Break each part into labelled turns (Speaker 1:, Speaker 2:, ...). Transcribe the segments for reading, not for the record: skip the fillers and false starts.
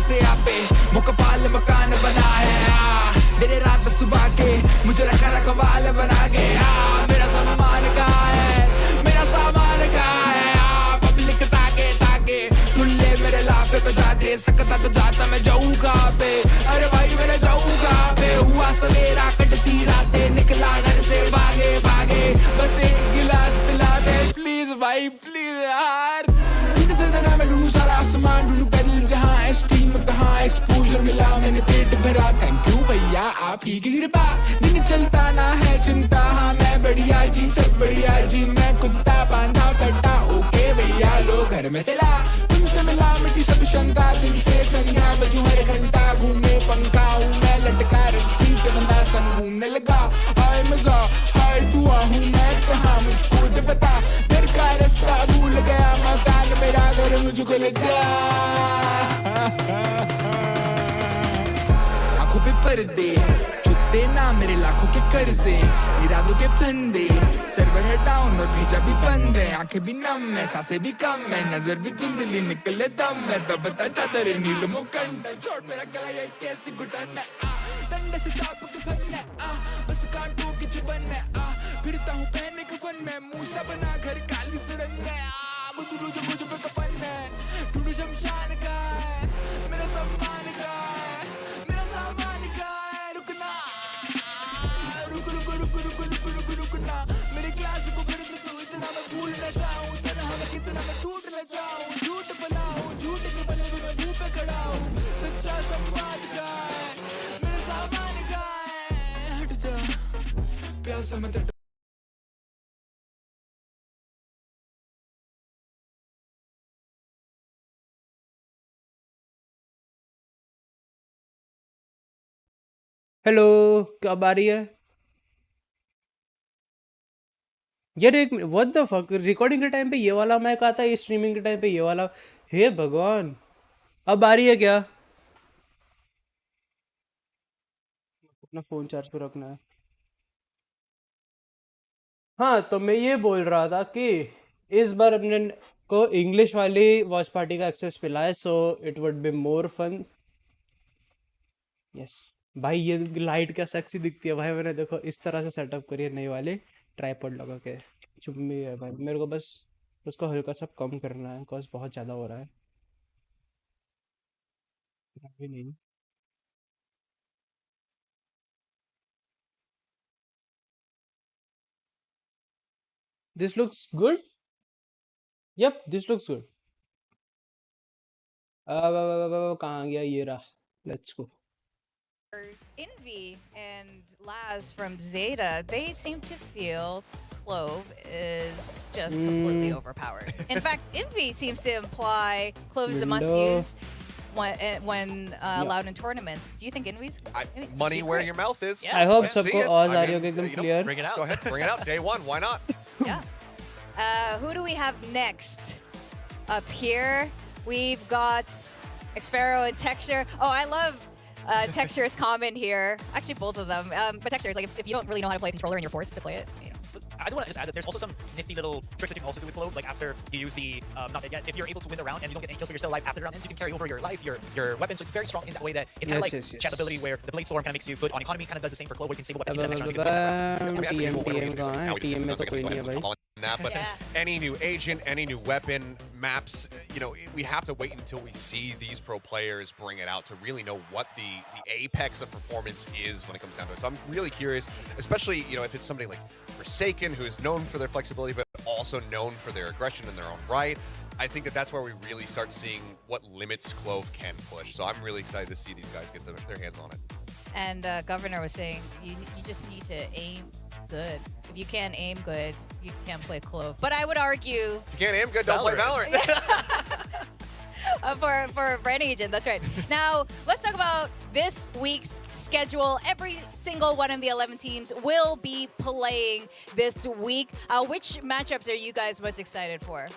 Speaker 1: से आपे मुकपाल मकान बना है मेरे रात सुबह के मुझे रखा रखवाल बना के मेरा सम्मान का है मेरा सामान का है पब्लिक ताके ताके तुल्ले मेरे लाफे पे जाते सकता तो जाता मैं जाऊँ कहाँ पे अरे भाई मेरे जाऊँ कहाँ पे हुआ सवेरा कटती रातें निकला घर से भागे भागे बस एक गिलास पिला दे प्लीज भाई प्लीज यार ढूंढते थे ना मैं ढूंढूं सारा आसमान ढूंढूं पैदल जहाँ स्टीम कहाँ एक्सपोजर मिला मैंने पेट भरा थैंक यू भैया आप ही की कृपा दिन चलता ना है चिंता हाँ मैं बढ़िया जी सब बढ़िया जी मैं कुत्ता बांधा बैठा ओके भैया लो घर में चला तुमसे मिला मिट्टी सब शंका दिल से संध्या बजू हर घंटा घूमे पंखा हूँ मैं लटका रस्सी से बंदा संग घूमने लगा हाय मजा हाय दुआ हूँ मैं कहाँ मुझको तो पता घर का रास्ता भूल गया मकान मेरा घर मुझको ले जा आंखों पे पर्दे छुपते ना मेरे लाखों के कर्जे इरादों के फंदे सर्वर है डाउन और भेजा भी बंद है आंखें भी नम है सांसें भी कम है नजर भी धुंधली निकले दम है तब बता चादर नील मुकंड छोड़ मेरा गला ये कैसी घुटन है डंडे से सांप के फन है बस कांटों की चुभन है फिरता हूँ पहने कफन में मूसा बना घर काली सुरंग है मुझे पे कफन है ढूंढू शमशान का है मेरा सम्मान का है मेरा सामान का है रुकना रुकना मेरी क्लास को फिर तो इतना मैं भूल न जाऊं इतना मैं कितना मैं टूट न जाऊं झूठ बनाऊं झूठ के बने में मुंह पे खड़ा हूं सच्चा संवाद का है मेरा सामान का है हट जा प्यासा मत
Speaker 2: हेलो कब आ रही है यार एक व्हाट द फक रिकॉर्डिंग के टाइम पे ये वाला मैक आता है स्ट्रीमिंग के टाइम पे ये वाला हे भगवान अब आ रही है क्या अपना फोन चार्ज पे रखना है हाँ तो मैं ये बोल रहा था कि इस बार अपने को इंग्लिश वाली वॉच पार्टी का एक्सेस मिला है so it would be more fun yes भाई ये लाइट क्या सेक्सी दिखती है भाई मैंने देखो इस तरह से सेटअप करी है नई वाली ट्राइपॉड लगा के चुम्मी है भाई मेरे को बस उसको हल्का सा कम करना है बिकॉज बहुत ज़्यादा हो रहा है अभी नहीं this looks good yup this looks good कहाँ गया ये रहा let's go
Speaker 3: Envy and Laz from ZETA, they seem to feel Clove is just completely overpowered. In fact, Envy seems to imply Clove is a must-use when allowed in tournaments. Do you think Envy's
Speaker 4: money where your mouth is?
Speaker 3: Yeah.
Speaker 2: I hope सबको आवाज आ रही होगी एकदम clear.
Speaker 4: Bring it out. Go ahead, bring it out. Day one, why not?
Speaker 3: Yeah. Who do we have next? Up here, we've got Xfero and Texture. Oh, I love Texture's comment here. Actually, both of them. But Texture is like, if you don't really know how to play a controller and you're forced to play it, you know.
Speaker 5: I do want to just add that there's also some nifty little tricks that you can also do with Clove. Like after you use the not dead yet, if you're able to win the round and you don't get any kills but you're still alive after the round ends, you can carry over your life, your weapon. So it's very strong in that way that it's kind of like chance ability where the Blade Storm kind of makes you good on economy. Kind of does the same for Clove where you can save a weapon.
Speaker 4: But any new agent, any new weapon, maps, you know, we have to wait until we see these pro players bring it out to really know what the apex of performance is when it comes down to it. So I'm really curious, especially, you know, if it's somebody like Forsaken, who is known for their flexibility, but also known for their aggression in their own right. I think that that's where we really start seeing what limits Clove can push. So I'm really excited to see these guys get their hands on it.
Speaker 3: And Governor was saying you just need to aim good. If you can't aim good, you can't play Clove. But I would argue...
Speaker 4: If you can't aim good, don't play Valorant.
Speaker 3: For any agent, that's right. Now, let's talk about this week's schedule. Every single one of the 11 teams will be playing this week. Which matchups are you guys most excited for?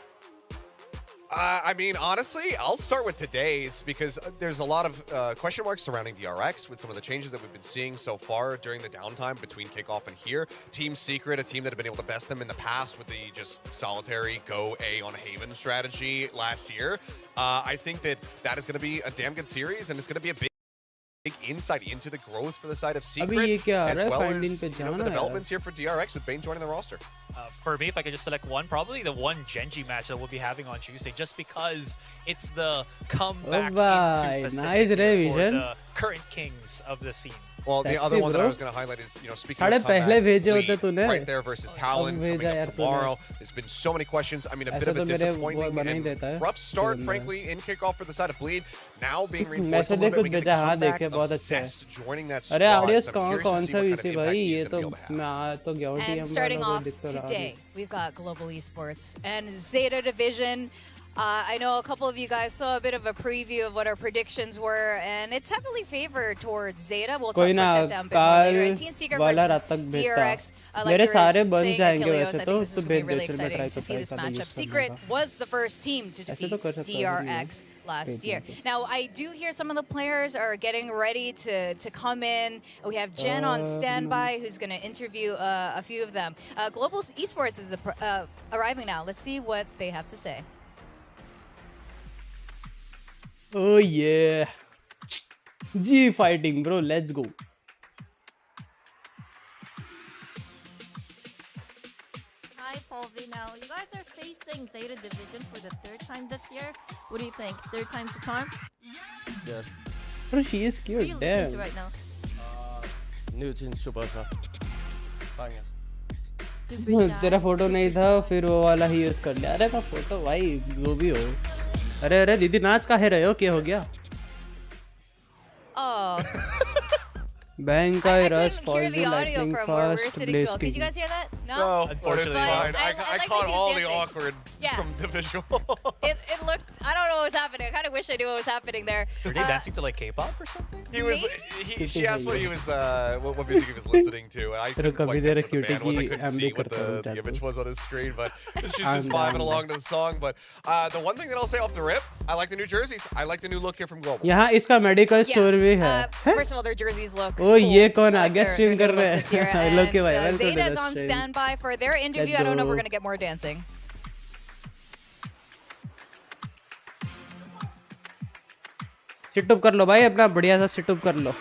Speaker 4: I mean, honestly, I'll start with today's because there's a lot of question marks surrounding DRX with some of the changes that we've been seeing so far during the downtime between kickoff and here. Team Secret, a team that have been able to best them in the past with the just solitary go A on Haven strategy last year. I think that is going to be a damn good series, and it's going to be a big insight into the growth for the side of Secret, as well as the developments here for DRX with Bane joining the roster.
Speaker 5: For me, if I could just select one, probably the one Genji match that we'll be having on Tuesday, just because it's the comeback into Pacific for the current kings of the scene.
Speaker 4: Well, the other one that I was going to highlight is, speaking of comeback, right there versus Talon coming up tomorrow. There's been so many questions. I mean, a bit of a disappointing and rough start, frankly, in kickoff for the side of Bleed. Now being reinforced a little bit, we get the comeback of Zest joining that squad. So I'm curious to see what kind of impact he's going to be able to have.
Speaker 3: And starting off today, we've got Global Esports and ZETA Division. I know a couple of you guys saw a bit of a preview of what our predictions were, and it's heavily favored towards ZETA. We'll talk about that down a bit more later. And Team Secret versus DRX. Like you were saying, Achilleos, I think this is going to be really exciting to see this matchup. Secret was the first team to defeat DRX last year. Now, I do hear some of the players are getting ready to come in. We have Jen on standby who's going to interview a few of them. Global Esports is arriving now. Let's see what they have to say.
Speaker 2: Oh yeah, G fighting, bro. Let's go.
Speaker 6: Hi, Polvi. Now, you guys are facing ZETA Division for the third time this year. What do you think? Third time's the charm?
Speaker 7: Yes.
Speaker 2: Bro, she is
Speaker 6: Who are you
Speaker 2: cute.
Speaker 6: listening
Speaker 2: Damn.
Speaker 6: to right now?
Speaker 7: New Team Super था.
Speaker 6: Super shy.
Speaker 2: तेरा photo नहीं था, फिर वो वाला ही use कर लिया. अरे का फोटो भाई जो भी हो. अरे अरे दीदी नाच काहे रहे हो? क्या हो गया?
Speaker 3: Oh.
Speaker 2: Bang
Speaker 3: I
Speaker 2: rush,
Speaker 3: couldn't hear
Speaker 2: fall
Speaker 3: the audio
Speaker 2: lightning
Speaker 3: from where we were
Speaker 2: fast,
Speaker 3: sitting
Speaker 2: blaze
Speaker 3: still. Could you
Speaker 2: king.
Speaker 3: guys hear that? No?
Speaker 4: No,
Speaker 5: Unfortunately,
Speaker 4: it's fine.
Speaker 3: I
Speaker 4: I
Speaker 3: like that
Speaker 4: caught
Speaker 3: she was
Speaker 4: all the
Speaker 3: dancing.
Speaker 4: awkward
Speaker 3: Yeah.
Speaker 4: from the visual.
Speaker 3: It looked, I don't know what was happening. I kind of wish I knew what was happening there.
Speaker 5: Were they dancing to like K-pop or something?
Speaker 4: He was. She asked what he was. What music he was listening to, and I couldn't quite catch what the band was. I couldn't see what the image was on his screen, but she's just vibing along to the song. But the one thing that I'll say off the rip, I like the new jerseys. I like the new look here from Global.
Speaker 2: यहाँ इसका medical store भी है.
Speaker 3: First of all, their jerseys look
Speaker 2: Oh,
Speaker 3: cool.
Speaker 2: ये कौन आ
Speaker 3: Like
Speaker 2: गया
Speaker 3: they're
Speaker 2: stream
Speaker 3: gonna
Speaker 2: कर रहे
Speaker 3: look this year.
Speaker 2: हैं?
Speaker 3: And,
Speaker 2: Look भाई, welcome to
Speaker 3: ZETA
Speaker 2: the
Speaker 3: is on
Speaker 2: stream.
Speaker 3: standby for their interview. I don't know if we're going to get more dancing.
Speaker 2: Situp कर लो भाई, अपना बढ़िया सा सिटअप कर लो.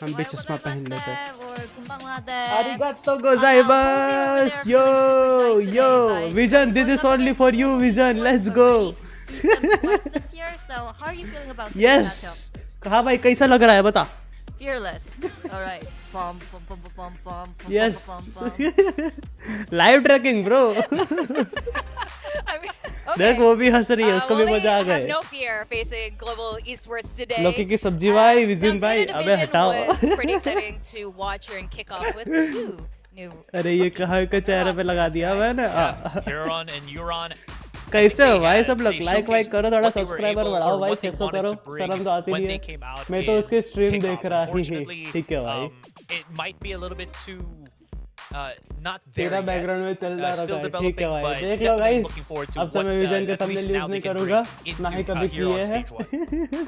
Speaker 2: हम भी चश्मा पहन लेते हैं. Arigato gozaimasu. Yo, yo, Vision, this is only for you, Vision. Let's go.
Speaker 6: This year, so how are you feeling about this
Speaker 2: Yes. कहा भाई कैसा लग रहा है बता.
Speaker 6: matchup? Fearless. All right. Bum, bum, bum, bum, bum, bum, bum,
Speaker 2: Yes.
Speaker 6: bum, bum, bum.
Speaker 2: Live tracking, bro.
Speaker 3: I mean, okay.
Speaker 2: देख वो भी हंस रही है, उसको भी
Speaker 3: well,
Speaker 2: मजा आ
Speaker 3: they have
Speaker 2: गए.
Speaker 3: no fear facing Global Esports today.
Speaker 2: लौकी की सब्जी भाई, विजुन
Speaker 3: now,
Speaker 2: भाई,
Speaker 3: ZETA
Speaker 2: अबे
Speaker 3: Division
Speaker 2: हटाओ.
Speaker 3: was pretty exciting to watch here and kick off with two new.
Speaker 2: अरे ये कहाँ का चेहरे पे लगा दिया मैंने.
Speaker 5: Huron and Euron.
Speaker 2: कैसे हो भाई सब लोग? लाइक वाइक करो, थोड़ा सब्सक्राइबर बढ़ाओ भाई, 600 करो. शर्म तो आती नहीं है. मैं तो उसके स्ट्रीम देख रहा ही. ठीक है भाई.
Speaker 5: It might be a little bit too not there
Speaker 2: तेरा
Speaker 5: yet.
Speaker 2: बैकग्राउंड में चल रहा
Speaker 5: Still
Speaker 2: है. ठीक है
Speaker 5: developing,
Speaker 2: भाई.
Speaker 5: but
Speaker 2: देख लो
Speaker 5: definitely
Speaker 2: guys.
Speaker 5: looking forward to
Speaker 2: अब से
Speaker 5: what
Speaker 2: मैं विजन के
Speaker 5: at least
Speaker 2: thumbnail
Speaker 5: now
Speaker 2: use
Speaker 5: they
Speaker 2: नहीं
Speaker 5: can
Speaker 2: करूंगा.
Speaker 5: bring
Speaker 2: ना ही
Speaker 5: into
Speaker 2: कभी
Speaker 5: here on
Speaker 2: किए
Speaker 5: stage one.
Speaker 2: हैं.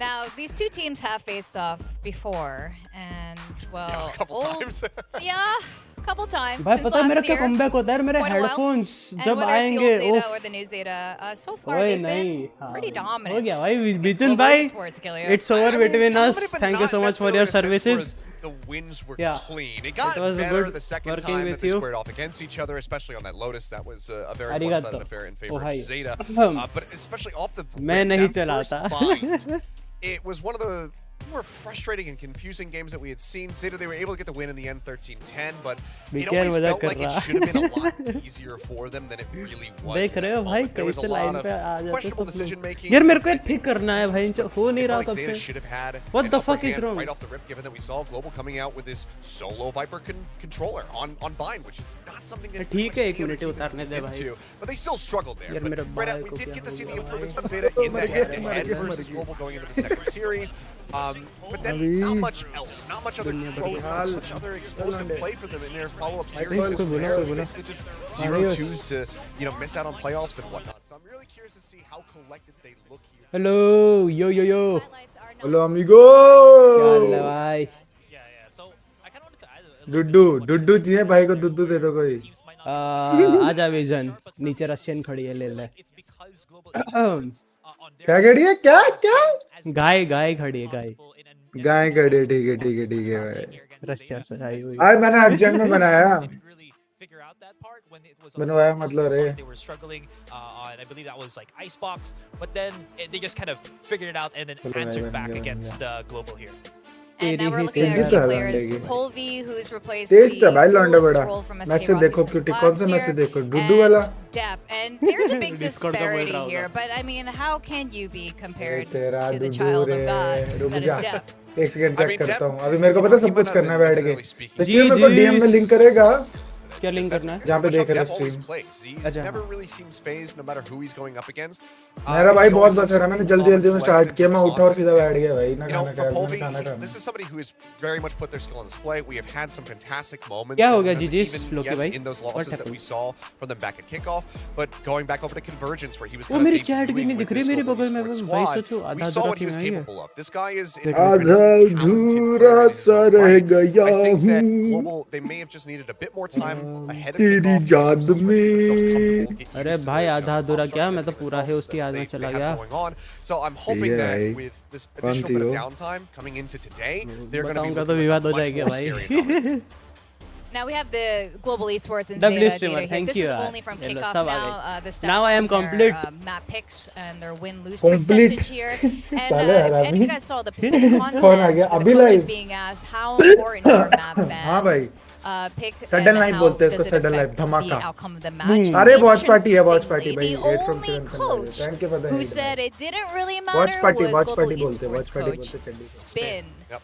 Speaker 3: Now, these two teams have faced off before, and well,
Speaker 4: a couple times.
Speaker 3: yeah, a couple times
Speaker 2: भाई
Speaker 3: since
Speaker 2: पता है मेरा
Speaker 3: last
Speaker 2: क्या
Speaker 3: year.
Speaker 2: कमबैक होता है? मेरे
Speaker 3: Quite a while.
Speaker 2: Headphones
Speaker 3: And
Speaker 2: जब
Speaker 3: whether it's the
Speaker 2: आएंगे,
Speaker 3: old ZETA
Speaker 2: of.
Speaker 3: or the new ZETA, so far
Speaker 2: ओए
Speaker 3: they've
Speaker 2: नहीं.
Speaker 3: been pretty dominant.
Speaker 2: हो गया भाई.
Speaker 3: against
Speaker 2: विजन
Speaker 3: Global
Speaker 2: भाई,
Speaker 3: Esports, Achilleos.
Speaker 2: it's over between us.
Speaker 4: Dominant, but
Speaker 2: Thank you
Speaker 4: not
Speaker 2: so much for
Speaker 4: necessarily
Speaker 2: your
Speaker 4: in a sense where
Speaker 2: services.
Speaker 4: The wins were
Speaker 2: Yeah.
Speaker 4: clean. It got
Speaker 2: It was
Speaker 4: better
Speaker 2: good
Speaker 4: the second
Speaker 2: working
Speaker 4: time
Speaker 2: with
Speaker 4: that they
Speaker 2: you.
Speaker 4: squared off against each other, especially on that Lotus. That was a very
Speaker 2: Arigato.
Speaker 4: one-sided affair in favor
Speaker 2: Oh, hi.
Speaker 4: of ZETA. But especially off the
Speaker 2: मैं
Speaker 4: rip,
Speaker 2: नहीं
Speaker 4: that first
Speaker 2: चलाता.
Speaker 4: bind, it was one of the more frustrating and confusing games that we had seen. ZETA, they were able to get the win in the end 13-10, but it always felt like it should have been a lot easier for them than it really was.
Speaker 2: देख रहे हो भाई
Speaker 4: There was a
Speaker 2: कैसे
Speaker 4: lot
Speaker 2: line
Speaker 4: of
Speaker 2: पे आ जाते
Speaker 4: questionable
Speaker 2: सब
Speaker 4: decision
Speaker 2: लोग.
Speaker 4: making.
Speaker 2: यार मेरे को ये ठीक करना है भाई, हो नहीं रहा
Speaker 4: Like
Speaker 2: कब
Speaker 4: ZETA
Speaker 2: से.
Speaker 4: should have had
Speaker 2: What
Speaker 4: an
Speaker 2: the
Speaker 4: upper
Speaker 2: fuck is
Speaker 4: hand
Speaker 2: wrong?
Speaker 4: right off the rip, given that we saw Global coming out with this solo Viper controller on Bind, which is not something that
Speaker 2: ठीक है, एक
Speaker 4: any other
Speaker 2: minute
Speaker 4: team has
Speaker 2: उतारने दे भाई.
Speaker 4: into. But they still struggled there.
Speaker 2: यार मेरे
Speaker 4: But
Speaker 2: बाल
Speaker 4: Brett, we
Speaker 2: को
Speaker 4: did
Speaker 2: क्या
Speaker 4: get to
Speaker 2: हो
Speaker 4: see the
Speaker 2: गया
Speaker 4: improvements
Speaker 2: भाई.
Speaker 4: from ZETA in the head-to-head versus Global going into the second series. but then not much else, not much other growth, not much other explosive play for them in their follow-up series. It's basically just 0-2s to, you know, miss out on playoffs and whatnot. So I'm really curious to see how collected they look here.
Speaker 2: Hello, yo.
Speaker 8: Hello amigo.
Speaker 2: क्या हाल है भाई?
Speaker 5: So I kind of wanted to add
Speaker 8: Duddu चाहिए भाई को, दुद्धू दे दो कोई.
Speaker 2: आजा विजन, नीचे रशियन खड़ी है, ले ले.
Speaker 8: क्या खड़ी है? क्या
Speaker 2: गाय खड़ी है,
Speaker 8: गाय खड़ी है. ठीक है भाई.
Speaker 2: रशिया से आई हुई.
Speaker 8: आज मैंने अर्जेंट में बनाया. बनवाया मतलब रे.
Speaker 5: they were struggling on, I believe that was like Icebox, but then they just kind of figured it out and then answered back against the global here.
Speaker 3: And now we're looking at our players. Polvi, who's replaced
Speaker 8: तेज था भाई लौंडा
Speaker 3: the
Speaker 8: बड़ा.
Speaker 3: role from SK
Speaker 8: message देखो
Speaker 3: Ross
Speaker 8: cutie,
Speaker 3: since
Speaker 8: कौन सा
Speaker 3: last
Speaker 8: message
Speaker 3: year,
Speaker 8: देखो? डुड्डू वाला.
Speaker 3: and Depp. And there's a big
Speaker 2: Discord का बोल
Speaker 3: disparity
Speaker 2: रहा
Speaker 3: here,
Speaker 2: होगा.
Speaker 3: but I mean, how can you be compared
Speaker 8: तेरा
Speaker 3: to the
Speaker 8: डुड्डू
Speaker 3: child
Speaker 8: रे.
Speaker 3: of God
Speaker 8: रुक
Speaker 3: that
Speaker 8: जा.
Speaker 3: is Depp?
Speaker 8: एक सेकंड
Speaker 4: I
Speaker 8: चेक
Speaker 4: mean,
Speaker 8: करता
Speaker 4: Depp,
Speaker 8: हूँ. अभी मेरे को पता सब
Speaker 4: he
Speaker 8: कुछ
Speaker 4: might not
Speaker 8: करना
Speaker 4: have
Speaker 8: है
Speaker 4: been
Speaker 8: बैठ के.
Speaker 4: necessarily speaking.
Speaker 8: तो मेरे को डीएम में लिंक करेगा.
Speaker 2: क्या लिंक करना है?
Speaker 8: जहाँ पे देख रहे
Speaker 4: Depp
Speaker 8: हो
Speaker 4: always
Speaker 8: स्ट्रीम.
Speaker 4: plays. He's
Speaker 2: अच्छा.
Speaker 4: never really seems phased, no matter who he's going up against.
Speaker 8: मेरा भाई
Speaker 4: He
Speaker 8: बहुत
Speaker 4: always
Speaker 8: बस
Speaker 4: seems
Speaker 8: रहा. मैंने
Speaker 4: to
Speaker 8: जल्दी
Speaker 4: calm,
Speaker 8: में स्टार्ट
Speaker 4: collected,
Speaker 8: किया. मैं
Speaker 4: just
Speaker 8: उठा और
Speaker 4: honest.
Speaker 8: सीधा बैठ गया भाई. ना
Speaker 4: You know,
Speaker 8: खाना
Speaker 4: for
Speaker 8: खाया,
Speaker 4: Polvi,
Speaker 8: ना खाना खाया.
Speaker 4: this is somebody who has very much put their skill on display. We have had some fantastic moments.
Speaker 2: क्या हो
Speaker 4: from
Speaker 2: गया
Speaker 4: them,
Speaker 2: GG's
Speaker 4: even,
Speaker 2: लोकी
Speaker 4: yes,
Speaker 2: भाई?
Speaker 4: in those
Speaker 2: What
Speaker 4: losses that
Speaker 2: happened?
Speaker 4: we saw from them back at kickoff, but going back over to Convergence, where he was
Speaker 2: वो
Speaker 4: kind of
Speaker 2: मेरी chat क्यों
Speaker 4: debuting
Speaker 2: नहीं
Speaker 4: with
Speaker 2: दिख रही
Speaker 4: this
Speaker 2: मेरे
Speaker 4: global
Speaker 2: बगल में?
Speaker 4: esports
Speaker 2: भाई
Speaker 4: squad,
Speaker 2: सोचो
Speaker 4: we
Speaker 2: आधा
Speaker 4: saw
Speaker 2: आधा
Speaker 4: what he
Speaker 2: टीम
Speaker 4: was
Speaker 2: आई है.
Speaker 4: capable of. This guy is an
Speaker 8: आधा
Speaker 4: incredibly talented
Speaker 8: अधूरा
Speaker 4: player in his
Speaker 8: सा
Speaker 4: own
Speaker 8: रह
Speaker 4: right.
Speaker 8: गया
Speaker 4: I think that
Speaker 8: हूँ
Speaker 4: global, they may have just needed a bit more time ahead of
Speaker 8: तेरी
Speaker 4: kickoff,
Speaker 8: याद
Speaker 4: get themselves ready, get themselves
Speaker 8: में.
Speaker 4: comfortable, get
Speaker 2: अरे
Speaker 4: used to
Speaker 2: भाई
Speaker 4: the,
Speaker 2: आधा अधूरा
Speaker 4: comp
Speaker 2: क्या?
Speaker 4: structure
Speaker 2: मैं तो
Speaker 4: and
Speaker 2: पूरा
Speaker 4: everything
Speaker 2: है
Speaker 4: else
Speaker 2: उसकी याद में
Speaker 4: that
Speaker 2: चला
Speaker 4: they have
Speaker 2: गया.
Speaker 4: going on. So I'm hoping
Speaker 8: Yeah,
Speaker 4: that
Speaker 8: I-
Speaker 4: with this additional bit of
Speaker 8: Panty
Speaker 4: downtime coming into today, they're going to be
Speaker 2: बताऊंगा तो
Speaker 4: looking
Speaker 2: विवाद हो
Speaker 4: much
Speaker 2: जाएगा
Speaker 4: more
Speaker 2: भाई.
Speaker 4: scary and dominant.
Speaker 3: Now we have the global esports and
Speaker 2: W
Speaker 3: ZETA
Speaker 2: streamer,
Speaker 3: data here.
Speaker 2: thank
Speaker 3: This
Speaker 2: you,
Speaker 3: is
Speaker 2: यार.
Speaker 3: only from
Speaker 2: ये लो,
Speaker 3: kickoff
Speaker 2: सब आ
Speaker 3: now.
Speaker 2: गए.
Speaker 3: The stats
Speaker 2: Now I am
Speaker 3: from
Speaker 2: complete.
Speaker 3: their map picks and their win-lose
Speaker 8: Complete.
Speaker 3: percentage here. And
Speaker 8: साले
Speaker 3: if any of
Speaker 8: हरामी.
Speaker 3: you guys saw the Pacific content,
Speaker 8: कौन आ गया?
Speaker 3: where
Speaker 8: अभी
Speaker 3: the coach is
Speaker 8: live.
Speaker 3: being asked how important are map bans,
Speaker 8: हाँ भाई.
Speaker 3: pick
Speaker 8: Sudden
Speaker 3: and
Speaker 8: live
Speaker 3: how
Speaker 8: बोलते हैं इसको,
Speaker 3: does it
Speaker 8: sudden live,
Speaker 3: affect the
Speaker 8: धमाका.
Speaker 3: outcome of the match.
Speaker 8: अरे WatchParty है, WatchParty
Speaker 3: Interestingly,
Speaker 8: भाई.
Speaker 3: the
Speaker 8: 8 from
Speaker 3: only
Speaker 8: 7
Speaker 3: coach
Speaker 8: Thank you for the
Speaker 3: who
Speaker 8: head,
Speaker 3: said
Speaker 8: भाई.
Speaker 3: it didn't really matter
Speaker 8: WatchParty,
Speaker 3: was
Speaker 8: WatchParty
Speaker 3: global
Speaker 8: बोलते हैं,
Speaker 3: esports
Speaker 8: WatchParty
Speaker 3: coach
Speaker 8: बोलते हैं Chandigarh.
Speaker 3: Spin.
Speaker 4: Yep.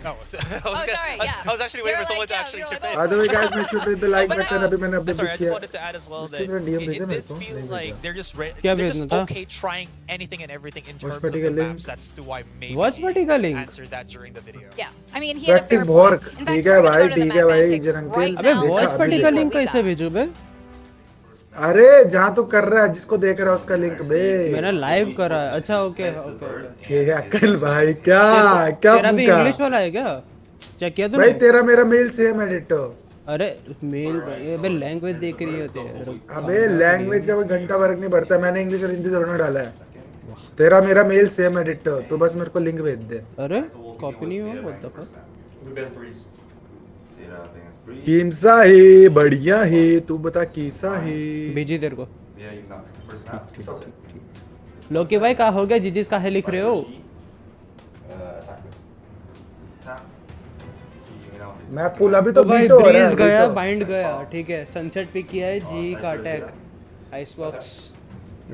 Speaker 5: No, I was,
Speaker 3: sorry, yeah.
Speaker 5: I was actually waiting for someone to
Speaker 3: yeah,
Speaker 5: actually
Speaker 3: you're
Speaker 5: chip
Speaker 3: like,
Speaker 5: in.
Speaker 8: By the way guys, make sure to hit the like
Speaker 5: But,
Speaker 8: button. अभी मैंने update
Speaker 5: sorry, I just
Speaker 8: किया.
Speaker 5: wanted to add as well that
Speaker 8: उसके DM
Speaker 5: it
Speaker 8: भेजा मेरे
Speaker 5: did
Speaker 8: को,
Speaker 5: feel
Speaker 8: नहीं
Speaker 5: like
Speaker 8: भेजा.
Speaker 5: they're just
Speaker 2: क्या
Speaker 5: they're just
Speaker 2: भेजना था?
Speaker 5: okay trying anything and everything in terms of
Speaker 8: WatchParty
Speaker 5: the
Speaker 8: का link.
Speaker 5: maps. That's to why maybe
Speaker 2: WatchParty का link?
Speaker 5: answered that during the video.
Speaker 3: Yeah, I mean, he had a
Speaker 8: Practice
Speaker 3: fair point.
Speaker 8: work.
Speaker 3: In fact,
Speaker 8: ठीक है
Speaker 3: we're gonna
Speaker 8: भाई,
Speaker 3: go to the
Speaker 8: ठीक है
Speaker 3: map
Speaker 8: भाई,
Speaker 3: picks
Speaker 8: जनंकिल.
Speaker 3: right
Speaker 2: अबे
Speaker 3: now.
Speaker 2: WatchParty
Speaker 3: Let's
Speaker 2: का
Speaker 3: see
Speaker 2: link
Speaker 3: what we
Speaker 2: कैसे
Speaker 3: got.
Speaker 2: भेजूं बे?
Speaker 8: अरे जहाँ तू कर रहा है, जिसको देख रहा है उसका लिंक बे.
Speaker 2: मैंने लाइव करा है. अच्छा ओके ओके.
Speaker 8: ठीक है अक्कल भाई. क्या क्या
Speaker 2: तेरा भी
Speaker 8: भूखा?
Speaker 2: इंग्लिश वाला है क्या? चेक किया
Speaker 8: भाई
Speaker 2: तूने?
Speaker 8: तेरा मेरा मेल सेम है डिट्टो.
Speaker 2: अरे मेल भाई अबे लैंग्वेज देख रही होती है.
Speaker 8: अबे लैंग्वेज का कोई घंटा फर्क नहीं पड़ता. मैंने इंग्लिश और हिंदी दोनों डाला है. तेरा मेरा मेल सेम है डिट्टो. तू बस मेरे को लिंक भेज दे.
Speaker 2: अरे कॉपी नहीं हुआ व्हाट द फक.
Speaker 8: किमसा है, बढ़िया है. तू बता कैसा है?
Speaker 2: भेजी तेरे को. लोकी भाई क्या हो गया? जीजीस का है लिख रहे हो?
Speaker 8: मैं पुल अभी तो
Speaker 2: तो भाई
Speaker 8: बीट हो रहा है.
Speaker 2: ब्रीज गया,
Speaker 8: beat हो.
Speaker 2: बाइंड गया. ठीक है सनसेट पिक किया है. जी का अटैक आइस बॉक्स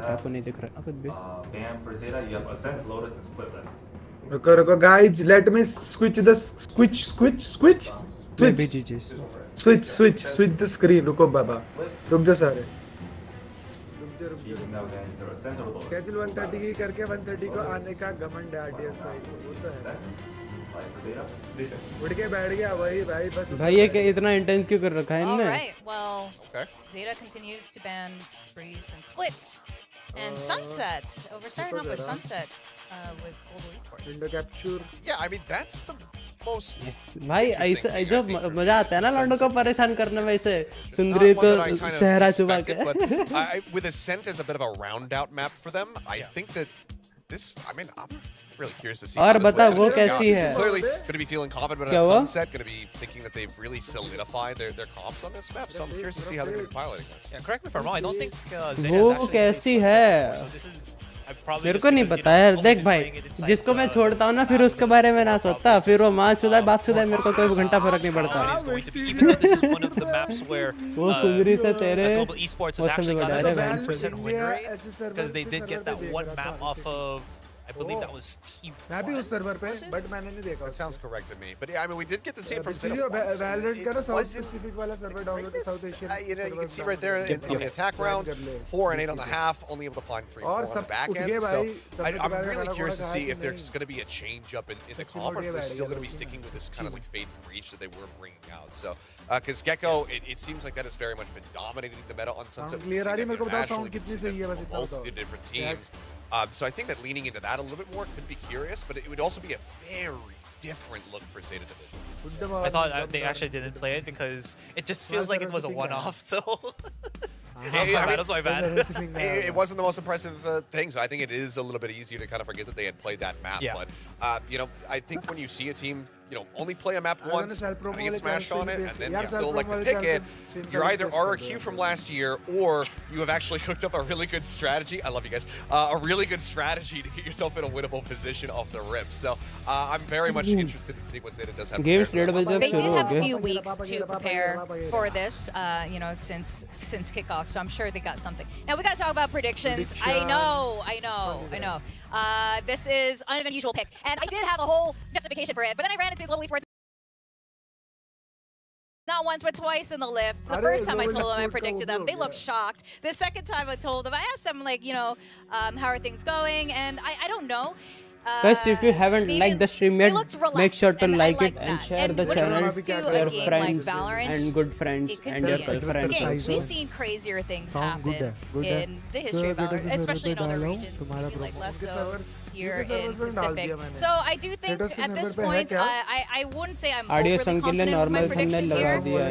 Speaker 2: आपको नहीं दिख रहा कुछ भी.
Speaker 9: Ban for Zeta, you have Ascent, Lotus, and Split left.
Speaker 8: रुको रुको guys, let me switch the switch
Speaker 2: मैं भी जीजीस.
Speaker 8: Switch the screen. रुको बाबा, रुक जा सारे. रुक जा.
Speaker 9: Now ban either Ascent or Lotus.
Speaker 8: कैचल 130 की करके 130 को आने का घमंड है आरडीएस भाई. वो तो है.
Speaker 9: Slide for Zeta. Defense.
Speaker 8: उड़ के बैठ गया वही भाई बस.
Speaker 2: भाई ये क्या इतना इंटेंस क्यों कर रखा है
Speaker 3: All
Speaker 2: इनने?
Speaker 3: right, well,
Speaker 4: Okay.
Speaker 3: Zeta continues to ban Breeze and Split. And Sunset, we're starting off with Sunset with Global Esports.
Speaker 8: Window capture.
Speaker 4: Yeah, I mean, that's the most.
Speaker 2: भाई
Speaker 4: interesting
Speaker 2: ऐसे
Speaker 4: thing,
Speaker 2: जो
Speaker 4: I think,
Speaker 2: मजा आता है ना लौंडों को
Speaker 4: Sunset.
Speaker 2: परेशान करने में. ऐसे सुंदरी
Speaker 4: Not
Speaker 2: को
Speaker 4: one that I kind of
Speaker 2: चेहरा छुपा
Speaker 4: expected,
Speaker 2: के.
Speaker 4: but with Ascent as a bit of a round out map for them, I think that this, I mean, I'm really curious to see.
Speaker 2: और
Speaker 4: how this
Speaker 2: बता
Speaker 4: works.
Speaker 2: वो
Speaker 4: Yeah,
Speaker 2: कैसी है?
Speaker 4: Clearly going to be feeling confident
Speaker 2: क्या
Speaker 4: about
Speaker 2: हुआ?
Speaker 4: Sunset, going to be thinking that they've really solidified their comps on this map, so I'm curious to see how they're going to be piloting this.
Speaker 5: Yeah, correct me if I'm wrong. I don't think Zeta
Speaker 2: वो
Speaker 5: has actually
Speaker 2: कैसी
Speaker 5: played
Speaker 2: है?
Speaker 5: Sunset before, so this is probably
Speaker 2: मेरे
Speaker 5: just
Speaker 2: को नहीं
Speaker 5: because,
Speaker 2: पता यार.
Speaker 5: only
Speaker 2: देख
Speaker 5: been
Speaker 2: भाई
Speaker 5: playing it inside
Speaker 2: जिसको मैं
Speaker 5: the
Speaker 2: छोड़ता हूँ ना फिर उसके बारे में ना सोचता. फिर वो माँ चुदा है बाप चुदा है, मेरे को कोई घंटा फर्क नहीं पड़ता.
Speaker 5: It is going to be, even though this is one of the maps where
Speaker 2: वो सुंदरी से तेरे
Speaker 5: Global Esports has
Speaker 2: वो सब
Speaker 5: actually got
Speaker 2: बता
Speaker 5: a
Speaker 2: रहे हैं.
Speaker 5: 9% win rate because they did get that one map off of I believe that was T1.
Speaker 8: मैं भी उस सर्वर पे
Speaker 5: Was it?
Speaker 8: बट मैंने नहीं देखा
Speaker 4: That sounds correct to me. But yeah, I mean, we did get to see it from
Speaker 8: Basically,
Speaker 4: Zeta once.
Speaker 8: Valorant का ना
Speaker 4: It
Speaker 8: South
Speaker 4: wasn't
Speaker 8: Pacific वाला server download
Speaker 4: greatest.
Speaker 8: South Asian
Speaker 4: You know, you can
Speaker 8: servers
Speaker 4: see right there
Speaker 8: download
Speaker 4: in the attack rounds, 4 and 8 on the half, only able to find 3
Speaker 8: और
Speaker 4: on the
Speaker 8: सब
Speaker 4: back
Speaker 8: उठ
Speaker 4: end.
Speaker 8: गए
Speaker 4: So
Speaker 8: भाई, सबने
Speaker 4: I'm
Speaker 8: दोबारा
Speaker 4: really
Speaker 8: खाना
Speaker 4: curious to
Speaker 8: खाया
Speaker 4: see
Speaker 8: कि
Speaker 4: if there's
Speaker 8: नहीं?
Speaker 4: going to be a change up in the
Speaker 8: Sexy
Speaker 4: comp, or
Speaker 8: mode
Speaker 4: if they're
Speaker 8: ये
Speaker 4: still going to be
Speaker 8: बैठ गया
Speaker 4: sticking with this kind of like Fade Breach that they were bringing out. So, because Gecko, it seems like that has very much been dominating the meta on Sunset.
Speaker 8: Sound
Speaker 4: We can
Speaker 8: clear
Speaker 4: see
Speaker 8: आ रही है?
Speaker 4: that
Speaker 8: मेरे को बताओ
Speaker 4: internationally,
Speaker 8: sound
Speaker 4: we can
Speaker 8: कितनी
Speaker 4: see that
Speaker 8: सही है,
Speaker 4: from
Speaker 8: बस इतना
Speaker 4: both
Speaker 8: बताओ।
Speaker 4: the different teams. So I think that leaning into that a little bit more could be curious, but it would also be a very different look for Zeta Division.
Speaker 5: I thought they actually didn't play it because it just feels like it was a one-off. So that's my bad.
Speaker 4: It wasn't the most impressive thing, so I think it is a little bit easier to kind of forget that they had played that map.
Speaker 5: Yeah.
Speaker 4: But you know, I think when you see a team, you know, only play a map once,
Speaker 8: self promo
Speaker 4: get
Speaker 8: वाले
Speaker 4: smashed
Speaker 8: channel
Speaker 4: on
Speaker 8: पे
Speaker 4: it,
Speaker 8: भी
Speaker 4: and then
Speaker 8: यार
Speaker 4: you
Speaker 8: self
Speaker 4: still like
Speaker 8: promo
Speaker 4: to
Speaker 8: वाले
Speaker 4: pick
Speaker 8: channel
Speaker 4: it,
Speaker 8: पे stream
Speaker 4: you're
Speaker 8: का
Speaker 4: either
Speaker 8: request कर
Speaker 4: RRQ
Speaker 8: दो
Speaker 4: from
Speaker 8: यार।
Speaker 4: last year, or you have actually cooked up a really good strategy. I love you guys. A really good strategy to get yourself in a winnable position off the rip. So I'm very much interested in seeing what Zeta does have.
Speaker 2: Games
Speaker 4: prepared for
Speaker 2: readable
Speaker 4: them.
Speaker 2: जब
Speaker 3: They did
Speaker 2: शुरू हो
Speaker 3: have a
Speaker 2: गए
Speaker 3: few weeks to prepare for this, you know, since kickoff. So I'm sure they got something. Now we got to talk about predictions. I know. This is an unusual pick, and I did have a whole justification for it, but then I ran into Global Esports not once but twice in the lift. The first time I told them I predicted them, they looked shocked. The second time I told them, I asked them like, you know, how are things going, and I don't know.
Speaker 2: Guys, if you haven't
Speaker 3: They
Speaker 2: liked the
Speaker 3: didn't-
Speaker 2: stream
Speaker 3: they
Speaker 2: yet,
Speaker 3: looked relaxed,
Speaker 2: make sure to
Speaker 3: and I
Speaker 2: like it
Speaker 3: like
Speaker 2: and
Speaker 3: that.
Speaker 2: share
Speaker 3: And
Speaker 2: the
Speaker 3: when it
Speaker 2: channel
Speaker 3: comes
Speaker 2: to
Speaker 3: to a
Speaker 2: your
Speaker 3: game like
Speaker 2: friends
Speaker 3: Valorant,
Speaker 2: and good friends
Speaker 3: it could
Speaker 2: and
Speaker 3: be
Speaker 2: your
Speaker 3: it.
Speaker 2: girlfriends.
Speaker 3: Again,
Speaker 8: Guys,
Speaker 3: we've seen crazier things happen
Speaker 8: good
Speaker 3: in the history of Valorant, especially in other
Speaker 8: डालो,
Speaker 3: regions,
Speaker 8: तुम्हारा
Speaker 3: maybe like less
Speaker 8: उनके
Speaker 3: so
Speaker 8: server-
Speaker 3: here
Speaker 8: उनके server
Speaker 3: in
Speaker 8: पे डाल
Speaker 3: Pacific.
Speaker 8: दिया मैंने।
Speaker 3: So I do think
Speaker 8: Kratos के
Speaker 3: at this
Speaker 8: server पे है
Speaker 3: point,
Speaker 8: क्या?
Speaker 3: I wouldn't say I'm
Speaker 2: Audio
Speaker 3: overly
Speaker 2: song के लिए
Speaker 3: confident with my
Speaker 2: normal
Speaker 3: predictions
Speaker 2: thumbnail
Speaker 3: here,
Speaker 2: लगा दिया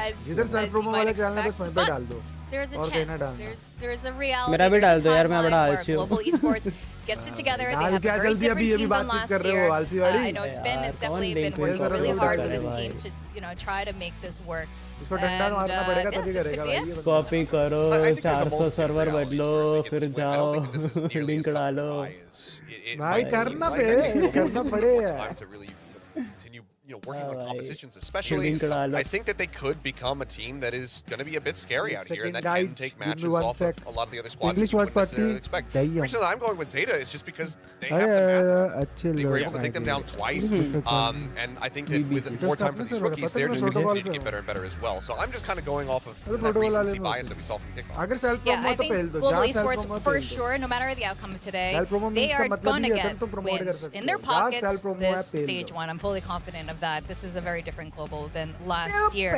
Speaker 2: है,
Speaker 8: जिधर
Speaker 3: as
Speaker 8: self
Speaker 3: you
Speaker 8: promo
Speaker 3: might
Speaker 8: वाले channel है बस
Speaker 3: expect,
Speaker 8: वहीं पे
Speaker 3: but
Speaker 8: डाल दो
Speaker 3: there's a
Speaker 8: और कहीं ना
Speaker 3: chance.
Speaker 8: डालना।
Speaker 3: There's a reality.
Speaker 2: मेरा भी
Speaker 3: there's
Speaker 2: डाल
Speaker 3: a
Speaker 2: दो यार, मैं
Speaker 3: timeline
Speaker 2: बड़ा
Speaker 3: where
Speaker 2: आलसी हूँ।
Speaker 3: Global Esports gets it together. They
Speaker 8: डाल
Speaker 3: have a
Speaker 8: क्या
Speaker 3: very
Speaker 8: जल्दी
Speaker 3: different
Speaker 8: अभी
Speaker 3: team than
Speaker 8: बातचीत
Speaker 3: last
Speaker 8: कर रहे हो
Speaker 3: year.
Speaker 8: आलसी वाली
Speaker 3: I know Spin has
Speaker 2: यार,
Speaker 3: definitely
Speaker 2: कौन
Speaker 3: been
Speaker 2: link
Speaker 3: working
Speaker 8: में
Speaker 3: really
Speaker 8: server
Speaker 3: hard
Speaker 8: पे
Speaker 3: with his
Speaker 2: डाल
Speaker 3: team
Speaker 2: रहा
Speaker 3: to, you know, try to make this work.
Speaker 8: इसको डंडा मारना पड़ेगा तभी
Speaker 3: this
Speaker 8: करेगा
Speaker 3: could be
Speaker 8: भाई
Speaker 3: it.
Speaker 8: ये
Speaker 2: कॉपी करो
Speaker 4: I think there's a
Speaker 2: 400
Speaker 4: multitude of
Speaker 2: server
Speaker 4: realities
Speaker 2: बदलो
Speaker 4: where we get
Speaker 2: फिर
Speaker 4: this win. I don't think this is
Speaker 2: जाओ
Speaker 4: nearly
Speaker 2: link
Speaker 4: as cut and
Speaker 2: डालो
Speaker 4: dry as it
Speaker 8: भाई
Speaker 4: might seem
Speaker 8: करना
Speaker 4: like. I think
Speaker 8: पे करना पड़े
Speaker 4: time to really continue, you know, working on
Speaker 2: भाई,
Speaker 4: compositions, especially.
Speaker 2: link डालो।
Speaker 4: I think that they could become a team that is going to be a bit scary out here and that
Speaker 8: Second
Speaker 4: can
Speaker 8: guys,
Speaker 4: take
Speaker 8: give me
Speaker 4: matches
Speaker 8: one
Speaker 4: off
Speaker 8: sec.
Speaker 4: of a lot of the other squads
Speaker 8: English
Speaker 4: that you
Speaker 8: watch
Speaker 4: wouldn't necessarily
Speaker 8: party,
Speaker 4: expect.
Speaker 8: damn.
Speaker 4: The reason that I'm going with Zeta is just because they have
Speaker 8: अरे
Speaker 4: the math.
Speaker 8: अच्छे
Speaker 4: They were
Speaker 8: लोग
Speaker 4: able to take them down twice, and I think that with more time for these rookies, they're just going to continue to get better and better as well. So I'm just kind of going off of that recency bias that we saw from kickoff.
Speaker 8: अगर self
Speaker 3: Yeah,
Speaker 8: promo
Speaker 3: I
Speaker 8: तो
Speaker 3: think
Speaker 8: पहल दो
Speaker 3: Global
Speaker 8: जहाँ self
Speaker 3: Esports,
Speaker 8: promo
Speaker 3: for
Speaker 8: पहल दो।
Speaker 3: sure, no matter the outcome of today,
Speaker 8: Self promo
Speaker 3: they
Speaker 8: means
Speaker 3: are
Speaker 8: का मतलब
Speaker 3: going to
Speaker 8: ही है,
Speaker 3: get
Speaker 8: तुम promote कर
Speaker 3: wins
Speaker 8: सकते
Speaker 3: in
Speaker 8: हो।
Speaker 3: their
Speaker 8: जहाँ
Speaker 3: pockets
Speaker 8: self promo है,
Speaker 3: this
Speaker 8: पहल
Speaker 3: stage
Speaker 8: दो।
Speaker 3: one. I'm fully confident of that. This is a very different Global than last year.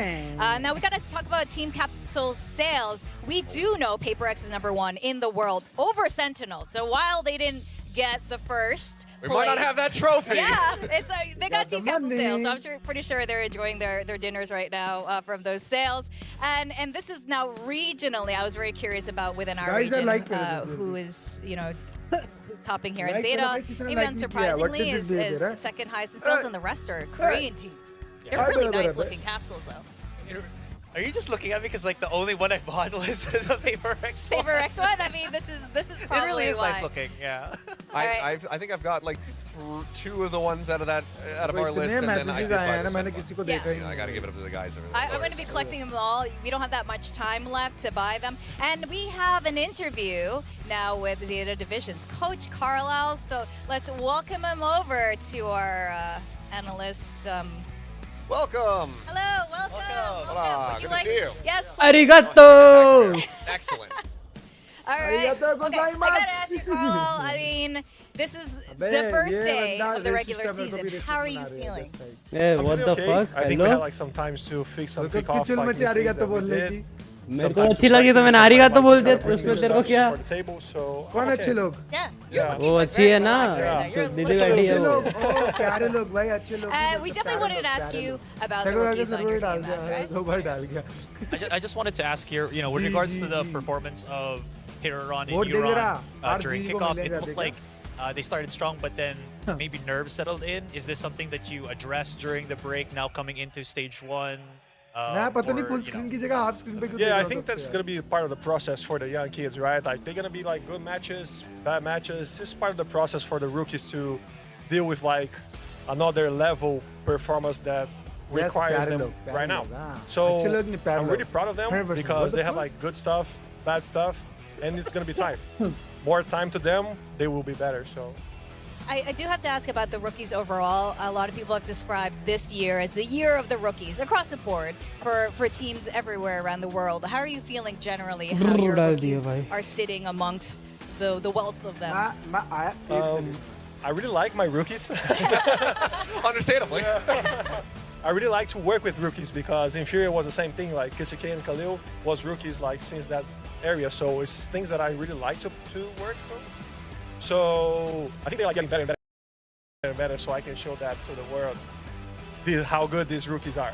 Speaker 3: Now we got to talk about Team Capsule sales. We do know PaperX is #1 in the world over Sentinel. So while they didn't get the first
Speaker 4: We might not
Speaker 3: place-
Speaker 4: have that trophy.
Speaker 3: Yeah, they got
Speaker 8: the
Speaker 3: Team Capsule sales, so
Speaker 8: money.
Speaker 3: I'm pretty sure they're enjoying their dinners right now from those sales. And this is now regionally. I was very curious about within our
Speaker 8: Guys, I
Speaker 3: region
Speaker 8: like it.
Speaker 3: who is, you know, who's topping here. And
Speaker 8: Like
Speaker 3: Zeta,
Speaker 8: it,
Speaker 3: maybe
Speaker 8: like it, yeah. What
Speaker 3: unsurprisingly,
Speaker 8: did this do,
Speaker 3: is
Speaker 8: Zeta?
Speaker 3: second highest in sales, and the rest are Korean teams. They're
Speaker 8: Yeah.
Speaker 3: really
Speaker 8: Bye, bye,
Speaker 3: nice
Speaker 8: bye.
Speaker 3: looking capsules though.
Speaker 5: Are you just looking at me because like the only one I bought was the PaperX one?
Speaker 3: Paper X one. I mean, this is probably
Speaker 5: It really is
Speaker 3: why.
Speaker 5: nice looking, yeah.
Speaker 3: Alright.
Speaker 4: I think I've got like 2 of the ones out of our list, and then I
Speaker 8: messages
Speaker 4: did
Speaker 8: आए
Speaker 4: buy
Speaker 8: हैं
Speaker 4: the
Speaker 8: ना मैंने
Speaker 4: second
Speaker 8: किसी
Speaker 4: one.
Speaker 8: को
Speaker 3: Yeah.
Speaker 8: देखा ही
Speaker 4: You know, I got to give it up to the guys over there.
Speaker 3: I'm going to be collecting them all. We don't have that much time left to buy them. And we have an interview now with Zeta Division's Coach Carlisle. So let's welcome him over to our analyst.
Speaker 4: Welcome.
Speaker 3: Hello, welcome.
Speaker 4: Hola,
Speaker 3: Would
Speaker 4: good to see you.
Speaker 3: Yes. please.
Speaker 2: Arigato!
Speaker 4: Excellent.
Speaker 3: All right.
Speaker 8: Arigato
Speaker 3: Okay, I
Speaker 8: gozaimasu.
Speaker 3: gotta ask you, Carl. I mean, this is the first day of the regular season. How are you feeling?
Speaker 2: Hey, what the fuck?
Speaker 10: I think we had
Speaker 2: Hello?
Speaker 10: like some times to fix some
Speaker 8: तो
Speaker 10: kickoff
Speaker 8: kitchen में
Speaker 10: like
Speaker 8: चारी
Speaker 10: mistakes
Speaker 8: का तो
Speaker 10: that we
Speaker 8: बोलने
Speaker 10: did.
Speaker 8: की
Speaker 2: मेरे को अच्छी लगी तो मैंने arigato बोल दिया तो उसमें तेरे को क्या?
Speaker 10: For the table, so
Speaker 8: कौन
Speaker 10: okay.
Speaker 8: अच्छे लोग
Speaker 3: Yeah.
Speaker 10: Yeah.
Speaker 2: वो अच्छी है ना?
Speaker 3: You're
Speaker 2: तो
Speaker 3: looking
Speaker 2: दिल्ली
Speaker 10: very
Speaker 2: बैठी
Speaker 8: अच्छे
Speaker 2: है वो।
Speaker 8: लोग ओ प्यारे लोग भाई अच्छे लोग
Speaker 3: we definitely wanted to ask you about the
Speaker 8: चलो आगे
Speaker 3: rookies on
Speaker 8: सर्वर
Speaker 3: your
Speaker 8: डाल
Speaker 3: team,
Speaker 8: दिया
Speaker 3: that's
Speaker 8: है
Speaker 3: right?
Speaker 8: दो बार डाल गया
Speaker 5: I just wanted to ask here, you know, with regards to the performance of Hiroran and
Speaker 8: Vote दे दे रहा।
Speaker 5: Euron during
Speaker 8: RGB को
Speaker 5: kickoff,
Speaker 8: मिलेगा
Speaker 5: it looked
Speaker 8: देखा।
Speaker 5: like they started strong, but then maybe nerves settled in. Is this something that you addressed during the break now coming into stage 1?
Speaker 8: मैं पता नहीं
Speaker 5: or,
Speaker 8: full
Speaker 5: you know,
Speaker 8: screen की जगह half screen पे क्यों
Speaker 10: Yeah,
Speaker 8: देख
Speaker 10: I
Speaker 8: रहा हूँ
Speaker 10: think that's
Speaker 8: सबसे
Speaker 10: gonna be part of the process for the young kids, right? Like they're gonna be like good matches, bad matches. It's part of the process for the rookies to deal with like another level performance that
Speaker 8: Yes,
Speaker 10: requires
Speaker 8: प्यारे
Speaker 10: them
Speaker 8: लोग, प्यारे
Speaker 10: right now.
Speaker 8: लोग, हाँ।
Speaker 10: So
Speaker 8: अच्छे लोग नहीं, प्यारे
Speaker 10: I'm really
Speaker 8: लोग।
Speaker 10: proud of them
Speaker 8: Fair version.
Speaker 10: because
Speaker 8: What the
Speaker 10: they have
Speaker 8: fuck?
Speaker 10: like good stuff, bad stuff, and it's gonna be time. More time to them, they will be better. So
Speaker 3: I do have to ask about the rookies overall. A lot of people have described this year as the year of the rookies across the board for teams everywhere around the world. How are you feeling generally? How your rookies are sitting amongst the wealth of them?
Speaker 10: I really like my rookies.
Speaker 4: Understandably.
Speaker 10: I really like to work with rookies because Inferior was the same thing. Like Kisuke and Khalil was rookies like since that area. So it's things that I really like to work with. So I think they're like getting better and better and better, so I can show that to the world how good these rookies are.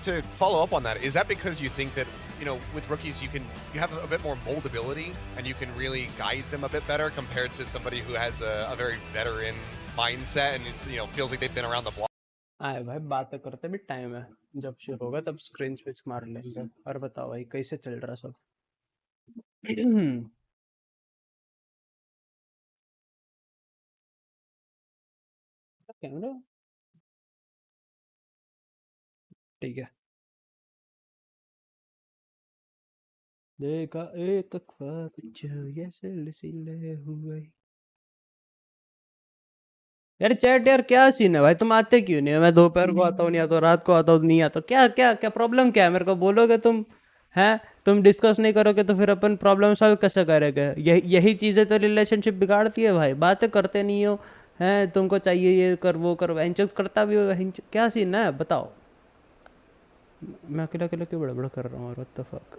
Speaker 4: To follow up on that, is that because you think that, you know, with rookies you have a bit more moldability and you can really guide them a bit better compared to somebody who has a very veteran mindset and it's, you know, feels like they've been around the block?
Speaker 2: आए भाई बातें करते भी time है, जब शुरू होगा तब स्क्रीन स्विच मार लेंगे। और बताओ भाई कैसे चल रहा सब? कैमरा ठीक है। देखा एक ख्वाब जो ये सिलसिले हुए। यार चैट यार क्या सीन है भाई, तुम आते क्यों नहीं? मैं दोपहर को आता हूँ नहीं आता, रात को आता हूँ नहीं आता, क्या क्या क्या प्रॉब्लम क्या है? मेरे को बोलोगे तुम, हैं तुम डिस्कस नहीं करोगे तो फिर अपन प्रॉब्लम सॉल्व कैसे करेंगे? यही चीज़ें तो रिलेशनशिप बिगाड़ती है भाई। बातें करते नहीं हो, हैं तुमको चाहिए ये कर वो कर, हिंचक करता भी हो, क्या सीन है बताओ? मैं अकेला अकेला क्यों बड़ा बड़ा कर रहा हूँ? What the fuck.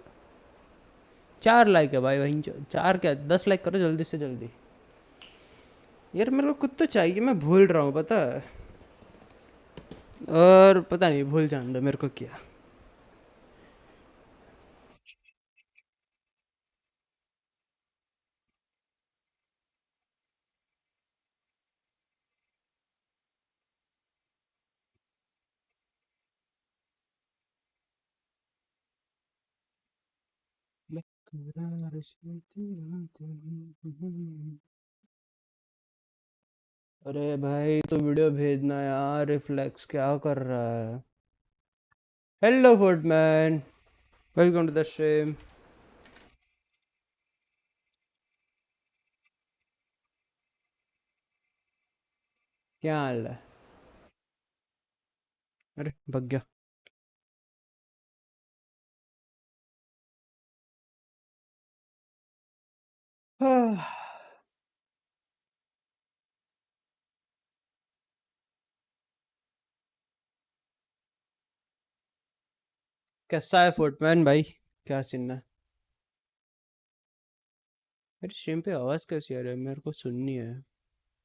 Speaker 2: 4 लाइक है भाई, वहीं 4 क्या 10 लाइक करो जल्दी से जल्दी यार। मेरे को कुछ तो चाहिए, मैं भूल रहा हूँ पता है, और पता नहीं भूल जान दो मेरे को क्या। अरे भाई तो वीडियो भेजना यार, रिफ्लेक्स क्या कर रहा है? Hello footman, welcome to the stream. क्या हाल है? अरे भग गया। कैसा है फुटमैन भाई, क्या सीन है? मेरी स्ट्रीम पे आवाज़ कैसी आ रही है? मेरे को सुननी है।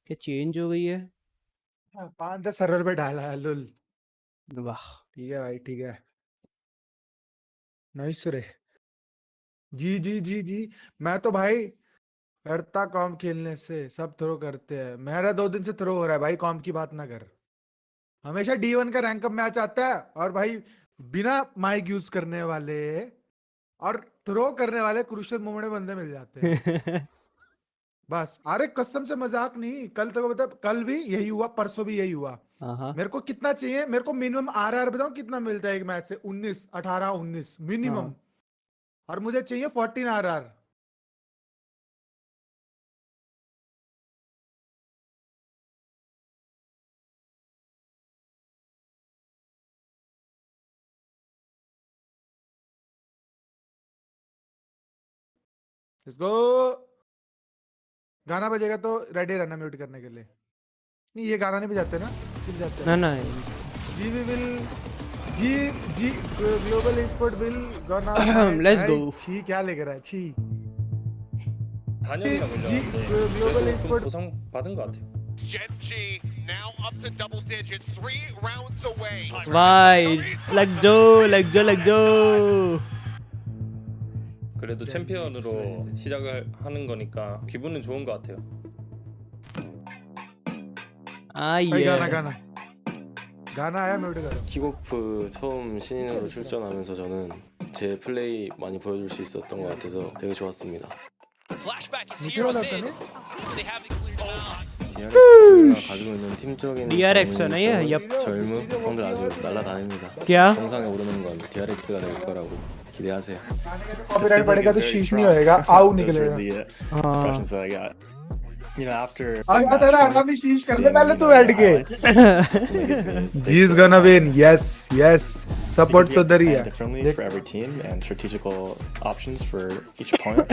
Speaker 2: क्या चेंज हो गई है?
Speaker 8: 5-10 सर्वर पे डाला है लुल।
Speaker 2: वाह
Speaker 8: ठीक है भाई, ठीक है। नाइस रे। जी जी जी जी, मैं तो भाई करता कॉम खेलने से, सब थ्रो करते हैं। मेरा 2 दिन से थ्रो हो रहा है भाई, कॉम की बात ना कर। हमेशा D1 का रैंक अप मैच आता है और भाई बिना माइक यूज करने वाले और थ्रो करने वाले क्रूशियल मोमेंट में बंदे मिल जाते हैं। बस अरे कसम से मजाक नहीं, कल तक बता, कल भी यही हुआ, परसों भी यही हुआ। मेरे को कितना चाहिए? मेरे को मिनिमम RR बताऊं कितना मिलता है एक मैच से? 19, 18, 19 मिनिमम, और मुझे चाहिए 14 RR। Let's go. गाना बजेगा तो रेडी रहना म्यूट करने के लिए। नहीं ये गाना नहीं बजाते ना, बजाते
Speaker 2: ना ना
Speaker 8: G we will G G global export will gonna
Speaker 2: let's go.
Speaker 8: छी क्या लेकर है छी?
Speaker 7: 단연이가
Speaker 8: G global export
Speaker 7: 보상 받은 것 같아요.
Speaker 4: Gen G now up to double digits, 3 rounds away.
Speaker 2: भाई लग जो।
Speaker 7: 그래도 챔피언으로 시작을 하는 거니까 기분은 좋은 것 같아요.
Speaker 8: भाई गाना गाना गाना आया म्यूट करो।
Speaker 11: 킥오프 처음 신인으로 출전하면서 저는 제 플레이 많이 보여줄 수 있었던 것 같아서 되게 좋았습니다.
Speaker 8: म्यूट वाला था ना?
Speaker 11: DRX가 가지고 있는 팀적인
Speaker 2: DRX है ना ये? यप।
Speaker 11: 젊음 형들 아주 날라다닙니다.
Speaker 2: क्या?
Speaker 11: 정상에 오르는 건 DRX가 될 거라고 기대하세요.
Speaker 8: कॉपीराइट पड़ेगा तो शीश नहीं होएगा, आउ निकलेगा।
Speaker 11: Impressions that I got.
Speaker 12: after
Speaker 8: आगे तेरा आराम ही शीश कर ले पहले तू बैठ के G is gonna win yes yes support तो उधर ही है
Speaker 12: differently for every team and strategical options for each opponent.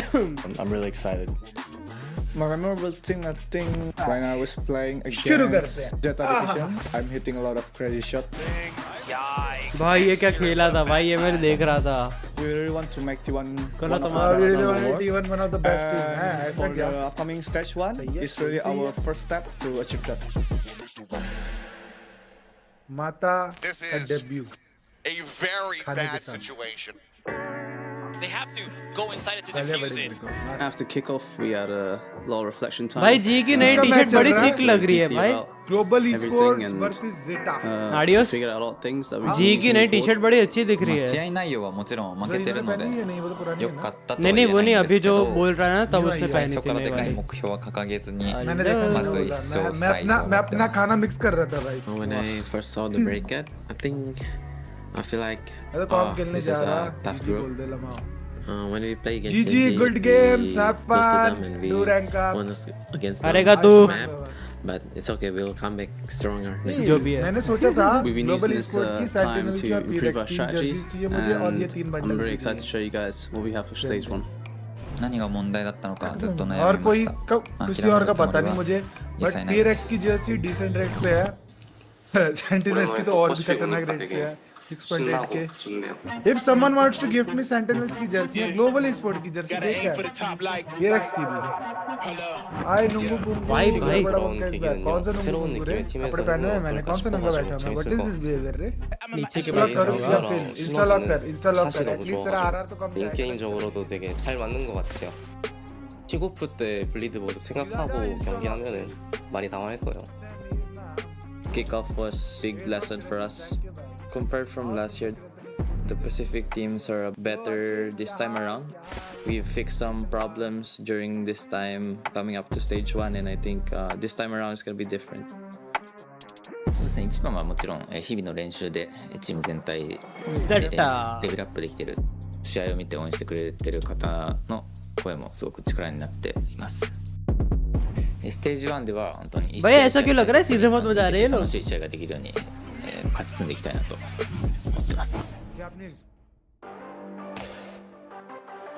Speaker 12: I'm really excited.
Speaker 13: My memorable thing, I think, when I was playing
Speaker 8: शुरू करते
Speaker 13: against
Speaker 8: हैं
Speaker 13: ZETA division, I'm hitting a lot of crazy shots.
Speaker 2: भाई ये क्या खेला था भाई, ये मैं देख रहा था.
Speaker 13: We really want to make T1
Speaker 2: करो
Speaker 13: one of
Speaker 2: तुम्हारा
Speaker 13: the best
Speaker 8: really
Speaker 13: in the
Speaker 8: want
Speaker 13: world.
Speaker 8: T1 one of the best team है
Speaker 13: And
Speaker 8: ऐसा
Speaker 13: for
Speaker 8: क्या
Speaker 13: the upcoming stage 1, it's really our first step to achieve that.
Speaker 8: माता
Speaker 4: This
Speaker 8: का
Speaker 4: is
Speaker 8: debut
Speaker 4: a very
Speaker 8: खाने के
Speaker 4: bad
Speaker 8: साथ.
Speaker 4: situation.
Speaker 5: They have to go inside it to
Speaker 8: पहले
Speaker 5: defuse
Speaker 8: बड़ी
Speaker 5: it.
Speaker 8: because
Speaker 11: After kickoff, we had a little reflection time.
Speaker 2: भाई जी की नई
Speaker 8: इसका
Speaker 2: टी-शर्ट
Speaker 8: match
Speaker 2: बड़ी
Speaker 8: चल रहा
Speaker 2: सिक लग रही है भाई.
Speaker 8: global
Speaker 11: Everything
Speaker 8: esports
Speaker 11: and-
Speaker 8: versus ZETA
Speaker 2: Adios.
Speaker 11: Figured out a lot of things that we
Speaker 2: जी की नई टी-शर्ट बड़ी अच्छी दिख रही
Speaker 14: 試
Speaker 2: है.
Speaker 14: 合内容はもちろん負けてるの
Speaker 8: पहनी
Speaker 14: で
Speaker 8: है नहीं वो तो पुरानी
Speaker 14: 良
Speaker 8: है
Speaker 14: か
Speaker 8: ना
Speaker 14: ったとは
Speaker 2: नहीं
Speaker 14: 言
Speaker 2: नहीं
Speaker 14: え
Speaker 2: वो
Speaker 14: ない
Speaker 2: नहीं
Speaker 14: んで
Speaker 2: अभी
Speaker 14: すけ
Speaker 2: जो
Speaker 14: ど
Speaker 2: बोल रहा है ना तब उसने
Speaker 8: 最
Speaker 2: पहनी
Speaker 14: 最初
Speaker 2: थी
Speaker 14: から
Speaker 2: नई
Speaker 14: でかい
Speaker 2: वाली.
Speaker 14: 目標は掲げずに
Speaker 8: मैंने देखा
Speaker 14: ま
Speaker 8: मैंने
Speaker 14: ず
Speaker 8: बोला
Speaker 14: 1勝
Speaker 8: मैं
Speaker 14: したい
Speaker 8: अपना
Speaker 14: と
Speaker 8: मैं
Speaker 14: 思って
Speaker 8: अपना
Speaker 14: ます
Speaker 8: खाना मिक्स कर रहा था भाई
Speaker 11: When I first saw the bracket, I feel like
Speaker 8: मैं तो कॉम खेलने
Speaker 11: this
Speaker 8: जा
Speaker 11: is
Speaker 8: रहा
Speaker 11: a tough
Speaker 8: GG
Speaker 11: group.
Speaker 8: बोल दे लम्हा
Speaker 11: When we play against
Speaker 8: GG
Speaker 11: NG,
Speaker 8: good
Speaker 11: we
Speaker 8: games have
Speaker 11: lost to
Speaker 8: fun
Speaker 11: them and we
Speaker 8: do rank up
Speaker 11: won us against
Speaker 2: हारेगा
Speaker 11: them
Speaker 2: तू.
Speaker 11: on the map. But it's okay, we'll come back stronger next
Speaker 2: जो
Speaker 11: time.
Speaker 2: भी है.
Speaker 8: मैंने सोचा था
Speaker 11: We've been
Speaker 8: global
Speaker 11: using this
Speaker 8: sport की
Speaker 11: time
Speaker 8: sentinel की
Speaker 11: to
Speaker 8: और
Speaker 11: improve our
Speaker 8: पीरेक्स की
Speaker 11: strategy,
Speaker 8: जर्सी चाहिए मुझे और ये तीन
Speaker 11: and I'm
Speaker 8: bundle
Speaker 11: very excited to show you guys what we have for stage 1.
Speaker 14: 何が問題だったのかずっと悩
Speaker 8: और
Speaker 14: みま
Speaker 8: कोई
Speaker 14: した
Speaker 8: किसी और का पता नहीं मुझे बट
Speaker 14: 実際ない
Speaker 8: पीरेक्स की जर्सी डिसेंट रेट पे है सेंटिनल्स की तो और भी खतरनाक रेट पे है 6.8 के if someone wants to gift me sentinels की जर्सी ग्लोबल स्पोर्ट की जर्सी देख पीरेक्स की भी आई नुंगू बुंगू
Speaker 2: भाई, भाई।
Speaker 8: बड़ा बड़ा कैशबैक कौन सा नुंगू
Speaker 11: 새로운
Speaker 8: बुंगू रे
Speaker 11: 느낌의 팀에서
Speaker 8: कपड़े पहने हुए हैं मैंने कौन सा नंगा बैठा हूं मैं व्हाट इज दिस बिहेवियर रे
Speaker 2: नीचे के
Speaker 8: इंस्टॉल
Speaker 2: बाद
Speaker 8: करो
Speaker 11: 서로랑
Speaker 8: इंस्टॉल लॉक कर इंस्टॉल लॉक
Speaker 11: 샷이
Speaker 8: कर
Speaker 11: 너무
Speaker 8: एटलीस्ट तेरा आरआर तो
Speaker 11: 좋아가지고
Speaker 8: कम जाएगा
Speaker 11: 게임적으로도 되게 잘 맞는 것 같아요. 킥오프 때 블리드 모습 생각하고 경기하면은 많이 당황할 거예요. Kickoff was big lesson for us. Compared from last year, the Pacific teams are better this time around. We've fixed some problems during this time coming up to stage 1 and I think this time around it's going to be different.
Speaker 14: そうですね一番はもちろん日々の練習でチーム全体レベルアップできてる試合を見て応援してくれてる方の声もすごく力になっています。ステージ1では本当に
Speaker 2: भाई ऐसा क्यों लग रहा है सीधे मत बजा रहे हैं ये
Speaker 14: 楽
Speaker 2: लोग.
Speaker 14: しい試合ができるように勝ち進んでいきたいなと思ってます。
Speaker 8: जापानीज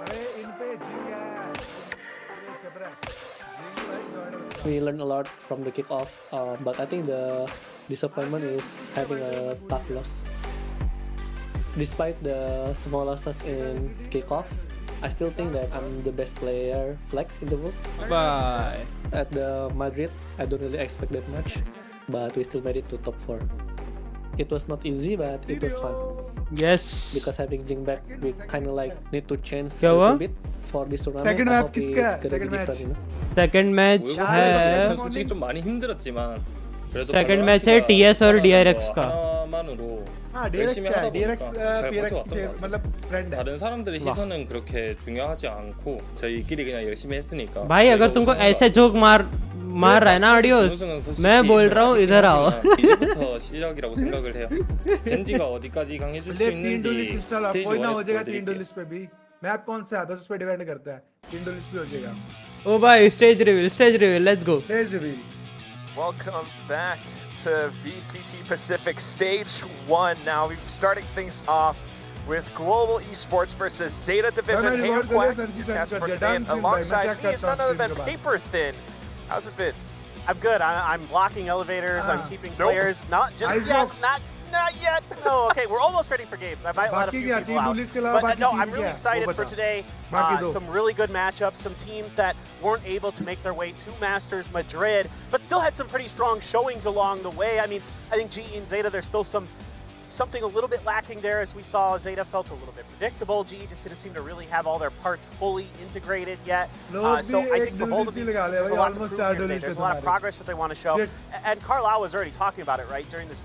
Speaker 8: अरे इन पे जिंग है ये चपरा जिंग भाई Jordan
Speaker 12: We learned a lot from the kickoff, but I think the disappointment is having a tough loss. Despite the small losses in kickoff, I still think that I'm the best player flex in the world.
Speaker 2: Bye.
Speaker 12: At the Madrid, I don't really expect that much, but we still made it to top 4. It was not easy, but it was fun.
Speaker 2: Yes.
Speaker 12: Because having Jing back, we kind of like need to change
Speaker 2: क्या
Speaker 12: a
Speaker 2: हुआ?
Speaker 12: little bit for this tournament.
Speaker 8: Second
Speaker 12: I
Speaker 8: map
Speaker 12: hope it's
Speaker 8: किसका है?
Speaker 12: gonna be
Speaker 8: Second match.
Speaker 12: different, you know?
Speaker 2: Second match है.
Speaker 7: 솔직히 좀 많이 힘들었지만 그래도
Speaker 2: second match है TS और DRX का.
Speaker 7: 하나만으로
Speaker 8: हाँ DRX
Speaker 7: 열심히
Speaker 8: क्या है
Speaker 7: 하다
Speaker 8: DRX
Speaker 7: 보니까 잘
Speaker 8: PRX
Speaker 7: 버텨왔던
Speaker 8: के
Speaker 7: 것 같아요.
Speaker 8: मतलब फ्रेंड है
Speaker 7: 다른 사람들의 시선은 그렇게 중요하지 않고 저희끼리 그냥 열심히 했으니까
Speaker 2: भाई अगर तुमको ऐसे जोक मार रहा है ना ऑडियोस मैं बोल रहा हूँ इधर आओ.
Speaker 7: 이제부터 시작이라고 생각을 해요. 젠지가 어디까지 강해질 수
Speaker 8: ले तीन
Speaker 7: 있는지
Speaker 8: डुलिस्ट इंस्टॉल
Speaker 7: 스테이지
Speaker 8: कोई ना हो
Speaker 7: 1에서
Speaker 8: जाएगा तीन
Speaker 7: 보여드릴게요.
Speaker 8: डुलिस्ट पे भी मैप कौन सा है बस उस पे डिपेंड करता है तीन डुलिस्ट भी हो जाएगा
Speaker 2: ओ भाई stage reveal let's go.
Speaker 8: Stage reveal
Speaker 15: Welcome back to VCT Pacific Stage 1. Now we're starting things off with Global Esports versus ZETA Division. Hey, Quack, your cast for today. And alongside me is none other than Paper Thin. How's it been?
Speaker 5: I'm good. I'm locking elevators. I'm keeping players. Not just
Speaker 8: Icebox.
Speaker 5: yet. Not yet. No, okay. We're almost ready for games. I might let a
Speaker 8: बाकी
Speaker 5: few
Speaker 8: क्या
Speaker 5: people
Speaker 8: तीन
Speaker 5: out.
Speaker 8: डुलिस्ट के अलावा
Speaker 5: But
Speaker 8: बाकी
Speaker 5: no,
Speaker 8: तीन
Speaker 5: I'm really
Speaker 8: क्या है?
Speaker 5: excited
Speaker 8: वो
Speaker 5: for
Speaker 8: बता.
Speaker 5: today.
Speaker 8: बाकी दो.
Speaker 5: Some really good matchups. Some teams that weren't able to make their way to Masters Madrid, but still had some pretty strong showings along the way. I mean, I think GE and ZETA, there's still something a little bit lacking there, as we saw. ZETA felt a little bit predictable. GE just didn't seem to really have all their parts fully integrated yet. So I think for both of these teams, there's a lot to prove here today. There's a lot of progress that they want to show. And Carlisle was already talking about it, right, during this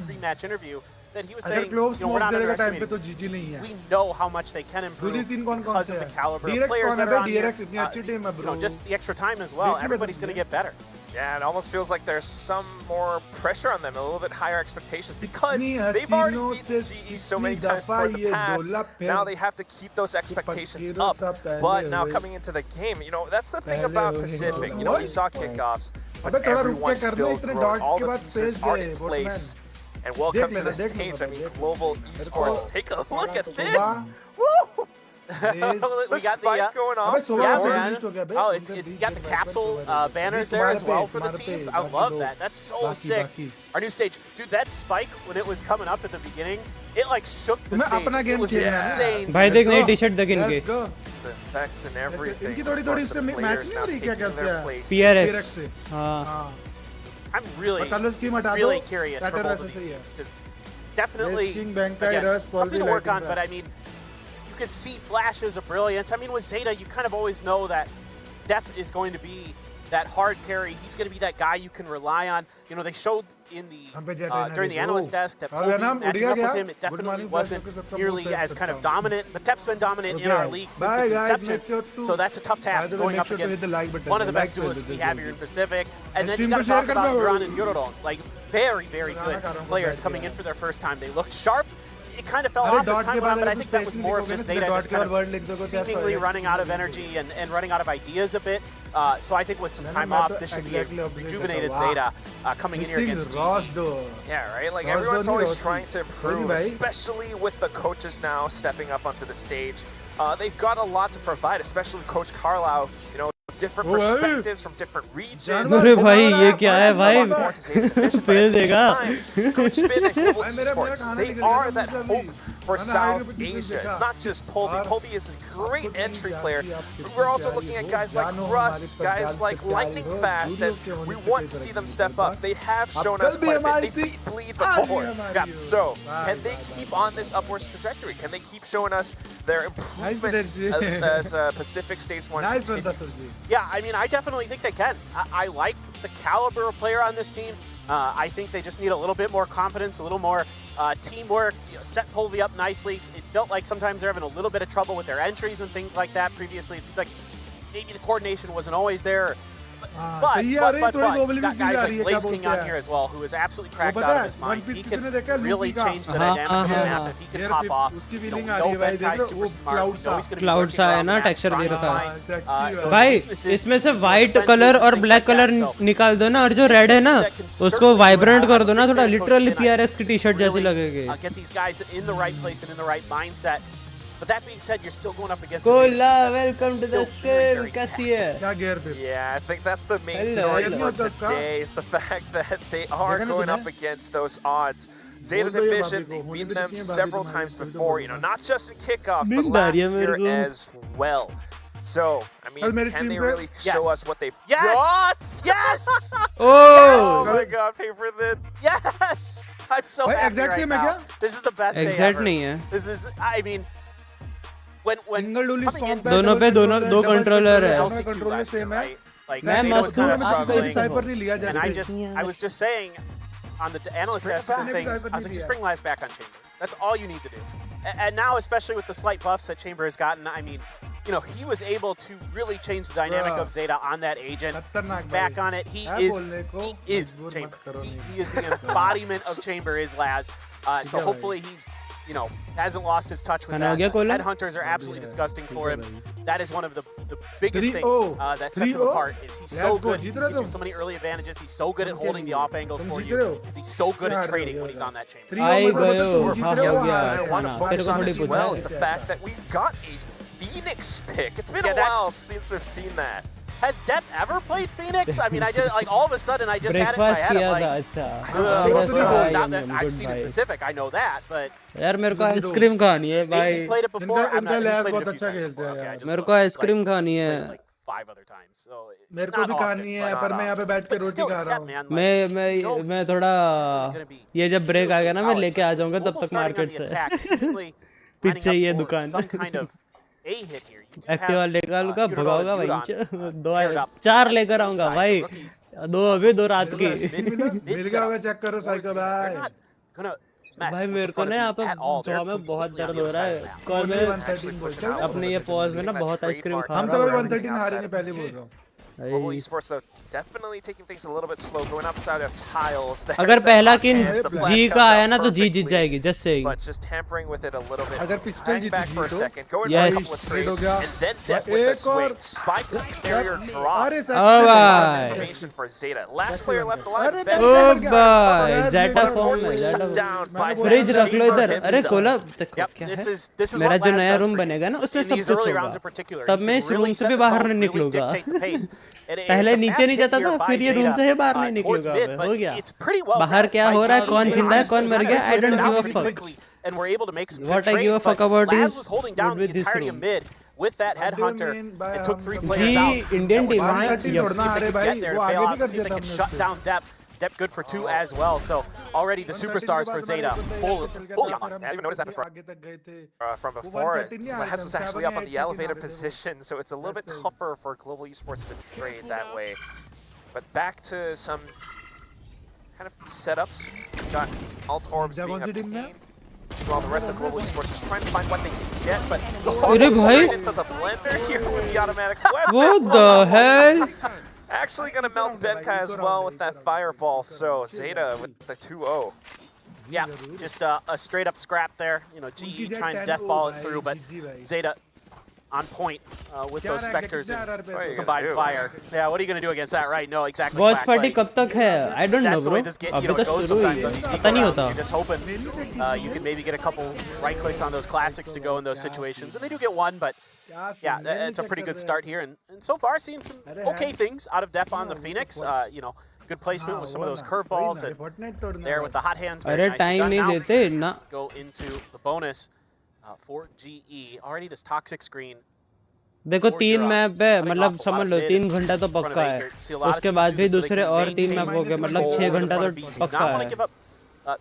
Speaker 5: pre-match interview, that he was
Speaker 8: अगर
Speaker 5: saying,
Speaker 8: close
Speaker 5: you know, we're
Speaker 8: smoke
Speaker 5: not
Speaker 8: देगा time पे
Speaker 5: underestimating.
Speaker 8: तो जीजी नहीं है
Speaker 5: We know how much they can improve
Speaker 8: डुलिस्ट तीन कौन कौन
Speaker 5: because
Speaker 8: से
Speaker 5: of the
Speaker 8: है
Speaker 5: caliber of
Speaker 8: DRX
Speaker 5: players
Speaker 8: कौन है
Speaker 5: that are
Speaker 8: भाई
Speaker 5: on here.
Speaker 8: DRX इतनी अच्छी टीम है
Speaker 5: You
Speaker 8: bro
Speaker 5: know, just the extra time as well.
Speaker 8: देखिए
Speaker 5: Everybody's
Speaker 8: बदल
Speaker 5: going to get better.
Speaker 15: Yeah, it almost feels like there's some more pressure on them, a little bit higher expectations because
Speaker 8: इतनी
Speaker 15: they've already
Speaker 8: हसीनों
Speaker 15: beaten
Speaker 8: से
Speaker 15: GE so many
Speaker 8: इतनी
Speaker 15: times
Speaker 8: दफा
Speaker 15: for the
Speaker 8: ये
Speaker 15: past.
Speaker 8: बोला फिर
Speaker 15: Now they have to keep those expectations
Speaker 8: पकीरों
Speaker 15: up.
Speaker 8: सा पहले
Speaker 15: But now
Speaker 8: हुए
Speaker 15: coming into the game, you know, that's the thing
Speaker 8: पहले
Speaker 15: about
Speaker 8: हुए
Speaker 15: Pacific.
Speaker 8: होगा।
Speaker 15: You know, we saw kickoffs,
Speaker 8: अबे
Speaker 15: but
Speaker 8: थोड़ा रुक के
Speaker 15: everyone's
Speaker 8: करना
Speaker 15: still
Speaker 8: इतने
Speaker 15: growing.
Speaker 8: डॉट
Speaker 15: All
Speaker 8: के
Speaker 15: the
Speaker 8: बाद
Speaker 15: pieces
Speaker 8: space
Speaker 15: are
Speaker 8: they
Speaker 15: in
Speaker 8: boatman
Speaker 15: place. And welcome to the
Speaker 8: देख
Speaker 15: stage.
Speaker 8: लेना
Speaker 15: I mean,
Speaker 8: देख
Speaker 15: global
Speaker 8: लेना
Speaker 15: esports. Take a look at this.
Speaker 8: सुबह
Speaker 15: Woo!
Speaker 3: We
Speaker 15: The
Speaker 3: got the,
Speaker 15: spike going
Speaker 8: अबे
Speaker 15: off.
Speaker 8: सुबह
Speaker 3: Yeah,
Speaker 8: से
Speaker 3: man.
Speaker 8: released हो गया बे
Speaker 3: Oh,
Speaker 8: उनका
Speaker 3: it's
Speaker 8: बीच
Speaker 3: got the
Speaker 8: में
Speaker 3: capsule
Speaker 8: बैकबैक
Speaker 3: banners
Speaker 8: beach
Speaker 3: there as
Speaker 8: तुम्हारे
Speaker 3: well
Speaker 8: पे,
Speaker 3: for the
Speaker 8: तुम्हारे
Speaker 3: teams.
Speaker 8: पे,
Speaker 3: I
Speaker 8: बाकी
Speaker 3: love
Speaker 8: दो,
Speaker 3: that. That's so
Speaker 8: बाकी,
Speaker 3: sick.
Speaker 8: बाकी।
Speaker 3: Our new stage, dude. That spike when it was coming up at the beginning, it like shook the
Speaker 8: मैं
Speaker 3: stage.
Speaker 8: अपना
Speaker 3: It
Speaker 8: गेम
Speaker 3: was
Speaker 8: खेलना है
Speaker 3: insane.
Speaker 2: भाई देख नई टी-शर्ट देख इनके
Speaker 8: Let's go
Speaker 15: The effects and everything.
Speaker 8: इनकी थोड़ी थोड़ी इससे मैच नहीं हो रही क्या करते हैं
Speaker 2: PRX
Speaker 8: से
Speaker 2: हाँ
Speaker 8: हाँ
Speaker 3: I'm really,
Speaker 8: कलर स्कीम हटा दो
Speaker 3: really curious for
Speaker 8: pattern
Speaker 3: both of
Speaker 8: ऐसे
Speaker 3: these
Speaker 8: सही है
Speaker 3: teams because definitely,
Speaker 8: Racing, Bankai,
Speaker 3: again,
Speaker 8: Rush, Paul
Speaker 3: something to
Speaker 8: भी
Speaker 3: work on.
Speaker 8: lighting
Speaker 3: But
Speaker 8: था।
Speaker 3: I mean, you could see flashes of brilliance. I mean, with ZETA, you kind of always know that Depth is going to be that hard carry. He's going to be that guy you can rely on. You know, they showed in the during the analyst desk that Paul matching up with him, it definitely wasn't nearly as kind of dominant. But Depth's been dominant in our league since its inception. So that's a tough task going up against one of the best duelists we have here in Pacific. And then you got to talk about Duran and Yorodon. Like, very, very good players coming in for their first time. They looked sharp. It kind of fell off as time went on, but I think that was more of just ZETA just kind of seemingly running out of energy and running out of ideas a bit. So I think with some time off, this should be a rejuvenated ZETA coming in here against GE.
Speaker 15: Yeah, right? Like, everyone's always trying to improve, especially with the coaches now stepping up onto the stage. They've got a lot to provide, especially Coach Carlisle, you know, different perspectives from different regions.
Speaker 2: अरे भाई ये क्या है भाई fail देगा
Speaker 15: Coach Spin and Global Esports, they are that hope for South Asia. It's not just Polby. Polby is a great entry player. We're also looking at guys like Russ, guys like Lightning Fast, and we want to see them step up. They have shown us quite a bit. They beat Bleed before. Yeah, so, can they keep on this upwards trajectory? Can they keep showing us their improvements as Pacific Stage 1 continues?
Speaker 3: Yeah, I mean, I definitely think they can. I like the caliber of player on this team. I think they just need a little bit more confidence, a little more teamwork, you know, set Polby up nicely. It felt like sometimes they're having a little bit of trouble with their entries and things like that. Previously, it seemed like maybe the coordination wasn't always there. But you got guys like Blaze King on here as well, who is absolutely cracked out of his mind. He can really change the dynamic of the map if he can pop off. You know, we know Benkai is super smart. We know he's going to be
Speaker 2: cloud सा है ना texture दे रखा
Speaker 3: है
Speaker 2: भाई इसमें से white colour और black colour निकाल दो ना और जो रेड है ना उसको वाइब्रेंट कर दो ना थोड़ा लिटरली PRX की टी-शर्ट जैसी लगेगी
Speaker 3: get these guys in the right place and in the right mindset. But that being said, you're still going up against
Speaker 2: Kola, welcome to the stream. कैसी है?
Speaker 8: क्या gear पे?
Speaker 15: Yeah, I think that's the main story for today is the fact that they are going up against those odds. ZETA Division, they've beaten them several times before, you know, not just in kickoffs, but last year as well. So, I mean, can they really show us what they've got?
Speaker 3: Yes!
Speaker 15: Oh my god, pay for the...
Speaker 3: Yes! I'm so happy right now. This is the best day
Speaker 2: Exact
Speaker 3: ever.
Speaker 2: नहीं है.
Speaker 3: This is, I mean... When
Speaker 2: दोनों पे दो controller है
Speaker 8: controller same है
Speaker 2: मैं मस्त हूँ
Speaker 8: साइपर नहीं लिया
Speaker 3: जैसे I was just saying on the analyst desk and things, I was like, just bring lives back on Chamber. That's all you need to do. And now, especially with the slight buffs that Chamber has gotten, I mean, you know, he was able to really change the dynamic of ZETA on that agent. He's back on it. He is Chamber. He is the embodiment of Chamber is Laz. So hopefully he's, you know, hasn't lost his touch with that. Headhunters are absolutely disgusting for him. That is one of the biggest things that sets him apart. Is he's so good. He gives you so many early advantages. He's so good at holding the off angles for you. Because he's so good at trading when he's on that Chamber.
Speaker 15: I want to focus on as well is the fact that we've got a Phoenix pick. It's been a while since we've seen that.
Speaker 3: Has Dep ever played Phoenix? I mean, I just like all of a sudden I just had it in my head. I'm like, I've seen it Pacific. I know that, but
Speaker 2: यार मेरे को ice cream खानी है भाई
Speaker 3: played it before. I'm not just played
Speaker 8: बहुत
Speaker 3: it a few
Speaker 8: अच्छा
Speaker 3: times
Speaker 8: खेलते
Speaker 3: before.
Speaker 8: हैं
Speaker 3: Okay, I just
Speaker 2: मेरे को आइसक्रीम खानी है
Speaker 3: 5 other times. So
Speaker 8: मेरे को भी खानी है पर मैं यहाँ पे बैठ के रोटी खा रहा हूँ
Speaker 2: मैं थोड़ा ये जब ब्रेक आ गया ना मैं लेके आ जाऊंगा तब तक मार्केट से पीछे ये दुकान एक्टिवा लेकर आऊंगा भगाऊंगा भाई दो 4 लेकर आऊंगा भाई 2 अभी 2 रात की
Speaker 8: मिल गया होगा चेक करो साइकिल
Speaker 2: भाई मेरे को ना यहाँ पे जॉब में बहुत दर्द हो रहा है कल मैं अपने ये पॉज में ना बहुत आइसक्रीम खा
Speaker 8: हम तो 113 हारे नहीं पहले बोल रहा हूँ
Speaker 15: Global Esports, though, definitely taking things a little bit slow, going outside of tiles.
Speaker 2: अगर पहला किन जी का आया ना तो जी जीत जाएगी, just saying.
Speaker 15: But just tampering with it a little bit.
Speaker 8: अगर pistol
Speaker 15: Hang
Speaker 8: Jeet
Speaker 15: back for a
Speaker 8: जीतो,
Speaker 15: second, going
Speaker 2: yes.
Speaker 15: for a couple of trades, and then Depp with the swing. Spike barrier drop.
Speaker 2: Oh bye.
Speaker 15: Information for Zeta. Last player left alive.
Speaker 2: Oh bye. Zeta form
Speaker 15: Unfortunately
Speaker 2: में
Speaker 15: shut down by
Speaker 2: fridge रख लो इधर. अरे कोलप देखो
Speaker 15: Yep,
Speaker 2: क्या
Speaker 15: this
Speaker 2: है?
Speaker 15: is
Speaker 2: मेरा
Speaker 15: what
Speaker 2: जो
Speaker 15: Laz
Speaker 2: नया
Speaker 15: does
Speaker 2: रूम
Speaker 15: for you.
Speaker 2: बनेगा ना उसमें
Speaker 15: In
Speaker 2: सब
Speaker 15: these
Speaker 2: कुछ
Speaker 15: early
Speaker 2: होगा.
Speaker 15: rounds in particular,
Speaker 2: तब
Speaker 15: he
Speaker 2: मैं
Speaker 15: can
Speaker 2: इस
Speaker 15: really
Speaker 2: रूम से
Speaker 15: set
Speaker 2: भी
Speaker 15: the
Speaker 2: बाहर
Speaker 15: tone,
Speaker 2: नहीं
Speaker 15: really
Speaker 2: निकलूंगा.
Speaker 15: dictate the pace.
Speaker 2: पहले नीचे नहीं जाता था,
Speaker 15: by
Speaker 2: फिर ये रूम
Speaker 15: Zeta,
Speaker 2: से ही बाहर नहीं
Speaker 15: towards
Speaker 2: निकलूंगा.
Speaker 15: mid,
Speaker 2: हो
Speaker 15: but
Speaker 2: गया.
Speaker 15: it's pretty well
Speaker 2: बाहर
Speaker 15: read
Speaker 2: क्या
Speaker 15: by
Speaker 2: हो रहा है,
Speaker 15: GE.
Speaker 2: कौन
Speaker 15: They
Speaker 2: जिंदा है,
Speaker 15: honestly
Speaker 2: कौन मर
Speaker 15: kinda
Speaker 2: गया, I
Speaker 15: slid it
Speaker 2: don't
Speaker 15: out
Speaker 2: give a
Speaker 15: pretty
Speaker 2: fuck.
Speaker 15: quickly and were able to make some
Speaker 2: What
Speaker 15: good
Speaker 2: I give a
Speaker 15: trades,
Speaker 2: fuck
Speaker 15: but
Speaker 2: about
Speaker 15: Laz
Speaker 2: is
Speaker 15: was holding
Speaker 2: what
Speaker 15: down the
Speaker 2: with this
Speaker 15: entirety of
Speaker 2: room.
Speaker 15: mid with that headhunter. It took 3
Speaker 8: G
Speaker 15: players out.
Speaker 2: Indian
Speaker 15: And we're
Speaker 2: team
Speaker 15: trying
Speaker 2: है,
Speaker 15: to see
Speaker 2: yup.
Speaker 15: if they can get there to bail out, see if they can shut down Depp. Depp good for 2 as well. So already the superstars for Zeta fully on. I haven't noticed that before. From before, Laz was actually up on the elevator position, so it's a little bit tougher for Global Esports to trade that way. But back to some kind of setups. We've got alt orbs being obtained, while the rest of Global Esports just trying to find what they can get, but straight into the blender here with the automatic weapons.
Speaker 2: What the hell?
Speaker 15: Actually going to melt Benkai as well with that fireball, so Zeta with the 2-0. Yeah, just a straight up scrap there. You know, GE trying to death ball it through, but Zeta on point with those Spectres and combined fire. Yeah, what are you going to do against that, right? No, exactly.
Speaker 2: Watch party कब तक है? I don't know,
Speaker 15: That's the way
Speaker 2: bro.
Speaker 15: this get,
Speaker 2: अभी
Speaker 15: you know,
Speaker 2: तो
Speaker 15: it goes
Speaker 2: शुरू ही
Speaker 15: sometimes
Speaker 2: है.
Speaker 15: on these
Speaker 2: पता नहीं
Speaker 15: deep
Speaker 2: होता.
Speaker 15: rounds. You're just hoping you can maybe get a couple right clicks on those classics to go in those situations, and they do get one, but yeah, it's a pretty good start here, and so far seeing some okay things out of Depp on the Phoenix. You know, good placement with some of those curveballs, and there with the hot hands.
Speaker 2: अरे time नहीं देते ना.
Speaker 15: Go into the bonus for GE. Already this toxic screen.
Speaker 2: देखो 3 map है, मतलब समझ लो 3 घंटा तो पक्का है. उसके बाद भी दूसरे और 3 मैप हो गए, मतलब 6 घंटा तो पक्का है.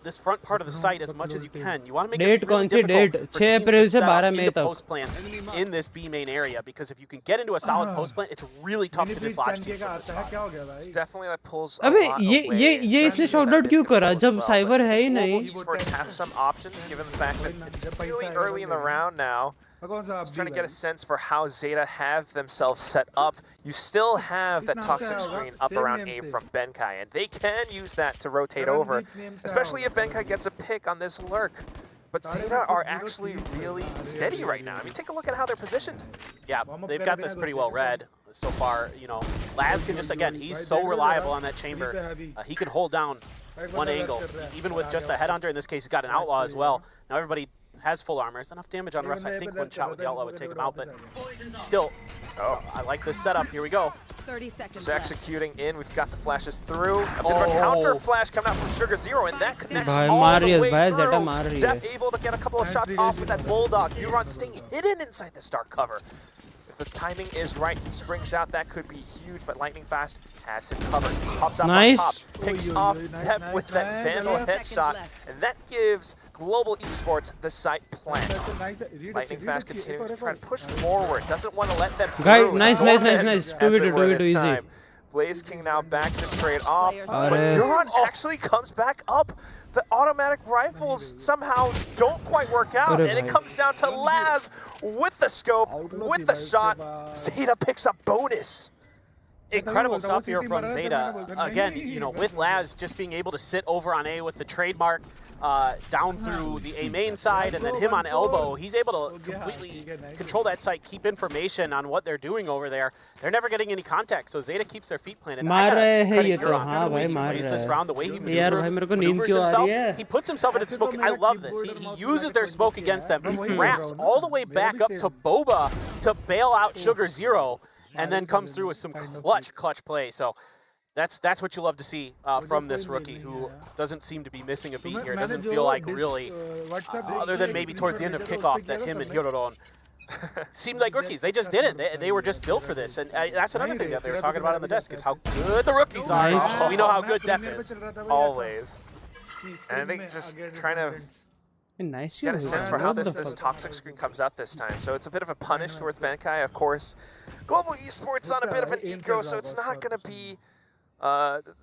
Speaker 15: This front part of the site as much as you can. You want to make
Speaker 2: Date
Speaker 15: it really
Speaker 2: कौन सी
Speaker 15: difficult
Speaker 2: date?
Speaker 15: for
Speaker 2: 6
Speaker 15: teams
Speaker 2: April
Speaker 15: to
Speaker 2: से
Speaker 15: set up
Speaker 2: 12 मई
Speaker 15: into
Speaker 2: तक.
Speaker 15: post plan in this B main area, because if you can get into a solid post plan, it's really tough to dislodge teams from this spot. Definitely that pulls a
Speaker 2: अबे
Speaker 15: lot
Speaker 2: ये
Speaker 15: away,
Speaker 2: इसने shot out क्यों करा जब cipher है ही नहीं?
Speaker 15: Esports have some options given the fact that it's really early in the round now. Just trying to get a sense for how Zeta have themselves set up. You still have that toxic screen up around A from Benkai, and they can use that to rotate over, especially if Benkai gets a pick on this lurk. But Zeta are actually really steady right now. I mean, take a look at how they're positioned. Yeah, they've got this pretty well read so far. You know, Laz can just, again, he's so reliable on that chamber. He can hold down one angle, even with just a headhunter. In this case, he's got an outlaw as well. Now everybody has full armor. It's enough damage on Russ. I think one shot with the outlaw would take him out, but still, I like this setup. Here we go.
Speaker 16: 30 seconds.
Speaker 15: Just executing in. We've got the flashes through. A bit of a counter flash coming out from Sugar Zero, and that connects all the way through. Depp able to get a couple of shots off with that Bulldog. Euron staying hidden inside this dark cover. If the timing is right, he springs out. That could be huge, but lightning fast has him covered. Pops out on top, picks off Depp with that Vandal headshot, and that gives Global Esports the site plan. Lightning fast continuing to try to push forward. Doesn't want to let them through.
Speaker 2: Nice. 2v2 easy.
Speaker 15: Blaze King now back to trade off, but Euron actually comes back up. The automatic rifles somehow don't quite work out, and it comes down to Laz with the scope, with the shot. Zeta picks up bonus. Incredible stuff here from Zeta. Again, you know, with Laz just being able to sit over on A with the trademark, down through the A main side, and then him on elbow, he's able to completely control that site, keep information on what they're doing over there. They're never getting any contact, so Zeta keeps their feet planted.
Speaker 2: मार रहे हैं ये तो, हाँ भाई मार
Speaker 15: रहे this round, the way he
Speaker 2: यार भाई मेरे को नींद क्यों आ रही है?
Speaker 15: He puts himself into smoke. I love this. He uses their smoke against them. He wraps all the way back up to Boba to bail out Sugar Zero, and then comes through with some clutch play. So that's what you love to see from this rookie, who doesn't seem to be missing a beat here. Doesn't feel like really, other than maybe towards the end of kickoff, that him and Yorodon seemed like rookies. They just did it. They were just built for this. And that's another thing that they were talking about on the desk, is how good the rookies are.
Speaker 2: Nice.
Speaker 15: We know how good Depp is. Always. And I think just trying to get a sense for how this toxic screen comes out this time. So it's a bit of a punish towards Benkai, of course. Global Esports on a bit of an eco, so it's not going to be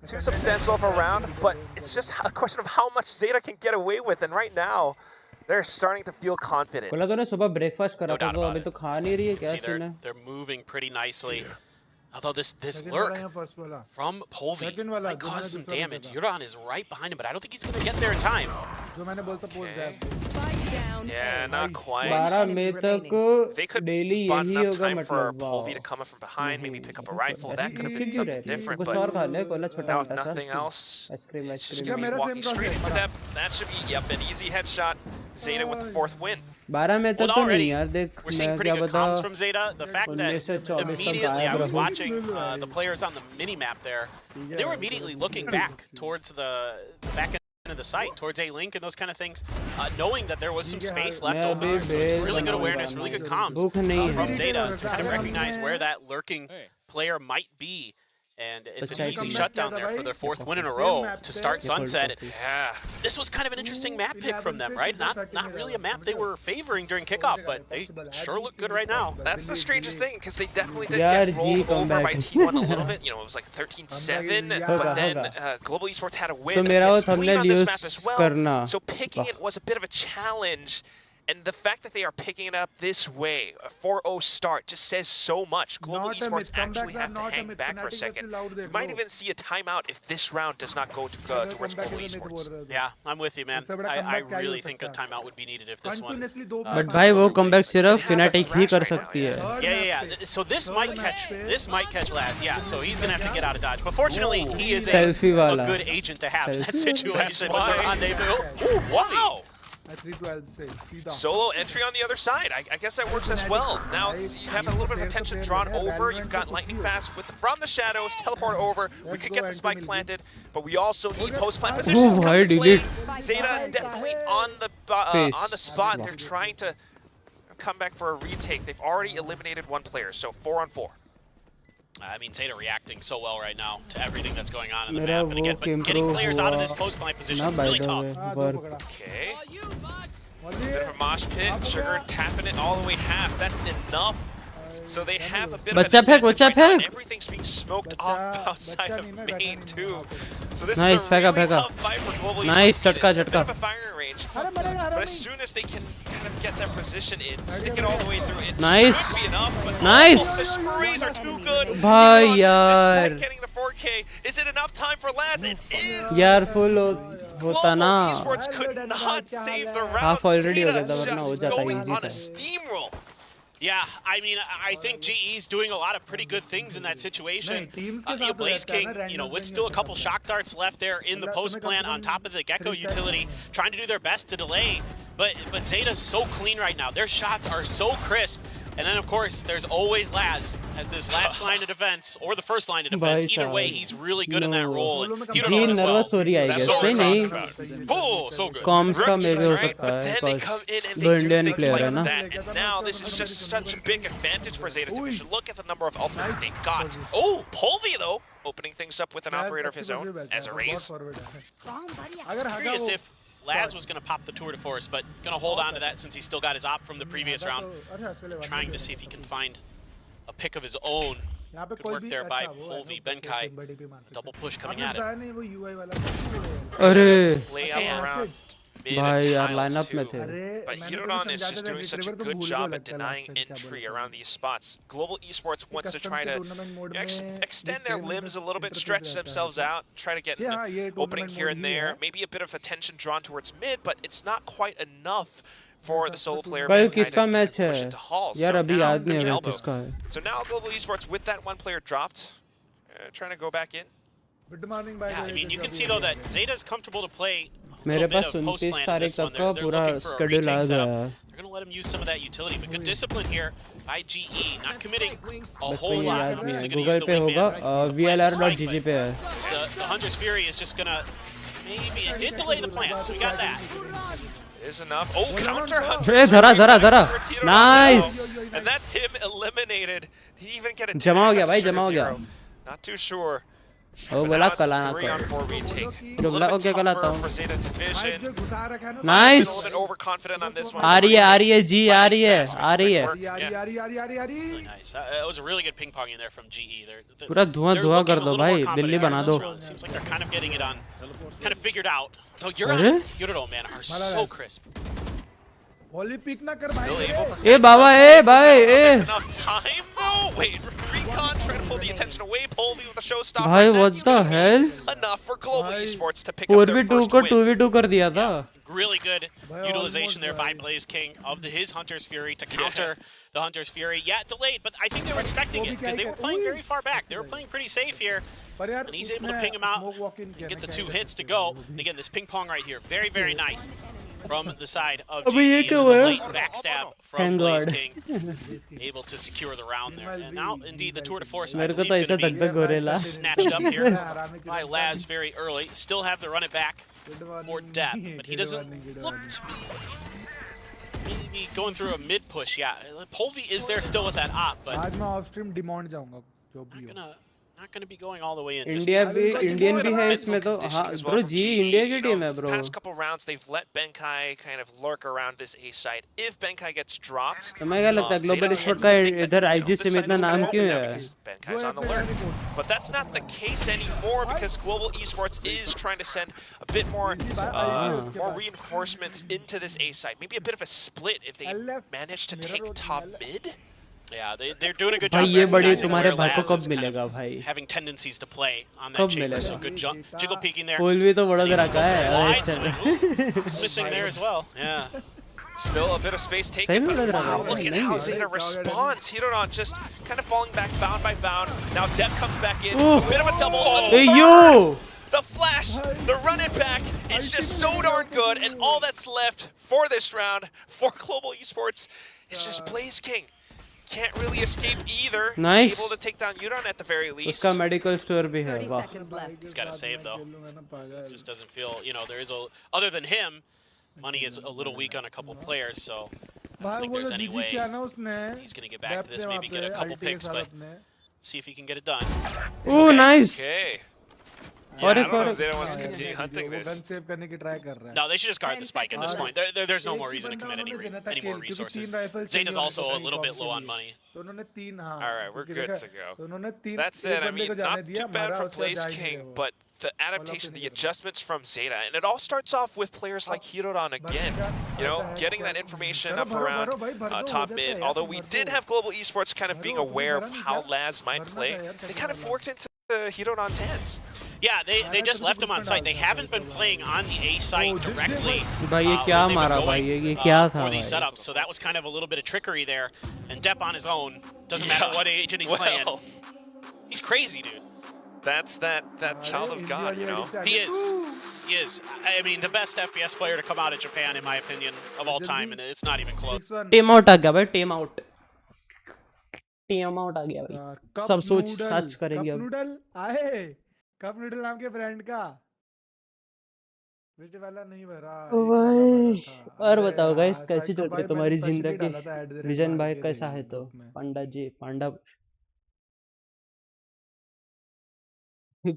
Speaker 15: too substantial of a round, but it's just a question of how much Zeta can get away with, and right now, they're starting to feel confident.
Speaker 2: बोला तो ने सुबह breakfast करा था, तो अभी तो खा नहीं रही है, क्या सीन है?
Speaker 15: They're moving pretty nicely.
Speaker 16: Although this
Speaker 8: Second
Speaker 16: lurk
Speaker 8: वाला या first वाला?
Speaker 16: from Polvi
Speaker 8: Second वाला,
Speaker 16: might
Speaker 8: जो
Speaker 16: cause
Speaker 8: मैंने
Speaker 16: some
Speaker 8: दूसरा
Speaker 16: damage.
Speaker 8: बोला था।
Speaker 16: Yuran is right behind him, but I don't think he's going to get there in time.
Speaker 8: जो मैंने बोलता post
Speaker 15: Okay.
Speaker 8: dive।
Speaker 15: Yeah, not quite.
Speaker 2: 12 मई तक
Speaker 15: They could
Speaker 2: डेली
Speaker 15: bought
Speaker 2: यही
Speaker 15: enough
Speaker 2: होगा
Speaker 15: time for
Speaker 2: मतलब
Speaker 15: Polvi to come up from behind, maybe pick up a rifle. That could have been
Speaker 2: क्यों
Speaker 15: something different,
Speaker 2: कुछ
Speaker 15: but
Speaker 2: और खा ले Cola छोटा
Speaker 15: now
Speaker 2: मोटा सा
Speaker 15: nothing else.
Speaker 2: Ice cream
Speaker 15: Just
Speaker 2: ice cream
Speaker 15: gonna be
Speaker 8: मेरा
Speaker 15: walking
Speaker 8: same
Speaker 15: straight into
Speaker 8: process,
Speaker 15: depth. That should be, yep, an easy headshot. Zeta with the 4th win.
Speaker 2: 12 मई तक
Speaker 16: Well,
Speaker 2: तो
Speaker 16: already,
Speaker 2: नहीं यार देख
Speaker 16: we're seeing
Speaker 2: मैं
Speaker 16: pretty
Speaker 2: क्या
Speaker 16: good
Speaker 2: बता
Speaker 16: comms from Zeta. The fact that
Speaker 2: 1924
Speaker 16: immediately I was
Speaker 2: तक
Speaker 16: watching the players on the mini map there, they were immediately looking back towards the back end of the site, towards A-Link and those kind of things, knowing that there was some space left
Speaker 2: मैं
Speaker 16: open.
Speaker 2: अभी
Speaker 16: So it's really good
Speaker 2: भेज
Speaker 16: awareness, really good comms
Speaker 2: भूख नहीं
Speaker 16: from
Speaker 2: है
Speaker 16: Zeta to kind of recognize where that lurking player might be. And it's an easy shutdown there for their 4th win in a row to start Sunset.
Speaker 15: Yeah.
Speaker 16: This was kind of an interesting map pick from them, right? Not really a map they were favoring during kickoff, but they sure look good right now.
Speaker 15: That's the strangest thing, because they definitely did
Speaker 2: यार,
Speaker 15: get
Speaker 2: G
Speaker 15: rolled over by
Speaker 2: comeback.
Speaker 15: T1 a little bit. You know, it was like 13-7, but then Global Esports had a win
Speaker 2: तो मेरा वो
Speaker 15: against Queen
Speaker 2: thumbnail
Speaker 15: on this
Speaker 2: use
Speaker 15: map as well.
Speaker 2: करना
Speaker 15: So picking it was a bit of a challenge. And the fact that they are picking it up this way, a 4-0 start, just says so much. Global
Speaker 8: Not a
Speaker 15: Esports
Speaker 8: myth.
Speaker 15: actually
Speaker 8: Comebacks are
Speaker 15: have to
Speaker 8: not a
Speaker 15: hang
Speaker 8: myth.
Speaker 15: back for a
Speaker 8: Fnatic
Speaker 15: second.
Speaker 8: versus Loud,
Speaker 15: We
Speaker 8: they
Speaker 15: might
Speaker 8: go.
Speaker 15: even see a timeout if this round does not go towards Global Esports.
Speaker 16: Yeah, I'm with you, man.
Speaker 8: इससे बड़ा
Speaker 16: I
Speaker 8: comeback क्या ही
Speaker 16: really
Speaker 8: हो
Speaker 16: think a
Speaker 8: सकता है?
Speaker 16: timeout would be needed if this one.
Speaker 8: Continuously दो
Speaker 2: but भाई वो comeback सिर्फ Fnatic ही कर सकती है
Speaker 16: Yeah. So this might catch Lads. Yeah, so he's gonna have to get out of dodge. But fortunately, he is a
Speaker 2: Selfie वाला
Speaker 16: good agent to have in that
Speaker 2: Selfie
Speaker 16: situation with the rendezvous.
Speaker 15: Ooh, wow!
Speaker 8: 3-12 से सीधा
Speaker 15: Solo entry on the other side. I guess that works as well. Now you have a little bit of attention drawn over. You've got Lightning Fast from the shadows, teleport over. We could get the spike planted, but we also need post-plant positions. Come to play. Zeta definitely on the spot. They're trying to come back for a retake. They've already eliminated one player, so 4-on-4.
Speaker 16: I mean, Zeta reacting so well right now to everything that's going on in the
Speaker 2: मेरा
Speaker 16: map. And again,
Speaker 2: वो
Speaker 16: but getting
Speaker 2: improve
Speaker 16: players out of
Speaker 2: हुआ
Speaker 16: this post-plant
Speaker 2: ना
Speaker 16: position is
Speaker 2: by
Speaker 16: really
Speaker 2: the
Speaker 16: tough.
Speaker 2: way work
Speaker 15: Okay. Bit of a mosh pit. Sugar tapping it all the way half. That's enough. So they have a bit of
Speaker 2: बच्चा
Speaker 15: an
Speaker 2: फेंक
Speaker 15: advantage
Speaker 2: बच्चा
Speaker 15: right now, and
Speaker 2: फेंक
Speaker 15: everything's being smoked off outside of main too. So this
Speaker 2: Nice,
Speaker 15: is a
Speaker 2: फेंका
Speaker 15: really
Speaker 2: फेंका
Speaker 15: tough fight for Global
Speaker 2: Nice,
Speaker 15: Esports.
Speaker 2: झटका
Speaker 15: It's a bit
Speaker 2: झटका
Speaker 15: of a firing range, but as soon as they can kind of get their position in, stick it all the way through, it
Speaker 2: Nice.
Speaker 15: should be enough. But
Speaker 2: Nice.
Speaker 15: the sprays are too good.
Speaker 2: भाई
Speaker 15: Despite
Speaker 2: यार
Speaker 15: getting the 4K, is it enough time for Laz? It is.
Speaker 2: यार full होता ना
Speaker 15: Global Esports could not save the round.
Speaker 2: Half already हो गया था
Speaker 15: Zeta
Speaker 2: वरना हो
Speaker 15: just
Speaker 2: जाता
Speaker 15: going
Speaker 2: इजी
Speaker 15: on a
Speaker 2: था
Speaker 15: steamroll.
Speaker 16: Yeah, I mean, I think GE's doing a lot of pretty good things in that situation.
Speaker 8: teams के
Speaker 16: You know,
Speaker 8: साथ
Speaker 16: Blaze
Speaker 8: रहता है
Speaker 16: King,
Speaker 8: ना,
Speaker 16: you know,
Speaker 8: randoms
Speaker 16: with
Speaker 8: नहीं
Speaker 16: still a
Speaker 8: होता
Speaker 16: couple
Speaker 8: है।
Speaker 16: shock darts left there in the post plant on top of the Gecko utility, trying to do their best to delay. But Zeta's so clean right now. Their shots are so crisp. And then, of course, there's always Laz at this last line of defense, or the first line of defense. Either way, he's really good in that role. And you don't
Speaker 2: जी
Speaker 16: know as well.
Speaker 2: Nervous हो रही है I
Speaker 16: That's
Speaker 2: guess
Speaker 16: so
Speaker 2: नहीं
Speaker 16: exhausted. Oh, so good.
Speaker 2: Comms का मे भी हो
Speaker 15: Right?
Speaker 2: सकता
Speaker 15: But
Speaker 2: है
Speaker 15: then they
Speaker 2: because
Speaker 15: come in and
Speaker 2: वो
Speaker 15: they do
Speaker 2: Indian
Speaker 15: things
Speaker 2: player है
Speaker 15: like
Speaker 2: ना
Speaker 15: that. And now this is just such a big advantage for Zeta Division. Look at the number of ultimates they've got. Oh, Polvi though, opening things up with an operator of his own as a raise.
Speaker 16: Curious if Laz was going to pop the tour de force, but going to hold on to that since he's still got his op from the previous round. Trying to see if he can find a pick of his own. Good work there by Polvi, Benkai. Double push coming at it.
Speaker 2: अरे
Speaker 15: Lay out around mid
Speaker 2: भाई
Speaker 15: and
Speaker 2: यार
Speaker 15: tiles
Speaker 2: lineup में
Speaker 15: too.
Speaker 2: थे
Speaker 15: But Yuron is just doing such a good job at denying entry around these spots. Global Esports wants to try to extend their limbs a little bit, stretch themselves out, try to get an opening here and there. Maybe a bit of attention drawn towards mid, but it's not quite enough for the solo player
Speaker 2: कल
Speaker 15: Benkai
Speaker 2: किसका
Speaker 15: to
Speaker 2: match
Speaker 15: push
Speaker 2: है
Speaker 15: it to Hall.
Speaker 2: यार
Speaker 15: So
Speaker 2: अभी
Speaker 15: now
Speaker 2: याद नहीं
Speaker 15: an
Speaker 2: है
Speaker 15: elbow.
Speaker 2: किसका है
Speaker 15: So now Global Esports with that one player dropped, trying to go back in.
Speaker 16: Yeah, I mean, you can see though that Zeta's comfortable to play a
Speaker 2: मेरे
Speaker 16: little bit
Speaker 2: pass
Speaker 16: of
Speaker 2: 29
Speaker 16: post-plant in
Speaker 2: तारीख
Speaker 16: this one.
Speaker 2: तक का
Speaker 16: They're
Speaker 2: पूरा
Speaker 16: looking for a
Speaker 2: schedule आ
Speaker 16: retake setup.
Speaker 2: गया
Speaker 16: They're going to let him use some of that utility, but good discipline here by GE, not committing a
Speaker 2: बस
Speaker 16: whole
Speaker 2: वही
Speaker 16: lot.
Speaker 2: याद नहीं
Speaker 16: Obviously
Speaker 2: है
Speaker 16: going to use
Speaker 2: Google
Speaker 16: the
Speaker 2: पे होगा
Speaker 16: wingman to plant the
Speaker 2: VLR.gg
Speaker 16: spike,
Speaker 2: पे है
Speaker 16: but the Hunter's Fury is just going to maybe, it did delay the plant, so we got that.
Speaker 15: Is enough. Oh, counter Hunter.
Speaker 2: ए धरा nice
Speaker 15: And that's him eliminated. He didn't even get a
Speaker 2: जमा हो
Speaker 15: tag
Speaker 2: गया
Speaker 15: onto
Speaker 2: भाई
Speaker 15: Sugar
Speaker 2: जमा हो गया
Speaker 15: Zero. Not too sure.
Speaker 2: वो
Speaker 15: But
Speaker 2: बोला
Speaker 15: now it's
Speaker 2: कल
Speaker 15: a
Speaker 2: आना
Speaker 15: 3-on-4 retake. A
Speaker 2: रुक
Speaker 15: little
Speaker 2: ला
Speaker 15: bit
Speaker 2: ओके कल आता
Speaker 15: tougher
Speaker 2: हूँ
Speaker 15: for Zeta Division.
Speaker 2: Nice
Speaker 15: A little bit overconfident on this one.
Speaker 2: आ रही है जी आ रही है
Speaker 16: Really nice. That was a really good ping pong in there from GE.
Speaker 2: पूरा धुआं
Speaker 16: they're
Speaker 2: धुआं
Speaker 16: looking
Speaker 2: कर
Speaker 16: a
Speaker 2: दो
Speaker 16: little
Speaker 2: भाई
Speaker 16: more
Speaker 2: दिल्ली
Speaker 16: confident
Speaker 2: बना
Speaker 16: in
Speaker 2: दो
Speaker 16: this round. Seems like they're kind of getting it on, kind of figured out. So
Speaker 2: अरे?
Speaker 16: Yuriro, man, are so crisp.
Speaker 8: वॉली पिक ना कर
Speaker 15: Still
Speaker 8: भाई
Speaker 15: able to
Speaker 2: ए बाबा ए भाई ए
Speaker 15: enough time though. wait. Recon trying to pull the attention away. Polvi with a showstopper.
Speaker 2: भाई what the hell?
Speaker 15: Enough for Global Esports to pick up their
Speaker 2: 4v2
Speaker 15: first
Speaker 2: को
Speaker 15: win.
Speaker 2: 2v2 कर दिया था.
Speaker 16: Really good utilization there by Blaze King of his Hunter's Fury to counter the Hunter's Fury. Yeah, delayed, but I think they were expecting it because they were playing very far back. They were playing pretty safe here. And he's able to ping him out and get the 2 hits to go. And again, this ping pong right here, very, very nice from the side of GG. And the late backstab from Blaze King, able to secure the round there. And now, indeed, the Tour de Force I believe going to be snatched up here by Laz very early. Still have to run it back for Depp, but he doesn't look to be maybe going through a mid push. Yeah, Polvi is there still with that op, but
Speaker 8: आज मैं off stream demand जाऊंगा जो भी हो.
Speaker 16: not going to be going all the way in.
Speaker 2: India भी Indian भी है इसमें तो हाँ ब्रो जी इंडिया की टीम है bro.
Speaker 15: Past couple rounds they've let Benkai kind of lurk around this A side. If Benkai gets dropped,
Speaker 2: तो मैं क्या लगता है ग्लोबल स्पोर्ट का इधर आईजीसी में इतना नाम क्यों है?
Speaker 15: Benkai's on the lurk. But that's not the case anymore because Global Esports is trying to send a bit more more reinforcements into this A side. Maybe a bit of a split if they manage to take top mid.
Speaker 16: Yeah, they're doing a good job.
Speaker 2: भाई ये बड़ी तुम्हारे भाई को कब मिलेगा भाई?
Speaker 16: Having tendencies to play on that chamber, so good jiggle peeking there.
Speaker 2: कोल भी तो बड़ा जरा का है.
Speaker 16: It's missing there as well. Yeah.
Speaker 15: Still a bit of space taken, but wow, look at how ZETA responds. Hiroron just kind of falling back bound by bound. Now Depp comes back in, a bit of a double.
Speaker 2: Hey yo!
Speaker 15: The flash, the run it back, it's just so darn good, and all that's left for this round for Global Esports is just Blaze King. Can't really escape either.
Speaker 2: Nice.
Speaker 15: Able to take down Yuron at the very least.
Speaker 2: उसका medical store भी है. वाह.
Speaker 16: He's got to save though. Just doesn't feel, you know, there is a other than him, money is a little weak on a couple players, so I don't think there's any way he's gonna get back to this. Maybe get a couple picks, but see if he can get it done.
Speaker 2: Ooh, nice.
Speaker 15: Okay.
Speaker 16: Yeah,
Speaker 15: I don't know if ZETA wants to continue hunting this.
Speaker 16: No, they should just guard the spike at this point. There's no more reason to commit any more resources. Zeta's also a little bit low on money.
Speaker 15: Alright, we're good to go. That's it. I mean, not too bad for Blaze King, but the adaptation, the adjustments from ZETA, and it all starts off with players like Hiroron again. You know, getting that information up around top mid. Although we did have Global Esports kind of being aware of how Laz might play, they kind of worked into Hiroron's hands.
Speaker 16: Yeah, they just left him on site. They haven't been playing on the A site directly.
Speaker 2: भाई ये क्या मारा भाई ये क्या था
Speaker 16: for these setups, so that was kind of a little bit of trickery there. And Depp on his own, doesn't matter what agent he's playing. He's crazy, dude.
Speaker 15: That's that child of God, you know.
Speaker 16: He is. I mean, the best FPS player to come out of Japan, in my opinion, of all time, and it's not even close.
Speaker 2: Team out आ गया भाई, team out. Team out आ गया भाई. सब सोच सच करेंगे अब.
Speaker 8: Noodle आए. Cup noodle नाम के ब्रांड का. वेट वाला नहीं भरा.
Speaker 2: और बताओ गाइस कैसी चल रही है तुम्हारी जिंदगी? विजन भाई कैसा है तो? पांडा जी पांडा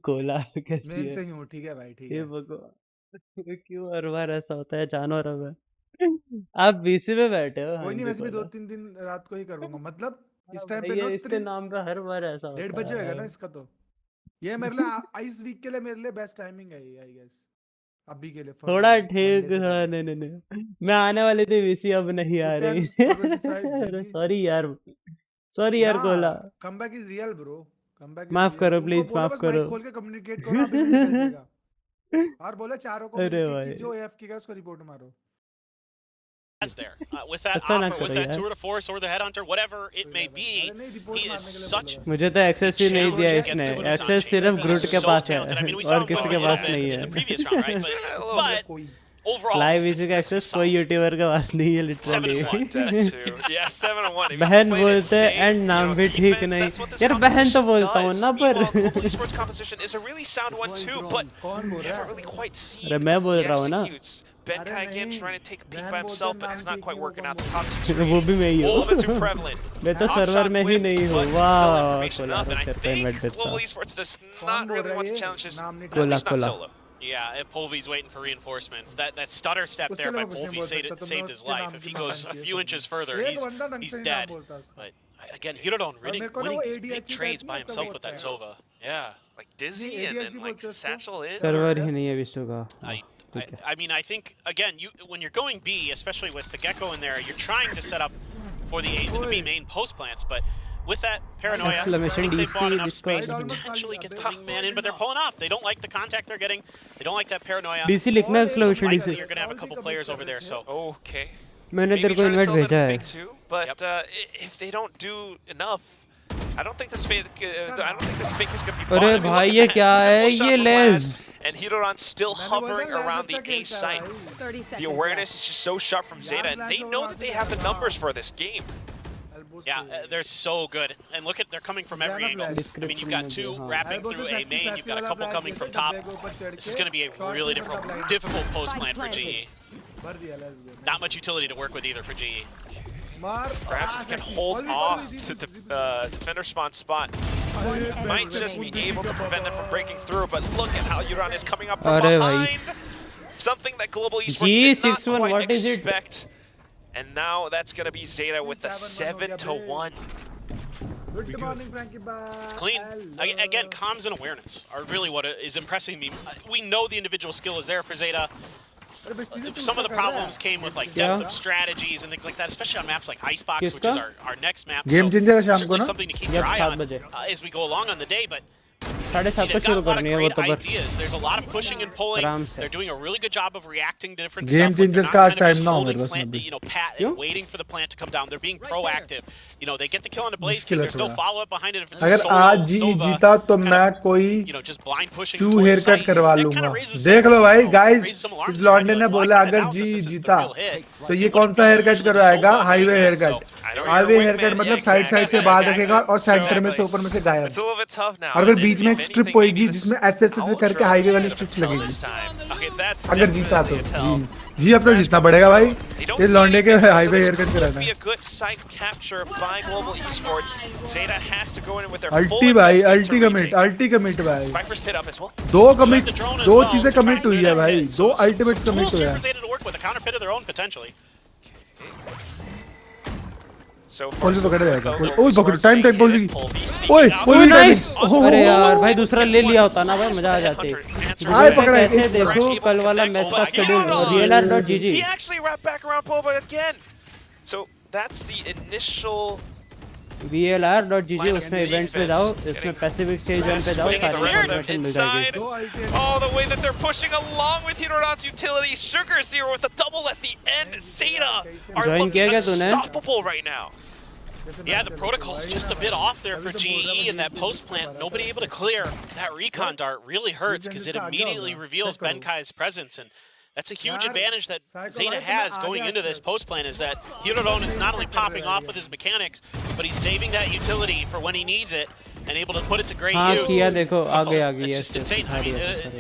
Speaker 2: गोला कैसी है?
Speaker 8: मैं सही हूँ ठीक है भाई ठीक है.
Speaker 2: ये भगवान क्यों हर बार ऐसा होता है जानवर अब. आप बीसी में बैठे हो.
Speaker 8: कोई नहीं वैसे भी 2-3 दिन रात को ही करूँगा मतलब इस टाइम पे.
Speaker 2: ये इसके नाम पे हर बार ऐसा होता है.
Speaker 8: 1:30 बजे होगा ना इसका तो. ये मेरे लिए आइस वीक के लिए मेरे लिए बेस्ट टाइमिंग है ये आई गेस अभी के लिए.
Speaker 2: थोड़ा ठीक थोड़ा नहीं मैं आने वाली थी वीसी अब नहीं आ रही. सॉरी यार गोला.
Speaker 8: Comeback is real bro. Comeback
Speaker 2: माफ करो प्लीज माफ करो.
Speaker 8: खोल के कम्युनिकेट करो और बोले चारों को जो एएफके का उसको रिपोर्ट मारो.
Speaker 16: There. With that opera, with that Tour de Force or the Headhunter, whatever it may be, he is such.
Speaker 2: मुझे तो एक्सेस ही नहीं दिया इसने. एक्सेस सिर्फ ग्रुट के पास है और किसी के पास नहीं है. लाइव इसी का एक्सेस कोई यूट्यूबर के पास नहीं है लिटरली. बहन बोलते एंड नाम भी ठीक नहीं. यार बहन तो बोलता हूँ ना पर. अरे मैं बोल रहा हूँ ना.
Speaker 15: Benkai again trying to take a peek by himself, but it's not quite working out. The toxic streak,
Speaker 2: वो भी मैं ही हूँ.
Speaker 15: all of it too prevalent.
Speaker 2: मैं तो सर्वर में ही नहीं हूँ. वाह.
Speaker 15: And I think Global Esports does not really want to challenge this, at least not solo.
Speaker 16: Yeah, Polvi's waiting for reinforcements. That stutter step there by Polvi saved his life. If he goes a few inches further, he's dead. But again, Hiroron winning these big trades by himself with that Sova. Yeah.
Speaker 15: Like Dizzy and then like Satchel in.
Speaker 2: Server ही नहीं है विष्णु का.
Speaker 16: I mean, I think again, when you're going B, especially with the Gecko in there, you're trying to set up for the B main post plants. But with that paranoia, I
Speaker 2: Exclamation
Speaker 16: think they've
Speaker 2: DC
Speaker 16: bought enough space to
Speaker 2: Discord.
Speaker 16: potentially get the wingman in, but they're pulling off. They don't like the contact they're getting. They don't like that paranoia.
Speaker 2: DC लिखना exclamation
Speaker 16: Likely
Speaker 2: DC.
Speaker 16: you're going to have a couple players over there, so.
Speaker 15: Okay.
Speaker 2: मैंने
Speaker 15: Maybe
Speaker 2: तेरे को
Speaker 15: trying to
Speaker 2: invite
Speaker 15: sell them
Speaker 2: भेजा
Speaker 15: a
Speaker 2: है.
Speaker 15: fig too, but if they don't do enough, I don't think this fake is going to be bought.
Speaker 2: अरे
Speaker 15: I mean,
Speaker 2: भाई
Speaker 15: look
Speaker 2: ये
Speaker 15: at that
Speaker 2: क्या है
Speaker 15: simple shot
Speaker 2: ये
Speaker 15: from
Speaker 2: lens.
Speaker 15: Laz, and Hidoran's still hovering around the A site. The awareness is just so sharp from Zeta, and they know that they have the numbers for this game.
Speaker 16: Yeah, they're so good. And look at, they're coming from every angle. I mean, you've got two wrapping through a main, you've got a couple coming from top. This is going to be a really difficult post plan for GE. Not much utility to work with either for GE.
Speaker 15: Perhaps if he can hold off the defender spawn spot, might just be able to prevent them from breaking through, but look at how Yuran is coming up from behind. Something that Global Esports did not quite expect. And now that's going to be Zeta with a 7-1.
Speaker 16: Clean. Again, comms and awareness are really what is impressing me. We know the individual skill is there for Zeta. Some of the problems came with like depth of strategies and things like that, especially on maps like Icebox, which is our next map.
Speaker 8: Game
Speaker 16: so
Speaker 8: changer है शाम को
Speaker 16: certainly
Speaker 8: ना?
Speaker 16: something to keep your eye on as we go along on the day, but
Speaker 2: 7:30
Speaker 16: they've got a
Speaker 2: शुरू
Speaker 16: lot of
Speaker 2: करनी है वो
Speaker 16: great
Speaker 2: तो पर
Speaker 16: ideas. There's a lot of pushing and pulling. They're doing a really good job of reacting to different
Speaker 8: Game
Speaker 16: stuff. Like,
Speaker 8: changers
Speaker 16: they're
Speaker 8: का
Speaker 16: not
Speaker 8: आज
Speaker 16: kind of
Speaker 8: time
Speaker 16: just
Speaker 8: ना हो
Speaker 16: holding
Speaker 8: मेरे पास
Speaker 16: plant,
Speaker 8: में
Speaker 16: you know, pat and waiting for the plant to come down. They're being proactive. You know, they get the kill on the Blaze King. There's no follow up behind it. If it's a
Speaker 8: अगर
Speaker 16: solo,
Speaker 8: आज जी जीता तो मैं कोई
Speaker 16: you know, just blind pushing
Speaker 8: to
Speaker 16: towards
Speaker 8: hair cut
Speaker 16: site.
Speaker 8: करवा
Speaker 16: That
Speaker 8: लूंगा.
Speaker 16: kinda raises
Speaker 8: देख
Speaker 16: some,
Speaker 8: लो भाई
Speaker 16: you know,
Speaker 8: guys,
Speaker 16: raises some alarm
Speaker 8: इस लॉन्डे ने
Speaker 16: bells.
Speaker 8: बोला
Speaker 16: Like,
Speaker 8: अगर
Speaker 16: I doubt
Speaker 8: ji
Speaker 16: that this is the
Speaker 8: जीता
Speaker 16: real hit.
Speaker 8: तो ये कौन सा हेयर कट करवाएगा? Highway hair cut. Highway hair cut मतलब साइड साइड से बाहर रखेगा और सेंटर में से ऊपर में से गायब.
Speaker 15: It's a little bit tough now.
Speaker 8: और फिर बीच में एक स्ट्रिप होएगी जिसमें ऐसे ऐसे करके हाईवे वाली स्ट्रिप्स लगेगी. अगर जीता तो जी अब तो जीतना पड़ेगा भाई. ये लॉन्डे के हाईवे हेयर कट कराना है.
Speaker 15: A good site capture by Global Esports. Zeta has to go in with their
Speaker 8: अल्टी भाई, अल्टी कमिट भाई.
Speaker 15: Viper's pit up as well.
Speaker 8: दो चीजें कमिट हुई है भाई. दो अल्टीमेट कमिट हुए हैं.
Speaker 16: Zeta to work with a counter pit of their own potentially.
Speaker 15: So
Speaker 8: पोल भी पकड़ जाएगा. ओए पकड़ टाइम पोल भी. ओए
Speaker 2: नाइस. अरे यार भाई दूसरा ले लिया होता ना भाई मजा आ जाती.
Speaker 8: आए पकड़ा है.
Speaker 2: कैसे देखो कल वाला मैच का schedule real.gg.
Speaker 15: He actually wrapped back around Poba again. So that's the initial
Speaker 2: VLR.gg उसमें इवेंट्स पे जाओ, इसमें पैसिफिक स्टेज 1 पे जाओ, सारी इन्फॉर्मेशन मिल जाएगी.
Speaker 15: Oh, the way that they're pushing along with Hidoran's utility. Sugar's here with a double at the end. Zeta are looking unstoppable right now.
Speaker 16: Yeah, the protocol's just a bit off there for GE in that post plant. Nobody able to clear. That recon dart really hurts because it immediately reveals Benkai's presence, and that's a huge advantage that Zeta has going into this post plant, is that Hidoran is not only popping off with his mechanics, but he's saving that utility for when he needs it and able to put it to great use.
Speaker 2: किया देखो आगे आ गई.
Speaker 16: It's just insane. I mean,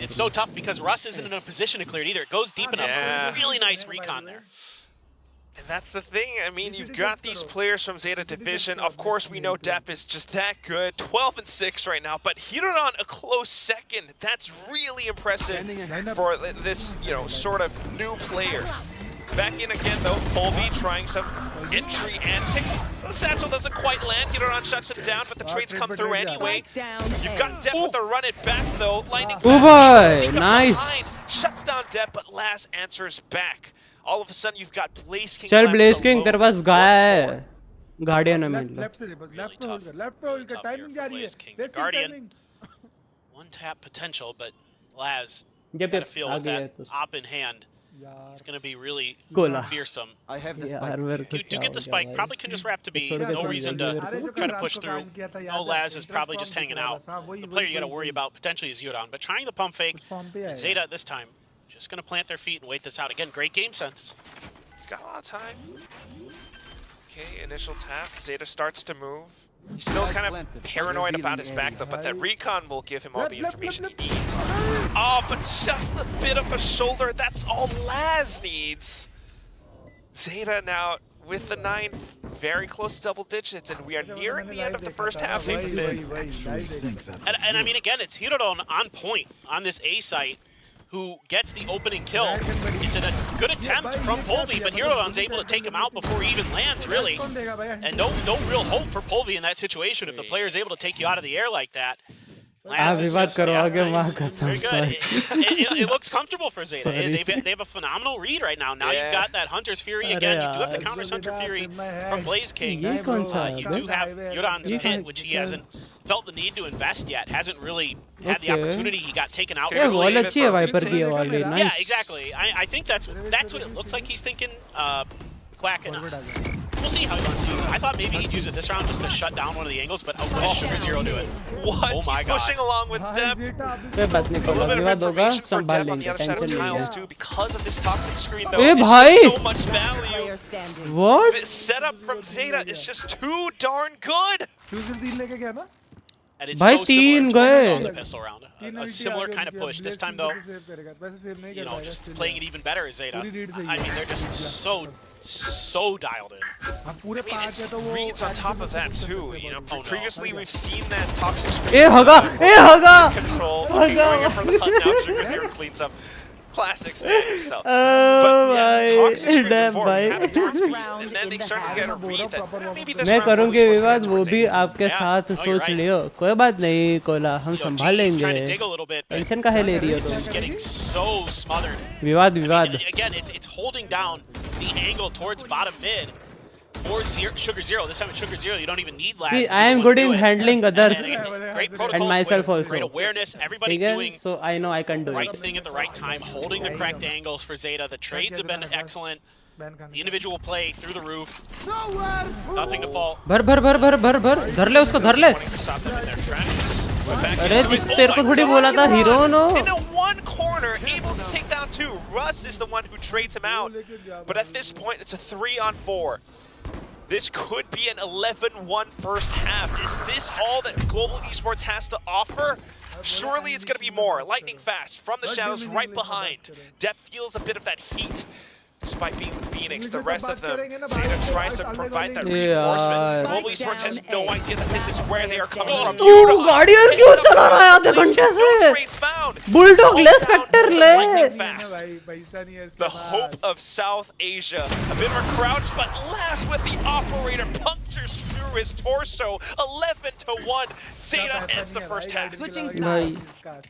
Speaker 16: it's so tough because Russ isn't in a position to clear it either. It goes deep enough for a really nice recon there.
Speaker 15: And that's the thing. I mean, you've got these players from Zeta Division. Of course, we know Depp is just that good. 12-6 right now, but Hidoran a close second. That's really impressive for this, you know, sort of new player. Back in again, though. Polvi trying some entry antics. The satchel doesn't quite land. Hidoran shuts him down, but the trades come through anyway. You've got Depp with a run it back, though. Lightning
Speaker 2: boy, nice.
Speaker 15: Shuts down Depp, but Laz answers back. All of a sudden, you've got Blaze King.
Speaker 2: चल Blaze King तेरे पास गाया है. Guardian है मतलब.
Speaker 8: Left hold का timing जा रही है.
Speaker 16: Guardian. One tap potential, but Laz got to feel with that op in hand. It's going to be really fearsome.
Speaker 17: I have the spike.
Speaker 16: You do get the spike. Probably can just wrap to B. No reason to try to push through. No, Laz is probably just hanging out. The player you got to worry about potentially is Yuran. But trying the pump fake, Zeta this time just going to plant their feet and wait this out. Again, great game sense.
Speaker 15: Got a lot of time. Okay, initial tap. Zeta starts to move. He's still kind of paranoid about his back, though, but that recon will give him all the information he needs. Oh, but just a bit of a shoulder. That's all Laz needs. Zeta now with the 9, very close to double digits, and we are nearing the end of the first half.
Speaker 16: And I mean, again, it's Hidoran on point on this A site, who gets the opening kill. It's a good attempt from Polvi, but Hidoran's able to take him out before he even lands, really. And no real hope for Polvi in that situation if the player is able to take you out of the air like that.
Speaker 2: आप विवाद करवाओगे माँ कसम
Speaker 16: Very
Speaker 2: sorry.
Speaker 16: good. It looks comfortable for Zeta.
Speaker 2: Sorry.
Speaker 16: They have a phenomenal read right now. Now you've got that Hunter's Fury again. You do have the counters Hunter Fury from Blaze King.
Speaker 2: ये कौन सा है
Speaker 16: You
Speaker 2: bay?
Speaker 16: do have Yodan's
Speaker 2: ये
Speaker 16: Pit,
Speaker 2: कौन-
Speaker 16: which he hasn't felt the need to invest yet. Hasn't really had the
Speaker 2: Okay.
Speaker 16: opportunity. He got taken out.
Speaker 2: ये
Speaker 16: early.
Speaker 2: wall अच्छी है wiper की ये wall भी
Speaker 16: Yeah,
Speaker 2: nice.
Speaker 16: exactly. I think that's what it looks like he's thinking. Quack and we'll see how he wants to use it. I thought maybe he'd use it this round just to shut down one of the angles, but what does Sugar Zero do it?
Speaker 15: What?
Speaker 16: Oh my
Speaker 15: He's
Speaker 16: God.
Speaker 15: pushing along with Deb.
Speaker 2: कोई बात नहीं
Speaker 15: A little
Speaker 2: कोई
Speaker 15: bit of
Speaker 2: विवाद होगा
Speaker 15: information for
Speaker 2: संभाल
Speaker 15: Deb on the
Speaker 2: लेंगे
Speaker 15: other side of
Speaker 2: tension नहीं
Speaker 15: tiles
Speaker 2: है
Speaker 15: too, because of this toxic screen though.
Speaker 2: A
Speaker 15: It's
Speaker 2: भाई!
Speaker 15: just so much value.
Speaker 2: What?
Speaker 15: The setup from Zeta is just too darn good.
Speaker 8: लेके गया ना
Speaker 16: And it's
Speaker 2: भाई
Speaker 16: so
Speaker 2: तीन
Speaker 16: similar to what we saw in
Speaker 2: गए
Speaker 16: the pistol round. A similar kind of push. This time though, you know, just playing it even better as Zeta. I mean, they're just so dialed in.
Speaker 15: I mean, it's reads on top of that too. You know, previously we've seen that toxic screen.
Speaker 2: ए हगा
Speaker 15: Control. Okay, going in for the hunt now. Sugar Zero cleans up. Classic standard stuff.
Speaker 2: भाई dam भाई
Speaker 15: And then they started to get a read that maybe this
Speaker 2: मैं
Speaker 15: round
Speaker 2: करूँगी
Speaker 15: Global Esports
Speaker 2: विवाद
Speaker 15: heads
Speaker 2: वो
Speaker 15: towards
Speaker 2: भी
Speaker 15: Zeta.
Speaker 2: आपके साथ
Speaker 16: No, you're
Speaker 2: सोच
Speaker 16: right.
Speaker 2: लियो कोई बात नहीं कोला हम संभाल
Speaker 16: He's trying to
Speaker 2: लेंगे
Speaker 16: dig a little bit, but
Speaker 2: tension काहे ले रही हो
Speaker 16: it's just
Speaker 2: तुम
Speaker 16: getting so smothered.
Speaker 2: विवाद विवाद
Speaker 16: Again, it's holding down the angle towards bottom mid for Sugar Zero. This time at Sugar Zero, you don't even need last.
Speaker 2: See, I am good in handling others
Speaker 16: Great protocols,
Speaker 2: and myself
Speaker 16: great
Speaker 2: also
Speaker 16: awareness. Everybody
Speaker 2: ठीक है
Speaker 16: doing
Speaker 2: so I know I can do
Speaker 16: right
Speaker 2: it
Speaker 16: thing at the right time, holding the correct angles for Zeta. The trades have been excellent. The individual play through the roof. Nothing to fault.
Speaker 2: भर भर भर भर भर भर धर ले उसको धर ले अरे तेरे को थोड़ी बोला था hero no
Speaker 15: In the one corner, able to take down two. Russ is the one who trades him out. But at this point, it's a 3-on-4. This could be an 11-1 first half. Is this all that Global Esports has to offer? Surely it's going to be more. Lightning fast from the shadows right behind. Dep feels a bit of that heat. Despite being with Phoenix, the rest of them, Zeta tries to provide that reinforcement. Global Esports has no idea that this is where they are coming from.
Speaker 2: तू guardian क्यों चला रहा है आधे घंटे से bulldog ले Spectre ले
Speaker 15: The hope of South Asia. A bit of a crouch, but last with the operator punctures through his torso. 11-1. Zeta ends the first half.
Speaker 2: भाई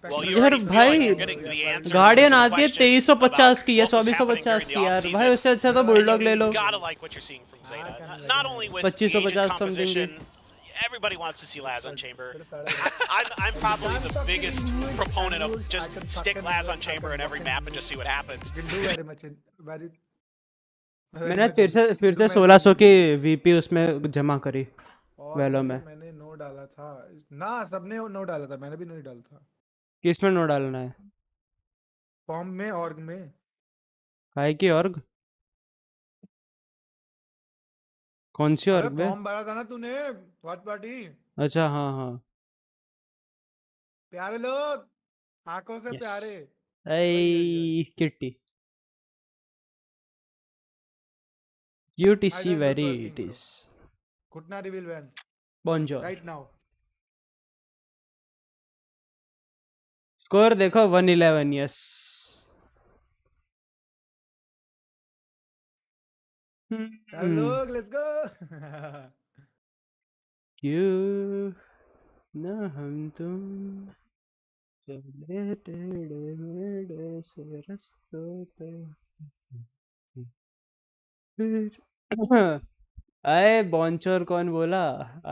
Speaker 16: Well, you
Speaker 2: यार
Speaker 16: already feel like
Speaker 2: भाई
Speaker 16: you're getting the answers to
Speaker 2: guardian
Speaker 16: some
Speaker 2: आती है
Speaker 16: questions
Speaker 2: 2350 की या
Speaker 16: about what was
Speaker 2: 2450
Speaker 16: happening
Speaker 2: की यार
Speaker 16: during the
Speaker 2: भाई उससे अच्छा तो बुलडॉग ले लो
Speaker 16: You gotta like what you're seeing from Zeta. Not only with
Speaker 2: 2550
Speaker 16: agent
Speaker 2: something
Speaker 16: composition, everybody wants to see Laz on Chamber. I'm probably the biggest proponent of just stick Laz on Chamber in every map and just see what happens.
Speaker 2: मैंने फिर से 1600 की VP उसमें जमा करी वेलो में
Speaker 8: मैंने नो डाला था ना सबने नो डाला था मैंने भी नो डाला था
Speaker 2: किस में नो डालना है
Speaker 8: फॉर्म में ऑर्ग में
Speaker 2: काय की ऑर्ग कौन सी ऑर्ग में
Speaker 8: फॉर्म भरा था ना तूने वॉच पार्टी
Speaker 2: अच्छा हाँ हाँ
Speaker 8: प्यारे लोग आंखों से प्यारे
Speaker 2: ऐ kitty cute is she very it is
Speaker 8: could not reveal when
Speaker 2: bonjour
Speaker 8: right now
Speaker 2: score देखो 111 यस
Speaker 8: लोग लेट्स गो
Speaker 2: क्यों ना हम तुम चले टेढ़े मेढ़े से रास्तों पे अरे बॉन्चोर कौन बोला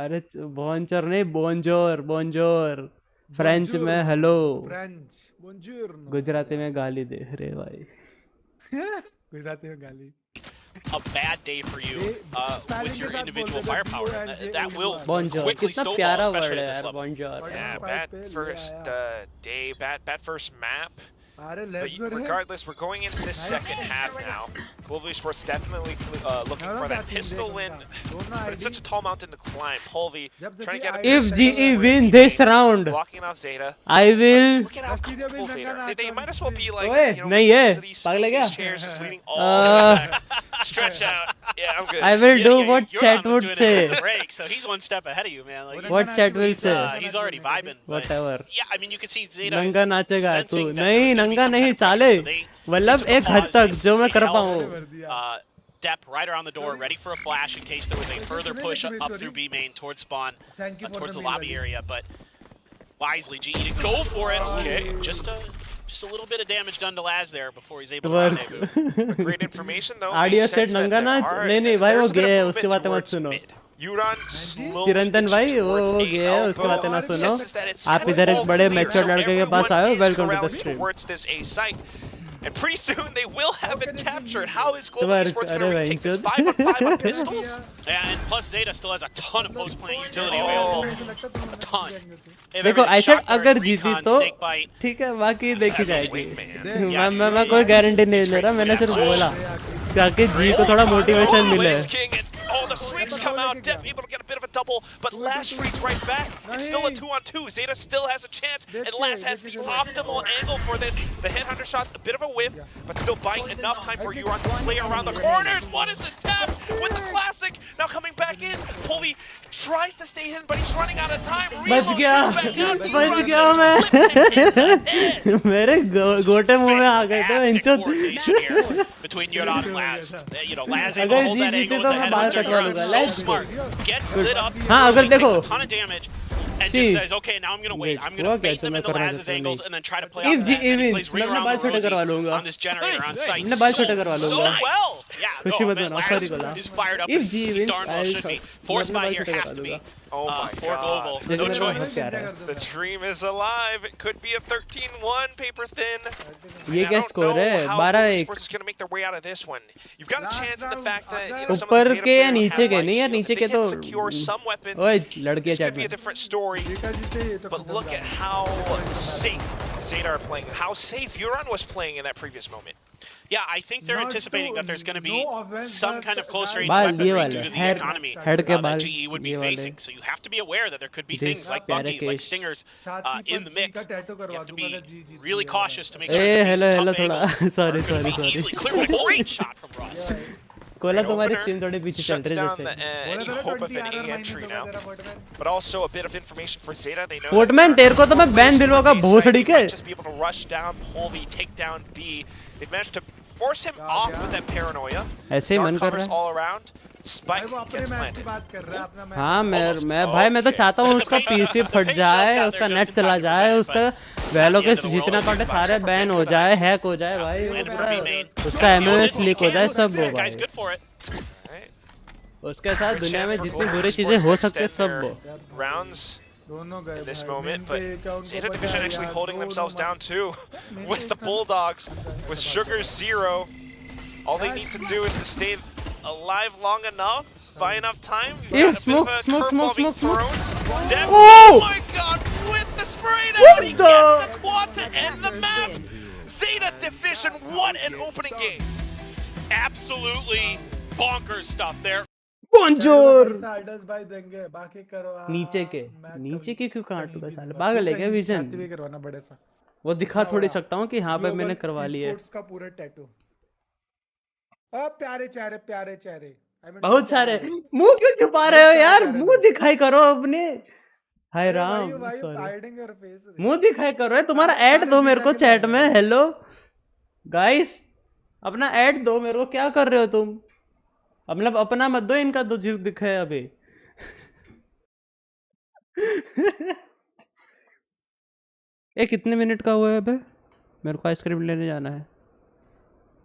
Speaker 2: अरे बॉन्चोर नहीं बोंजोर बोंजोर फ्रेंच में हेलो
Speaker 8: फ्रेंच बोंजूर
Speaker 2: गुजराती में गाली दे रे भाई
Speaker 8: गुजराती में गाली
Speaker 16: A bad day for you with your individual firepower. That will
Speaker 2: bonjour
Speaker 16: quickly
Speaker 2: कितना
Speaker 16: snowball,
Speaker 2: प्यारा
Speaker 16: especially
Speaker 2: वर्ड है
Speaker 16: at this
Speaker 2: यार
Speaker 16: level.
Speaker 2: bonjour
Speaker 15: Yeah, bad first day, bad first map.
Speaker 8: let's
Speaker 15: But
Speaker 8: go
Speaker 15: regardless, we're going into this second half now. Global Esports definitely looking for that pistol win, but it's such a tall mountain to climb. Polvi trying to get a
Speaker 2: if GE win this round
Speaker 15: blocking out Zeta.
Speaker 2: I will
Speaker 15: Look at how comfortable Zeta. They might as well be like,
Speaker 2: ओए
Speaker 15: you know,
Speaker 2: नहीं है
Speaker 15: these
Speaker 2: पागल है क्या
Speaker 15: chairs just leaning all the way back. Stretch out. Yeah, I'm good.
Speaker 2: I will do what
Speaker 16: Your
Speaker 2: chat
Speaker 16: mom was
Speaker 2: would
Speaker 16: doing it at the
Speaker 2: say
Speaker 16: break, so he's one step ahead of you, man. Like,
Speaker 2: what chat will say
Speaker 16: he's already vibing. but
Speaker 2: whatever
Speaker 16: Yeah, I mean, you can see Zeta
Speaker 2: नंगा नाचेगा तू
Speaker 16: sensing that
Speaker 2: नहीं
Speaker 16: there's gonna be
Speaker 2: नंगा
Speaker 16: some
Speaker 2: नहीं
Speaker 16: kind of
Speaker 2: चाले
Speaker 16: pressure, so they
Speaker 2: मतलब
Speaker 16: took a
Speaker 2: एक हद
Speaker 16: pause,
Speaker 2: तक
Speaker 16: they-
Speaker 2: जो मैं
Speaker 16: they
Speaker 2: कर
Speaker 16: held,
Speaker 2: पाऊँ
Speaker 16: Dep right around the door, ready for a flash in case there was a further push up through B main towards spawn,
Speaker 8: Thank you for
Speaker 16: towards
Speaker 8: the
Speaker 16: the
Speaker 8: mail,
Speaker 16: lobby
Speaker 8: buddy.
Speaker 16: area. But wisely, GE to go for it. Okay, just a little bit of damage done to Laz there before he's able to rendezvous.
Speaker 15: Great information though.
Speaker 2: Audio
Speaker 15: Makes
Speaker 2: set
Speaker 15: sense that
Speaker 2: नंगा
Speaker 15: there
Speaker 2: नाच
Speaker 15: are-
Speaker 2: नहीं नहीं भाई वो
Speaker 15: there's a bit
Speaker 2: gay
Speaker 15: of
Speaker 2: है
Speaker 15: movement
Speaker 2: उसकी बातें मत
Speaker 15: towards
Speaker 2: सुनो
Speaker 15: mid. Yuran slowly
Speaker 2: चिरंतन
Speaker 15: inching
Speaker 2: भाई
Speaker 15: towards
Speaker 2: वो
Speaker 15: A
Speaker 2: गे है उसकी
Speaker 15: elbow.
Speaker 2: बातें ना सुनो
Speaker 15: Senses that it's
Speaker 2: आप
Speaker 15: kind of
Speaker 2: इधर एक
Speaker 15: all
Speaker 2: बड़े
Speaker 15: clear,
Speaker 2: मैच्योर
Speaker 15: so
Speaker 2: लड़के के पास
Speaker 15: everyone
Speaker 2: आए हो
Speaker 15: is
Speaker 2: welcome to the
Speaker 15: corralled
Speaker 2: stream
Speaker 15: towards this A site. And pretty soon they will have it captured. How is Global
Speaker 2: तुम्हारे
Speaker 15: Esports
Speaker 2: अरे
Speaker 15: going to
Speaker 2: भाई
Speaker 15: retake this
Speaker 2: चोद
Speaker 15: 5-on-5 on pistols?
Speaker 16: Yeah, and plus Zeta still has a ton of post-plant utility available. A ton. If
Speaker 2: देखो
Speaker 16: everything's
Speaker 2: ऐसा
Speaker 16: shot burst,
Speaker 2: अगर जीती
Speaker 16: recon,
Speaker 2: तो
Speaker 16: snake bite.
Speaker 2: ठीक है बाकी देखी जाएगी
Speaker 16: Yeah,
Speaker 2: मैं कोई गारंटी नहीं ले रहा मैंने सिर्फ बोला ताकि जी को थोड़ा मोटिवेशन मिले
Speaker 15: Blaze King and oh, the swings come out. Dep able to get a bit of a double, but Lash streaks right back. It's still a 2-on-2. Zeta still has a chance, and Lash has the optimal angle for this. The headhunter shot's a bit of a whiff, but still buying enough time for Euron to play around the corners. What is this tap with the classic? Now coming back in. Holy tries to stay hidden, but he's running out of time.
Speaker 2: बच गया
Speaker 15: Reload shoots back out.
Speaker 2: बच
Speaker 15: Euron
Speaker 2: गया
Speaker 15: just flips him in the head.
Speaker 2: मैं मेरे गोटे मुंह में आ गए थे इंचो
Speaker 16: Coordination here between Euron and Laz. You know, Laz able to
Speaker 2: अगर
Speaker 16: hold
Speaker 2: जी
Speaker 16: that
Speaker 2: जीते
Speaker 16: angle
Speaker 2: तो
Speaker 16: with the
Speaker 2: मैं बाहर
Speaker 16: headhunter.
Speaker 2: कटवा
Speaker 16: Euron's
Speaker 2: लूंगा
Speaker 16: so
Speaker 2: let's
Speaker 16: smart. Gets lit up.
Speaker 2: हाँ अगर
Speaker 16: takes
Speaker 2: देखो
Speaker 16: a ton of damage. And
Speaker 2: See.
Speaker 16: just says, okay, now I'm gonna wait. I'm gonna
Speaker 2: हुआ क्या
Speaker 16: bait
Speaker 2: जो
Speaker 16: them
Speaker 2: मैं
Speaker 16: into
Speaker 2: करना
Speaker 16: Laz's
Speaker 2: चाहता हूँ
Speaker 16: angles
Speaker 2: नहीं
Speaker 16: and then try to play
Speaker 2: If
Speaker 16: off
Speaker 2: G
Speaker 16: that. And he plays
Speaker 2: wins मैं अपने
Speaker 16: re-around
Speaker 2: बाल
Speaker 16: the
Speaker 2: छोटे करवा
Speaker 16: Rosie
Speaker 2: लूंगा
Speaker 16: on this generator on site.
Speaker 2: अपने बाल छोटे करवा
Speaker 16: So
Speaker 2: लूंगा
Speaker 16: well. Yeah,
Speaker 2: खुशी
Speaker 16: no,
Speaker 2: मत
Speaker 16: man,
Speaker 2: मनाओ
Speaker 16: Laz
Speaker 2: सॉरी गोला
Speaker 16: is fired up.
Speaker 2: If G
Speaker 16: He
Speaker 2: wins
Speaker 16: darn well
Speaker 2: I
Speaker 16: should be.
Speaker 2: मैं
Speaker 16: Force
Speaker 2: अपने
Speaker 16: buy
Speaker 2: बाल
Speaker 16: here
Speaker 2: छोटे
Speaker 16: has
Speaker 2: करवा
Speaker 16: to be.
Speaker 2: दूंगा
Speaker 15: Oh my
Speaker 16: For Global.
Speaker 15: god.
Speaker 2: देखो
Speaker 16: No
Speaker 2: मेरे को
Speaker 16: choice.
Speaker 2: हंस के आ रहा है
Speaker 15: The dream is alive. It could be a 13-1 paper thin.
Speaker 2: ये क्या स्कोर है 12-1
Speaker 15: Esports is going to make their way out of this one. You've got a chance in the fact that some of the
Speaker 2: ऊपर
Speaker 15: Zeta
Speaker 2: के या
Speaker 15: players
Speaker 2: नीचे
Speaker 15: have
Speaker 2: के
Speaker 15: light
Speaker 2: नहीं यार
Speaker 15: shields.
Speaker 2: नीचे
Speaker 15: If
Speaker 2: के
Speaker 15: they
Speaker 2: तो
Speaker 15: can secure some weapons,
Speaker 2: ओए लड़के
Speaker 15: this
Speaker 2: chat
Speaker 15: could be a
Speaker 2: में
Speaker 15: different story. But look at how safe Zeta are playing. How safe Euron was playing in that previous moment.
Speaker 16: Yeah, I think they're anticipating that there's going to be some kind of close range
Speaker 2: बाल
Speaker 16: weaponry
Speaker 2: ये वाले
Speaker 16: due to the
Speaker 2: head
Speaker 16: economy
Speaker 2: head के
Speaker 16: that
Speaker 2: बाल
Speaker 16: GE would be
Speaker 2: ये वाले
Speaker 16: facing. So you have to be aware that there could be things
Speaker 2: This
Speaker 16: like
Speaker 2: प्यारे
Speaker 16: buggies, like
Speaker 2: केश
Speaker 16: stingers in the mix. You have to be really cautious to make sure
Speaker 2: A
Speaker 16: that
Speaker 2: hello
Speaker 16: these
Speaker 2: hello
Speaker 16: tough
Speaker 2: थोड़ा
Speaker 16: angles
Speaker 2: sorry
Speaker 16: are going
Speaker 2: sorry
Speaker 16: to be
Speaker 2: sorry
Speaker 16: easily cleared with a great shot from Russ.
Speaker 2: Cola
Speaker 15: Great
Speaker 2: तुम्हारी
Speaker 15: opener.
Speaker 2: Stream थोड़ी पीछे चल
Speaker 15: Shuts
Speaker 2: रही है
Speaker 15: down
Speaker 2: जैसे
Speaker 15: any hope of an A entry now. But also a bit of information for Zeta. They know
Speaker 2: फोटमैन तेरे को तो मैं बैन दिलवाऊंगा भोसड़ी के
Speaker 15: just be able to rush down, pull the takedown B. They've managed to force him off with that paranoia.
Speaker 2: ऐसे ही मन
Speaker 15: Dark
Speaker 2: कर
Speaker 15: covers
Speaker 2: रहा है
Speaker 15: all around. Spike gets planted.
Speaker 2: हाँ मैं भाई मैं तो चाहता हूँ उसका पीसी फट जाए उसका नेट चला जाए उसका वैलो के जितना अकाउंट है सारे बैन हो जाए हैक हो जाए भाई वो पूरा उसका एमएमएस लीक हो जाए सब हो भाई उसके साथ दुनिया में जितनी बुरी चीजें हो सकती है सब वो
Speaker 15: Rounds in this moment, but Zeta Division actually holding themselves down too with the Bulldogs, with Sugar 0. All they need to do is to stay alive long enough, buy enough time.
Speaker 2: Yeah, smoke, smoke.
Speaker 15: Oh my god, with the spray down, he gets the quad to end the map. Zeta Division, what an opening game.
Speaker 16: Absolutely bonkers stuff there.
Speaker 2: बोंजोर
Speaker 8: भाई देंगे बाकी करो
Speaker 2: नीचे के क्यों काटूंगा साले पागल है क्या विजन
Speaker 8: करवाना बड़े सा
Speaker 2: वो दिखा थोड़ी सकता हूँ कि हाँ भाई मैंने करवा लिया
Speaker 8: स्पोर्ट्स का पूरा टैटू प्यारे चेहरे
Speaker 2: बहुत सारे मुंह क्यों छुपा रहे हो यार मुंह दिखाई करो अपने हाय राम सॉरी मुंह दिखाई करो है तुम्हारा ऐड दो मेरे को चैट में हेलो गाइस अपना ऐड दो मेरे को क्या कर रहे हो तुम मतलब अपना मत दो इनका दो जीव दिखाए अभी ये कितने मिनट का हुआ है अबे मेरे को आइसक्रीम लेने जाना है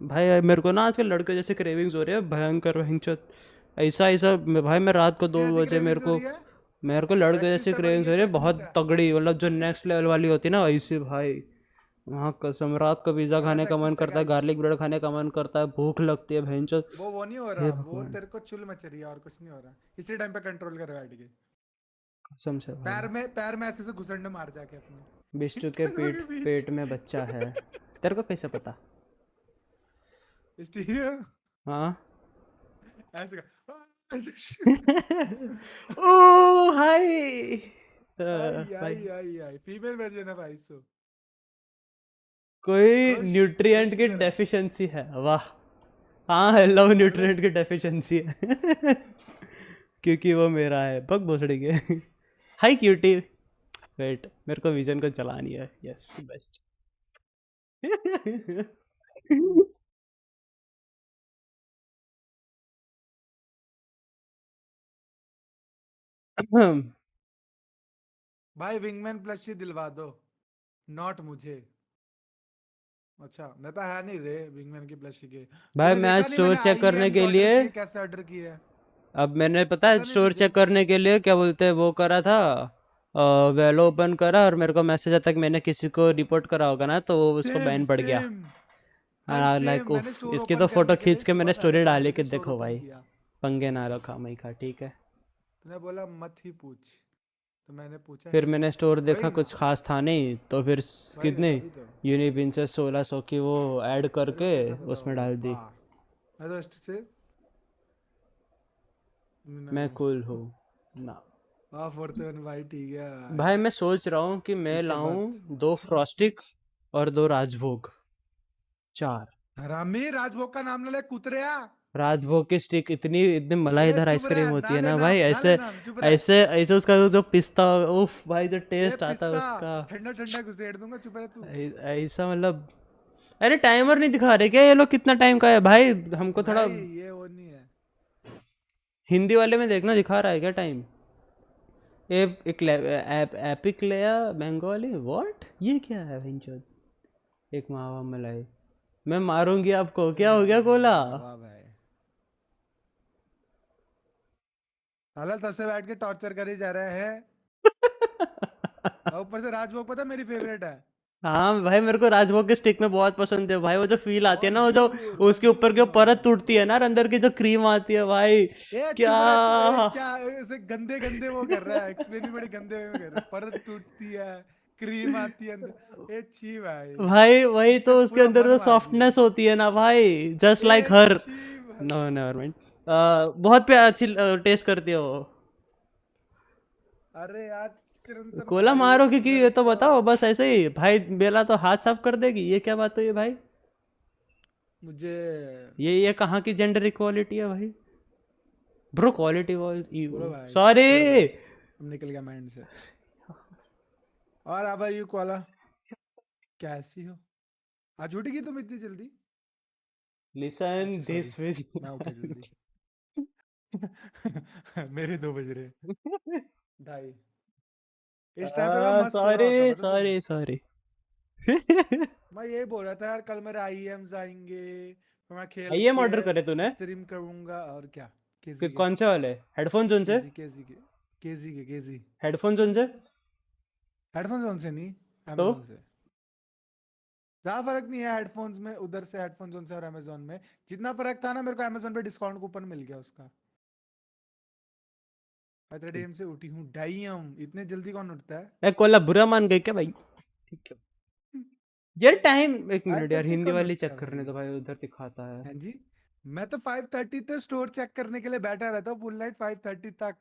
Speaker 2: भाई मेरे को ना आजकल लड़के जैसे क्रेविंग्स हो रही है भयंकर भयंकर ऐसा भाई मैं रात को 2 बजे मेरे को लड़के जैसे क्रेविंग्स हो रही है बहुत तगड़ी मतलब जो नेक्स्ट लेवल वाली होती है ना ऐसे भाई वहाँ कसम रात को पिज्जा खाने का मन करता है गार्लिक ब्रेड खाने का मन करता है भूख लगती है भयंकर
Speaker 8: वो नहीं हो रहा वो तेरे को चुल मच रही है और कुछ नहीं हो रहा इसी टाइम पे कंट्रोल कर बैठ के कसम से पैर में ऐसे से घुसंड मार जाके अपने
Speaker 2: बिष्टू के पेट में बच्चा है तेरे को कैसे पता हाँ
Speaker 8: ऐसे
Speaker 2: ओ हाय
Speaker 8: फीमेल वर्जन है भाई सो
Speaker 2: कोई न्यूट्रिएंट की डेफिशिएंसी है वाह हाँ हेलो न्यूट्रिएंट की डेफिशिएंसी है क्योंकि वो मेरा है बग भोसड़ी के हाय क्यूटी वेट मेरे को विजन को चलानी है यस बेस्ट
Speaker 8: भाई विंगमैन प्लशी दिलवा दो, नॉट मुझे। अच्छा मैं तो है नहीं रे विंगमैन की प्लशी के।
Speaker 2: भाई
Speaker 8: तूने
Speaker 2: मैं
Speaker 8: देखा
Speaker 2: आज
Speaker 8: नहीं
Speaker 2: स्टोर
Speaker 8: मैंने
Speaker 2: चेक करने
Speaker 8: आईएम्स
Speaker 2: के
Speaker 8: ऑर्डर
Speaker 2: लिए,
Speaker 8: किए, कैसे ऑर्डर किए है?
Speaker 2: अब मैंने पता है
Speaker 8: पता नहीं
Speaker 2: स्टोर
Speaker 8: तुझे?
Speaker 2: चेक करने के लिए क्या बोलते हैं वो करा था, वेलो ओपन करा और मेरे को मैसेज आता कि मैंने किसी को रिपोर्ट करा होगा ना, तो वो उसको
Speaker 8: सेम
Speaker 2: बैन पड़ गया।
Speaker 8: सेम कल
Speaker 2: लाइक
Speaker 8: सेम मैंने
Speaker 2: उफ,
Speaker 8: स्टोर
Speaker 2: इसकी
Speaker 8: ओपन
Speaker 2: तो फोटो
Speaker 8: करने के लिए
Speaker 2: खींच के मैंने
Speaker 8: सुबह
Speaker 2: स्टोरी
Speaker 8: मैसेज
Speaker 2: डाली
Speaker 8: आया
Speaker 2: कि
Speaker 8: कि स्टोर
Speaker 2: देखो
Speaker 8: ओपन
Speaker 2: भाई,
Speaker 8: किया।
Speaker 2: पंगे ना लो खामई का, ठीक है।
Speaker 8: तूने बोला मत ही पूछ, तो मैंने पूछा
Speaker 2: फिर
Speaker 8: ही नहीं।
Speaker 2: मैंने स्टोर देखा
Speaker 8: वही ना,
Speaker 2: कुछ खास था नहीं, तो फिर
Speaker 8: वही ना,
Speaker 2: कितने
Speaker 8: तभी तो
Speaker 2: यूनिपिंचेस 1600 की वो ऐड
Speaker 8: तेरे को
Speaker 2: करके
Speaker 8: कैसा पता
Speaker 2: उसमें
Speaker 8: होगा?
Speaker 2: डाल दी।
Speaker 8: वाह, मैं तो इससे
Speaker 2: मैं कूल हूँ ना
Speaker 8: वाह फोड़ते भाई, ठीक है भाई।
Speaker 2: भाई। मैं सोच रहा हूँ कि मैं
Speaker 8: एक के बाद
Speaker 2: लाऊं 2 फ्रॉस्टिक और 2 राजभोग, 4
Speaker 8: हरामी, राजभोग का नाम ना ले कुतरिया।
Speaker 2: राजभोग की स्टिक। इतनी इतनी
Speaker 8: ए
Speaker 2: मलाईदार
Speaker 8: चुप
Speaker 2: आइसक्रीम
Speaker 8: रहे,
Speaker 2: होती
Speaker 8: ना
Speaker 2: है
Speaker 8: ले
Speaker 2: ना भाई,
Speaker 8: नाम, ना ले
Speaker 2: ऐसे
Speaker 8: नाम, चुप रहे।
Speaker 2: ऐसे ऐसे उसका जो पिस्ता, उफ भाई, जो
Speaker 8: ए
Speaker 2: टेस्ट आता है
Speaker 8: पिस्ता,
Speaker 2: उसका,
Speaker 8: ठंडा ठंडा घुसेड़ दूंगा, चुप रहे तू।
Speaker 2: ऐसा मतलब। अरे टाइमर नहीं दिखा रहे क्या ये लोग, कितना टाइम का है भाई? हमको थोड़ा
Speaker 8: भाई ये वो नहीं है।
Speaker 2: हिंदी वाले में देखना, दिखा रहा है क्या टाइम? एपिक लेया बंगाली, व्हाट, ये क्या है भैंचोद? एक मावा मलाई, मैं मारूंगी आपको। क्या हो गया कोला?
Speaker 8: वाह भाई, साला तब से बैठ के टॉर्चर कर ही जा रहे हैं। और ऊपर से राजभोग पता मेरी फेवरेट है।
Speaker 2: हाँ भाई, मेरे को राजभोग के स्टिक में बहुत पसंद है भाई, वो जो फील आती है ना, वो जो उसके ऊपर की
Speaker 8: मौजूद
Speaker 2: परत टूटती है ना और अंदर की जो क्रीम आती है भाई,
Speaker 8: ए
Speaker 2: क्या।
Speaker 8: चुप रहे तू, क्या ऐसे गंदे गंदे वो कर रहा है, एक्सप्लेन भी बड़े गंदे वे में कर रहा है। परत टूटती है, क्रीम आती है अंदर, ए छी भाई।
Speaker 2: भाई वही
Speaker 8: इसने
Speaker 2: तो, उसके
Speaker 8: पूरा
Speaker 2: अंदर
Speaker 8: मन
Speaker 2: तो
Speaker 8: मार दिया।
Speaker 2: सॉफ्टनेस होती है ना भाई, जस्ट लाइक
Speaker 8: ए
Speaker 2: हर।
Speaker 8: छी भाई।
Speaker 2: नो नेवर माइंड, बहुत अच्छी टेस्ट करती है वो।
Speaker 8: अरे यार चिरंतन
Speaker 2: कोला
Speaker 8: भाई,
Speaker 2: मारो क्योंकि,
Speaker 8: मेरे
Speaker 2: ये तो
Speaker 8: को
Speaker 2: बताओ बस ऐसे ही भाई, बेला तो हाथ साफ कर देगी, ये क्या बात हुई भाई?
Speaker 8: मुझे
Speaker 2: ये कहाँ की जेंडर इक्वालिटी है भाई? ब्रो क्वालिटी वॉल,
Speaker 8: बोलो भाई,
Speaker 2: सॉरी।
Speaker 8: छोड़ो भाई, अब निकल गया माइंड से। और अब यू कोला, कैसी हो? आज उठ गई तुम इतनी जल्दी?
Speaker 2: लिसन
Speaker 8: अच्छा सॉरी,
Speaker 2: दिस विज
Speaker 8: मैं उठा जल्दी। मेरे 2 बज रहे, ढाई। इस टाइम पे मैं मस्त सो रहा होता,
Speaker 2: सॉरी
Speaker 8: पता तुझे?
Speaker 2: Sorry sorry.
Speaker 8: मैं यही बोल रहा था यार, कल मेरे आईएम्स आएंगे, तो मैं खेल
Speaker 2: आईएम
Speaker 8: के
Speaker 2: ऑर्डर करे तूने?
Speaker 8: स्ट्रीम करूंगा। और क्या, केजी के,
Speaker 2: कौन से वाले हेडफोन? जोन से
Speaker 8: केजी के, केजी
Speaker 2: हेडफोन? जोन से
Speaker 8: हेडफोन जोन से नहीं,
Speaker 2: तो
Speaker 8: अमेजोन से। ज्यादा फर्क नहीं है हेडफोन्स में, उधर से हेडफोन जोन से और अमेजोन में। जितना फर्क था ना, मेरे को अमेजोन पे डिस्काउंट कूपन मिल गया उसका। 5:30 AM से उठी हूँ। डाइम, इतने जल्दी कौन उठता है?
Speaker 2: ए कोला बुरा मान गए क्या भाई? ठीक है यार, टाइम एक मिनट यार,
Speaker 8: 5:30
Speaker 2: हिंदी
Speaker 8: कौन
Speaker 2: वाली
Speaker 8: उठता
Speaker 2: चेक
Speaker 8: है
Speaker 2: करने
Speaker 8: भाई?
Speaker 2: तो भाई, उधर दिखाता है।
Speaker 8: हाँ जी, मैं तो 5:30 तक स्टोर चेक करने के लिए बैठा रहता हूँ फुल नाइट। 5:30 तक,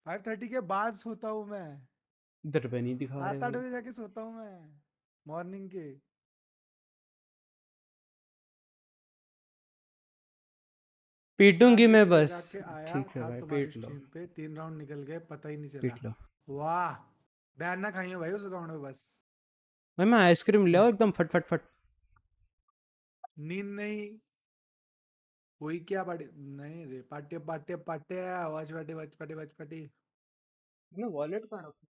Speaker 8: 5:30 के बाद सोता हूँ मैं।
Speaker 2: इधर पे नहीं दिखा रहे
Speaker 8: 7-8
Speaker 2: भाई।
Speaker 8: बजे जाके सोता हूँ मैं, मॉर्निंग के।
Speaker 2: पीटूंगी मैं
Speaker 8: मार्केट
Speaker 2: बस।
Speaker 8: लगा के आया
Speaker 2: ठीक है
Speaker 8: था
Speaker 2: भाई,
Speaker 8: तुम्हारी
Speaker 2: पीट लो
Speaker 8: स्ट्रीम पे, 3 राउंड निकल गए, पता ही नहीं चला।
Speaker 2: पीट लो।
Speaker 8: वाह, बैन ना खाइए भाई उस अकाउंट में बस।
Speaker 2: भाई मैं आइसक्रीम ले आओ एकदम फट फट फट।
Speaker 8: नींद नहीं हुई क्या? पार्टी नहीं रे, party party party, watch party watch party watch party.
Speaker 2: मैं वॉलेट कहाँ रखूं?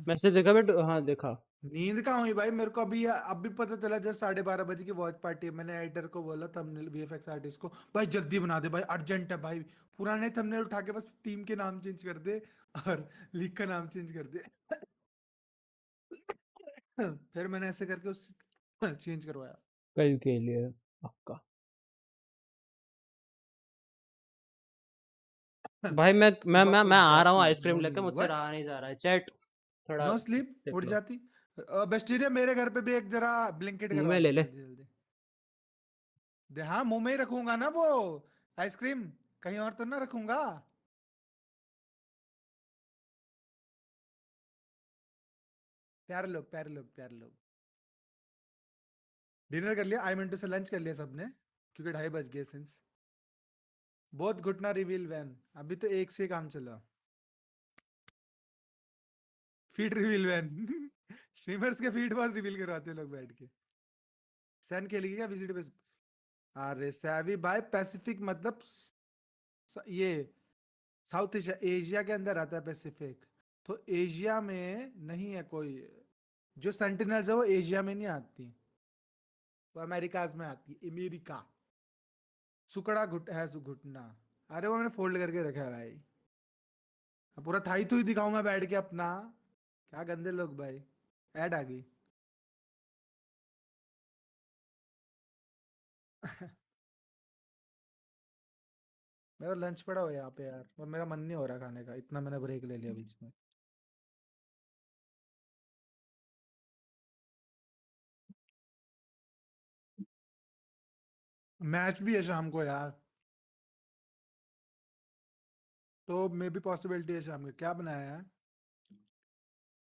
Speaker 2: मैसेज देखा बेट? हाँ देखा।
Speaker 8: नींद कहाँ हुई भाई? मेरे को अभी पता चला, जस्ट 12:30 बजे की वॉच पार्टी है। मैंने एडिटर को बोला, थंबनेल वीएफएक्स आर्टिस्ट को, भाई जल्दी बना दे भाई, अर्जेंट है भाई। पुराने थंबनेल उठा के बस टीम के नाम चेंज कर दे और लीग का नाम चेंज कर दे। फिर मैंने ऐसे करके उस चेंज करवाया।
Speaker 2: कल के लिए पक्का। भाई
Speaker 8: सुबह
Speaker 2: मैं
Speaker 8: उठ
Speaker 2: आ रहा हूँ
Speaker 8: जाती
Speaker 2: आइसक्रीम लेकर,
Speaker 8: मॉर्निंग
Speaker 2: मुझसे
Speaker 8: व्हाट,
Speaker 2: रहा नहीं जा रहा है चैट। थोड़ा
Speaker 8: नो स्लीप,
Speaker 2: देख
Speaker 8: उठ
Speaker 2: लो।
Speaker 8: जाती। बेस्टीरिया मेरे घर पे भी एक जरा ब्लिंकिट
Speaker 2: मुंह
Speaker 8: करवा
Speaker 2: में ले
Speaker 8: दे
Speaker 2: ले।
Speaker 8: जल्दी जल्दी। हाँ मुंह में ही रखूंगा ना वो आइसक्रीम, कहीं और तो ना रखूंगा। प्यारे लोग, प्यारे लोग, प्यारे लोग। डिनर कर लिया? आई मीन टू से लंच कर लिया सबने, क्योंकि 2:30 बज गए सिंस। बहुत घुटना रिवील वैन, अभी तो एक से काम चला। फीड रिवील वैन। स्ट्रीमर्स के फीड बहुत रिवील करवाते हैं लोग बैठ के। सैन खेलेगी क्या विजिट पे? अरे सैवी भाई, पैसिफिक मतलब ये साउथ एशिया, एशिया के अंदर आता है पैसिफिक, तो एशिया में नहीं है कोई। जो सेंटिनल्स है वो एशिया में नहीं आती, वो अमेरिकाज में आती है, अमेरिका। सुकड़ा घुट है घुटना, अरे वो मैंने फोल्ड करके रखा है भाई। अब पूरा थाई थू ही दिखाऊं मैं बैठ के अपना, क्या गंदे लोग भाई। ऐड आ गई। मेरा लंच पड़ा हो यहाँ पे यार, पर मेरा मन नहीं हो रहा खाने का, इतना मैंने ब्रेक ले लिया बीच में। मैच भी है शाम को यार, तो मे भी पॉसिबिलिटी है शाम को। क्या बनाया है?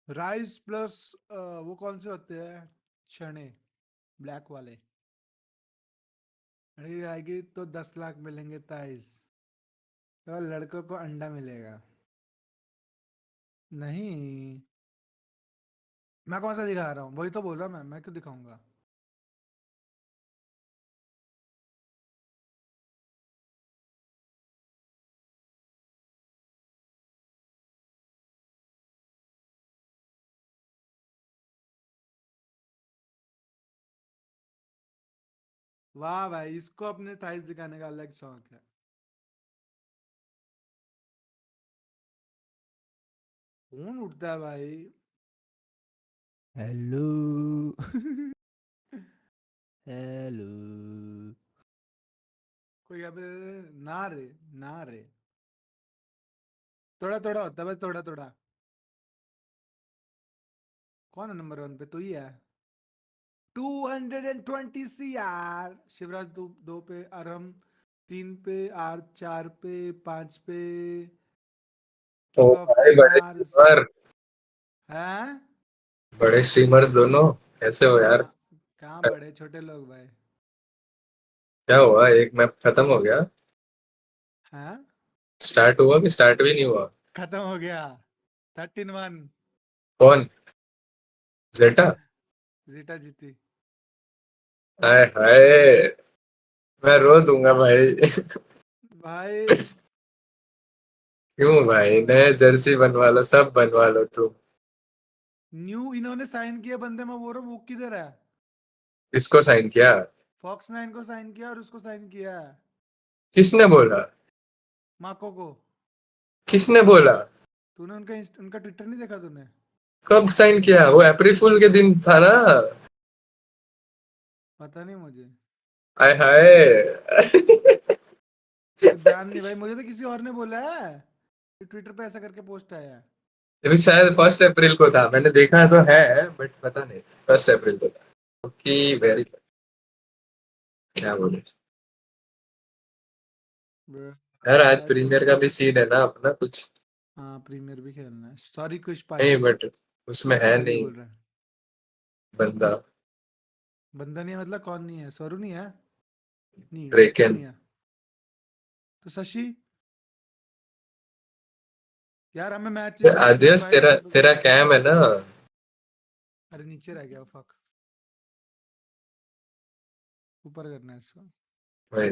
Speaker 8: राइस प्लस वो कौन से होते हैं चने, ब्लैक वाले। अरे आएगी तो 10 लाख मिलेंगे ताइस, तो लड़कों को अंडा मिलेगा। नहीं, मैं कौन सा दिखा रहा हूँ, वही तो बोल रहा हूँ मैं क्यों दिखाऊंगा। वाह भाई, इसको अपने थाइस दिखाने का अलग शौक है। कौन उठता है भाई? हेलो। हेलो। कोई अब ना रे, ना रे, थोड़ा थोड़ा होता है बस, थोड़ा थोड़ा। कौन है नंबर 1 पे? तू ही है। 220 सी यार। शिवराज दो पे, अरहम 3 पे, आर 4 पे, 5 पे,
Speaker 17: ओ
Speaker 8: किंग ऑफ
Speaker 17: भाई, बड़े
Speaker 8: कुमार
Speaker 17: स्ट्रीमर,
Speaker 8: है।
Speaker 17: बड़े स्ट्रीमर्स दोनों कैसे हो यार?
Speaker 8: कहाँ, कहाँ बड़े छोटे लोग भाई।
Speaker 17: क्या हुआ, एक मैप खत्म हो गया?
Speaker 8: हाँ,
Speaker 17: स्टार्ट हुआ कि स्टार्ट भी नहीं हुआ?
Speaker 8: खत्म हो गया। 13-1।
Speaker 17: कौन? जेटा?
Speaker 8: जीटा जीती।
Speaker 17: हाय हाय, मैं रो दूंगा भाई।
Speaker 8: भाई
Speaker 17: क्यों भाई, नए जर्सी बनवा लो, सब बनवा लो तुम।
Speaker 8: न्यू इन्होंने साइन किया बंदे, मैं बोल रहा हूँ वो किधर है।
Speaker 17: किसको साइन किया?
Speaker 8: फॉक्स 9 को साइन किया और उसको साइन किया है,
Speaker 17: किसने बोला?
Speaker 8: माको को।
Speaker 17: किसने बोला?
Speaker 8: तूने उनका ट्विटर नहीं देखा तूने?
Speaker 17: कब साइन किया? वो अप्रैल फूल के दिन था ना।
Speaker 8: पता नहीं मुझे,
Speaker 17: हाय हाय।
Speaker 8: मुझे ध्यान नहीं भाई, मुझे तो किसी और ने बोला है कि ट्विटर पे ऐसा करके पोस्ट आया है।
Speaker 17: अभी शायद 1 अप्रैल को था, मैंने देखा तो है बट पता नहीं। 1 अप्रैल को था कि वेरी, क्या बोले यार, आज
Speaker 8: शायद से
Speaker 17: प्रीमियर का भी सीन है ना अपना कुछ।
Speaker 8: हाँ, प्रीमियर भी खेलना है। सॉरी कुछ
Speaker 17: नहीं
Speaker 8: पाजी,
Speaker 17: बट उसमें है
Speaker 8: सॉरी
Speaker 17: नहीं
Speaker 8: बोल रहा है।
Speaker 17: बंदा।
Speaker 8: बंदा नहीं है मतलब कौन नहीं है? स्वरू नहीं है? नहीं, ड्रेकन
Speaker 17: ड्रेकन।
Speaker 8: नहीं है, तो शशि। यार हमें मैच चेंज करना है
Speaker 17: आदेश,
Speaker 8: भाई,
Speaker 17: तेरा
Speaker 8: मतलब।
Speaker 17: तेरा कैम है ना?
Speaker 8: अरे नीचे रह गया, फक। ऊपर करना है इसको।
Speaker 17: भाई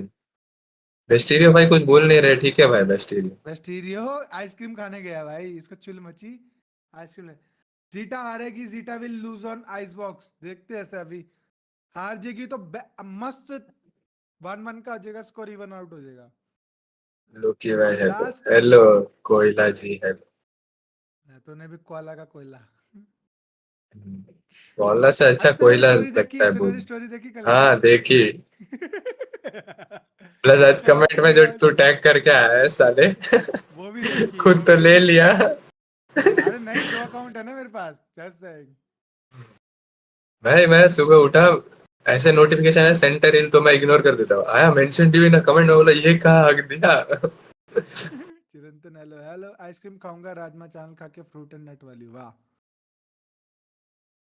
Speaker 17: वेस्टीरियो भाई कुछ बोल नहीं रहे, ठीक है भाई वेस्टीरियो।
Speaker 8: वेस्टीरियो आइसक्रीम खाने गया भाई, इसको चुल मची। आइसक्रीम। जीटा हारेगी, Zeta will lose on Icebox, देखते हैं ऐसे अभी। हार जाएगी तो मस्त 1-1 का हो जाएगा स्कोर, इवन आउट हो जाएगा।
Speaker 17: लोकी भाई हेलो
Speaker 8: लास्ट।
Speaker 17: हेलो। कोयला जी हेलो।
Speaker 8: तूने भी कोयला का कोयला।
Speaker 17: कोयला से अच्छा
Speaker 8: आज तूने
Speaker 17: कोयला
Speaker 8: स्टोरी देखी,
Speaker 17: लगता है
Speaker 8: तूने
Speaker 17: बोल।
Speaker 8: स्टोरी देखी कल की?
Speaker 17: हाँ देखी। प्लस आज कमेंट में जो
Speaker 8: पूरा
Speaker 17: तू टैग करके आया है साले।
Speaker 8: वो भी देखी,
Speaker 17: खुद
Speaker 8: वो
Speaker 17: तो
Speaker 8: भी
Speaker 17: ले
Speaker 8: देखी।
Speaker 17: लिया।
Speaker 8: अरे नहीं, 2 अकाउंट है ना मेरे पास, जस्ट सेइंग।
Speaker 17: भाई मैं सुबह उठा, ऐसे नोटिफिकेशन है सेंटर इन, तो मैं इग्नोर कर देता हूँ। आया मेंशन टीवी ना कमेंट में, बोला ये कहाँ हक दिया।
Speaker 8: चिरंतन हेलो हेलो, आइसक्रीम खाऊंगा राजमा चावल खा के, फ्रूट एंड नट वाली, वाह।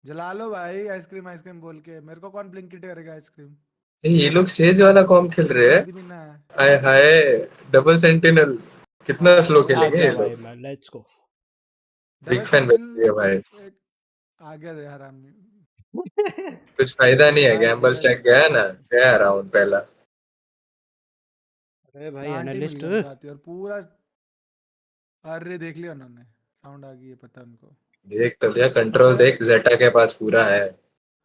Speaker 8: जला लो भाई आइसक्रीम, आइसक्रीम बोल के, मेरे को कौन ब्लिंकिट करेगा आइसक्रीम।
Speaker 17: ये लोग सेज वाला कॉम खेल
Speaker 8: मेरे
Speaker 17: रहे हैं।
Speaker 8: हेल्दी भी ना है।
Speaker 17: आय हाय, डबल सेंटिनल, कितना
Speaker 8: हाँ
Speaker 17: स्लो
Speaker 8: डबल
Speaker 2: आ
Speaker 17: खेलेंगे
Speaker 2: गया
Speaker 17: ये
Speaker 2: भाई
Speaker 17: लोग।
Speaker 2: मैं, let's go.
Speaker 17: Big
Speaker 8: double
Speaker 17: fan बन गया भाई।
Speaker 8: सेंटिनल। आ गया यार आदमी।
Speaker 17: कुछ फायदा नहीं है,
Speaker 8: हाय
Speaker 17: गैम्बल
Speaker 8: जीटा
Speaker 17: स्टैक गया ना, गया राउंड पहला।
Speaker 2: अरे भाई
Speaker 8: प्लांट ही मिल
Speaker 2: एनालिस्ट।
Speaker 8: गया उनका हाथी, और पूरा अरे देख लिया उन्होंने साउंड आ गई है पता उनको
Speaker 17: देख तो लिया कंट्रोल देख जेटा के पास पूरा है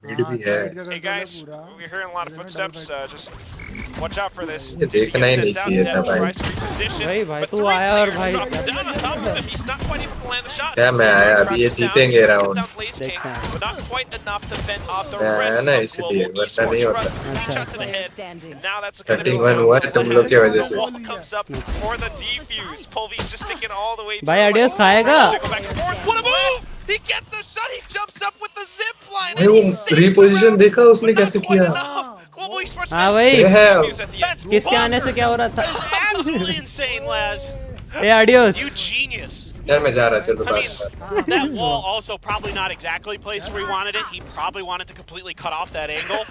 Speaker 17: मीड भी है
Speaker 15: Hey guys, we're hearing a lot of footsteps. Just watch out for this.
Speaker 17: ये देखना ही नहीं चाहिए था भाई
Speaker 2: भाई तू आया और भाई
Speaker 17: क्या मैं आया अभी ये जीतेंगे राउंड मैं ना इसलिए वरना नहीं होता 31 हुआ है तुम लोग की वजह से
Speaker 2: भाई आडियस खाएगा
Speaker 15: He gets the shot. He jumps up with the zip line.
Speaker 17: भाई वो रीपोजिशन देखा उसने कैसे किया
Speaker 2: हाँ भाई किसके आने से क्या हो रहा था
Speaker 16: Absolutely insane, Laz.
Speaker 2: A आडियस
Speaker 16: You genius.
Speaker 17: यार मैं जा रहा चलो बस
Speaker 16: That wall also probably not exactly placed where he wanted it. He probably wanted to completely cut off that angle.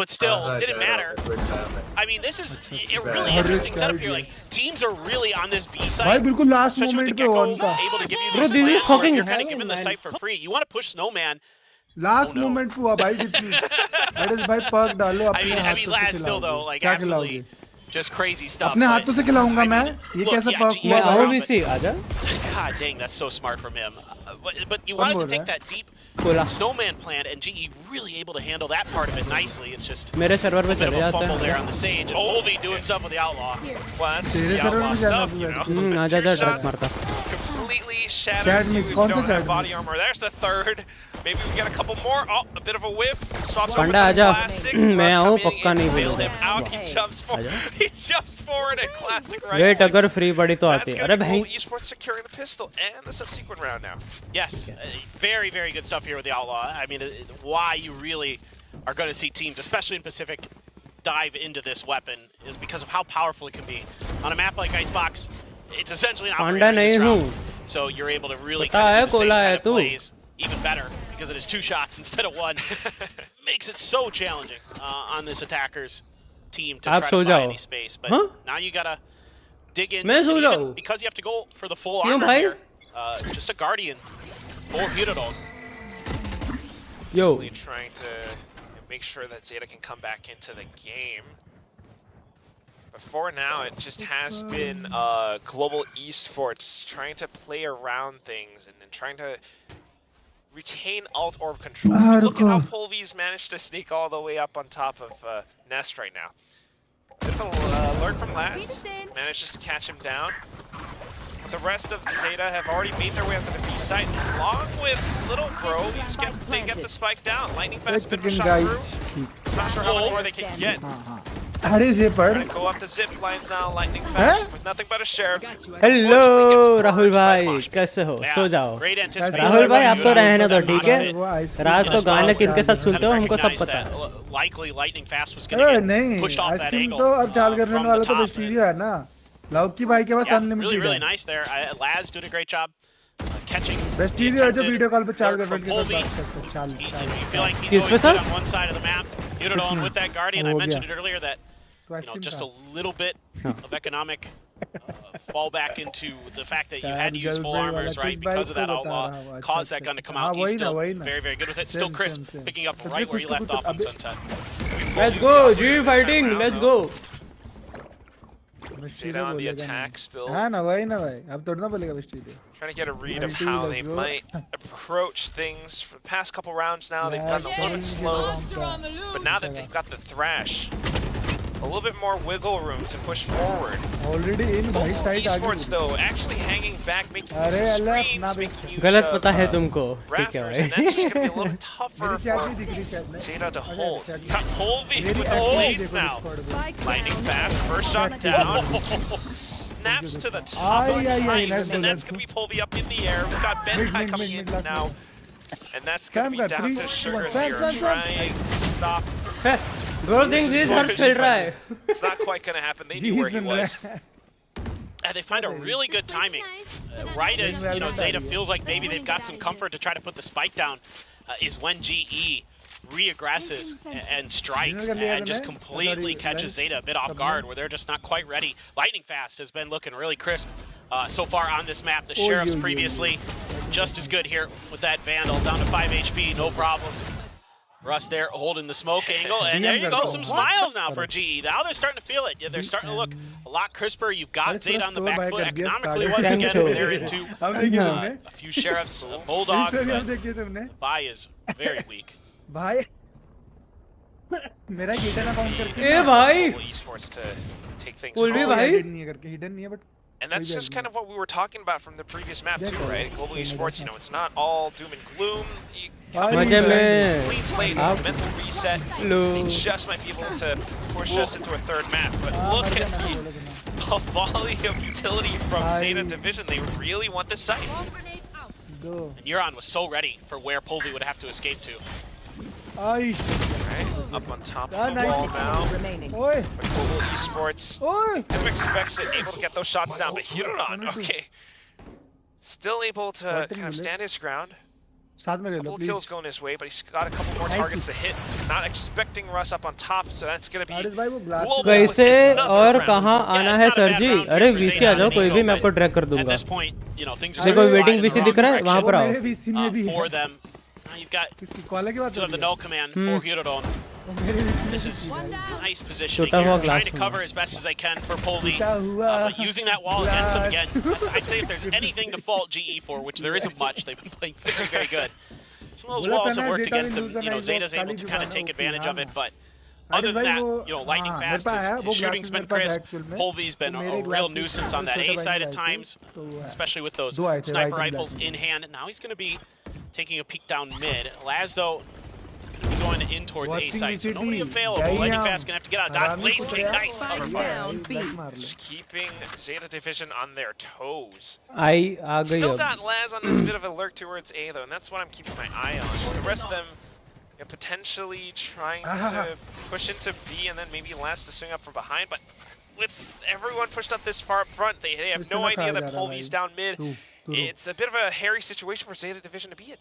Speaker 16: But still, didn't matter. I mean, this is a really interesting setup here. Like, teams are really on this B side.
Speaker 8: भाई बिल्कुल last
Speaker 16: Especially with
Speaker 8: moment
Speaker 16: the
Speaker 8: पे
Speaker 16: Gecko
Speaker 8: on था
Speaker 16: able to give you
Speaker 2: Bro,
Speaker 16: these
Speaker 2: this is
Speaker 16: plants where
Speaker 2: fucking
Speaker 16: you're kind of
Speaker 2: hell,
Speaker 16: given the
Speaker 2: man.
Speaker 16: site for free. You want to push Snowman.
Speaker 8: Last moment पे हुआ भाई जितनी अरे भाई Perk डालो
Speaker 16: I
Speaker 8: अपने
Speaker 16: mean,
Speaker 8: हाथों से
Speaker 16: Laz still though, like
Speaker 8: क्या
Speaker 16: absolutely
Speaker 8: खिलाओगे
Speaker 16: just crazy stuff.
Speaker 8: अपने
Speaker 16: but-
Speaker 8: हाथों से खिलाऊंगा मैं ये
Speaker 16: look,
Speaker 8: कैसा
Speaker 16: yeah,
Speaker 8: पर्क
Speaker 16: GE
Speaker 8: हुआ
Speaker 2: मैं
Speaker 16: is
Speaker 2: आओ
Speaker 16: around,
Speaker 2: VC आजा
Speaker 16: God dang, that's so smart from him. But you
Speaker 8: कौन
Speaker 16: wanted to
Speaker 8: बोल
Speaker 16: take
Speaker 8: रहा
Speaker 16: that deep
Speaker 2: बोला
Speaker 16: snowman plan, and GE really able to handle that part of it nicely. It's just
Speaker 2: मेरे server पे
Speaker 16: a bit
Speaker 2: चले
Speaker 16: of a
Speaker 2: जाते
Speaker 16: fumble there
Speaker 2: हैं
Speaker 16: on the Sage, and Ovi doing stuff with the Outlaw.
Speaker 15: Well, that's just
Speaker 8: तेरे
Speaker 15: the
Speaker 8: server
Speaker 15: outlaw
Speaker 8: में जाना
Speaker 15: stuff, you know.
Speaker 2: आजा जा
Speaker 15: Two
Speaker 2: ड्रग
Speaker 15: shots
Speaker 2: मारता
Speaker 15: completely
Speaker 8: Chat
Speaker 15: shatters you
Speaker 8: miss,
Speaker 15: if you
Speaker 8: कौन सा
Speaker 15: don't
Speaker 8: chat
Speaker 15: have body
Speaker 8: miss?
Speaker 15: armor. There's the third. Maybe we get a couple more. Oh, a bit of a whiff. Swaps over to
Speaker 2: Panda
Speaker 15: the
Speaker 2: आजा
Speaker 15: classic.
Speaker 2: मैं
Speaker 15: Russ
Speaker 2: आऊँ
Speaker 15: coming
Speaker 2: पक्का
Speaker 15: in,
Speaker 2: नहीं
Speaker 15: bailed
Speaker 2: बोलूँगा
Speaker 15: him out. He jumps forward and classic right.
Speaker 2: Wait अगर free पड़ी तो आती
Speaker 15: That's
Speaker 2: है
Speaker 15: gonna
Speaker 2: अरे
Speaker 15: be
Speaker 2: भाई
Speaker 15: Global Esports securing the pistol and the subsequent round now.
Speaker 16: Yes, very, very good stuff here with the Outlaw. I mean, why you really are going to see teams, especially in Pacific, dive into this weapon is because of how powerful it can be. On a map like Icebox, it's essentially an
Speaker 2: Panda
Speaker 16: operator in
Speaker 2: नहीं
Speaker 16: this
Speaker 2: हूँ
Speaker 16: round. So you're able to really
Speaker 2: पता
Speaker 16: kind
Speaker 2: है
Speaker 16: of do the same
Speaker 2: Cola है
Speaker 16: kind of
Speaker 2: तू
Speaker 16: plays even better because it is 2 shots instead of 1. Makes it so challenging on this attacker's team to
Speaker 2: आप
Speaker 16: try
Speaker 2: so
Speaker 16: to buy
Speaker 2: जाओ
Speaker 16: any space. But
Speaker 2: हाँ
Speaker 16: now you gotta dig in.
Speaker 2: मैं सो
Speaker 16: even
Speaker 2: जाऊँ
Speaker 16: because you have to go for the full
Speaker 2: क्यों
Speaker 16: armor
Speaker 2: भाई
Speaker 16: here. Just a Guardian, full Hudodog.
Speaker 2: Yo
Speaker 15: Really trying to make sure that Zeta can come back into the game. But for now, it just has been Global Esports trying to play around things and then trying to retain alt orb control. Look at how Polvi's managed to sneak all the way up on top of Nest right now. Bit of a alert from Laz. Manages to catch him down. But the rest of Zeta have already made their way up to the B site, along with Little Bro. They get the spike down. Lightning fast, bit of a shot through. Not sure how much more they can get.
Speaker 8: अरे ये पढ़
Speaker 15: Trying to go up the zip lines now. Lightning fast with nothing but a sheriff.
Speaker 2: Hello Rahul भाई कैसे हो सो जाओ
Speaker 16: Great anticipation.
Speaker 2: Rahul भाई आप तो रहने दो ठीक है रात को
Speaker 16: Just
Speaker 2: गाने किनके साथ
Speaker 16: kind
Speaker 2: सुनते
Speaker 16: of
Speaker 2: हो हमको सब
Speaker 16: recognized
Speaker 2: पता है
Speaker 16: that likely Lightning Fast was going
Speaker 8: अरे
Speaker 16: to get
Speaker 8: नहीं
Speaker 16: pushed off that
Speaker 8: ice cream
Speaker 16: angle
Speaker 8: तो अब चाल करने
Speaker 16: from the
Speaker 8: वाला तो
Speaker 16: top.
Speaker 8: वेस्टीरियो है ना लौकी भाई के पास
Speaker 16: Yeah, really,
Speaker 8: अनलिमिटेड
Speaker 16: really
Speaker 8: है
Speaker 16: nice there. Laz doing a great job catching.
Speaker 8: वेस्टीरियो है जो वीडियो कॉल पे चाल
Speaker 16: lurk
Speaker 8: गर्लफ्रेंड
Speaker 16: from
Speaker 8: के साथ
Speaker 16: Polvi.
Speaker 8: बात करता है चाल
Speaker 16: You
Speaker 8: चाल
Speaker 16: feel like he's
Speaker 2: किस पे
Speaker 16: always good
Speaker 2: sir?
Speaker 16: on one side of the map. Udodon with that Guardian. I
Speaker 8: हो
Speaker 16: mentioned
Speaker 8: गया।
Speaker 16: it earlier that
Speaker 8: तो आइसक्रीम
Speaker 16: just
Speaker 8: था
Speaker 16: a little bit of economic fallback into the fact that you had to use full armors, right? Because of that outlaw, caused that gun to come out. He's still very, very good with it. Still crisp, picking up right where he left off on Sunset.
Speaker 2: Let's go G fighting let's go
Speaker 15: Zeta on the attack still.
Speaker 8: हाँ ना भाई अब थोड़ा ना बोलेगा वेस्टीरियो
Speaker 15: Trying to get a read of how they might approach things. For the past couple rounds now, they've gotten a little bit slow. But now that they've got the Thrash, a little bit more wiggle room to push forward.
Speaker 8: Already in भाई
Speaker 15: Global
Speaker 8: side आ
Speaker 15: Esports
Speaker 8: गई
Speaker 15: though, actually hanging back, making use
Speaker 8: अरे
Speaker 15: of
Speaker 8: Allah
Speaker 15: screens,
Speaker 8: ना
Speaker 15: making use
Speaker 2: गलत
Speaker 15: of
Speaker 2: पता है तुमको ठीक है
Speaker 15: Raptors, and
Speaker 2: भाई
Speaker 15: that's just going to be a little bit tougher
Speaker 8: मेरी चैट
Speaker 15: for
Speaker 8: नहीं दिख रही शायद में
Speaker 15: Zeta to hold. You got Polvi
Speaker 8: मेरी
Speaker 15: with the
Speaker 8: एक्टिविटी
Speaker 15: blades
Speaker 8: देखो
Speaker 15: now.
Speaker 8: डिस्कॉर्ड पे
Speaker 15: Lightning fast, first shot down. Snaps to the top of the ice, and that's going to be Polvi up in the air. We've got Benkai coming in now. And that's going to be down to Sugar Zero trying to stop.
Speaker 2: Gold things is हर्ष खेल रहा है
Speaker 15: It's not quite going to happen. They knew where he was.
Speaker 16: And they find a really good timing. Right as Zeta feels like maybe they've got some comfort to try to put the spike down, is when GE re-aggresses and strikes and just completely catches Zeta a bit off guard where they're just not quite ready. Lightning Fast has been looking really crisp so far on this map. The Sheriffs previously just as good here with that Vandal down to 5 HP, no problem. Russ there holding the smoke angle, and there you go, some smiles now for GE. Now they're starting to feel it. Yeah, they're starting to look a lot crisper. You've got Zeta on the back foot economically once again. They're into a few sheriffs, bulldogs, but buy is very weak.
Speaker 8: भाई मेरा गिटर ना count करके
Speaker 2: ए भाई
Speaker 15: esports to take things
Speaker 2: बोल भी
Speaker 15: forward.
Speaker 2: भाई
Speaker 8: hidden नहीं है करके हिडन नहीं है but
Speaker 15: And that's just kind of what we were talking about from the previous map too, right? Global esports, you know, it's not all doom and gloom. You come in with a clean slate, mental reset. They just might be able to push us into a third map. But look at the volley of utility from Zeta Division. They really want this site.
Speaker 16: And Euron was so ready for where Polvi would have to escape to.
Speaker 15: Right, up on top of the wall now. But Global Esports, Epic expects it, able to get those shots down, but Hiroran, okay. Still able to kind of stand his ground. Couple kills going his way, but he's got a couple more targets to hit. Not expecting Russ up on top, so that's going to be global.
Speaker 2: कैसे और कहाँ आना है sir जी? अरे VC आ जाओ, कोई भी मैं आपको ट्रैक कर दूंगा.
Speaker 16: At this point, you know, things are
Speaker 2: देखो वेटिंग VC दिख रहा है, वहाँ पर आओ.
Speaker 16: For them. You've got the no command for Hirodon. This is nice positioning here, trying to cover as best as they can for Polvi, but using that wall against them again. I'd say if there's anything to fault GE for, which there isn't much, they've been playing very, very good. Some of those walls have worked against them. You know, Zeta's able to kind of take advantage of it, but other than that, you know, lightning fast, his shooting's been crisp. Polvi's been a real nuisance on that A side at times, especially with those sniper rifles in hand. Now he's going to be taking a peek down mid. Laz, though, going to be going in towards A side, so nobody available. Lightning fast going to have to get out. Dot Blaze King, nice cover fire.
Speaker 15: Just keeping Zeta Division on their toes.
Speaker 2: आ गई
Speaker 15: Still
Speaker 2: अब.
Speaker 15: got Laz on this bit of a lurk towards A, though, and that's what I'm keeping my eye on. The rest of them potentially trying to push into B and then maybe Laz to swing up from behind, but with everyone pushed up this far up front, they have no idea that Polvi's down mid. It's a bit of a hairy situation for Zeta Division to be in.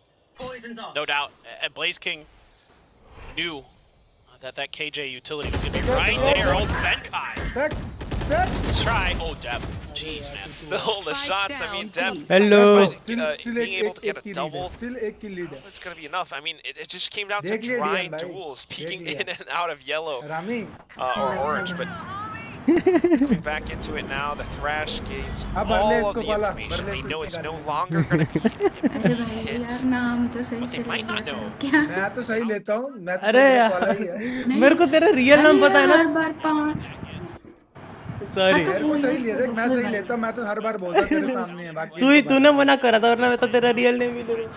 Speaker 16: No doubt. And Blaze King knew that KJ utility was going to be right there. Old Benkai. Try. Oh, Deb. Jeez, man.
Speaker 15: Still the shots. I mean, Deb.
Speaker 2: Hello.
Speaker 15: Being able to get a double. It's going to be enough. I mean, it just came down to dry duels, peeking in and out of yellow or orange, but coming back into it now, the Thrash gains all of the information. They know it's no longer going to be hit. But they might not know.
Speaker 8: मैं तो सही लेता हूँ मैं तो
Speaker 2: अरे यार मेरे को तेरा रियल नाम पता है ना सॉरी
Speaker 8: सही लिया देख मैं सही लेता हूँ मैं तो हर बार बोलता हूँ तेरे सामने है बाकी
Speaker 2: तूने मना करा था वरना मैं तो तेरा रियल नेम ही ले लूँ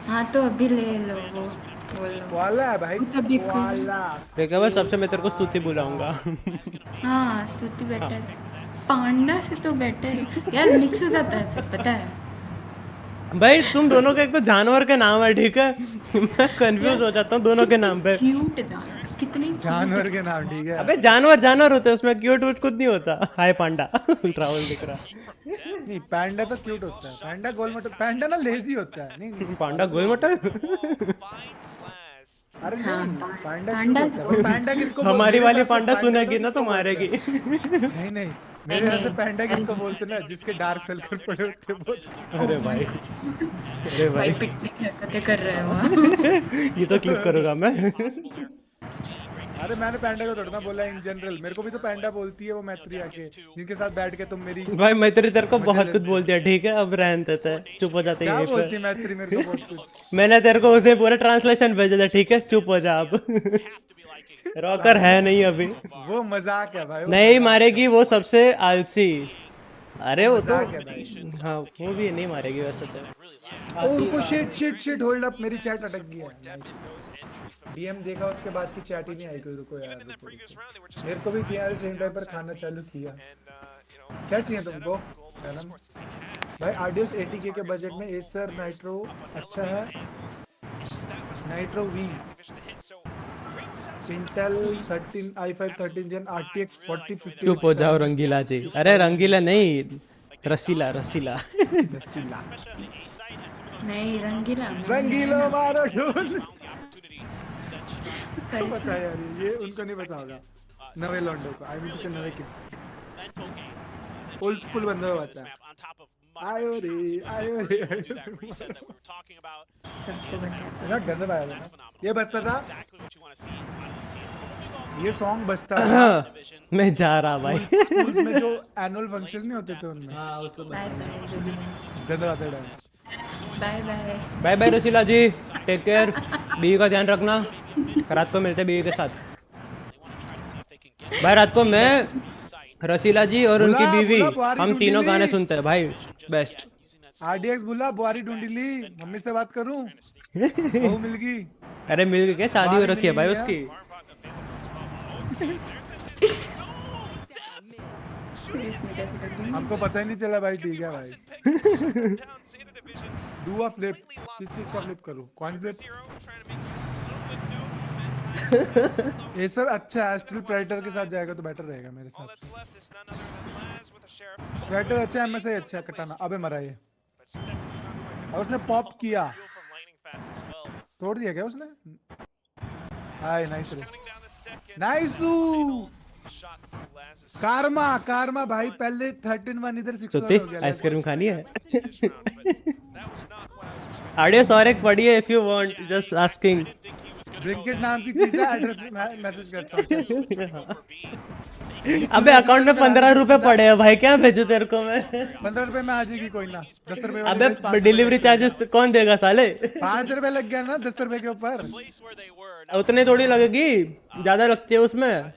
Speaker 18: हाँ तो अभी ले लो वो
Speaker 8: वाला है भाई वाला
Speaker 2: देखा बस सबसे मैं तेरे को स्तुति बुलाऊंगा
Speaker 18: हाँ स्तुति बेटर पांडा से तो बेटर है यार मिक्स हो जाता है फिर पता है
Speaker 2: भाई तुम दोनों का एक तो जानवर का नाम है ठीक है मैं कंफ्यूज हो जाता हूँ दोनों के नाम पे
Speaker 18: क्यूट जानवर कितने
Speaker 8: जानवर के नाम ठीक है
Speaker 2: अबे जानवर होते हैं उसमें क्यूट वूट कुछ नहीं होता हाय पांडा ट्रैवल दिख रहा
Speaker 8: नहीं पांडा तो क्यूट होता है पांडा गोलमटो पांडा ना लेजी होता है नहीं
Speaker 2: पांडा गोलमटो
Speaker 8: अरे नहीं पांडा किसको
Speaker 2: हमारी वाली पांडा सुनेगी ना तो मारेगी
Speaker 8: नहीं मेरे यहाँ से पांडा किसको बोलते ना जिसके डार्क सर्कल पड़े होते बहुत
Speaker 2: अरे भाई
Speaker 18: पिटने कर रहे हो
Speaker 2: ये तो क्लिप करूंगा मैं
Speaker 8: अरे मैंने पांडा को थोड़ा बोला इन जनरल मेरे को भी तो पांडा बोलती है वो मैत्री आके जिनके साथ बैठ के तुम मेरी
Speaker 2: भाई मैत्री तेरे को बहुत कुछ बोलती है ठीक है अब रहन देते हैं चुप हो जाते हैं
Speaker 8: क्या बोलती मैत्री मेरे को बहुत कुछ
Speaker 2: मैंने तेरे को उसे पूरा ट्रांसलेशन भेजा था ठीक है चुप हो जा अब रॉकर है नहीं अभी
Speaker 8: वो मजाक है भाई
Speaker 2: नहीं मारेगी वो सबसे आलसी अरे वो तो हाँ वो भी नहीं मारेगी वैसे तो
Speaker 8: उनको शिट होल्ड अप मेरी चैट अटक गई है डीएम देखा उसके बाद की चैट ही नहीं आई कोई रुको यार मेरे को भी चाहिए यार सेम टाइम पर खाना चालू किया क्या चाहिए तुमको भाई आरडीएस 80K के बजट में एसर नाइट्रो अच्छा है nitro we Intel 13 i5 13 gen RTX 4050
Speaker 2: चुप हो जाओ रंगीला जी अरे रंगीला नहीं रसीला
Speaker 18: नहीं
Speaker 8: रंगीला मारो ढोल इसको पता है यार ये उनको नहीं पता होगा नवे लॉन्डो को आई मीन से नवे किड्स ओल्ड स्कूल बंदा होता है आयो रे
Speaker 18: सबको बता
Speaker 8: ना गंदा आया ये बजता था, ये सॉन्ग बजता था।
Speaker 2: मैं जा रहा भाई।
Speaker 8: स्कूल्स में जो एनुअल फंक्शंस नहीं होते थे उनमें।
Speaker 18: बाय बाय जो भी है।
Speaker 8: धन्यवाद madam.
Speaker 18: Bye bye.
Speaker 2: Bye bye Rasila ji, take care, बीवी का ध्यान रखना। रात को मिलते हैं बीवी के साथ। भाई रात को मैं, रसीला जी और उनकी बीवी, हम तीनों गाने सुनते हैं भाई, बेस्ट।
Speaker 8: RDX बोला बुआरी ढूंढी ली, मम्मी से बात करूं, बहू मिल गई।
Speaker 2: अरे मिल गई क्या, शादी हो रखी है भाई उसकी।
Speaker 8: हमको पता ही नहीं चला भाई, ठीक है भाई। डू अ फ्लिप, किस चीज का फ्लिप करूं, कौन फ्लिप? ये सर अच्छा है, स्टिल प्रेडेटर के साथ जाएगा तो बेटर रहेगा मेरे साथ। प्रेडेटर अच्छा है, MSI अच्छा है, कटाना अबे मरा ये। और उसने पॉप किया, तोड़ दिया क्या उसने? हाय नाइस रे, नाइसू। कारमा भाई, पहले 13-1 इधर 6-1 हो गया।
Speaker 2: आइसक्रीम खानी है? आडियस और एक पढ़ी है, if you want, just asking.
Speaker 8: Blinkit नाम की चीज है, एड्रेस मैसेज करता हूं।
Speaker 2: अबे अकाउंट में 15 रुपए पड़े हैं भाई, क्या भेजू तेरे को मैं?
Speaker 8: 15 रुपए में आ जाएगी कोई ना, 10 रुपए।
Speaker 2: अबे डिलीवरी चार्जेस कौन देगा साले?
Speaker 8: 5 रुपए लग गया ना 10 रुपए के ऊपर।
Speaker 2: उतने थोड़ी लगेगी, ज्यादा लगती है उसमें।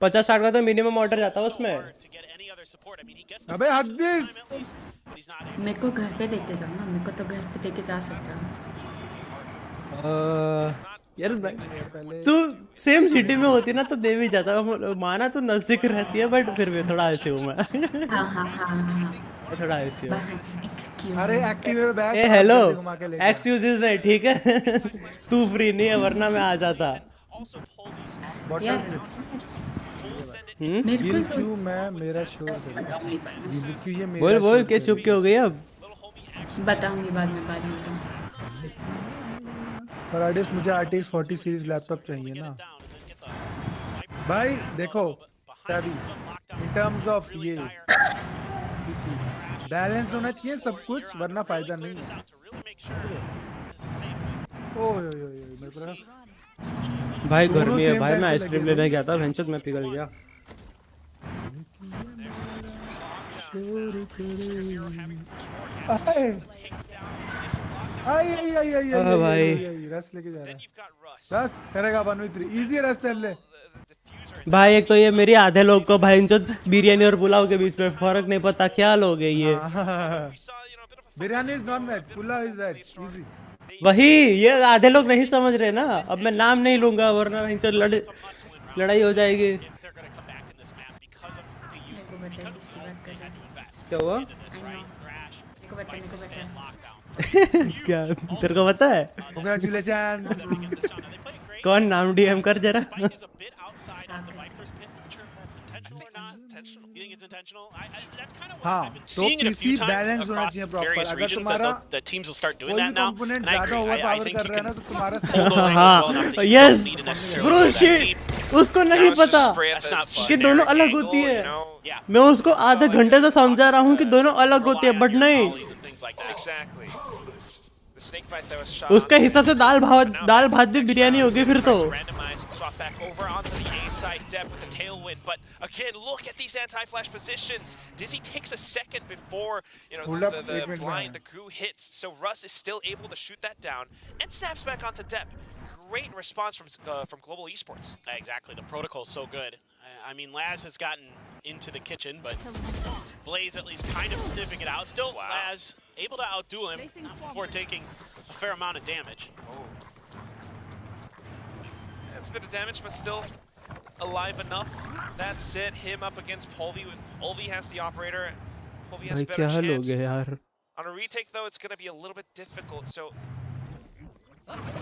Speaker 2: 50-60 का तो मिनिमम ऑर्डर जाता है उसमें।
Speaker 8: अबे हद्दिस,
Speaker 18: मेरे को घर पे देके जाओ ना, मेरे को तो घर पे देके जा सकता हूँ।
Speaker 2: यार तू सेम सिटी में होती ना तो दे भी जाता, माना तू नजदीक रहती है, बट फिर भी थोड़ा आलसी हूँ मैं।
Speaker 18: हाँ।
Speaker 2: थोड़ा आलसी हूँ।
Speaker 8: अरे एक्टिव में बैठ।
Speaker 2: ए हेलो, एक्सक्यूजेस नहीं, ठीक है? तू फ्री नहीं है, वरना मैं आ जाता।
Speaker 8: क्यों मैं मेरा शो
Speaker 2: बोल के चुप क्यों हो गई अब?
Speaker 18: बताऊंगी बाद में।
Speaker 8: पर आर्टिस्ट, मुझे RTX 40 सीरीज लैपटॉप चाहिए ना भाई। देखो इन टर्म्स ऑफ ये पीसी बैलेंस होना चाहिए सब कुछ, वरना फायदा नहीं है।
Speaker 2: भाई गर्मी है भाई, मैं आइसक्रीम लेने गया था, भेंचोद में पिघल गया। भाई
Speaker 8: रस लेके जा रहा है, रस करेगा 1v3 इजी रस तेरे ले।
Speaker 2: भाई एक तो ये मेरी आधे लोग को भाई बिरयानी और पुलाव के बीच में फर्क नहीं पता, क्या लोग है ये?
Speaker 8: Biryani is non veg, pulao is veg, easy.
Speaker 2: वही ये आधे लोग नहीं समझ रहे ना। अब मैं नाम नहीं लूंगा, वरना लड़ाई हो जाएगी। क्या हुआ? क्या तेरे को पता है?
Speaker 8: Congratulations।
Speaker 2: कौन नाम DM कर जरा।
Speaker 8: हाँ, तो पीसी बैलेंस होना चाहिए प्रॉपर। अगर तुम्हारा कोई कंपोनेंट ज्यादा ओवरपावर कर रहा है ना, तो तुम्हारा
Speaker 2: यस ब्रो शिट, उसको नहीं पता कि दोनों अलग होती है। मैं उसको आधे घंटे से समझा रहा हूँ कि दोनों अलग होती है, बट नहीं। उसके हिसाब से दाल भात भी बिरयानी होगी फिर तो।
Speaker 15: But again, look at these anti-flash positions. Dizzy takes a second before the blind, the goo hits. So Russ is still able to shoot that down and snaps back onto Depp. Great response from Global Esports.
Speaker 16: Exactly, the protocol's so good. I mean, Laz has gotten into the kitchen, but Blaze at least kind of sniffing it out. Still, Laz able to outdo him before taking a fair amount of damage.
Speaker 15: That's a bit of damage, but still alive enough. That's it. Him up against Polvi. Polvi has the operator. Polvi has a better chance. On a retake, though, it's going to be a little bit difficult. So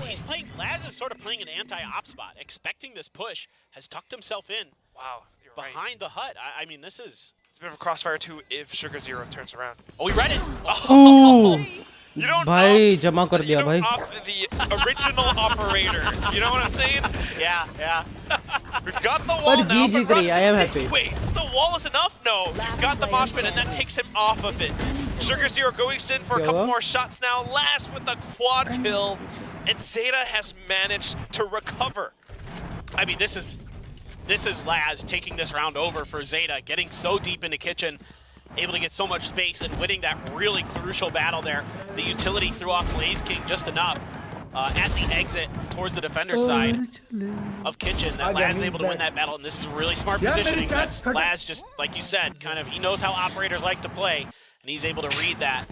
Speaker 16: he's playing. Laz is sort of playing an anti-op spot, expecting this push. Has tucked himself in.
Speaker 15: Wow, you're
Speaker 16: behind the hut. I mean, this is.
Speaker 15: It's a bit of a crossfire too if Sugar Zero turns around.
Speaker 16: Oh, he read it.
Speaker 15: Oh. You don't
Speaker 2: भाई जमा कर दिया भाई।
Speaker 15: The original operator. You know what I'm saying?
Speaker 16: Yeah.
Speaker 15: We've got the wall now.
Speaker 2: But I am happy.
Speaker 15: Wait, the wall is enough? No. You've got the mosh pit, and that takes him off of it. Sugar Zero going in for a couple more shots now. Last with the quad kill. and ZETA has managed to recover.
Speaker 16: I mean, this is Laz taking this round over for ZETA, getting so deep into kitchen, able to get so much space and winning that really crucial battle there. The utility threw off Blaze King just enough at the exit towards the defender's side of kitchen that Laz is able to win that battle, and this is really smart positioning. That's Laz, just like you said, kind of, he knows how operators like to play, and he's able to read that.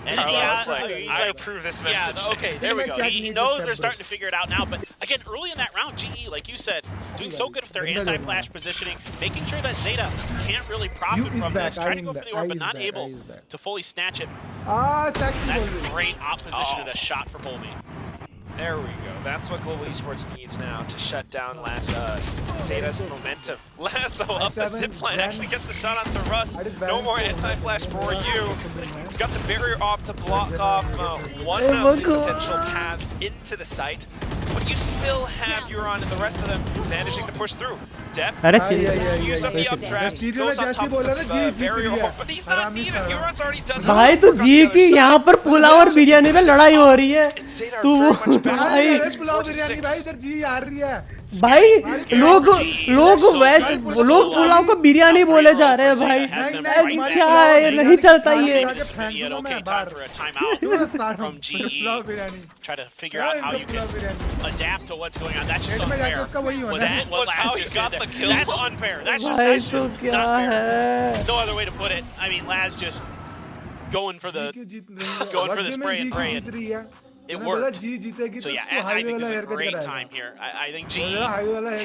Speaker 16: And
Speaker 15: I approve this message.
Speaker 16: Yeah, okay, there we go. He knows they're starting to figure it out now, but again, early in that round, GE, like you said, doing so good with their anti-flash positioning, making sure that ZETA can't really profit from this, trying to go for the orb, but not able to fully snatch it. That's great opposition and a shot for Bolby.
Speaker 15: There we go. That's what Global Esports needs now to shut down ZETA's momentum. Laz, though, up the zipline, actually gets the shot onto Russ. No more anti-flash for you. You've got the barrier off to block off one of the potential paths into the site, but you still have Huron and the rest of them managing to push through. Def use up the updraft, goes on top of the barrier off, but he's not needed. Huron's already done.
Speaker 2: भाई तो जी की यहाँ पर पुलाव और बिरयानी में लड़ाई हो रही है तू भाई लोग वेज लोग पुलाव को बिरयानी बोले जा रहे हैं भाई क्या है नहीं चलता ये
Speaker 16: Try to figure out how you can adapt to what's going on. That's just unfair. That was how he got the kill. That's unfair. That's just not fair. No other way to put it. I mean, Laz just going for the spray and pray, and it worked. So yeah, I think this is a great time here. I think GE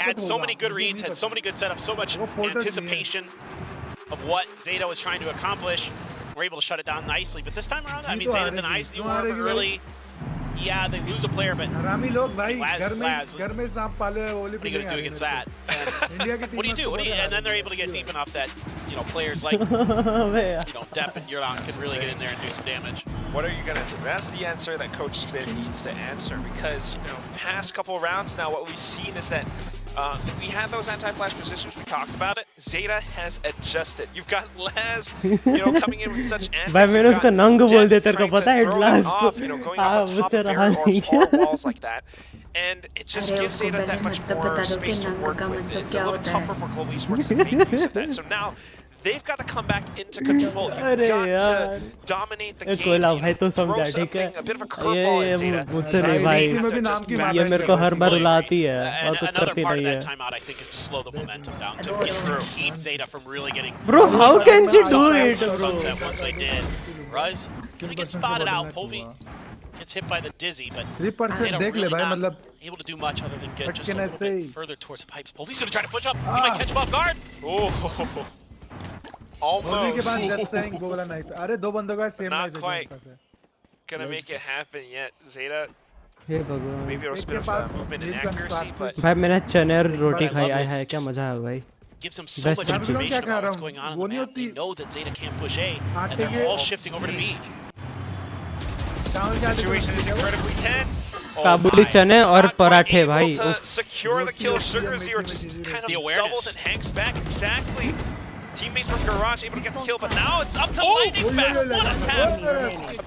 Speaker 16: had so many good reads, had so many good setups, so much anticipation of what ZETA was trying to accomplish. We're able to shut it down nicely, but this time around, I mean, ZETA denies the orb early. Yeah, they lose a player, but Laz, what are you going to do against that? What do you do? And then they're able to get deep enough that, you know, players like, you know, Depp and Yuran can really get in there and do some damage.
Speaker 15: What are you going to do? That's the answer that Coach Spin needs to answer, because, you know, past couple rounds now, what we've seen is that we had those anti-flash positions, we talked about it. ZETA has adjusted. You've got Laz, you know, coming in with such antics.
Speaker 2: भाई मैंने उसको नंग बोल दिया तेरे को पता है
Speaker 15: last walls like that, and it just gives ZETA that much more space to work with. It's a little tougher for Global Esports to make use of that. So now they've got to come back into control. You've got to dominate the game.
Speaker 2: Cola भाई तो समझा ठीक है ये मुझसे नहीं भाई ये मेरे को हर बार रुलाती है और कुछ करती नहीं है
Speaker 16: timeout, I think, is to slow the momentum down, to keep ZETA from really getting.
Speaker 2: Bro, how can she do it?
Speaker 16: Sunset once they did. Ruz gonna get spotted out. Povey gets hit by the dizzy, but
Speaker 8: 3% देख ले भाई मतलब
Speaker 16: able to do much other than get just a little bit further towards the pipes. Povey's gonna try to push up. He might catch him off guard.
Speaker 15: Oh. Almost. Not quite gonna make it happen yet. ZETA. Maybe it was a bit of movement and accuracy, but
Speaker 2: भाई मैंने चने और रोटी खाई आया है क्या मजा है भाई
Speaker 16: gives them so much information about what's going on the map. They know that ZETA can't push A, and they're all shifting over to B.
Speaker 15: The situation is incredibly tense.
Speaker 2: काबुली चने और पराठे भाई
Speaker 15: secure the kill. Sugar Zero just kind of doubles and hangs back. Exactly. Teammates from Garage able to get the kill, but now it's up to Lightning Fast. What a tap! A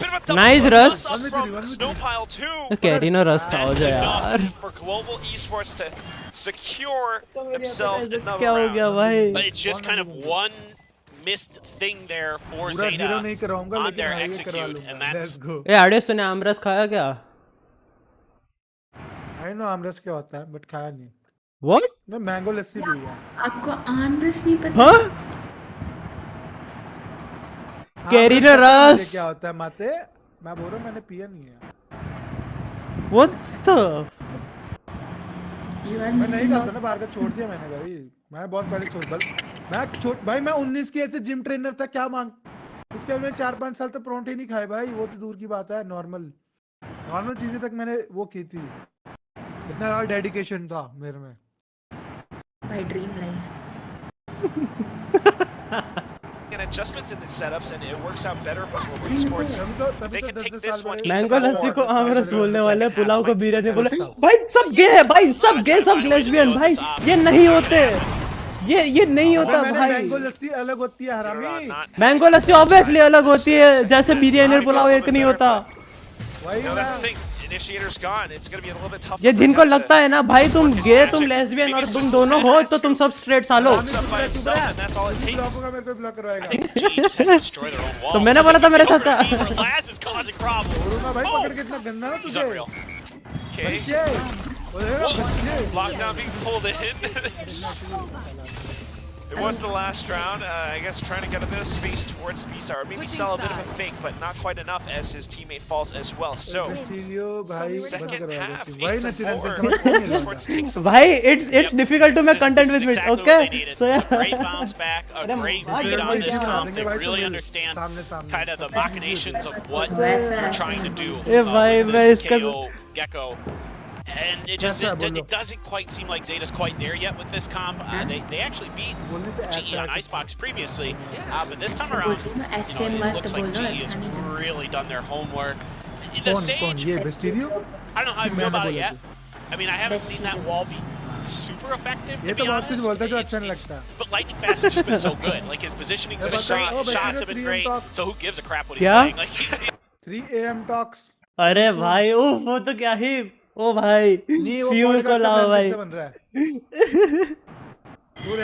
Speaker 15: bit of a double
Speaker 2: nice Russ
Speaker 15: from Snowpile 2.
Speaker 2: Okay, no Russ का हो जाए यार.
Speaker 15: For Global Esports to secure themselves another round.
Speaker 16: But it's just kind of one missed thing there for ZETA on their execute, and that's.
Speaker 2: ये आड़े सुने आमरस खाया क्या?
Speaker 8: I know आमरस क्या होता है, but खाया नहीं.
Speaker 2: What?
Speaker 8: मैं मैंगो लस्सी पी गया.
Speaker 18: आपको आमरस नहीं पता?
Speaker 2: हाँ? कैरी द रस.
Speaker 8: क्या होता है माते? मैं बोल रहा हूँ मैंने पिया नहीं है.
Speaker 2: What the?
Speaker 8: मैं नहीं खाता ना बाहर का छोड़ दिया मैंने भाई. मैं बहुत पहले छोड़ भाई मैं 19 की ऐसे जिम ट्रेनर था क्या मांग. उसके बाद मैं 4-5 साल तक परोंठे नहीं खाए भाई. वो तो दूर की बात है. नॉर्मल चीजें तक मैंने वो की थी. इतना ज़्यादा डेडिकेशन था मेरे में.
Speaker 18: My dream life.
Speaker 15: And adjustments in the setups, and it works out better for Global Esports. They can take this one.
Speaker 2: Mango lassi को आमरस बोलने वाले, पुलाव को बिरयानी बोले. भाई सब गे है भाई, सब गे, सब लेस्बियन भाई. ये नहीं होते. ये नहीं होता भाई.
Speaker 8: मैंगो लस्सी अलग होती है हरामी.
Speaker 2: मैंगो लस्सी ऑब्वियसली अलग होती है, जैसे बिरयानी और पुलाव एक नहीं होता.
Speaker 15: initiator's gone. It's going to be a little bit tough.
Speaker 2: ये जिनको लगता है ना भाई तुम गे तुम लेस्बियन और तुम दोनों हो तो तुम सब स्ट्रेट सालो तो मैंने बोला था मेरे साथ था
Speaker 15: Lockdown being pulled in. It was the last round. I guess trying to get a bit of space towards B-Star. Maybe sell a bit of a fake, but not quite enough as his teammate falls as well. So, second half, 8-4.
Speaker 2: भाई it's difficult to make content with it. Okay. So yeah.
Speaker 16: A great bounce back, a great read on this comp. They really understand kind of the machinations of what they're trying to do. This KO Gecko. And it just it doesn't quite seem like Zeta's quite there yet with this comp. They actually beat GE on Icebox previously, but this time around, it looks like GE has really done their homework. The Sage, I don't know how I feel about it yet. I mean, I haven't seen that wall be super effective, to be honest. But Lightning Fast has just been so good. Like, his positioning's been great, shots have been great, so who gives a crap what he's playing? Like, he's
Speaker 8: 3 AM talks.
Speaker 2: अरे भाई उफ वो तो क्या ही ओ भाई fuel को लाओ भाई
Speaker 16: But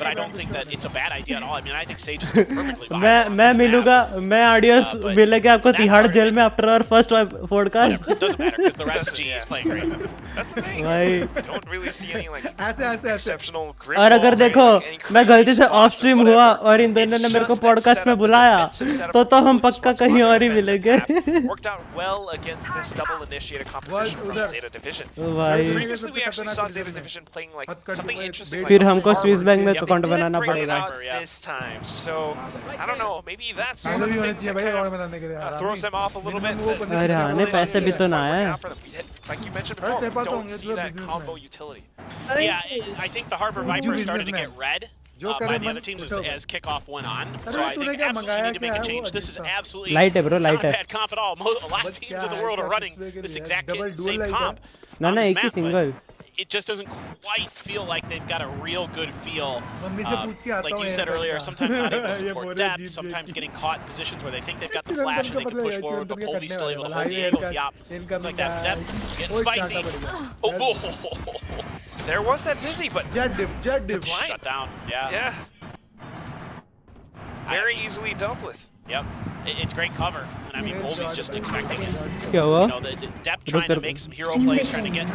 Speaker 16: I don't think that it's a bad idea at all. I mean, I think Sage is perfectly fine.
Speaker 2: मैं मिलूंगा मैं ऑडियंस मिलेंगे आपको तिहाड़ जेल में after our first podcast
Speaker 16: It doesn't matter because the rest of GE is playing great.
Speaker 15: That's the thing.
Speaker 2: भाई
Speaker 15: Don't really see any like exceptional grip.
Speaker 2: और अगर देखो मैं गलती से ऑफ स्ट्रीम हुआ और इन दोनों ने मेरे को पॉडकास्ट में बुलाया तो हम पक्का कहीं और ही मिलेंगे
Speaker 15: Worked out well against this double initiator composition from Zeta Division.
Speaker 2: भाई
Speaker 15: Previously we actually saw Zeta Division playing like something interesting.
Speaker 2: फिर हमको स्विस बैंक में अकाउंट बनाना पड़ेगा
Speaker 15: This time, so I don't know. Maybe that's one of the things that kind of throws them off a little bit.
Speaker 2: अरे आने पैसे भी तो ना है
Speaker 15: Like you mentioned before, we don't see that combo utility.
Speaker 16: Yeah, I think the Harbor Viper started to get read by the other teams as kickoff went on. So I think absolutely you need to make a change. This is absolutely
Speaker 2: Light है bro, light
Speaker 16: not a
Speaker 2: है
Speaker 16: bad comp at all. A lot of teams in the world are running this exact same comp.
Speaker 2: ना
Speaker 16: on
Speaker 2: ना
Speaker 16: this
Speaker 2: एक ही
Speaker 16: map, but
Speaker 2: single
Speaker 16: it just doesn't quite feel like they've got a real good feel. Like you said earlier, sometimes not able to support depth, sometimes getting caught in positions where they think they've got the flash and they can push forward, but Polvy's still able to hold the angle with the op. It's like that depth getting spicy. Oh,
Speaker 15: there was that dizzy, but
Speaker 8: jet dip.
Speaker 16: Shut down. Yeah.
Speaker 15: Very easily dealt with.
Speaker 16: Yep. It's great cover, and I mean, Polvy's just expecting it.
Speaker 2: क्या हुआ
Speaker 16: The depth trying to make some hero plays, trying to get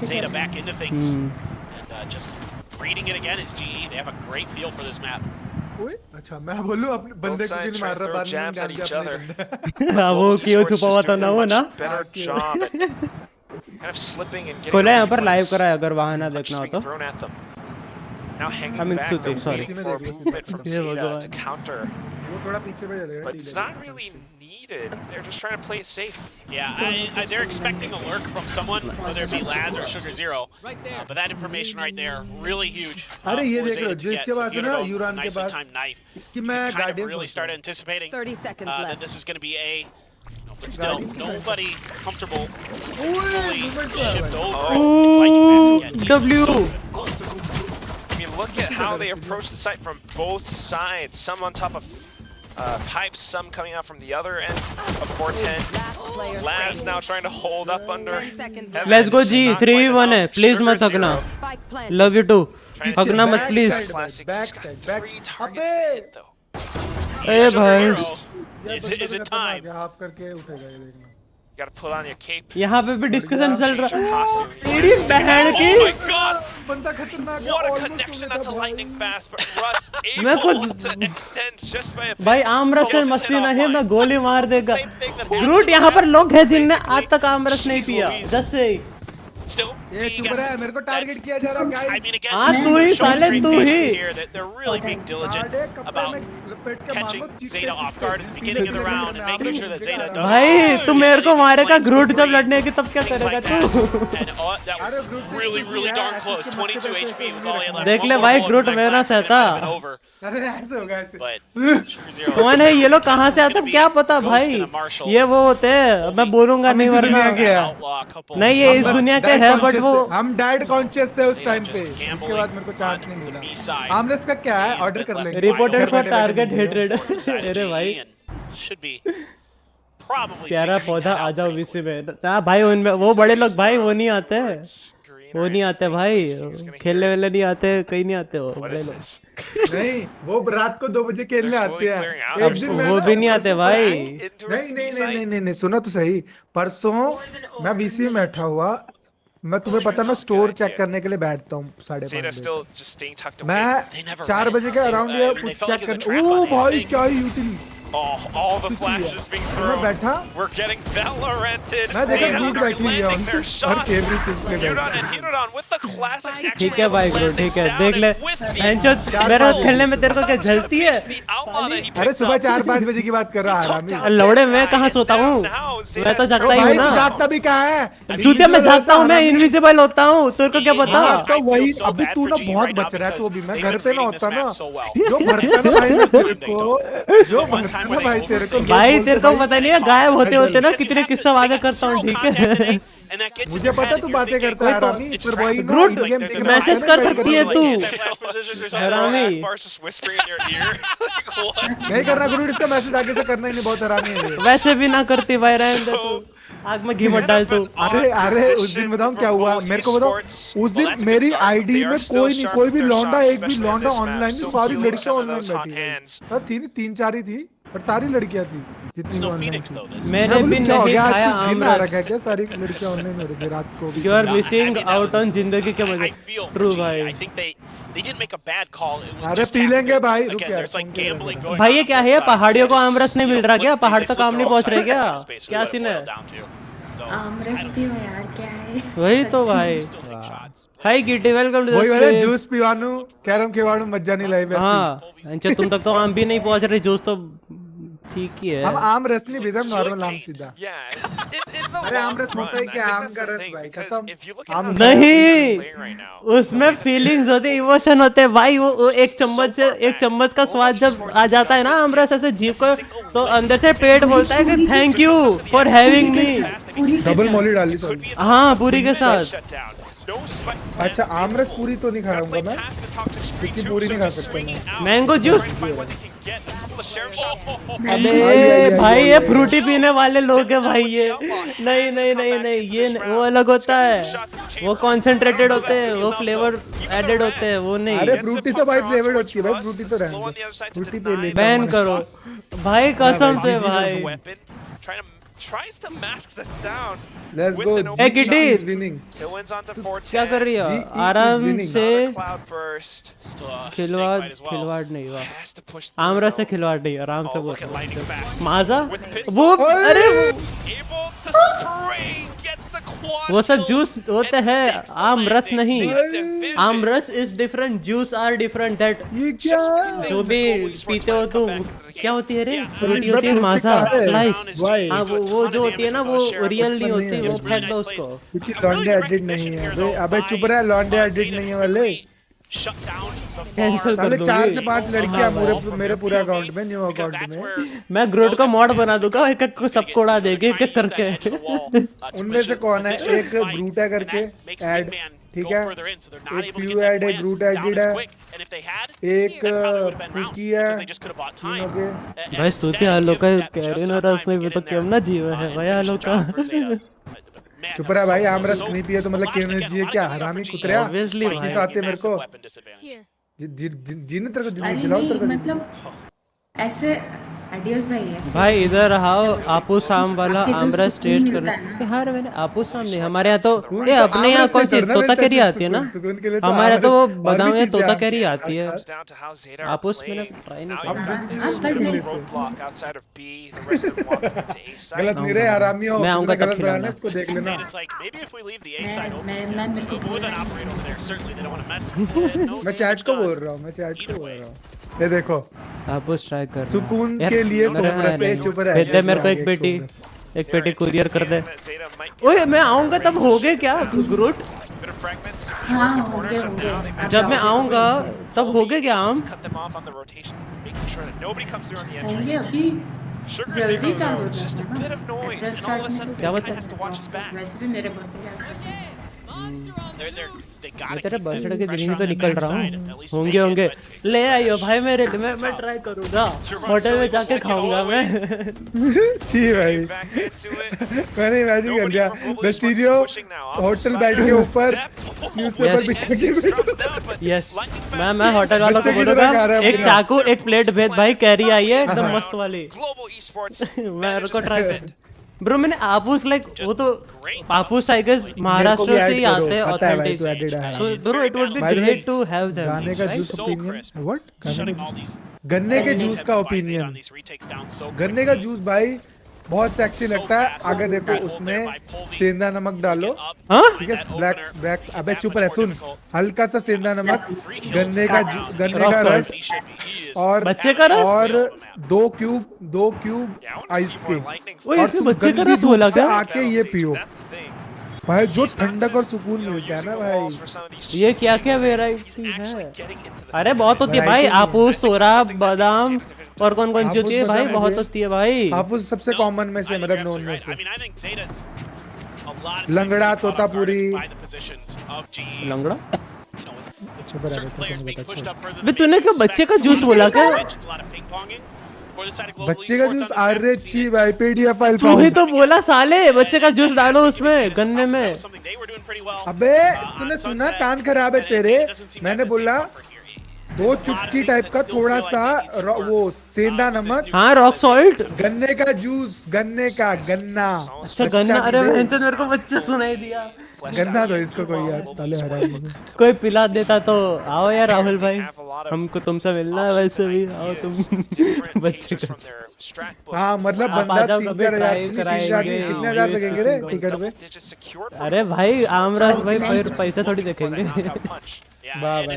Speaker 16: Zeta back into things, and just reading it again is GE. They have a great feel for this map.
Speaker 8: अच्छा मैं बोलूं अपने बंदे को क्यों मार रहा बाद में
Speaker 15: jabs at each other.
Speaker 2: वो क्यों छुपा हुआ था ना वो ना
Speaker 15: Better job at kind of slipping and getting
Speaker 2: खोला यहाँ पर
Speaker 15: ready for
Speaker 2: लाइव
Speaker 15: these
Speaker 2: करा है अगर वहाँ ना देखना हो
Speaker 15: punches
Speaker 2: तो
Speaker 15: being thrown at them. Now hanging
Speaker 2: I mean,
Speaker 15: back,
Speaker 2: Suti,
Speaker 15: they're
Speaker 2: sorry.
Speaker 15: waiting for a movement from
Speaker 2: Yeah,
Speaker 15: Zeta
Speaker 2: Bhagwan.
Speaker 15: to counter.
Speaker 8: वो थोड़ा पीछे पे चलेगा
Speaker 15: But it's not really needed. They're just trying to play it safe.
Speaker 16: Yeah, they're expecting a lurk from someone, whether it be Laz or Sugar Zero. But that information right there, really huge.
Speaker 8: अरे ये
Speaker 16: for
Speaker 8: देख लो
Speaker 16: Zeta to
Speaker 8: जिसके
Speaker 16: get.
Speaker 8: पास
Speaker 16: So
Speaker 8: है ना
Speaker 16: Unido,
Speaker 8: यूरान के
Speaker 16: nicely
Speaker 8: पास
Speaker 16: timed knife.
Speaker 8: इसकी
Speaker 16: You
Speaker 8: मैं
Speaker 16: can kind of
Speaker 8: guardian
Speaker 16: really start anticipating
Speaker 3: 30 seconds
Speaker 16: that
Speaker 3: left.
Speaker 16: this is going to be a. But still, nobody comfortable fully shipped over. It's like
Speaker 2: W
Speaker 15: I mean, look at how they approach the site from both sides. Some on top of pipes, some coming out from the other end of 410. Laz now trying to hold up under.
Speaker 2: Let's go G 3v1 है please मत थकना love you too थकना मत please ए भाई
Speaker 16: Is it time?
Speaker 8: Half करके उठेगा ये देखना
Speaker 15: You gotta put on your cape.
Speaker 2: यहाँ पे भी डिस्कशन चल रहा है
Speaker 15: Series
Speaker 2: बहन की
Speaker 15: Oh my god!
Speaker 8: बंदा खतरनाक
Speaker 15: What a connection at the lightning fast, but Russ
Speaker 2: मैं
Speaker 15: able
Speaker 2: कुछ
Speaker 15: to extend just by a
Speaker 2: भाई आमरस से मस्ती नहीं मैं गोली मार देगा ग्रूट यहाँ पर लोग हैं जिनने आज तक आमरस नहीं पिया जस्ट से
Speaker 8: ये चुप रहा है मेरे को टारगेट किया जा रहा है गाइस
Speaker 2: हाँ तू ही साले तू ही
Speaker 16: They're really being diligent about catching Zeta off guard at the beginning of the round and making sure that Zeta doesn't.
Speaker 2: भाई तू मेरे को मारेगा ग्रूट जब लड़ने की तब क्या करेगा तू
Speaker 16: And that was really darn close. 22 HP was all he had left.
Speaker 2: देख ले भाई ग्रूट मेरा सहता
Speaker 8: अरे ऐसे होगा ऐसे
Speaker 2: कौन है ये लोग कहाँ से आते क्या पता भाई ये वो होते हैं मैं बोलूंगा नहीं वरना नहीं ये इस दुनिया के है बट वो
Speaker 8: हम डाइट कॉन्शियस थे उस टाइम पे इसके बाद मेरे को चांस नहीं मिला आमरेस का क्या है ऑर्डर कर लेंगे
Speaker 2: रिपोर्टेड फॉर टारगेट हेटेड अरे भाई
Speaker 16: should be probably
Speaker 2: प्यारा
Speaker 16: figuring
Speaker 2: पौधा
Speaker 16: that
Speaker 2: आ
Speaker 16: out
Speaker 2: जाओ
Speaker 16: pretty
Speaker 2: VC में ना भाई, उनमें वो बड़े लोग भाई वो नहीं आते, वो नहीं आते भाई, खेलने वाले नहीं आते, कहीं नहीं आते वो बड़े लोग।
Speaker 8: नहीं वो रात को 2 बजे खेलने आते हैं। एक दिन
Speaker 2: वो भी नहीं आते भाई।
Speaker 8: नहीं सुनो तो सही, परसों मैं VC में बैठा हुआ, मैं तुम्हें पता मैं स्टोर चेक करने के लिए बैठता हूँ 5:30 बजे। मैं 4 बजे के अराउंड ये कुछ चेक कर, ओ भाई क्या ही यूटिल
Speaker 15: all the flashes being thrown. We're getting valoranted.
Speaker 8: और
Speaker 15: with the classics.
Speaker 2: ठीक है भाई ब्रो, ठीक है देख ले। मेरा खेलने में तेरे को क्या जलती है?
Speaker 8: अरे सुबह 4-5 बजे की बात कर रहा है
Speaker 2: लौड़े, मैं कहाँ सोता हूँ, मैं तो जागता ही हूँ ना।
Speaker 8: जागता भी कहाँ है
Speaker 2: चूतिया, मैं जागता हूँ, मैं इनविजिबल होता हूँ, तेरे को क्या पता?
Speaker 8: तो वही अभी तू ना बहुत बच रहा है, तो अभी मैं घर पे ना होता ना, जो भरता ना भाई तेरे को, जो भरता ना भाई तेरे को,
Speaker 2: भाई तेरे को पता नहीं है गायब होते होते ना कितने किस्सा वादे करता हूँ, ठीक है?
Speaker 8: मुझे पता तू बातें करता है हरामी, पर वही
Speaker 2: ग्रुट मैसेज कर सकती है तू हरामी।
Speaker 8: नहीं करना ग्रुट, इसका मैसेज आगे से करना ही नहीं, बहुत हरामी है।
Speaker 2: वैसे भी ना करती भाई, रहने दे तू, आग में घी मत डाल तू।
Speaker 8: अरे उस दिन बताऊं क्या हुआ मेरे को, बताओ उस दिन मेरी आईडी में कोई भी लौंडा, एक भी लौंडा ऑनलाइन, सारी लड़कियां ऑनलाइन बैठी थी, 3-4 ही थी, पर सारी लड़कियां थी जितनी ऑनलाइन थी।
Speaker 2: मैंने भी नहीं खाया
Speaker 8: दिन आ रखा है क्या, सारी लड़कियां ऑनलाइन हो रही थी रात को भी।
Speaker 2: You are missing out on जिंदगी के मजे। ट्रू भाई,
Speaker 8: अरे पी लेंगे भाई, रुक यार।
Speaker 2: भाई ये क्या है, पहाड़ियों को आमरस नहीं मिल रहा क्या? पहाड़ तक काम नहीं पहुंच रहे क्या? क्या सीन है?
Speaker 18: आमरस पियो यार, क्या है?
Speaker 2: वही तो भाई। हाय गिटी, वेलकम टू द
Speaker 8: स्ट्रीम। जूस पिवानू, कैरम खिवानू, मजा नहीं लाई।
Speaker 2: हाँ अच्छा, तुम तक तो आम भी नहीं पहुंच रहे, जूस तो ठीक ही है।
Speaker 8: हम आम रस नहीं पीते, नॉर्मल आम सीधा। अरे आम रस होता है क्या? आम का रस भाई खत्म।
Speaker 2: नहीं, उसमें फीलिंग्स होते, इमोशन होते भाई। वो एक चम्मच का स्वाद जब आ जाता है ना आम रस ऐसे जीभ को, तो अंदर से पेट बोलता है कि thank you for having me.
Speaker 8: Double Molly डाली सॉरी।
Speaker 2: हाँ पूरी के साथ।
Speaker 8: अच्छा आमरस पूरी तो नहीं खाऊंगा मैं, क्योंकि पूरी नहीं खा सकता मैं।
Speaker 2: मैंगो जूस, अबे भाई ये फ्रूटी पीने वाले लोग हैं भाई, ये नहीं ये वो अलग होता है, वो कॉन्सेंट्रेटेड होते हैं, वो फ्लेवर एडेड होते हैं, वो नहीं।
Speaker 8: अरे फ्रूटी तो भाई फ्लेवर्ड होती है भाई, फ्रूटी तो रहने दो, फ्रूटी पे ले
Speaker 2: बैन करो भाई कसम से भाई।
Speaker 15: Tries to mask the sound.
Speaker 8: Let's go.
Speaker 2: Hey kitty, क्या कर रही हो? आराम से खिलवाड़ नहीं हुआ, आमरस से खिलवाड़ नहीं, आराम से बोल। माजा वो, अरे वो सब जूस होते हैं, आम रस नहीं। Aam ras is different, juice are different. That जो भी पीते हो तुम, क्या होती है रे? फ्रूटी होती है, माजा स्लाइस। हाँ वो जो होती है ना, वो रियल नहीं होती, वो फेंक दो उसको,
Speaker 8: क्योंकि लॉन्डे एडिट नहीं है। अबे चुप रहा, लॉन्डे एडिट नहीं है वाले,
Speaker 2: कैंसिल कर दो।
Speaker 8: 4 से 5 लड़कियां मेरे पूरे अकाउंट में, न्यू अकाउंट में।
Speaker 2: मैं ग्रोट का मॉड बना दूंगा, एक एक सबको उड़ा देंगे एक एक करके।
Speaker 8: उनमें से कौन है? एक ब्रूट है करके ऐड, ठीक है, एक फ्यू ऐड है, ब्रूट एडिड है, एक कुकी है, तीनों के
Speaker 2: भाई स्तुति आलो का कैरिन और रस में भी तो क्यों ना जीव है भाई आलो का।
Speaker 8: चुप रहा भाई, आमरस नहीं पिए तो मतलब क्यों नहीं जिए क्या? हरामी कुतरिया,
Speaker 2: ऑब्वियसली भाई
Speaker 8: तो आते मेरे को जीने तेरे को जिलाओ तेरे को,
Speaker 18: मतलब ऐसे आइडियाज
Speaker 2: भाई इधर आओ, आपू शाम वाला आमरस टेस्ट करना। हाँ मैंने आपू शाम नहीं, हमारे यहाँ तो अपने यहाँ कौन सी तोता कैरी आती है ना, हमारे तो वो बादाम में तोता कैरी आती है। आपूस मैंने ट्राई नहीं
Speaker 8: गलत नहीं रे हरामी हो,
Speaker 2: मैं आऊंगा तब
Speaker 8: गलत
Speaker 2: खिलाना।
Speaker 8: बनाना, इसको देख लेना। मैं चैट को बोल रहा हूँ, ये देखो
Speaker 2: आपूस ट्राई कर,
Speaker 8: सुकून के लिए चुप रहे।
Speaker 2: मेरे को एक पेटी कुरियर कर दे। ओए मैं आऊंगा तब हो गए क्या ग्रूट? जब मैं आऊंगा तब हो गए क्या आम?
Speaker 18: होंगे अभी जल्दी चालू हो जाएगा ना,
Speaker 2: क्या बता?
Speaker 18: वैसे भी मेरे बर्थडे के आसपास
Speaker 2: मैं तेरे बर्थडे के दिन ही तो निकल रहा हूँ। होंगे ले आइयो भाई मेरे लिए, मैं ट्राई करूँगा, होटल में जाके खाऊंगा मैं।
Speaker 8: छी भाई मैंने इमेजिन कर लिया वेस्टिरियो होटल बेड के ऊपर न्यूज़पेपर बिछा के।
Speaker 2: यस मैं होटल वालों को बोलूंगा एक चाकू एक प्लेट भेज भाई, कैरी आई है एकदम मस्त वाली। मैं उनको ट्राई ब्रो मैंने आपूस लाइक वो तो आपूस आई गेस महाराष्ट्र से ही आते हैं authentic, so bro it would be great to have them.
Speaker 8: गाने का जूस ओपिनियन व्हाट गन्ने के जूस का ओपिनियन, गन्ने का जूस भाई बहुत सेक्सी लगता है अगर देखो उसमें सेंधा नमक डालो, ठीक है ब्लैक अबे चुप रह सुन, हल्का सा सेंधा नमक, गन्ने का रस और
Speaker 2: बच्चे का रस
Speaker 8: और 2 क्यूब आइस के,
Speaker 2: वो इसमें बच्चे का रस बोला क्या?
Speaker 8: आके ये पियो भाई, जो ठंडक और सुकून मिलता है ना भाई।
Speaker 2: ये क्या क्या वेराइटी है? अरे बहुत होती है भाई, आपूस सोरा बादाम और कौन कौन सी होती है भाई, बहुत होती है भाई।
Speaker 8: हाफुज सबसे कॉमन में से मतलब नोन में से, लंगड़ा तोतापुरी
Speaker 2: लंगड़ा तूने क्या बच्चे का जूस बोला क्या?
Speaker 8: बच्चे का जूस अरे छी भाई पीडीएफ फाइल
Speaker 2: तू ही तो बोला साले बच्चे का जूस डालो उसमें गन्ने में।
Speaker 8: अबे तूने सुना कान खराब है तेरे, मैंने बोला 2 चुटकी टाइप का थोड़ा सा वो सेंधा नमक,
Speaker 2: हाँ रॉक सॉल्ट,
Speaker 8: गन्ने का जूस, गन्ने का गन्ना,
Speaker 2: अच्छा गन्ना, अरे मेरे को बच्चे सुनाई दिया
Speaker 8: गन्ना दो इसको कोई यार ताले हरा
Speaker 2: कोई पिला देता तो। आओ यार राहुल भाई हमको तुमसे मिलना है, वैसे भी आओ तुम बच्चे का।
Speaker 8: हाँ मतलब बंदा 3-4 हजार कितने हजार लगेंगे रे टिकट पे?
Speaker 2: अरे भाई आमराज भाई पैसे थोड़ी देखेंगे।
Speaker 8: वाह भाई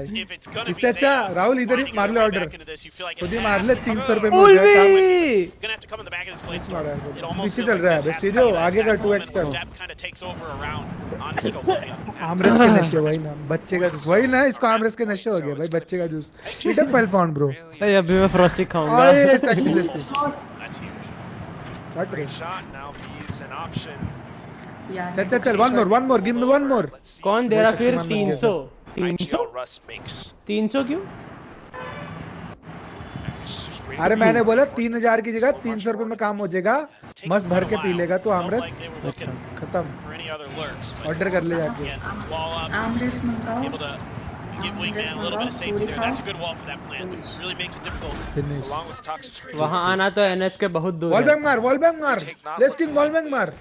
Speaker 8: इससे अच्छा राहुल इधर ही मार ले ऑर्डर, खुद ही मार ले 300 रुपए में पीछे चल रहा है वेस्टिरियो, आगे का 2x का आमरस के नशे वही ना, बच्चे का जूस वही ना, इसको आमरस के नशे हो गया भाई, बच्चे का juice it file found bro.
Speaker 2: अभी मैं फ्रॉस्टी खाऊंगा।
Speaker 8: ओए सेक्सी लिस्ट चल one more give me one more.
Speaker 2: कौन दे रहा फिर 300 क्यों?
Speaker 8: अरे मैंने बोला 3000 की जगह 300 रुपए में काम हो जाएगा, मस्त भर के पी लेगा तो आमरस खत्म, ऑर्डर कर ले जाके
Speaker 18: आमरस मंगाओ,
Speaker 2: वहाँ आना तो एनएस के बहुत दूर
Speaker 8: वॉल बैंग मार लेस्टिंग वॉल बैंग मार।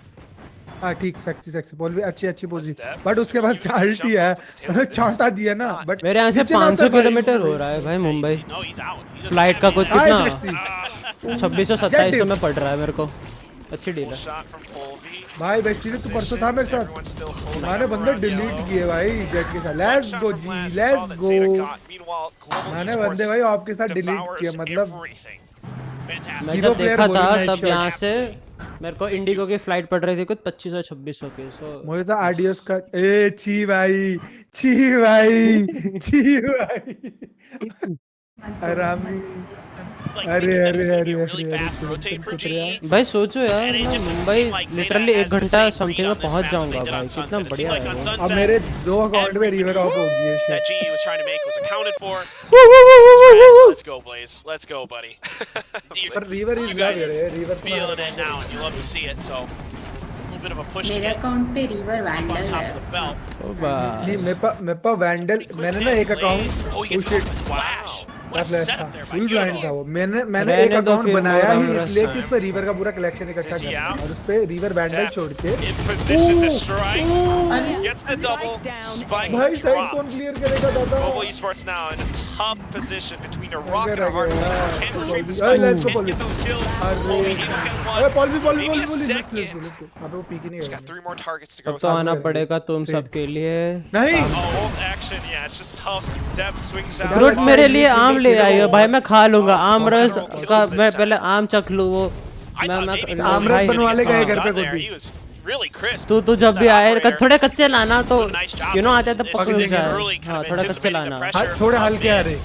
Speaker 8: हाँ ठीक सेक्सी बॉल भी अच्छी पोजी, बट उसके बाद चाल्टी है चाटा दिया ना, बट
Speaker 2: मेरे यहाँ से 500 किलोमीटर हो रहा है भाई मुंबई, फ्लाइट का कुछ कितना 2600-2700 में पड़ रहा है मेरे को, अच्छी डील है
Speaker 8: भाई। वेस्टिरियो तो परसों था मेरे साथ, मैंने बंदे डिलीट किए भाई जेट के साथ, let's go ji let's go, मैंने बंदे भाई आपके साथ डिलीट किया, मतलब
Speaker 2: मैं जब देखा था तब यहाँ से मेरे को इंडिगो की फ्लाइट पड़ रही थी कुछ 2500-2600 की, सो मुझे
Speaker 8: तो आरडीएस का छी भाई आरामी। अरे
Speaker 2: भाई सोचो यार मैं मुंबई लिटरली 1 घंटा समथिंग में पहुंच जाऊंगा भाई, कितना बढ़िया है।
Speaker 8: अब मेरे 2 अकाउंट में रिवर ऑफ हो गई है।
Speaker 16: Let's go, Blaze. Let's go, buddy.
Speaker 8: But River is there. River
Speaker 16: feel it in now, and you love to see it. So a little bit of a push.
Speaker 18: मेरे account पे river vandal है।
Speaker 8: नहीं मेरे पास vandal, मैंने ना एक account full blind था वो, मैंने एक अकाउंट बनाया ही इसलिए कि उस पे रिवर का पूरा कलेक्शन इकट्ठा करना और उस पे रिवर वैंडल छोड़ के भाई साइड कौन क्लियर करेगा दादा।
Speaker 15: Global Esports now in a tough position between a rock and a hard place. Can we trade this and get those kills? Oh, he didn't get one. Maybe a second.
Speaker 8: अब वो peak नहीं
Speaker 15: He's got 3 more targets to go.
Speaker 2: तो आना पड़ेगा तुम सबके लिए।
Speaker 8: नहीं
Speaker 15: ult action, yeah, it's just tough. Deb swings out.
Speaker 2: Fruit मेरे लिए आम ले आइयो भाई, मैं खा लूंगा आम रस का, मैं पहले आम चख लूं वो, मैं
Speaker 8: आम रस बनवाले गए घर पे खुद
Speaker 2: तू जब भी आए थोड़े कच्चे लाना, तो यू नो आते तो पकड़ जाए। हाँ थोड़ा कच्चे लाना,
Speaker 8: थोड़े हल्के आ रहे।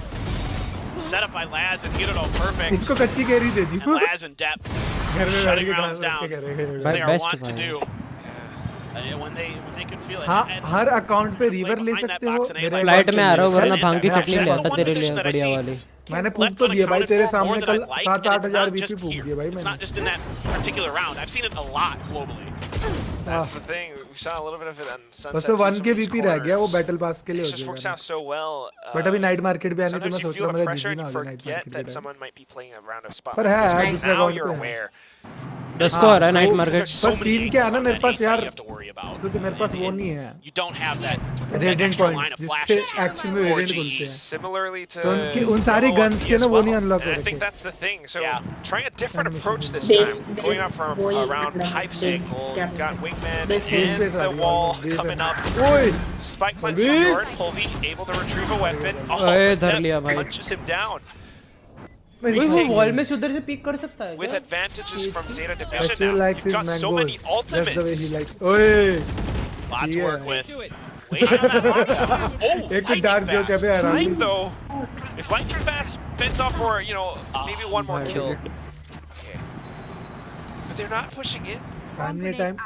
Speaker 16: Set up by Laz and get it all perfect.
Speaker 8: इसको कच्ची carry they the.
Speaker 16: Laz and Depp shutting rounds down. They are want to do. when they can feel it.
Speaker 8: हाँ
Speaker 16: And
Speaker 8: हर अकाउंट पे river ले सकते हो मेरे
Speaker 2: flight में आ रहा हूँ वरना
Speaker 16: Anti-
Speaker 2: भांग की
Speaker 16: That's
Speaker 2: चटनी
Speaker 16: the
Speaker 2: ले
Speaker 16: one
Speaker 2: आता तेरे लिए
Speaker 16: position that I
Speaker 2: बढ़िया
Speaker 16: see.
Speaker 2: वाली
Speaker 8: मैंने फूक तो दिया भाई तेरे सामने कल 7-8 हजार वीपी फूक दिए भाई
Speaker 16: It's
Speaker 8: मैंने
Speaker 16: not just in that particular round. I've seen it a lot globally.
Speaker 15: That's the thing. We saw a little bit of it on Sunset.
Speaker 8: बस वो
Speaker 15: too,
Speaker 8: 1
Speaker 15: some
Speaker 8: के
Speaker 15: of these
Speaker 8: वीपी रह गया वो
Speaker 15: corners.
Speaker 8: बैटल पास के लिए
Speaker 15: It
Speaker 8: हो
Speaker 15: just works
Speaker 8: जाएगा
Speaker 15: out so well.
Speaker 8: बट अभी नाइट मार्केट भी आने तो मैं
Speaker 15: Sometimes you
Speaker 8: सोच
Speaker 15: feel
Speaker 8: रहा
Speaker 15: the
Speaker 8: हूँ मेरा
Speaker 15: pressure
Speaker 8: जिजी
Speaker 15: and
Speaker 8: ना
Speaker 15: you
Speaker 8: हो जाए नाइट
Speaker 15: forget
Speaker 8: मार्केट
Speaker 15: that
Speaker 8: के
Speaker 15: someone might be playing a round of spot.
Speaker 8: पर है
Speaker 15: Because
Speaker 8: दूसरे
Speaker 15: now
Speaker 8: अकाउंट
Speaker 15: you're
Speaker 8: पे है
Speaker 15: aware.
Speaker 2: दस तो आ रहा है नाइट मार्केट
Speaker 8: बस सीन क्या है ना मेरे पास यार क्योंकि मेरे पास वो नहीं है
Speaker 16: You don't have that
Speaker 8: radiant
Speaker 16: extra line
Speaker 8: points
Speaker 16: of
Speaker 8: जिससे
Speaker 16: flashes here.
Speaker 8: एक्शन में रेडिएंट बोलते हैं
Speaker 15: Similarly to
Speaker 8: तो उनकी उन सारी
Speaker 15: Global
Speaker 8: गन्स के
Speaker 15: as
Speaker 8: ना वो
Speaker 15: well.
Speaker 8: नहीं अनलॉक
Speaker 15: And
Speaker 8: हो
Speaker 15: I think
Speaker 8: रखे
Speaker 15: that's the thing. So trying a different approach this
Speaker 18: Base-
Speaker 15: time,
Speaker 18: base
Speaker 15: going up from
Speaker 18: boy
Speaker 15: around
Speaker 18: and
Speaker 15: pipes
Speaker 18: base
Speaker 15: angle. You've
Speaker 18: captain.
Speaker 15: got Wingman
Speaker 18: Base-
Speaker 15: and
Speaker 8: base
Speaker 15: the
Speaker 8: are
Speaker 15: wall
Speaker 8: base
Speaker 15: coming
Speaker 8: are-
Speaker 15: up.
Speaker 8: ओए
Speaker 15: Spike punch
Speaker 8: Base.
Speaker 15: short. Polvi able to retrieve a weapon. Oh,
Speaker 2: अरे
Speaker 15: but
Speaker 2: धर
Speaker 15: Depp
Speaker 2: लिया भाई
Speaker 15: punches him down.
Speaker 2: वो wall में से उधर से पिक कर सकता है
Speaker 15: With
Speaker 2: क्या?
Speaker 15: advantages from Zeta Division
Speaker 8: Actually
Speaker 15: now.
Speaker 8: likes
Speaker 15: You've
Speaker 8: his
Speaker 15: got so many
Speaker 8: mangoes that's the way he
Speaker 15: ultimates.
Speaker 8: likes ओए
Speaker 16: Lot to
Speaker 8: Yeah.
Speaker 16: work with. Waiting on that lockdown. Oh,
Speaker 8: एक तो dark जो क्या पे आ रहा
Speaker 15: Time
Speaker 8: है
Speaker 15: though. If lightning fast fends off for, you know, maybe one more kill. Okay. But they're not pushing in.
Speaker 8: सामने time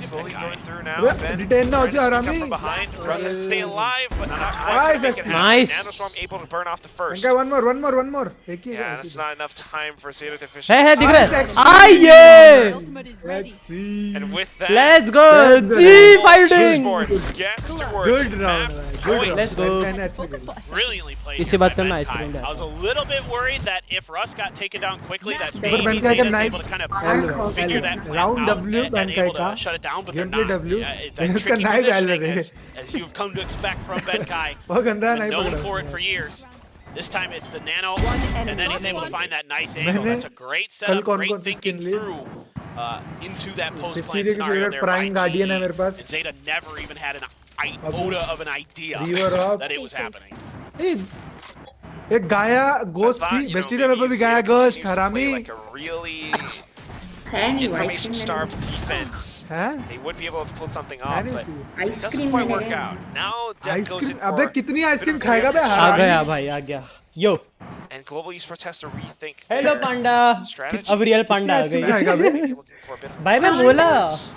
Speaker 15: Slowly going through now.
Speaker 8: अबे
Speaker 15: Ben
Speaker 8: detain ना हो
Speaker 15: trying
Speaker 8: जा
Speaker 15: to sneak up
Speaker 8: आरामी
Speaker 15: from behind. Russ has to stay alive, but not
Speaker 8: Nice,
Speaker 15: quite to make it happen.
Speaker 2: nice.
Speaker 15: Nanoswarm able to burn off the first.
Speaker 8: इनका one more एक ही
Speaker 15: Yeah, and it's not enough time for Zeta Division.
Speaker 2: है दिख रहा है
Speaker 8: Nice,
Speaker 2: आइए
Speaker 8: let's see
Speaker 15: And with that,
Speaker 2: let's go
Speaker 8: Let's go.
Speaker 2: G fighting
Speaker 15: esports gets to work.
Speaker 8: good round
Speaker 15: Map
Speaker 8: good
Speaker 15: point.
Speaker 8: round
Speaker 2: Let's go.
Speaker 8: 10 HP
Speaker 16: Brilliantly played.
Speaker 2: इसी
Speaker 16: here
Speaker 2: बात
Speaker 16: by
Speaker 2: पे मैं
Speaker 16: Ben Kai.
Speaker 2: Ice cream
Speaker 16: I was a little bit worried that if Russ got taken down quickly, that
Speaker 8: पर
Speaker 16: maybe
Speaker 8: Ben Kai का
Speaker 16: Zeta's
Speaker 8: nice
Speaker 16: able to kind of figure that plan
Speaker 8: round
Speaker 16: out
Speaker 8: W
Speaker 16: and
Speaker 8: Ben Kai
Speaker 16: able to
Speaker 8: का
Speaker 16: shut it down, but they're
Speaker 8: gameplay
Speaker 16: not.
Speaker 8: W
Speaker 16: That
Speaker 8: उसका
Speaker 16: tricky
Speaker 8: knife डाल
Speaker 16: positioning,
Speaker 8: रहे
Speaker 16: as you've come to expect from Ben Kai.
Speaker 8: वो गंदा
Speaker 16: Been
Speaker 8: नहीं
Speaker 16: known
Speaker 8: पकड़ा
Speaker 16: for it for years. This time it's the nano, and then he's able to find that nice angle.
Speaker 8: मैंने
Speaker 16: That's a great
Speaker 8: कल
Speaker 16: setup,
Speaker 8: कौन
Speaker 16: great
Speaker 8: कौन सी
Speaker 16: thinking
Speaker 8: skin Lee?
Speaker 16: through into that post
Speaker 8: Fifty
Speaker 16: plant
Speaker 8: की
Speaker 16: scenario
Speaker 8: favorite
Speaker 16: there
Speaker 8: Prime
Speaker 16: by
Speaker 8: Guardian है
Speaker 16: G.
Speaker 8: मेरे पास।
Speaker 16: And Zeta never even had an iota of an idea
Speaker 8: River up.
Speaker 16: that it was happening.
Speaker 8: एक गाया ghost
Speaker 15: I thought,
Speaker 8: थी
Speaker 15: you know,
Speaker 8: बेस्टिरिया
Speaker 15: maybe
Speaker 8: में भी
Speaker 15: Zeta
Speaker 8: गाया
Speaker 15: continues
Speaker 8: ghost
Speaker 15: to play
Speaker 8: हरामी
Speaker 15: like a really
Speaker 18: Anyway,
Speaker 15: information-starved defense.
Speaker 8: हैं
Speaker 15: They would be able to pull something
Speaker 8: है
Speaker 15: off,
Speaker 8: नहीं
Speaker 15: but
Speaker 8: उसी
Speaker 18: ice
Speaker 15: doesn't
Speaker 18: cream
Speaker 15: quite
Speaker 18: मैंने
Speaker 15: work out. Now Depp goes in
Speaker 8: ice cream
Speaker 15: for
Speaker 8: अबे कितनी
Speaker 15: a bit
Speaker 8: ice cream
Speaker 15: of a
Speaker 8: खाएगा बे
Speaker 15: reaction.
Speaker 2: आ
Speaker 8: हरामी
Speaker 2: गया भाई आ गया यो
Speaker 15: And Global Esports has to rethink
Speaker 2: hello
Speaker 15: their
Speaker 2: Panda
Speaker 15: strategy.
Speaker 2: अब रियल पांडा आ
Speaker 8: आइसक्रीम खाएगा
Speaker 2: गई
Speaker 8: बे
Speaker 15: Looking for a bit of
Speaker 2: भाई मैं बोला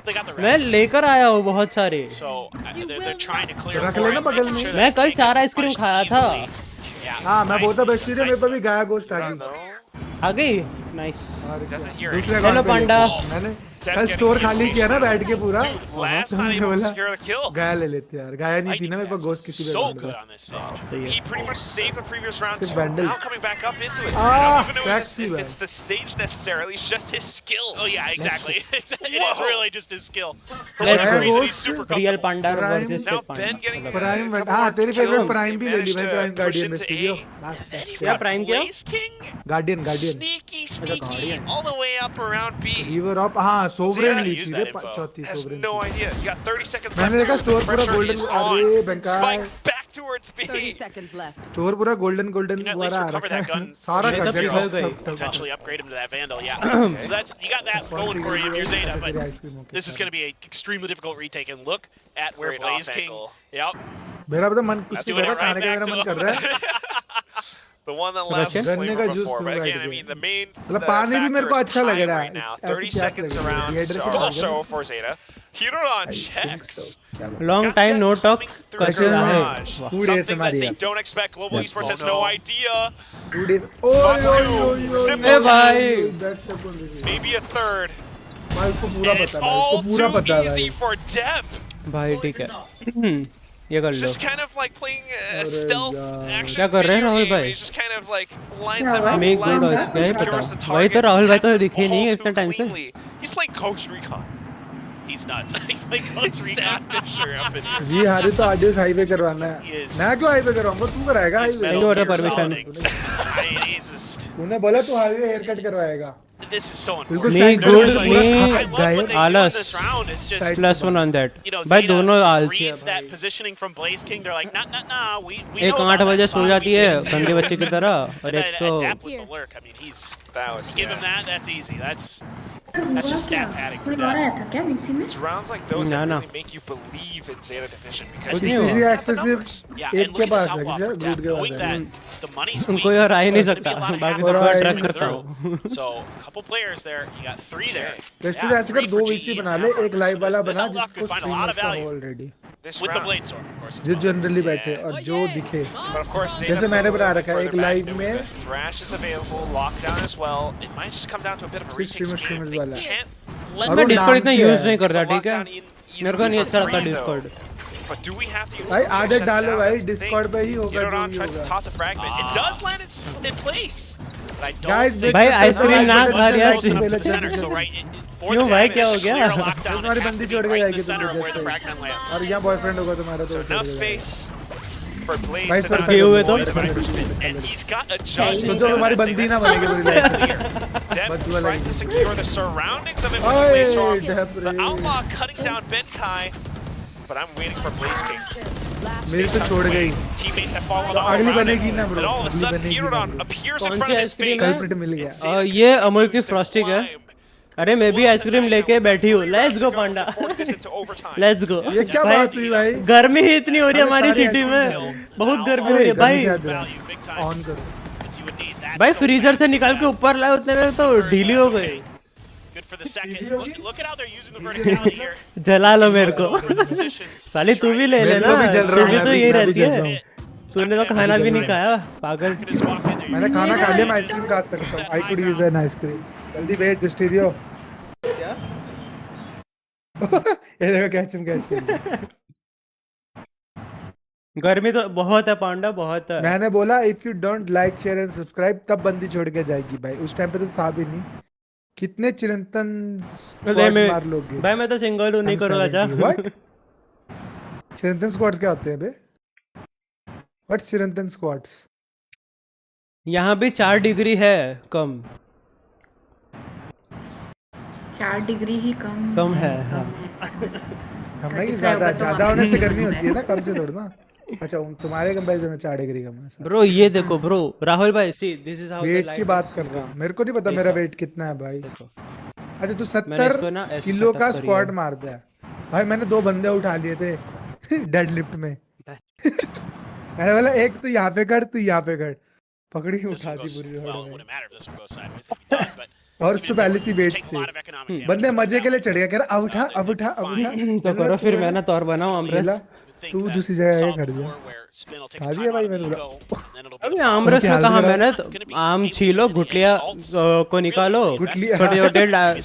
Speaker 16: They got the
Speaker 2: मैं
Speaker 16: rest.
Speaker 2: लेकर आया हूँ बहुत सारे
Speaker 16: So they're trying to clear
Speaker 8: रख
Speaker 16: for
Speaker 8: लेना
Speaker 16: it,
Speaker 8: बगल
Speaker 16: making
Speaker 8: में।
Speaker 16: sure
Speaker 2: मैं
Speaker 16: that
Speaker 2: कल
Speaker 16: they get
Speaker 2: 4 आइसक्रीम
Speaker 16: punished
Speaker 2: खाया था
Speaker 16: easily. Yeah,
Speaker 8: हाँ मैं
Speaker 16: nice,
Speaker 8: बोलता बेस्टिरिया
Speaker 16: nice.
Speaker 8: मेरे पे भी गाया गोस्ट आ गई
Speaker 15: though.
Speaker 2: आ गई नाइस
Speaker 15: Doesn't hear it.
Speaker 8: दूसरे
Speaker 2: हेलो
Speaker 8: अकाउंट पे
Speaker 2: पांडा
Speaker 8: मैंने
Speaker 15: Depp
Speaker 8: कल
Speaker 15: getting
Speaker 8: स्टोर खाली
Speaker 15: information.
Speaker 8: किया ना बैठ के पूरा
Speaker 15: Dude, last
Speaker 8: तो
Speaker 15: not
Speaker 8: मैंने
Speaker 15: able to
Speaker 8: बोला
Speaker 15: secure the kill.
Speaker 8: गाया ले लेते यार गाया नहीं थी ना मेरे पास गोस्ट किसी भी
Speaker 16: So
Speaker 8: अकाउंट
Speaker 16: good
Speaker 8: पे
Speaker 16: on this stage.
Speaker 15: He pretty much saved the previous round
Speaker 8: Sick
Speaker 15: too.
Speaker 8: bundle.
Speaker 15: Now coming back up into it.
Speaker 8: Ah,
Speaker 15: I don't even know
Speaker 8: sexy,
Speaker 15: if
Speaker 8: man.
Speaker 15: it's the stage necessarily. It's just his skill.
Speaker 16: Oh yeah, exactly. It is
Speaker 15: Whoa.
Speaker 16: really just his skill. For
Speaker 2: Let's
Speaker 16: whatever
Speaker 2: go.
Speaker 16: reason, he's super
Speaker 2: real
Speaker 16: comfortable.
Speaker 2: Panda
Speaker 8: Prime.
Speaker 2: Versus
Speaker 15: Now
Speaker 2: fake
Speaker 15: Ben getting
Speaker 2: Panda
Speaker 8: Prime
Speaker 15: a couple
Speaker 8: हाँ
Speaker 15: more
Speaker 8: तेरी favourite
Speaker 15: kills.
Speaker 8: Prime
Speaker 15: They
Speaker 8: भी ले ली
Speaker 15: managed
Speaker 8: भाई
Speaker 15: to
Speaker 8: prime
Speaker 15: push
Speaker 8: guardian
Speaker 15: into
Speaker 8: बेस्टिरियो
Speaker 15: A. And you've
Speaker 2: क्या
Speaker 15: got
Speaker 2: prime क्या
Speaker 15: Blaze King.
Speaker 8: Guardian
Speaker 15: Sneaky all the way up around B.
Speaker 8: River of हाँ sovereign
Speaker 15: Zeta
Speaker 8: ली
Speaker 16: used
Speaker 8: थी
Speaker 16: that
Speaker 8: रे
Speaker 16: info.
Speaker 8: चौथी
Speaker 15: Has
Speaker 8: sovereign
Speaker 15: no idea. You got 30 seconds
Speaker 8: मैंने देखा
Speaker 15: left.
Speaker 8: Store पूरा
Speaker 15: Pressure
Speaker 8: golden
Speaker 15: is
Speaker 8: अरे
Speaker 15: on.
Speaker 8: बेंकार
Speaker 15: Spike back towards B.
Speaker 8: Store पूरा golden golden
Speaker 16: You can at least
Speaker 8: वाला आ
Speaker 16: recover that
Speaker 8: रखा है
Speaker 16: gun.
Speaker 8: सारा
Speaker 2: Zeta
Speaker 8: कर
Speaker 2: पिघल गई।
Speaker 16: Potentially upgrade him to that Vandal, yeah. So that's you got that going for you if you're Zeta, but this is going to be an extremely difficult retake. And look at where
Speaker 15: Great
Speaker 16: Blaze
Speaker 15: off
Speaker 16: King.
Speaker 15: angle.
Speaker 16: Yep.
Speaker 8: मेरा पता मन कुछ
Speaker 16: That's
Speaker 8: नहीं
Speaker 16: doing
Speaker 8: कर
Speaker 16: it
Speaker 8: रहा
Speaker 16: right
Speaker 8: खाने का
Speaker 16: back
Speaker 8: मेरा
Speaker 16: to
Speaker 8: मन कर
Speaker 16: him.
Speaker 8: रहा है
Speaker 15: The one that last was
Speaker 8: गन्ने का
Speaker 15: flavor
Speaker 8: juice
Speaker 15: before,
Speaker 8: पीऊंगा
Speaker 15: but again, I
Speaker 8: एक
Speaker 15: mean,
Speaker 8: दिन।
Speaker 15: the main
Speaker 8: मतलब पानी भी मेरे को अच्छा लग रहा
Speaker 15: right
Speaker 8: है
Speaker 15: now.
Speaker 8: ऐसी
Speaker 15: 30
Speaker 8: प्यास
Speaker 15: seconds
Speaker 8: लग रही है
Speaker 15: around,
Speaker 8: डिहाइड्रेशन हो
Speaker 15: also
Speaker 8: गया
Speaker 15: for Zeta. Hiroran checks.
Speaker 2: Long time no talk
Speaker 15: Through
Speaker 2: कैसे
Speaker 15: the
Speaker 2: रहा है
Speaker 15: garage.
Speaker 8: 2 days
Speaker 15: Something that
Speaker 8: हमारी
Speaker 15: they
Speaker 8: है
Speaker 15: don't expect. Global Esports has
Speaker 16: Oh,
Speaker 15: no
Speaker 16: no.
Speaker 15: idea.
Speaker 8: 2 days
Speaker 15: Spot
Speaker 8: ओए
Speaker 15: two. Simple
Speaker 2: ए भाई
Speaker 15: times. Maybe a third.
Speaker 8: भाई उसको पूरा
Speaker 15: And it's
Speaker 8: पता है
Speaker 15: all
Speaker 8: उसको पूरा
Speaker 15: too
Speaker 8: पता है
Speaker 15: easy
Speaker 8: भाई
Speaker 15: for Depp.
Speaker 2: भाई ठीक है ये कर
Speaker 15: It's
Speaker 2: low
Speaker 15: just kind of like playing a stealth action
Speaker 2: क्या कर रहे हैं
Speaker 15: video
Speaker 2: राहुल
Speaker 15: game.
Speaker 2: भाई?
Speaker 15: He's just kind of like lines them up,
Speaker 2: हमें एक गोल्ड हो
Speaker 15: lines
Speaker 2: चुका है
Speaker 15: them,
Speaker 2: पता
Speaker 15: secures the
Speaker 2: वही तो
Speaker 15: targets,
Speaker 2: राहुल भाई तो
Speaker 15: taps
Speaker 2: दिखे
Speaker 15: them
Speaker 2: नहीं
Speaker 15: all
Speaker 2: इतने
Speaker 15: too
Speaker 2: टाइम से
Speaker 15: cleanly. He's playing Coach Recon.
Speaker 16: He's nuts. He's playing Coach
Speaker 15: Sam
Speaker 16: Recon.
Speaker 15: Fisher up in here.
Speaker 8: जी हारी तो आडियोस हाईवे करवाना
Speaker 16: He
Speaker 8: है
Speaker 16: is-
Speaker 8: मैं क्यों हाईवे करवाऊंगा तू कराएगा
Speaker 16: He's
Speaker 8: highway
Speaker 16: Metal
Speaker 2: order
Speaker 16: Gear
Speaker 2: permission.
Speaker 16: Soliding. I mean, he's just.
Speaker 8: तूने बोला तू हाईवे हेयर कट करवाएगा
Speaker 16: This is so
Speaker 8: बिल्कुल
Speaker 16: unfortunate.
Speaker 2: नहीं
Speaker 8: सैंड
Speaker 2: गुड
Speaker 8: पूरा
Speaker 2: नहीं
Speaker 16: I love what they do in
Speaker 2: आलस
Speaker 16: this round. It's just,
Speaker 2: +1 on that
Speaker 16: you know,
Speaker 2: भाई
Speaker 16: Zeta
Speaker 2: दोनों आलसी है
Speaker 16: reads that
Speaker 2: भाई
Speaker 16: positioning from Blaze King. They're like, nah, we
Speaker 2: एक
Speaker 16: know
Speaker 2: 8
Speaker 16: about
Speaker 2: बजे
Speaker 16: that
Speaker 2: सो
Speaker 16: spot.
Speaker 2: जाती
Speaker 16: We
Speaker 2: है
Speaker 16: did too.
Speaker 2: गंदे बच्चे की तरह और
Speaker 16: And
Speaker 2: एक
Speaker 16: then
Speaker 2: तो
Speaker 16: Depp with the lurk. I mean, he's
Speaker 15: That was
Speaker 16: Give him that. That's easy. That's just stat padding.
Speaker 18: कोई और आया था क्या VC में?
Speaker 15: It's rounds like those that
Speaker 2: No.
Speaker 15: really make you believe in Zeta Division because
Speaker 8: This
Speaker 15: they
Speaker 8: is
Speaker 15: have the
Speaker 8: excessive.
Speaker 15: numbers.
Speaker 16: Yeah,
Speaker 8: एक
Speaker 16: and
Speaker 8: के
Speaker 16: look at
Speaker 8: pass
Speaker 16: this
Speaker 8: है
Speaker 16: outlaw
Speaker 8: क्या?
Speaker 16: for
Speaker 8: Good
Speaker 16: depth,
Speaker 8: के
Speaker 16: knowing
Speaker 8: पास है.
Speaker 16: that the money's weak.
Speaker 2: कोई और आ ही नहीं
Speaker 16: so it's
Speaker 2: सकता,
Speaker 16: gonna be a lot of
Speaker 2: बाकी सब
Speaker 16: havoc
Speaker 2: ट्रैक
Speaker 16: coming
Speaker 2: करता
Speaker 16: through.
Speaker 2: हूँ.
Speaker 16: So a couple players there. You got 3 there.
Speaker 8: Festive
Speaker 16: Yeah,
Speaker 8: ऐसे कर
Speaker 16: 3
Speaker 8: दो
Speaker 16: for
Speaker 8: VC
Speaker 16: GE
Speaker 8: बना
Speaker 16: and
Speaker 8: ले,
Speaker 16: Outlaw.
Speaker 8: एक live
Speaker 16: So
Speaker 8: वाला
Speaker 16: this
Speaker 8: बना
Speaker 16: outlaw
Speaker 8: जिसको
Speaker 16: could find a
Speaker 8: stream
Speaker 16: lot of
Speaker 8: होता
Speaker 16: value.
Speaker 8: हो already.
Speaker 15: This
Speaker 16: With the
Speaker 15: round.
Speaker 16: blade sword, of course. as
Speaker 8: जो
Speaker 16: well.
Speaker 8: जनरली बैठे और जो दिखे.
Speaker 15: But of course, Zeta
Speaker 8: जैसे मैंने बना रखा है एक
Speaker 15: further back,
Speaker 8: लाइव में
Speaker 15: the Thrash is available, lockdown as well. It might just come down to a bit of a retake scheme.
Speaker 8: streamers
Speaker 15: They
Speaker 8: वाला.
Speaker 15: can't
Speaker 2: मैं
Speaker 8: और वो
Speaker 2: डिस्कॉर्ड
Speaker 8: नाम
Speaker 2: इतना
Speaker 8: से
Speaker 2: यूज
Speaker 8: है.
Speaker 2: नहीं करता, ठीक है?
Speaker 15: lockdown easily
Speaker 2: मेरे को नहीं
Speaker 15: for
Speaker 2: अच्छा लगता
Speaker 15: free, though.
Speaker 2: Discord.
Speaker 15: But do we have the
Speaker 8: भाई
Speaker 15: utility to
Speaker 8: आदत
Speaker 15: shut it
Speaker 8: डालो
Speaker 15: down?
Speaker 8: भाई
Speaker 15: That's the thing.
Speaker 8: डिस्कॉर्ड पे ही होगा जो
Speaker 15: Girodon
Speaker 8: भी
Speaker 15: tries to
Speaker 8: होगा.
Speaker 15: toss a fragment. It does land in place. But I don't
Speaker 8: Guys,
Speaker 15: think
Speaker 2: भाई
Speaker 8: देखो,
Speaker 2: आइसक्रीम ना
Speaker 8: देखो,
Speaker 2: खा रहा
Speaker 16: Close enough to
Speaker 2: है.
Speaker 16: the center, so right for
Speaker 2: क्यों
Speaker 16: the
Speaker 2: भाई,
Speaker 16: damage,
Speaker 2: क्या हो
Speaker 16: clear
Speaker 2: गया?
Speaker 16: lockdown.
Speaker 8: तुम्हारी
Speaker 16: It has
Speaker 8: बंदी
Speaker 16: to be
Speaker 8: छोड़ के
Speaker 16: right in
Speaker 8: जाएगी
Speaker 16: the center of where the
Speaker 8: तुम
Speaker 16: fragment lands.
Speaker 8: और यहाँ बॉयफ्रेंड होगा तुम्हारा तो
Speaker 15: so.
Speaker 8: छोड़
Speaker 15: Enough
Speaker 8: के जाएगा.
Speaker 15: space for Blaze
Speaker 8: भाई
Speaker 15: to
Speaker 8: सर
Speaker 15: not
Speaker 8: सही हुए तो
Speaker 15: avoid the punishment. And he's got a judge.
Speaker 8: तो जो तुम्हारी बंदी ना बनेगी पूरी लाइफ में.
Speaker 15: Dev
Speaker 8: बदुआ
Speaker 15: tries to
Speaker 8: लगेगी.
Speaker 15: secure the surroundings of it when he
Speaker 8: ओए
Speaker 15: plays strong.
Speaker 8: डेप
Speaker 15: The
Speaker 8: रे.
Speaker 15: Outlaw cutting down Benkai. But I'm waiting for Blaze King.
Speaker 8: मेरी तो छोड़ गई.
Speaker 15: Teammates have fallen
Speaker 8: तो
Speaker 15: all
Speaker 8: अगली
Speaker 15: around
Speaker 8: बनेगी
Speaker 15: him.
Speaker 8: ना bro.
Speaker 15: But all of a
Speaker 8: अगली
Speaker 15: sudden,
Speaker 8: बनेगी ना
Speaker 15: Girodon
Speaker 8: ब्रो.
Speaker 15: appears in
Speaker 2: कौन
Speaker 15: front
Speaker 2: सी
Speaker 15: of his
Speaker 2: आइसक्रीम
Speaker 15: face.
Speaker 2: है?
Speaker 8: कल्प्रिट मिल गया.
Speaker 2: और ये अमूल की फ्रॉस्टिक है. अरे मैं भी आइसक्रीम लेके बैठी हूँ. Let's go Panda. Let's go.
Speaker 8: ये क्या बात हुई भाई?
Speaker 2: गर्मी ही इतनी हो रही है
Speaker 8: अरे
Speaker 2: हमारी
Speaker 8: सारी
Speaker 2: सिटी में.
Speaker 8: आइसक्रीम
Speaker 2: बहुत गर्मी हो रही है भाई.
Speaker 8: ऑन करो.
Speaker 2: भाई फ्रीजर से निकाल के ऊपर लाए उतने में तो ढीली हो गई.
Speaker 16: Good for the second. Look at how they're using the verticality here.
Speaker 2: जला लो मेरे को. साली तू भी ले लेना. तू भी तो यही रहती है. तूने तो खाना भी नहीं खाया पागल.
Speaker 8: मैंने खाना खा लिया. मैं आइसक्रीम खा सकता हूँ. I could use an ice cream. जल्दी भेज मिस्टीरियो.
Speaker 2: क्या?
Speaker 8: ये देखो कैच कर.
Speaker 2: गर्मी तो बहुत है पांडा, बहुत है.
Speaker 8: मैंने बोला if you don't like share and subscribe तब बंदी छोड़ के जाएगी भाई. उस टाइम पे तो था भी नहीं. कितने चिरंतन स्क्वाड मार लोगे
Speaker 2: भाई? मैं तो सिंगल हूँ, नहीं करूँगा जा.
Speaker 8: व्हाट चिरंतन स्क्वाड्स क्या होते हैं बे? What Chirantan squads?
Speaker 2: यहाँ भी 4 डिग्री है कम.
Speaker 18: 4 डिग्री ही कम
Speaker 2: है.
Speaker 8: हम नहीं ज्यादा होने से गर्मी होती है ना, कम से थोड़ा ना. अच्छा तुम्हारे कंपैरिजन में 4 डिग्री कम है.
Speaker 2: ब्रो ये देखो ब्रो, राहुल भाई see this is how
Speaker 8: wait की बात कर रहा हूँ. मेरे को नहीं पता मेरा वेट कितना है भाई. अच्छा तू 70 किलो का स्क्वाट मारता है भाई. मैंने 2 बंदे उठा लिए थे डेडलिफ्ट में. मैंने बोला एक तो यहाँ पे कर, तू यहाँ पे कर. पकड़ी उठा दी पूरी. और उस पे पहले सी वेट थे. बंदे मजे के लिए चढ़ गया, कह रहा अब उठा अब उठा अब उठा.
Speaker 2: तो करो फिर मेहनत और बनाओ आमरस.
Speaker 8: तू दूसरी जगह खड़ जा. खा दिया भाई मैंने.
Speaker 2: अबे आमरस में कहा मेहनत? आम छीलो, गुठलिया को निकालो,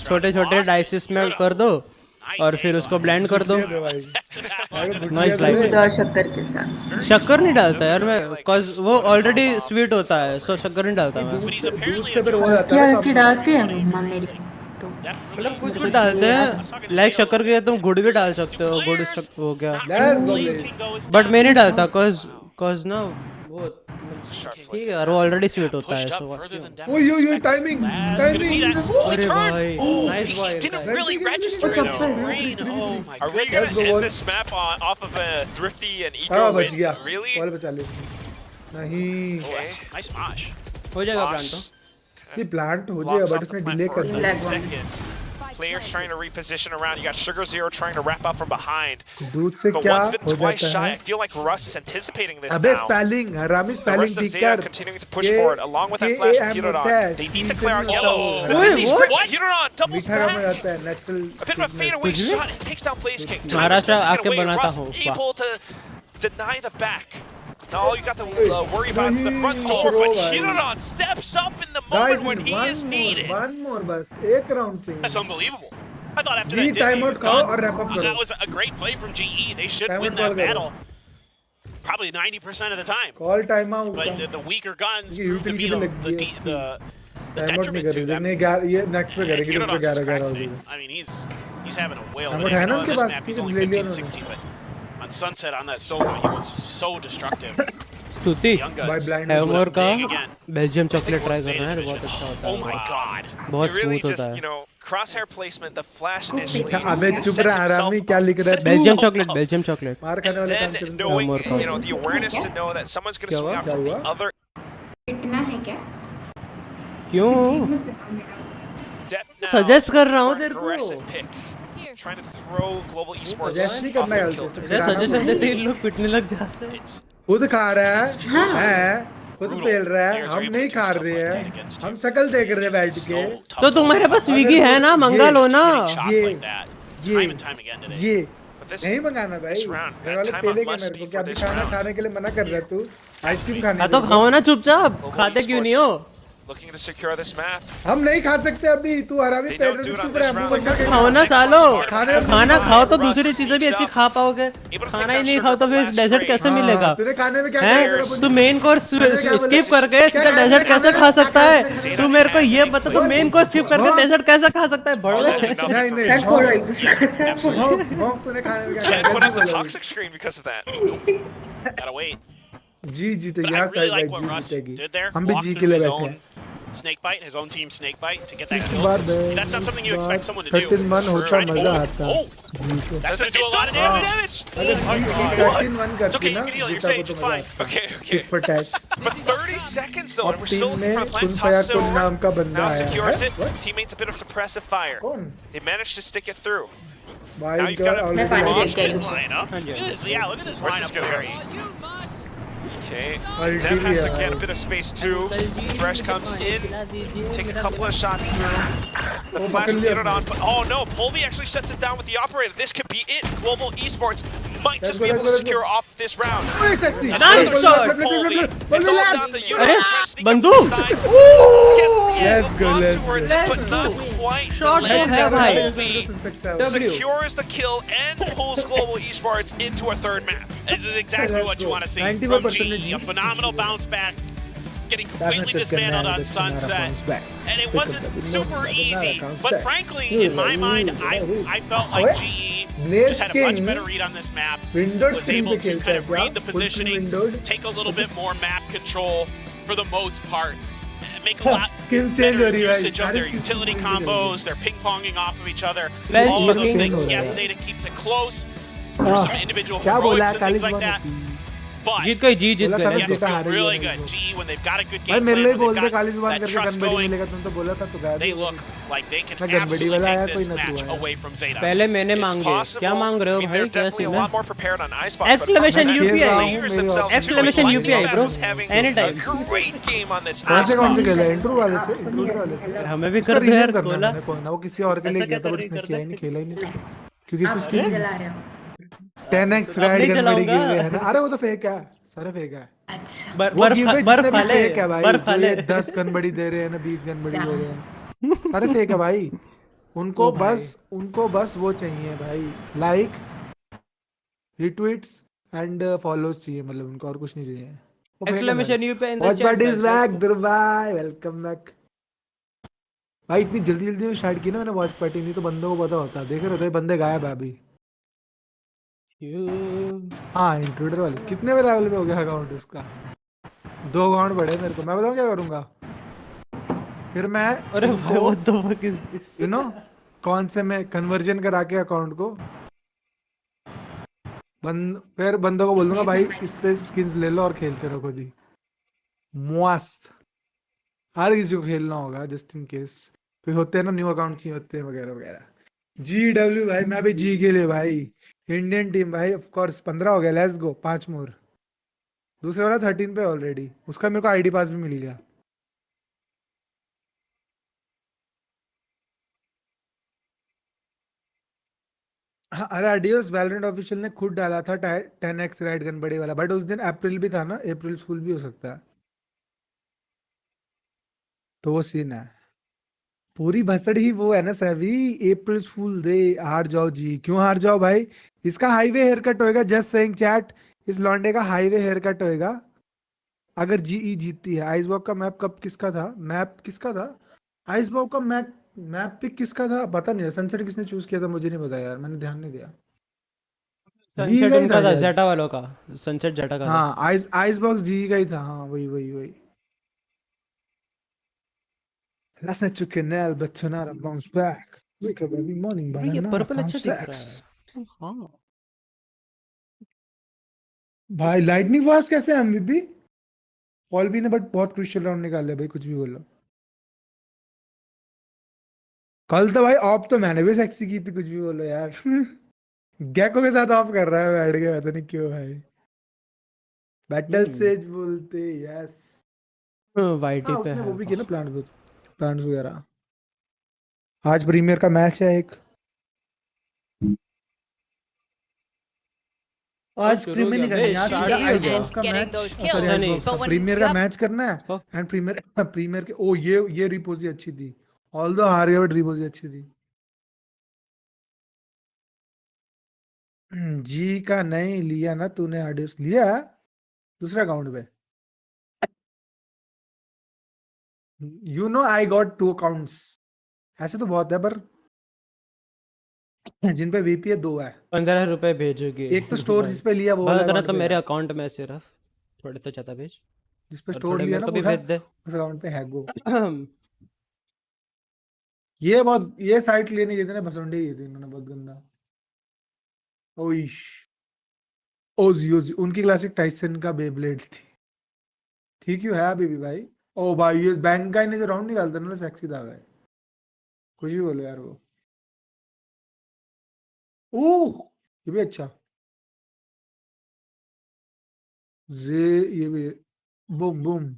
Speaker 2: छोटे छोटे डाइसेस में कर दो और फिर उसको ब्लेंड कर दो. Nice life.
Speaker 18: दूध और शक्कर के साथ.
Speaker 2: शक्कर नहीं डालता यार मैं, cause वो ऑलरेडी स्वीट होता है, सो शक्कर नहीं डालता मैं.
Speaker 8: दूध से फिर वो जाता
Speaker 18: क्या
Speaker 8: है
Speaker 18: क्या डालते हैं मम्मा मेरी तो.
Speaker 2: मतलब कुछ कुछ डालते हैं. लाइक शक्कर के तुम गुड़ भी डाल सकते हो. गुड़ हो गया. बट मैं नहीं डालता cause ना वो ठीक है यार, वो ऑलरेडी स्वीट होता है.
Speaker 8: ओ यो टाइमिंग.
Speaker 2: अरे भाई nice boy.
Speaker 15: Didn't really register in his brain. Oh my god. Are we going to end this map off of a thrifty and eco
Speaker 8: हाँ
Speaker 15: win?
Speaker 8: बच गया.
Speaker 15: Really?
Speaker 8: बॉल बचा लिया. नहीं.
Speaker 16: Nice smash.
Speaker 2: हो जाएगा प्लान तो.
Speaker 8: ये प्लांट हो जाएगा बट उसने डिले कर दिया.
Speaker 15: Players trying to reposition around. You got Sugar Zero trying to wrap up from behind.
Speaker 8: दूध से
Speaker 15: But
Speaker 8: क्या
Speaker 15: one's been
Speaker 8: हो
Speaker 15: twice
Speaker 8: जाता
Speaker 15: shy.
Speaker 8: है?
Speaker 15: I feel like Russ is anticipating this
Speaker 8: अबे
Speaker 15: now.
Speaker 8: Spelling Rami
Speaker 15: The
Speaker 8: spelling
Speaker 15: rest of
Speaker 8: ठीक
Speaker 15: Zeta
Speaker 8: कर.
Speaker 15: continuing to push forward along with that flash from Girodon. They need to clear out yellow. The
Speaker 2: Wait,
Speaker 15: Dizzy's
Speaker 2: what?
Speaker 15: great. Girodon doubles
Speaker 8: मीठा काम
Speaker 15: back.
Speaker 8: जाता है natural.
Speaker 15: A bit of a fadeaway shot. It takes down Blaze King.
Speaker 2: Maharashtra
Speaker 15: Timer's
Speaker 2: आके
Speaker 15: taken away.
Speaker 2: बनाता
Speaker 15: Russ
Speaker 2: हूँ.
Speaker 15: able to deny the back. Now all you got to worry about is the front door, but Girodon steps up in the moment when he is needed.
Speaker 8: One more बस एक round चाहिए.
Speaker 16: That's unbelievable. I thought after
Speaker 8: G
Speaker 16: that Dizzy
Speaker 8: timeout
Speaker 16: was
Speaker 8: खाओ
Speaker 16: done,
Speaker 8: और wrap up करो.
Speaker 16: that was a great play from GE. They should
Speaker 8: Timeout
Speaker 16: win
Speaker 8: call
Speaker 16: that
Speaker 8: करो.
Speaker 16: battle probably 90% of the time.
Speaker 8: Call time out.
Speaker 16: But the weaker guns
Speaker 8: ये
Speaker 16: proved to
Speaker 8: utility
Speaker 16: be
Speaker 8: में लग गई है
Speaker 16: the
Speaker 8: time out नहीं
Speaker 16: detriment to
Speaker 8: करेगी.
Speaker 16: them.
Speaker 8: नहीं ये नेक्स्ट पे करेगी. तो
Speaker 16: Girodon's just
Speaker 8: 11
Speaker 16: cracked
Speaker 8: 11
Speaker 16: today.
Speaker 8: हो
Speaker 16: I mean, he's having a whale
Speaker 8: Timeout
Speaker 16: today.
Speaker 8: है
Speaker 16: I
Speaker 8: ना
Speaker 16: know on
Speaker 8: उनके
Speaker 16: this
Speaker 8: पास,
Speaker 16: map he's
Speaker 8: किसी
Speaker 16: only
Speaker 8: ले लिया
Speaker 16: 15-16, but on Sunset on that solo he was so destructive.
Speaker 2: स्तुति
Speaker 8: By blind
Speaker 2: हैमर का
Speaker 16: Big again.
Speaker 2: Belgium chocolate try करना है. बहुत अच्छा होता
Speaker 16: Oh
Speaker 2: है.
Speaker 16: my god.
Speaker 2: बहुत
Speaker 15: It really
Speaker 2: स्मूथ
Speaker 15: just,
Speaker 2: होता
Speaker 15: you
Speaker 2: है.
Speaker 15: know, crosshair placement, the flash initially.
Speaker 8: अबे चुप
Speaker 15: set
Speaker 8: रहा आरामी.
Speaker 15: himself
Speaker 8: क्या
Speaker 15: up,
Speaker 8: लिख रहा है?
Speaker 15: set
Speaker 2: Belgium
Speaker 15: himself
Speaker 2: chocolate,
Speaker 15: up.
Speaker 2: Belgium chocolate.
Speaker 8: मार खाने वाले काम
Speaker 15: And
Speaker 8: चल
Speaker 15: then
Speaker 8: रहे हैं.
Speaker 15: knowing, you know, the awareness to know that someone's going to
Speaker 2: क्या
Speaker 15: swing
Speaker 2: हुआ?
Speaker 15: out from the other.
Speaker 18: इतना है क्या?
Speaker 2: क्यों
Speaker 15: Depth now
Speaker 2: सजेस्ट कर रहा हूँ
Speaker 15: for an
Speaker 2: तेरे को
Speaker 15: aggressive pick. Trying to throw Global Esports
Speaker 8: suggest नहीं
Speaker 15: off
Speaker 8: करना
Speaker 15: their
Speaker 8: गलती
Speaker 15: kill
Speaker 8: से
Speaker 15: streak.
Speaker 2: जैसे सजेशन देते ही लोग पिटने लग जाते हैं
Speaker 8: खुद खा रहा
Speaker 18: हाँ।
Speaker 8: है खुद
Speaker 15: Brutal.
Speaker 8: फेल रहा है
Speaker 15: Players are
Speaker 8: हम
Speaker 15: able
Speaker 8: नहीं
Speaker 15: to do
Speaker 8: खा
Speaker 15: stuff
Speaker 8: रहे
Speaker 15: like that
Speaker 8: हैं
Speaker 15: against
Speaker 8: हम
Speaker 15: you.
Speaker 8: शकल देख रहे हैं बैठ
Speaker 15: Just
Speaker 8: के
Speaker 15: so tough
Speaker 2: तो
Speaker 15: to
Speaker 2: तुम्हारे
Speaker 15: win.
Speaker 2: पास स्विगी है ना मंगा लो ना
Speaker 15: Hitting shots
Speaker 8: ये
Speaker 15: like that
Speaker 8: ये
Speaker 15: time and time again today.
Speaker 8: ये
Speaker 15: But this
Speaker 8: नहीं मंगाना भाई
Speaker 15: this round,
Speaker 8: घर
Speaker 15: that
Speaker 8: वाले
Speaker 15: timeout
Speaker 8: पेलेंगे
Speaker 15: must
Speaker 8: मेरे
Speaker 15: be
Speaker 8: को
Speaker 15: for
Speaker 8: क्या अभी
Speaker 15: this
Speaker 8: खाना
Speaker 15: round.
Speaker 8: खाने के लिए मना कर रहा है तू आइसक्रीम खाने
Speaker 2: हाँ तो
Speaker 8: के
Speaker 2: खाओ ना चुपचाप
Speaker 15: Global
Speaker 2: खाते क्यों नहीं हो
Speaker 15: Esports looking to secure this map.
Speaker 8: हम नहीं खा सकते अभी तू हरा भी
Speaker 15: They
Speaker 8: पेट
Speaker 15: don't
Speaker 8: में
Speaker 15: do it on
Speaker 8: चुप रहा
Speaker 15: this
Speaker 8: है मुंह
Speaker 15: round.
Speaker 8: बंद करके
Speaker 2: खाओ ना सालो
Speaker 8: खाने में
Speaker 2: खाना
Speaker 8: नहीं
Speaker 2: खाओ तो
Speaker 15: Russ
Speaker 2: दूसरी चीजें भी
Speaker 15: sneaks
Speaker 2: अच्छी
Speaker 15: up.
Speaker 2: खा पाओगे
Speaker 15: Able to
Speaker 2: खाना
Speaker 15: take
Speaker 2: ही
Speaker 15: down
Speaker 2: नहीं
Speaker 15: Sugar
Speaker 2: खाओ तो
Speaker 15: the
Speaker 2: फिर
Speaker 15: last
Speaker 2: डेजर्ट
Speaker 15: trade.
Speaker 2: कैसे मिलेगा
Speaker 8: तूने खाने में क्या
Speaker 2: हैं
Speaker 8: खाया बोला
Speaker 2: तू मेन कोर्स स्किप करके सीधा डेजर्ट कैसे खा सकता है तू मेरे को ये बता तू मेन कोर्स स्किप करके डेजर्ट कैसे खा सकता है
Speaker 15: All those
Speaker 2: बड़े
Speaker 15: are nothing for
Speaker 18: Red
Speaker 15: VCT.
Speaker 18: Bull एक दूसरे का सर
Speaker 15: Absolutely.
Speaker 8: तूने खाने में क्या
Speaker 15: Can't put up the
Speaker 8: खाया
Speaker 15: toxic screen because of that.
Speaker 16: Gotta wait.
Speaker 8: जी जीते
Speaker 16: But I
Speaker 8: यहाँ
Speaker 16: really
Speaker 8: साइड
Speaker 16: like
Speaker 8: भाई
Speaker 16: what
Speaker 8: जी
Speaker 16: Russ
Speaker 8: जीतेगी
Speaker 16: did there.
Speaker 8: हम भी
Speaker 16: Walked
Speaker 8: जी के
Speaker 16: through
Speaker 8: लिए
Speaker 16: his
Speaker 8: बैठे
Speaker 16: own
Speaker 8: हैं
Speaker 16: snake bite, his own team snake bite to get that
Speaker 8: इस
Speaker 16: kill.
Speaker 8: Bar
Speaker 16: 'cause That's not something you expect someone to do.
Speaker 8: 13-1 होता
Speaker 16: Trying to-
Speaker 8: मजा
Speaker 16: oh,
Speaker 8: आता
Speaker 16: oh,
Speaker 8: जी को
Speaker 16: that's gonna do a lot of damage.
Speaker 8: अगर
Speaker 16: Oh my
Speaker 8: ji
Speaker 16: God.
Speaker 8: 13-1
Speaker 16: It's
Speaker 8: करती
Speaker 16: okay, you
Speaker 8: ना
Speaker 16: can heal. You're
Speaker 8: जीता को
Speaker 16: safe.
Speaker 8: तो
Speaker 16: It's
Speaker 8: मजा
Speaker 16: fine.
Speaker 8: आता
Speaker 15: Okay, okay.
Speaker 8: Tick for tack
Speaker 15: But 30 seconds though,
Speaker 8: अब
Speaker 15: and we're
Speaker 8: team
Speaker 15: still looking
Speaker 8: में
Speaker 15: for a plant
Speaker 8: कुनफया
Speaker 15: toss
Speaker 8: कुन
Speaker 15: over.
Speaker 8: नाम का बंदा
Speaker 15: Now
Speaker 8: आया
Speaker 15: secures
Speaker 8: है
Speaker 15: it. Teammates a bit of suppressive fire.
Speaker 8: कौन
Speaker 15: They managed to stick it through.
Speaker 8: भाई
Speaker 15: Now you've
Speaker 8: इनका
Speaker 15: got a
Speaker 18: मैं पानी
Speaker 8: ऑलरेडी
Speaker 18: लेके आई हूँ
Speaker 16: Lineup. Look at this. Yeah, look at this
Speaker 15: Where's this
Speaker 16: lineup.
Speaker 15: gonna
Speaker 16: Larry.
Speaker 15: Okay.
Speaker 8: Ulti
Speaker 15: Dev
Speaker 8: भी
Speaker 15: has to
Speaker 8: है
Speaker 15: get a
Speaker 8: भाई।
Speaker 15: bit of space too. Fresh comes in, take a couple of shots through. The
Speaker 8: वो
Speaker 15: flash
Speaker 8: पकड़
Speaker 15: will
Speaker 8: लिया
Speaker 15: get it
Speaker 8: उसने।
Speaker 15: on, but oh no, Polvi actually shuts it down with the operator. This could be it. Global Esports might
Speaker 8: Let's
Speaker 15: just
Speaker 8: go,
Speaker 15: be able to
Speaker 8: let's go,
Speaker 15: secure off this round.
Speaker 8: Very sexy
Speaker 2: Nice shot.
Speaker 15: Polvi. It's all down to you.
Speaker 2: अरे
Speaker 15: Trying to sneak up
Speaker 2: बंदूक
Speaker 15: the side. Gets the
Speaker 8: Let's
Speaker 15: angle
Speaker 8: go, let's
Speaker 15: onto
Speaker 8: go।
Speaker 15: it, but not quite.
Speaker 2: Shot
Speaker 15: the
Speaker 2: तो है
Speaker 15: lane.
Speaker 2: भाई
Speaker 15: Polvi
Speaker 8: सुन सकता है
Speaker 2: W।
Speaker 15: secures the kill and pulls Global Esports into a third map.
Speaker 16: This is exactly what you want to see
Speaker 8: 91%
Speaker 16: from GE. A phenomenal bounce back, getting completely dismantled on Sunset. And it wasn't super easy, but frankly, in my mind, I felt like GE just had a much better read on this map.
Speaker 8: Windowed
Speaker 16: Was
Speaker 8: screen
Speaker 16: able
Speaker 8: पे
Speaker 16: to
Speaker 8: खेलता
Speaker 16: kind
Speaker 8: है
Speaker 16: of
Speaker 8: क्या
Speaker 16: read the
Speaker 8: full screen
Speaker 16: positioning,
Speaker 8: windowed
Speaker 16: take a little bit more map control for the most part, make a lot
Speaker 8: Skins change हो
Speaker 16: better
Speaker 8: रही है भाई,
Speaker 16: usage of
Speaker 8: सारी
Speaker 16: their
Speaker 8: skins
Speaker 16: utility
Speaker 8: change हो रही है।
Speaker 16: combos. They're ping-ponging off of each other.
Speaker 2: Let's
Speaker 16: All of those
Speaker 2: fucking
Speaker 16: things.
Speaker 8: हो
Speaker 16: Yes,
Speaker 8: रहा है।
Speaker 16: Zeta keeps it close. There's some individual
Speaker 8: क्या बोला
Speaker 16: heroics and
Speaker 8: Kali
Speaker 16: things like
Speaker 8: जुबान
Speaker 16: that.
Speaker 8: होती
Speaker 16: But
Speaker 2: जीत गई जीत
Speaker 8: बोला
Speaker 2: गई
Speaker 8: था ना
Speaker 16: you have to
Speaker 8: जीता
Speaker 16: feel
Speaker 8: हारेगी
Speaker 16: really
Speaker 8: नहीं
Speaker 16: good.
Speaker 8: वो।
Speaker 16: GE, when they've got a good
Speaker 8: भाई
Speaker 16: game
Speaker 8: मेरे
Speaker 16: plan,
Speaker 8: लिए
Speaker 16: when
Speaker 8: बोल
Speaker 16: they've
Speaker 8: दे काली
Speaker 16: got
Speaker 8: जुबान
Speaker 16: that
Speaker 8: करके
Speaker 16: trust
Speaker 8: गन बड़ी
Speaker 16: going,
Speaker 8: मिलेगा तुम तो बोला था तो गायब
Speaker 16: they
Speaker 8: ही हो
Speaker 16: look
Speaker 8: गई।
Speaker 16: like they can
Speaker 8: मैं गन बड़ी
Speaker 16: absolutely
Speaker 8: वाला आया
Speaker 16: take
Speaker 8: कोई
Speaker 16: this
Speaker 8: ना तू
Speaker 16: match
Speaker 8: आया
Speaker 16: away from Zeta.
Speaker 2: पहले मैंने
Speaker 15: It's
Speaker 2: मांगे
Speaker 15: possible.
Speaker 2: क्या मांग रहे
Speaker 15: I
Speaker 2: हो
Speaker 15: mean,
Speaker 2: भाई
Speaker 15: they're
Speaker 2: क्या
Speaker 15: definitely a
Speaker 2: सीन है
Speaker 15: lot more prepared on Icebox. but
Speaker 2: Exclamation
Speaker 15: the
Speaker 2: UPI.
Speaker 15: players themselves too,
Speaker 2: Exclamation
Speaker 15: like
Speaker 2: UPI,
Speaker 15: Lightning
Speaker 2: bro.
Speaker 15: was having
Speaker 2: Anytime.
Speaker 15: a great game on this
Speaker 8: कौन से
Speaker 15: Icebox.
Speaker 8: खेला intro वाले से intro वाले से
Speaker 2: हमें भी
Speaker 8: उसका
Speaker 2: कर दो
Speaker 8: rename
Speaker 2: यार
Speaker 8: करना
Speaker 2: कोला
Speaker 8: मैंने कोई ना वो किसी और के लिए
Speaker 2: ऐसा
Speaker 8: किया
Speaker 2: क्या
Speaker 8: था
Speaker 2: कर
Speaker 8: बट
Speaker 2: रही
Speaker 8: उसने
Speaker 2: कर
Speaker 8: किया ही नहीं खेला ही नहीं क्योंकि
Speaker 18: आप
Speaker 8: इसमें
Speaker 18: ठीक
Speaker 8: स्टीम
Speaker 18: चला रहे हो
Speaker 8: 10x
Speaker 2: अब
Speaker 8: राइड
Speaker 2: नहीं
Speaker 8: गन बड़ी
Speaker 2: चलाऊंगा।
Speaker 8: गिव है ना अरे वो तो फेक है सारे फेक है
Speaker 18: अच्छा
Speaker 8: वो गिव
Speaker 2: बर्फ
Speaker 8: जितने भी
Speaker 2: खा ले
Speaker 8: फेक है भाई
Speaker 2: बर्फ खा
Speaker 8: जो
Speaker 2: ले
Speaker 8: ये 10 गन बड़ी दे रहे हैं ना 20 गन बड़ी दे रहे हैं सारे फेक है भाई उनको बस वो चाहिए भाई लाइक रिट्वीट्स एंड फॉलोज चाहिए मतलब उनको और कुछ नहीं चाहिए वो fake है
Speaker 2: Exclamation
Speaker 8: भाई।
Speaker 2: UPI in the
Speaker 8: Watch
Speaker 2: chat
Speaker 8: party is
Speaker 2: guys,
Speaker 8: back
Speaker 2: let's go.
Speaker 8: दुर्बाई वेलकम बैक भाई इतनी जल्दी जल्दी में स्टार्ट की ना मैंने वॉच पार्टी नहीं तो बंदों को पता होता देख रहे हो बंदे गायब है अभी हाँ इंट्रूडर वाले कितने में लेवल पे हो गया अकाउंट उसका 2 अकाउंट बढ़े मेरे को मैं बताऊँ क्या करूँगा फिर मैं
Speaker 2: अरे भाई what the fuck is this?
Speaker 8: You know कौन से मैं कन्वर्जन करा के अकाउंट को फिर बंदों को बोल दूंगा भाई इस पे स्किन्स ले लो और खेलते रहो खुद ही मस्त हर किसी को खेलना होगा जस्ट इन केस फिर होते हैं ना न्यू अकाउंट चाहिए होते हैं वगैरह वगैरह GW भाई मैं भी जी के लिए भाई इंडियन टीम भाई ऑफ कोर्स 15 हो गया लेट्स गो 5 मोर दूसरा वाला 13 पे ऑलरेडी उसका मेरे को आईडी पास भी मिल गया हाँ अरे एडियोस वैलोरेंट ऑफिशियल ने खुद डाला था 10x राइड गन बड़ी वाला बट उस दिन अप्रैल भी था ना अप्रैल फूल भी हो सकता है तो वो सीन है पूरी भसड़ ही वो है ना सभी अप्रैल फूल दे हार जाओ जी क्यों हार जाओ भाई इसका हाईवे हेयर कट होएगा जस्ट सेइंग चैट इस लॉन्डे का हाईवे हेयर कट होएगा अगर जीई जीतती है आइसबॉक का मैप किसका था आइसबॉक का मैप पिक किसका था पता नहीं सनसेट किसने चूज किया था मुझे नहीं पता यार मैंने ध्यान नहीं दिया
Speaker 2: सनसेट उनका था जेटा वालों का सनसेट जेटा का
Speaker 8: हाँ आइस बॉक्स जी का ही था हाँ वही Last night took a nail, but tonight I bounce back. Wake up every morning, but
Speaker 2: ये
Speaker 8: I
Speaker 2: पर्पल
Speaker 8: can't
Speaker 2: अच्छा दिख
Speaker 8: sex.
Speaker 2: रहा है हाँ
Speaker 8: भाई लाइटनिंग फास्ट कैसे एमवीपी पॉल भी ने बट बहुत क्रूशियल राउंड निकाले भाई कुछ भी बोलो कल तो भाई ऑफ तो मैंने भी सेक्सी की थी, कुछ भी बोलो यार। गैको के साथ ऑफ कर रहा है बैठ के, पता नहीं क्यों भाई। बैटल सेज बोलते यस।
Speaker 2: वाईटी
Speaker 8: हाँ
Speaker 2: पे
Speaker 8: उसने
Speaker 2: है।
Speaker 8: वो भी किया ना प्लांट्स वगैरह। आज प्रीमियर का मैच है एक। आज
Speaker 2: शुरू हो
Speaker 8: प्रीमियर
Speaker 2: गया
Speaker 8: नहीं करनी,
Speaker 2: बे,
Speaker 8: आज
Speaker 2: start
Speaker 8: सीधा
Speaker 2: ही हो
Speaker 8: आइस
Speaker 2: गया।
Speaker 8: बॉक्स का
Speaker 3: Getting
Speaker 8: match.
Speaker 3: those
Speaker 8: sorry
Speaker 3: kills.
Speaker 8: Ice
Speaker 2: नहीं।
Speaker 8: बॉक्स
Speaker 3: But
Speaker 8: का
Speaker 3: when
Speaker 8: प्रीमियर
Speaker 3: you
Speaker 8: का
Speaker 3: have
Speaker 8: मैच करना है। एंड प्रीमियर के ओ ये रिपोजी अच्छी थी। ऑल्दो हारियवर्ड रिपोजी अच्छी थी। जी का नहीं लिया ना तूने, आडियोस लिया दूसरे अकाउंट पे। You know I got 2 accounts. ऐसे तो बहुत है पर जिन पे वीपीए 2 है।
Speaker 2: 15 रुपए भेजोगे?
Speaker 8: एक तो स्टोर जिस पे लिया वो
Speaker 2: बस
Speaker 8: वाला
Speaker 2: उतना
Speaker 8: अकाउंट
Speaker 2: तो
Speaker 8: पे
Speaker 2: मेरे
Speaker 8: है।
Speaker 2: अकाउंट में सिर्फ थोड़े तो ज्यादा भेज,
Speaker 8: जिस पे
Speaker 2: और
Speaker 8: स्टोर
Speaker 2: थोड़े
Speaker 8: लिया
Speaker 2: मेरे
Speaker 8: ना
Speaker 2: को भी
Speaker 8: पूरा,
Speaker 2: भेज दे।
Speaker 8: उस अकाउंट पे है गो। ये साइट लेने गई थी ना, भसुंडी गई थी इन्होंने, बहुत गंदा। ओइश ओजी उनकी क्लासिक टाइसन का बेब्लेड थी। ठीक क्यों है अभी भी भाई। ओ भाई ये बैंक का ने जो राउंड निकालता ना सेक्सी था भाई। कुछ भी बोलो यार वो। ओह ये भी अच्छा। जे ये भी बूम बूम।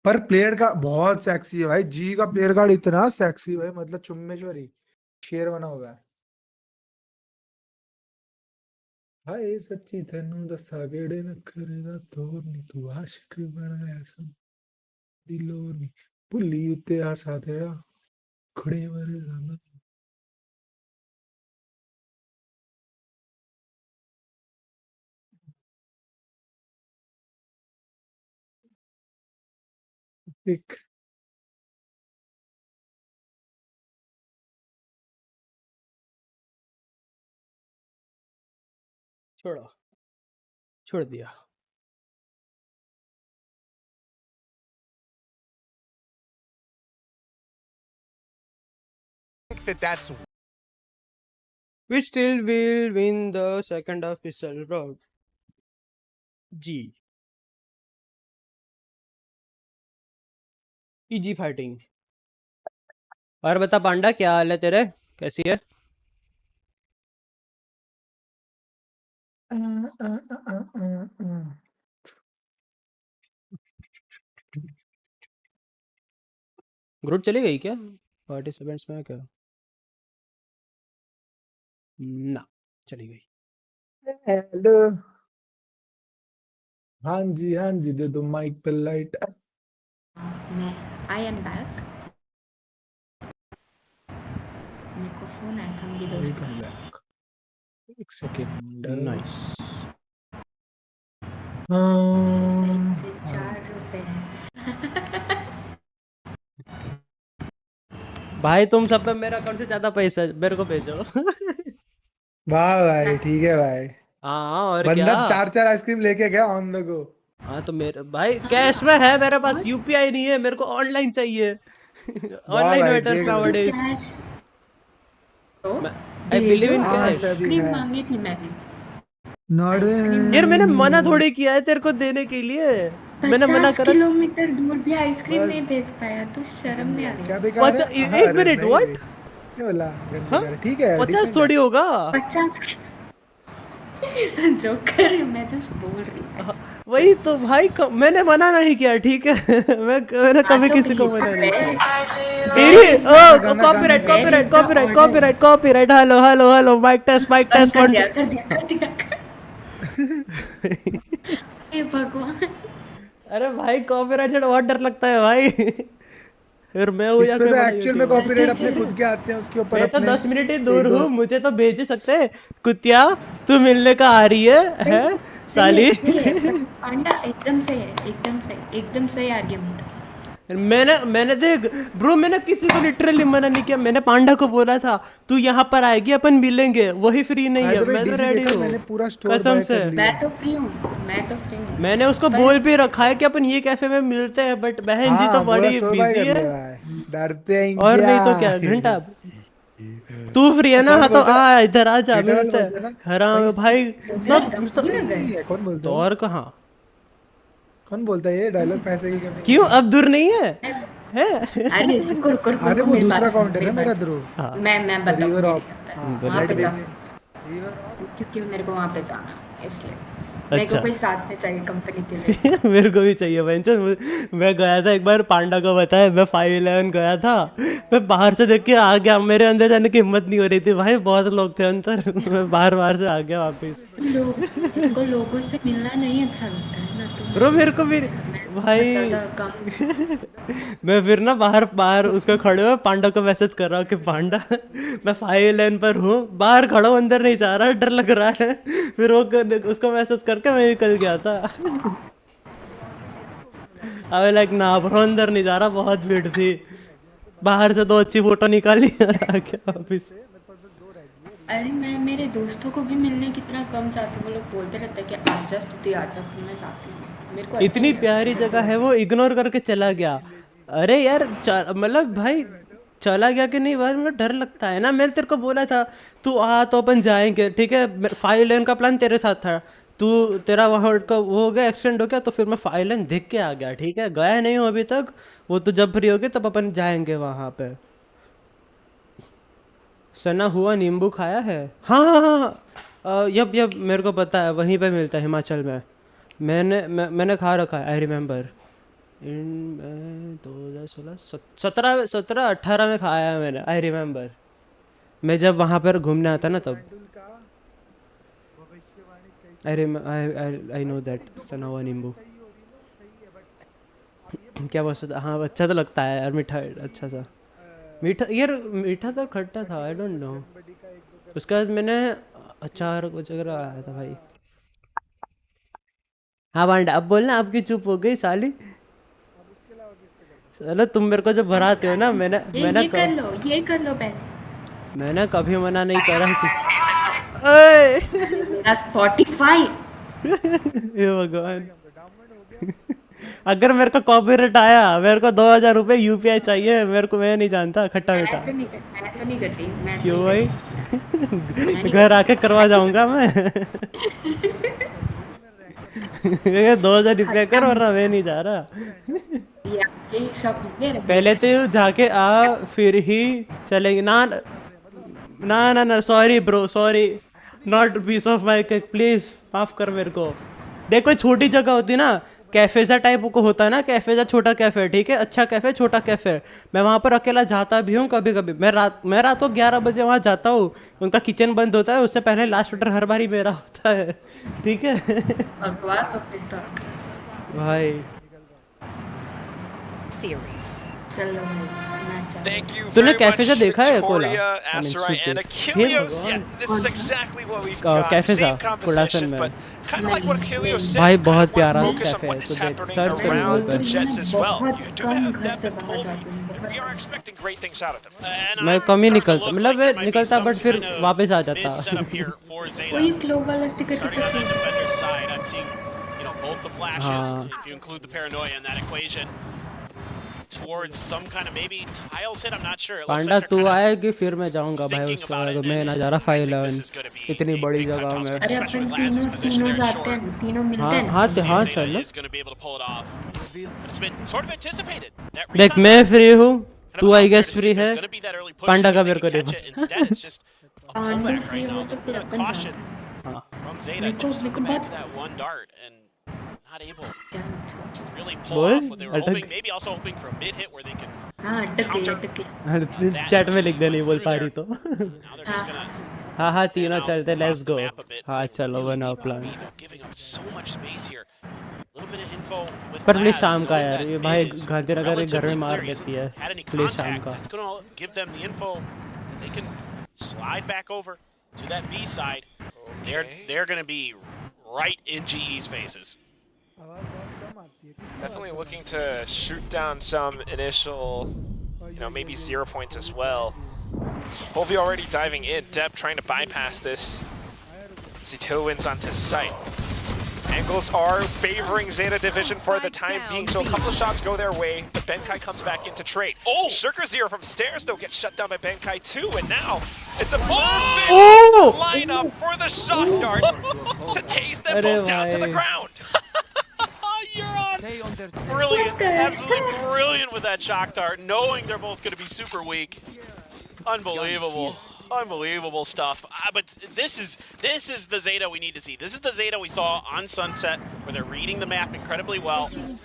Speaker 8: पर प्लेयर का बहुत सेक्सी है भाई, जी का प्लेयर कार्ड इतना सेक्सी भाई, मतलब चुम्मेश्वरी शेर बना हुआ है। हाय सच्ची तेनू दसा केड़े नखरे दा तोर नी, तू आशिक बन गया सब दिलो नी, भुल्ली उत्ते आसा तेरा खड़े मरे जाना। एक
Speaker 2: छोड़ो, छोड़ दिया।
Speaker 4: that's
Speaker 2: We still will win the second official round. G easy fighting. और बता पांडा, क्या हाल है तेरे, कैसी है? ग्रुप चली गई क्या पार्टिसिपेंट्स में क्या? ना, चली गई।
Speaker 8: हेलो हाँ जी दे दो माइक पे लाइट।
Speaker 18: मैं आई एम बैक। मेरे को फोन आया था मेरी दोस्त का।
Speaker 8: एक सेकेंड।
Speaker 2: नाइस।
Speaker 18: मेरे साइड से 4 रुपए हैं।
Speaker 2: भाई तुम सब पे मेरा अकाउंट से ज्यादा पैसा मेरे को भेजो।
Speaker 8: वाह भाई ठीक है भाई।
Speaker 2: हाँ और
Speaker 8: बंदा
Speaker 2: क्या।
Speaker 8: 4 आइसक्रीम लेके गया ऑन द गो।
Speaker 2: हाँ तो मेरे भाई कैश में है मेरे पास, यूपीआई नहीं है, मेरे को ऑनलाइन चाहिए। Online matters nowadays. I believe in cash.
Speaker 18: Ice cream मांगी थी मैंने।
Speaker 2: यार मैंने मना थोड़ी किया है तेरे को देने के लिए, मैंने मना
Speaker 18: 50
Speaker 2: करा।
Speaker 18: किलोमीटर दूर भी आइसक्रीम नहीं भेज पाया तो शर्म नहीं आ रही।
Speaker 2: एक मिनट व्हाट?
Speaker 8: क्या बोला? ठीक है
Speaker 2: 50 थोड़ी होगा।
Speaker 18: 50 जोकर मैं जस्ट बोल रही हूँ।
Speaker 2: वही तो भाई मैंने मना नहीं किया, ठीक है। मैंने कभी किसी को मना नहीं किया। तेरी copyright copyright copyright copyright copyright. Hello hello hello mike test
Speaker 18: कर दिया। हे भगवान।
Speaker 2: अरे भाई कॉपीराइट से बहुत डर लगता है भाई। फिर मैं हूँ या
Speaker 8: इसमें तो एक्चुअल में कॉपीराइट अपने खुद के आते हैं उसके ऊपर।
Speaker 2: मैं तो 10 मिनट ही दूर हूँ, मुझे तो भेज ही सकते हैं। कुतिया तू मिलने का आ रही है साली।
Speaker 18: पांडा एकदम सही आर्गुमेंट।
Speaker 2: मैंने देख ब्रो, मैंने किसी को लिटरली मना नहीं किया। मैंने पांडा को बोला था तू यहाँ पर आएगी अपन मिलेंगे, वही फ्री नहीं है। मैं तो रेडी हूँ कसम से।
Speaker 18: मैं तो फ्री हूँ।
Speaker 2: मैंने उसको बोल भी रखा है कि अपन ये कैफे में मिलते हैं, बट बहन जी तो बड़ी बिजी है।
Speaker 8: डरते हैं
Speaker 2: और नहीं तो क्या घंटा तू फ्री है ना? हाँ तो आ इधर आ जा, मिलते हैं। हराम भाई सब
Speaker 8: कौन बोलता है?
Speaker 2: दौर कहाँ?
Speaker 8: कौन बोलता है ये डायलॉग? पैसे की कमी
Speaker 2: क्यों अब दूर नहीं है? है?
Speaker 18: अरे रुको रुको रुको
Speaker 8: अरे
Speaker 18: रुको,
Speaker 8: वो
Speaker 18: मेरी
Speaker 8: दूसरा
Speaker 18: बात सुनो,
Speaker 8: अकाउंट है ना
Speaker 18: मेरी
Speaker 8: मेरा
Speaker 18: बात
Speaker 8: ध्रुव।
Speaker 18: सुनो। मैं बताऊँ
Speaker 8: रिवर ऑफ
Speaker 18: वहाँ पे जाऊँ क्योंकि मेरे को वहाँ पे जाना है, इसलिए मेरे को
Speaker 2: अच्छा।
Speaker 18: कोई साथ में चाहिए कंपनी के लिए।
Speaker 2: मेरे को भी चाहिए बेंचन। मैं गया था एक बार, पांडा को बताया, मैं 511 गया था। मैं बाहर से देख के आ गया, मेरे अंदर जाने की हिम्मत नहीं हो रही थी भाई, बहुत लोग थे अंदर। मैं बाहर से आ गया वापस।
Speaker 18: मेरे को लोगों से मिलना नहीं अच्छा लगता है ना, तो
Speaker 2: ब्रो मेरे को भी भाई मैं फिर ना बाहर उसका खड़े हुए पांडा को मैसेज कर रहा हूँ कि पांडा मैं 511 पर हूँ, बाहर खड़ा हूँ, अंदर नहीं जा रहा, डर लग रहा है। फिर वो उसको मैसेज करके मैं निकल गया था। अबे लाइक ना ब्रो अंदर नहीं जा रहा, बहुत भीड़ थी। बाहर से 2 अच्छी फोटो निकाली और आ गया वापस।
Speaker 18: अरे मैं मेरे दोस्तों को भी मिलने कितना कम चाहती हूँ, वो लोग बोलते रहते हैं कि आजा स्तुति आजा, फिर मैं जाती हूँ। मेरे को अच्छा
Speaker 2: इतनी
Speaker 18: नहीं लगता
Speaker 2: प्यारी
Speaker 18: ऐसे।
Speaker 2: जगह है, वो इग्नोर करके चला गया। अरे यार मतलब भाई चला गया कि नहीं भाई, मुझे डर लगता है ना। मैंने तेरे को बोला था तू आ तो अपन जाएंगे, ठीक है। 5 लेन का प्लान तेरे साथ था, तू तेरा वहाँ का वो हो गया, एक्सीडेंट हो गया, तो फिर मैं 5 लेन देख के आ गया, ठीक है। गया नहीं हूँ अभी तक, वो तो जब फ्री होगी तब अपन जाएंगे वहाँ पे। सना हुआ नींबू खाया है? हाँ हाँ हाँ यप मेरे को पता है, वहीं पे मिलता है हिमाचल में। मैंने खा रखा है, आई रिमेम्बर। इन 2016 17 18 में खाया है मैंने, आई रिमेम्बर। मैं जब वहाँ पर घूमने आता ना तब। आई नो दैट सना हुआ नींबू। क्या बोलता था? हाँ अच्छा तो लगता है यार, मीठा अच्छा सा। मीठा यार, मीठा तो खट्टा था, आई डोंट नो। उसके बाद मैंने अचार कुछ वगैरह आया था भाई। हाँ बांडा अब बोलना, आपकी चुप हो गई साली। चलो तुम मेरे को जब भराते हो ना, मैंने
Speaker 18: ये कर लो पहले।
Speaker 2: मैंने कभी मना नहीं करा ओए
Speaker 18: मेरा स्पॉटिफाई।
Speaker 2: हे भगवान। अगर मेरे को कॉपीराइट आया, मेरे को 2000 रुपये यूपीआई चाहिए मेरे को। मैं नहीं जानता खट्टा मीठा।
Speaker 18: मैं तो नहीं करती।
Speaker 2: क्यों भाई? घर आके करवा जाऊंगा मैं। 2000 रुपये कर, वरना मैं नहीं जा रहा। पहले तो जाके आ, फिर ही चलेंगे ना। ना ना ना sorry bro, sorry, not piece of my cake, please माफ कर मेरे को। देख कोई छोटी जगह होती ना, कैफेजा टाइप को होता है ना, कैफेजा छोटा कैफे, ठीक है, अच्छा कैफे छोटा कैफे। मैं वहाँ पर अकेला जाता भी हूँ कभी कभी। मैं रात को 11 बजे वहाँ जाता हूँ, उनका किचन बंद होता है, उससे पहले लास्ट ऑर्डर हर बार ही मेरा होता है, ठीक है। भाई
Speaker 18: चलो
Speaker 15: Thank you
Speaker 2: तूने
Speaker 15: very
Speaker 2: कैफे से
Speaker 15: much,
Speaker 2: देखा है Cola?
Speaker 15: Victoria, Asarai, and Achilles. Yeah, this is exactly what we've got.
Speaker 2: Cafe
Speaker 15: Same
Speaker 2: सा कोलासन
Speaker 15: composition,
Speaker 2: में
Speaker 15: but kind of like what Achilles said.
Speaker 2: भाई
Speaker 15: kind of
Speaker 2: बहुत
Speaker 15: wanna
Speaker 2: प्यारा
Speaker 15: focus on
Speaker 2: कैफे
Speaker 15: what
Speaker 2: है,
Speaker 15: is
Speaker 2: तो देख
Speaker 15: happening
Speaker 2: सर्च कर
Speaker 15: around the
Speaker 2: बहुत।
Speaker 15: Jets as well. You do have
Speaker 18: घर से
Speaker 15: Depp and
Speaker 18: बाहर
Speaker 15: Colby.
Speaker 18: जाती हूँ।
Speaker 15: We are expecting great things out of them.
Speaker 2: मैं कम ही निकलता, मतलब मैं निकलता बट फिर वापस आ जाता।
Speaker 18: वही ग्लोब वाला sticker
Speaker 16: Starting on the defender's side, I'm seeing, both the flashes,
Speaker 2: हाँ।
Speaker 16: if you include the paranoia in that equation, towards some kind of maybe tiles hit. I'm not sure. It looks
Speaker 2: Panda
Speaker 16: like they're
Speaker 2: तू
Speaker 16: kind of
Speaker 2: आएगी फिर मैं जाऊंगा भाई उसके बाद। मैं ना जा रहा 511 इतनी बड़ी जगह में।
Speaker 18: अरे अपन तीनों जाते हैं, तीनों मिलते हैं।
Speaker 2: हाँ चलो
Speaker 16: is going to be able to pull it off. But it's been sort of anticipated. That
Speaker 2: देख मैं फ्री हूँ, तू आई गेस फ्री है,
Speaker 16: going to be that early push.
Speaker 2: पांडा का
Speaker 16: They
Speaker 2: मेरे को
Speaker 16: can
Speaker 2: नहीं
Speaker 16: catch it. Instead, it's just a
Speaker 18: Panda
Speaker 16: pullback
Speaker 18: free
Speaker 16: right
Speaker 18: हो
Speaker 16: now.
Speaker 18: तो फिर अपन
Speaker 16: Caution
Speaker 18: जाते हैं।
Speaker 16: from Zeta.
Speaker 18: मेरे को
Speaker 16: Just looking back
Speaker 18: बात
Speaker 16: to that one dart and not able to really pull
Speaker 2: बोल,
Speaker 16: off what they were
Speaker 2: अटक।
Speaker 16: hoping. Maybe also hoping for a mid hit where they can
Speaker 18: हाँ अटके
Speaker 2: अरे चैट में लिख दे, नहीं बोल पा रही तो।
Speaker 16: now they're just going to
Speaker 2: हाँ हाँ तीनों चलते, लेट्स गो। हाँ चलो बना plan.
Speaker 16: giving up so much space here. A little bit of info with
Speaker 2: पर प्लीज
Speaker 16: Laz,
Speaker 2: शाम का
Speaker 16: knowing
Speaker 2: यार,
Speaker 16: that
Speaker 2: ये भाई
Speaker 16: mid is
Speaker 2: गांधीनगर के घर में
Speaker 16: relatively
Speaker 2: मार
Speaker 16: clear. He
Speaker 2: देती है,
Speaker 16: hasn't had any
Speaker 2: प्लीज शाम
Speaker 16: contact.
Speaker 2: का।
Speaker 16: That's going to give them the info that they can slide back over to that B side. They're going to be right in GE's faces.
Speaker 15: Definitely looking to shoot down some initial, maybe 0 points as well. Hovey already diving in. Depp trying to bypass this as he tailwinds onto site. Angles are favoring Zeta Division for the time being, so a couple of shots go their way, but Benkai comes back into trade. Oh! Sugar Zero from stairs, though, gets shut down by Benkai too, and now it's a perfect lineup for the shock dart to tase them both down to the ground.
Speaker 16: Brilliant, absolutely brilliant with that shock dart, knowing they're both going to be super weak. Unbelievable. Unbelievable stuff. But this is the Zeta we need to see. This is the Zeta we saw on Sunset, where they're reading the map incredibly well, and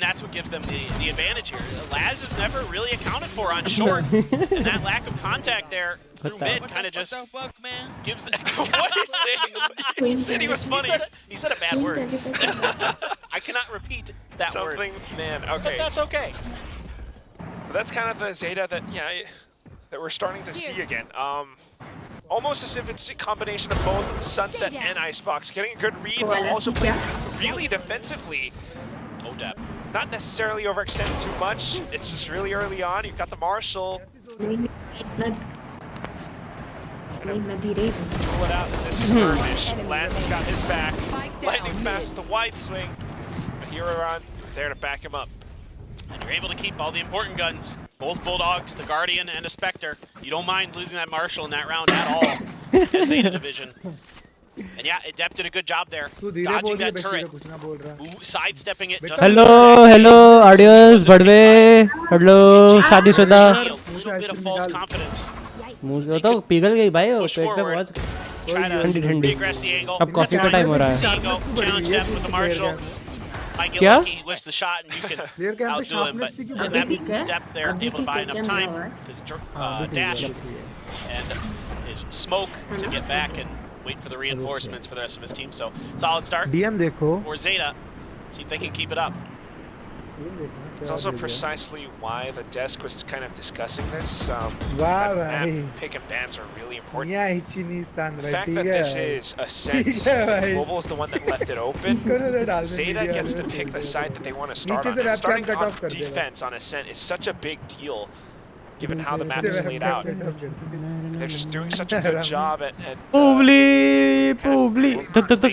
Speaker 16: that's what gives them the advantage here. Laz is never really accounted for on short, and that lack of contact there through mid kind of just gives. What did he say? He said he was funny. He said a bad word. I cannot repeat that word.
Speaker 15: Man, okay.
Speaker 16: But that's okay.
Speaker 15: But that's kind of the Zeta that, that we're starting to see again. Almost as if it's a combination of both Sunset and Icebox. Getting a good read, but also playing really defensively.
Speaker 16: No depth.
Speaker 15: Not necessarily overextending too much. It's just really early on. You've got the Marshall. Pull it out in this skirmish. Laz has got his back. Lightning fast with the wide swing. But Huron there to back him up.
Speaker 16: And you're able to keep all the important guns. Both Bulldogs, the Guardian, and a Spectre. You don't mind losing that Marshall in that round at all as Zeta Division. And yeah, Adept did a good job there. Dodging that turret. Sidestepping it. Just
Speaker 2: hello, audience, Badwe. Hello, शादीशुदा.
Speaker 16: A little bit of false confidence.
Speaker 2: मुझे तो पिघल गई भाई वो
Speaker 16: Push
Speaker 2: पेट पे
Speaker 16: forward.
Speaker 2: बहुत
Speaker 16: Try to
Speaker 2: ठंडी
Speaker 16: regress the angle.
Speaker 2: अब कॉफी का टाइम हो रहा है
Speaker 16: Challenge Depth with the Marshall. Might get
Speaker 2: क्या?
Speaker 16: lucky, he lifts the shot, and you can outdo him. But in that depth there, able to buy enough time. His dash and his smoke to get back and wait for the reinforcements for the rest of his team. So solid start
Speaker 8: DM देखो.
Speaker 16: for Zeta. See if they can keep it up.
Speaker 15: It's also precisely why the desk was kind of discussing this. Pick and bans are really important. The fact that this is Ascent, Global is the one that left it open. Zeta gets to pick the side that they want to start on. And starting on defense on Ascent is such a big deal, given how the map is laid out. They're just doing such a good job at being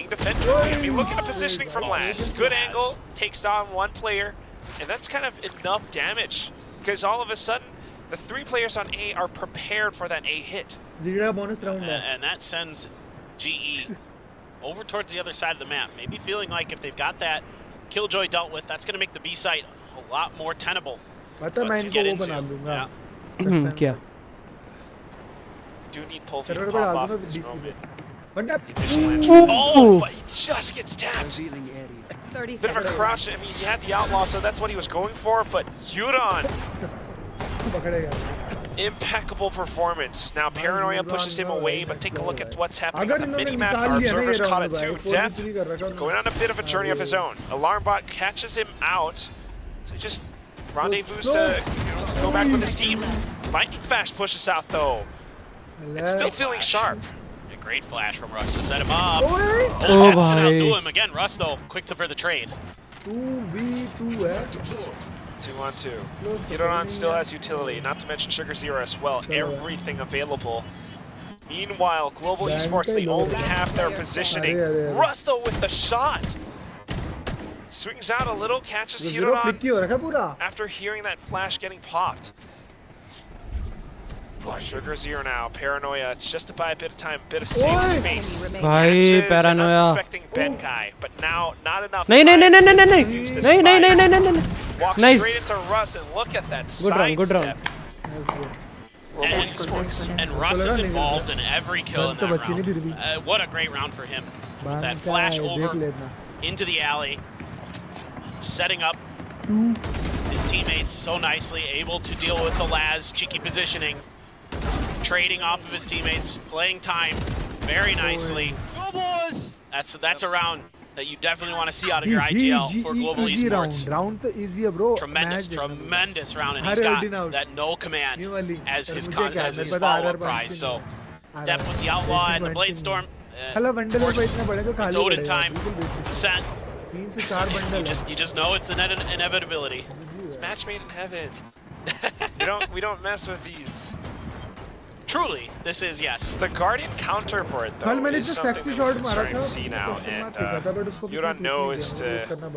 Speaker 15: defensive. I mean, look at the positioning from Laz. Good angle, takes down one player. And that's kind of enough damage, because all of a sudden, the 3 players on A are prepared for that A hit.
Speaker 16: And that sends GE over towards the other side of the map. Maybe feeling like if they've got that Killjoy dealt with, that's going to make the B site a lot more tenable to get into.
Speaker 2: क्या?
Speaker 15: Do need pull feed pop off at this moment.
Speaker 2: Oh,
Speaker 15: but he just gets tapped. Bit of a crouch. I mean, he had the outlaw, so that's what he was going for. But Yuron, impeccable performance. Now Paranoia pushes him away, but take a look at what's happening on the mini-map. Our observers caught it too. Depp going on a bit of a journey of his own. Alarm bot catches him out, so he just rendezvous to go back with his team. Lightning Flash pushes out though. It's still feeling sharp.
Speaker 16: A great flash from Russ to set him up.
Speaker 2: Oh,
Speaker 16: outdo him again. Russ though, quick for the trade.
Speaker 15: 2-on-2. Hiroran still has utility, not to mention Sugar Zero as well. Everything available. Meanwhile, Global Esports, they only have their positioning. Russ though with the shot. Swings out a little, catches Hiroran after hearing that flash getting popped. Sugar Zero now, Paranoia, just to buy a bit of time, a bit of safe space.
Speaker 2: भाई Paranoia.
Speaker 15: Suspecting Benkai, but now not enough.
Speaker 2: नहीं नहीं नहीं नहीं नहीं
Speaker 15: नहीं. Walks straight into Russ and look at that side step.
Speaker 16: And Russ is involved in every kill in that round. What a great round for him. With that flash over into the alley, setting up his teammates so nicely, able to deal with the Laz, cheeky positioning, trading off of his teammates, playing time very nicely. Go boys! That's a round that you definitely want to see out of your IGL for Global Esports.
Speaker 8: Round easy, bro.
Speaker 16: Tremendous round, and he's got that no command as his follow-up prize. So depth with the Outlaw and the Blade Storm. Of course, it's Odin time. Descent. You just know it's an inevitability.
Speaker 15: It's match made in heaven. we don't mess with these.
Speaker 16: truly, this is yes.
Speaker 15: The Guardian counter for it
Speaker 8: कल
Speaker 15: though
Speaker 8: मैंने
Speaker 15: is
Speaker 8: जो
Speaker 15: something
Speaker 8: sexy
Speaker 15: that we're
Speaker 8: shot मारा
Speaker 15: starting
Speaker 8: था
Speaker 15: to see now, and
Speaker 8: Yuran
Speaker 15: knows to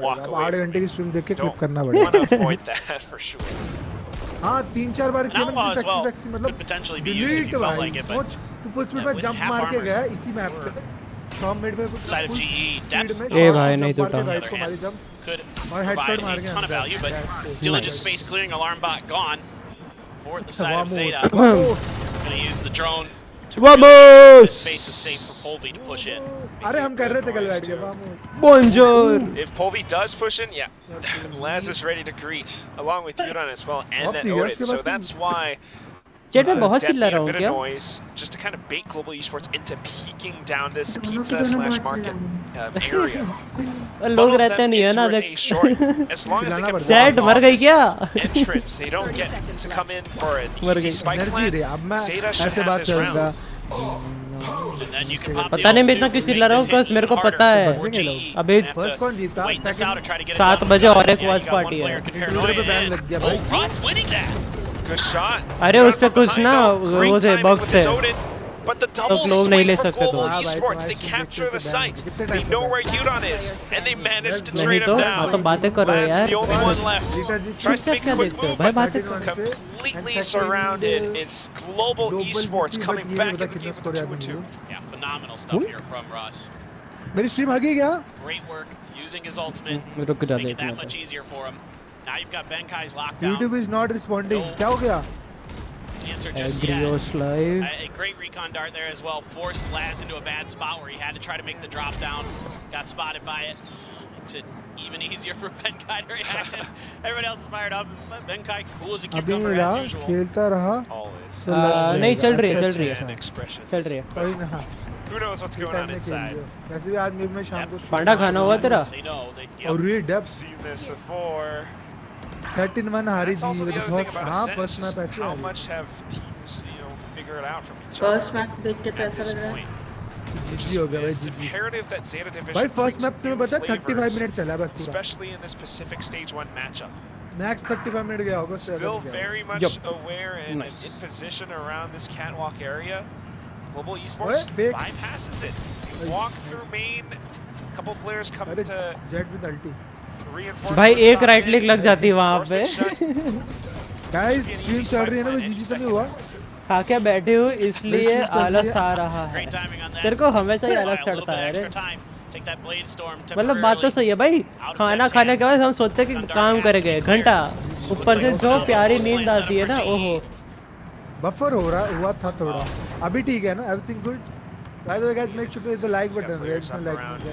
Speaker 15: walk
Speaker 8: अब
Speaker 15: away
Speaker 8: 8
Speaker 15: from
Speaker 8: घंटे की
Speaker 15: it.
Speaker 8: Stream देख के क्लिप
Speaker 15: Don't
Speaker 8: करना
Speaker 15: want to
Speaker 8: पड़ेगा
Speaker 15: avoid that for sure.
Speaker 8: हाँ 3-4 बार किया
Speaker 16: Outlaw
Speaker 8: मैंने
Speaker 16: as well
Speaker 8: sexy मतलब
Speaker 16: could potentially be used if
Speaker 8: delete
Speaker 16: you felt
Speaker 8: भाई
Speaker 16: like it, but
Speaker 8: सोच तू फुल स्पीड में
Speaker 16: with
Speaker 8: जंप
Speaker 16: half
Speaker 8: मार के
Speaker 16: armors.
Speaker 8: गया इसी मैप पे टॉप मिड में
Speaker 16: Side of
Speaker 8: full
Speaker 16: GE,
Speaker 8: speed
Speaker 16: depth
Speaker 8: में
Speaker 2: ए
Speaker 8: shot
Speaker 2: भाई
Speaker 8: jump
Speaker 2: नहीं
Speaker 8: मार के
Speaker 2: टूटा
Speaker 8: right को मारी jump
Speaker 16: could
Speaker 8: और headshot
Speaker 16: provide
Speaker 8: मार
Speaker 16: a
Speaker 8: के
Speaker 16: ton of
Speaker 8: अंदर
Speaker 16: value, but
Speaker 8: Nice.
Speaker 16: diligent space clearing alarm bot gone for the side of
Speaker 8: Vamos.
Speaker 16: Zeta.
Speaker 8: Vamos.
Speaker 16: Gonna use the drone to
Speaker 2: Vamos.
Speaker 16: space is safe for Polvi to push in.
Speaker 8: अरे हम कर रहे थे कल बैठ के vamos
Speaker 2: Bonjour.
Speaker 15: If Polvi does push in, yeah, Laz is ready to greet, along with Yuran as well, and that Odin. So that's why
Speaker 2: chat में बहुत
Speaker 15: Def
Speaker 2: चिल्ला
Speaker 15: made
Speaker 2: रहा
Speaker 15: a
Speaker 2: हूँ
Speaker 15: bit of
Speaker 2: क्या
Speaker 15: noise just to kind of bait Global Esports into peeking down this pizza/market area.
Speaker 2: लोग रहते नहीं है ना देख
Speaker 15: As long as they can
Speaker 2: chat मर गई क्या
Speaker 15: entrance, they don't get to come in for an easy spike plant. Zeta should
Speaker 8: ऐसे
Speaker 15: have
Speaker 8: बात
Speaker 15: this round.
Speaker 8: करूँगा
Speaker 2: पता नहीं मैं इतना क्यों चिल्ला रहा हूँ बस मेरे को पता है अभी
Speaker 8: फर्स्ट कौन जीता सेकंड
Speaker 2: 7 बजे और एक वॉच पार्टी है
Speaker 8: दूसरे पे बैन लग गया भाई
Speaker 15: Good shot.
Speaker 2: अरे उस पे कुछ ना वो से बॉक्स है
Speaker 15: But the double
Speaker 2: लोग नहीं
Speaker 15: swing
Speaker 2: ले
Speaker 15: for
Speaker 2: सकते
Speaker 15: Global
Speaker 2: तो
Speaker 15: Esports, they capture the site. They know where Yuran is, and they manage to
Speaker 2: नहीं
Speaker 15: trade
Speaker 2: तो
Speaker 15: him
Speaker 2: हाँ तो
Speaker 15: down.
Speaker 2: बातें करो
Speaker 15: Laz
Speaker 2: यार
Speaker 15: the only one left. Tries to make a quick
Speaker 2: देखते हो
Speaker 15: move,
Speaker 2: भाई
Speaker 15: but
Speaker 2: बातें करो
Speaker 15: completely surrounded. It's Global Esports coming back in the game with a 2-2.
Speaker 16: Yeah, phenomenal stuff here from Russ.
Speaker 8: मेरी stream आ गई क्या
Speaker 16: Great work using his ultimate.
Speaker 2: रुक जा
Speaker 16: Make it
Speaker 2: देखना
Speaker 16: that much easier for him. Now you've got Benkai's lockdown.
Speaker 8: YouTube is not responding क्या हो गया
Speaker 16: Answer just
Speaker 2: Agrios
Speaker 16: yet.
Speaker 2: live
Speaker 16: A great recon dart there as well. Forced Laz into a bad spot where he had to try to make the drop down. Got spotted by it. Makes it even easier for Benkai to react. Everybody else is fired up. But Benkai cool as a
Speaker 8: अभी
Speaker 16: cucumber
Speaker 8: मिला
Speaker 16: as usual.
Speaker 8: खेलता रहा
Speaker 15: Always.
Speaker 2: नहीं चल रही है
Speaker 15: And expressions.
Speaker 2: चल रही है
Speaker 8: कोई ना
Speaker 15: Who knows what's going on inside?
Speaker 8: वैसे भी आज मैं शाम को
Speaker 2: पांडा खाना हुआ तेरा
Speaker 16: They know.
Speaker 8: और ये डेप्थ
Speaker 15: Seen this before.
Speaker 8: 13-1 हारी
Speaker 15: That's also
Speaker 8: जी
Speaker 15: the other thing about
Speaker 8: हाँ
Speaker 15: Ascent,
Speaker 8: फर्स्ट
Speaker 15: is
Speaker 8: मैप ऐसे
Speaker 15: how
Speaker 8: हारी
Speaker 15: much have teams, figured out from each
Speaker 18: first
Speaker 15: other
Speaker 18: match देख के तो
Speaker 15: at
Speaker 18: ऐसा
Speaker 15: this
Speaker 18: लग रहा है
Speaker 15: point.
Speaker 8: जीजी हो गया भाई
Speaker 15: It's
Speaker 8: जीजी
Speaker 15: imperative that Zeta Division
Speaker 8: भाई फर्स्ट
Speaker 15: brings
Speaker 8: मैप तुम्हें
Speaker 15: new
Speaker 8: पता है 35
Speaker 15: flavors,
Speaker 8: मिनट चला बस पूरा
Speaker 15: especially in this Pacific Stage 1 matchup.
Speaker 8: Max 35 minute गया होगा उससे
Speaker 15: Still
Speaker 8: ज़्यादा
Speaker 15: very
Speaker 8: गया
Speaker 15: much aware and in position around this catwalk area. Global Esports
Speaker 8: fake.
Speaker 15: bypasses it. They walk through main. A couple players come
Speaker 8: अरे
Speaker 15: to
Speaker 8: jet with अल्टी
Speaker 15: reinforce.
Speaker 2: भाई
Speaker 15: the
Speaker 2: एक
Speaker 15: top
Speaker 2: right
Speaker 15: mid.
Speaker 2: Click लग जाती है वहाँ पे
Speaker 8: guys stream चल रही है ना वो जीजी तो नहीं हुआ
Speaker 2: खा के बैठे हो इसलिए आलस आ रहा है
Speaker 16: Great timing on that.
Speaker 2: तेरे को हमेशा ही आलस
Speaker 16: A little
Speaker 2: चढ़ता
Speaker 16: bit
Speaker 2: है अरे
Speaker 16: extra time. Take that blade storm
Speaker 2: मतलब बात तो सही है भाई खाना खाने के बाद हम सोचते हैं कि काम करेंगे घंटा ऊपर से जो प्यारी नींद आती है ना ओहो
Speaker 8: बफर हो रहा हुआ था थोड़ा अभी ठीक है ना everything good by the way guys make sure to hit the like button
Speaker 15: Players up around for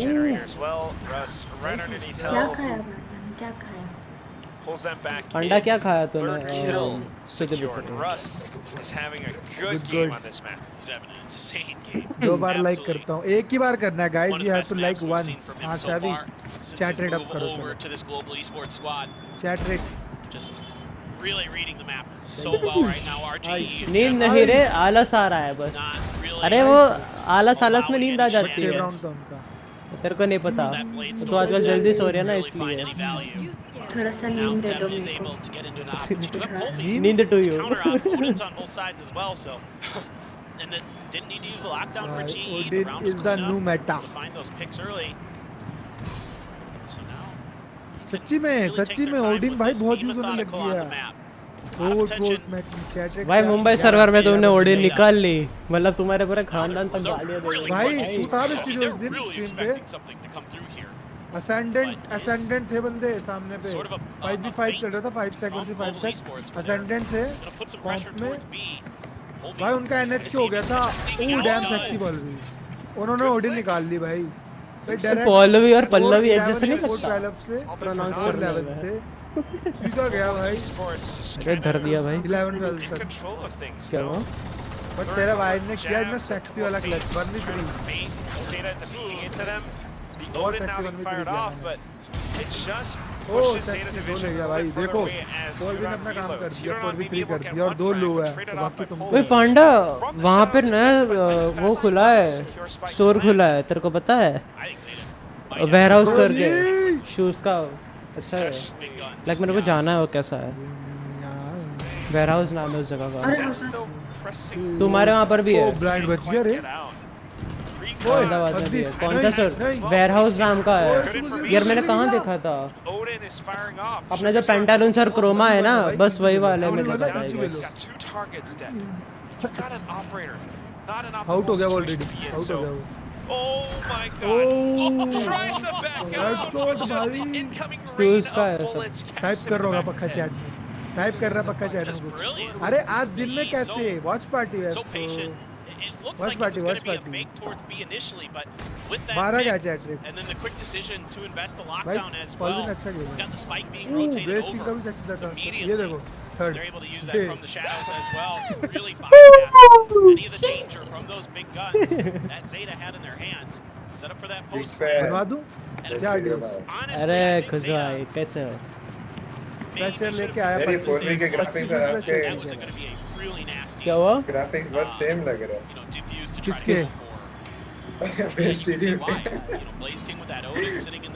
Speaker 15: generator as well. Russ right underneath
Speaker 18: क्या
Speaker 15: hill.
Speaker 18: खाया मैंने क्या खाया
Speaker 15: Pulls them back.
Speaker 2: अंडा
Speaker 15: in.
Speaker 2: क्या खाया तूने
Speaker 15: Third kill
Speaker 2: सीधे
Speaker 15: secured.
Speaker 2: पीछे
Speaker 15: Russ is having a good
Speaker 8: Good.
Speaker 15: game on this map.
Speaker 16: He's having an insane game.
Speaker 8: दो बार लाइक
Speaker 16: Absolutely.
Speaker 8: करता हूँ एक ही बार करना है guys
Speaker 16: One of
Speaker 8: you
Speaker 16: the
Speaker 8: have
Speaker 16: best
Speaker 8: to
Speaker 16: maps
Speaker 8: like
Speaker 16: we've
Speaker 8: once
Speaker 16: seen from him
Speaker 8: हाँ
Speaker 16: so
Speaker 8: सभी
Speaker 16: far since
Speaker 8: chat
Speaker 16: his
Speaker 8: rate up
Speaker 16: move
Speaker 8: करो
Speaker 16: over to this global esports squad.
Speaker 8: Chat rate
Speaker 16: Just really reading the map so well right now. RGE in
Speaker 2: नींद
Speaker 16: general
Speaker 2: नहीं रे आलस आ रहा है बस
Speaker 16: not really
Speaker 2: अरे वो आलस आलस में नींद आ जाती
Speaker 8: सेव
Speaker 2: है
Speaker 8: राउंड था उनका
Speaker 2: तेरे को नहीं पता
Speaker 16: that blade
Speaker 2: तो
Speaker 16: storm
Speaker 2: आजकल जल्दी सो रही है ना
Speaker 16: really find
Speaker 2: इसलिए
Speaker 16: any value.
Speaker 18: थोड़ा सा
Speaker 16: Now
Speaker 18: नींद दे दो
Speaker 16: Dev is
Speaker 18: मेरे को
Speaker 16: able to get into an opportunity. But Polvi
Speaker 2: नींद to you
Speaker 16: counter on Odin's on both sides as well, so and then didn't need to use the lockdown for GE. The
Speaker 8: Odin
Speaker 16: round was
Speaker 8: is the
Speaker 16: clean
Speaker 8: new
Speaker 16: up.
Speaker 8: meta.
Speaker 16: To find those picks early. So now
Speaker 8: सच्ची में
Speaker 16: really take
Speaker 8: सच्ची
Speaker 16: their
Speaker 8: में
Speaker 16: time
Speaker 8: Odin
Speaker 16: with
Speaker 8: भाई
Speaker 16: this,
Speaker 8: बहुत
Speaker 16: be
Speaker 8: use होने लग
Speaker 16: methodical on the
Speaker 8: गया
Speaker 16: map. A lot of
Speaker 8: vote
Speaker 16: attention.
Speaker 8: Vote match chat rate
Speaker 2: भाई मुंबई सर्वर में तुमने ओडिन निकाल ली मतलब तुम्हारे पूरे खानदान तक
Speaker 16: They're
Speaker 2: गालियां दे
Speaker 16: really
Speaker 8: भाई
Speaker 16: pushing
Speaker 8: तू
Speaker 16: it.
Speaker 8: था
Speaker 16: I mean,
Speaker 8: स्टूडियो
Speaker 16: they're
Speaker 8: उस दिन
Speaker 16: really
Speaker 8: स्ट्रीम पे
Speaker 16: expecting something to come through here.
Speaker 8: Ascendant थे बंदे सामने पे
Speaker 16: Sort of a
Speaker 8: 5v5 चल रहा था 5 सेकंड से 5 सेकंड असेंडेंट थे
Speaker 16: Gonna put some
Speaker 8: कॉम्प
Speaker 16: pressure
Speaker 8: में
Speaker 16: towards B. Polvi
Speaker 8: भाई उनका एनएच हो गया था
Speaker 16: sneaking
Speaker 8: ओ
Speaker 16: out.
Speaker 8: डैम सेक्सी बॉल भी उन्होंने ओडिन निकाल ली भाई
Speaker 2: पल्लवी और पल्लवी एडजस्ट नहीं करता
Speaker 8: 12 से
Speaker 2: प्रोनाउंस कर
Speaker 8: 11 से सीधा गया भाई
Speaker 15: Esports just
Speaker 2: अरे
Speaker 15: trying
Speaker 2: धर
Speaker 15: to
Speaker 2: दिया भाई
Speaker 8: 11 12
Speaker 15: take
Speaker 8: तक
Speaker 15: control of things.
Speaker 2: क्या हुआ
Speaker 8: बट तेरा भाई ने किया ना सेक्सी वाला clutch 1v3
Speaker 15: Bait Zeta into peeking into them. The
Speaker 8: और
Speaker 15: Odin now
Speaker 8: sexy
Speaker 15: being
Speaker 8: 1v3
Speaker 15: fired
Speaker 8: किया
Speaker 15: off,
Speaker 8: मैंने।
Speaker 15: but it just
Speaker 8: oh
Speaker 15: pushes Zeta
Speaker 8: sexy goal
Speaker 15: Division
Speaker 8: ले
Speaker 15: a
Speaker 8: गया
Speaker 15: little
Speaker 8: भाई
Speaker 15: bit further
Speaker 8: देखो
Speaker 15: away as
Speaker 8: बॉल भी
Speaker 15: Yuran
Speaker 8: अपना काम कर
Speaker 15: reloads.
Speaker 8: दिया
Speaker 15: Yuran
Speaker 8: 4v3
Speaker 15: maybe
Speaker 8: कर
Speaker 15: will
Speaker 8: दिया और
Speaker 15: get
Speaker 8: दो
Speaker 15: one
Speaker 8: लो
Speaker 15: frag,
Speaker 8: है
Speaker 15: but traded
Speaker 8: तो
Speaker 15: off
Speaker 8: बाकी
Speaker 15: by
Speaker 8: तुम
Speaker 2: ओए
Speaker 15: Polvi.
Speaker 2: पांडा
Speaker 15: From the
Speaker 2: वहाँ पे
Speaker 15: shadows,
Speaker 2: ना
Speaker 15: yes, but
Speaker 2: वो
Speaker 15: passes
Speaker 2: खुला है
Speaker 15: secure spike
Speaker 2: स्टोर
Speaker 15: plant.
Speaker 2: खुला है तेरे को पता है
Speaker 16: I think Zeta.
Speaker 2: Warehouse करके शूज का अच्छा है
Speaker 16: Big guns.
Speaker 2: लाइक मेरे को जाना है वो कैसा है वेयरहाउस नाम है उस जगह का।
Speaker 18: अरे
Speaker 2: तुम्हारे वहाँ पर भी है?
Speaker 8: ब्लाइंड बच गया रे।
Speaker 2: अहमदाबाद में भी है। कौन सा सर? वेयरहाउस नाम का है यार, मैंने कहाँ देखा था? अपना जो पेंटालून सर क्रोमा है ना, बस वही वाले में देखा था।
Speaker 8: आउट हो गया ऑलरेडी, आउट हो गया वो।
Speaker 2: टूल्स का है सब।
Speaker 8: टाइप कर रहा होगा पक्का चैट में, टाइप कर रहा पक्का चैट में कुछ। अरे आज दिन में कैसे वॉच पार्टी है? Watch party, watch party. 12 का चैट रे। भाई पॉलिन अच्छा खेला। ब्रेसिंग का भी सेक्स था। ये देखो थर्ड। बनवा दूं?
Speaker 2: अरे खुश भाई कैसे हो?
Speaker 8: प्रेशर लेके आया।
Speaker 17: मेरी 4V के ग्राफिक्स और आपके
Speaker 2: क्या हुआ?
Speaker 17: ग्राफिक्स बहुत सेम लग रहे हैं।
Speaker 8: किसके?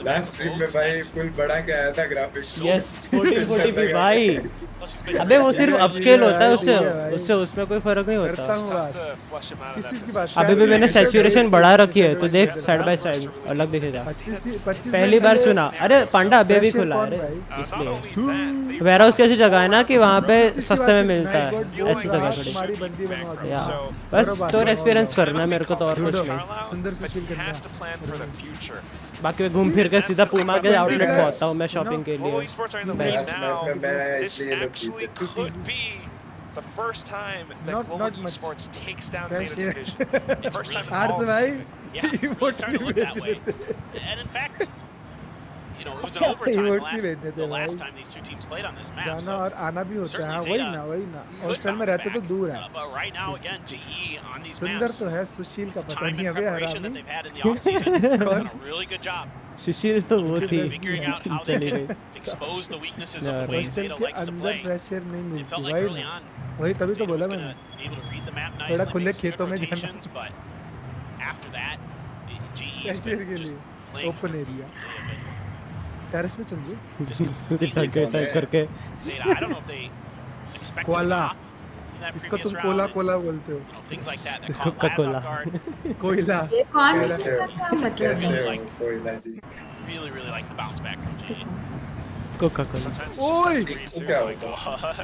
Speaker 17: लास्ट स्ट्रीम में भाई फुल बढ़ा के आया था ग्राफिक्स।
Speaker 2: यस 1440p भाई। अबे वो सिर्फ अपस्केल होता है, उससे उसमें कोई फर्क नहीं होता।
Speaker 8: किस चीज की बात?
Speaker 2: अभी भी मैंने सैचुरेशन बढ़ा रखी है तो देख साइड बाय साइड अलग दिखेगा। पहली बार सुना। अरे पांडा अभी भी खुला है इसलिए। वेयरहाउस कैसी जगह है ना कि वहाँ पे सस्ते में मिलता है, ऐसी जगह थोड़ी। बस स्टोर एक्सपीरियंस करना मेरे को तो और कुछ नहीं।
Speaker 8: सुंदर से फील करना।
Speaker 2: बाकी मैं घूम फिर के सीधा पूमा के आउटलेट पहुंचता हूँ मैं शॉपिंग के लिए।
Speaker 15: The first time that Global Esports takes down Zeta Division. First time in all
Speaker 8: Arth bhai,
Speaker 16: Yeah, it really started to look that way. And in fact, you know, it was an overtime the last time these two teams played on this map.
Speaker 8: जाना और आना भी होता है। वही ना hostel में रहते तो दूर है।
Speaker 16: But right now, again, GE on these
Speaker 8: सुंदर
Speaker 16: maps.
Speaker 8: तो है, सुशील का पता
Speaker 16: Time
Speaker 8: नहीं
Speaker 16: and
Speaker 8: अबे
Speaker 16: preparation that
Speaker 8: हरामी।
Speaker 16: they've had in the offseason have done a really good job.
Speaker 2: सुशील तो वो थी
Speaker 16: Figuring out how they can expose the weaknesses of the way
Speaker 8: hostel
Speaker 16: Zeta
Speaker 8: के
Speaker 16: likes to
Speaker 8: अंदर
Speaker 16: play.
Speaker 8: प्रेशर नहीं
Speaker 16: It
Speaker 8: मिलती
Speaker 16: felt like
Speaker 8: भाई
Speaker 16: early
Speaker 8: ना।
Speaker 16: on,
Speaker 8: वही तभी तो
Speaker 16: Zeta
Speaker 8: बोला
Speaker 16: was
Speaker 8: मैंने।
Speaker 16: gonna be able to read the map
Speaker 8: थोड़ा
Speaker 16: nicely,
Speaker 8: खुले
Speaker 16: make some good
Speaker 8: खेतों में जाना।
Speaker 16: rotations, but after that, GE has
Speaker 8: cashier
Speaker 16: been
Speaker 8: के
Speaker 16: just
Speaker 8: लिए
Speaker 16: playing
Speaker 8: ओपन एरिया। टेरेस पे चल जो।
Speaker 2: करके
Speaker 16: Zeta, I don't know if they expected
Speaker 8: Cola.
Speaker 16: in that
Speaker 8: इसको
Speaker 16: previous
Speaker 8: तुम कोला
Speaker 16: round.
Speaker 8: कोला बोलते हो।
Speaker 16: Things like that that caught Labs off guard.
Speaker 8: कोयला।
Speaker 18: ये कौन इसका क्या मतलब है?
Speaker 16: Really like the bounce back from GE.
Speaker 2: Coca Cola.
Speaker 8: ओए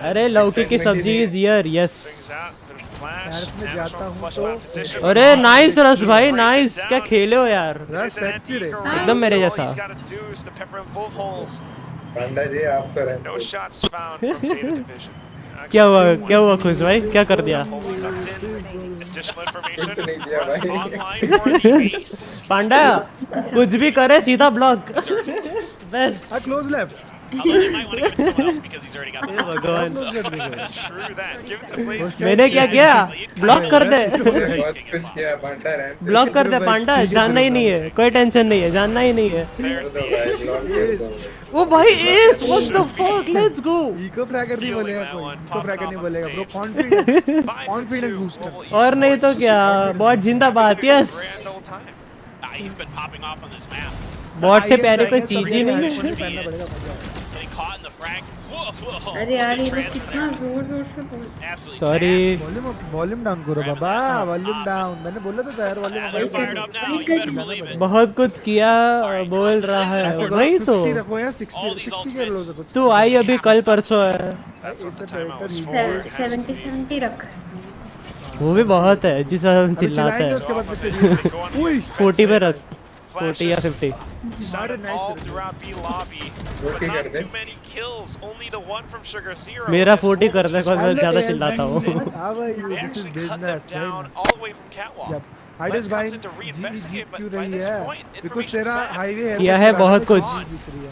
Speaker 2: अरे लौकी की सब्जी इज हियर यस।
Speaker 8: टेरेस में जाता हूँ तो
Speaker 2: अरे नाइस रस भाई नाइस, क्या खेले हो यार?
Speaker 8: रस सेक्सी रे।
Speaker 2: एकदम मेरे जैसा।
Speaker 17: पांडा जी आप तो रहते
Speaker 15: No shots found from Zeta Division.
Speaker 2: क्या हुआ खुश भाई, क्या कर दिया?
Speaker 15: Additional information.
Speaker 17: कुछ नहीं किया भाई।
Speaker 15: Online for the ace.
Speaker 2: पांडा कुछ भी करे सीधा block. Best.
Speaker 8: Close left.
Speaker 16: Although they might want to give it to someone else because he's already got the
Speaker 2: भगवान।
Speaker 15: True that. Give it to Blaze.
Speaker 2: मैंने क्या किया? ब्लॉक कर दे।
Speaker 17: बहुत कुछ किया पांडा रहते।
Speaker 2: ब्लॉक कर दे पांडा, जानना ही नहीं है, कोई टेंशन नहीं है, जानना ही नहीं है।
Speaker 15: There's the
Speaker 17: भाई
Speaker 15: ace.
Speaker 17: ब्लॉक कर दो।
Speaker 2: ओ भाई एस what the fuck let's go.
Speaker 8: Eco fragger नहीं बोलेगा कोई, इको फ्रैगर नहीं बोलेगा ब्रो। Confidence booster.
Speaker 2: और नहीं तो क्या, बॉट जिंदाबाद yes.
Speaker 16: He's been popping off on this map.
Speaker 2: Bot से प्यारी कोई चीज ही नहीं है।
Speaker 8: पहनना पड़ेगा मजा।
Speaker 16: Getting caught in the frag. Whoa.
Speaker 18: अरे यार ये लोग कितना जोर जोर से बोल।
Speaker 16: Absolutely.
Speaker 2: सॉरी
Speaker 8: वॉल्यूम डाउन करो बाबा, वॉल्यूम डाउन। मैंने बोला तो यार volume
Speaker 16: They're fired up now. You better believe it.
Speaker 2: बहुत कुछ किया बोल रहा है वही तो।
Speaker 8: 50 रखो या 60 कर लो कुछ।
Speaker 2: तू आई अभी कल परसों है,
Speaker 18: 70 रख।
Speaker 2: वो भी बहुत है जिस हम चिल्लाते हैं।
Speaker 8: उसके बाद फिर
Speaker 2: 40 पे रख, 40 या 50।
Speaker 15: All throughout B lobby. But not too many kills. Only the one from Sugar Zero.
Speaker 2: मेरा 40 कर दे, मैं ज्यादा चिल्लाता हूँ।
Speaker 8: How are you?
Speaker 15: They
Speaker 8: This is
Speaker 15: actually cut them
Speaker 8: business.
Speaker 15: down all the way from Catwalk.
Speaker 8: Yep. Hiders
Speaker 15: Lens
Speaker 8: buying
Speaker 15: comes in to reinvestigate,
Speaker 8: Jeet
Speaker 15: but
Speaker 8: क्यों
Speaker 15: by
Speaker 8: रही
Speaker 15: this
Speaker 8: है?
Speaker 15: point,
Speaker 8: Because
Speaker 15: information's
Speaker 8: तेरा
Speaker 15: back.
Speaker 8: Highway है।
Speaker 2: किया है बहुत कुछ।
Speaker 15: In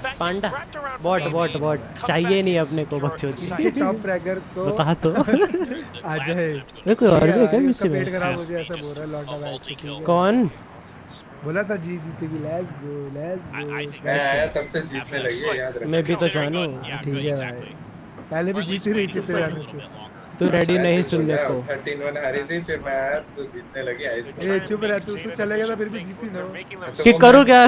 Speaker 15: fact,
Speaker 2: panda
Speaker 15: you wrapped around
Speaker 2: bot
Speaker 15: the
Speaker 2: bot
Speaker 15: baby,
Speaker 2: bot
Speaker 15: come
Speaker 2: चाहिए
Speaker 15: back
Speaker 2: नहीं
Speaker 15: and
Speaker 2: अपने को
Speaker 15: secure
Speaker 2: बकचोदी।
Speaker 15: site.
Speaker 8: टॉप फ्रैगर को
Speaker 2: बता तो।
Speaker 8: आ जाए।
Speaker 2: कोई और भी है क्या
Speaker 8: उसका
Speaker 2: मिस्सी
Speaker 8: पेट
Speaker 2: में?
Speaker 8: खराब हो जाए ऐसा बोल रहा है लौंडा भाई। ठीक है।
Speaker 2: कौन?
Speaker 8: बोला था जी जीतेगी। Let's go let's go.
Speaker 17: मैं आया तब से जीतने लगी है, याद रखना।
Speaker 2: मैं भी तो जानू।
Speaker 8: ठीक है भाई, पहले भी जीती रही जीते जाने से।
Speaker 2: तू रेडी नहीं सुनने को।
Speaker 17: 13-1 हारी थी, फिर मैं आया तो जीतने लगी।
Speaker 8: ए चुप रह तू चले गया था फिर भी जीती ना।
Speaker 2: कि करूँ क्या?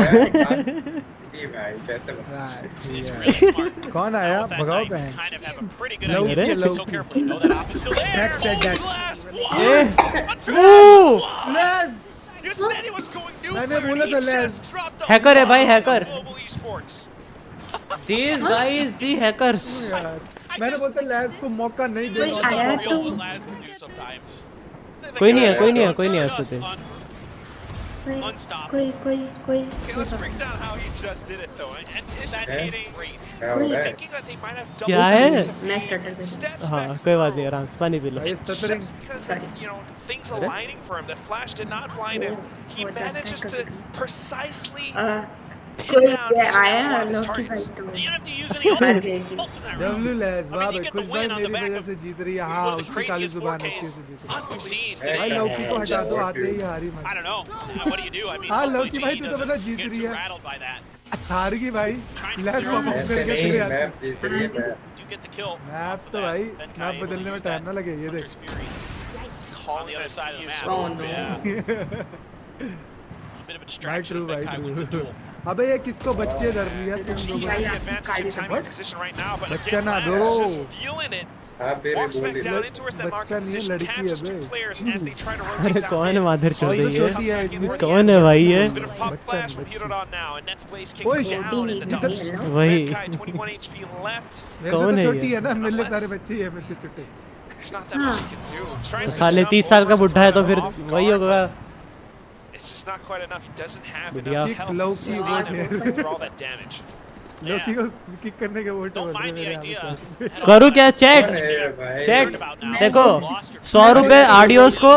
Speaker 17: भाई कैसे
Speaker 16: It's really smart.
Speaker 8: कौन आया
Speaker 16: With that
Speaker 8: भगाओ
Speaker 16: knight,
Speaker 8: बहन
Speaker 16: kind of have a pretty good
Speaker 8: Low
Speaker 16: idea.
Speaker 8: key, low
Speaker 16: So
Speaker 8: key.
Speaker 16: careful. No, that op is still there.
Speaker 8: Dex said Dex.
Speaker 16: Glass.
Speaker 15: You said he was going nuclear.
Speaker 8: मैंने
Speaker 15: and
Speaker 8: बोला
Speaker 15: he
Speaker 8: था
Speaker 15: just
Speaker 8: Les
Speaker 15: dropped the
Speaker 2: hacker है भाई
Speaker 15: bomb
Speaker 2: hacker
Speaker 15: on Global Esports.
Speaker 2: these guys the hackers
Speaker 8: मैंने बोलता lace को मौका नहीं
Speaker 18: कोई
Speaker 8: देना
Speaker 18: आया
Speaker 8: होता।
Speaker 18: तो
Speaker 16: What Laz can do sometimes.
Speaker 2: कोई नहीं है कोई नहीं है कोई नहीं है उस पे
Speaker 18: कोई
Speaker 15: Okay, let's break down how he just did it though. Anticipating, thinking that they might have
Speaker 2: क्या
Speaker 15: doubled
Speaker 2: है
Speaker 18: मैं स्टार्टर कर
Speaker 2: हाँ कोई बात नहीं आराम से पानी P low
Speaker 15: just because you know things aligning for him. The flash did not blind him. He manages to precisely
Speaker 18: कोई ये आया लॉकी भाई तो
Speaker 16: You don't have to use any ults in that round.
Speaker 8: W लैस वाह भाई
Speaker 16: get
Speaker 8: खुश
Speaker 16: the
Speaker 8: भाई
Speaker 16: win on
Speaker 8: मेरी
Speaker 16: the back
Speaker 8: वजह
Speaker 16: of
Speaker 8: से जीत रही है हाँ
Speaker 16: one of the
Speaker 8: उसकी काली
Speaker 16: craziest
Speaker 8: जुबान
Speaker 16: 4Ks
Speaker 8: उसकी से जीत रही
Speaker 16: I've seen
Speaker 8: है भाई
Speaker 16: today.
Speaker 8: लौकी को हटा दो आते ही हारी
Speaker 16: I
Speaker 8: मत
Speaker 16: don't know. What do you do? I mean,
Speaker 8: हाँ
Speaker 16: hopefully
Speaker 8: लौकी भाई
Speaker 16: GE
Speaker 8: तू तो
Speaker 16: doesn't
Speaker 8: पता जीत
Speaker 16: get
Speaker 8: रही
Speaker 16: too
Speaker 8: है
Speaker 16: rattled by that.
Speaker 8: हार गई भाई लैस वापस
Speaker 17: ऐसे
Speaker 8: करके
Speaker 17: नहीं
Speaker 8: फिर आती
Speaker 17: मैप जीत रही है map
Speaker 16: You get the kill.
Speaker 8: Map तो भाई मैप बदलने में टाइम ना लगे ये देख
Speaker 16: On the other side of the map.
Speaker 18: Oh, no.
Speaker 16: Yeah. Bit of a
Speaker 8: भाई
Speaker 16: distraction.
Speaker 8: ट्रू
Speaker 16: but
Speaker 8: भाई
Speaker 16: Kai wins a
Speaker 8: true
Speaker 16: duel.
Speaker 8: अबे ये किसको बच्चे डर रही है तुम लोग
Speaker 15: He has the advantage in time and position right now, but
Speaker 8: बच्चा
Speaker 15: again,
Speaker 8: ना
Speaker 15: Laz
Speaker 8: bro
Speaker 15: is just feeling it.
Speaker 17: आप बेबी
Speaker 15: Walks
Speaker 17: बोल
Speaker 15: back
Speaker 17: रही
Speaker 15: down in towards that
Speaker 8: बच्चा
Speaker 15: market
Speaker 8: नहीं है
Speaker 15: position,
Speaker 8: लड़की है
Speaker 15: catches two
Speaker 8: bay
Speaker 15: players as they try to
Speaker 2: अरे
Speaker 15: rotate down
Speaker 2: कौन
Speaker 15: mid.
Speaker 2: माधर चल
Speaker 8: और तो
Speaker 2: रही है
Speaker 8: छोटी है इतनी
Speaker 2: कौन है भाई ये
Speaker 15: Bit of pop
Speaker 8: बच्चा
Speaker 15: flash
Speaker 8: नहीं,
Speaker 15: from
Speaker 8: बच्ची।
Speaker 15: Hirod on now, and Nets Blaze kicks
Speaker 8: ओए
Speaker 15: down in the
Speaker 18: नहीं,
Speaker 15: dumps.
Speaker 18: नहीं,
Speaker 2: वही
Speaker 15: Kai, 21 HP left.
Speaker 8: मेरे से
Speaker 2: कौन
Speaker 8: तो
Speaker 2: है
Speaker 8: छोटी
Speaker 2: ये
Speaker 8: है ना मेरे लिए सारे बच्चे ही है मेरे से छोटे
Speaker 15: There's not that much he can do. Tries
Speaker 2: तो
Speaker 15: to
Speaker 2: साले
Speaker 15: jump
Speaker 2: 30 साल का
Speaker 15: over
Speaker 2: बुढ़ा है तो
Speaker 15: to
Speaker 2: फिर
Speaker 15: off
Speaker 2: वही
Speaker 15: guard,
Speaker 2: होगा
Speaker 15: but It's just not quite enough. He doesn't have
Speaker 2: बढ़िया
Speaker 15: enough health
Speaker 8: low
Speaker 15: to
Speaker 8: key
Speaker 15: sustain
Speaker 8: work
Speaker 15: him
Speaker 8: है।
Speaker 15: for all that damage.
Speaker 8: लौकी को किक करने के वोट
Speaker 16: Don't
Speaker 8: बन रहे
Speaker 16: mind the
Speaker 8: मेरे
Speaker 16: idea.
Speaker 8: हाथ से
Speaker 2: करूँ क्या चैट
Speaker 17: भाई
Speaker 2: चैट
Speaker 16: About now.
Speaker 2: देखो
Speaker 16: Lost your
Speaker 2: 100 रुपए आडियोस को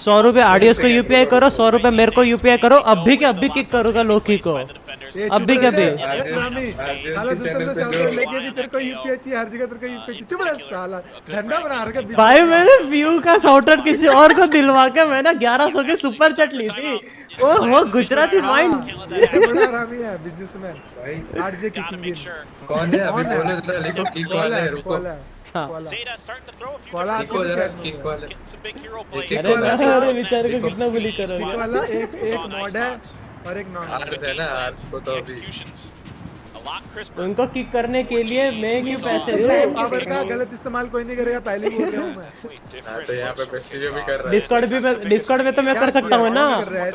Speaker 2: 100 रुपए आडियोस को यूपीआई करो 100 रुपए मेरे को यूपीआई करो अभी के अभी किक करूंगा लोकी को
Speaker 8: ये
Speaker 2: अभी
Speaker 8: चुप
Speaker 2: के
Speaker 8: रह
Speaker 2: अभी
Speaker 8: दे, रामी, साला दूसरे से शाउट लेके भी तेरे को यूपीआई चाहिए हर जगह तेरे को यूपीआई चाहिए चुप रह साला धंधा बना रखा है
Speaker 2: भाई मैंने व्यू का शॉर्टर किसी और को दिलवा के मैंने 1100 की सुपर चट ली थी ओ हो गुजराती माइंड
Speaker 8: ये बड़ा रामी है बिजनेसमैन
Speaker 17: भाई
Speaker 8: RJ
Speaker 16: Gotta
Speaker 8: kicking
Speaker 16: make
Speaker 8: game
Speaker 16: sure.
Speaker 17: कौन है अभी बोलो जरा लिखो किक वाला है रुको
Speaker 2: हाँ
Speaker 16: Zeta starting to throw a few
Speaker 8: वाला
Speaker 17: लिखो
Speaker 8: आके
Speaker 17: जरा
Speaker 8: चैट
Speaker 17: किक वाला
Speaker 16: getting some big hero plays.
Speaker 17: Kick
Speaker 2: अरे
Speaker 17: वाला
Speaker 2: अरे बेचारे को कितना बुली
Speaker 8: किक
Speaker 2: करोगे
Speaker 8: वाला एक
Speaker 16: Saw
Speaker 8: एक
Speaker 16: an
Speaker 8: मॉड है
Speaker 16: icebox.
Speaker 8: और एक नॉन
Speaker 17: आर्स है ना आर्स को तो अभी
Speaker 16: Executions. A lot crisper.
Speaker 2: उनको किक करने के लिए मैं क्यों पैसे
Speaker 8: ये
Speaker 2: दूं
Speaker 8: पावर का गलत इस्तेमाल कोई नहीं करेगा पहले ही बोल रहा हूं मैं
Speaker 17: हाँ तो यहाँ पे प्रेस्टीजो भी कर रहा है
Speaker 2: डिस्कॉर्ड में तो मैं कर सकता हूँ ना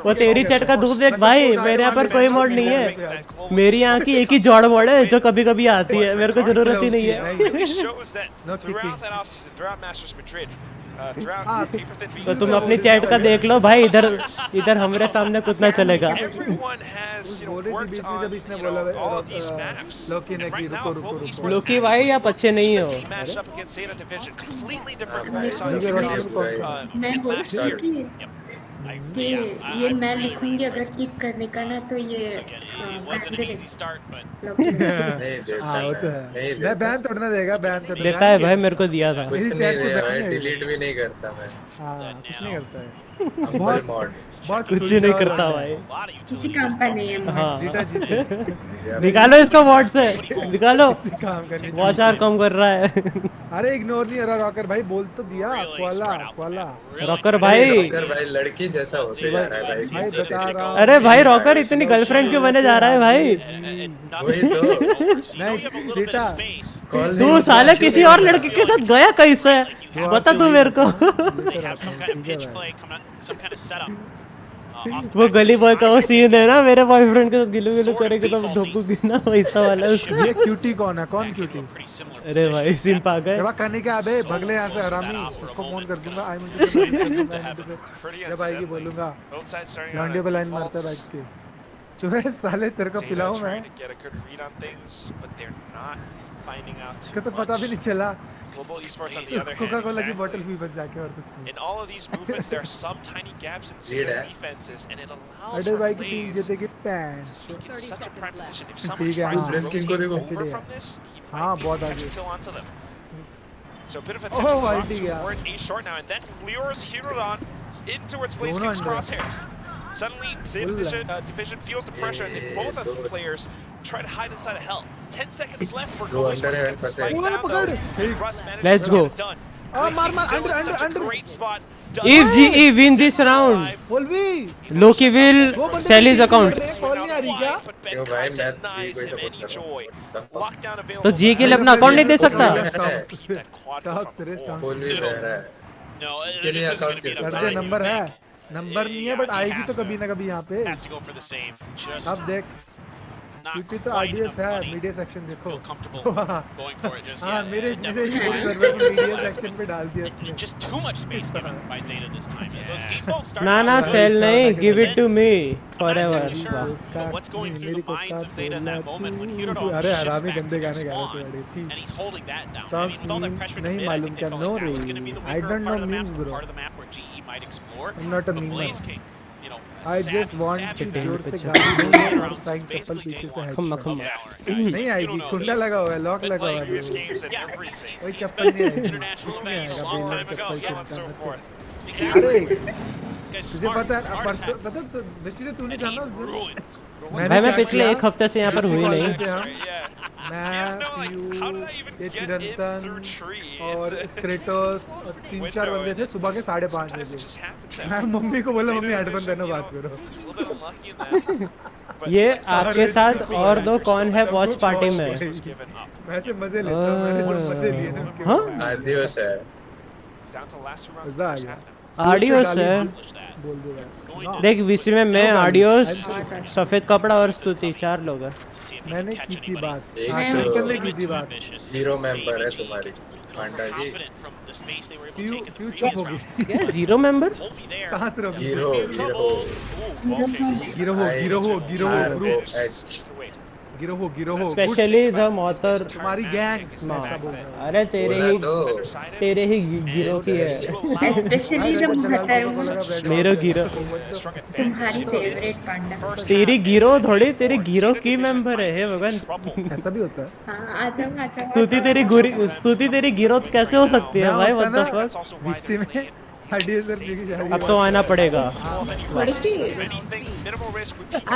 Speaker 2: वो तेरी चैट का दूध देख भाई मेरे यहाँ पर कोई मोड नहीं है मेरी यहाँ की एक ही जॉड़ मोड है जो कभी कभी आती है मेरे को जरूरत ही नहीं है
Speaker 15: It shows that throughout that offseason, throughout Masters Madrid, throughout paper-thin
Speaker 2: तो
Speaker 15: being
Speaker 2: तुम अपनी चैट का देख लो भाई इधर हमारे सामने कुछ ना चलेगा
Speaker 15: everyone has worked on all of these maps.
Speaker 8: लोकी ने
Speaker 15: And
Speaker 8: की
Speaker 15: right now,
Speaker 8: रुको रुको
Speaker 15: Global
Speaker 8: रुको
Speaker 15: Esports
Speaker 2: लोकी भाई आप अच्छे नहीं हो
Speaker 15: matched up against Zeta Division, completely different
Speaker 17: भाई,
Speaker 15: from
Speaker 8: ठीक है,
Speaker 15: what we
Speaker 8: रोशन
Speaker 15: saw
Speaker 18: मैं बोल
Speaker 15: last
Speaker 18: रही
Speaker 15: year.
Speaker 18: हूँ कि ये मैं लिखूंगी अगर किक करने का ना तो ये
Speaker 16: It wasn't an easy start, but
Speaker 18: लॉकी
Speaker 17: नहीं देता
Speaker 8: हाँ वो तो
Speaker 17: नहीं
Speaker 8: है
Speaker 17: देता
Speaker 8: मैं बैन तोड़ना देगा बैन तो
Speaker 2: देता है भाई मेरे को दिया था
Speaker 17: कुछ
Speaker 8: मेरी
Speaker 17: नहीं
Speaker 8: चैट से
Speaker 17: देगा
Speaker 8: बैन
Speaker 17: भाई
Speaker 8: है।
Speaker 17: डिलीट भी नहीं करता मैं
Speaker 8: हाँ कुछ नहीं करता है
Speaker 17: अंबल मॉड
Speaker 8: बहुत
Speaker 2: कुछ
Speaker 8: सुलझा
Speaker 2: नहीं
Speaker 8: हुआ
Speaker 2: करता
Speaker 8: है।
Speaker 2: भाई
Speaker 16: a lot of
Speaker 18: किसी
Speaker 16: utilities.
Speaker 18: काम का नहीं है
Speaker 2: हाँ
Speaker 8: जीता जीते
Speaker 2: निकालो इसको वॉट से निकालो
Speaker 8: किसी काम का नहीं
Speaker 2: वॉच आर कम कर रहा है
Speaker 8: अरे इग्नोर नहीं हो रहा रॉकर भाई बोल तो दिया
Speaker 16: Really
Speaker 8: koala
Speaker 16: spread out
Speaker 8: koala
Speaker 16: Really
Speaker 2: rocker
Speaker 16: good.
Speaker 2: भाई
Speaker 17: रॉकर भाई लड़की जैसा होते जा रहा है भाई
Speaker 8: भाई बता रहा हूँ
Speaker 2: अरे भाई रॉकर इतनी गर्लफ्रेंड क्यों बने जा रहा है भाई
Speaker 17: वही तो
Speaker 8: नहीं जीता
Speaker 17: कॉल
Speaker 2: तू साले किसी और लड़के के साथ गया कैसे बता तू मेरे को
Speaker 16: They have some kind of pitch play coming up, some kind of setup. Off the
Speaker 2: वो
Speaker 16: back
Speaker 2: गली
Speaker 16: of
Speaker 2: बॉय
Speaker 16: the
Speaker 2: का वो
Speaker 16: line.
Speaker 2: सीन है ना मेरे बॉयफ्रेंड के साथ गिलू गिलू करेंगे तो ढोकूगी ना वैसा वाला है उसका
Speaker 8: ये क्यूटी कौन है कौन
Speaker 16: Back
Speaker 8: cutie
Speaker 16: into a pretty similar
Speaker 2: अरे
Speaker 16: position.
Speaker 2: भाई सिम आ गए
Speaker 8: जब करने के अबे भगले यहाँ से हरामी उसको फोन कर दूंगा आई मिनट से
Speaker 15: Pretty
Speaker 8: जब आएगी
Speaker 15: unsettling.
Speaker 8: बोलूंगा
Speaker 15: Both sides starting on
Speaker 8: लॉन्डे पे लाइन
Speaker 15: defaults.
Speaker 8: मारता है बैठ के चुहे साले तेरे को
Speaker 15: Zeta
Speaker 8: पिलाऊं मैं
Speaker 15: trying to get a good read on things, but they're not finding out
Speaker 8: इसका
Speaker 15: too
Speaker 8: तो पता भी
Speaker 15: much.
Speaker 8: नहीं चला
Speaker 15: Global Esports on the other
Speaker 8: Coca
Speaker 15: hand,
Speaker 8: Cola की
Speaker 15: exactly.
Speaker 8: बोतल भी बच जाके और कुछ नहीं
Speaker 15: In all of these movements, there are some tiny gaps in
Speaker 17: Lead
Speaker 15: Zeta's
Speaker 17: है।
Speaker 15: defenses, and it allows
Speaker 8: अरे
Speaker 15: for
Speaker 8: भाई की टीम
Speaker 15: plays
Speaker 8: जीतेगी
Speaker 15: to
Speaker 8: pant
Speaker 15: sneak into such a prime position. If someone
Speaker 8: ठीक है,
Speaker 15: tries
Speaker 8: हाँ।
Speaker 15: to
Speaker 17: Blitzking को
Speaker 15: rotate
Speaker 17: देखो।
Speaker 15: over
Speaker 8: ठीक है।
Speaker 15: from this, he
Speaker 8: हाँ,
Speaker 15: might be
Speaker 8: बहुत
Speaker 15: catch a
Speaker 8: आगे।
Speaker 15: kill onto them. So a bit of
Speaker 8: Oh,
Speaker 15: attention
Speaker 8: भाई
Speaker 15: brought
Speaker 8: ठीक है।
Speaker 15: towards A short now, and that lures Hirodon in towards Blaze
Speaker 8: दोनों
Speaker 15: King's
Speaker 8: under.
Speaker 15: crosshairs. Suddenly, Zeta division feels the pressure, and then both of the players try to hide inside of Hell. 10 seconds left for
Speaker 17: दो
Speaker 15: Global
Speaker 17: under
Speaker 15: Esports to
Speaker 17: है,
Speaker 15: get the
Speaker 17: फंसे।
Speaker 15: spike
Speaker 8: वो
Speaker 15: down,
Speaker 8: पकड़।
Speaker 15: though. Russ manages
Speaker 2: Let's
Speaker 15: to
Speaker 2: go.
Speaker 15: get it done.
Speaker 8: मार
Speaker 15: Blaze
Speaker 8: मार
Speaker 15: King's still
Speaker 8: under
Speaker 15: in such a
Speaker 8: under
Speaker 15: great spot.
Speaker 2: if GE win this round
Speaker 8: बोल भी
Speaker 2: Loki will
Speaker 8: वो बंदे
Speaker 2: sell his
Speaker 8: को
Speaker 2: account
Speaker 8: कॉल नहीं आ रही क्या?
Speaker 17: क्यों भाई मैं जी को सपोर्ट कर रहा हूँ।
Speaker 2: तो जी के लिए अपना अकाउंट नहीं दे सकता?
Speaker 17: बोल भी रहा है के लिए अकाउंट
Speaker 8: करते नंबर है, नंबर नहीं है बट आएगी तो कभी ना कभी यहाँ पे। अब देख क्योंकि तो आरडीएस है, मीडिया सेक्शन देखो। हाँ मेरे सर्वर में मीडिया सेक्शन पे डाल दिया उसने।
Speaker 2: ना सेल नहीं, give it to me forever.
Speaker 8: अरे हरामी गंदे गाने गा रहे थे बड़े। नहीं मालूम क्या? नो रे, I don't know memes bro, I am not a memer. I just want कि जोर से गाली बोले और फ्लाइंग चप्पल पीछे से हेडशॉट। नहीं आएगी, कुंडा लगा हुआ है, लॉक लगा हुआ है, कोई चप्पल नहीं आएगी, कुछ नहीं आएगा बेलन चप्पल चिंता। अरे तुझे पता है परसों, पता दृष्टि तूने जाना उस दिन
Speaker 2: भाई मैं पिछले एक हफ्ते से यहाँ पर हुई नहीं।
Speaker 8: मैं ये चिरंतन और क्रेटोस और 3-4 बंदे थे सुबह के 5:30 बजे। मैं मम्मी को बोला मम्मी हेडफोन पहनो बात करो।
Speaker 2: ये आपके साथ और दो कौन है वॉच पार्टी में?
Speaker 8: वैसे मजे लेता हूं, मैंने जो मजे लिए ना उनके।
Speaker 2: हाँ
Speaker 17: आदियोस है,
Speaker 8: मजा आ गया।
Speaker 2: आडियोस है, देख वीसी में मैं, आडियोस, सफेद कपड़ा और स्तुति 4 लोग हैं।
Speaker 8: मैंने की थी बात,
Speaker 17: चिकन
Speaker 8: ने की थी बात।
Speaker 17: 0 मेंबर है तुम्हारी पांडा जी।
Speaker 8: क्यों चुप हो गई?
Speaker 2: क्या 0 मेंबर?
Speaker 8: सांस रोक।
Speaker 17: गिरो
Speaker 8: गिरो
Speaker 2: स्पेशली द मॉथर
Speaker 8: तुम्हारी गैंग ऐसा बोल रहा हूं।
Speaker 2: अरे तेरे ही गिरो की है।
Speaker 18: स्पेशली जब
Speaker 2: मेरो गिरो
Speaker 18: तुम्हारी फेवरेट पांडा।
Speaker 2: तेरी गिरो थोड़ी, तेरी गिरो की मेंबर है भगवान।
Speaker 8: ऐसा भी होता है।
Speaker 18: हाँ आ जाओ।
Speaker 2: स्तुति तेरी गिरो कैसे हो सकती है भाई? What the fuck.
Speaker 8: वीसी में
Speaker 2: अब तो आना पड़ेगा।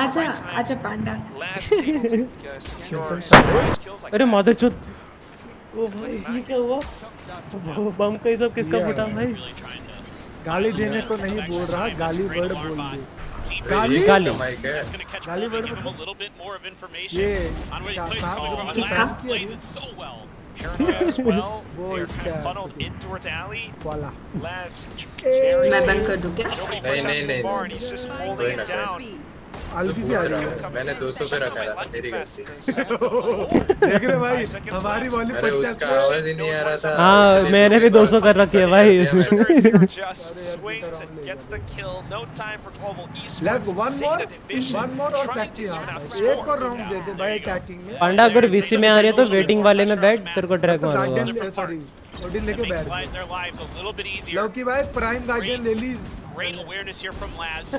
Speaker 18: आजा पांडा।
Speaker 2: अरे माधवचोद, ओ भाई ये क्या हुआ? बम का सब किसका फटा भाई?
Speaker 8: गाली देने को नहीं बोल रहा, गाली वर्ड बोल दे।
Speaker 2: गाली
Speaker 8: वर्ड ये
Speaker 18: किसका?
Speaker 8: वाला
Speaker 18: मैं बंद कर दूं क्या?
Speaker 17: नहीं
Speaker 8: हल्की सी आ रही है।
Speaker 17: मैंने 200 पे रखा था, मेरी गलती।
Speaker 8: देख रहे भाई हमारी वॉल्यूम 50
Speaker 17: उसका आवाज ही नहीं आ रहा था।
Speaker 2: हाँ मैंने भी 200 कर रखी है भाई।
Speaker 8: वन मोर और सेक्सी एक और राउंड दे दे भाई अटैकिंग में।
Speaker 2: पांडा अगर वीसी में आ रही है तो वेटिंग वाले में बैठ, तेरे को ड्रैग मारूंगा।
Speaker 8: सॉरी ओडिन लेके बैठ। लौकी भाई प्राइम गार्डियन ले ली।
Speaker 16: Great awareness here from Laz.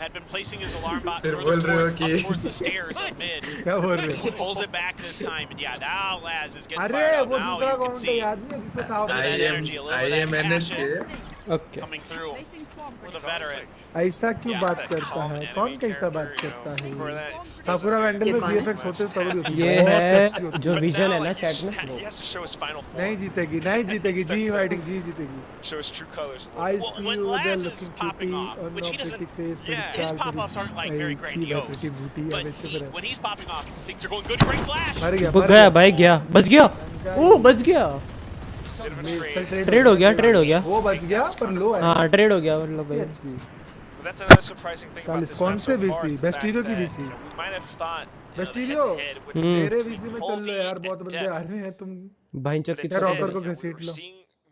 Speaker 16: Had been placing his alarm bot
Speaker 17: फिर
Speaker 16: further
Speaker 17: बोल रहे हो
Speaker 16: up
Speaker 17: कि
Speaker 16: towards the stairs at mid.
Speaker 8: क्या बोल रहे हो?
Speaker 16: Pulls it back this time, and yeah, now Laz is getting
Speaker 8: अरे
Speaker 16: fired out.
Speaker 8: वो
Speaker 16: Now
Speaker 8: दूसरा
Speaker 16: you can
Speaker 8: काउंट
Speaker 16: see
Speaker 8: याद नहीं है जिसमें था
Speaker 16: that energy, a little bit of that
Speaker 17: IMNS
Speaker 16: passion
Speaker 2: okay
Speaker 16: coming through for the veteran.
Speaker 8: ऐसा क्यों बात करता है? कौन कैसा बात करता है? साकुरा वैंडल में VFX होते तभी होती
Speaker 2: ये है जो विजन है ना चैट में।
Speaker 8: नहीं जीतेगी जी फाइटिंग जी जीतेगी। I see you there looking pretty on no pretty face but
Speaker 16: Yeah, his pop-offs aren't like very grandiose, but when he's popping off, things are going good. Great flash!
Speaker 2: गया भाई, गया बच गया। ओ बच गया, ट्रेड हो गया।
Speaker 8: वो बच गया पर लो है।
Speaker 2: हाँ ट्रेड हो गया मतलब भाई।
Speaker 15: That's another surprising thing about this
Speaker 8: कौन
Speaker 15: map
Speaker 8: से
Speaker 15: so far,
Speaker 8: VC?
Speaker 15: the fact
Speaker 8: बेस्टीरियो की
Speaker 15: that
Speaker 8: VC?
Speaker 15: we might have thought
Speaker 8: बेस्टीरियो
Speaker 15: head-to-head would
Speaker 8: मेरे VC में चल लो यार, बहुत बंदे आ रहे हैं, तुम
Speaker 2: भाई चक
Speaker 8: यार रॉकर को घसीट लो।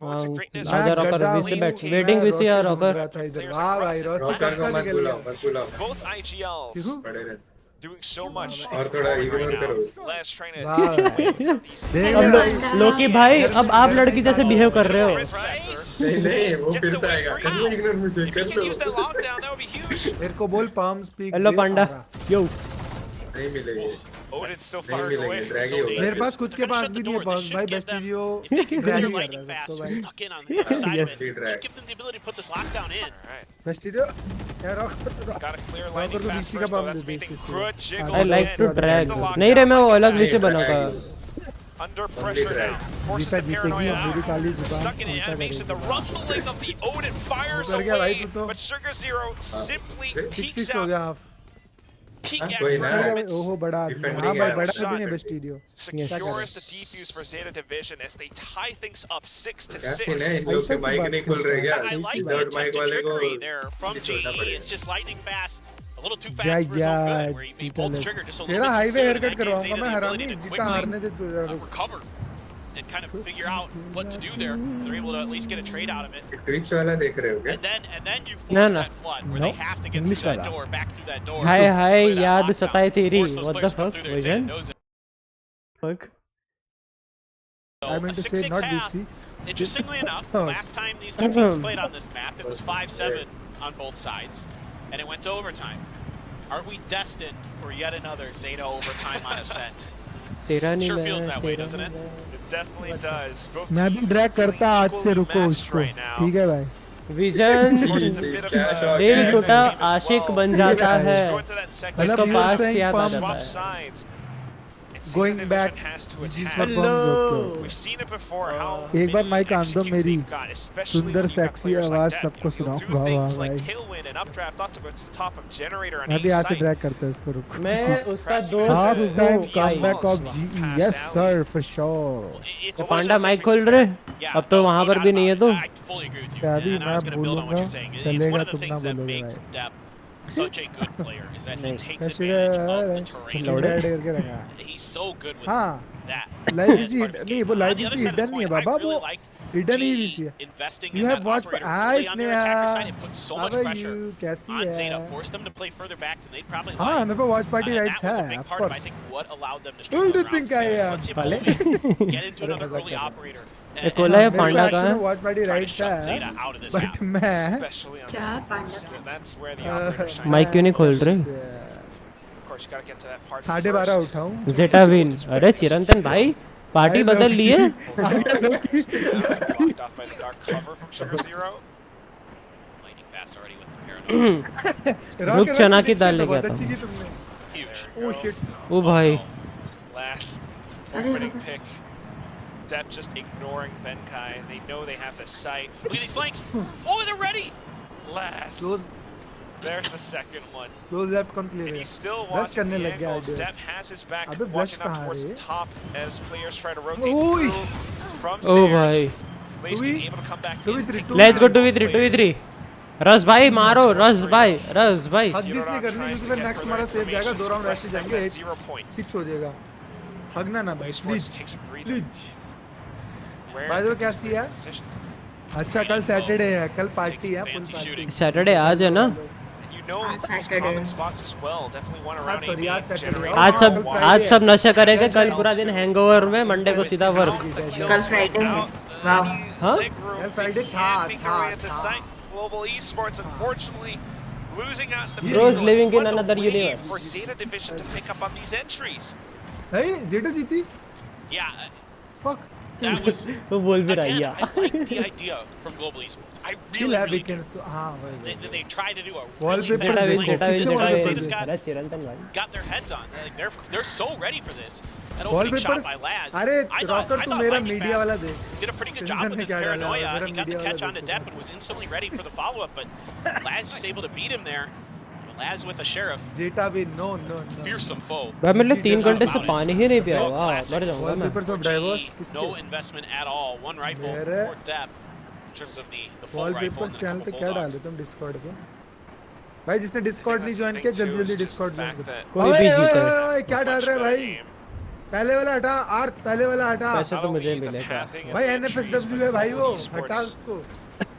Speaker 2: आजा रॉकर वीसी बैठ, वेटिंग वीसी है रॉकर।
Speaker 8: वाह भाई
Speaker 17: रॉकर को मत बुलाओ।
Speaker 15: both IGLs doing so much.
Speaker 17: और थोड़ा इग्नोर करो।
Speaker 15: Last trying to
Speaker 2: लोकी भाई अब आप लड़की जैसे बिहेव कर रहे हो।
Speaker 17: नहीं वो फिर से आएगा। कर लो इग्नोर मुझे, कर लो।
Speaker 8: मेरे को बोल पाम स्पीक।
Speaker 2: हेलो पांडा यो।
Speaker 17: नहीं मिलेगी।
Speaker 15: Odin's still
Speaker 17: नहीं
Speaker 15: far away.
Speaker 17: मिलेगी, ड्रैगी होगा।
Speaker 8: मेरे पास खुद के पास भी नहीं है पास भाई, बेस्टीरियो ड्रैगी कर रहा है तो भाई।
Speaker 16: Stuck in on the other side of it. Give them the ability to put this lockdown in.
Speaker 8: बेस्टीरियो यार रॉकर को VC का पाम दे दे।
Speaker 2: I like to drag. नहीं रे मैं वो अलग वीसी बनाऊंगा।
Speaker 15: Under pressure now. Forces the paranoia out. Stuck in animation. The rumbling of the Odin fires away. But Sugar Zero simply peeks out.
Speaker 16: peak
Speaker 17: हाँ,
Speaker 16: at
Speaker 17: कोई ना
Speaker 16: performance.
Speaker 8: ओहो बड़ा आदमी
Speaker 17: Defending
Speaker 8: हाँ भाई
Speaker 17: है।
Speaker 8: बड़ा
Speaker 15: Shot
Speaker 8: आदमी है बेस्टीरियो
Speaker 15: secures the defuse for Zeta Division as they tie things up 6 to
Speaker 17: क्या
Speaker 15: 6.
Speaker 17: सीन है इन लोग के माइक नहीं खुल रहे क्या
Speaker 16: I like the
Speaker 17: without mike
Speaker 16: attempted
Speaker 17: वाले को
Speaker 16: trickery there from
Speaker 17: पीछे छोड़ना
Speaker 16: GE.
Speaker 17: पड़ेगा
Speaker 16: It's just lightning fast. A little too
Speaker 8: या
Speaker 16: fast for his own good, where he
Speaker 8: जीता
Speaker 16: pulled the
Speaker 8: ले
Speaker 16: trigger just a
Speaker 8: तेरा
Speaker 16: little bit too
Speaker 8: highway
Speaker 16: soon,
Speaker 8: hair
Speaker 16: and
Speaker 8: cut
Speaker 16: that gave
Speaker 8: करवाऊंगा
Speaker 16: Zeta
Speaker 8: मैं
Speaker 16: the
Speaker 8: हरामी
Speaker 16: ability to
Speaker 8: जीता
Speaker 16: quickly
Speaker 8: हारने दे तू जरा
Speaker 16: recover and kind of figure out what to do there. They're able to at least get a trade out of it.
Speaker 17: Twitch वाला देख रहे हो क्या
Speaker 16: And then you
Speaker 2: No,
Speaker 16: force
Speaker 2: no.
Speaker 16: that flood where
Speaker 2: No.
Speaker 16: they have to get
Speaker 2: English
Speaker 16: through that
Speaker 2: वाला.
Speaker 16: door, back through that door.
Speaker 2: Hi
Speaker 16: to
Speaker 2: hi
Speaker 16: clear that
Speaker 2: याद
Speaker 16: lockdown.
Speaker 2: सताई तेरी
Speaker 16: Force those
Speaker 2: what the
Speaker 16: players to come
Speaker 2: fuck
Speaker 16: through there and
Speaker 2: vision
Speaker 16: take those.
Speaker 2: fuck
Speaker 16: So,
Speaker 8: I
Speaker 16: a
Speaker 8: meant to say
Speaker 16: 6-6
Speaker 8: not
Speaker 16: half.
Speaker 8: DC
Speaker 16: Interestingly enough, the last time these two teams played on this map, it was 5-7 on both sides, and it went to overtime. Are we destined for yet another Zeta overtime on Ascent?
Speaker 2: तेरा नहीं
Speaker 16: Sure
Speaker 2: मैं
Speaker 16: feels that way,
Speaker 2: तेरा
Speaker 16: doesn't it?
Speaker 15: It definitely does. Both
Speaker 8: मैं भी
Speaker 15: teams
Speaker 8: drag करता आज से
Speaker 15: equally
Speaker 8: रुको
Speaker 15: matched
Speaker 8: उसको
Speaker 15: right now.
Speaker 8: ठीक है भाई
Speaker 2: विजन दिल टूटा आशिक बन जाता है इसको पास याद आ जाता है
Speaker 15: Sides.
Speaker 8: Going back
Speaker 2: Hello.
Speaker 15: We've seen it before. How
Speaker 8: एक बार माइक आन दो मेरी
Speaker 15: got, especially
Speaker 8: सुंदर
Speaker 15: when you've got
Speaker 8: sexy
Speaker 15: players like
Speaker 8: आवाज
Speaker 15: that.
Speaker 8: सबको
Speaker 15: You'll do
Speaker 8: सुनाऊंगा वाह
Speaker 15: things like
Speaker 8: भाई
Speaker 15: tailwind and updraft up towards the top of generator on
Speaker 8: मैं भी
Speaker 15: each
Speaker 8: आज से
Speaker 15: site.
Speaker 8: ड्रैग करता हूँ इसको रुको
Speaker 2: मैं उसका दोस्त
Speaker 8: हाफ
Speaker 2: हूँ
Speaker 8: टाइम
Speaker 2: भाई
Speaker 8: comeback of GE yes sir for sure
Speaker 2: तो पांडा माइक खोल रहे अब तो वहां पर भी नहीं है तो
Speaker 8: अभी मैं बोलूंगा चलेगा तुम ना बोलोगे भाई
Speaker 16: Such a good player is that he takes
Speaker 8: कैसे
Speaker 16: advantage of the terrain.
Speaker 8: लौड़े करके रखा
Speaker 16: He's so good with
Speaker 8: हाँ
Speaker 16: that.
Speaker 8: लाइव इसी
Speaker 16: As part of his
Speaker 8: नहीं
Speaker 16: game.
Speaker 8: वो
Speaker 16: On
Speaker 8: लाइव
Speaker 16: the other
Speaker 8: इसी
Speaker 16: side of the
Speaker 8: हिडन नहीं है
Speaker 16: coin, I
Speaker 8: बाबा
Speaker 16: really
Speaker 8: वो
Speaker 16: like
Speaker 8: हिडन ही
Speaker 16: GE
Speaker 8: इसी है
Speaker 16: investing
Speaker 8: You
Speaker 16: in
Speaker 8: have
Speaker 16: that
Speaker 8: watched
Speaker 16: operator
Speaker 8: eyes
Speaker 16: early on their attacker side.
Speaker 8: Neha
Speaker 16: It puts so
Speaker 8: How
Speaker 16: much
Speaker 8: are
Speaker 16: pressure
Speaker 8: you कैसी
Speaker 16: on
Speaker 8: है
Speaker 16: Zeta, force them to play further back than they'd probably
Speaker 8: हाँ
Speaker 16: like.
Speaker 8: मेरे पे watch party
Speaker 16: And
Speaker 8: rights
Speaker 16: that was a
Speaker 8: है
Speaker 16: big
Speaker 8: of
Speaker 16: part of, I
Speaker 8: course
Speaker 16: think, what allowed them to
Speaker 8: Who
Speaker 16: string
Speaker 8: do you
Speaker 16: those
Speaker 8: think
Speaker 16: rounds
Speaker 8: I
Speaker 16: together.
Speaker 8: am?
Speaker 16: So let's see if
Speaker 2: Pale?
Speaker 16: both teams get into
Speaker 8: अरे
Speaker 16: another
Speaker 8: मजाक
Speaker 16: early
Speaker 8: कर रहा हूँ।
Speaker 16: operator.
Speaker 2: ये Cola है
Speaker 8: मेरे
Speaker 2: पांडा
Speaker 8: को
Speaker 2: कहाँ
Speaker 8: एक्चुअली
Speaker 2: है
Speaker 8: watch party
Speaker 16: Try to
Speaker 8: rights
Speaker 16: shut
Speaker 8: है
Speaker 16: Zeta out of this
Speaker 8: but
Speaker 16: map.
Speaker 8: मैं
Speaker 15: Especially on
Speaker 18: क्या
Speaker 15: this
Speaker 18: panda
Speaker 15: map. That's where the operator shines.
Speaker 2: Mike क्यों नहीं खोल रहे
Speaker 15: Of course, you gotta get to that part
Speaker 8: 12:30
Speaker 15: first.
Speaker 8: उठाऊं
Speaker 2: Zeta win अरे चिरंतन भाई पार्टी बदल ली है
Speaker 15: Blocked off by the dark cover from Sugar Zero.
Speaker 16: Lightning fast already with the paranoia.
Speaker 2: रुक चना की दाल लेके
Speaker 8: बहुत
Speaker 2: आता
Speaker 8: अच्छी
Speaker 2: हूँ
Speaker 8: की तुमने
Speaker 16: Huge.
Speaker 8: ओह शिट
Speaker 2: ओ भाई
Speaker 15: Last
Speaker 18: अरे
Speaker 15: opening pick. Depp just ignoring Benkai. They know they have the sight.
Speaker 16: Look at these flanks. Oh, they're ready.
Speaker 15: Last.
Speaker 8: Close
Speaker 15: There's the second one.
Speaker 8: Close left कौन play
Speaker 15: And
Speaker 8: है
Speaker 15: he's still
Speaker 8: blush
Speaker 15: watching
Speaker 8: करने
Speaker 15: the
Speaker 8: लग गया
Speaker 15: angles.
Speaker 8: Idea
Speaker 15: Depp has his back,
Speaker 8: अबे blush
Speaker 15: watching up
Speaker 8: कहाँ
Speaker 15: towards
Speaker 8: रे
Speaker 15: the top as players try to rotate
Speaker 8: ओए
Speaker 15: through from
Speaker 2: O
Speaker 15: stairs.
Speaker 2: भाई
Speaker 15: Blaze being able to come back in, take
Speaker 2: let's go
Speaker 15: down
Speaker 2: 2v3
Speaker 15: players.
Speaker 2: 2v3 रस भाई मारो रस भाई रस भाई
Speaker 8: हग दिस नहीं करनी क्योंकि फिर नेक्स्ट हमारा सेव जाएगा दो राउंड ऐसे जाएंगे 6 हो जाएगा हगना ना भाई प्लीज प्लीज भाई तो क्या सी है अच्छा कल सैटरडे है कल पार्टी है फुल पार्टी
Speaker 2: सैटरडे आज है ना
Speaker 15: You know it's those common spots as well. Definitely one around
Speaker 8: sorry,
Speaker 15: AB,
Speaker 8: आज Saturday.
Speaker 15: generator.
Speaker 2: आज सब नशा करेंगे कल पूरा दिन हैंगओवर में मंडे को सीधा वर्क
Speaker 18: कल फ्राइडे है वाह
Speaker 2: हाँ
Speaker 8: यार फ्राइडे था
Speaker 15: Global esports, unfortunately, losing out in the
Speaker 2: Bros
Speaker 15: physical.
Speaker 2: living in
Speaker 15: What a
Speaker 2: another
Speaker 15: way
Speaker 2: universe.
Speaker 15: for Zeta Division to pick up on these entries.
Speaker 8: भाई जेटा जीती
Speaker 16: Yeah,
Speaker 8: फक
Speaker 16: that was.
Speaker 2: वो बोल भी रही
Speaker 16: Again,
Speaker 2: है
Speaker 16: I like the idea from Global Esports. I
Speaker 8: chill
Speaker 16: really,
Speaker 8: है
Speaker 16: really do.
Speaker 8: Weekends तो हां भाई
Speaker 16: They try to do a
Speaker 8: Wallpapers
Speaker 16: really
Speaker 8: देखो,
Speaker 16: fast
Speaker 2: जेटा
Speaker 16: lane.
Speaker 2: विन
Speaker 8: किसके
Speaker 2: जेटा
Speaker 8: wallpapers
Speaker 2: विन
Speaker 16: Zeta's got
Speaker 2: अरे चिरंतन भाई
Speaker 16: got their heads on. Like they're so ready for this. That opening shot
Speaker 8: wallpapers
Speaker 16: by Laz.
Speaker 8: अरे
Speaker 16: I
Speaker 8: rocker
Speaker 16: thought
Speaker 8: तू मेरा
Speaker 16: Lightning
Speaker 8: media
Speaker 16: Fast
Speaker 8: वाला दे
Speaker 16: did a pretty good
Speaker 8: Chirantan
Speaker 16: job with
Speaker 8: ने
Speaker 16: his
Speaker 8: क्या डाला
Speaker 16: paranoia.
Speaker 8: मेरा
Speaker 16: He got the
Speaker 8: media
Speaker 16: catch
Speaker 8: वाला
Speaker 16: on to
Speaker 8: देखो
Speaker 16: Depp and was instantly ready for the follow-up, but Laz just able to beat him there. Laz with a sheriff,
Speaker 8: Zeta भी no no no
Speaker 16: fearsome foe.
Speaker 2: भाई मतलब 3 घंटे से पानी ही नहीं पिया वाह मर जाऊंगा मैं
Speaker 8: वॉलपेपर्स ऑफ ड्राइवर्स
Speaker 16: No
Speaker 8: किसके
Speaker 16: investment at all. One rifle
Speaker 8: मेरे-
Speaker 16: for Depp in terms of the full rifle.
Speaker 8: Wallpapers
Speaker 16: and
Speaker 8: channel
Speaker 16: the
Speaker 8: पे
Speaker 16: couple
Speaker 8: क्या
Speaker 16: bulldogs.
Speaker 8: डाले तुम डिस्कॉर्ड पे भाई जिसने डिस्कॉर्ड नहीं ज्वाइन किया जल्दी जल्दी डिस्कॉर्ड ज्वाइन करो
Speaker 2: कोई भी जीता है
Speaker 8: ओए क्या डाल रहा है भाई पहले वाला हटा आर्थ पहले वाला हटा
Speaker 2: पैसा तो मुझे मिलेगा
Speaker 8: भाई एनएफएसडब्ल्यू है भाई वो हटा उसको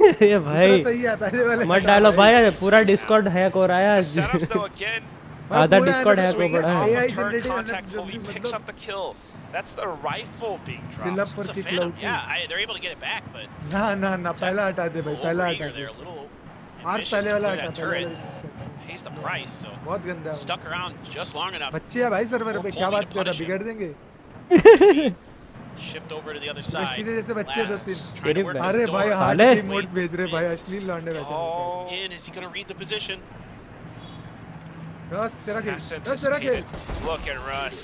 Speaker 2: ये भाई
Speaker 8: दूसरा सही है पहले वाले
Speaker 2: मत डालो भाई पूरा डिस्कॉर्ड हैक हो रहा है
Speaker 15: Setups though again.
Speaker 2: आधा डिस्कॉर्ड हैक हो पड़ा है
Speaker 8: AI
Speaker 15: Turn
Speaker 8: generated
Speaker 15: contact fully
Speaker 8: NFW
Speaker 15: picks up the kill. That's the rifle being
Speaker 8: chill up
Speaker 15: dropped.
Speaker 8: For
Speaker 16: It's a
Speaker 8: kick
Speaker 16: phantom.
Speaker 8: Lout
Speaker 16: Yeah, they're able to get it back, but
Speaker 8: ना ना ना पहला हटा दे भाई पहला
Speaker 16: over
Speaker 8: हटा
Speaker 16: eager
Speaker 8: they
Speaker 16: there, a little
Speaker 8: आर्थ
Speaker 16: ambitious
Speaker 8: पहले
Speaker 16: to
Speaker 8: वाला
Speaker 16: clear
Speaker 8: हटा
Speaker 16: that
Speaker 8: पहले
Speaker 16: turret.
Speaker 8: वाला
Speaker 16: Pays the price, so
Speaker 8: बहुत गंदा है
Speaker 16: stuck around just long enough.
Speaker 8: बच्चे है भाई सर्वर पे क्या बात कर रहा बिगड़ देंगे
Speaker 16: Shift over to the other side.
Speaker 8: बच्चे जैसे बच्चे दो
Speaker 16: Laz
Speaker 8: तीन
Speaker 16: trying to work his
Speaker 8: अरे भाई
Speaker 16: door.
Speaker 8: हार्ड
Speaker 2: साले।
Speaker 8: इमोट्स भेज रहे भाई अश्लील लौंडे बैठे
Speaker 15: Oh,
Speaker 16: In, is he going to read the position?
Speaker 8: रस तेरा खेल
Speaker 15: that's
Speaker 8: रस तेरा खेल
Speaker 15: anticipated. Look at Russ.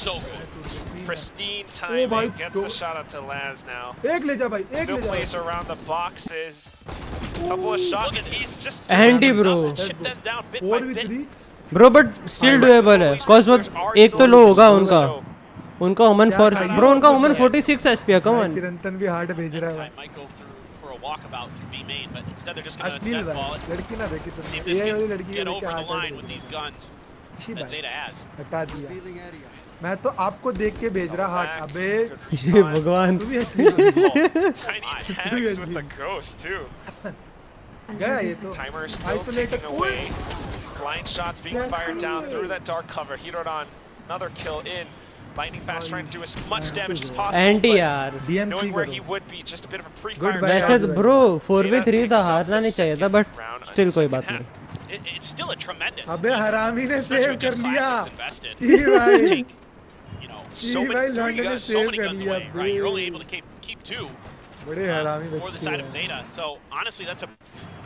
Speaker 16: So good.
Speaker 15: Pristine
Speaker 8: Oh
Speaker 15: timing.
Speaker 8: my
Speaker 15: Gets
Speaker 8: God.
Speaker 15: the shot out to Laz now.
Speaker 8: एक ले जा भाई एक
Speaker 15: Still
Speaker 8: ले जा
Speaker 15: plays around the boxes. Couple of shots, and he's just
Speaker 2: Andy, bro.
Speaker 15: Chip them down bit by
Speaker 8: four v
Speaker 15: bit.
Speaker 8: Three
Speaker 2: bro but still doable है cause वो एक तो लो होगा उनका वुमन फॉर ब्रो उनका woman 46 SP है come on
Speaker 8: चिरंतन भी hard भेज रहा है
Speaker 16: might go for a walkabout through B main, but instead they're just going to
Speaker 8: अश्लील
Speaker 16: deathball
Speaker 8: भाई
Speaker 16: it.
Speaker 8: लड़की ना देखी तो
Speaker 16: See if this
Speaker 8: ये वाली
Speaker 16: can
Speaker 8: लड़की
Speaker 16: get
Speaker 8: लेके
Speaker 16: over the
Speaker 8: hard
Speaker 16: line with these guns that Zeta has.
Speaker 8: हटा दिया मैं तो आपको देख के भेज रहा हार्ट अबे
Speaker 2: ये भगवान
Speaker 8: तू भी अश्लील
Speaker 15: Tiny tags with the ghost too.
Speaker 8: गया ये तो
Speaker 15: Timer is still ticking away. Blind shots being fired down through that dark cover. Herodon, another kill in. Lightning fast trying to do as much damage as possible.
Speaker 2: Anti यार
Speaker 15: Knowing where he would be, just a bit of a pre-fire
Speaker 2: वैसे
Speaker 15: shot.
Speaker 2: Bro 4v3 था हारना नहीं चाहिए था but still कोई बात नहीं
Speaker 16: It's still a tremendous.
Speaker 8: अबे हरामी ने सेव कर लिया
Speaker 16: invested.
Speaker 8: जी भाई
Speaker 16: Take, you know, so
Speaker 8: जी
Speaker 16: many
Speaker 8: भाई
Speaker 16: three
Speaker 8: लॉन्डन ने
Speaker 16: guns, so
Speaker 8: सेव
Speaker 16: many
Speaker 8: कर
Speaker 16: guns
Speaker 8: लिया
Speaker 16: away, right? You're only able to keep two
Speaker 8: बड़े हरामी
Speaker 16: for the side of
Speaker 8: बच्चे
Speaker 16: Zeta. So honestly, that's a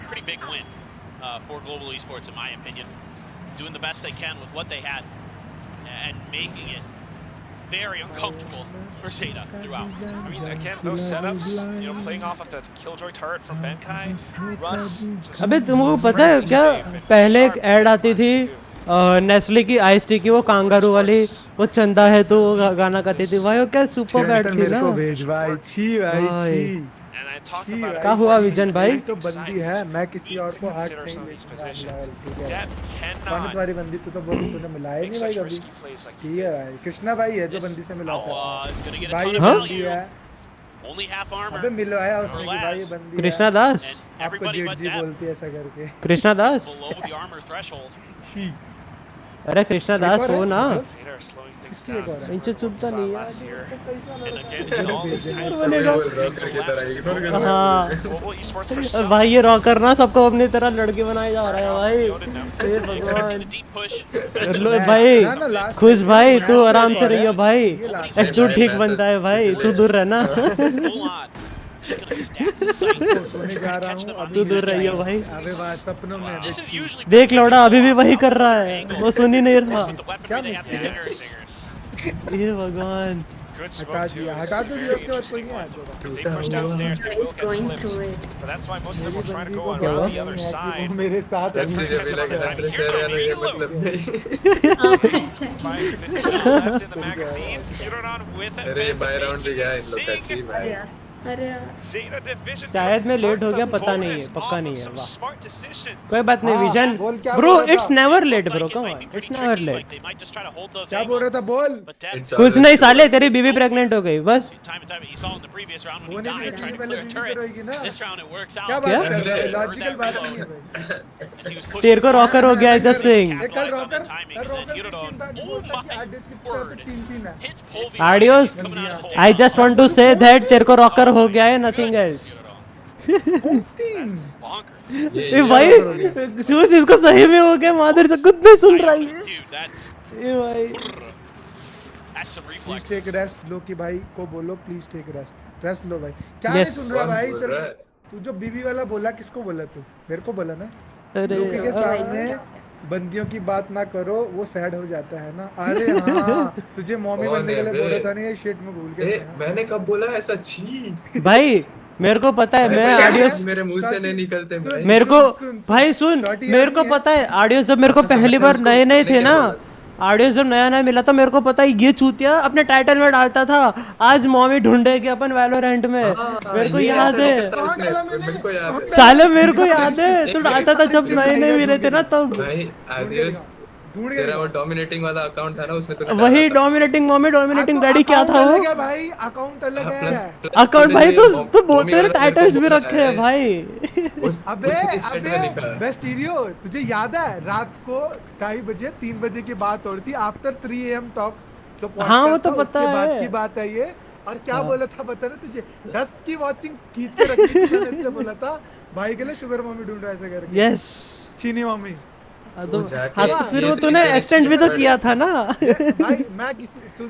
Speaker 16: pretty big win for Global Esports, in my opinion. Doing the best they can with what they had and making it very uncomfortable for Zeta throughout.
Speaker 15: I mean, again, those setups, you know, playing off of the Killjoy turret from Benkai, Russ. just
Speaker 2: अबे तुमको पता है क्या पहले एक add आती थी Nestle की आइस टी की वो कांगारू वाली वो चंदा है तो वो गाना गाती थी भाई वो क्या सुपर ऐड थी
Speaker 8: मेरे
Speaker 2: ना
Speaker 8: को भेज भाई छी भाई छी
Speaker 2: क्या हुआ विजन भाई
Speaker 8: तो बंदी है मैं किसी और को हार्ट नहीं भेजूंगा पंडित वाली बंदी तू तो बोल तूने मिलाया नहीं भाई कभी ठीक है भाई कृष्णा भाई है जो बंदी से मिलाता है भाई ये बंदी है
Speaker 16: Only half armor.
Speaker 8: अबे मिलवाया उसने कि भाई ये बंदी है
Speaker 2: कृष्णा दास
Speaker 8: आपको जेट जी बोलती है ऐसा करके
Speaker 2: कृष्णा दास
Speaker 16: Below the armor threshold.
Speaker 2: अरे कृष्णा दास हो ना
Speaker 8: किसकी एक और है
Speaker 2: इंच चुपता नहीं
Speaker 15: And again,
Speaker 2: है
Speaker 15: in all these tiny
Speaker 2: बोलेगा
Speaker 15: collapses,
Speaker 2: हाँ
Speaker 15: Global Esports for
Speaker 2: भाई ये रॉकर ना सबको अपनी तरह लड़के बनाए जा रहा है भाई हे भगवान कर लो भाई खुश भाई तू आराम से रहियो भाई तू ठीक बनता है भाई तू दूर रहना
Speaker 8: सोने जा रहा हूँ अभी
Speaker 2: तू दूर रहियो भाई
Speaker 8: अबे बात सपनों में
Speaker 2: देख लौड़ा अभी भी वही कर रहा है वो सुन ही नहीं रहा
Speaker 8: क्या मिस
Speaker 2: ये भगवान
Speaker 8: हटा दिया हटा तो दिया उसके बाद कोई नहीं
Speaker 15: They push downstairs, they will get flipped. But that's why most of them will try to go around the other side.
Speaker 8: मेरे साथ
Speaker 17: जैसे जब भी लगे जैसे चेहरे आने का मतलब
Speaker 15: Left in the magazine. Herodon with it.
Speaker 17: अरे बाय राउंड भी गया इन लोग का छी भाई
Speaker 15: Zeta Division
Speaker 2: शायद मैं लेट हो गया पता नहीं है पक्का नहीं है वाह
Speaker 15: smart decisions.
Speaker 2: कोई बात नहीं vision bro it's never late bro come on it's never late
Speaker 8: क्या बोल रहा था बोल
Speaker 2: कुछ नहीं साले तेरी बीवी प्रेग्नेंट हो गई बस
Speaker 8: वो नहीं थी पहले बीवी पे रहेगी ना
Speaker 16: This round it works out.
Speaker 8: क्या बात कर रहा है लॉजिकल बात नहीं है भाई
Speaker 2: तेरे को रॉकर हो गया जस्ट सेइंग
Speaker 8: कल rocker
Speaker 2: adios I just want to say that तेरे को रॉकर हो गया है नथिंग एल्स ये भाई चूज इसको सही में हो गया मादर से कुछ नहीं सुन रहा है ये भाई
Speaker 8: प्लीज टेक रेस्ट लो कि भाई को बोलो प्लीज टेक रेस्ट लो भाई क्या नहीं सुन रहा भाई तू जो बीबी वाला बोला किसको बोला तू मेरे को बोला ना लोकी के सामने बंदियों की बात ना करो वो सैड हो जाता है ना अरे हाँ तुझे मॉमी बनने के लिए बोला था नहीं ये शिट में भूल के
Speaker 17: मैंने कब बोला ऐसा छी
Speaker 2: भाई मेरे को पता है मैं ऑडियोस
Speaker 17: मेरे मुंह से नहीं निकलते भाई
Speaker 2: मेरे को भाई सुन मेरे को पता है ऑडियोस जब मेरे को पहली बार नए नए थे ना ऑडियोस जब नया नया मिला था मेरे को पता है ये चूतिया अपने टाइटल में डालता था आज मॉमी ढूंढेगी अपन वैलोरेंट में मेरे को याद है साले मेरे को याद है तू डालता था जब नए नए मिले थे ना तब
Speaker 17: भाई ऑडियोस तेरा वो डोमिनेटिंग वाला अकाउंट था ना उसमें तूने
Speaker 2: वही डोमिनेटिंग मॉमी डोमिनेटिंग डैडी क्या था वो
Speaker 8: भाई अकाउंट अलग है
Speaker 2: अकाउंट भाई तू बहुत तेरे टाइटल्स भी रखे हैं भाई
Speaker 8: अबे बेस्ट वीडियो तुझे याद है रात को 2:30 बजे 3 बजे की बात हो रही थी आफ्टर 3 AM टॉक्स जो
Speaker 2: हाँ वो तो
Speaker 8: पॉडकास्ट था,
Speaker 2: पता
Speaker 8: उसके बाद
Speaker 2: है
Speaker 8: की बात है ये और क्या बोला था पता ना तुझे 10 की वॉचिंग खींच के रखी थी मैंने इसलिए बोला था भाई के लिए शुगर मम्मी ढूंढो ऐसे करके
Speaker 2: यस
Speaker 8: चीनी मम्मी
Speaker 2: हाँ तो फिर वो तूने एक्सटेंड भी तो किया था ना
Speaker 8: भाई मैं किसी सुन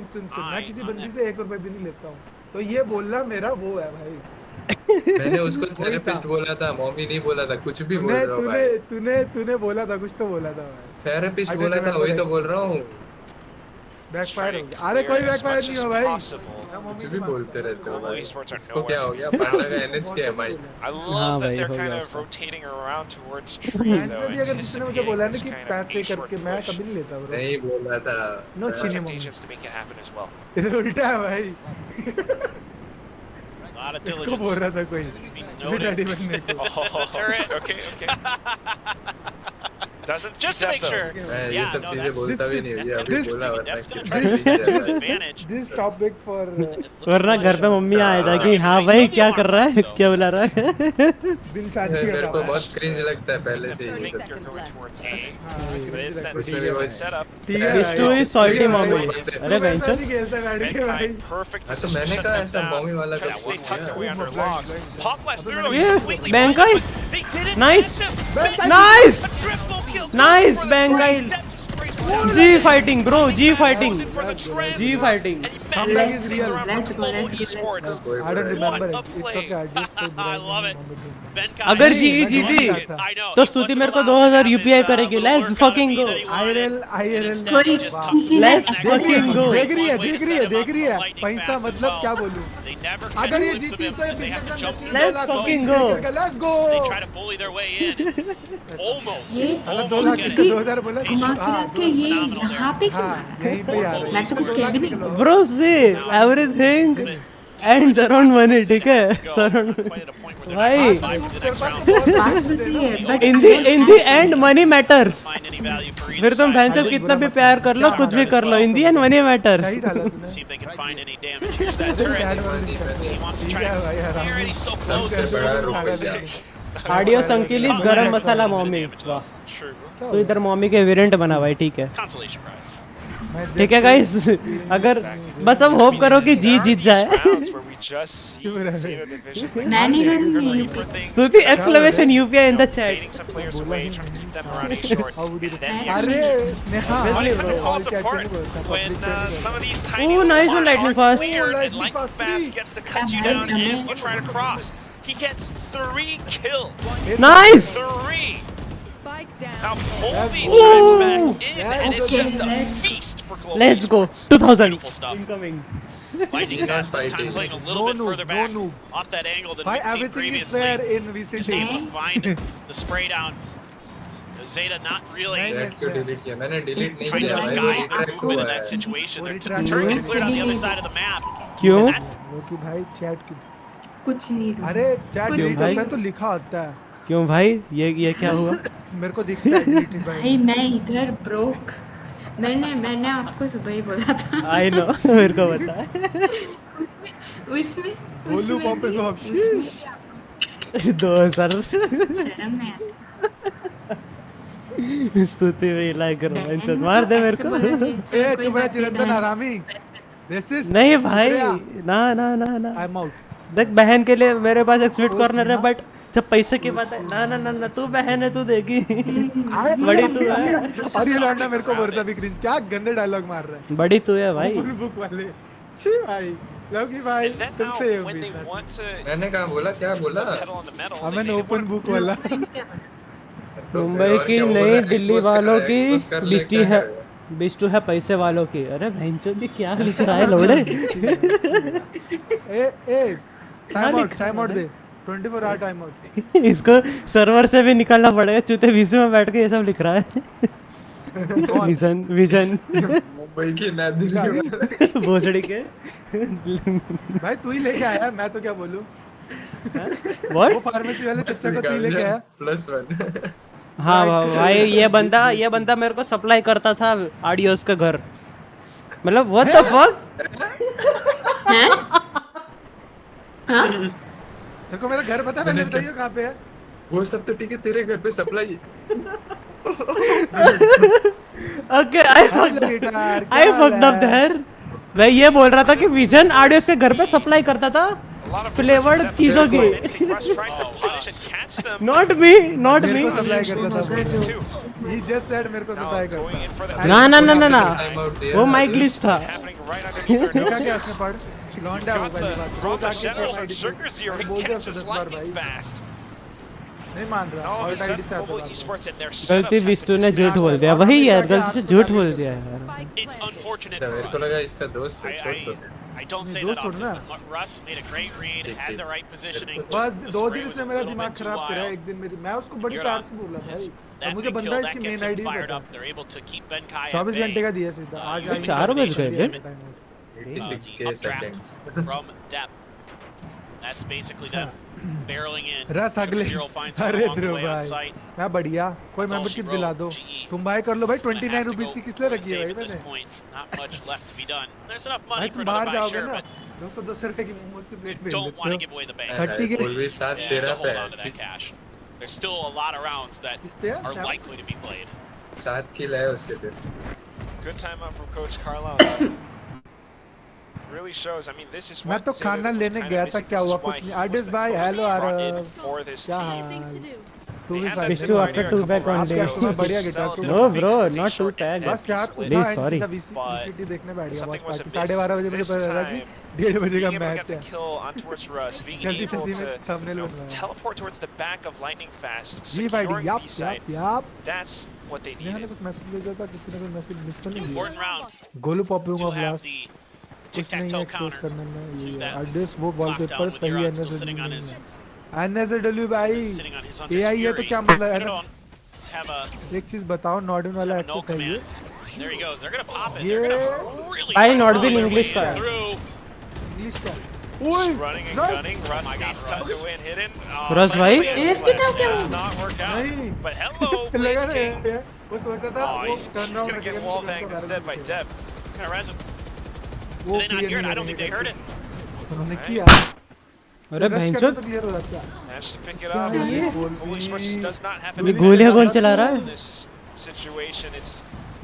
Speaker 8: मैं किसी बंदी से 1 रुपए भी नहीं लेता हूँ तो ये बोलना मेरा वो है भाई
Speaker 17: मैंने उसको थेरेपिस्ट बोला था मॉमी नहीं बोला था कुछ भी बोल रहा हूं भाई
Speaker 8: तूने बोला था कुछ तो बोला था भाई
Speaker 17: थेरेपिस्ट बोला था वही तो बोल रहा हूँ
Speaker 8: बैकफायर हो गया अरे कोई बैकफायर नहीं हो भाई
Speaker 17: कुछ भी बोलते रहते हो भाई
Speaker 15: Esports are
Speaker 17: इसको क्या हो गया पांडा का एनएच क्या है mic
Speaker 15: I love that they're kind of rotating around towards tree though,
Speaker 8: भी अगर किसी ने मुझे बोला ना कि
Speaker 15: anticipating this kind of
Speaker 8: पैसे
Speaker 15: A short
Speaker 8: करके मैं
Speaker 15: push.
Speaker 8: कभी नहीं लेता ब्रो
Speaker 17: नहीं बोला था
Speaker 8: नो
Speaker 15: There are
Speaker 8: चीनी
Speaker 15: temptations to make it happen as well.
Speaker 8: इधर उल्टा है भाई
Speaker 16: A lot of
Speaker 8: को
Speaker 16: diligence.
Speaker 8: बोल रहा था कोई
Speaker 16: Noted.
Speaker 8: डैडी बनने को
Speaker 15: Oh, turret. Okay, okay. Doesn't
Speaker 16: Just to
Speaker 15: see
Speaker 16: make
Speaker 15: depth,
Speaker 16: sure.
Speaker 15: though.
Speaker 17: मैं ये
Speaker 16: Yeah,
Speaker 17: सब
Speaker 16: no,
Speaker 17: चीजें
Speaker 16: that's-
Speaker 17: बोलता भी नहीं हूँ ये अभी
Speaker 16: this-
Speaker 17: बोला वरना
Speaker 16: that's
Speaker 17: कि
Speaker 16: gonna
Speaker 17: try
Speaker 16: try to use advantage.
Speaker 8: This topic for
Speaker 2: वरना घर पे मम्मी आया था कि हाँ भाई क्या कर रहा है क्या बुला रहा है
Speaker 8: दिन शादी
Speaker 17: मेरे को बहुत क्रिंज लगता है पहले से ही ये सब
Speaker 15: You're going towards A, but it's that
Speaker 17: उसमें भी वो
Speaker 15: setup.
Speaker 2: Bistu is salty mommy. अरे बेंचो
Speaker 8: खेलता बैठ के भाई
Speaker 15: Mankind, perfect
Speaker 17: हाँ तो
Speaker 15: position
Speaker 17: मैंने
Speaker 15: to
Speaker 17: कहा
Speaker 15: shut
Speaker 17: ऐसा
Speaker 15: them down.
Speaker 17: मॉमी वाला
Speaker 15: Tries to stay tucked
Speaker 17: कर
Speaker 15: away under logs. Hawk West, no, no,
Speaker 2: ये
Speaker 15: he's completely
Speaker 2: बैंकाई
Speaker 15: blind, but they didn't
Speaker 2: nice
Speaker 15: catch him.
Speaker 2: Nice
Speaker 15: A triple kill.
Speaker 2: Nice बैंकाई ji fighting bro ji fighting ji fighting
Speaker 18: Let's go.
Speaker 15: Esports.
Speaker 8: I don't remember
Speaker 15: What a
Speaker 8: it. It's
Speaker 15: play.
Speaker 8: okay. I just
Speaker 16: I love it. Benkai.
Speaker 2: अगर GE जीती
Speaker 16: I know.
Speaker 2: तो स्तुति मेरे को 2000 UPI करेगी let's fucking go
Speaker 8: ILL
Speaker 18: कोई किसी ने
Speaker 2: लेट्स फकिंग गो
Speaker 8: देख रही है पैसा मतलब क्या बोलूं
Speaker 16: They never
Speaker 8: अगर
Speaker 16: catch
Speaker 8: ये
Speaker 16: glimpse of
Speaker 8: जीती
Speaker 16: him
Speaker 8: तो ये
Speaker 16: because they have to jump through.
Speaker 2: Let's fucking go.
Speaker 8: Let's go
Speaker 16: They try to bully their way in. Almost.
Speaker 18: ये
Speaker 8: अगर 2
Speaker 16: Almost
Speaker 8: लाख
Speaker 16: get
Speaker 8: का
Speaker 16: it.
Speaker 8: 2000 बोला
Speaker 18: घुमा फिरा के ये यहाँ पे क्यों आ रहा है?
Speaker 8: यहीं पे यार
Speaker 18: मैं तो कुछ कह भी नहीं
Speaker 2: bro see everything ends around money ठीक है सराउंड भाई
Speaker 18: बात तो सही है but
Speaker 2: in the end money matters
Speaker 16: Find any value for either
Speaker 2: फिर तुम
Speaker 16: side.
Speaker 2: भैंसो कितना भी प्यार कर लो कुछ भी कर लो in the end money matters
Speaker 8: सही डाला तूने
Speaker 16: See if they can find any damage. Use that turret. He wants to try to clear it. He's so close. He's so close.
Speaker 2: Audio संकिलिस गरम मसाला मम्मी वाह
Speaker 16: True.
Speaker 2: तो इधर mummy के variant बना भाई ठीक है
Speaker 16: Consolation prize.
Speaker 2: ठीक है गाइस अगर बस अब होप करो कि जी जीत जाए
Speaker 15: Rounds where we just see Zeta Division.
Speaker 18: मैं नहीं करूँगी यूपी
Speaker 2: स्तुति exclamation UPI in the chat
Speaker 15: Baiting some players away, trying to keep them around A short. And then the
Speaker 8: अरे
Speaker 15: exchange.
Speaker 8: Sneha
Speaker 15: But it
Speaker 8: all
Speaker 15: falls
Speaker 8: chat
Speaker 15: apart
Speaker 8: नहीं बोलता
Speaker 15: when
Speaker 8: public
Speaker 15: some of these
Speaker 2: Ooh,
Speaker 15: tiny
Speaker 2: nice
Speaker 15: little
Speaker 2: one, lightning
Speaker 15: aren't
Speaker 2: fast.
Speaker 15: cleared, and
Speaker 8: Lightning
Speaker 15: lightning
Speaker 8: fast
Speaker 15: fast gets to cut you down and is trying to cross. He gets 3 kills.
Speaker 2: Nice
Speaker 15: 3.
Speaker 6: Spike down.
Speaker 15: Now pull these
Speaker 2: Ooh.
Speaker 15: guys back in, and it's
Speaker 18: Okay,
Speaker 15: just a
Speaker 18: let's-
Speaker 15: feast for Global
Speaker 2: let's go
Speaker 15: Esports.
Speaker 2: 2000
Speaker 16: Beautiful stuff.
Speaker 2: Incoming
Speaker 16: Lightning fast this time playing a little bit further back off that angle than
Speaker 8: Why
Speaker 16: we've seen
Speaker 8: everything is
Speaker 16: previously.
Speaker 8: fair in
Speaker 16: Just
Speaker 8: VCT
Speaker 16: able to find the spray down. Zeta not really
Speaker 17: chat क्यों delete किया मैंने delete नहीं
Speaker 16: trying to
Speaker 17: किया
Speaker 16: disguise their
Speaker 17: भाई
Speaker 16: movement in that situation. They're turning cleared on the other side of the map.
Speaker 2: क्यों
Speaker 16: And that's
Speaker 8: कि भाई chat की
Speaker 18: कुछ नहीं दूँ।
Speaker 8: अरे चैट
Speaker 2: क्यों
Speaker 8: डिलीट
Speaker 2: भाई?
Speaker 8: होता है तो लिखा होता है
Speaker 2: क्यों भाई ये क्या हुआ
Speaker 8: मेरे को दिखता है डिलीटेड भाई
Speaker 18: भाई मैं इधर ब्रोक मैंने आपको सुबह ही बोला था
Speaker 2: आई नो मेरे को पता है
Speaker 18: उसमें
Speaker 8: बोलू
Speaker 18: उसमें
Speaker 8: पॉप
Speaker 18: भी-
Speaker 8: को
Speaker 18: उसमें भी
Speaker 2: 2000
Speaker 18: शर्म नहीं आती
Speaker 2: स्तुति में लाइक रोमांच मार दे मेरे को
Speaker 8: ए चुप रह चिरंतन आरामी रेसिस्ट
Speaker 2: नहीं भाई ना ना ना ना
Speaker 8: आई एम आउट
Speaker 2: देख बहन के लिए मेरे पास एक स्वीट कॉर्नर है बट जब पैसे की बात है ना ना ना ना तू बहन है तू देगी बड़ी तू है
Speaker 8: और ये लौंडा मेरे को बोलता भी क्रिंज क्या गंदे डायलॉग मार रहा है
Speaker 2: बड़ी तू है भाई
Speaker 8: ओपन बुक वाले छी भाई लौकी भाई
Speaker 15: And then now,
Speaker 8: तुमसे ये
Speaker 15: when they
Speaker 8: उम्मीद
Speaker 15: want to
Speaker 17: मैंने कहा बोला क्या बोला
Speaker 15: pedal on the metal, they
Speaker 8: हमें
Speaker 15: make it
Speaker 8: ओपन बुक वाला
Speaker 17: तो
Speaker 2: मुंबई
Speaker 17: फिर और
Speaker 2: की
Speaker 17: क्या बोल
Speaker 2: नई
Speaker 17: रहा है?
Speaker 2: दिल्ली
Speaker 17: Expose कर
Speaker 2: वालों
Speaker 17: रहा है,
Speaker 2: की
Speaker 17: expose कर ले,
Speaker 2: बिस्टी
Speaker 17: क्या
Speaker 2: है
Speaker 17: कर रहा है?
Speaker 2: बिस्टू है पैसे वालों की अरे भैंचो भी क्या लिख रहा है लोड़े
Speaker 8: ए टाइम आउट दे 24 आवर टाइम आउट
Speaker 2: इसको सर्वर से भी निकालना पड़ेगा चूते वीसी में बैठ के ये सब लिख रहा है विजन विजन
Speaker 17: मुंबई की नई दिल्ली वाला।
Speaker 2: भोसड़ी के
Speaker 8: भाई तू ही लेके आया मैं तो क्या बोलूं
Speaker 2: व्हाट
Speaker 8: वो फार्मेसी वाले चच्चा को तू ही लेके आया
Speaker 17: +1
Speaker 2: हाँ भाई ये बंदा मेरे को सप्लाई करता था ऑडियोस के घर मतलब व्हाट द फक
Speaker 18: हैं हाँ
Speaker 8: तेरे को मेरा घर पता है पहले बताइए कहाँ पे है
Speaker 17: वो सब तो ठीक है तेरे घर पे supply
Speaker 2: okay I fucked up there मैं ये बोल रहा था कि विजन ऑडियोस के घर पे सप्लाई करता था फ्लेवर्ड चीजों की
Speaker 15: Rush tries to punish and catch them.
Speaker 2: Not me
Speaker 8: मेरे को सप्लाई करता था ही जस्ट सेड मेरे को supply
Speaker 15: Going in for the
Speaker 2: ना ना ना ना ना
Speaker 17: टाइम आउट दिया
Speaker 2: वो माइक लिस्ट था
Speaker 15: happening right underneath their
Speaker 8: देखा
Speaker 15: noses.
Speaker 8: क्या उसने पढ़ लौंडा वो
Speaker 15: Got
Speaker 8: पहली
Speaker 15: the
Speaker 8: बात
Speaker 15: throw
Speaker 8: रोज
Speaker 15: the
Speaker 8: आके
Speaker 15: shadows
Speaker 8: same
Speaker 15: on
Speaker 8: ID
Speaker 15: Sugars here. He
Speaker 8: बोल दिया
Speaker 15: catches
Speaker 8: दस बार
Speaker 15: lightning
Speaker 8: भाई
Speaker 15: fast.
Speaker 8: नहीं मान
Speaker 15: And
Speaker 8: रहा
Speaker 15: all of a
Speaker 8: alt ID
Speaker 15: sudden,
Speaker 8: से आता
Speaker 15: Global
Speaker 8: था
Speaker 15: Esports and their
Speaker 2: गलती
Speaker 15: setups have
Speaker 2: बिस्टू
Speaker 15: been
Speaker 2: ने झूठ बोल दिया वही यार गलती से झूठ बोल दिया यार
Speaker 16: It's unfortunate
Speaker 17: मेरे
Speaker 16: for
Speaker 17: को
Speaker 16: us.
Speaker 17: लगा इसका दोस्त है छोड़ दो
Speaker 16: I don't say that often, but Russ made a great read, had the right positioning.
Speaker 8: बस
Speaker 16: The
Speaker 8: 2
Speaker 16: spray
Speaker 8: दिन
Speaker 16: was
Speaker 8: इसने
Speaker 16: a
Speaker 8: मेरा
Speaker 16: little
Speaker 8: दिमाग
Speaker 16: bit too
Speaker 8: खराब करा
Speaker 16: wild.
Speaker 8: एक दिन मेरी मैं उसको बड़ी प्यार से बोला भाई और मुझे
Speaker 16: That big
Speaker 8: बंदा
Speaker 16: kill,
Speaker 8: इसकी
Speaker 16: that
Speaker 8: main
Speaker 16: gets him
Speaker 8: ID
Speaker 16: fired
Speaker 8: पता
Speaker 16: up. They're able to keep Benkai at
Speaker 8: 24 घंटे
Speaker 16: bay.
Speaker 8: का दिया सीधा आज
Speaker 16: Using
Speaker 2: 4 बज गए
Speaker 16: termination
Speaker 2: फिर
Speaker 17: 86k seconds.
Speaker 16: from depth. That's basically them barreling in.
Speaker 8: रस अगले
Speaker 16: Zero finds one
Speaker 8: अरे
Speaker 16: along the
Speaker 8: Dhruv
Speaker 16: way on
Speaker 8: भाई
Speaker 16: site.
Speaker 8: क्या बढ़िया कोई
Speaker 16: That's all
Speaker 8: मेंबरशिप
Speaker 16: she
Speaker 8: दिला
Speaker 16: wrote.
Speaker 8: दो
Speaker 16: GE.
Speaker 8: तुम भाई कर लो भाई
Speaker 16: Gonna
Speaker 8: 29
Speaker 16: have to
Speaker 8: rupees
Speaker 16: go
Speaker 8: की किस लिए
Speaker 16: for a
Speaker 8: रखी है
Speaker 16: save
Speaker 8: भाई
Speaker 16: at this
Speaker 8: मैंने
Speaker 16: point. Not much left to be done. There's enough
Speaker 8: भाई
Speaker 16: money
Speaker 8: तुम
Speaker 16: for
Speaker 8: बाहर
Speaker 16: another buy
Speaker 8: जाओगे
Speaker 16: share,
Speaker 8: ना
Speaker 16: but
Speaker 8: 200 रुपए की मोमोज की प्लेट भेज
Speaker 16: don't
Speaker 8: देते
Speaker 16: want to
Speaker 8: हो
Speaker 16: give away the bank.
Speaker 8: खट्टी के
Speaker 17: always साथ
Speaker 16: Yeah,
Speaker 17: तेरा
Speaker 16: to hold
Speaker 17: पे
Speaker 16: on to that
Speaker 17: है
Speaker 16: cash. There's still a lot of rounds that
Speaker 8: पे है,
Speaker 16: are
Speaker 8: Sam?
Speaker 16: likely to be played.
Speaker 17: 7 kill है उसके सिर्फ.
Speaker 15: Good timeout from Coach Carlisle. Really shows. I mean, this is
Speaker 8: मैं
Speaker 15: what
Speaker 8: तो
Speaker 15: Zeta
Speaker 8: खाना
Speaker 15: was
Speaker 8: लेने
Speaker 15: kind of
Speaker 8: गया था
Speaker 15: missing.
Speaker 8: क्या
Speaker 15: This is
Speaker 8: हुआ
Speaker 15: why
Speaker 8: कुछ
Speaker 15: he
Speaker 8: नहीं
Speaker 15: was
Speaker 8: आर्टिस्ट
Speaker 15: the
Speaker 8: भाई
Speaker 15: closest
Speaker 8: hello
Speaker 15: brought in
Speaker 8: Aarav
Speaker 15: for this
Speaker 8: क्या
Speaker 15: team.
Speaker 8: Hall
Speaker 15: They had that
Speaker 2: Wish
Speaker 15: zip
Speaker 2: to
Speaker 15: right
Speaker 2: after
Speaker 15: here a
Speaker 2: 2
Speaker 15: couple
Speaker 2: back on
Speaker 15: rounds
Speaker 2: day.
Speaker 15: ago.
Speaker 8: कैसे मैं बढ़िया guitar
Speaker 15: Solid
Speaker 8: तू
Speaker 2: No,
Speaker 15: defeat
Speaker 2: bro,
Speaker 15: to take
Speaker 2: not
Speaker 15: short
Speaker 2: 2 tag.
Speaker 15: and
Speaker 8: बस यार
Speaker 15: split.
Speaker 2: Please, sorry.
Speaker 8: सीधा
Speaker 15: But
Speaker 8: VCT देखने बैठ गया
Speaker 15: something
Speaker 8: watch
Speaker 15: was
Speaker 8: party
Speaker 15: amiss
Speaker 8: 12:30 बजे मुझे
Speaker 15: this
Speaker 8: पता था कि
Speaker 15: time.
Speaker 8: 1:30 बजे का
Speaker 15: Being able to
Speaker 8: match
Speaker 15: get the
Speaker 8: है
Speaker 15: kill on towards Russ, being
Speaker 8: जल्दी
Speaker 15: able
Speaker 8: जल्दी
Speaker 15: to
Speaker 8: में थंबनेल बनवाया
Speaker 15: teleport towards the back of Lightning Fast,
Speaker 8: जी भाई
Speaker 15: securing
Speaker 8: YAP
Speaker 15: B side.
Speaker 8: YAP
Speaker 15: That's what they
Speaker 8: यहाँ ने
Speaker 15: needed.
Speaker 8: कुछ मैसेज भेजा था किसी ने कोई मैसेज मिस तो नहीं
Speaker 16: Important
Speaker 8: किया
Speaker 16: round.
Speaker 8: Golu popping
Speaker 16: To
Speaker 8: of
Speaker 16: have
Speaker 8: last
Speaker 16: the
Speaker 8: कुछ नहीं है
Speaker 16: tic-tac-toe
Speaker 8: एक्सपोज
Speaker 16: counter
Speaker 8: करने में
Speaker 16: to
Speaker 8: ये
Speaker 16: that
Speaker 8: एड्रेस वो वॉलपेपर
Speaker 16: lockdown with
Speaker 8: सही है
Speaker 16: Euron still sitting on
Speaker 8: NSW
Speaker 16: his
Speaker 8: NSW भाई
Speaker 16: sitting on his Hunter's
Speaker 8: AI है तो
Speaker 16: Fury.
Speaker 8: क्या मतलब
Speaker 16: Put
Speaker 8: है
Speaker 16: it
Speaker 8: ना
Speaker 16: on. Let's have a
Speaker 8: एक चीज बताओ नॉर्डन वाला
Speaker 16: no
Speaker 8: एक्सेस है ये
Speaker 16: command. There he goes. They're gonna pop it.
Speaker 8: ये
Speaker 16: They're gonna really
Speaker 2: I
Speaker 16: pop
Speaker 2: not
Speaker 16: their
Speaker 2: been
Speaker 16: way
Speaker 2: English sir.
Speaker 16: through.
Speaker 8: English का
Speaker 15: Just running and
Speaker 8: nice.
Speaker 15: gunning. Russ stays tucked away and hidden.
Speaker 2: Russ भाई?
Speaker 18: AFK था क्या वो?
Speaker 15: Does not work out.
Speaker 8: नहीं
Speaker 15: But hello,
Speaker 8: लगा
Speaker 15: Blaze King.
Speaker 8: ना वो सोचा था
Speaker 15: Oh,
Speaker 8: वो
Speaker 15: he's
Speaker 8: turn
Speaker 15: gonna
Speaker 8: round
Speaker 15: get wall banged instead by Deb.
Speaker 16: Gonna res him.
Speaker 8: वो
Speaker 16: Did they not
Speaker 8: clear
Speaker 16: hear it?
Speaker 8: नहीं
Speaker 16: I don't think they heard it.
Speaker 8: उन्होंने किया
Speaker 2: अरे
Speaker 8: रश
Speaker 2: भैंचोद
Speaker 8: करता तो क्लियर हो जाता
Speaker 15: Managed to pick it up.
Speaker 8: ये
Speaker 15: Global Esports just does not have
Speaker 2: ये गोलियां कौन चला रहा
Speaker 15: in
Speaker 2: है
Speaker 15: this situation. It's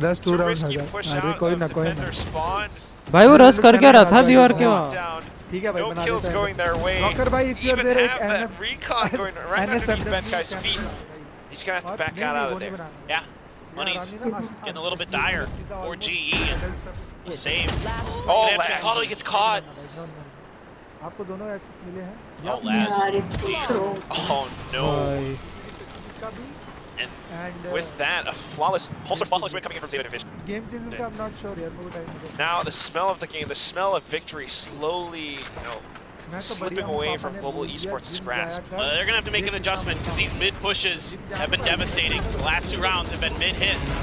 Speaker 8: rush
Speaker 15: too
Speaker 8: 2 round
Speaker 15: risky
Speaker 8: हजार
Speaker 15: push
Speaker 8: अरे
Speaker 15: out
Speaker 8: कोई
Speaker 15: of
Speaker 8: ना कोई ना
Speaker 15: defender spawn.
Speaker 2: भाई वो रस कर क्या रहा था दीवार के वहाँ
Speaker 15: Down.
Speaker 8: ठीक है भाई
Speaker 15: No
Speaker 8: बना
Speaker 15: kills
Speaker 8: देता
Speaker 15: going
Speaker 8: है
Speaker 15: their way.
Speaker 8: रॉकर भाई if you are
Speaker 15: Even
Speaker 8: there
Speaker 15: have
Speaker 8: एक
Speaker 15: that recon going right underneath Benkai's feet. He's gonna have to back out of there.
Speaker 16: Yeah. Money's getting a little bit dire for GE. And a save.
Speaker 15: Oh, Laz.
Speaker 16: Oh, he gets caught.
Speaker 8: आपको दोनों access मिले हैं
Speaker 16: Oh, Laz.
Speaker 18: यार it's pro.
Speaker 15: Oh no.
Speaker 2: भाई
Speaker 8: इसका भी
Speaker 15: And with that, a flawless win coming in from Zeta Division.
Speaker 8: Game changes का I'm not sure यार मेरे को टाइम नहीं
Speaker 15: Now the smell of the game, the smell of victory slowly, slipping away from Global Esports' grasp.
Speaker 16: They're gonna have to make an adjustment because these mid pushes have been devastating. The last 2 rounds have been mid hits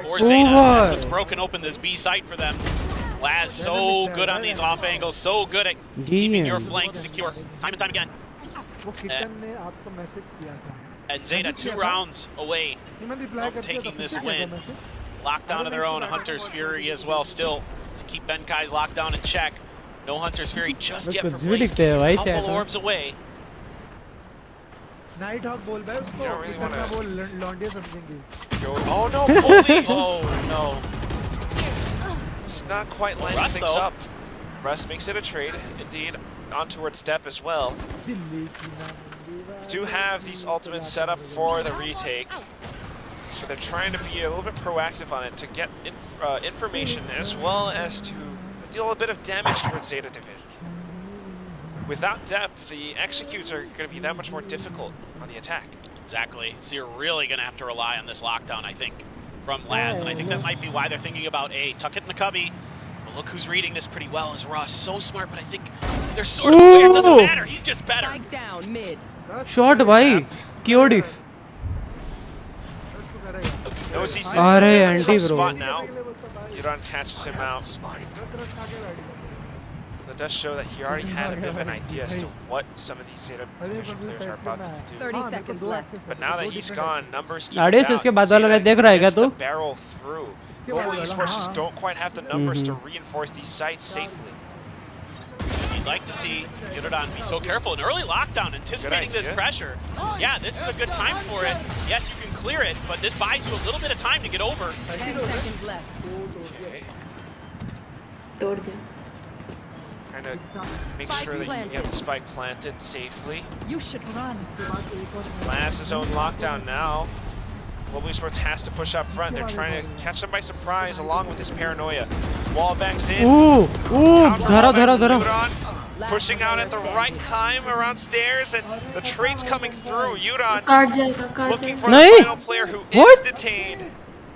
Speaker 16: for Zeta. That's what's broken open this B site for them. Laz so good on these off angles, so good at keeping your flanks secure, time and time again.
Speaker 8: वो kitten ने आपको message किया था
Speaker 16: And Zeta 2 rounds away
Speaker 8: इमन reply
Speaker 16: from
Speaker 8: करके
Speaker 16: taking this
Speaker 8: किया था
Speaker 16: win.
Speaker 8: Message
Speaker 16: Locked down to their own Hunter's Fury as well still to keep Benkai's lockdown in check. No Hunter's Fury just yet for Blaze. A couple orbs away.
Speaker 8: Night hawk बोल भाई उसको कितना बोल लॉन्डे समझेंगे
Speaker 15: Oh no, Colby!
Speaker 16: Oh no.
Speaker 15: It's not quite lining
Speaker 16: Russ,
Speaker 15: things
Speaker 16: though.
Speaker 15: up. Russ makes it a trade, indeed, on towards Step as well. Do have these ultimates set up for the retake, but they're trying to be a little bit proactive on it to get information as well as to deal a bit of damage towards Zeta Division. Without depth, the executes are going to be that much more difficult on the attack.
Speaker 16: Exactly. So you're really going to have to rely on this lockdown, I think, from Laz. And I think that might be why they're thinking about A, tuck it in the cubby. But look who's reading this pretty well is Russ. So smart, but I think they're sort of clear. It doesn't matter. He's just better.
Speaker 6: Down mid.
Speaker 2: Shot भाई क्योडिफ
Speaker 15: Knows he's
Speaker 2: अरे
Speaker 15: in a
Speaker 2: anti
Speaker 15: tough
Speaker 2: bro
Speaker 15: spot now. Yuran catches him out. That does show that he already had a bit of an idea as to what some of these Zeta Division players are about to do.
Speaker 6: 30 seconds left.
Speaker 15: But now that he's gone, numbers even
Speaker 2: आड़े से
Speaker 15: out.
Speaker 2: इसके बाद वाला match देख रहा है क्या तू
Speaker 15: Barrel through. Global Esports just don't quite have the numbers to reinforce these sites safely.
Speaker 16: You'd like to see Yuran be so careful. An early lockdown, anticipating this pressure. Yeah, this is a good time for it. Yes, you can clear it, but this buys you a little bit of time to get over.
Speaker 6: 10 seconds left.
Speaker 15: Okay.
Speaker 18: तोड़ दिया
Speaker 15: Trying to make sure that you can get the spike planted safely.
Speaker 6: You should run.
Speaker 15: Laz his own lockdown now. Global Esports has to push up front. They're trying to catch them by surprise along with his paranoia. Wall bangs in.
Speaker 2: धरा धरा धरा
Speaker 15: Pushing out at the right time around stairs, and the trade's coming through. Yuran
Speaker 18: काट जाएगा
Speaker 15: looking for the final player who is detained.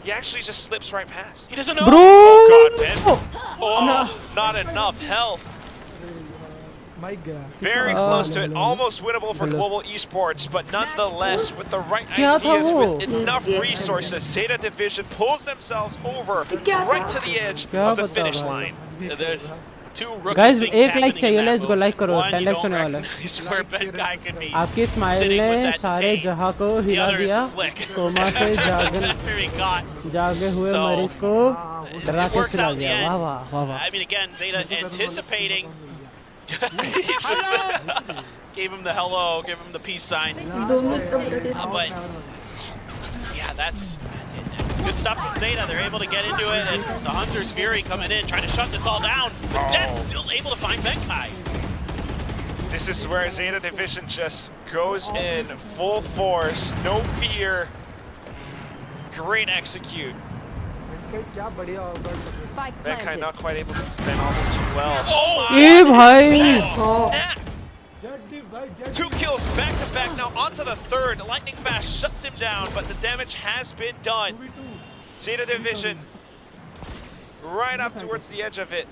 Speaker 15: He actually just slips right past. He doesn't know.
Speaker 2: Bro!
Speaker 15: Oh god, man. Oh, not enough health.
Speaker 8: Mic गया
Speaker 15: Very close to it. Almost winnable for Global Esports, but nonetheless, with the right
Speaker 2: क्या था
Speaker 15: ideas,
Speaker 2: वो?
Speaker 15: with enough resources, Zeta Division pulls themselves over right to the edge
Speaker 2: क्या
Speaker 15: of the
Speaker 2: पता
Speaker 15: finish
Speaker 2: भाई?
Speaker 15: line.
Speaker 16: There's two rookie
Speaker 2: Guys,
Speaker 16: things
Speaker 2: एक like
Speaker 16: happening
Speaker 2: चाहिए,
Speaker 16: in that
Speaker 2: let's go,
Speaker 16: move.
Speaker 2: Like करो,
Speaker 16: One,
Speaker 2: 10
Speaker 16: you
Speaker 2: likes
Speaker 16: don't
Speaker 2: होने वाला है।
Speaker 16: recognize where Ben Guy could be
Speaker 2: आपकी स्माइल
Speaker 16: sitting with
Speaker 2: ने
Speaker 16: that
Speaker 2: सारे
Speaker 16: detain.
Speaker 2: जहां को
Speaker 16: The
Speaker 2: हिला
Speaker 16: other is
Speaker 2: दिया,
Speaker 16: the flick.
Speaker 2: कोमा से
Speaker 16: Where he got.
Speaker 2: जागे हुए
Speaker 16: So,
Speaker 2: मरीज को डरा
Speaker 16: it
Speaker 2: के
Speaker 16: works
Speaker 2: सुला
Speaker 16: out in the
Speaker 2: दिया।
Speaker 16: end.
Speaker 2: वाह वाह वाह वाह।
Speaker 16: I mean, again, Zeta anticipating. He just gave him the hello, gave him the peace sign. But yeah, that's good stuff from Zeta. They're able to get into it, and the Hunter's Fury coming in, trying to shut this all down. But Jet still able to find Benkai.
Speaker 15: This is where Zeta Division just goes in full force, no fear. Great execute.
Speaker 8: क्या बढ़िया होगा
Speaker 15: Benkai not quite able to defend all too well.
Speaker 2: ए भाई!
Speaker 15: Snap! 2 kills back to back now onto the third. Lightning Fast shuts him down, but the damage has been done. Zeta Division right up towards the edge of it,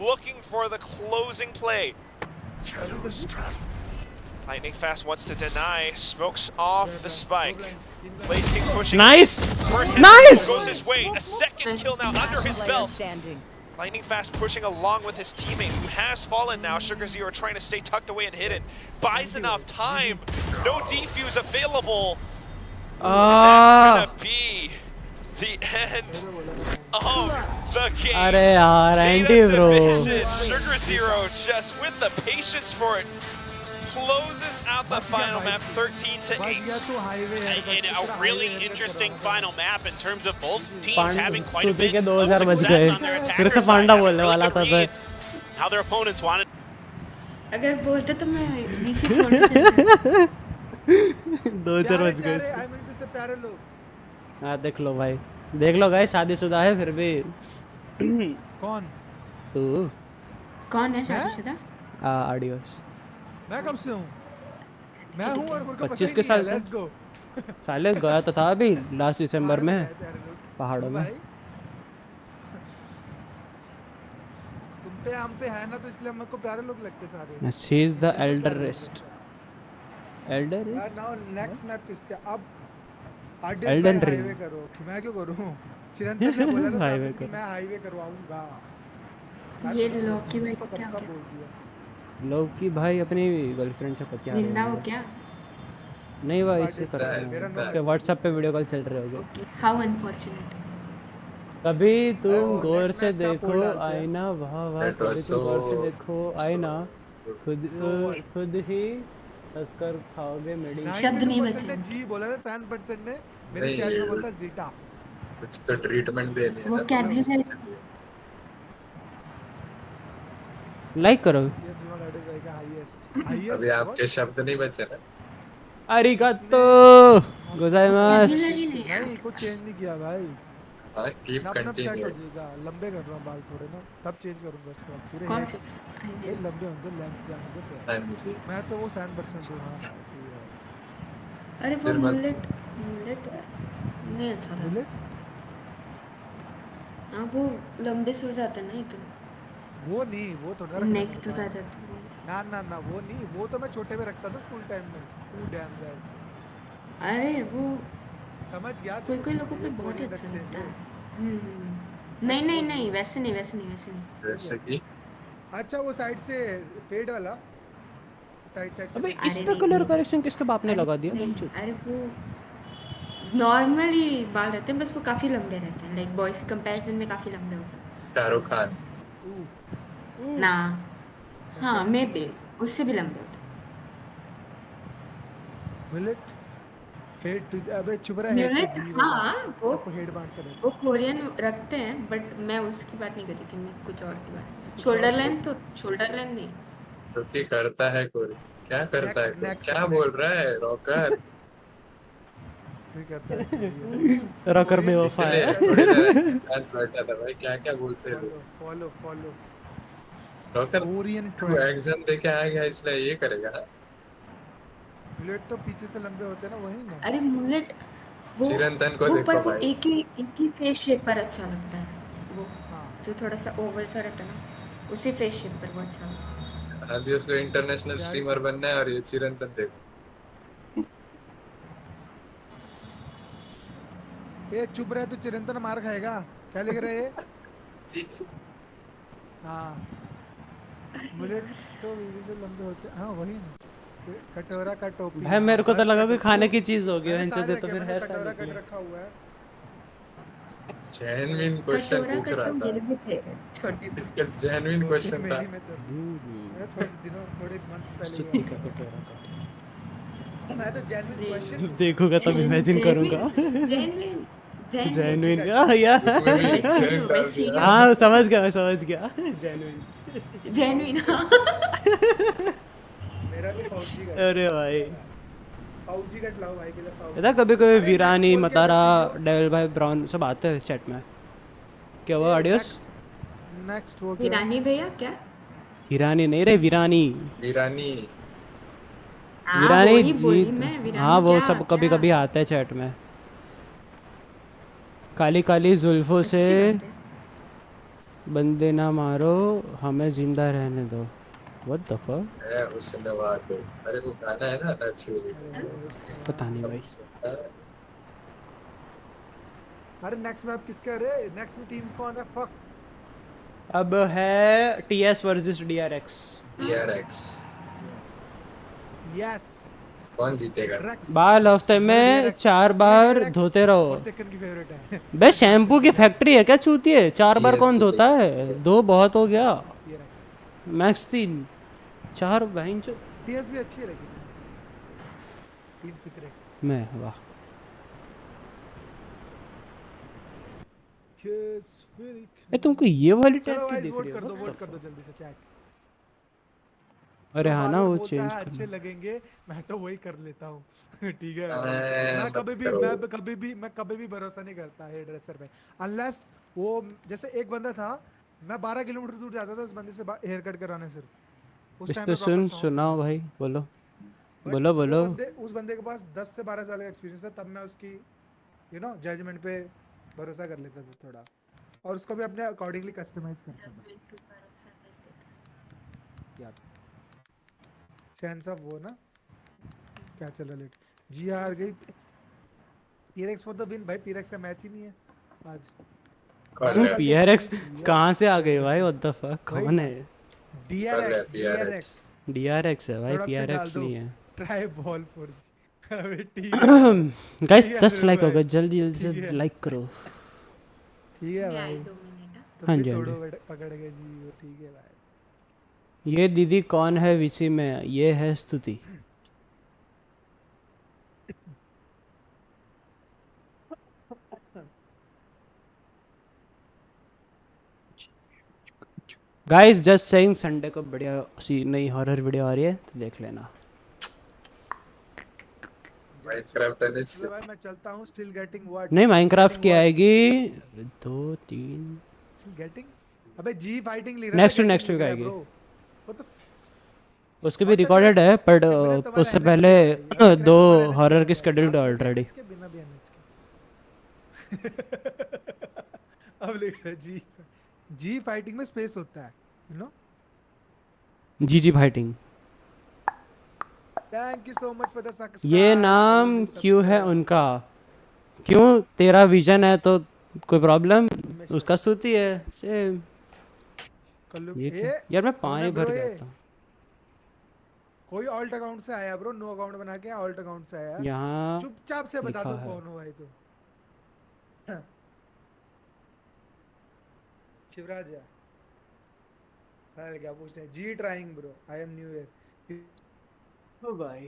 Speaker 15: looking for the closing play. Lightning Fast wants to deny, smokes off the spike. Blaze King pushing.
Speaker 2: Nice!
Speaker 15: First
Speaker 2: Nice!
Speaker 15: goes his way. A second kill now under his belt. Lightning Fast pushing along with his teammate who has fallen now. Sugar Zero trying to stay tucked away and hidden. Buys enough time. No defuse available. That's gonna be the end of the game.
Speaker 2: अरे यार,
Speaker 15: Zeta
Speaker 2: anti bro.
Speaker 15: Division, Sugar Zero just with the patience for it closes out the final map 13-8.
Speaker 16: And a really interesting final map in terms of both teams having quite a
Speaker 2: स्तुति
Speaker 16: bit
Speaker 2: के
Speaker 16: of
Speaker 2: 2000 बज
Speaker 16: success
Speaker 2: गए।
Speaker 16: on their
Speaker 2: फिर
Speaker 16: attacker
Speaker 2: से
Speaker 16: side,
Speaker 2: पांडा
Speaker 16: having
Speaker 2: बोलने
Speaker 16: really
Speaker 2: वाला
Speaker 16: good
Speaker 2: था
Speaker 16: reads, how their opponents wanted.
Speaker 18: अगर बोलते तो मैं VC छोड़ के चली जाती।
Speaker 2: 2000 बज गए इसके।
Speaker 8: आई मीन इससे प्यारे लोग
Speaker 2: हाँ देख लो भाई, देख लो गाइस, शादीशुदा है फिर भी।
Speaker 8: कौन?
Speaker 2: तू?
Speaker 18: कौन है शादीशुदा?
Speaker 2: आडियोस।
Speaker 8: मैं कब से हूँ? मैं हूँ और मुझको
Speaker 2: 25 के साल से।
Speaker 8: Let's go.
Speaker 2: साले गया तो था अभी लास्ट दिसंबर में पहाड़ों में।
Speaker 8: तुम पे हम पे है ना, तो इसलिए हमको प्यारे लोग लगते सारे।
Speaker 2: He is the elder rest. Elder rest?
Speaker 8: Now next map किसका? अब
Speaker 2: Elden
Speaker 8: हाईवे
Speaker 2: Ring।
Speaker 8: करो कि मैं क्यों करूँ? चिरंतन ने बोला था
Speaker 2: हाईवे
Speaker 8: सामने कि
Speaker 2: करो।
Speaker 8: मैं हाईवे करवाऊंगा।
Speaker 18: ये लॉकी भाई को क्या हो
Speaker 8: बोल
Speaker 18: गया?
Speaker 8: दिया।
Speaker 2: लौकी भाई अपनी गर्लफ्रेंड से पतिया रहे
Speaker 18: जिंदा हो
Speaker 2: होंगे।
Speaker 18: क्या?
Speaker 2: नहीं भाई इससे कर रहे हैं, उसके व्हाट्सएप पे वीडियो कॉल चल रहे होगे।
Speaker 18: How unfortunate.
Speaker 2: कभी तुम
Speaker 8: Oh,
Speaker 2: गौर
Speaker 8: next
Speaker 2: से
Speaker 8: match का
Speaker 2: देखो
Speaker 8: poll डालते हैं।
Speaker 2: आईना, वाह वाह,
Speaker 17: That was
Speaker 2: कभी तुम गौर से
Speaker 17: so-
Speaker 2: देखो आईना, खुद ही हंसकर खाओगे मेरी।
Speaker 18: शब्द नहीं
Speaker 8: 90%
Speaker 18: बचे।
Speaker 8: ने जी बोला था, 7% ने मेरे
Speaker 17: नहीं,
Speaker 8: चैट में
Speaker 17: ये-
Speaker 8: बोलता जीटा।
Speaker 17: कुछ तो ट्रीटमेंट देनी है
Speaker 18: वो
Speaker 17: ना,
Speaker 18: कैडरी है।
Speaker 2: लाइक करो।
Speaker 8: Yes, we want that is like a highest. Highest
Speaker 17: अभी आपके शब्द नहीं बचे ना।
Speaker 2: अरिगातो गोजाइमास।
Speaker 8: नहीं, कुछ चेंज नहीं किया भाई।
Speaker 17: हाँ, कीप
Speaker 8: अपना सेट हो
Speaker 17: कंटिन्यू।
Speaker 8: जाएगा। लंबे कर रहा हूँ बाल थोड़े ना, तब चेंज करूंगा इसको। पूरे
Speaker 18: कौन?
Speaker 8: हेड ये लंबे होंगे, लेंथ जाएंगे फिर।
Speaker 17: हाँ जी।
Speaker 8: मैं तो वो 7% हूँ। हाँ,
Speaker 18: अरे वो
Speaker 17: फिर मत-
Speaker 18: मुलेट नहीं अच्छा लगता।
Speaker 8: बुलेट?
Speaker 18: हाँ वो लंबे से हो जाते हैं ना एकदम।
Speaker 8: वो नहीं, वो थोड़ा
Speaker 18: नेक तक आ जाते हैं।
Speaker 8: ना ना ना, वो नहीं, वो तो मैं छोटे में रखता था स्कूल टाइम में। Too damn guys.
Speaker 18: अरे वो
Speaker 8: समझ गया।
Speaker 18: कोई कोई लोगों पे बहुत ही अच्छा लगता है। नहीं नहीं नहीं, वैसे नहीं वैसे नहीं वैसे नहीं।
Speaker 17: जैसे कि
Speaker 8: अच्छा वो साइड से फेड वाला, साइड साइड
Speaker 2: अबे
Speaker 8: से।
Speaker 2: इस पे कलर करेक्शन किसके बाप ने लगा दिया?
Speaker 18: नहीं, अरे वो नॉर्मली बाल रहते हैं, बस वो काफ़ी लंबे रहते हैं। लाइक बॉयज़ के कंपैरिजन में काफ़ी लंबे होते हैं।
Speaker 17: शाहरुख खान।
Speaker 18: ना हाँ मे बी उससे भी लंबे होते
Speaker 8: बुलेट हेड टू, अबे चुप रहा
Speaker 18: हैं।
Speaker 8: है।
Speaker 18: म्यूलेट हाँ वो
Speaker 8: हेड बांट कर
Speaker 18: वो कोरियन रखते हैं, बट मैं उसकी बात नहीं कर रही थी, मैं कुछ और की बात। शोल्डर लेंथ तो शोल्डर लेंथ नहीं।
Speaker 17: तो क्या करता है कोई? क्या करता है कोई?
Speaker 8: neck-
Speaker 17: क्या बोल रहा है रॉकर?
Speaker 8: नहीं करता है।
Speaker 2: रॉकर बेवफा
Speaker 17: इसलिए
Speaker 2: है।
Speaker 17: थोड़ी देर आज बैठा था भाई, क्या क्या बोलते हैं लोग।
Speaker 8: फॉलो फॉलो
Speaker 17: रॉकर
Speaker 8: कोरियन
Speaker 17: तू
Speaker 8: ट्रेंड।
Speaker 17: एग्जाम दे के आ गया इसलिए ये करेगा।
Speaker 8: बुलेट तो पीछे से लंबे होते हैं ना, वही ना।
Speaker 18: अरे मुलेट वो
Speaker 17: चिरंतन को
Speaker 18: वो पर
Speaker 17: देखो
Speaker 18: वो
Speaker 17: भाई।
Speaker 18: एक ही फेस शेप पर अच्छा लगता है वो, जो थोड़ा सा ओवल सा रहता है ना, उसी फेस शेप पर वो अच्छा लगता है।
Speaker 17: आदि उसको इंटरनेशनल स्ट्रीमर बनना है और ये चिरंतन देखो।
Speaker 8: ये चुप रहे तो चिरंतन मार खाएगा। क्या लिख रहे हैं? हाँ बुलेट तो बीवी से लंबे होते हैं। हाँ वही ना, कटोरा का टोपी।
Speaker 2: भाई
Speaker 8: हाँ
Speaker 2: मेरे को तो
Speaker 8: बस
Speaker 2: लगा
Speaker 8: कट
Speaker 2: कि
Speaker 8: क्यों?
Speaker 2: खाने की चीज होगी,
Speaker 8: मैंने
Speaker 2: वैसे
Speaker 8: सारे
Speaker 2: तो
Speaker 8: रखे,
Speaker 2: फिर
Speaker 8: मैंने
Speaker 2: हेयर स्टाइल
Speaker 8: कटोरा कट
Speaker 2: निकले।
Speaker 8: रखा हुआ है।
Speaker 17: जेन्युइन क्वेश्चन
Speaker 18: कटोरा
Speaker 17: पूछ
Speaker 18: कट
Speaker 17: रहा
Speaker 18: तो
Speaker 17: था,
Speaker 18: मेरे भी थे छोटे पे।
Speaker 17: इसका जेन्युइन
Speaker 8: छोटे
Speaker 17: क्वेश्चन था।
Speaker 8: मेरी में तो मैं थोड़े दिनों, थोड़े मंथ्स पहले ही
Speaker 2: सुत्ती
Speaker 8: हुआ
Speaker 2: का
Speaker 8: था।
Speaker 2: कटोरा कट।
Speaker 8: मैं तो जेन्युइन क्वेश्चन पूछ रहा
Speaker 2: देखूंगा तब इमेजिन करूंगा।
Speaker 18: जेन्युइन जेन्युइन
Speaker 2: जेन्युइन
Speaker 8: कट
Speaker 2: का या
Speaker 17: उसमें भी
Speaker 18: वेस्ट
Speaker 17: जैन
Speaker 18: स्टूडियो
Speaker 17: डाल
Speaker 18: वेस्ट
Speaker 17: दिया।
Speaker 18: स्टूडियो
Speaker 2: हाँ समझ गया, मैं समझ गया। जेन्युइन।
Speaker 18: जेन्युइन हाँ।
Speaker 8: मेरा भी फौजी कट
Speaker 2: अरे भाई
Speaker 8: फौजी कट लाओ भाई के लिए
Speaker 2: पता
Speaker 8: फौजी।
Speaker 2: कभी कभी
Speaker 8: अरे नेक्स्ट
Speaker 2: वीरानी
Speaker 8: बोल क्या
Speaker 2: मतारा
Speaker 8: कुछ वीडियो?
Speaker 2: डेविल भाई ब्राउन सब आते हैं चैट में। क्या हुआ
Speaker 8: ए
Speaker 2: ऑडियंस?
Speaker 8: नेक्स्ट वो क्या?
Speaker 18: वीरानी भैया क्या?
Speaker 2: हीरानी नहीं रे, वीरानी।
Speaker 17: वीरानी।
Speaker 18: हाँ वो
Speaker 2: वीरानी
Speaker 18: ही
Speaker 2: जी।
Speaker 18: बोली मैं,
Speaker 2: हाँ
Speaker 18: वीरानी
Speaker 2: वो
Speaker 18: क्या
Speaker 2: सब कभी
Speaker 18: क्या?
Speaker 2: कभी आते हैं चैट में। काली काली जुल्फों से
Speaker 18: अच्छी बात है।
Speaker 2: बंदे ना मारो, हमें जिंदा रहने दो। What the fuck?
Speaker 17: है उसने बात है। अरे वो गाना है ना अच्छी।
Speaker 2: पता नहीं भाई।
Speaker 8: अरे नेक्स्ट मैप किसका? अरे नेक्स्ट में टीम्स कौन है? फक।
Speaker 2: अब है TS versus DRX.
Speaker 17: DRX
Speaker 8: yes
Speaker 17: कौन जीतेगा?
Speaker 2: बाल हफ्ते में 4 बार धोते रहो।
Speaker 8: और सेकंड की फेवरेट है।
Speaker 2: बे शैम्पू की फैक्ट्री है क्या चूती है? 4 बार कौन धोता है? 2 बहुत हो गया, मैक्स 3 4 बहन चो।
Speaker 8: टीएस भी अच्छी है लेकिन टीम सीक्रेट
Speaker 2: मैं वाह ए तुमको ये वाली टैग
Speaker 8: चलो
Speaker 2: क्यों
Speaker 8: गाइस
Speaker 2: दिख
Speaker 8: वोट
Speaker 2: रही है?
Speaker 8: कर दो,
Speaker 2: What
Speaker 8: वोट
Speaker 2: the
Speaker 8: कर दो
Speaker 2: fuck?
Speaker 8: जल्दी से चैट।
Speaker 2: अरे
Speaker 8: जो
Speaker 2: हाँ
Speaker 8: बार
Speaker 2: ना
Speaker 8: बार
Speaker 2: वो
Speaker 8: बोलता
Speaker 2: चेंज
Speaker 8: है अच्छे
Speaker 2: करना।
Speaker 8: लगेंगे, मैं तो वही कर लेता हूँ। ठीक है भाई।
Speaker 17: मैं
Speaker 8: मैं कभी भी भरोसा नहीं करता हेयर ड्रेसर पे, अनलेस वो जैसे एक बंदा था, मैं 12 किलोमीटर दूर जाता था उस बंदे से हेयर कट कराने सिर्फ। उस
Speaker 2: कुछ
Speaker 8: टाइम
Speaker 2: तो
Speaker 8: पे प्रॉपर साउंड
Speaker 2: सुनाओ भाई, बोलो
Speaker 8: बट
Speaker 2: बोलो
Speaker 8: वो
Speaker 2: बोलो।
Speaker 8: बंदे, उस बंदे के पास 10 से 12 साल का एक्सपीरियंस था, तब मैं उसकी जजमेंट पे भरोसा कर लेता था थोड़ा, और उसको भी अपने अकॉर्डिंगली कस्टमाइज करता था। क्या सेंस ऑफ वो ना, क्या चल रहा लेट जी हार गई। टीरेक्स फॉर द विन भाई, टीरेक्स का मैच ही नहीं है आज।
Speaker 2: पीआरएक्स कहाँ से आ गए भाई? What the fuck? कौन है?
Speaker 8: डीआरएक्स
Speaker 2: डीआरएक्स है भाई,
Speaker 8: प्रोडक्शन डाल
Speaker 2: पीआरएक्स
Speaker 8: दो,
Speaker 2: नहीं है।
Speaker 8: ट्राई बॉल फॉर जी। अबे ठीक है भाई,
Speaker 2: गाइस
Speaker 8: ठीक है
Speaker 2: 10 लाइक हो
Speaker 8: भाई,
Speaker 2: गए, जल्दी जल्दी
Speaker 8: ठीक
Speaker 2: से
Speaker 8: है,
Speaker 2: लाइक करो।
Speaker 8: ठीक है
Speaker 18: मैं आई
Speaker 8: भाई।
Speaker 18: 2 मिनट।
Speaker 8: तुम
Speaker 2: हाँ
Speaker 8: भी
Speaker 2: जी हाँ
Speaker 8: तोड़ो
Speaker 2: जी।
Speaker 8: पकड़ के जी, वो ठीक है भाई।
Speaker 2: ये दीदी कौन है वीसी में? ये है स्तुति। गाइस जस्ट सेइंग, संडे को बढ़िया सी नई हॉरर वीडियो आ रही है तो देख लेना।
Speaker 8: चलो भाई मैं चलता हूँ, स्टिल गेटिंग व्हाट?
Speaker 2: नहीं माइनक्राफ्ट की आएगी 2 3
Speaker 8: स्टिल गेटिंग, अबे जी फाइटिंग लिख रहा था,
Speaker 2: नेक्स्ट
Speaker 8: गेटिंग
Speaker 2: वीक
Speaker 8: लिख रहा है
Speaker 2: आएगी।
Speaker 8: ब्रो। व्हाट द
Speaker 2: उसकी भी रिकॉर्डेड है, बट उससे पहले दो हॉरर की शेड्यूल्ड ऑलरेडी।
Speaker 8: के बिना भी एमएच के। अब लिख रहा है जी, जी फाइटिंग में स्पेस होता है,
Speaker 2: ji fighting.
Speaker 8: Thank you so much for the subscribe.
Speaker 2: ये नाम क्यों है उनका? क्यों? तेरा विजन है तो कोई प्रॉब्लम? उसका स्तुति है सेम। ये क्या? यार मैं पानी भर गया था।
Speaker 8: कोई ऑल्ट अकाउंट से आया ब्रो, नो अकाउंट बना के ऑल्ट अकाउंट से आया।
Speaker 2: यहाँ
Speaker 8: चुपचाप से बता दो
Speaker 2: लिखा है।
Speaker 8: कौन हो भाई। तो शिवराज है। पहले क्या पूछते हैं? Ji trying bro, I am new year.
Speaker 2: ओ भाई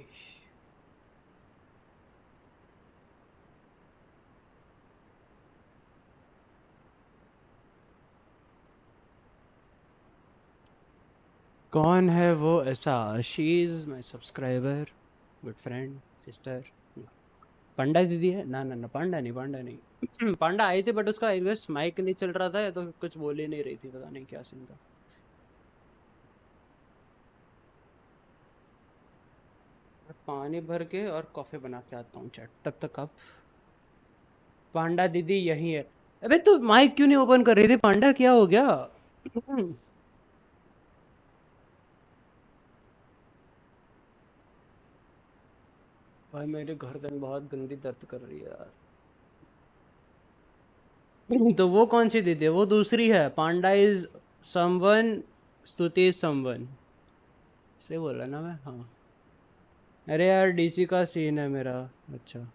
Speaker 2: कौन है वो ऐसा? She is my subscriber, good friend, sister. Panda दीदी है ना? ना ना पांडा नहीं, पांडा नहीं। पांडा आई थी बट उसका आई गेस माइक नहीं चल रहा था तो कुछ बोल ही नहीं रही थी, पता नहीं क्या सीन था। पानी भर के और कॉफी बना के आता हूँ चैट, तब तक आप पांडा दीदी यही है। अबे तू माइक क्यों नहीं ओपन कर रही थी पांडा, क्या हो गया? भाई मेरे गर्दन बहुत गंदी दर्द कर रही है यार। तो वो कौन सी दीदी है? वो दूसरी है। पांडा इज समवन, स्तुति इज समवन। से बोला ना मैं? हाँ। अरे यार डीसी का सीन है मेरा। अच्छा,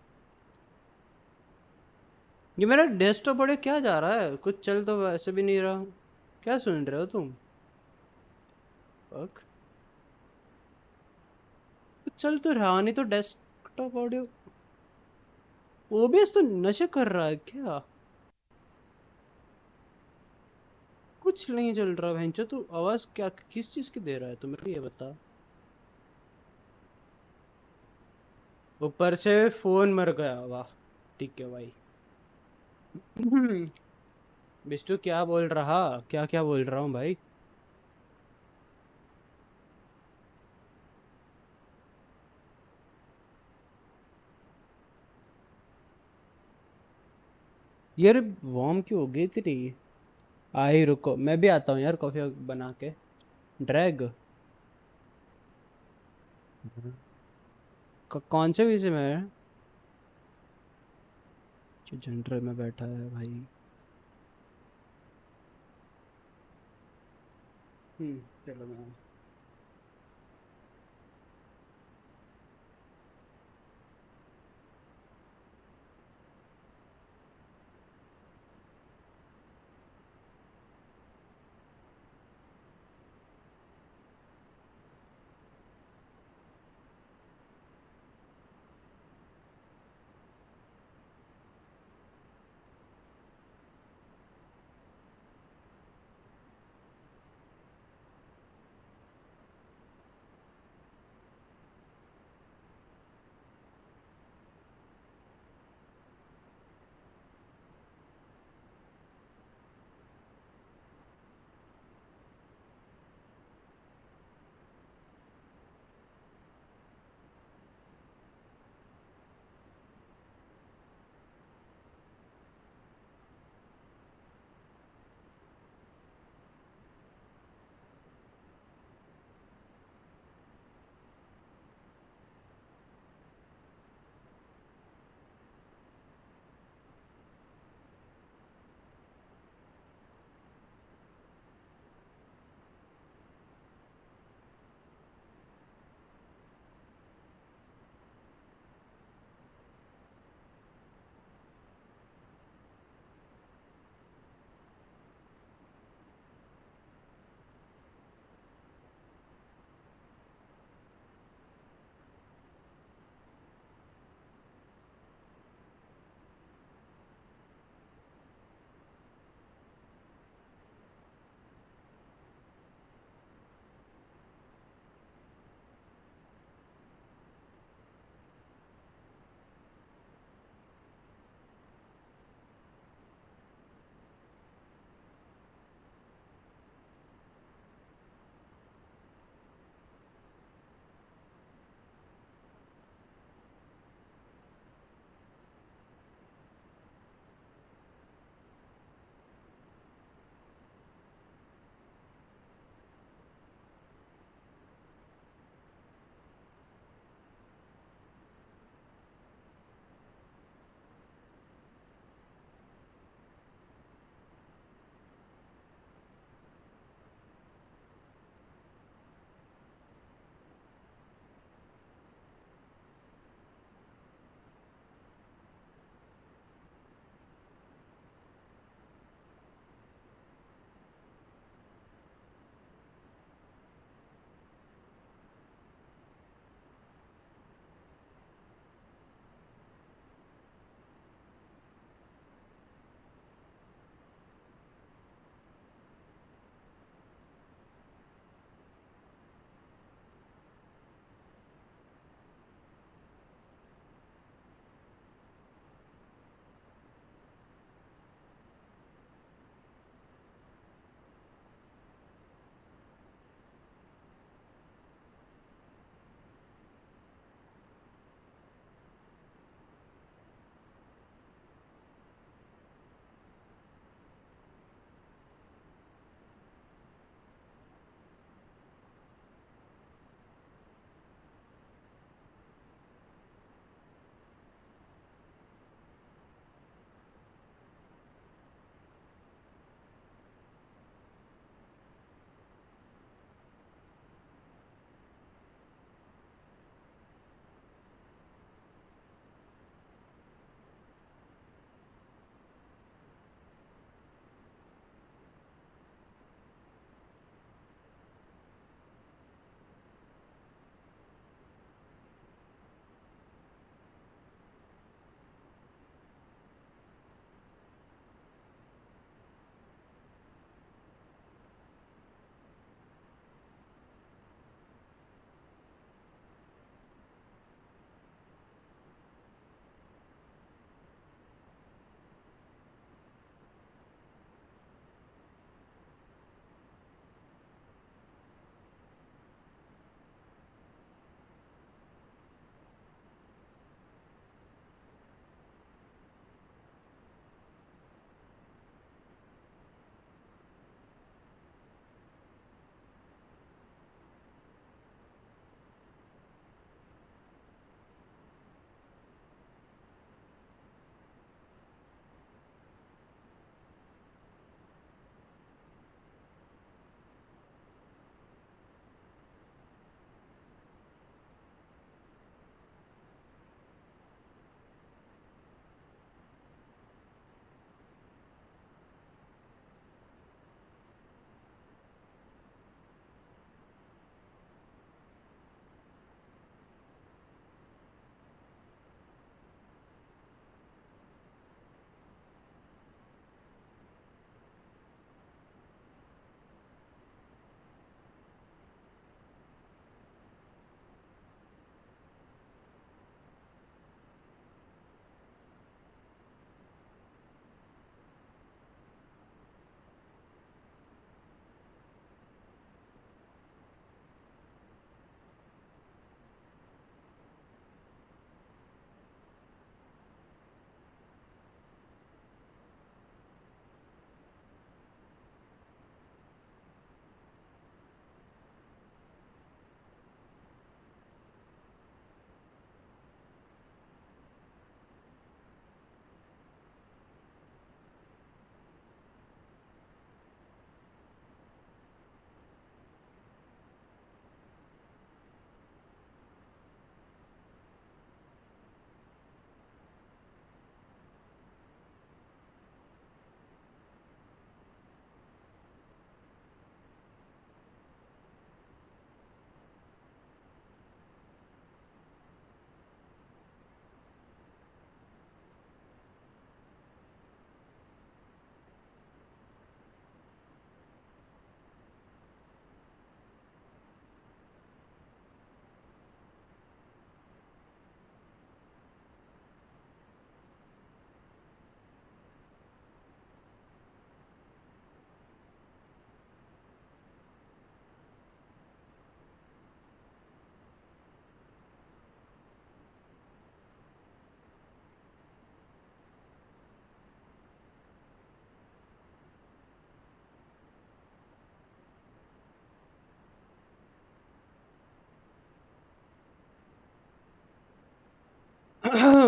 Speaker 2: ये मेरा डेस्कटॉप बड़े क्या जा रहा है, कुछ चल तो वैसे भी नहीं रहा। क्या सुन रहे हो तुम? Fuck. कुछ चल तो रहा नहीं तो डेस्कटॉप ऑडियो। ओबीएस तो नशे कर रहा है क्या? कुछ नहीं चल रहा भैंचो। तू आवाज क्या किस चीज की दे रहा है तू मेरे को ये बता। ऊपर से फोन मर गया, वाह। ठीक है भाई। बिस्टू क्या बोल रहा, क्या क्या बोल रहा हूँ भाई? यार वार्म क्यों हो गई तेरी? आई रुको, मैं भी आता हूँ यार कॉफी बना के। ड्रैग कौन से वीजे में है? जो जनरल में बैठा है भाई। चलो मैं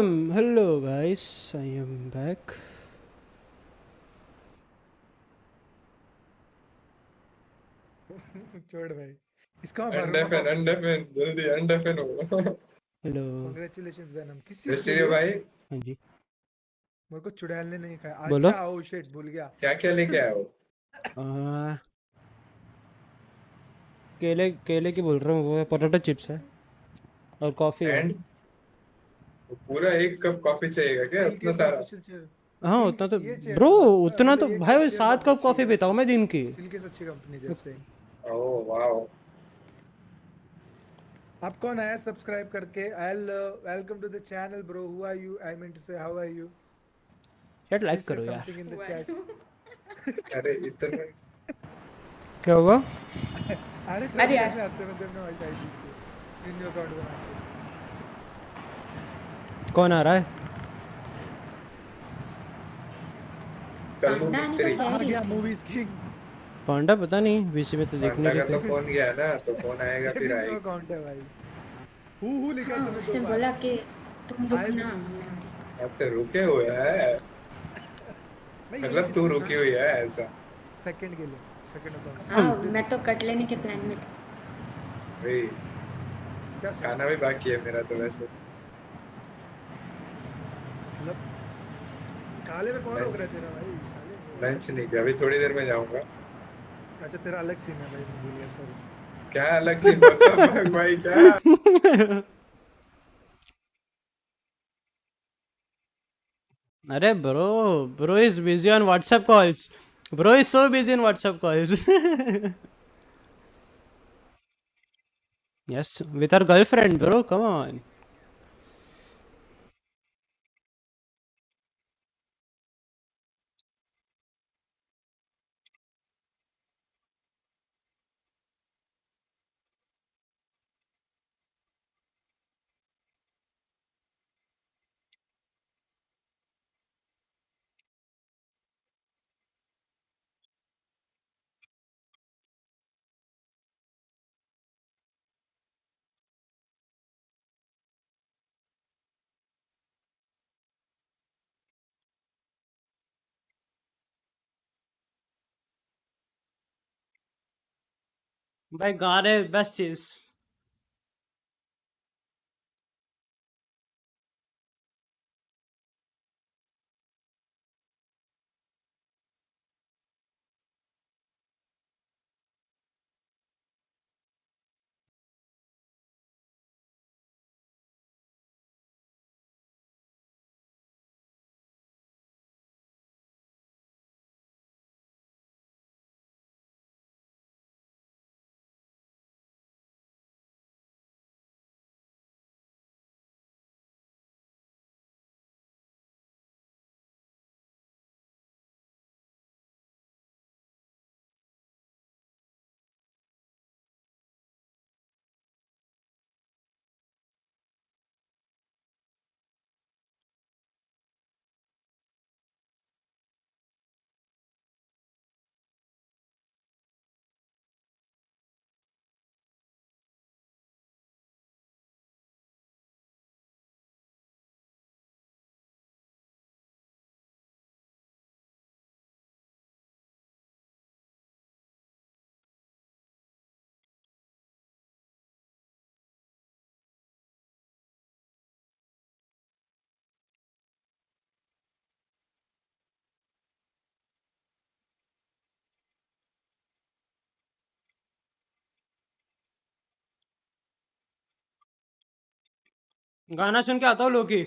Speaker 2: Hello guys, I am back.
Speaker 8: छोड़ भाई इसका मैं
Speaker 17: अनडेफन अनडेफन जल्दी अनडेफन हो।
Speaker 2: हेलो
Speaker 8: कांग्रेचुलेशंस वेनम किस चीज के
Speaker 17: स्टीरियो
Speaker 8: लिए?
Speaker 17: भाई
Speaker 2: हाँ जी
Speaker 8: मेरे को चुड़ैल ने नहीं खाया।
Speaker 2: बोलो।
Speaker 8: अच्छा ओ शिट भूल गया।
Speaker 17: क्या क्या लेके आए हो?
Speaker 2: आ, केले केले की बोल रहा हूँ, वो है पोटैटो चिप्स है और कॉफी है।
Speaker 17: एंड पूरा एक कप कॉफी चाहिएगा क्या
Speaker 8: स्टील
Speaker 17: उतना
Speaker 8: के
Speaker 17: सारा?
Speaker 8: Official chair.
Speaker 2: हाँ उतना तो
Speaker 8: ये चेयर
Speaker 2: ब्रो,
Speaker 8: तो
Speaker 2: उतना तो
Speaker 8: ये
Speaker 2: भाई
Speaker 8: चेयर
Speaker 2: 7
Speaker 8: बहुत
Speaker 2: कप
Speaker 8: अच्छी
Speaker 2: कॉफी
Speaker 8: है।
Speaker 2: पीता हूँ मैं दिन की।
Speaker 8: सिल्की से अच्छी कंपनी जैसे।
Speaker 17: Oh wow.
Speaker 8: आप कौन आया सब्सक्राइब करके? Welcome to the channel bro. Who are you? I mean to say how are you?
Speaker 2: Chat like
Speaker 8: please से
Speaker 2: करो यार।
Speaker 8: Something in the chat.
Speaker 17: अरे इतना
Speaker 2: क्या हुआ?
Speaker 8: अरे ट्राई करने आते हैं मैं वाइट आईडी से न्यू अकाउंट बना के।
Speaker 2: कौन आ रहा है?
Speaker 17: कल्लू मिस्त्री।
Speaker 8: आ गया मूवीज किंग।
Speaker 2: पांडा पता नहीं, वीसी में तो देखने
Speaker 17: पांडा
Speaker 2: नहीं
Speaker 17: का तो
Speaker 2: थे।
Speaker 17: फोन गया ना, तो फोन आएगा फिर
Speaker 8: न्यू
Speaker 17: आएगा।
Speaker 8: अकाउंट है भाई। हु लिखा
Speaker 18: हाँ,
Speaker 8: तूने
Speaker 18: उसने
Speaker 8: दो बार?
Speaker 18: बोला कि तुम
Speaker 8: आई
Speaker 18: रुकना।
Speaker 17: अब तो रुके हुए है, मतलब तू रुकी हुई है ऐसा।
Speaker 8: सेकंड के लिए सेकंड अकाउंट।
Speaker 18: हाँ, मैं तो कट लेने के प्लान में थी।
Speaker 17: भाई
Speaker 8: क्या
Speaker 17: खाना भी बाकी है मेरा तो वैसे।
Speaker 8: मतलब काले में कौन रोक रहा है तेरा भाई? काले में।
Speaker 17: लंच नहीं किया, अभी थोड़ी देर में जाऊंगा।
Speaker 8: अच्छा तेरा अलग सीन है भाई, मैं भूल गया सॉरी।
Speaker 17: क्या अलग सीन बता भाई क्या?
Speaker 2: अरे bro is busy on WhatsApp calls. Bro is so busy in WhatsApp calls. Yes with our girlfriend bro, come on. भाई गाने बेस्ट चीज। गाना सुन के आता हूँ लोकी।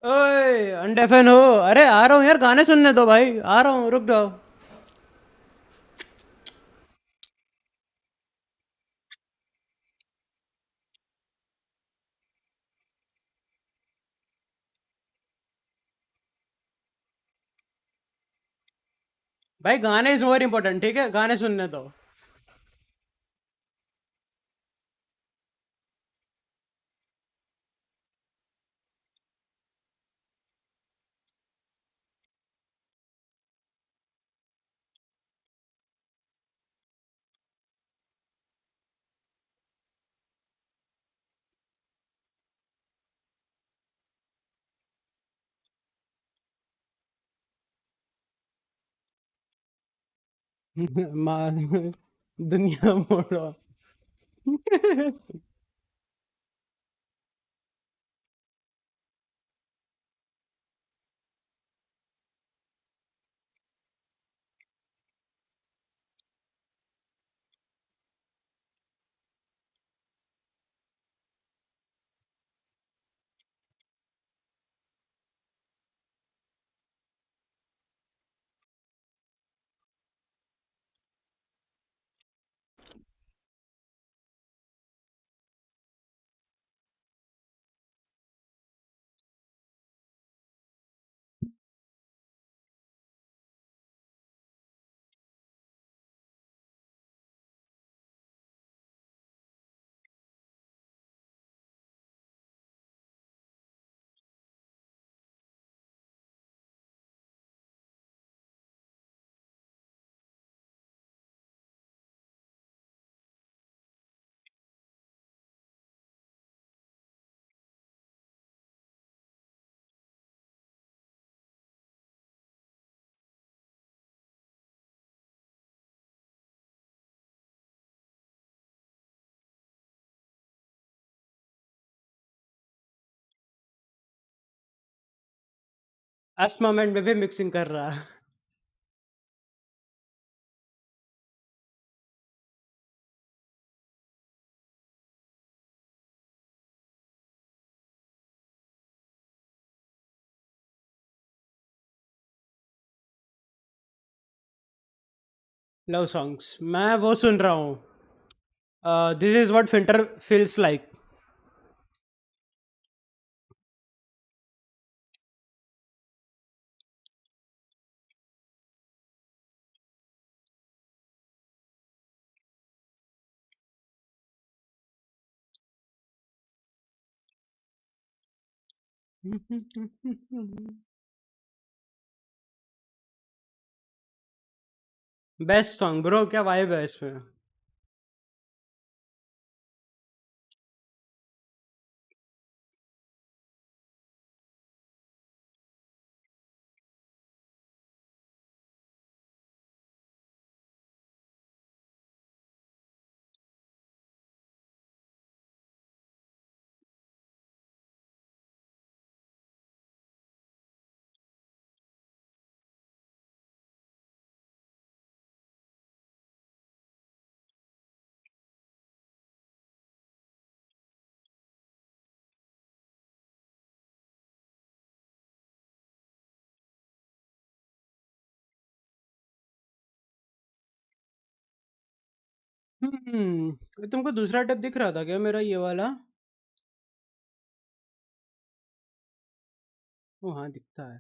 Speaker 2: ओए अनडेफन हो। अरे आ रहा हूँ यार, गाने सुनने दो भाई, आ रहा हूँ, रुक जाओ। भाई गाने इज मोर इम्पोर्टेंट, ठीक है, गाने सुनने दो. दुनिया मोड़ो. इस मोमेंट में भी मिक्सिंग कर रहा है. लव सॉन्ग्स मैं वो सुन रहा हूँ. This is what filter feels like. Best song bro, क्या वाइब है इसमें. तुमको दूसरा टेप दिख रहा था क्या मेरा ये वाला? ओ हाँ दिखता है.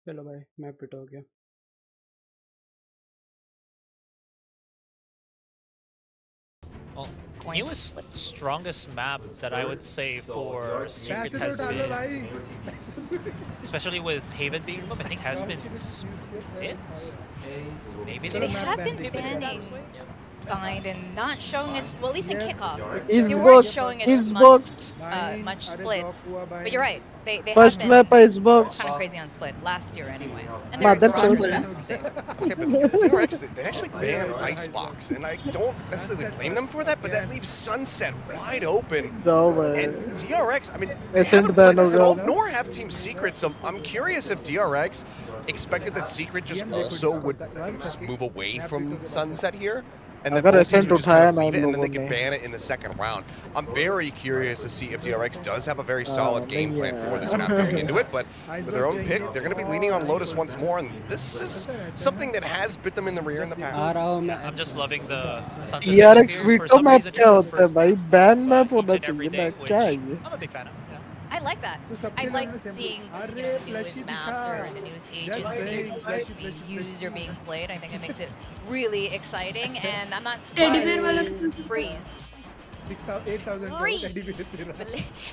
Speaker 2: चलो भाई मैं पिट हो गया.
Speaker 5: Well, newest strongest map that I would say for Secret has been, especially with Haven being removed, I think has been Split. So maybe
Speaker 3: They have been banning Bind and not showing it, well, at least in kickoff.
Speaker 19: He's
Speaker 3: They weren't
Speaker 19: boxed.
Speaker 3: showing
Speaker 19: He's
Speaker 3: it
Speaker 19: boxed.
Speaker 3: much split. But you're right, they
Speaker 19: First
Speaker 3: have
Speaker 19: map
Speaker 3: been
Speaker 19: is boxed.
Speaker 3: kind of crazy on split last year anyway. And
Speaker 19: Mother
Speaker 3: their roster's
Speaker 19: children.
Speaker 3: kind of insane.
Speaker 4: Okay, but the DRX, they actually banned Icebox, and I don't necessarily blame them for that, but that leaves Sunset wide open.
Speaker 19: No way.
Speaker 4: And DRX, I mean, they
Speaker 19: Isn't
Speaker 4: haven't played
Speaker 19: that
Speaker 4: this at all,
Speaker 19: no?
Speaker 4: nor have Team Secret, so I'm curious if DRX expected that Secret just also would just move away from Sunset here. and then
Speaker 13: अगर
Speaker 4: both teams
Speaker 13: Ascent
Speaker 4: would just kind
Speaker 13: उठाया
Speaker 4: of
Speaker 13: ना
Speaker 4: leave
Speaker 13: in
Speaker 4: it, and then
Speaker 13: लोगों
Speaker 4: they could
Speaker 13: ने
Speaker 4: ban it in the second round. I'm very curious to see if DRX does have a very solid game
Speaker 13: नहीं
Speaker 4: plan for this map
Speaker 13: है
Speaker 4: going into it, but with their own pick, they're going to be leaning on Lotus once more, and this is something that has bit them in the rear in the
Speaker 2: आ
Speaker 4: past.
Speaker 2: रहा हूँ मैं
Speaker 5: I'm just loving the sunset vision
Speaker 13: DRX
Speaker 5: here. For
Speaker 13: veto
Speaker 5: some
Speaker 13: map
Speaker 5: reason,
Speaker 13: क्या
Speaker 5: it's the
Speaker 13: होता है
Speaker 5: first
Speaker 13: भाई
Speaker 5: map
Speaker 13: ban
Speaker 5: of
Speaker 13: map होना
Speaker 5: each and every
Speaker 13: चाहिए
Speaker 5: day,
Speaker 13: ना क्या है
Speaker 5: which
Speaker 13: ये
Speaker 5: I'm a big fan of. Yeah.
Speaker 3: I like that. I like seeing the newest maps or the newest agents being used or being played. I think it makes it really exciting, and I'm not
Speaker 18: Teddy bear वाला
Speaker 3: surprised Freeze
Speaker 8: 8,000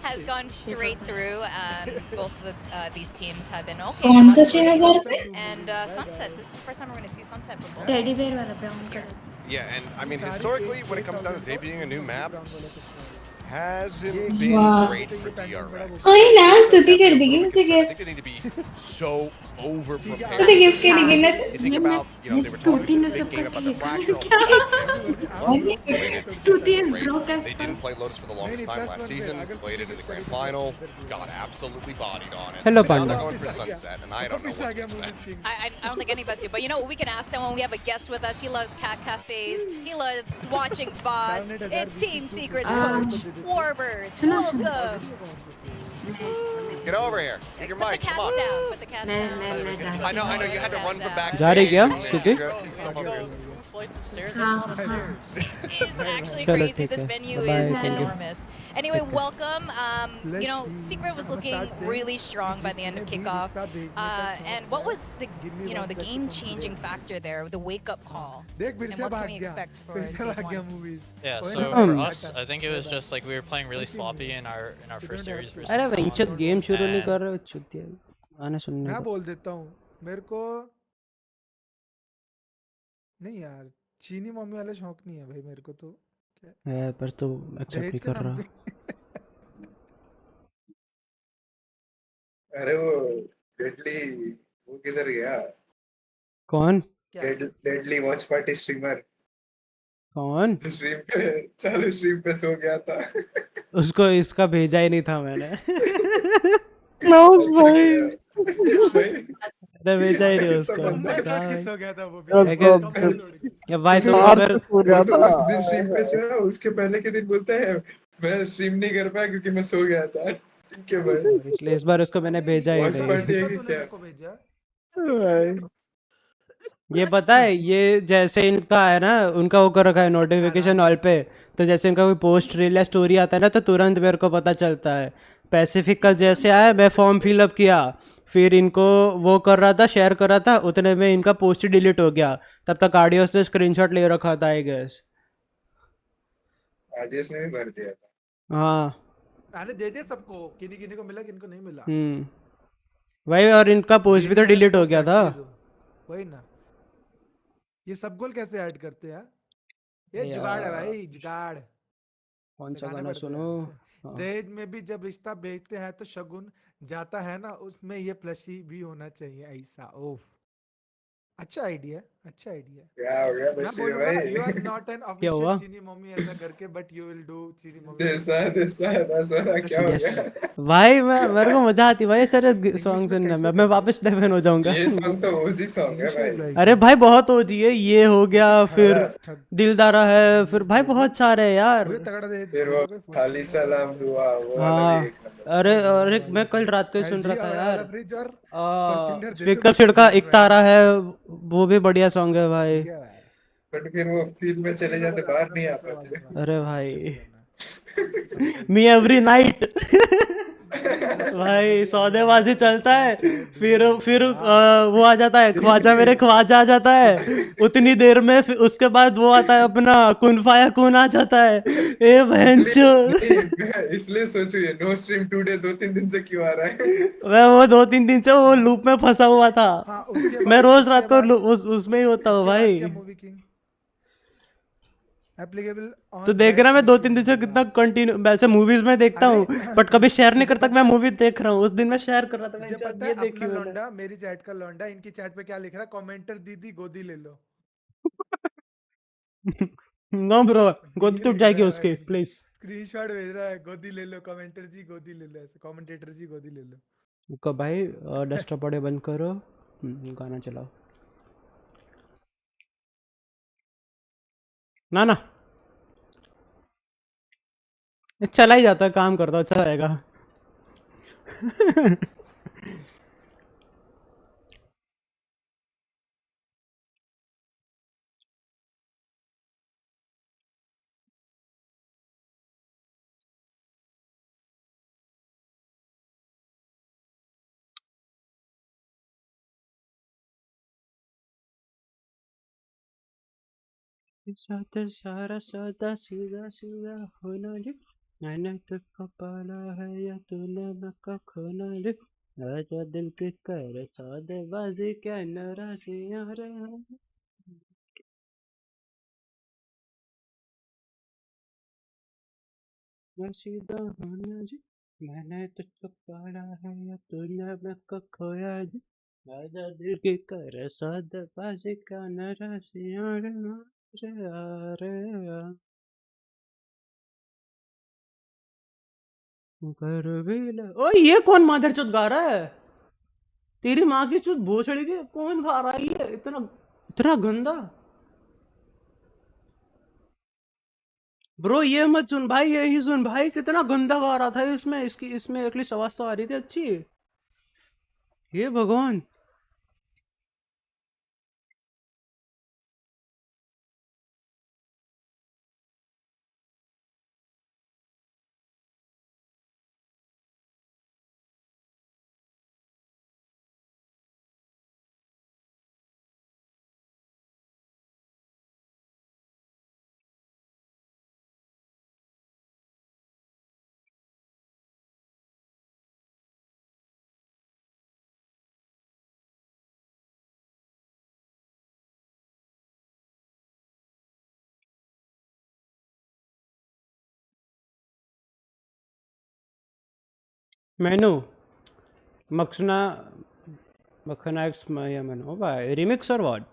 Speaker 3: has gone straight through. Both of these teams have been okay.
Speaker 18: कौन सा
Speaker 3: Freeze
Speaker 18: 6,000 पे?
Speaker 3: and Sunset. This is the first time we're going to see Sunset from both.
Speaker 18: Teddy bear वाला brown colour
Speaker 4: Yeah, and I mean, historically, when it comes down to debuting a new map, hasn't been
Speaker 18: Wow.
Speaker 4: great for DRX.
Speaker 18: कोई ना स्तुति कर देगी मुझे
Speaker 4: I
Speaker 18: gift
Speaker 4: think they need to be so over prepared.
Speaker 18: तो gift करेगी ना
Speaker 4: You think about, they were
Speaker 18: स्तुति
Speaker 4: talking
Speaker 18: ने
Speaker 4: a big
Speaker 18: सब
Speaker 4: game about the
Speaker 18: करके
Speaker 4: fractional.
Speaker 18: स्तुति is
Speaker 4: Great.
Speaker 18: broke as
Speaker 4: They didn't play Lotus for the longest time last season. Played it in the grand final. Got absolutely bodied on it.
Speaker 2: Hello,
Speaker 4: So now
Speaker 2: Panda.
Speaker 4: they're going for Sunset, and I don't know what to expect.
Speaker 3: I don't think any of us do, but you know what? We can ask someone. We have a guest with us. He loves cat cafes. He loves watching VODs. It's Team Secret's coach, Warbirds. Welcome.
Speaker 4: Get over here. Get your mic. Come on.
Speaker 3: Down. Put the cats down.
Speaker 4: I know. You had to run from backstage.
Speaker 2: जा रही क्या श्रुति
Speaker 5: Flights of stairs.
Speaker 18: हाँ
Speaker 5: That's
Speaker 18: हाँ
Speaker 3: It's actually
Speaker 2: Chalo,
Speaker 3: crazy.
Speaker 2: theek
Speaker 3: This
Speaker 2: hai.
Speaker 3: venue
Speaker 2: Bye-bye,
Speaker 3: is
Speaker 2: thank you.
Speaker 3: enormous. Anyway, welcome. You know, Secret was looking really strong by the end of kickoff. And what was the the game-changing factor there, the wake-up call?
Speaker 8: देख फिर
Speaker 3: And
Speaker 8: से
Speaker 3: what can
Speaker 8: भाग
Speaker 3: we
Speaker 8: गया
Speaker 3: expect for
Speaker 8: फिर से
Speaker 3: stage
Speaker 8: भाग गया
Speaker 3: one?
Speaker 8: Movies
Speaker 5: Yeah,
Speaker 8: कोई
Speaker 5: so
Speaker 8: ना
Speaker 5: for
Speaker 8: भाग
Speaker 5: us, I think it was just like we were playing really sloppy in our first series versus
Speaker 2: अरे भाई
Speaker 5: Taiwan.
Speaker 2: गेम शुरू नहीं
Speaker 5: And
Speaker 2: कर रहे हो चुतिया आने सुनने
Speaker 8: मैं
Speaker 2: को
Speaker 8: बोल देता हूँ मेरे को नहीं यार चीनी मम्मी वाले शौक नहीं है भाई मेरे को तो क्या
Speaker 2: है पर तो एक्सेप्ट
Speaker 8: दहेज
Speaker 2: नहीं
Speaker 8: के
Speaker 2: कर
Speaker 8: नाम
Speaker 2: रहा
Speaker 8: पे
Speaker 17: अरे वो डेडली वो किधर गया
Speaker 2: कौन
Speaker 17: डेडली वॉच पार्टी स्ट्रीमर
Speaker 2: कौन
Speaker 17: स्ट्रीम पे चालू स्ट्रीम पे सो गया था
Speaker 2: उसको इसका भेजा ही नहीं था मैंने
Speaker 13: क्लोज भाई
Speaker 2: अरे भेजा ही नहीं उसको
Speaker 8: किस हो गया था वो भी
Speaker 2: या भाई तुम अगर
Speaker 17: वो तो उस दिन स्ट्रीम पे सोया उसके पहले के दिन बोलता है मैं स्ट्रीम नहीं कर पाया क्योंकि मैं सो गया था ठीक है भाई
Speaker 2: इसलिए इस बार उसको मैंने भेजा ही
Speaker 17: वॉच
Speaker 2: नहीं
Speaker 17: पार्टी है कि क्या
Speaker 8: को भेजा
Speaker 2: ये पता है ये जैसे इनका है ना उनका वो कर रखा है नोटिफिकेशन ऑल पे तो जैसे इनका कोई पोस्ट रील या स्टोरी आता है ना तो तुरंत मेरे को पता चलता है पैसिफिक का जैसे आया मैं फॉर्म फिलअप किया फिर इनको वो कर रहा था शेयर कर रहा था उतने में इनका पोस्ट ही डिलीट हो गया तब तक आडियोस ने स्क्रीनशॉट ले रखा था आई गेस
Speaker 17: आदेश ने भी भर दिया था
Speaker 2: हाँ
Speaker 8: मैंने दे दिया सबको किन्हीं किन्हीं को मिला किनको नहीं मिला
Speaker 2: वही और इनका पोस्ट भी तो डिलीट हो गया था
Speaker 8: वही ना ये सब गोल कैसे ऐड करते हैं ये जुगाड़ है भाई जुगाड़
Speaker 2: कौन सा
Speaker 8: दिखाने
Speaker 2: गाना
Speaker 8: पड़ते
Speaker 2: सुनो
Speaker 8: हैं। दहेज में भी जब रिश्ता बेचते हैं तो शगुन जाता है ना उसमें ये प्लसी भी होना चाहिए ऐसा ओफ अच्छा आइडिया
Speaker 17: क्या हो गया
Speaker 8: मैं
Speaker 17: बशीर
Speaker 8: बोलूंगा
Speaker 17: भाई
Speaker 8: यू आर नॉट एन
Speaker 2: क्या हुआ?
Speaker 8: ऑफिशियल चीनी मम्मी ऐसा करके बट यू विल डू चीनी मम्मी
Speaker 17: देसा क्या हो
Speaker 2: यस
Speaker 17: गया
Speaker 2: भाई मेरे को मजा आती है भाई सारे सॉन्ग सुनने में अब मैं वापस डेफन हो जाऊंगा
Speaker 17: ये सॉन्ग तो ओजी सॉन्ग है भाई
Speaker 2: अरे भाई बहुत ओजी है ये हो गया फिर दिलदारा है फिर भाई बहुत सारे हैं यार
Speaker 8: तगड़ा दे
Speaker 17: फिर वो खाली सलाम दुआ वो वाला
Speaker 2: हाँ
Speaker 17: भी एक नंबर
Speaker 2: अरे मैं कल रात को ही सुन रहा था यार
Speaker 8: फ्रिज और
Speaker 2: पिकअप छिड़का एक तारा है वो भी बढ़िया सॉन्ग है भाई
Speaker 17: बट फिर वो फील्ड में चले जाते बाहर नहीं आ पाते
Speaker 2: अरे भाई मी एवरी नाइट भाई सौदेबाजी चलता है फिर वो आ जाता है ख्वाजा मेरे ख्वाजा आ जाता है उतनी देर में फिर उसके बाद वो आता है अपना कुन फाया कुन आ जाता है ए बहनचो
Speaker 17: इसलिए सोचिए नो स्ट्रीम टुडे 2-3 दिन से क्यों आ रहा है
Speaker 2: मैं वो 2-3 दिन से वो लूप में फंसा हुआ था मैं रोज रात को उसमें ही होता हूँ भाई तो देख रहा मैं 2-3 दिन से कितना कंटिन्यू वैसे मूवीज में देखता हूँ बट कभी शेयर नहीं करता मैं मूवी देख रहा हूँ उस दिन मैं शेयर कर रहा था
Speaker 8: मुझे पता है अपना लौंडा मेरी चैट का लौंडा इनकी चैट पे क्या लिख रहा है कमेंटर दीदी गोदी ले लो
Speaker 2: नो ब्रो गोदी टूट जाएगी उसकी प्लीज
Speaker 8: स्क्रीनशॉट भेज रहा है गोदी ले लो कमेंटर जी गोदी ले लो ऐसे कमेंटेटर जी गोदी ले लो
Speaker 2: को भाई डेस्कटॉप बड़े बंद करो गाना चलाओ ना ना चला ही जाता है, काम करता हूँ, अच्छा रहेगा। सादा सारा सादा सीधा सीधा होना जी, मैंने तुझको पाला है या तूने मक्का खोना जी, आजा दिल के कर सादे बाजी क्या नाराजियां रे। मैं सीधा होना जी, मैंने तुझको पाला है या तूने मक्का खोया जी, आजा दिल के कर सादे बाजी क्या नाराजियां रे रे रे। कर भी ले। ओ ये कौन मादरचोद गा रहा है? तेरी माँ की चुत भोसड़ी के कौन गा रहा है ये इतना इतना गंदा? ब्रो ये मत सुन भाई, यही सुन भाई, कितना गंदा गा रहा था इसमें, इसकी इसमें एटलीस्ट आवाज तो आ रही थी अच्छी। ये भगवान। मेनू मखना मखना एक्स माया मेनू भाई रिमिक्स और व्हाट?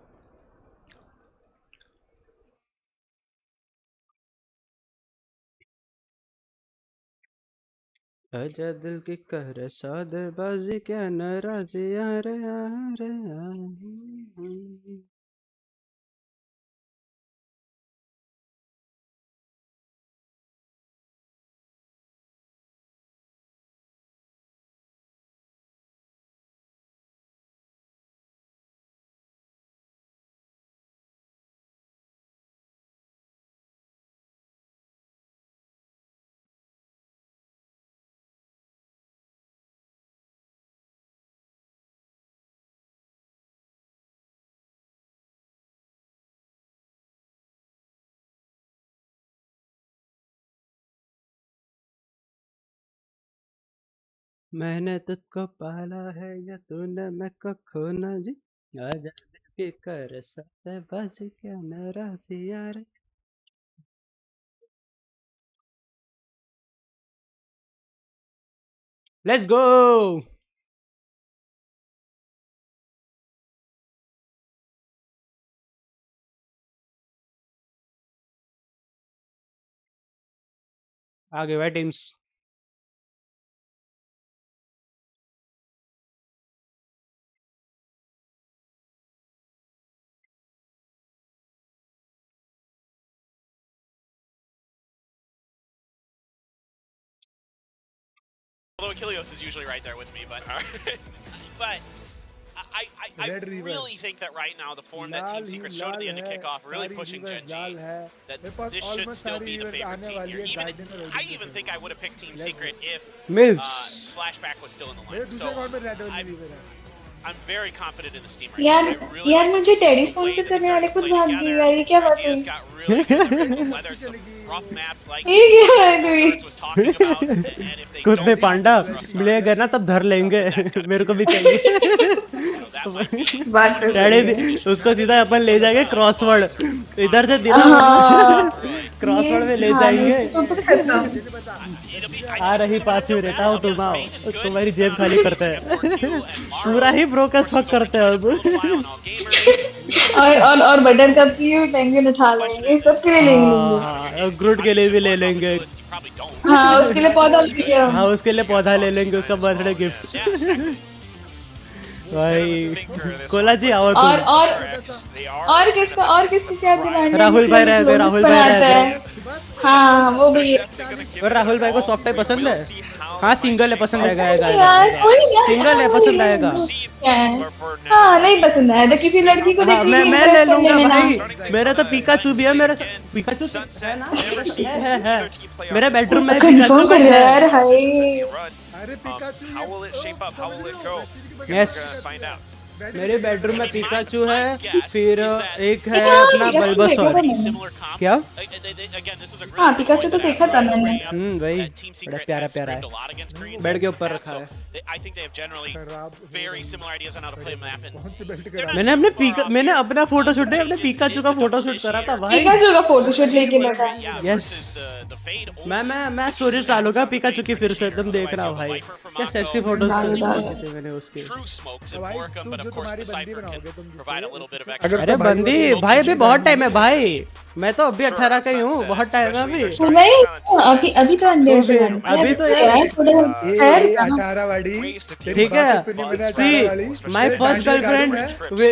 Speaker 2: आजा दिल की कर सादे बाजी क्या नाराजी रे रे। मैंने तुझको पाला है या तूने मैं को खोना जी, आजा दिल की कर सादे बाजी क्या नाराजी रे। Let's go. आगे भाई teams.
Speaker 16: Although Achilleos is usually right there with me, but but I really think that right now the form that Team Secret showed at the end of kickoff, really pushing Gen G, that this should still be the favorite team here. I even think I would have picked Team Secret if Flashback was still in the line. So I'm very confident in this team right
Speaker 18: यार
Speaker 16: now.
Speaker 18: यार मुझे teddy sponsor करने वाले खुद भाग गए यार, ये क्या बात है? ये क्या है तू?
Speaker 2: कुत्ते पांडा मिलेगा ना तब धर लेंगे। मेरे को भी चाहिए। डैडी उसको सीधा अपन ले जाएंगे क्रॉसवर्ड, इधर से दिला क्रॉसवर्ड में ले जाएंगे। आ रही 5 मिनट आओ तुम आओ, तुम्हारी जेब खाली करते हैं। पूरा ही ब्रोकस फक करते हैं अब।
Speaker 18: और बटर कप की पेंगुइन उठा लेंगे, सबके लिए लेंगे।
Speaker 2: ग्रूट के लिए भी ले लेंगे।
Speaker 18: हाँ उसके लिए पौधा ले लिया।
Speaker 2: हाँ उसके लिए पौधा ले लेंगे, उसका बर्थडे गिफ्ट। भाई कोला जी आओ तुम।
Speaker 18: और किसका क्या डिमांड है?
Speaker 2: राहुल भाई रह गए, राहुल भाई रह गए।
Speaker 18: हाँ वो भी
Speaker 2: और राहुल भाई को सॉफ्ट टाइप पसंद है? हाँ सिंगल है, पसंद आएगा
Speaker 18: यार कोई यार
Speaker 2: सिंगल है, पसंद आएगा।
Speaker 18: क्या है? हाँ नहीं पसंद आया तो किसी लड़की को
Speaker 2: हाँ,
Speaker 18: देखने
Speaker 2: मैं ले लूंगा भाई, मेरा तो पिकाचू भी है, मेरा पिकाचू है ना, है। मेरे बेडरूम में
Speaker 18: कंफर्म कर रहा है यार हाय।
Speaker 15: How will it shape up? How will it go?
Speaker 2: Yes
Speaker 15: Find out.
Speaker 2: मेरे बेडरूम में पिकाचू है, फिर एक है अपना बल्बासौर। क्या?
Speaker 18: हाँ पिकाचू तो देखा था मैंने।
Speaker 2: भाई बड़ा प्यारा प्यारा है, बेड के ऊपर रखा है। मैंने अपना फोटोशूट नहीं, अपने पिकाचू का फोटोशूट करा था भाई।
Speaker 18: पिकाचू का फोटोशूट लेके लगा।
Speaker 2: यस मैं स्टोरीज डालूंगा पिकाचू की, फिर से तुम देखना भाई क्या सेक्सी फोटोज खींचे थे मैंने उसके। अरे बंदी भाई अभी बहुत टाइम है भाई, मैं तो अभी 18 का ही हूँ, बहुत टाइम है अभी।
Speaker 18: नहीं अभी तो अंदर
Speaker 2: अभी तो यार ठीक है। See my first girlfriend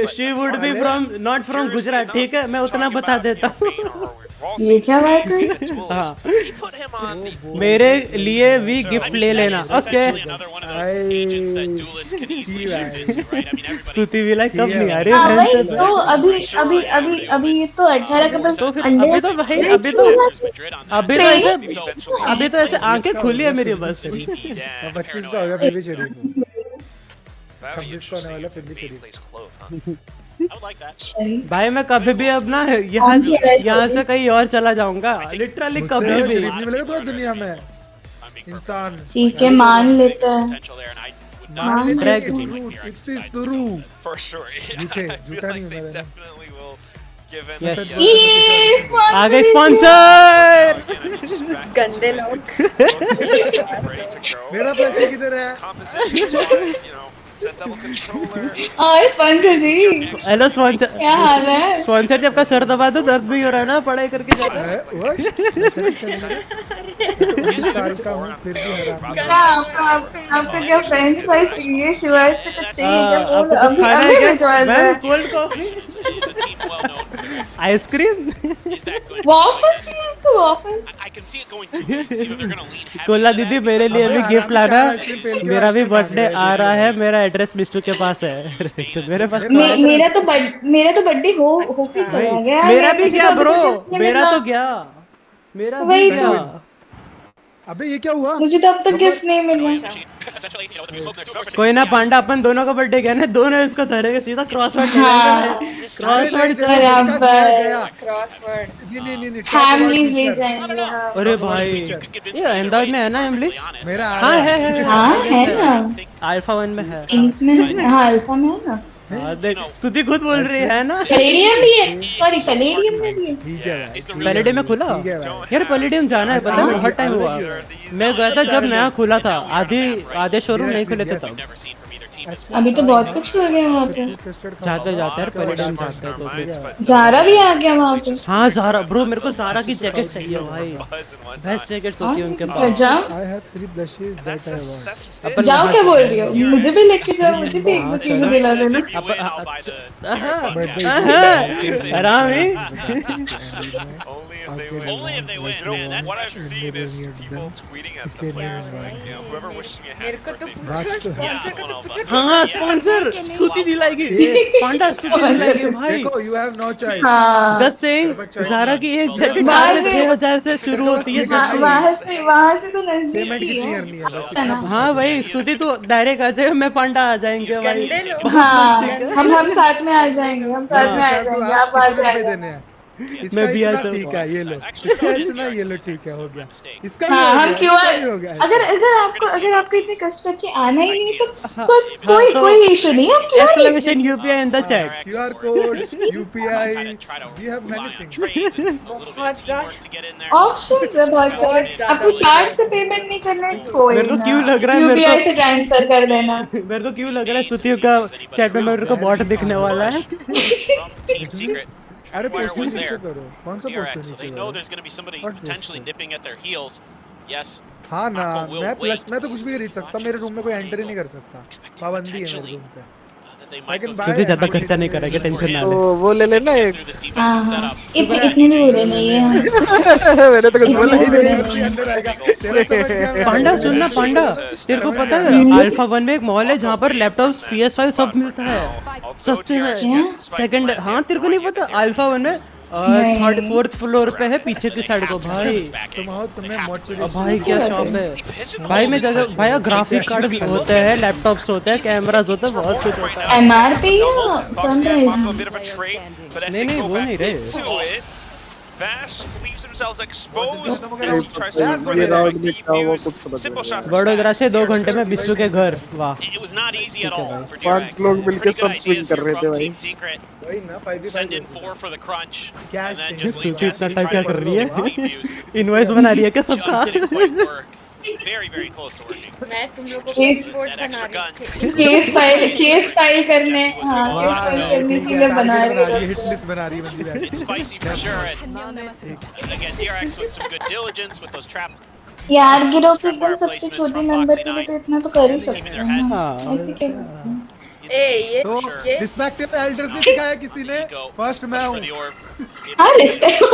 Speaker 2: she would be from not from Gujarat, ठीक है मैं उतना बता देता हूँ।
Speaker 18: ये क्या बात है?
Speaker 2: हाँ मेरे लिए भी गिफ्ट ले लेना, ओके। स्तुति भी लाइक कब नहीं आ रही
Speaker 18: है भाई, तो अभी ये तो 18 का बस।
Speaker 2: तो फिर अभी तो भाई अभी तो ऐसे आंखें खुली है मेरी बस।
Speaker 8: 25 का हो गया फिर भी शरीफ, 26 का होने वाला फिर भी शरीफ।
Speaker 2: भाई मैं कभी भी अब ना यहाँ से कहीं और चला जाऊंगा, लिटरली कभी भी
Speaker 8: नहीं मिलेगा पूरा दुनिया में इंसान।
Speaker 18: ठीक है मान लेते हैं,
Speaker 8: मान
Speaker 2: लेते हैं।
Speaker 15: For sure.
Speaker 8: झूठा नहीं होगा।
Speaker 2: आगे स्पॉन्सर
Speaker 6: गंदे लोग।
Speaker 8: मेरा पैसे किधर है?
Speaker 18: और स्पॉन्सर जी
Speaker 2: हेलो स्पॉन्सर,
Speaker 18: क्या हाल है?
Speaker 2: स्पॉन्सर जी आपका सर दबा दो, दर्द नहीं हो रहा है ना पढ़ाई करके जाता है।
Speaker 18: क्या आपका क्या फ्रेंच फ्राइज चाहिए? शिवाय तो कुछ चाहिए क्या? बोलो
Speaker 2: आपको खाना है क्या? मैम
Speaker 18: अभी
Speaker 2: कोल्ड कॉफी, आइसक्रीम,
Speaker 18: वाफल्स चाहिए आपको? वाफल
Speaker 2: कोला दीदी मेरे लिए भी गिफ्ट लाना, मेरा भी बर्थडे आ रहा है, मेरा एड्रेस मिस्टू के पास है। मेरे पास
Speaker 18: मेरा तो बर्थडे हो के चला गया।
Speaker 2: मेरा भी क्या ब्रो, मेरा तो गया, मेरा भी गया।
Speaker 8: अबे ये क्या हुआ?
Speaker 18: मुझे तो अब तक गिफ्ट नहीं मिला।
Speaker 2: कोई ना पांडा, अपन दोनों का बर्थडे गया ना, दोनों इसको धरेंगे सीधा क्रॉसवर्ड क्रॉसवर्ड
Speaker 18: फैमिलीज ले जाएंगे।
Speaker 2: अरे भाई ये अहमदाबाद में है ना एम्बलिश?
Speaker 8: मेरा
Speaker 2: हाँ है
Speaker 18: ना,
Speaker 2: अल्फा 1 में है,
Speaker 18: किंग्स में। हाँ अल्फा में है ना।
Speaker 2: देख स्तुति खुद बोल रही है ना।
Speaker 18: पैलेडियम भी है, सॉरी पैलेडियम में भी है।
Speaker 2: पैलेडियम में खुला यार, पैलेडियम जाना है, पता है बहुत टाइम हुआ। मैं गया था जब नया खुला था, आधे शोरूम नहीं खुले थे तब।
Speaker 18: अभी तो बहुत कुछ खुल गया वहाँ पे।
Speaker 2: जाते यार पैलेडियम जाते हैं तो फिर
Speaker 18: ज़ारा भी आ गया वहाँ पे।
Speaker 2: हाँ ज़ारा ब्रो, मेरे को ज़ारा की जैकेट चाहिए भाई, बेस्ट जैकेट्स होती है उनके पास।
Speaker 18: जाओ क्या बोल रही हो? मुझे भी लेके जाओ, मुझे भी एक दो चीजें दिला देना।
Speaker 2: आराम ही।
Speaker 15: Only if they win. Man, what I've seen is people tweeting at the players like, you know, whoever wishes me a happy birthday.
Speaker 2: हाँ स्पॉन्सर स्तुति दिलाएगी, पांडा स्तुति दिलाएगी भाई।
Speaker 8: देखो you have no choice.
Speaker 2: Just saying Zara की एक jacket 6,000 से शुरू होती है।
Speaker 18: वहाँ से तो नजदीक
Speaker 8: है।
Speaker 2: हाँ भाई स्तुति तो डायरेक्ट आ जाए, मैं पांडा आ जाएंगे भाई।
Speaker 18: हाँ हम साथ में आ जाएंगे, आप आ जाएंगे।
Speaker 2: मैं भी आ जाऊँ।
Speaker 8: ठीक है ये लो, इसका इतना ये लो, ठीक है हो गया। इसका
Speaker 18: हाँ हम QR अगर आपको इतने कष्ट करके आना ही नहीं तो कोई इशू नहीं है।
Speaker 2: Exclamation UPI in the chat,
Speaker 8: QR code, UPI, we have many things.
Speaker 18: Options है बहुत। आपको कार्ड से पेमेंट नहीं करना है, कोई
Speaker 2: मेरे को क्यों लग रहा है
Speaker 18: UPI से ट्रांसफर कर देना।
Speaker 2: मेरे को क्यों लग रहा है स्तुति का चैट में मेरे को बॉट दिखने वाला है।
Speaker 8: अरे पोस्ट नीचे करो, कौन सा post
Speaker 16: DRX, so they know there's going to be somebody potentially nipping at their heels. Yes.
Speaker 8: हाँ ना, मैं तो कुछ भी खरीद सकता, मेरे रूम में कोई एंटर ही नहीं कर सकता, पाबंदी है मेरे रूम पे।
Speaker 16: that they might go
Speaker 2: सुधी ज्यादा खर्चा नहीं करेगा, टेंशन ना ले।
Speaker 13: वो ले लेना एक।
Speaker 18: इतने भी बुरे नहीं है हम।
Speaker 13: मैंने तो कुछ बोला ही नहीं।
Speaker 2: पांडा सुनना पांडा, तेरे को पता है अल्फा 1 में एक मॉल है जहाँ पर लैपटॉप्स PS5 सब मिलता है सस्ते में। सेकंड, हाँ तेरे को नहीं पता? अल्फा 1 में 3rd 4th फ्लोर पे है, पीछे की साइड को भाई। भाई क्या शॉप है भाई। मैं जैसे भाई ग्राफिक कार्ड भी होते हैं, लैपटॉप्स होते हैं, कैमरास होते हैं, बहुत कुछ होता है।
Speaker 18: MRP या सनराइज?
Speaker 2: नहीं वो नहीं रे।
Speaker 15: Vash leaves themselves exposed as he tries to simple shot.
Speaker 2: Vadodara से 2 घंटे में बिस्टू के घर। वाह,
Speaker 16: It was not easy at all for
Speaker 13: 5 लोग मिलके सब स्विंग कर रहे थे भाई।
Speaker 16: Send in 4 for the crunch. And then just leave
Speaker 2: सूची इतना
Speaker 16: Jesse
Speaker 2: टाइप क्या
Speaker 16: trying
Speaker 2: कर
Speaker 16: to
Speaker 2: रही है?
Speaker 16: deep views.
Speaker 2: इनवॉइस बना रही है क्या सबका?
Speaker 16: Just didn't quite work. Very, very close to working.
Speaker 18: मैं तुम लोगों को
Speaker 16: That
Speaker 18: स्पोर्ट्स
Speaker 16: extra
Speaker 18: बना
Speaker 16: gun.
Speaker 18: रही हूँ। केस फाइल करने, हाँ केस फाइल करने के लिए बना रही हूँ।
Speaker 8: हिट लिस्ट बना रही है बंदी।
Speaker 16: It's spicy for sure. And again, DRX with some good diligence with those trap.
Speaker 18: यार गिरो पे एकदम सबसे छोटे नंबर पे तो इतना तो कर ही सकते हैं ना। ऐसे क्या करते हैं?
Speaker 8: तो डिस्पेक्टिव एल्डर्स ने दिखाया किसी ने, फर्स्ट मैं हूँ।
Speaker 18: हाँ रिस्पेक्ट हो।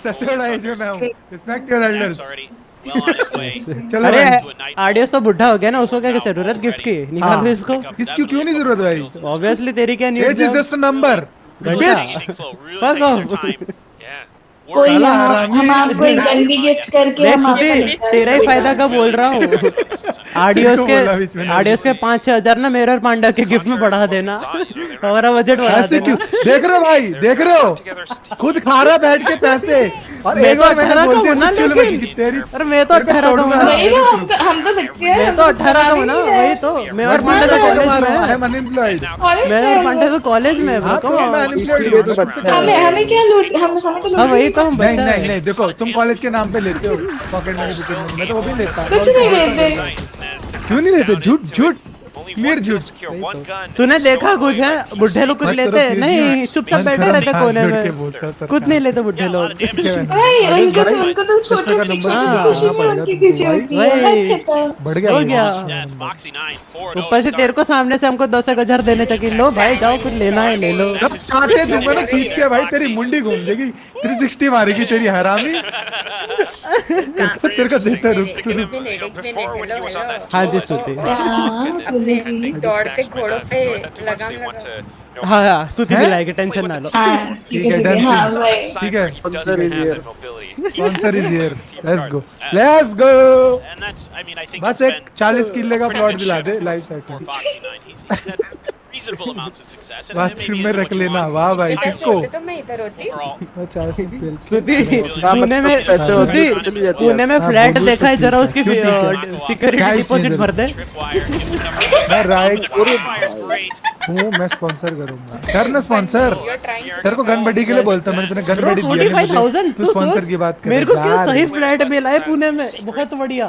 Speaker 8: ससुर एज में मैं हूँ, डिस्पेक्टिव एल्डर्स। चलो
Speaker 2: अरे आडियोस तो बुढ़ा हो गया ना, उसको क्या जरूरत गिफ्ट की? निकालो इसको।
Speaker 8: किसकी क्यों नहीं जरूरत भाई?
Speaker 2: ऑब्वियसली तेरी क्या news?
Speaker 8: Age is just a number.
Speaker 2: Fuck off.
Speaker 18: कोई ना, हम आपको एक गंदी गिफ्ट करके
Speaker 2: देख
Speaker 18: हम
Speaker 2: सुधी, तेरा ही फायदा का बोल रहा हूँ। आडियोस के 5-6 हजार ना मेरे और पांडा के गिफ्ट में बढ़ा देना, हमारा बजट बढ़ा
Speaker 8: ऐसे क्यों?
Speaker 2: देना।
Speaker 8: देख रहे हो भाई, देख रहे हो खुद खा रहा बैठ के पैसे, और
Speaker 2: मैं
Speaker 8: एक
Speaker 2: तो
Speaker 8: बार मैंने
Speaker 2: 18
Speaker 8: बोलती
Speaker 2: का बना,
Speaker 8: चुल बची की तेरी।
Speaker 2: अरे मैं तो 18 का बना।
Speaker 18: वही ना, हम तो बच्चे हैं।
Speaker 2: मैं तो 18 का बना, वही तो। मैं और पांडा तो कॉलेज में है।
Speaker 8: I am unemployed.
Speaker 2: मैं और पांडा तो कॉलेज में है।
Speaker 8: मैं अनएम्प्लॉयड हूं।
Speaker 18: हमें क्या लूट, हमें तो
Speaker 2: हाँ वही तो हम
Speaker 8: नहीं
Speaker 2: बच्चा
Speaker 8: नहीं नहीं, देखो तुम कॉलेज के नाम पे लेते हो पॉकेट मनी, मैं तो वो भी लेता हूँ।
Speaker 18: कुछ नहीं लेते।
Speaker 8: क्यों नहीं लेते? झूठ झूठ, क्लियर झूठ।
Speaker 2: तूने देखा कुछ है? बुढ़े लोग कुछ लेते हैं? नहीं, चुपचाप बैठे रहते कोने में, कुछ नहीं लेते बुढ़े लोग।
Speaker 18: भाई उनको तो छोटे खुशी से उनकी खुशी होती है।
Speaker 8: बढ़ गया
Speaker 2: हो गया। ऊपर से तेरे को सामने से हमको 10,000 देने चाहिए। लो भाई जाओ, कुछ लेना है ले लो।
Speaker 8: जब चाहते दूंगा ना खींच के भाई, तेरी मुंडी घूम जाएगी, 360 मारेगी तेरी हरामी। तेरे को देता रुक।
Speaker 2: हाँ जी स्तुति।
Speaker 18: दौड़ते घोड़ों पे लगाम
Speaker 2: हाँ हाँ, स्तुति भी लाएगी, टेंशन ना लो।
Speaker 8: ठीक है डन। ठीक है, sponsor is here. Let's go let's go. बस एक 40 किले का प्लॉट दिला दे लाइव सेट। बाथरूम में रख लेना। वाह भाई, किसको?
Speaker 18: तो मैं इधर होती।
Speaker 2: पुणे में फ्लैट देखा है, जरा उसकी सिक्योरिटी डिपॉजिट भर दे।
Speaker 8: मैं राइट हूँ, मैं स्पॉन्सर करूंगा। कर ना स्पॉन्सर, तेरे को गन बडी के लिए बोलता, मैंने तुझे गन बडी दिया।
Speaker 2: 45,000
Speaker 8: तू स्पॉन्सर की बात कर।
Speaker 2: मेरे को क्या सही फ्लैट मिला है पुणे में, बहुत बढ़िया।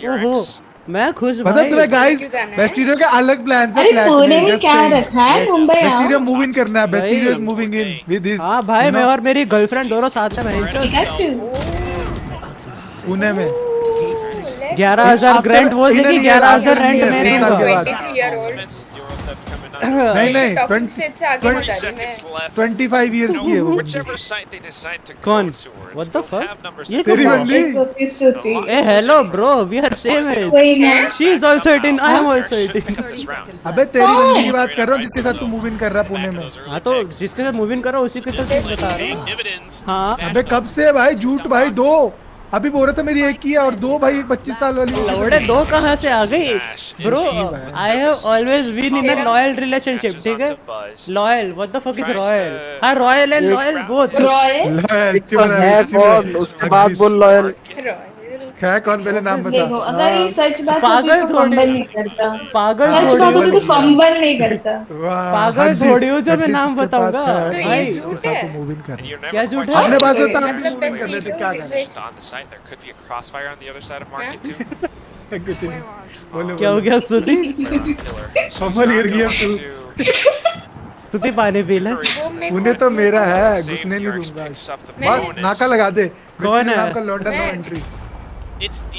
Speaker 2: ओहो, मैं खुश
Speaker 8: पता
Speaker 2: भाई।
Speaker 8: तुम्हें गाइस, बेस्टीरियो के अलग प्लान है।
Speaker 18: अरे पुणे में क्या रखा है? मुंबई आओ।
Speaker 8: बेस्टीरियो मूव इन करना है। बेस्टीरियो is moving in with his.
Speaker 2: हाँ भाई, मैं और मेरी गर्लफ्रेंड दोनों साथ में हैं।
Speaker 8: पुणे में
Speaker 2: 11,000 ग्रेंट वो देगी, 11,000 रेंट मैं दूंगा।
Speaker 8: नहीं नहीं, 25 इयर्स की है वो।
Speaker 2: कौन? What the fuck? ये
Speaker 8: तेरी बंदी?
Speaker 2: ए hello bro, we are same age. She is also 18, I am also 18।
Speaker 8: अबे तेरी बंदी की बात कर रहा हूँ, जिसके साथ तू मूव इन कर रहा है पुणे में।
Speaker 2: हाँ तो जिसके साथ मूव इन कर रहा हूँ उसी की तो चीज बता रहा हूँ। हाँ
Speaker 8: अबे कब से भाई झूठ भाई? 2 अभी बोल रहा था मेरी एक की है, और 2 भाई 25 साल वाली।
Speaker 2: लौड़े 2 कहाँ से आ गई bro? I have always been in a loyal relationship. ठीक है, loyal. What the fuck is royal? हाँ royal and loyal both.
Speaker 8: Loyal
Speaker 13: उसके बाद बोल लॉयल
Speaker 8: है कौन? पहले नाम बता।
Speaker 18: देखो, अगर ये सच बात
Speaker 2: पागल
Speaker 18: तो
Speaker 2: थोड़ी
Speaker 18: नहीं करता।
Speaker 2: पागल
Speaker 18: सच बात होती तो फंबल नहीं करता।
Speaker 2: पागल थोड़ी हूँ जो मैं नाम बताऊंगा भाई।
Speaker 8: इसके साथ मूव इन कर।
Speaker 2: क्या झूठ है?
Speaker 8: अपने पास होता हम
Speaker 18: मतलब
Speaker 8: मूव इन कर लेते, क्या कर? कुछ नहीं, बोलो
Speaker 2: क्या हो गया स्तुति?
Speaker 8: कमल गिर गया तू।
Speaker 2: स्तुति पानी पी ले।
Speaker 8: पुणे तो मेरा है, घुसने नहीं दूंगा। बस नाका लगा दे।
Speaker 2: कौन है?
Speaker 8: नाम का लौंडा नो एंट्री।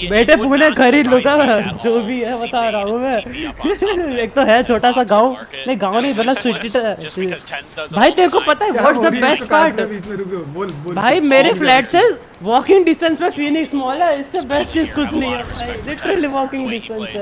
Speaker 2: बेटे पुणे खरीद लूंगा मैं, जो भी है बता रहा हूँ मैं। एक तो है छोटा सा गांव, नहीं गांव नहीं मतलब सिटी। भाई तेरे को पता है व्हाट्स द बेस्ट पार्ट? भाई मेरे फ्लैट से वॉकिंग डिस्टेंस पे फीनिक्स मॉल है, इससे बेस्ट चीज कुछ नहीं है भाई, लिटरली वॉकिंग डिस्टेंस है।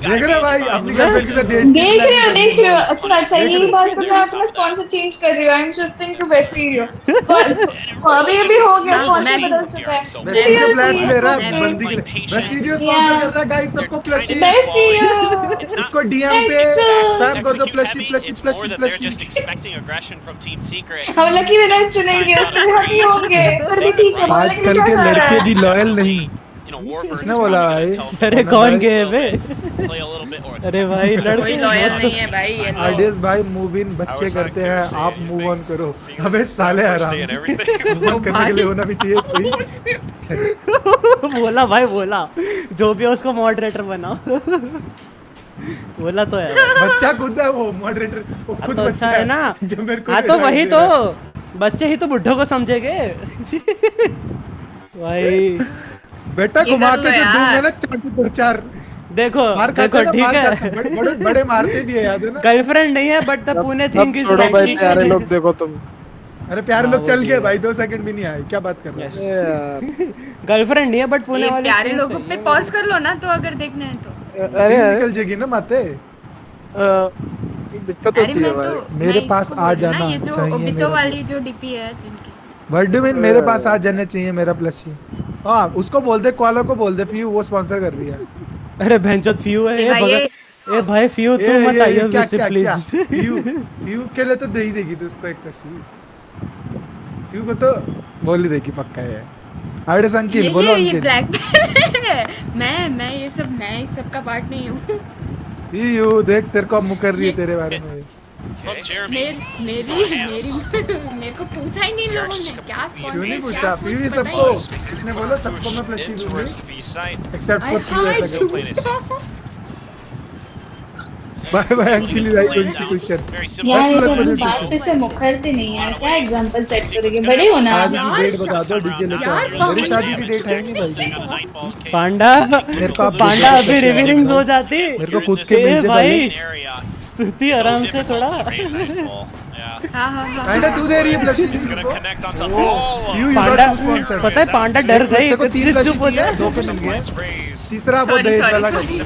Speaker 8: देख रहे हो भाई अपनी गर्लफ्रेंड के साथ डेट
Speaker 19: देख रहे हो। अच्छा यही बात तो मैं अपना स्पॉन्सर चेंज कर रही हूं। आई एम शिफ्टिंग टू वेस्टीरियो। अभी हो गया, स्पॉन्सर बदल चुका है।
Speaker 8: वेस्टीरियो फ्लैट्स ले रहा है बंदी के लिए। वेस्टीरियो स्पॉन्सर कर रहा है गाइस सबको प्लशी। उसको डीएम पे स्पैम कर दो प्लशी प्लशी प्लशी प्लशी।
Speaker 19: हम लकी विनर चुनेंगे, उसमें हम ही होंगे। पर भी ठीक है,
Speaker 8: आजकल के लड़के भी लॉयल नहीं। किसने बोला भाई?
Speaker 2: अरे कौन गए बे? अरे भाई लड़के
Speaker 18: कोई लॉयल नहीं है भाई, ये लो।
Speaker 8: आरडीएस भाई मूव इन बच्चे करते हैं, आप मूव ऑन करो। अबे साले हराम, मूव ऑन करने के लिए होना भी चाहिए कोई।
Speaker 2: बोला भाई बोला, जो भी है उसको मॉडरेटर बनाओ। बोला तो है
Speaker 8: बच्चा खुद है वो मॉडरेटर, वो खुद
Speaker 2: तो
Speaker 8: बच्चा
Speaker 2: अच्छा है ना।
Speaker 8: जो मेरे को
Speaker 2: हाँ तो वही तो, बच्चे ही तो बुढ़ों को समझेंगे। भाई
Speaker 8: बेटा घुमा के जो दूंगा ना 4 देखो ठीक है, बड़े मारते भी है, याद है ना।
Speaker 2: गर्लफ्रेंड नहीं है but the Pune think is
Speaker 13: छोड़ो भाई, प्यारे लोग देखो तुम।
Speaker 8: अरे प्यारे लोग चल गए भाई, 2 सेकंड भी नहीं आए, क्या बात कर रहे हो?
Speaker 2: गर्लफ्रेंड नहीं है बट पुणे वाले
Speaker 18: प्यारे लोगों पे पॉज कर लो ना, तो अगर देखना है तो।
Speaker 8: अरे निकल जाएगी ना माते।
Speaker 13: दिक्कत होती है भाई।
Speaker 8: मेरे पास आ जाना
Speaker 18: ये जो ओबितो वाली जो डीपी है जिनकी,
Speaker 8: व्हाट डू मीन मेरे पास आ जाना चाहिए मेरा प्लशी? हाँ उसको बोल दे, कॉलो को बोल दे, फ्यू वो स्पॉन्सर कर रही है।
Speaker 2: अरे भैंचोद फ्यू है ए भाई फ्यू तू मत आइयो प्लीज।
Speaker 8: फ्यू के लिए तो दे ही देगी तू उसको एक प्लशी। फ्यू को तो बोल ही देगी पक्का है। आइडे संकिल बोलो
Speaker 18: ये ब्लैक मैं ये सब का पार्ट नहीं हूँ।
Speaker 8: यू देख तेरे को मुकर रही है तेरे बारे में।
Speaker 18: मेरे को पूछा ही नहीं लोगों ने, क्या
Speaker 8: क्यों नहीं पूछा? फ्यू सबको इसने बोला सबको मैं प्लशी दूंगी except for few. Bye bye uncle is going to question.
Speaker 19: यार ये तो बात पे से मुखरते नहीं यार, क्या एग्जांपल सेट करोगे? बड़े हो ना।
Speaker 8: डेट बता दो डीजे लेकर, मेरी शादी की डेट है नहीं भाई।
Speaker 2: पांडा मेरे को पांडा अभी रिवीलिंग्स हो जाती
Speaker 8: मेरे को खुद के मिल
Speaker 2: भाई। स्तुति आराम से थोड़ा।
Speaker 8: पांडा तू दे रही है प्लशी को।
Speaker 2: पांडा पता है पांडा डर गई, चुप हो जा।
Speaker 8: 2 पे मिल गया, तीसरा वो दहेज वाला कर दिया।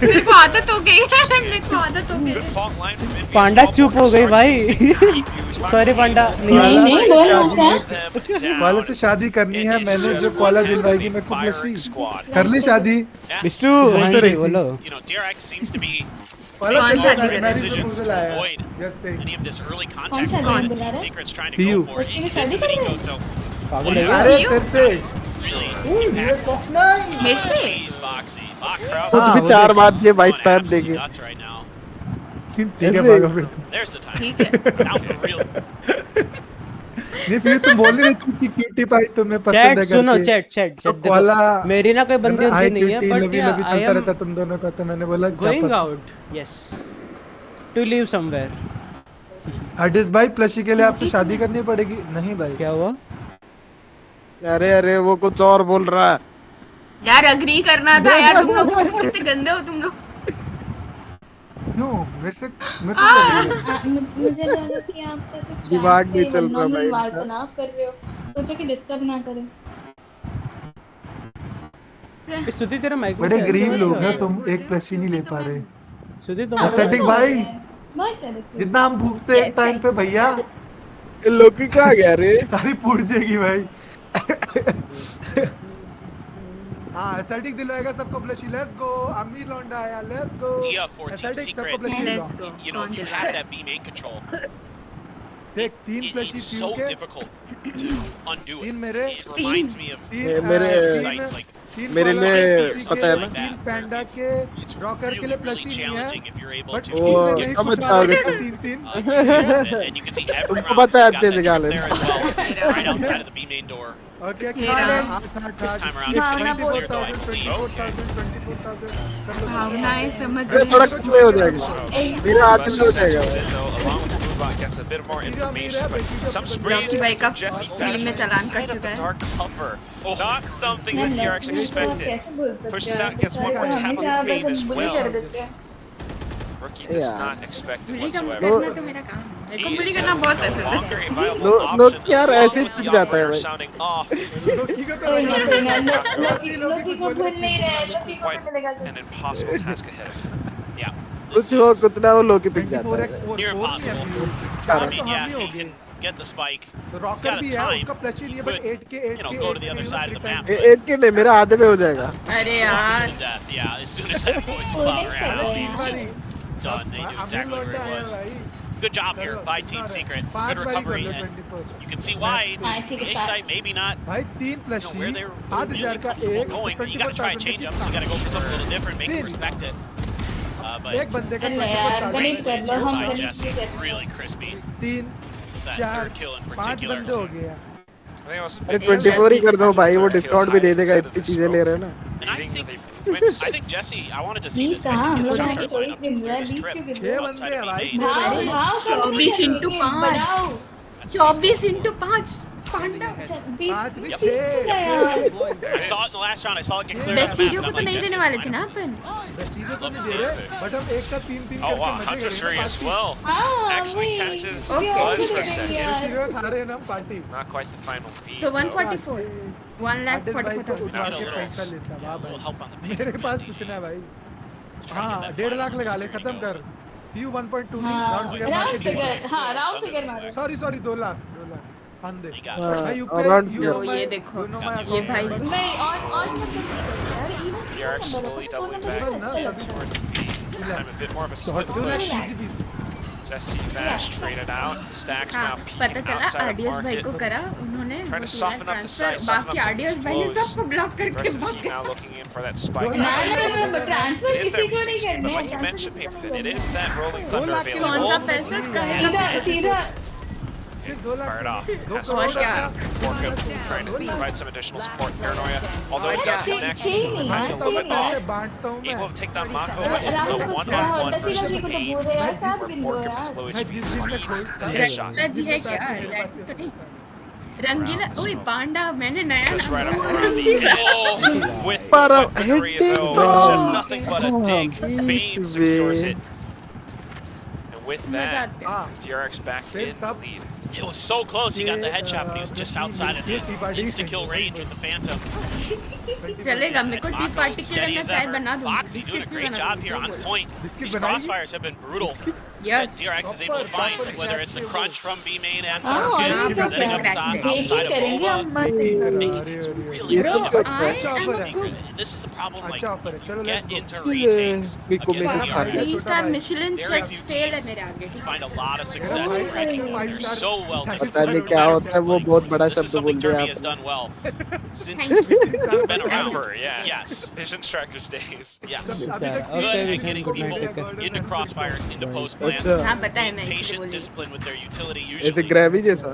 Speaker 18: मेरे को आदत हो गई है, मेरे को आदत हो गई।
Speaker 2: पांडा चुप हो गई भाई। सॉरी पांडा
Speaker 19: नहीं
Speaker 8: कॉलेज से शादी करनी है, मैंने जो कॉलेज दिलवाएगी मैं खुद प्लशी कर ली शादी।
Speaker 2: बिस्टू बोलो
Speaker 16: DRX seems to be
Speaker 8: कौन शादी
Speaker 16: making decisions to avoid any of this early contact that Secret's trying to go for. He misses and he goes so.
Speaker 8: अरे फिर से
Speaker 18: मेरे से
Speaker 16: Foxy.
Speaker 13: कुछ भी 4 बार दिए 22 टाइम देंगे।
Speaker 8: ठीक है भागो फिर।
Speaker 16: There's the time.
Speaker 18: ठीक है।
Speaker 16: Now for real.
Speaker 8: नहीं फिर तुम बोल रही थी कि क्यूटी पाई तुम्हें पसंद है
Speaker 2: चैट सुनो चैट मेरी ना कोई बंदी होती नहीं है बट
Speaker 8: लवी चलता रहता तुम दोनों का, तो मैंने बोला
Speaker 2: going out yes to leave somewhere.
Speaker 8: Artist भाई प्लशी के लिए आपसे शादी करनी पड़ेगी। नहीं भाई
Speaker 2: क्या हुआ?
Speaker 13: अरे वो कुछ और बोल रहा है
Speaker 18: यार। अग्री करना था यार, तुम लोग कितने गंदे हो तुम लोग।
Speaker 8: नो मुझे
Speaker 19: लगा कि आप ऐसे
Speaker 13: दिमाग नहीं चल रहा भाई,
Speaker 19: वार्तालाप कर रहे हो, सोचा कि डिस्टर्ब ना करें।
Speaker 2: स्तुति तेरा माइक
Speaker 8: बड़े गरीब लोग हैं तुम, एक प्लशी नहीं ले पा रहे।
Speaker 2: स्तुति तुम
Speaker 8: एस्थेटिक भाई जितना हम भूखते एक टाइम पे भैया
Speaker 13: लोग की क्या गया रे
Speaker 8: सारी फूट जाएगी भाई। हाँ एस्थेटिक दिलाएगा सबको प्लशी। लेट्स गो अमीर लौंडा आया, लेट्स गो
Speaker 16: एस्थेटिक सबको plushie. You know, if you have that B main control,
Speaker 8: देख 3 plushie
Speaker 16: it's so difficult to undo it. It reminds me of sites like
Speaker 13: मेरे लिए पता है ना
Speaker 8: 3 पैंडा के रॉकर के लिए प्लशी नहीं है बट
Speaker 13: वो समझताओगे तुम। तुमको पता है अच्छे से क्या लेना।
Speaker 16: right outside of the B main door.
Speaker 8: Okay,
Speaker 16: this time around it's going to be clear though, I believe.
Speaker 18: भावनाएं समझ
Speaker 13: थोड़ा कुछ हो जाएगा, मेरा हाथ में हो जाएगा।
Speaker 15: Spot gets a bit more information, but some sprays
Speaker 18: Lucky
Speaker 15: from
Speaker 18: Bhai
Speaker 15: Jesse
Speaker 18: का
Speaker 15: back
Speaker 18: free में चालान
Speaker 15: inside
Speaker 18: कर
Speaker 15: of the
Speaker 18: चुका है।
Speaker 15: dark cover. Not something
Speaker 19: मैं
Speaker 15: that DRX
Speaker 19: लकी को
Speaker 15: expected.
Speaker 19: कैसे बोल सकते
Speaker 15: Pushes
Speaker 19: हैं
Speaker 15: out, gets one more tap on
Speaker 19: हमेशा
Speaker 15: the main
Speaker 19: बस
Speaker 15: as
Speaker 19: हम bully कर
Speaker 15: well.
Speaker 19: देते हैं
Speaker 15: Rookie does
Speaker 13: Yeah.
Speaker 15: not expect it
Speaker 18: बुली का
Speaker 15: whatsoever.
Speaker 18: करना तो मेरा काम है। मेरे को बुली करना बहुत पसंद
Speaker 15: Longer
Speaker 18: है।
Speaker 15: a viable
Speaker 13: लोग
Speaker 15: option,
Speaker 13: यार
Speaker 15: along
Speaker 13: ऐसे
Speaker 15: with
Speaker 13: ही
Speaker 15: the
Speaker 13: जाता है
Speaker 15: operator
Speaker 13: भाई।
Speaker 15: sounding off.
Speaker 19: कोई ना लकी को भूल नहीं रहे लकी को
Speaker 15: Quite
Speaker 19: भी मिलेगा
Speaker 15: an impossible task ahead of him.
Speaker 16: Yeah.
Speaker 13: कुछ हो कुछ ना हो लोग पिट जाता है।
Speaker 8: 24x4
Speaker 16: Near impossible. I mean, yeah, he can get the spike.
Speaker 8: तो
Speaker 16: He's
Speaker 8: रॉकर
Speaker 16: got
Speaker 8: भी
Speaker 16: a
Speaker 8: है
Speaker 16: time.
Speaker 8: उसका प्लस ही नहीं है but 8k
Speaker 16: You know, go to the other side of the map. but
Speaker 13: 8 के मेरा आधे में हो जाएगा।
Speaker 18: अरे
Speaker 16: walking
Speaker 18: यार।
Speaker 16: to the death, yeah, as soon as that voice come out, right, it's just done. They knew exactly where it was. Good job here by Team Secret. Good recovery, and you can see why. The A site maybe not
Speaker 8: भाई 3 plus
Speaker 16: you know, where they were
Speaker 8: 8000 का
Speaker 16: really
Speaker 8: एक
Speaker 16: going, but you got to try and change up. So you got to go for something a little different, make them respect it. But
Speaker 8: एक बंदे का
Speaker 19: अरे यार गणित कर लो हम
Speaker 16: by
Speaker 19: गणित
Speaker 16: Jesse,
Speaker 19: नहीं करते
Speaker 16: really crispy.
Speaker 8: 3
Speaker 16: That
Speaker 8: 4
Speaker 16: third kill in
Speaker 8: 5
Speaker 16: particular.
Speaker 8: बंदे हो गए
Speaker 15: I think it was
Speaker 13: अरे 24 ही कर दो भाई वो डिस्काउंट भी दे देगा इतनी चीजें ले रहे हैं ना।
Speaker 16: And I think Jesse, I wanted to see
Speaker 19: 20
Speaker 16: this.
Speaker 19: कहाँ हम लोग
Speaker 16: I
Speaker 19: ने
Speaker 16: think
Speaker 19: 24 गिन रहा है 20 क्यों गिन रहा
Speaker 8: 6
Speaker 19: है
Speaker 8: बंदे हैं भाई
Speaker 19: भाव भाव
Speaker 18: 24 into 5 24 into 5 पांडा
Speaker 8: 5 में 6
Speaker 16: I saw it in the last round. I saw it get cleared
Speaker 18: best
Speaker 16: out of the
Speaker 18: video
Speaker 16: map.
Speaker 18: को तो नहीं देने वाले थे ना अपन।
Speaker 8: चीजें तो नहीं दे रहे बट हम एक का 3
Speaker 15: Oh wow,
Speaker 8: करके
Speaker 15: Hunter's Fury as
Speaker 8: मजे
Speaker 15: well.
Speaker 19: हाँ
Speaker 15: Actually
Speaker 19: वही
Speaker 15: catches
Speaker 19: Okay,
Speaker 15: Buzz
Speaker 19: okay,
Speaker 15: for a
Speaker 19: okay,
Speaker 15: second.
Speaker 19: यार
Speaker 8: चीजें खा रहे हैं ना हम party
Speaker 15: Not quite the final beat.
Speaker 18: तो
Speaker 15: though.
Speaker 18: 144
Speaker 8: आर्टिस्ट भाई को
Speaker 18: 1,44,000।
Speaker 8: उठा के
Speaker 16: little-
Speaker 8: पैसा लेता वाह
Speaker 16: little
Speaker 8: भाई
Speaker 16: help on the ping.
Speaker 8: मेरे पास कुछ ना भाई हाँ 1.5 लाख लगा ले खत्म कर फ्यू 1.2
Speaker 19: हाँ राउंड फिगर हाँ राउंड फिगर मारो
Speaker 8: सॉरी 2 लाख अंधे
Speaker 16: You got
Speaker 8: भाई यू
Speaker 13: around
Speaker 8: यू
Speaker 18: तो
Speaker 8: नो
Speaker 18: ये देखो
Speaker 8: यू नो माय
Speaker 18: ये भाई
Speaker 19: नहीं ऑन मतलब यार
Speaker 15: DRX slowly doubling back towards B. This time a bit more of a split push. Jesse Vash traded out. Stacks
Speaker 18: हाँ
Speaker 15: now
Speaker 18: पता
Speaker 15: peeking
Speaker 18: चला
Speaker 15: outside of
Speaker 18: आरडीएस भाई को
Speaker 15: market.
Speaker 18: करा उन्होंने
Speaker 15: Trying to
Speaker 18: वो
Speaker 15: soften up the
Speaker 18: transfer
Speaker 15: site, soften
Speaker 18: बाकी
Speaker 15: up some
Speaker 18: RDS भाई ने
Speaker 15: flows.
Speaker 18: सबको ब्लॉक करके
Speaker 15: Rest of the
Speaker 18: भाग
Speaker 15: team now looking in for that spike.
Speaker 19: ना ट्रांसफर
Speaker 15: It is that
Speaker 19: किसी को नहीं
Speaker 15: rotation,
Speaker 19: करना
Speaker 15: but
Speaker 19: है
Speaker 15: like you mentioned, Paperton, it is that rolling thunder
Speaker 18: कौन सा
Speaker 15: available.
Speaker 18: पैसा कहेगा
Speaker 19: सीधा सीधा
Speaker 8: सिर्फ 2 लाख
Speaker 15: Fired off. Has
Speaker 18: और क्या?
Speaker 15: Forkut trying to provide some additional support. Paranoia, although it does connect,
Speaker 19: चाहिए नहीं
Speaker 15: time
Speaker 19: यार
Speaker 15: a little bit
Speaker 19: चाहिए
Speaker 15: off.
Speaker 19: यार
Speaker 8: बांटता हूँ मैं
Speaker 15: Able to take down Mako, but it's
Speaker 19: Rahul
Speaker 15: a
Speaker 19: कुछ क्या
Speaker 15: one-on-one
Speaker 19: होता
Speaker 15: versus
Speaker 19: सीधा जी को तो
Speaker 15: Pain.
Speaker 19: बोल रहे यार साथ
Speaker 15: Where
Speaker 19: गिन लो
Speaker 15: Forkut is
Speaker 19: यार
Speaker 15: slowly
Speaker 8: मैं जिस दिन में
Speaker 15: Good shot.
Speaker 18: रंगीला जी है क्या रेड तो नहीं रंगीला ओए पांडा मैंने नया
Speaker 15: Just
Speaker 18: नाम
Speaker 15: right up
Speaker 18: बोला।
Speaker 15: around the edge. With the weaponry though, it's just nothing but a dig. Bane secures it. And with that, DRX back in the lead.
Speaker 16: It was so close. He got the headshot, but he was just outside of the insta-kill range with the Phantom.
Speaker 18: चलेगा मेरे को T
Speaker 16: Mako
Speaker 18: party के लिए
Speaker 16: steady
Speaker 18: मैं
Speaker 16: as
Speaker 18: चाय
Speaker 16: ever.
Speaker 18: बना दूंगी
Speaker 16: Foxy doing a great job here on point. These crossfires have been brutal.
Speaker 18: Yes.
Speaker 16: DRX is able to find whether it's the crunch from B main and
Speaker 19: हाँ और
Speaker 16: presenting
Speaker 19: क्या
Speaker 16: outside
Speaker 19: बेटी
Speaker 16: of
Speaker 19: करेंगे
Speaker 16: Boba.
Speaker 19: हम मस्त
Speaker 16: Really
Speaker 18: Bro,
Speaker 16: good.
Speaker 18: I am
Speaker 16: Secret.
Speaker 18: good.
Speaker 16: And this is the problem. Like,
Speaker 8: अच्छा offer है चलो
Speaker 16: get
Speaker 8: let's
Speaker 16: into retakes
Speaker 13: Biko में
Speaker 16: against
Speaker 13: से खा
Speaker 16: DRX.
Speaker 18: 3 star Michelin
Speaker 16: Very
Speaker 18: chefs
Speaker 16: few
Speaker 18: fail है
Speaker 16: teams
Speaker 18: मेरे आगे
Speaker 16: find a lot of success in ranking. They're so well
Speaker 13: पता
Speaker 16: disciplined.
Speaker 13: नहीं
Speaker 16: no
Speaker 13: क्या
Speaker 16: matter
Speaker 13: होता है वो
Speaker 16: who's
Speaker 13: बहुत बड़ा
Speaker 16: playing. This is
Speaker 13: शब्द बोल
Speaker 16: something
Speaker 13: दिया
Speaker 16: Derby has
Speaker 13: आपने।
Speaker 16: done well since he's been around.
Speaker 15: Ever, yeah.
Speaker 16: Yes.
Speaker 15: Vision Strikers days.
Speaker 16: Yes.
Speaker 8: अभी तक
Speaker 16: Good at
Speaker 2: Okay,
Speaker 16: getting
Speaker 2: good night,
Speaker 16: people
Speaker 2: take care.
Speaker 16: into crossfires, into post plants.
Speaker 13: अच्छा
Speaker 18: हाँ पता है मैं
Speaker 16: Being
Speaker 18: इसलिए
Speaker 16: patient,
Speaker 18: बोली
Speaker 16: disciplined with their utility.
Speaker 13: ऐसे
Speaker 16: Usually,
Speaker 13: ग्रेवी जैसा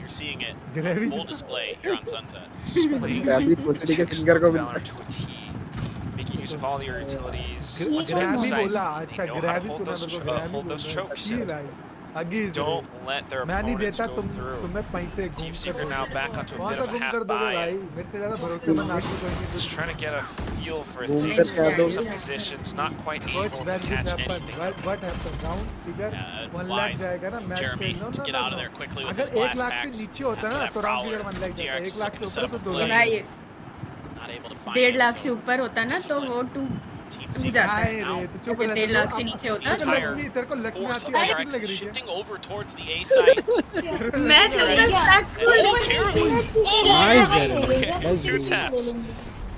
Speaker 16: you're seeing it
Speaker 8: Gravy
Speaker 16: full
Speaker 8: जैसा।
Speaker 16: display here on Sunset.
Speaker 13: Gravy पूछड़ी के सिंगर को मिलता
Speaker 15: Valor to a T. Making use of all your utilities.
Speaker 19: ये
Speaker 15: Once
Speaker 19: जो
Speaker 15: you
Speaker 8: ग्रैवी
Speaker 15: sights,
Speaker 8: बोला
Speaker 15: they
Speaker 8: अच्छा
Speaker 15: know how to
Speaker 8: gravy
Speaker 15: hold
Speaker 8: सुना
Speaker 15: those,
Speaker 8: मेरे को ग्रैवी
Speaker 15: hold those
Speaker 8: बोला
Speaker 15: chokes.
Speaker 8: अच्छी भाई अगीज
Speaker 15: Don't let their
Speaker 8: मैं नहीं
Speaker 15: opponents
Speaker 8: देता
Speaker 15: go
Speaker 8: तुम
Speaker 15: through.
Speaker 8: तुम्हें पैसे घूम
Speaker 15: Team
Speaker 8: कर
Speaker 15: Secret now back onto a
Speaker 8: कौन
Speaker 15: bit
Speaker 8: सा
Speaker 15: of a
Speaker 8: घूम
Speaker 15: half
Speaker 8: कर दोगे
Speaker 15: buy.
Speaker 8: भाई मेरे से ज्यादा भरोसेमंद आदमी कोई नहीं
Speaker 15: Just trying to get a feel for
Speaker 13: Boom,
Speaker 15: things,
Speaker 13: that's
Speaker 15: getting
Speaker 13: good.
Speaker 15: some positions, not quite able
Speaker 8: Coach,
Speaker 15: to
Speaker 8: when this
Speaker 15: catch
Speaker 8: happened,
Speaker 15: anything.
Speaker 8: what happened? Round figure 1 lakh
Speaker 16: Wise,
Speaker 8: जाएगा ना मैच
Speaker 16: Jeremy,
Speaker 8: पे
Speaker 16: to get out of there quickly with
Speaker 8: अगर
Speaker 16: his
Speaker 8: 1
Speaker 16: blast
Speaker 8: lakh से
Speaker 16: packs
Speaker 8: नीचे होता
Speaker 16: after
Speaker 8: ना
Speaker 16: that
Speaker 8: तो round
Speaker 16: prowler.
Speaker 8: Figure 1 lakh जाता
Speaker 16: DRX
Speaker 8: 1 लाख से
Speaker 16: looking to set
Speaker 8: ऊपर
Speaker 16: up
Speaker 8: तो
Speaker 16: a
Speaker 8: 2
Speaker 16: play.
Speaker 8: लाख
Speaker 18: भाई
Speaker 16: Not able to find
Speaker 18: 1.5
Speaker 16: it,
Speaker 18: lakh
Speaker 16: so
Speaker 18: से ऊपर होता ना तो वो टू
Speaker 16: Secret
Speaker 18: जाता
Speaker 8: हाय
Speaker 18: है
Speaker 8: रे तो चुप
Speaker 18: अगर
Speaker 8: रह
Speaker 18: 1.5 लाख से नीचे होता
Speaker 8: तो
Speaker 18: तो
Speaker 8: लक्ष्मी तेरे को लक्ष्मी
Speaker 16: force
Speaker 8: आती
Speaker 16: of
Speaker 8: है
Speaker 16: DRX
Speaker 8: लग रही है
Speaker 16: shifting over towards the A side.
Speaker 18: मैं चलता स्टैट्स को
Speaker 16: Oh, Jeremy!
Speaker 2: Nice, Jeremy. That's
Speaker 15: Two
Speaker 2: good.
Speaker 15: taps.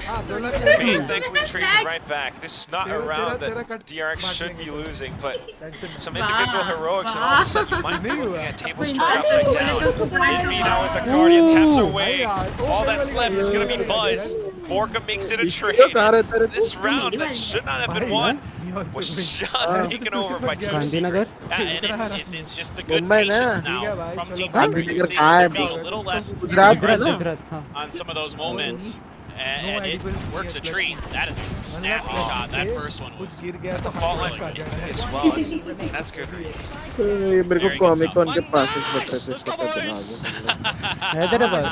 Speaker 8: हां 2 lakh
Speaker 15: Bane thankfully trades it right back. This is not a round that DRX should be losing, but some individual heroics, and all of a sudden you might be looking at tables turned upside down. Maybe now with the Guardian taps away, all that's left is going to be Buzz. Forka makes it a trade. This round that should not have been won was just taken over by Team
Speaker 2: Gandhinagar
Speaker 16: And it's just the good
Speaker 13: Mumbai ना
Speaker 16: patience now from Team Secret. You
Speaker 13: Gandhinagar
Speaker 16: see
Speaker 13: कहाँ है
Speaker 16: them being a little less
Speaker 13: Gujarat
Speaker 2: Gujarat
Speaker 13: है ना
Speaker 2: गुजरात हाँ
Speaker 16: on some of those moments. and it works a treat. That is a snappy shot. That first one was
Speaker 15: At the fault line as well. That's good.
Speaker 13: मेरे को comic cone के passes बता थे इसका पता ना
Speaker 2: है तेरे पास?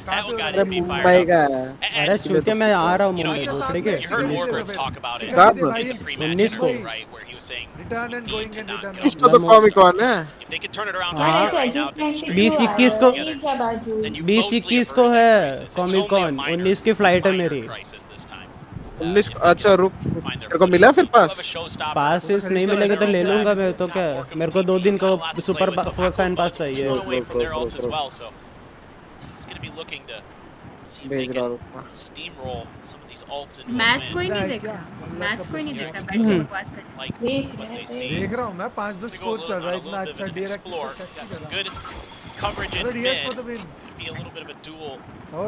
Speaker 16: that one got
Speaker 13: अरे
Speaker 16: me
Speaker 13: मुंबई
Speaker 16: fired
Speaker 13: का
Speaker 16: up.
Speaker 13: है
Speaker 2: अरे चूतिया मैं आ रहा हूँ
Speaker 16: You know,
Speaker 2: मुंबई
Speaker 16: you
Speaker 2: को, ठीक है?
Speaker 16: you heard Warbirds talk about it
Speaker 13: कब?
Speaker 16: in the pre-match
Speaker 2: 19 को।
Speaker 16: interview, right, where he was saying
Speaker 8: Return and going and return.
Speaker 13: इसको तो कॉमिक कॉन है
Speaker 16: if they could turn it around
Speaker 2: हाँ।
Speaker 16: right now, demonstrate
Speaker 2: 20-21 को
Speaker 16: together, then you
Speaker 2: 20-21 को है comic cone, 19 की फ्लाइट है मेरी।
Speaker 13: 19 अच्छा रुक तेरे को मिला फिर पास
Speaker 2: पासेस नहीं मिलेंगे तो ले लूंगा मैं तो क्या मेरे को 2 दिन का सुपर फैन पास चाहिए
Speaker 16: he's going to be looking to see if they
Speaker 13: भेज रहा
Speaker 16: can
Speaker 13: हूँ
Speaker 16: steamroll some of these ults and
Speaker 18: match कोई नहीं देख रहा, मैच कोई नहीं देख रहा, बैठ के बकवास कर।
Speaker 16: like what they see.
Speaker 8: देख रहा हूँ मैं 5-2 स्कोर चल रहा है इतना अच्छा DRX
Speaker 16: Explore. Got some good coverage in mid. Could be a little bit of a duel.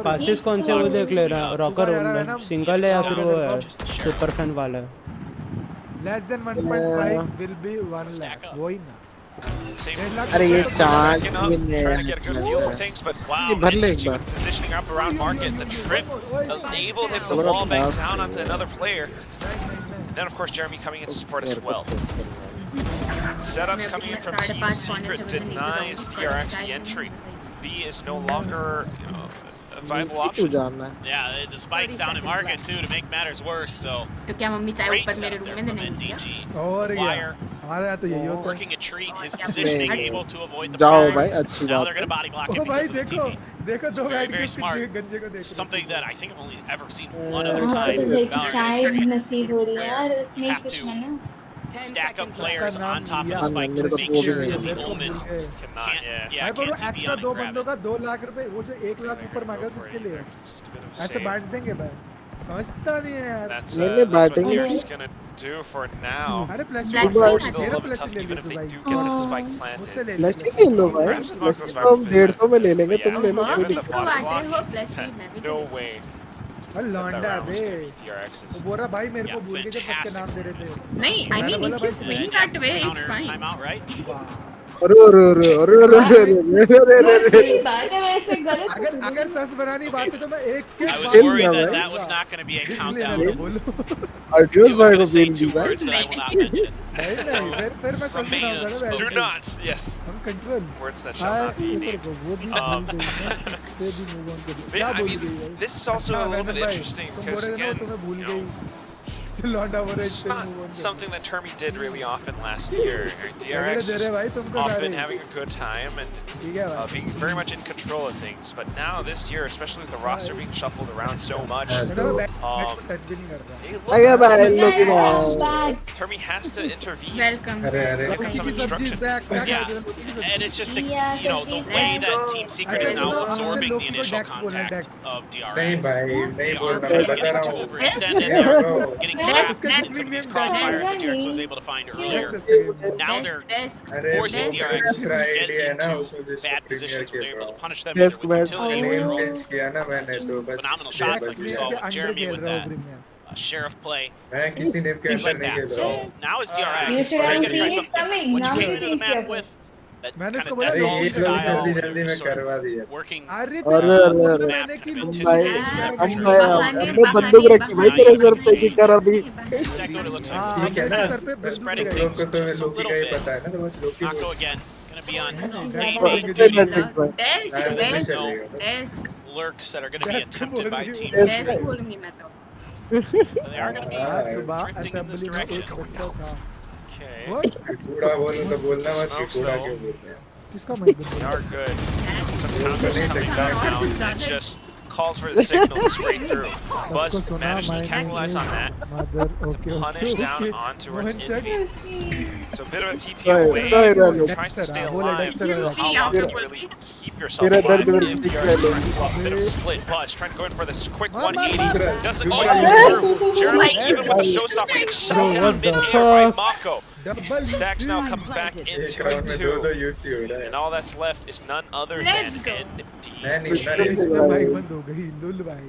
Speaker 2: Passes कौन से वो देख ले रहा रॉकर में सिंगल है या फिर वो है सुपर फैन वाला है
Speaker 8: less than 1.5 will be 1 lakh वही ना
Speaker 13: अरे ये चार
Speaker 15: trying to get a good feel for things, but wow,
Speaker 13: ये भर ले एक
Speaker 15: Minji
Speaker 13: bar
Speaker 15: with positioning up around market. The trip enabled him to wall back down onto another player. Then, of course, Jeremy coming in to support as well. Setups coming in from Team Secret denies DRX the entry. B is no longer, you know, a viable option.
Speaker 16: Yeah, the spikes down in market too to make matters worse. So
Speaker 18: तो क्या mummy चाय
Speaker 16: great
Speaker 18: ऊपर मेरे
Speaker 16: setup
Speaker 18: room
Speaker 16: there
Speaker 18: में
Speaker 16: from
Speaker 18: देने की क्या?
Speaker 8: और क्या
Speaker 16: Wire
Speaker 8: हमारे यहाँ तो यही होता है
Speaker 16: working a treat, his positioning able to avoid the
Speaker 13: जाओ
Speaker 16: burn.
Speaker 13: भाई अच्छी
Speaker 16: Now
Speaker 13: बात
Speaker 16: they're going to body block
Speaker 8: O
Speaker 16: him
Speaker 8: भाई
Speaker 16: because of the
Speaker 8: देखो
Speaker 16: TP.
Speaker 8: देखो दो
Speaker 16: Very,
Speaker 8: बैठ के
Speaker 16: very
Speaker 8: उसके
Speaker 16: smart.
Speaker 8: गंजे को देखो
Speaker 16: Something that I think I've only ever seen one
Speaker 19: हाँ
Speaker 16: other
Speaker 19: तो
Speaker 16: time.
Speaker 19: देख
Speaker 16: Valorant
Speaker 19: चाय
Speaker 16: history.
Speaker 19: नसीब हो रही है यार उसमें
Speaker 16: Have
Speaker 19: कुछ
Speaker 16: to
Speaker 19: है ना
Speaker 16: stack up players on top of the
Speaker 13: हाँ,
Speaker 16: spike
Speaker 13: मेरे
Speaker 16: to
Speaker 13: को
Speaker 16: make
Speaker 13: वो भी
Speaker 16: sure
Speaker 13: नहीं
Speaker 16: that the
Speaker 8: है।
Speaker 16: Omen
Speaker 15: Cannot, yeah.
Speaker 8: भाई पर वो
Speaker 16: can't TP
Speaker 8: एक्स्ट्रा
Speaker 16: on
Speaker 8: दो
Speaker 16: and grab
Speaker 8: बंदों
Speaker 16: it.
Speaker 8: का 2 लाख रुपए वो जो 1 लाख ऊपर मांगा किसके लिए ऐसे बांट देंगे भाई समझता नहीं है यार
Speaker 15: That's,
Speaker 13: नहीं,
Speaker 15: that's what
Speaker 13: batting-
Speaker 15: DRX is going to do for now.
Speaker 8: अरे plus
Speaker 18: Black
Speaker 15: We're
Speaker 18: Spike
Speaker 15: still a
Speaker 8: मेरा
Speaker 15: little bit
Speaker 8: प्लस
Speaker 15: tough
Speaker 8: ले
Speaker 15: even
Speaker 8: लो
Speaker 15: if they
Speaker 8: भाई
Speaker 15: do get the spike
Speaker 8: मुझसे
Speaker 15: planted.
Speaker 8: ले
Speaker 13: फ्लैश ही ले लो भाई
Speaker 15: Perhaps
Speaker 13: flash
Speaker 15: Marcos
Speaker 13: तो हम
Speaker 15: Viper
Speaker 13: 150 में ले लेंगे तुम ले लो
Speaker 15: Yeah.
Speaker 13: कोई
Speaker 15: Given the
Speaker 18: किसको
Speaker 15: body
Speaker 18: बांट रहे हो
Speaker 15: block,
Speaker 18: फ्लैश मैं भी
Speaker 15: no
Speaker 18: तो
Speaker 15: way
Speaker 8: अरे
Speaker 15: that
Speaker 8: लौंडा
Speaker 15: round was
Speaker 8: bay
Speaker 15: going to be DRX's.
Speaker 8: वो बोल रहा भाई मेरे को
Speaker 16: Yeah,
Speaker 8: भूल के जब सबके
Speaker 16: fantastic
Speaker 8: नाम दे रहे थे
Speaker 18: नहीं I mean if you swing that way it's
Speaker 16: Counter
Speaker 18: fine.
Speaker 16: timeout, right?
Speaker 13: अरे अरे अरे अरे अरे अरे अरे
Speaker 19: सही बात है वैसे गलत
Speaker 8: अगर सस बनानी बात है तो मैं एक के
Speaker 16: I was
Speaker 13: Chill
Speaker 16: worried
Speaker 13: now,
Speaker 16: that
Speaker 13: right?
Speaker 16: that was not going to be a
Speaker 8: इसलिए
Speaker 16: countdown.
Speaker 8: मैं बोलूं
Speaker 13: अर्जुन
Speaker 16: He was
Speaker 13: भाई
Speaker 16: going
Speaker 13: को
Speaker 16: to say
Speaker 13: बीन
Speaker 16: 2
Speaker 13: दी भाई
Speaker 16: words that I will not mention.
Speaker 8: नहीं नहीं फिर मैं
Speaker 16: From
Speaker 8: सस
Speaker 16: being
Speaker 8: बनाऊंगा
Speaker 16: unspoken.
Speaker 15: Do not, yes.
Speaker 8: हम control
Speaker 15: Words that shall not be
Speaker 8: ऊपर
Speaker 15: named.
Speaker 8: को वो भी से भी मूव ऑन कर
Speaker 15: But
Speaker 8: क्या
Speaker 15: I
Speaker 8: बोल
Speaker 15: mean,
Speaker 8: गई भाई
Speaker 15: this is also a little bit interesting
Speaker 8: तुम
Speaker 15: because,
Speaker 8: बोल रहे थे ना
Speaker 15: again,
Speaker 8: तुम्हें भूल
Speaker 15: you know,
Speaker 8: गई लौंडा बोल रहे
Speaker 15: this is
Speaker 8: इससे
Speaker 15: not
Speaker 8: move on
Speaker 15: something that Termi did really often last year. DRX
Speaker 8: दे रहे भाई
Speaker 15: is
Speaker 8: तुमको
Speaker 15: often
Speaker 8: सारे
Speaker 15: having a good time and
Speaker 8: ठीक है भाई
Speaker 15: being very much in control of things. But now this year, especially with the roster being shuffled around so much,
Speaker 8: मैं bat को touch भी नहीं करता
Speaker 15: they
Speaker 13: अरे
Speaker 15: look
Speaker 13: भाई लोग
Speaker 19: bad
Speaker 15: Termi has to intervene.
Speaker 18: Welcome.
Speaker 17: अरे अरे
Speaker 15: Look at some instruction.
Speaker 16: Yeah, and it's just, you know, the way that Team Secret is now absorbing the initial contact of DRX.
Speaker 17: नहीं भाई नहीं
Speaker 16: They
Speaker 17: बोल
Speaker 16: are
Speaker 17: रहा
Speaker 16: really
Speaker 17: बता
Speaker 16: getting
Speaker 17: रहा
Speaker 16: too
Speaker 17: हूँ
Speaker 16: overextended. They're getting
Speaker 18: Let's-
Speaker 16: trapped in some of these crossfires that DRX was able to find earlier. Now they're
Speaker 17: अरे
Speaker 16: forcing DRX to
Speaker 17: दूसरा
Speaker 16: get
Speaker 17: आइडिया है ना
Speaker 16: into
Speaker 17: उसमें जैसे
Speaker 16: bad
Speaker 17: प्रीमियर
Speaker 16: positions
Speaker 17: के
Speaker 16: where they're able to
Speaker 17: तो
Speaker 16: punish them either with
Speaker 13: Yes,
Speaker 16: utility or
Speaker 17: name
Speaker 16: roll.
Speaker 17: Change किया ना मैंने तो बस
Speaker 16: Phenomenal shots like we saw with
Speaker 8: under
Speaker 16: Jeremy
Speaker 8: खेल
Speaker 16: with
Speaker 8: रहा
Speaker 16: that
Speaker 8: हूँ प्रीमियर
Speaker 16: sheriff play.
Speaker 17: मैं किसी नेम के
Speaker 16: Things
Speaker 17: अंदर
Speaker 16: like
Speaker 17: नहीं
Speaker 16: that.
Speaker 17: खेल रहा हूँ
Speaker 16: So now it's DRX.
Speaker 19: You should
Speaker 16: They're
Speaker 19: have
Speaker 16: gonna try
Speaker 19: seen it
Speaker 16: something.
Speaker 19: coming.
Speaker 16: What you
Speaker 19: Now
Speaker 16: came
Speaker 19: you
Speaker 16: into the
Speaker 19: change
Speaker 16: map
Speaker 19: it.
Speaker 16: with, that
Speaker 8: मैंने
Speaker 16: kind
Speaker 8: इसको
Speaker 16: of
Speaker 8: बोला
Speaker 16: that
Speaker 17: अरे
Speaker 8: long
Speaker 17: ये
Speaker 16: long
Speaker 17: लोग
Speaker 16: style,
Speaker 17: जल्दी
Speaker 16: where
Speaker 17: जल्दी
Speaker 16: you're
Speaker 17: में
Speaker 16: sort of
Speaker 17: करवा दिया
Speaker 16: working
Speaker 8: अरे
Speaker 13: अरे
Speaker 8: तो
Speaker 13: अरे अरे
Speaker 8: मैंने कि
Speaker 13: हम
Speaker 8: तुम
Speaker 13: भाई
Speaker 8: change
Speaker 13: हम
Speaker 8: कर
Speaker 13: भाई हमने बंदूक रखी भाई तेरे सर पे की कर अभी
Speaker 16: exactly what it looks like.
Speaker 8: हाँ
Speaker 17: ठीक है
Speaker 8: हमने
Speaker 17: ना
Speaker 8: सर पे बंदूक
Speaker 16: Spreading
Speaker 8: लगाई।
Speaker 17: लोग को तो
Speaker 16: just a
Speaker 17: लोकी
Speaker 16: little
Speaker 17: का ही
Speaker 16: bit.
Speaker 17: पता है ना तो बस लोकी
Speaker 16: Not go
Speaker 17: बोल
Speaker 16: again. Gonna be on
Speaker 18: Desk,
Speaker 17: Desk,
Speaker 18: desk, desk.
Speaker 16: lurks that are gonna be
Speaker 8: Desk
Speaker 16: attempted by
Speaker 8: बोल
Speaker 16: Team
Speaker 8: रही
Speaker 18: Desk
Speaker 16: Secret.
Speaker 18: बोलूंगी मैं तो.
Speaker 16: They are gonna be
Speaker 8: आज सुबह
Speaker 16: drifting in this
Speaker 8: असेंबली में एक
Speaker 16: direction.
Speaker 8: बच्चा था
Speaker 16: Okay.
Speaker 8: What?
Speaker 17: कूड़ा बोलूं तो बोलना मत कि
Speaker 15: Smokes
Speaker 17: कूड़ा
Speaker 15: though.
Speaker 17: क्यों बोलते हैं
Speaker 8: किसका mic
Speaker 15: They are good. Some
Speaker 17: नहीं
Speaker 15: counters coming
Speaker 17: सकता।
Speaker 15: back now, and it just calls for the signal to spray through. Buzz managed to capitalize on that
Speaker 8: mother
Speaker 15: to
Speaker 8: okay
Speaker 15: punish down
Speaker 8: okay
Speaker 15: onto
Speaker 8: मोहन
Speaker 15: its
Speaker 8: चक
Speaker 15: enemy. So a bit of a TP
Speaker 13: Right,
Speaker 15: away,
Speaker 13: right, right.
Speaker 15: tries to stay
Speaker 8: बोला
Speaker 15: alive.
Speaker 8: Dexter
Speaker 15: So
Speaker 8: का
Speaker 15: how long can you really keep yourself
Speaker 13: तेरा
Speaker 15: alive
Speaker 13: दर्द
Speaker 15: if
Speaker 13: दिख
Speaker 15: DRX
Speaker 13: रहा
Speaker 15: is trying to pull off a bit of a split? Buzz trying to go in for this quick
Speaker 8: Mama.
Speaker 15: 180. Doesn't
Speaker 17: Oh,
Speaker 15: quite
Speaker 17: yeah.
Speaker 15: go through. Jeremy, even with the showstopper, gets shot down
Speaker 2: what the
Speaker 15: mid-air by
Speaker 2: fuck?
Speaker 15: Mako.
Speaker 8: Double
Speaker 15: Stacks now coming back
Speaker 17: एक
Speaker 15: into
Speaker 17: round में दो
Speaker 15: it
Speaker 17: दो
Speaker 15: too.
Speaker 17: UC हो रहा है
Speaker 15: And all that's left is none other
Speaker 18: Let's
Speaker 15: than
Speaker 18: go.
Speaker 15: ND.
Speaker 17: मैं नहीं मैं
Speaker 8: इसमें माइक बंद हो गई लुल भाई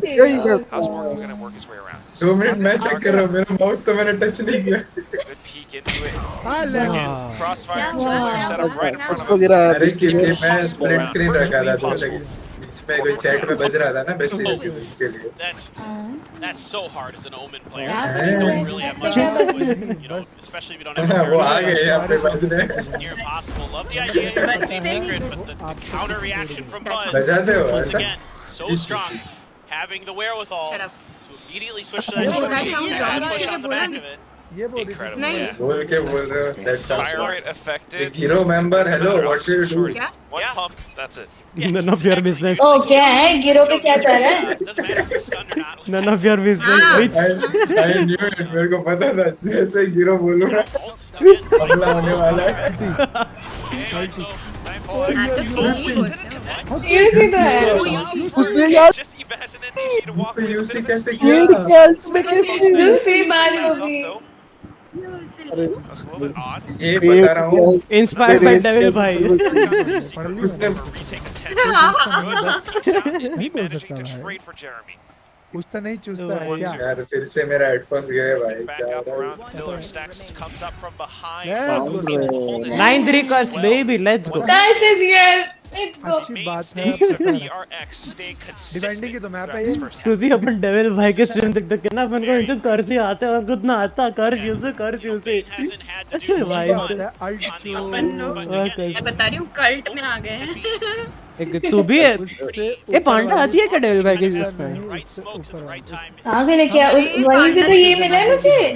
Speaker 19: चाहिए और
Speaker 15: How's Morgan going to work his way around this?
Speaker 17: 2 minute मैं चेक कर रहा हूँ, मेरा माउस तो मैंने टच नहीं किया।
Speaker 15: Good peek into it.
Speaker 8: Wow.
Speaker 15: Crossfire 2 set up right in front of
Speaker 13: उसको
Speaker 15: him.
Speaker 13: गिरा
Speaker 17: अरे क्योंकि मैं स्प्लिट स्क्रीन रखा था तो बीच में कोई चैट में बज रहा था ना बेस्ट उसके लिए।
Speaker 16: That's so hard as an Omen player.
Speaker 19: Yeah.
Speaker 16: You just don't really have much to do, you know, especially if you don't have
Speaker 17: वो आ गए यहाँ पे बजने।
Speaker 16: near impossible. Love the idea here from Team Secret, but the counter reaction from Buzz
Speaker 17: बजाते हो
Speaker 16: once
Speaker 17: ऐसा?
Speaker 16: again so strong, having the wherewithal to immediately switch to that push on the back of it. Incredible. Yeah.
Speaker 17: बोल के बोल रहे हो that sounds
Speaker 15: Fire
Speaker 17: wrong.
Speaker 15: rate affected.
Speaker 17: Hero member, hello, what do you do?
Speaker 15: One pump, that's it.
Speaker 2: None of your business.
Speaker 19: ओ क्या है गिरो पे क्या चल रहा है?
Speaker 2: None of your business, bitch.
Speaker 17: I knew it, मेरे को पता था जैसे हीरो बोलूँगा हमला होने वाला है।
Speaker 19: Seriously तो है।
Speaker 17: यूसी कैसे किया?
Speaker 19: दूसरी बार होगी।
Speaker 17: ये बता रहा हूँ।
Speaker 2: Inspired by Devil भाई।
Speaker 17: उसने
Speaker 8: पूछता नहीं चूसता है क्या?
Speaker 17: यार फिर से मेरा हेडफोन्स गए भाई। क्या
Speaker 2: 9-3 curse baby, let's go.
Speaker 19: Guys is here. Let's go.
Speaker 8: अच्छी बात है। डिफेंडिंग की तो मैप है ये।
Speaker 2: क्योंकि अपन डेविल भाई के स्ट्रीम देख देख के ना अपन को इनसे कर्ज ही आते हैं और खुद ना आता कर्ज यूसे भाई
Speaker 18: मैं बता रही हूँ कल्ट में आ गए हैं।
Speaker 2: तू भी है ये पांडा आती है क्या डेविल भाई के जिसमें
Speaker 19: आगे लेके क्या वहीं से तो ये मिला है मुझे।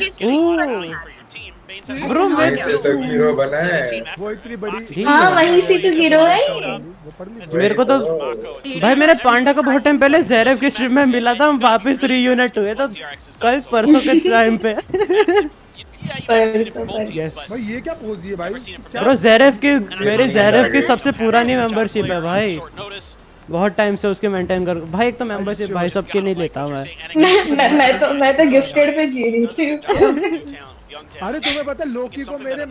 Speaker 2: ब्रो मैं
Speaker 17: तो हीरो बना है।
Speaker 8: वो इतनी बड़ी।
Speaker 19: हाँ वहीं से तो हीरो है।
Speaker 2: मेरे को तो भाई मैंने पांडा को बहुत टाइम पहले ज़ेरेफ के स्ट्रीम में मिला था, हम वापस रीयूनिट हुए तो कल परसों के टाइम पे।
Speaker 8: भाई ये क्या पोज है भाई?
Speaker 2: ब्रो ज़ेरेफ की मेरी ज़ेरेफ की सबसे पुरानी मेंबरशिप है भाई, बहुत टाइम से उसके मेंटेन कर भाई। एक तो मेंबरशिप भाई सबके नहीं लेता
Speaker 19: मैं तो गिफ्टेड पे जी रही थी।
Speaker 8: अरे तुम्हें पता है लोकी को मेरे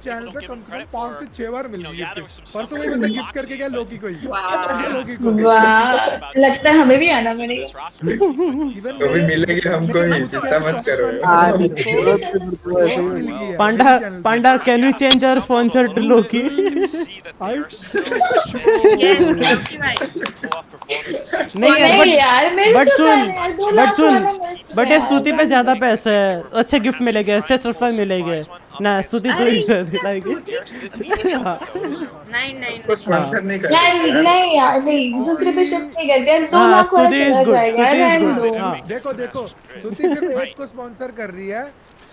Speaker 8: चैनल पे कम से कम 5 से 6 बार मिल गई परसों वही बंदा गिफ्ट करके गया लोकी को ही।
Speaker 19: वाह लगता है हमें भी आना पड़ेगा।
Speaker 17: तो भी मिलेगी हमको ही, चिंता मत करो।
Speaker 2: Panda can we change our sponsor to Loki? नहीं यार बट ये सूती पे ज्यादा पैसे है, अच्छे गिफ्ट मिलेंगे, अच्छे सफर मिलेंगे ना। सूती तो
Speaker 17: को स्पॉन्सर नहीं कर
Speaker 19: नहीं यार नहीं दूसरे पे शिफ्ट नहीं करते हैं। 2 लाख वाला चला जाएगा।
Speaker 8: देखो सूती सिर्फ एक को स्पॉन्सर कर रही है,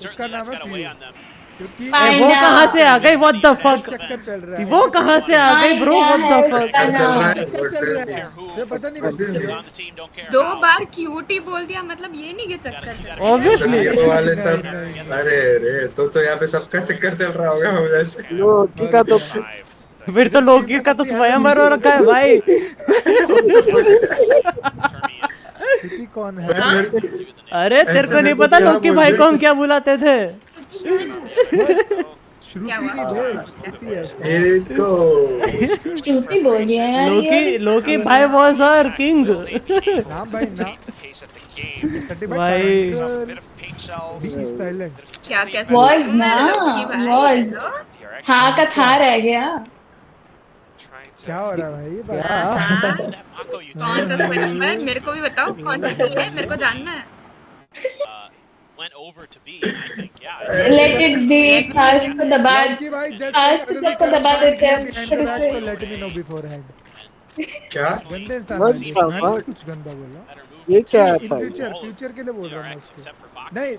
Speaker 8: उसका नाम है
Speaker 2: वो कहाँ से आ गई? What the fuck? वो कहाँ से आ गई ब्रो? What the fuck?
Speaker 8: पता नहीं
Speaker 18: 2 बार क्यूटी बोल दिया मतलब ये नहीं के चक्कर से।
Speaker 2: ऑब्वियसली
Speaker 17: वाले सब अरे तो यहाँ पे सबका चक्कर चल रहा होगा वैसे।
Speaker 13: लोकी का तो
Speaker 2: फिर तो लोकी का तो स्वयंवर हो रखा है भाई।
Speaker 8: कौन है?
Speaker 2: अरे तेरे को नहीं पता लोकी भाई को हम क्या बुलाते थे?
Speaker 19: श्रुति बोल दिया यार।
Speaker 2: लोकी भाई वाज आवर किंग।
Speaker 8: नाम भाई
Speaker 2: भाई
Speaker 19: क्या वाज ना वाज हाँ का था रह गया।
Speaker 8: क्या हो रहा है भाई?
Speaker 18: कौन सा क्वेश्चन है मेरे को भी बताओ, कौन सा है मेरे को जानना है।
Speaker 16: Went over to B, I think. Yeah.
Speaker 19: Let it be. आज को दबा देते हैं।
Speaker 8: Let me know beforehand.
Speaker 17: क्या?
Speaker 8: गंदे इंसान मैंने कुछ गंदा बोला?
Speaker 13: ये क्या है?
Speaker 8: फ्यूचर के लिए बोल रहा हूँ उसको। नहीं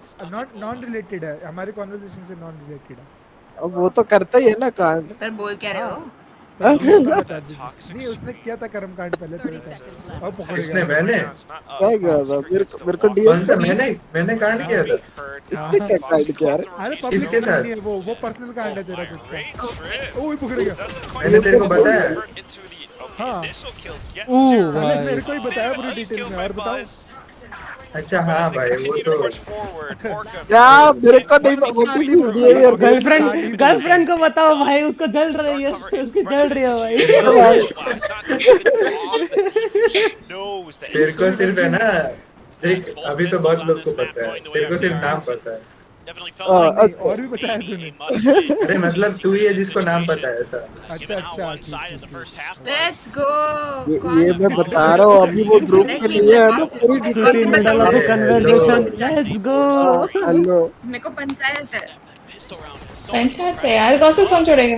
Speaker 8: नॉन रिलेटेड है, हमारे कॉन्वर्सेशन से नॉन रिलेटेड है।
Speaker 13: अब वो तो करता ही है ना कांड।
Speaker 18: पर बोल क्या रहे हो?
Speaker 8: नहीं उसने किया था कर्मकांड पहले तो अब पकड़
Speaker 17: इसने मैंने
Speaker 13: क्या किया था? मेरे को
Speaker 17: कौन सा मैंने कांड किया था?
Speaker 13: इसने क्या कांड किया?
Speaker 8: अरे
Speaker 17: इसके साथ
Speaker 8: वो पर्सनल कांड है तेरा खुद का। ओए पकड़ गया।
Speaker 17: मैंने तेरे को बताया।
Speaker 8: हाँ मेरे को ही बताया पूरी डिटेल में। और बताओ।
Speaker 17: अच्छा हाँ भाई वो तो
Speaker 13: क्या मेरे को नहीं
Speaker 2: गर्लफ्रेंड को बताओ भाई, उसको जल रही है, उसकी जल रही है भाई।
Speaker 17: तेरे को सिर्फ है ना देख, अभी तो बहुत लोग को पता है, तेरे को सिर्फ नाम पता है।
Speaker 16: definitely felt like
Speaker 8: नहीं, और भी बताया तूने
Speaker 17: अरे मतलब तू ही है जिसको नाम पता है ऐसा
Speaker 8: अच्छा अच्छा
Speaker 18: Let's go.
Speaker 13: ये मैं बता रहा हूँ अभी वो ग्रुप के लिए है ना पूरी
Speaker 2: Stuti middle of the conversation. Let's go.
Speaker 13: Hello
Speaker 18: मेरे को पंचायत है.
Speaker 19: पंचायत है यार, गॉसिप कौन छोड़ेगा?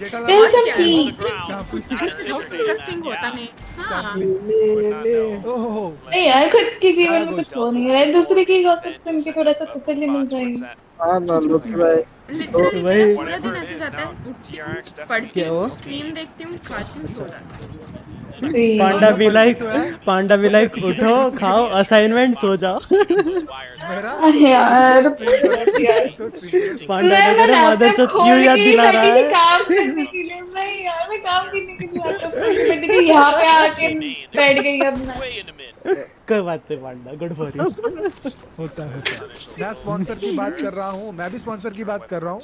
Speaker 19: Spill some tea.
Speaker 18: इंटरेस्टिंग होता नहीं. हाँ.
Speaker 19: नहीं यार, खुद के जीवन में कुछ हो नहीं रहा है, दूसरे की गॉसिप सुन के थोड़ा सा तसल्ली मिल जाएगी.
Speaker 13: हाँ ना लोग भाई
Speaker 18: लिटरली
Speaker 2: भाई
Speaker 18: पूरा दिन ऐसे जाता है. पढ़ती हूँ, स्ट्रीम देखती हूँ, खाती हूँ, सो जाती हूँ.
Speaker 2: पांडा भी लाइक उठो खाओ असाइनमेंट सो जाओ.
Speaker 19: अरे यार
Speaker 2: पांडा
Speaker 19: मैं
Speaker 2: वगैरह मादर चौथ क्यों याद
Speaker 19: के
Speaker 2: दिला रहा
Speaker 19: बैठी थी
Speaker 2: है.
Speaker 19: काम करने के लिए. नहीं यार, मैं काम करने के लिए लैपटॉप खोल के बैठी थी, यहाँ पे आके बैठ गई अब मैं.
Speaker 2: कोई बात नहीं पांडा, गुड फॉर यू.
Speaker 8: होता है. मैं स्पॉन्सर की बात कर रहा हूँ, मैं भी स्पॉन्सर की बात कर रहा हूँ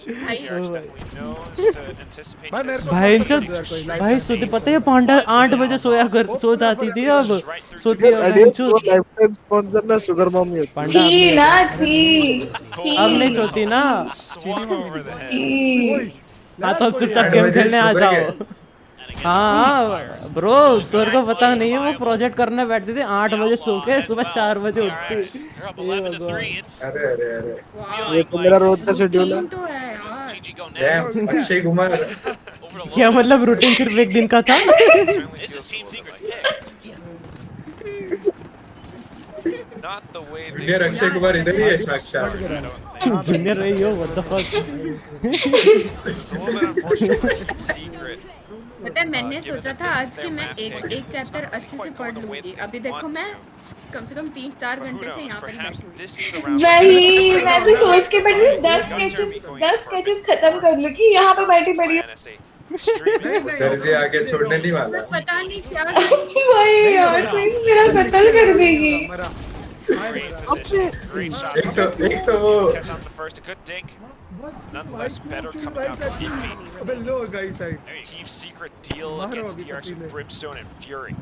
Speaker 2: भाई सुधी पता है पांडा 8 बजे सो जाती थी. अब सोती है
Speaker 13: स्पॉन्सर ना शुगर मम्मी
Speaker 2: पांडा
Speaker 19: थी ना, थी
Speaker 2: अब नहीं सोती ना. हाँ तो अब चुपचाप गेम खेलने आ जाओ. हाँ ब्रो, तेरे को पता नहीं है वो प्रोजेक्ट करने बैठते थे 8 बजे सो के सुबह 4 बजे उठते.
Speaker 17: अरे अरे अरे
Speaker 13: ये तो मेरा रोज का शेड्यूल है.
Speaker 18: तो है यार.
Speaker 17: डैम अक्षय कुमार
Speaker 2: क्या मतलब रूटीन सिर्फ एक दिन का था.
Speaker 17: जूनियर अक्षय कुमार इधर ही है साक्षात.
Speaker 2: जूनियर रही हो व्हाट द फक.
Speaker 18: पता है मैंने सोचा था आज कि मैं एक चैप्टर अच्छे से पढ़ लूंगी. अभी देखो मैं कम से कम 3-4 घंटे से यहाँ पर बैठी हूँ.
Speaker 19: वही मैं भी सोच के बैठी थी, 10 स्केचेस खत्म कर लूंगी, यहाँ पे बैठी पड़ी हूँ.
Speaker 17: सर जी आगे छोड़ने नहीं वाला.
Speaker 18: पता नहीं क्या.
Speaker 19: वही यार, सही मेरा कत्ल कर देगी.
Speaker 17: एक तो वो
Speaker 15: Nonetheless, better coming out from Infinity.
Speaker 8: अबे लो guys side.
Speaker 15: Team secret deal against DRX with Brimstone and Fury.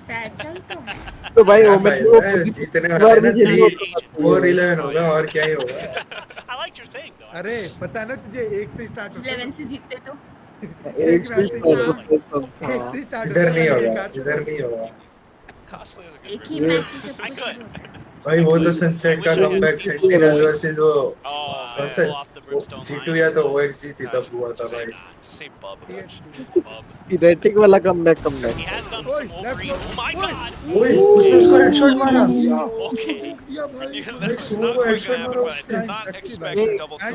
Speaker 18: Satchel तो है.
Speaker 13: तो भाई वो मतलब
Speaker 17: जीतने वाले ना 3-4-11 होगा और क्या ही होगा.
Speaker 16: I liked your saying though.
Speaker 8: अरे पता है ना तुझे, 1 से स्टार्ट होता है.
Speaker 18: 11 से जीतते तो.
Speaker 8: एक से स्टार्ट
Speaker 17: इधर नहीं होगा, इधर नहीं होगा.
Speaker 18: एक ही मैच से सब कुछ.
Speaker 17: भाई वो तो सनसेट का कमबैक सेंटिनल वर्सेस वो कौन सा G2 या तो OXG थी तब हुआ था भाई.
Speaker 13: रेटिंग वाला कमबैक.
Speaker 17: ओए उसने उसको हेडशॉट मारा.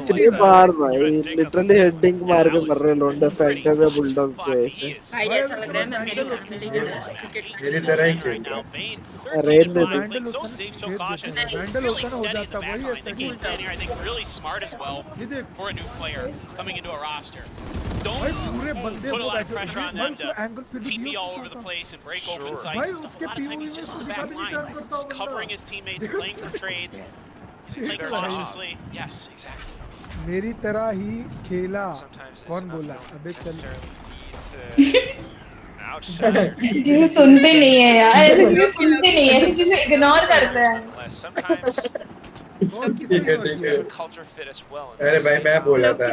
Speaker 13: कितनी बार भाई लिटरली हेडिंग मार के मर रहे लोंडे फैंटम या बुलडॉग पे ऐसे.
Speaker 18: भाई ऐसा लग रहा है मैं मेरी फैमिली के साथ क्रिकेट
Speaker 17: मेरी तरह ही खेल रहा है.
Speaker 13: अरे
Speaker 8: हैंडल होता ना हो जाता वही
Speaker 16: I think really smart as well for a new player coming into a roster. Don't put a lot of pressure on them to TP all over the place and break open sites and stuff. A lot of times he's just on the back line, just covering his teammates, playing for trades, playing cautiously. Yes, exactly.
Speaker 8: मेरी तरह ही खेला. कौन बोला? अबे चल.
Speaker 19: चीजें सुनते नहीं है यार, ऐसी चीजें सुनते नहीं है, ऐसी चीजें इग्नोर करते हैं.
Speaker 17: अरे भाई मैं बोला था.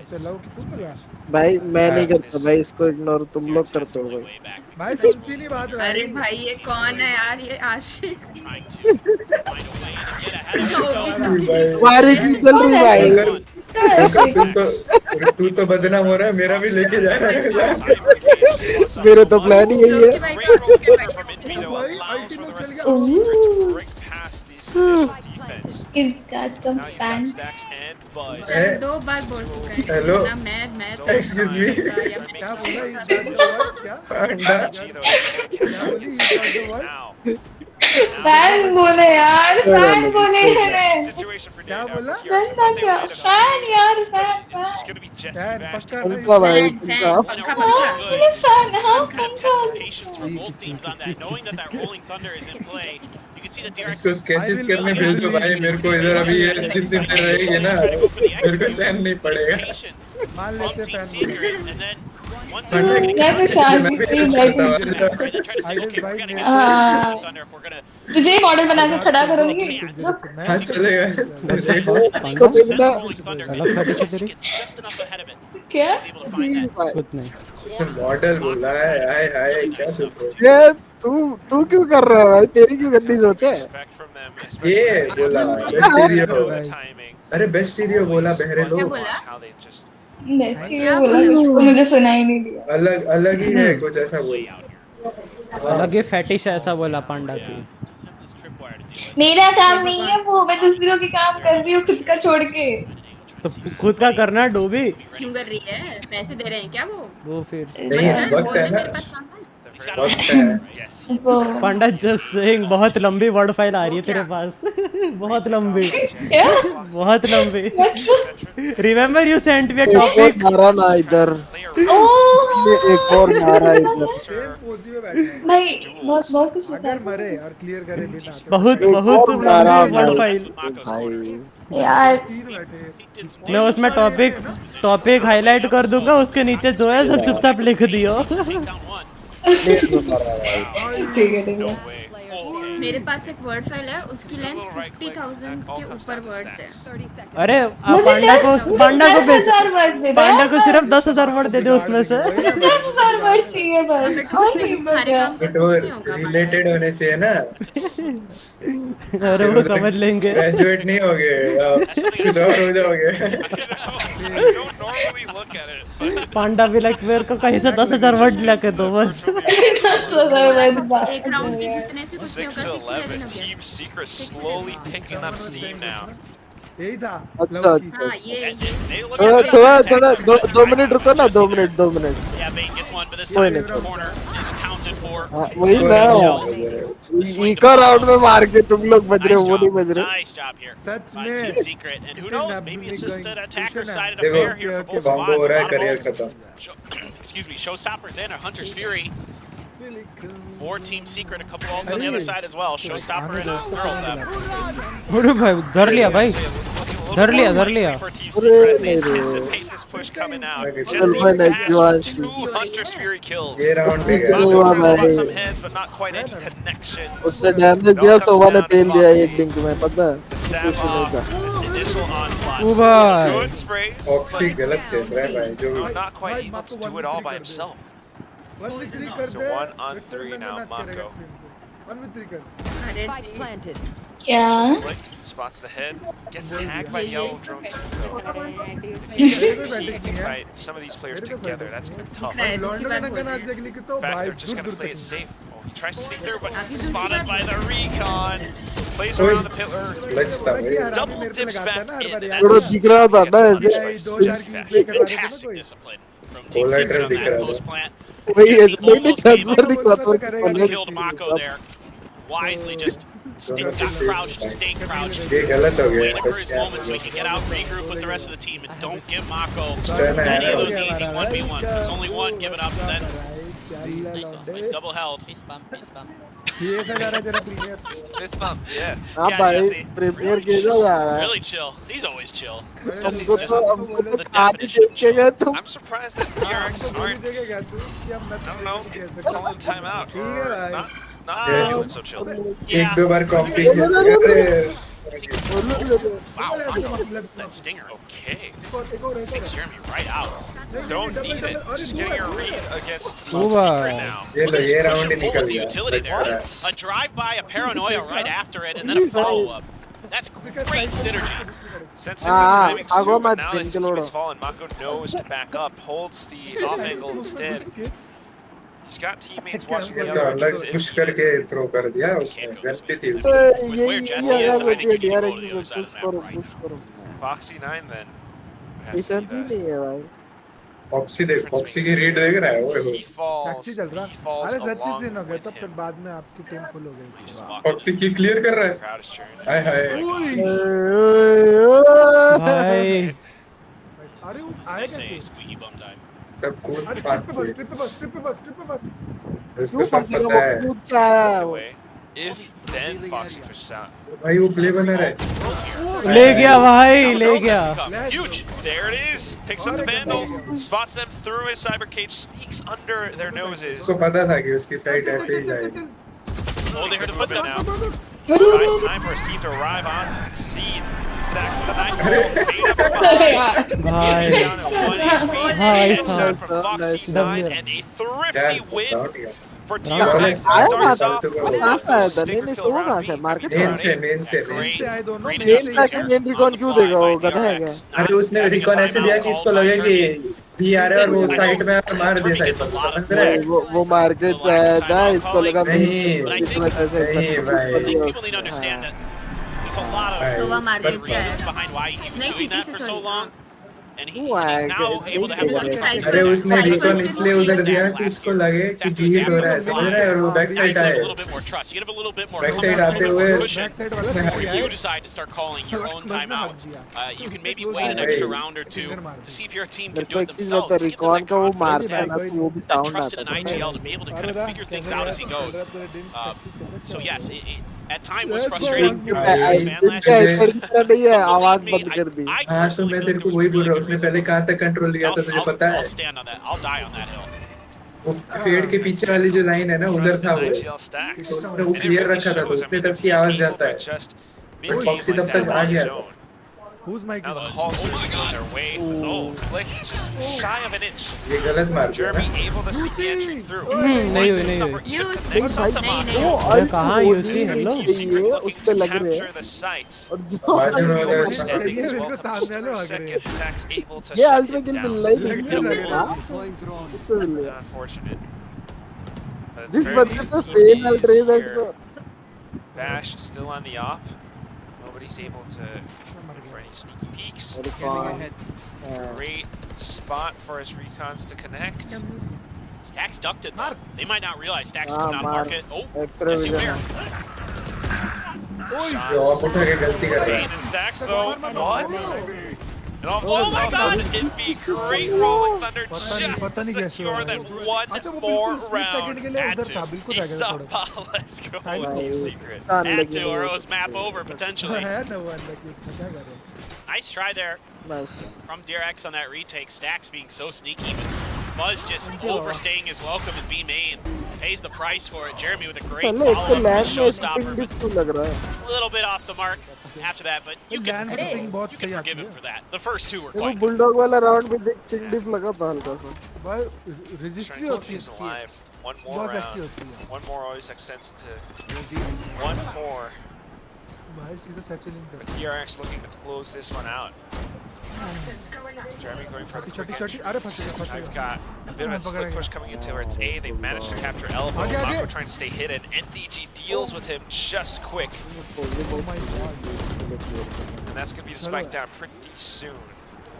Speaker 8: चलो कि तू बोला.
Speaker 13: भाई मैं नहीं करता भाई, इसको इग्नोर तुम लोग करते हो भाई.
Speaker 8: भाई सुनती नहीं बात.
Speaker 18: अरे भाई ये कौन है यार, ये आशिक.
Speaker 13: वारी की चल रही भाई.
Speaker 17: तू तो बदनाम हो रहा है, मेरा भी लेके जा रहा है.
Speaker 13: मेरे तो प्लान ही यही है.
Speaker 19: He's got some pants.
Speaker 18: दो बार बोल चुका है.
Speaker 17: हेलो
Speaker 18: मैं
Speaker 17: एक्सक्यूज मी.
Speaker 8: क्या बोला इस क्या?
Speaker 19: फैन बोले यार, फैन बोले हैं.
Speaker 8: क्या बोला?
Speaker 19: दस्ता क्या? फैन यार, फैन.
Speaker 8: फैन पक्का
Speaker 13: उनका भाई उनका.
Speaker 19: फैन हाँ
Speaker 16: Some kind of test of patience for both teams on that, knowing that rolling thunder is in play. You can see the DRX.
Speaker 17: इसको sketches करने भेजो भाई मेरे को इधर अभी ये जितनी देर रहेगी ना मेरे को चैन नहीं पड़ेगा
Speaker 8: मान लेते
Speaker 16: Team
Speaker 8: हैं
Speaker 16: Secret, and then once
Speaker 19: मैं तो शांति से बैठी तुझे मॉडल बना के खड़ा करूंगी
Speaker 17: हाँ चलेगा
Speaker 19: क्या
Speaker 17: मॉडल बोला है हाय हाय क्या सोच रहे
Speaker 13: ये तू क्यों कर रहा है भाई तेरी क्यों गंदी सोच है
Speaker 17: ये बोला बेस्ट एरियो अरे बेस्ट एरियो बोला बहरे लोग
Speaker 19: ये बोला कुछ तो मुझे सुना ही नहीं दिया
Speaker 17: अलग अलग ही है कुछ ऐसा बोला
Speaker 2: अलग ही फेटिश ऐसा बोला पांडा की
Speaker 19: मेरा काम नहीं है वो मैं दूसरों के काम कर रही हूँ खुद का छोड़ के
Speaker 2: तो खुद का करना डोबी
Speaker 18: क्यों कर रही है पैसे दे रहे हैं क्या वो
Speaker 2: फिर
Speaker 17: नहीं इस वक्त है ना
Speaker 2: पांडा जस्ट सेइंग बहुत लंबी वर्ड फाइल आ रही है तेरे पास बहुत लंबी बहुत लंबी remember you sent me a topic
Speaker 13: मारा ना इधर एक और मारा इधर
Speaker 19: भाई बहुत बहुत कुछ
Speaker 8: अगर मरे और क्लियर करे बिना
Speaker 2: बहुत बहुत लंबी वर्ड फाइल
Speaker 19: यार
Speaker 2: मैं उसमें टॉपिक हाईलाइट कर दूंगा उसके नीचे जो है सब चुपचाप लिख दियो
Speaker 19: ठीक है
Speaker 18: मेरे पास एक वर्ड फाइल है उसकी लेंथ 50,000 के ऊपर वर्ड्स है
Speaker 2: अरे पांडा को सिर्फ 10,000 वर्ड दे दे उसमें से
Speaker 19: 10,000 वर्ड चाहिए बस और नहीं बचा
Speaker 17: रिलेटेड होने चाहिए ना
Speaker 2: अरे वो समझ लेंगे
Speaker 17: ग्रेजुएट नहीं होगे कुछ और हो जाओगे
Speaker 2: पांडा भी लाइक मेरे को कहीं से 10,000 वर्ड लेके दो बस
Speaker 19: 10,000 वर्ड
Speaker 18: एक राउंड के कितने से कुछ नहीं होगा
Speaker 15: 11. Team Secret slowly picking up steam now.
Speaker 8: यही था
Speaker 13: अच्छा
Speaker 18: हाँ ये
Speaker 13: थोड़ा 2 मिनट रुको ना 2 minute
Speaker 16: Yeah, Bane gets one, but this time the corner is accounted for.
Speaker 13: वही मैं एक राउंड में मार के तुम लोग बज रहे हो वो नहीं बज रहे
Speaker 16: Nice job here
Speaker 8: such
Speaker 16: by
Speaker 8: में
Speaker 16: Team Secret, and who knows, maybe it's just an attacker side of the
Speaker 17: देखो
Speaker 16: fair here for both
Speaker 17: बॉम्बो हो रहा है
Speaker 16: squads.
Speaker 17: करियर खत्म
Speaker 16: Excuse me, Showstoppers and a Hunter's Fury. For Team Secret, a couple ults on the other side as well. Showstopper and a girl left.
Speaker 2: अरे भाई धर लिया भाई धर लिया
Speaker 15: For Team Secret as they anticipate this push coming out. Jesse has 2 Hunter's Fury kills.
Speaker 17: ये round पे गया
Speaker 15: Got some heads, but not quite any connection.
Speaker 13: उसने डैमेज दिया सोवा ने पेल दिया एक डिंक में पता है
Speaker 15: Stab off this initial onslaught.
Speaker 2: ओ भाई
Speaker 15: Good sprays,
Speaker 17: ऑक्सी गलत खेल रहा है भाई जो
Speaker 15: not quite able to do it all by himself. So 1 on 3 now, Mako.
Speaker 8: 1v3 कर
Speaker 18: अरे
Speaker 19: क्या
Speaker 15: Flick spots the head, gets tagged by the yellow drone too though. Right, some of these players together, that's gonna be tough. In fact, they're just gonna play it safe. Oh, he tries to sneak through, but spotted by the recon. Plays around the pillar. Double dips back in.
Speaker 13: थोड़ा दिख रहा था ना ऐसे
Speaker 16: Fantastic discipline from Team Secret on that post plant.
Speaker 13: वही
Speaker 16: Jesse
Speaker 13: नहीं
Speaker 16: almost
Speaker 13: transfer
Speaker 16: gave
Speaker 13: नहीं
Speaker 16: up.
Speaker 13: Transfer
Speaker 16: Killed Mako there. Wisely just got crouched, stayed crouched.
Speaker 17: ये गलत हो गया
Speaker 16: Waiting for his moment so he can get out, regroup with the rest of the team, and don't give Mako any of those easy 1v1s. There's only one giving up, and then double held.
Speaker 8: ये ऐसा जा रहा है तेरा premier
Speaker 15: Just fist bump, yeah.
Speaker 13: हाँ
Speaker 16: Yeah,
Speaker 13: भाई
Speaker 16: Jesse.
Speaker 13: Premier के जो जा रहा है
Speaker 16: Really chill. He's always chill.
Speaker 13: हमको
Speaker 16: Jesse's
Speaker 13: तो
Speaker 16: just
Speaker 13: हमको तो
Speaker 16: the
Speaker 13: आगे
Speaker 16: definition
Speaker 13: देख के गए तुम
Speaker 15: I'm surprised that DRX aren't,
Speaker 8: देखेगा तू कि हम
Speaker 15: I don't know, calling timeout.
Speaker 8: ठीक है भाई
Speaker 15: Not
Speaker 17: Yes.
Speaker 15: feeling so chill.
Speaker 17: एक दो बार कॉपी किया
Speaker 16: Wow, that stinger. Okay. Takes Jeremy right out.
Speaker 15: Don't need it. Just getting a read against Team
Speaker 2: Oh,
Speaker 15: Secret now.
Speaker 17: ये
Speaker 16: Look
Speaker 17: low
Speaker 16: at this
Speaker 17: ये
Speaker 16: push
Speaker 17: round
Speaker 16: and pull
Speaker 17: निकल
Speaker 16: with the
Speaker 17: गया
Speaker 16: utility there. A drive-by, a paranoia right after it, and then a follow-up. That's great synergy.
Speaker 15: Sensitive the timings
Speaker 13: आगो
Speaker 15: too,
Speaker 13: मत
Speaker 15: but now that his
Speaker 13: खेल
Speaker 15: team
Speaker 13: के
Speaker 15: is fallen, Mako knows to back up, holds the off angle instead. He's got teammates watching the other
Speaker 17: अलग
Speaker 15: entries
Speaker 17: push
Speaker 15: if
Speaker 17: करके throw कर दिया उसने gun पे थी उसने
Speaker 16: With where Jesse is, I think you can go to the other side of the map, right?
Speaker 13: Push करो
Speaker 15: Foxy 9 then. Has to
Speaker 13: patience
Speaker 15: be
Speaker 13: he
Speaker 15: that.
Speaker 13: नहीं है भाई
Speaker 17: फॉक्सी देख फॉक्सी की रीड देख रहा है ओए
Speaker 15: He falls.
Speaker 8: टैक्सी चल रहा
Speaker 15: He falls
Speaker 8: अरे सच्ची
Speaker 15: along
Speaker 8: सीन हो गया
Speaker 15: with
Speaker 8: तब फिर
Speaker 15: him.
Speaker 8: बाद में आपकी टीम फुल हो गई
Speaker 17: फॉक्सी की क्लियर कर रहा है
Speaker 15: Crowd is cheering.
Speaker 17: हाय हाय
Speaker 2: भाई
Speaker 8: अरे वो
Speaker 16: They
Speaker 8: आए
Speaker 16: say
Speaker 8: कैसे
Speaker 16: squeaky bum time.
Speaker 17: सब कूद
Speaker 8: अरे
Speaker 17: पाट
Speaker 8: ट्रिप पे बस ट्रिप पे बस ट्रिप पे बस ट्रिप पे बस
Speaker 17: उसको सब पता है
Speaker 13: कूद सा आया है वो
Speaker 15: Away. If then Foxy pushes out.
Speaker 17: भाई वो प्ले बना रहा है
Speaker 2: ले गया भाई, ले गया.
Speaker 15: Huge. There it is. Picks up the Vandals, spots them through his cyber cage, sneaks under their noses.
Speaker 17: उसको पता था कि उसकी साइड ऐसे ही जाएगी.
Speaker 15: Oh, they heard the footstep now. Buys time for his team to arrive on the scene. Stacks with a nice ball. Fade up from behind.
Speaker 2: भाई.
Speaker 15: Down at 1 HP.
Speaker 2: भाई
Speaker 15: Headshot from
Speaker 2: साहब.
Speaker 15: Foxy 9 and a thrifty win for
Speaker 13: आया
Speaker 15: DRX.
Speaker 13: बात
Speaker 15: Starts off
Speaker 13: वो
Speaker 15: with
Speaker 13: कहाँ पे आया था?
Speaker 15: sticker
Speaker 13: नहीं
Speaker 15: kill
Speaker 13: सोना
Speaker 15: round
Speaker 13: से
Speaker 15: beat.
Speaker 13: मार्केट
Speaker 17: मेन से
Speaker 13: में
Speaker 8: आए दोनों
Speaker 15: Great
Speaker 13: मेन
Speaker 15: adjustments
Speaker 13: का
Speaker 15: here.
Speaker 13: मेन रिकॉन क्यों देगा वो गधा है क्या?
Speaker 17: अरे उसने रिकॉन ऐसे दिया कि इसको लगे कि भी आ रहा है और वो साइड में आकर मार दे साइड पर. समझ रहे हैं?
Speaker 13: वो मार्केट से आया था इसको लगा
Speaker 17: नहीं
Speaker 13: इसमें ऐसे
Speaker 17: नहीं भाई.
Speaker 16: I think people need to understand that there's a lot of
Speaker 18: So what market
Speaker 16: good reasons behind why he was
Speaker 18: नहीं,
Speaker 16: doing that
Speaker 18: CT
Speaker 16: for
Speaker 18: से
Speaker 16: so
Speaker 18: sorry.
Speaker 16: long. And he's
Speaker 13: Why?
Speaker 16: now able to have a lot of trust.
Speaker 17: अरे उसने recon इसलिए उधर दिया कि इसको लगे कि बीट हो रहा है. समझ रहे हैं? और वो back
Speaker 16: Now you
Speaker 17: side
Speaker 16: give
Speaker 17: आए.
Speaker 16: a little bit more trust. You give a little bit more
Speaker 17: back side आते हुए
Speaker 8: बैक साइड वाला
Speaker 17: इसने
Speaker 8: सही
Speaker 16: before
Speaker 8: है.
Speaker 16: you decide to start calling your own
Speaker 8: Close में
Speaker 16: timeout.
Speaker 8: भाग दिया.
Speaker 16: You can maybe wait an extra round or two to see if your team can
Speaker 13: मेरे
Speaker 16: do
Speaker 13: को
Speaker 16: it
Speaker 13: एक चीज
Speaker 16: themselves.
Speaker 13: बता
Speaker 16: Give them
Speaker 13: रिकॉन
Speaker 16: that
Speaker 13: का वो
Speaker 16: confidence
Speaker 13: मारता है
Speaker 16: and
Speaker 13: ना तो वो भी
Speaker 16: that
Speaker 13: साउंड
Speaker 16: trust in
Speaker 13: आता
Speaker 16: an
Speaker 13: है.
Speaker 16: IGL to be able to kind of figure things out as he goes. So yes, it at times was frustrating. He was fan last year.
Speaker 13: नहीं है आवाज बंद कर दी.
Speaker 17: हाँ तो मैं तेरे को वही बोल रहा हूँ. उसने पहले कहाँ तक कंट्रोल लिया था तुझे पता है?
Speaker 16: I'll stand on that. I'll die on that hill.
Speaker 17: वो फेड के पीछे वाली जो लाइन है ना उधर था वो.
Speaker 15: IGL stacks.
Speaker 17: तो उसने वो क्लियर रखा था तो उतने तक की आवाज जाता है. बट फॉक्सी तब तक आ गया था.
Speaker 8: Whose mic
Speaker 15: Now
Speaker 8: is
Speaker 15: the
Speaker 8: on?
Speaker 15: calls are on their way. Oh, Flick just shy of an inch.
Speaker 17: ये गलत मार दिया
Speaker 15: Jeremy
Speaker 17: ना.
Speaker 15: able to sneak the entry through.
Speaker 2: नहीं हुई, नहीं हुई.
Speaker 13: वो
Speaker 2: अरे कहाँ यूसी हेलो.
Speaker 13: ये उस पे लग रहे हैं
Speaker 15: Capture the sites.
Speaker 13: और जो
Speaker 17: बाजू में वाले
Speaker 15: Standing as well
Speaker 8: मेरे को
Speaker 15: comes
Speaker 8: सामने वाले भाग रहे
Speaker 15: second.
Speaker 8: हैं.
Speaker 15: Stacks able to
Speaker 13: ये
Speaker 15: shut
Speaker 13: ultra
Speaker 15: it
Speaker 13: kill
Speaker 15: down.
Speaker 13: मिल रहा है इस पे मिल रहा है.
Speaker 15: Unfortunate. But
Speaker 13: जिस
Speaker 15: very
Speaker 13: बंदे
Speaker 15: decent
Speaker 13: पे
Speaker 15: team
Speaker 13: fail
Speaker 15: is
Speaker 13: ultra
Speaker 15: here.
Speaker 13: Ultra
Speaker 15: Bash still on the op. Nobody's able to look for any sneaky peeks. Great spot for his recons to connect.
Speaker 16: Stacks ducked it though. They might not realize Stacks is
Speaker 13: हाँ,
Speaker 16: coming out of
Speaker 13: मार.
Speaker 16: market. Oh,
Speaker 13: X-ray
Speaker 16: missing
Speaker 13: vision.
Speaker 16: there.
Speaker 17: ये of उठा के गलती कर रहा है.
Speaker 15: Pain and Stacks though. What? And oh my god! It'd be great rolling thunder just to secure them one more round. Had to. Isapa, let's go. Team Secret. Had to, or it was map over potentially.
Speaker 8: है ना वो अंदर की क्या कर रहे हैं?
Speaker 16: Nice try there from DRX on that retake. Stacks being so sneaky, but Buzz just overstaying his welcome and B main. Pays the price for it. Jeremy with a great
Speaker 13: चले एक तो
Speaker 16: follow-up
Speaker 13: लैंड
Speaker 16: from
Speaker 13: में
Speaker 16: showstopper,
Speaker 13: spin
Speaker 16: but
Speaker 13: disc लग रहा है.
Speaker 16: a little bit off the mark after that, but you can,
Speaker 8: land की ping बहुत
Speaker 16: you
Speaker 8: सही
Speaker 16: can
Speaker 8: आती
Speaker 16: forgive
Speaker 8: है.
Speaker 16: him for that. The first two were
Speaker 13: वो
Speaker 16: quite good.
Speaker 13: बुलडॉग वाला राउंड में देख किंग डिप लगा था हल्का सा.
Speaker 8: भाई रजिस्ट्री
Speaker 15: Trying to
Speaker 8: होती
Speaker 15: keep
Speaker 8: है.
Speaker 15: these alive. One more
Speaker 8: बहुत अच्छी
Speaker 15: round.
Speaker 8: होती है.
Speaker 15: One more always makes sense to one more.
Speaker 8: भाई सीधा सैचलिंग कर.
Speaker 15: But DRX looking to close this one out. Jeremy going for the quick
Speaker 8: छोटी अरे फंस गया फंस
Speaker 15: I've
Speaker 8: गया.
Speaker 15: got a bit of a split push coming in towards A. They managed to capture elbow.
Speaker 8: Aage, aage.
Speaker 15: Mako trying to stay hidden. NDG deals with him just quick.
Speaker 8: Oh my god.
Speaker 15: And that's going to be the spike down pretty soon.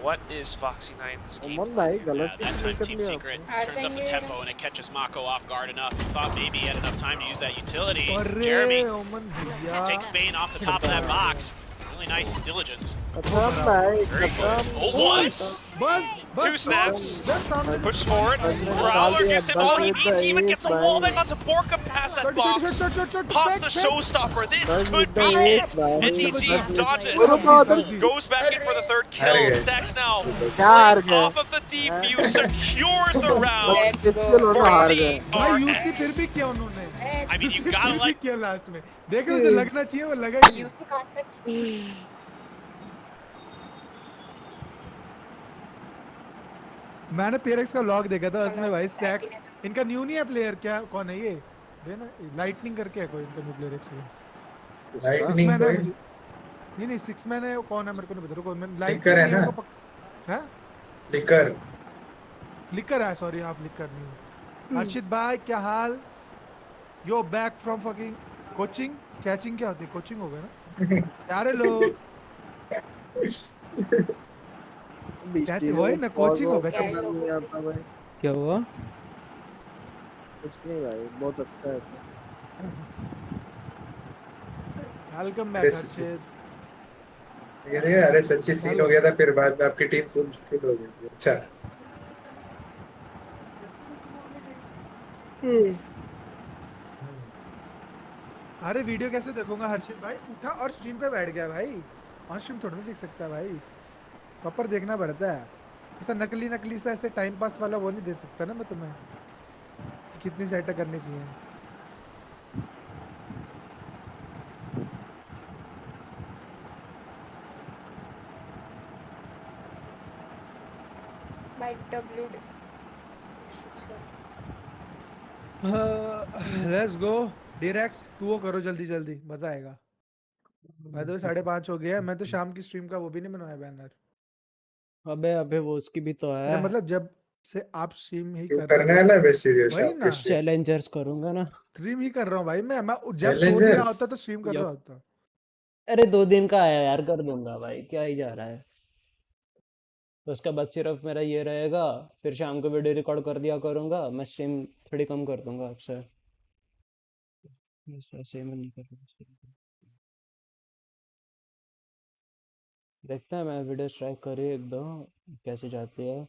Speaker 15: What is Foxy 9's game?
Speaker 13: अमन भाई गलत
Speaker 16: That
Speaker 13: चीज
Speaker 16: time
Speaker 13: नहीं
Speaker 16: Team
Speaker 13: करनी है.
Speaker 16: Secret turns up the tempo and it catches Mako off guard enough. He thought maybe he had enough time to use that utility. Jeremy
Speaker 8: अरे ओमन भैया.
Speaker 16: takes Bane off the top of that box. Really nice diligence.
Speaker 13: खत्म भाई
Speaker 15: Very close.
Speaker 13: खत्म.
Speaker 15: Oh, what?
Speaker 8: बस
Speaker 15: Two snaps.
Speaker 8: Just sounded.
Speaker 15: Push forward. Growler gives him all he needs. He even gets a wall bang onto Borka past that box. Pops the showstopper. This could be it. NDG dodges. Goes back in for the third kill. Stacks now. Off of the defuse. Secures the round for
Speaker 8: भाई UC फिर
Speaker 15: DRX.
Speaker 8: भी किया उन्होंने.
Speaker 16: I mean, you gotta
Speaker 8: फिर भी
Speaker 16: like.
Speaker 8: किया last में. देख रहे हो जो लगना चाहिए वो लगा ही नहीं. मैंने पेरेक्स का व्लॉग देखा था उसमें भाई स्टैक्स इनका न्यू नहीं है प्लेयर. क्या कौन है ये? देना लाइटनिंग करके है कोई इनका न्यू प्लेयर एक्स.
Speaker 17: लाइटनिंग कोई
Speaker 8: नहीं 6 मैन है. कौन है मेरे को नहीं पता. कौन मैं
Speaker 17: फ्लिकर है ना?
Speaker 8: है
Speaker 17: फ्लिकर
Speaker 8: फ्लिकर है. सॉरी हाँ फ्लिकर नहीं. हर्षित भाई क्या हाल? Yo back from fucking coaching. Catching क्या होती है? कोचिंग होगा ना प्यारे लोग. वही ना कोचिंग होगा.
Speaker 13: नहीं आता भाई.
Speaker 2: क्या हुआ?
Speaker 13: कुछ नहीं भाई बहुत अच्छा है.
Speaker 8: वेलकम बैक हर्षित.
Speaker 17: अरे सच्ची सीन हो गया था. फिर बाद में आपकी टीम फुल हो गई. अच्छा
Speaker 8: अरे वीडियो कैसे देखूंगा हर्षित भाई? उठा और स्ट्रीम पे बैठ गया भाई। ऑन स्ट्रीम थोड़ा ना देख सकता है भाई, प्रॉपर देखना पड़ता है। ऐसा नकली नकली सा ऐसे टाइम पास वाला वो नहीं दे सकता ना मैं तुम्हें कि कितनी सेट करनी चाहिए।
Speaker 18: By W.
Speaker 8: Let's go DRX, तू वो करो जल्दी जल्दी, मजा आएगा। भाई तो 5:30 हो गया, मैं तो शाम की स्ट्रीम का वो भी नहीं बनवाया बैनर।
Speaker 2: अबे अबे वो उसकी भी तो
Speaker 8: अरे
Speaker 2: है।
Speaker 8: मतलब जब से आप स्ट्रीम ही
Speaker 17: क्यों
Speaker 8: कर रहे
Speaker 17: करने
Speaker 8: हो
Speaker 17: वाला है बेस्ट सीरियस
Speaker 8: वही
Speaker 17: आपके
Speaker 8: ना,
Speaker 17: स्ट्रीम?
Speaker 2: चैलेंजर्स करूंगा ना।
Speaker 8: स्ट्रीम ही कर रहा हूँ भाई मैं जब सो नहीं रहा
Speaker 17: चैलेंजर्स?
Speaker 8: होता तो स्ट्रीम कर रहा होता।
Speaker 2: अरे 2 दिन का आया यार, कर दूंगा भाई, क्या ही जा रहा है। तो उसके बाद सिर्फ मेरा ये रहेगा, फिर शाम को वीडियो रिकॉर्ड कर दिया करूंगा, मैं स्ट्रीम थोड़ी कम कर दूंगा आपसे। ऐसे मैं नहीं कर रहा। देखते हैं, मैं वीडियो ट्राई करी एक दो कैसे जाती है,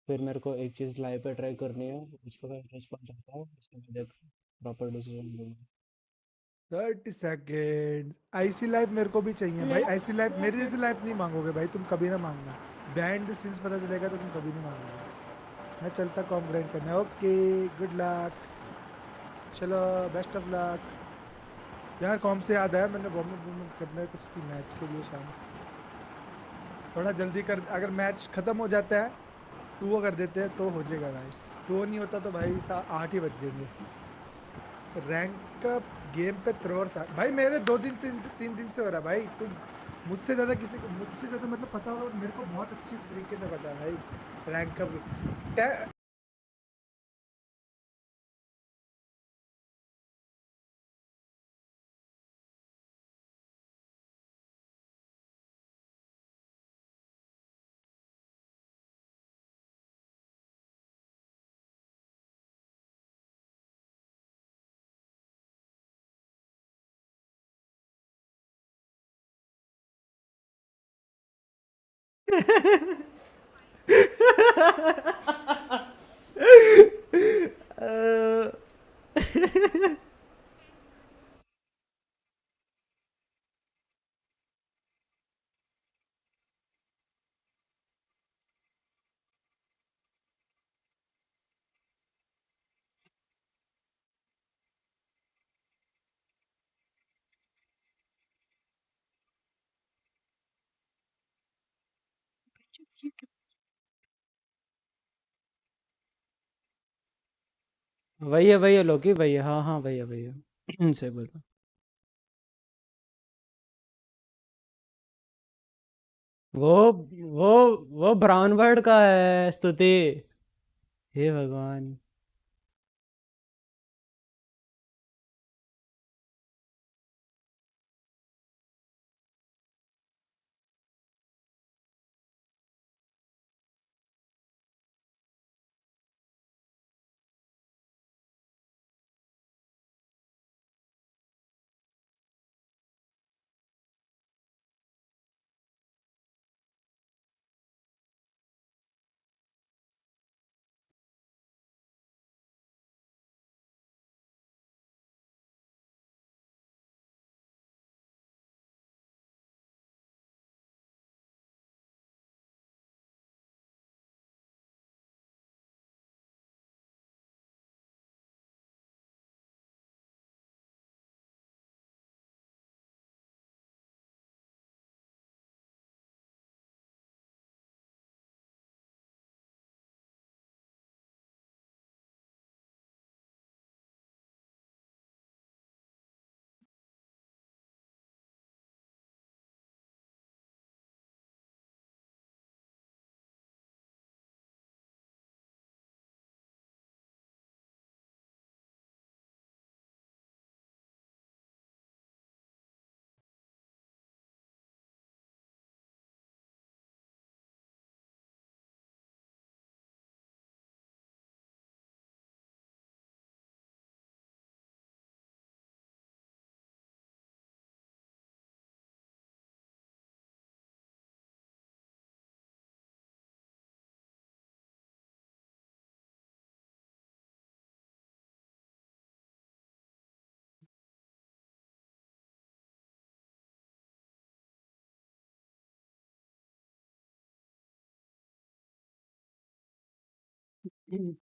Speaker 2: फिर मेरे को एक चीज़ लाइव पे ट्राई करनी है, उसका रिस्पॉन्स आता है उसके बाद एक प्रॉपर डिसीजन लूँगा।
Speaker 8: 30 सेकेंड आईसी लाइफ मेरे को भी चाहिए भाई। आईसी लाइफ मेरी जैसी लाइफ नहीं मांगोगे भाई तुम, कभी ना मांगना। बैंड द सीन्स पता चलेगा तो तुम कभी नहीं मांगोगे। मैं चलता कॉम ग्राइंड करने। ओके गुड लक, चलो बेस्ट ऑफ लक। यार कॉम से याद आया, मैंने वार्म करना है कुछ थी मैच के लिए शाम। थोड़ा जल्दी कर, अगर मैच ख़त्म हो जाता है 2 कर देते हैं तो हो जाएगा भाई। 2 नहीं होता तो भाई 8 ही बज जाएंगे। रैंक अप गेम पे थ्रोअर्स भाई मेरे 2 दिन से 3 दिन से हो रहा है भाई। तुम मुझसे ज़्यादा किसी को, मुझसे ज़्यादा मतलब पता होगा, मेरे को बहुत अच्छी तरीके से पता है भाई रैंक अप।
Speaker 2: वही है लोकी, वही है, हाँ हाँ वही है से बोलो। वो वो वो ब्राउन बर्ड का है स्तुति। हे भगवान। अरे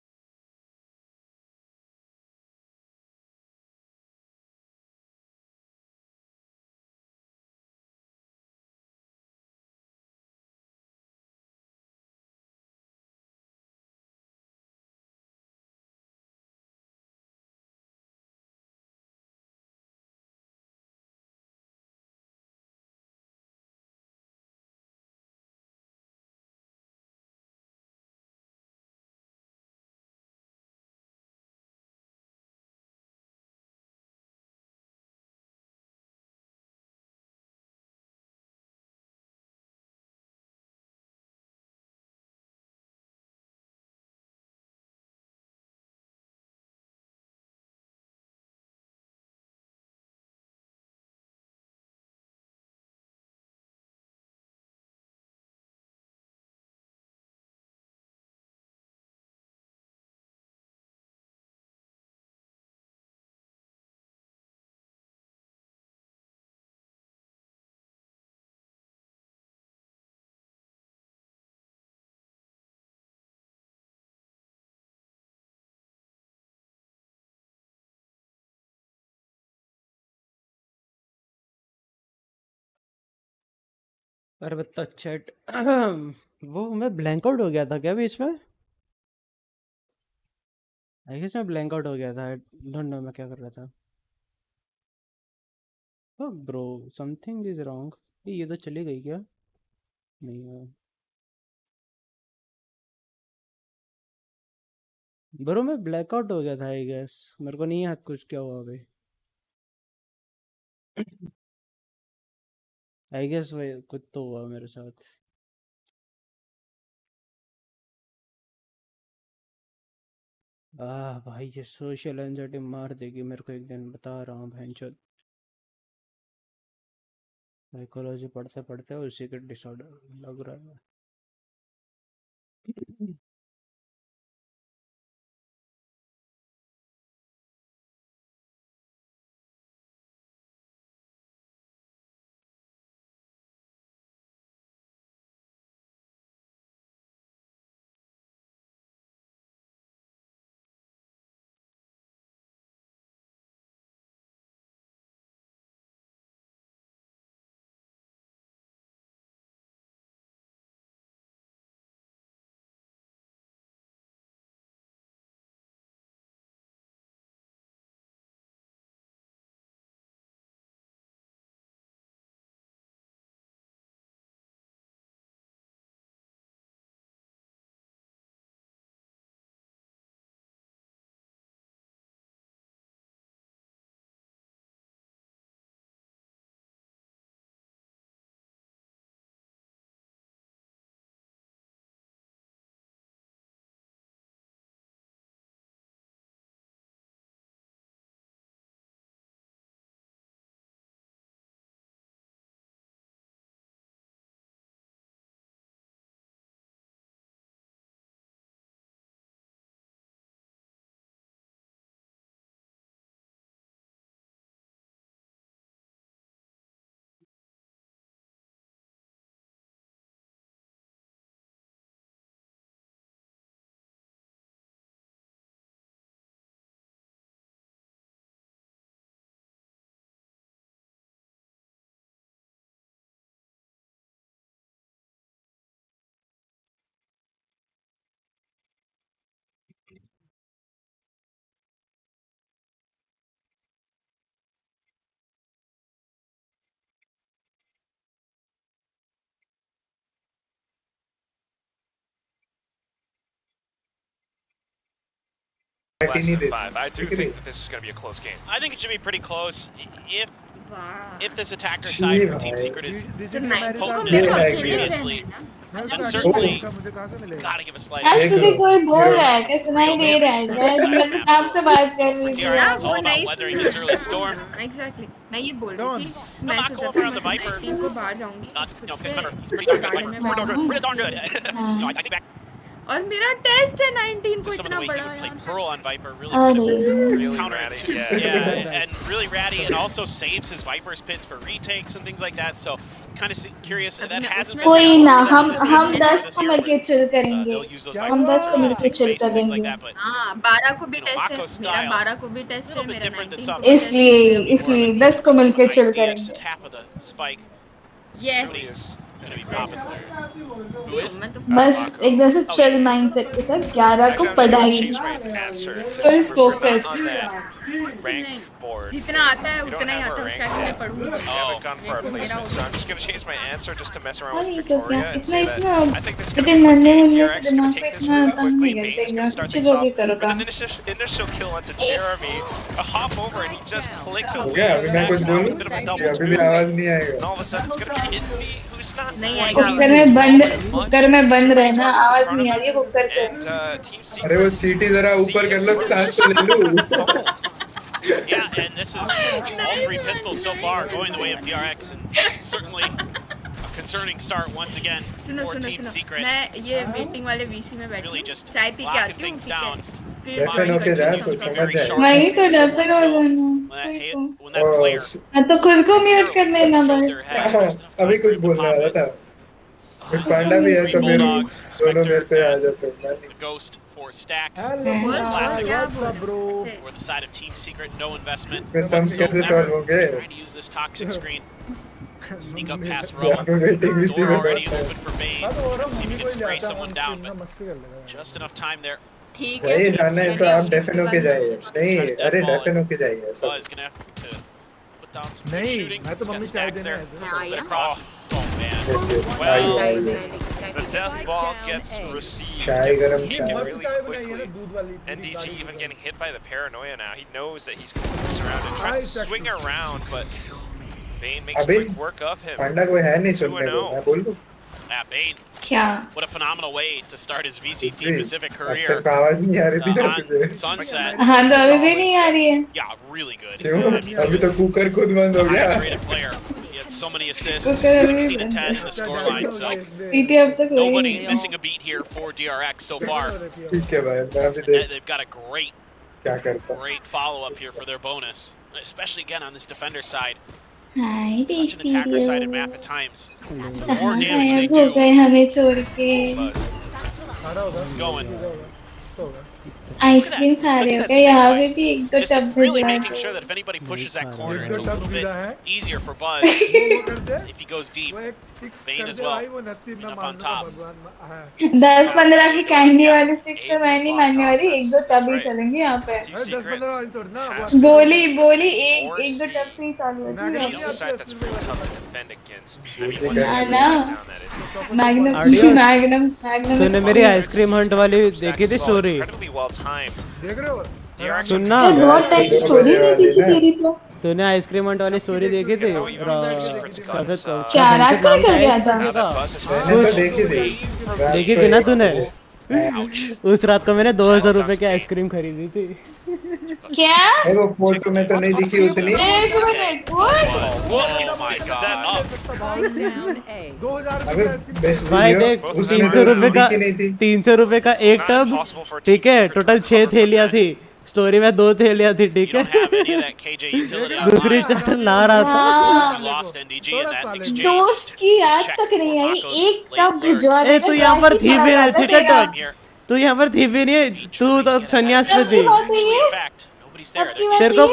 Speaker 2: बता चैट वो मैं ब्लैंक आउट हो गया था क्या बीच में? आई गेस मैं ब्लैंक आउट हो गया था। डोंट नो मैं क्या कर रहा था। Oh bro something is wrong. ये तो चली गई क्या? नहीं ब्रो मैं ब्लैकआउट हो गया था आई गेस। मेरे को नहीं याद कुछ क्या हुआ अभी। आई गेस वही कुछ तो हुआ मेरे साथ। भाई ये सोशल एंजाइटी मार देगी मेरे को एक दिन, बता रहा हूँ भैंचोद। साइकोलॉजी पढ़ते पढ़ते उसी के डिसऑर्डर लग रहा है।
Speaker 16: Less than 5. I do think that this is going to be a close game. I think it should be pretty close. If this attacker side for Team Secret is potent as previously, then certainly gotta give a slight.
Speaker 19: Actually कोई बोल रहा है कि सुनाई दे रहा है, मैं आपसे बात कर रही थी।
Speaker 16: DRX is all about weathering this early storm.
Speaker 18: Exactly. मैं ये बोल रही थी मैं सोचा था मैं टीम को बाहर जाऊंगी।
Speaker 16: No, because remember, he's pretty darn good. Pretty darn good. No, I take back.
Speaker 18: और मेरा टेस्ट है 19 को
Speaker 16: some of
Speaker 18: इतना
Speaker 16: the way he
Speaker 18: बड़ा
Speaker 16: would play
Speaker 18: यार।
Speaker 16: Pearl on Viper, really kind of counter it too. Yeah, and really ratty, and also saves his Viper's pits for retakes and things like that. So kind of curious. That hasn't been
Speaker 19: कोई ना, हम
Speaker 16: this year,
Speaker 19: 10 को मिलके chill करेंगे,
Speaker 16: they'll use those
Speaker 19: हम 10 को मिलके chill
Speaker 16: things like
Speaker 19: करेंगे।
Speaker 16: that. But
Speaker 18: हाँ 12 को भी टेस्ट है,
Speaker 16: Mako
Speaker 18: मेरा
Speaker 16: style,
Speaker 18: 12 को भी टेस्ट है, मेरा 19 को भी टेस्ट
Speaker 19: इसलिए 10 को मिलके चिल
Speaker 16: DRX
Speaker 19: करेंगे।
Speaker 16: to tap of the spike.
Speaker 18: Yes.
Speaker 16: Surely is going to be popping there. Who is?
Speaker 19: बस एकदम से चिल माइंडसेट के साथ 11 को पढ़ाई, फुल फोकस।
Speaker 18: जितना आता है उतना ही आता है, उसका मैं पढ़ूंगा।
Speaker 15: I haven't gone for our placement, so I'm just going to change my answer just to mess around
Speaker 19: अरे
Speaker 15: with
Speaker 19: तो क्या
Speaker 15: Victoria and
Speaker 19: इतना
Speaker 15: say that
Speaker 19: इतना
Speaker 15: I think this is
Speaker 19: इतने
Speaker 15: going to
Speaker 19: नन्हे
Speaker 15: be
Speaker 19: मुन्ने
Speaker 15: DRX
Speaker 19: से
Speaker 15: is going
Speaker 19: दिमाग
Speaker 15: to
Speaker 19: पे
Speaker 15: take this
Speaker 19: इतना
Speaker 15: really
Speaker 19: तंग नहीं
Speaker 15: quickly.
Speaker 19: करते,
Speaker 15: Bane's going to start
Speaker 19: कुछ
Speaker 15: things
Speaker 19: लोग ही
Speaker 15: off
Speaker 19: करो
Speaker 15: with
Speaker 19: काम।
Speaker 15: an initial kill onto Jeremy. A hop over and he just clicks
Speaker 17: हो
Speaker 15: away.
Speaker 17: गया, अभी मैं कुछ
Speaker 15: Stacks now with
Speaker 17: बोलूं?
Speaker 15: a bit of a
Speaker 17: कि
Speaker 15: double
Speaker 17: अभी भी
Speaker 15: two.
Speaker 17: आवाज नहीं आएगा।
Speaker 15: And all of a sudden it's going to be hitting me, who's not
Speaker 18: नहीं
Speaker 15: quite
Speaker 18: आएगा।
Speaker 19: कुकर में बंद रहना, आवाज नहीं आ रही है कुकर से।
Speaker 17: अरे वो सीटी जरा ऊपर कर लो, सांस तो ले लूं।
Speaker 16: Yeah, and this is all 3 pistols so far going the way of DRX, and certainly a concerning start once again
Speaker 18: सुनो
Speaker 16: for
Speaker 18: सुनो
Speaker 16: Team
Speaker 18: सुनो,
Speaker 16: Secret.
Speaker 18: मैं ये वेटिंग वाले वीसी में बैठी
Speaker 16: Really
Speaker 18: हूँ,
Speaker 16: just
Speaker 18: चाय पी के
Speaker 16: locking
Speaker 18: आती हूँ,
Speaker 16: things
Speaker 18: ठीक है?
Speaker 16: down.
Speaker 18: फिर
Speaker 17: डेफिन होके जाए तो समझ जाए।
Speaker 19: वही तो डफर हो जाना।
Speaker 16: When that player
Speaker 19: हाँ तो खुद को म्यूट कर लेना बस।
Speaker 17: अभी कुछ बोलने वाला था। फिर पांडा भी है तो फिर दोनों मेरे पे आ जाते हैं।
Speaker 16: the ghost for stacks.
Speaker 19: Hello,
Speaker 16: Classic
Speaker 19: what's up, bro?
Speaker 16: for the side of Team Secret, no investment.
Speaker 17: इसमें सम्स कैसे सॉल्व होंगे?
Speaker 16: Trying to use this toxic screen. Sneak up past
Speaker 17: यहाँ पे वेटिंग भी
Speaker 16: Door
Speaker 17: में
Speaker 16: already
Speaker 17: बस
Speaker 16: open for Bane. See if he can spray someone down, but just enough time there.
Speaker 18: ठीक है।
Speaker 17: वही जाना है तो आप डेफिन होके जाइए। नहीं, अरे डेफिन होके जाइए सब।
Speaker 16: Buzz gonna have to put down some good
Speaker 8: नहीं,
Speaker 16: shooting.
Speaker 8: मैं तो
Speaker 16: He's got
Speaker 8: मम्मी चाय
Speaker 16: stacks
Speaker 8: देना
Speaker 16: there.
Speaker 8: है।
Speaker 16: Bit across. Oh man.
Speaker 17: Yes, yes.
Speaker 15: Well,
Speaker 17: आइए।
Speaker 15: the death ball gets received.
Speaker 17: चाय गरम
Speaker 15: Taken
Speaker 17: चाय।
Speaker 15: really quickly. And DG even getting hit by the paranoia now. He knows that he's completely surrounded. Tries to swing around, but Bane makes
Speaker 17: अभी
Speaker 15: quick work of him.
Speaker 17: पांडा कोई है नहीं सुनने को, मैं बोल दूं?
Speaker 16: Bane.
Speaker 19: क्या?
Speaker 16: What a phenomenal way to start his VCT
Speaker 17: ji,
Speaker 16: Pacific
Speaker 17: अब
Speaker 16: career.
Speaker 17: तक आवाज नहीं आ रही थी ना मुझे।
Speaker 16: On Sunset.
Speaker 19: हाँ तो अभी भी नहीं आ रही है।
Speaker 16: Yeah, really good.
Speaker 17: क्यों? अभी तो कुकर खुद बंद हो गया।
Speaker 16: Highest rated player. He had so many assists,
Speaker 19: Kukkar abhi
Speaker 16: 16 to
Speaker 19: band
Speaker 16: 10 in the scoreline. So
Speaker 19: PT अब तक हुई
Speaker 16: nobody
Speaker 19: नहीं।
Speaker 16: missing a beat here for DRX so far.
Speaker 17: ठीक है भाई, मैं अभी देख
Speaker 16: They've got a great,
Speaker 17: क्या करता हूँ।
Speaker 16: great follow-up here for their bonus, especially again on this defender side.
Speaker 19: Hi
Speaker 16: Such an attacker-sided map at times. The more damage
Speaker 19: गायब
Speaker 16: they
Speaker 19: हो
Speaker 16: do,
Speaker 19: गए हमें छोड़ के।
Speaker 16: it's going.
Speaker 19: आइसक्रीम खा रहे हो क्या? यहाँ पे भी एक दो टब
Speaker 16: Really
Speaker 19: भिजवा
Speaker 16: making
Speaker 19: दो।
Speaker 16: sure that if anybody pushes that corner, it's a
Speaker 8: Good
Speaker 16: little bit
Speaker 8: job,
Speaker 16: easier for Buzz if he goes deep. Bane as well. And up on top.
Speaker 19: 10-15 की कैंडी वाली stick तो मैं नहीं मानने वाली, एक दो टब ही चलेंगे यहाँ पे।
Speaker 8: 10-15 वाली थोड़ी ना।
Speaker 19: बोली एक दो टब से ही चालू होती है।
Speaker 15: Side that's pretty tough to defend against. I mean, once
Speaker 19: हाँ
Speaker 15: you
Speaker 19: ना, मैग्नम
Speaker 2: तूने मेरी आइसक्रीम हंट वाली देखी थी स्टोरी?
Speaker 15: incredibly well timed.
Speaker 8: देख रहे हो?
Speaker 2: सुनना,
Speaker 19: बहुत टाइम से स्टोरी नहीं देखी तेरी तो।
Speaker 2: तूने आइसक्रीम हंट वाली स्टोरी देखी थी?
Speaker 19: क्या रात को निकल गया था?
Speaker 17: मैंने तो
Speaker 2: देखी थी ना तूने? उस रात को मैंने 2000 रुपए की आइसक्रीम खरीदी थी।
Speaker 19: क्या?
Speaker 17: वो फोटो में तो नहीं दिखी उतनी।
Speaker 19: एक मिनट,
Speaker 17: अबे बेस्ट
Speaker 2: भाई देख, 300 रुपए का एक टब, ठीक है, टोटल 6 थैलियां थी, स्टोरी में 2 थैलियां थी, ठीक है। दूसरी चार ला रहा था।
Speaker 19: दोस्त की याद तक नहीं आई, एक टब भिजवा दे।
Speaker 2: तू यहाँ पर थी भी नहीं, ठीक है, तू यहाँ पर थी भी नहीं, तू तो संन्यास पे थी। तेरे को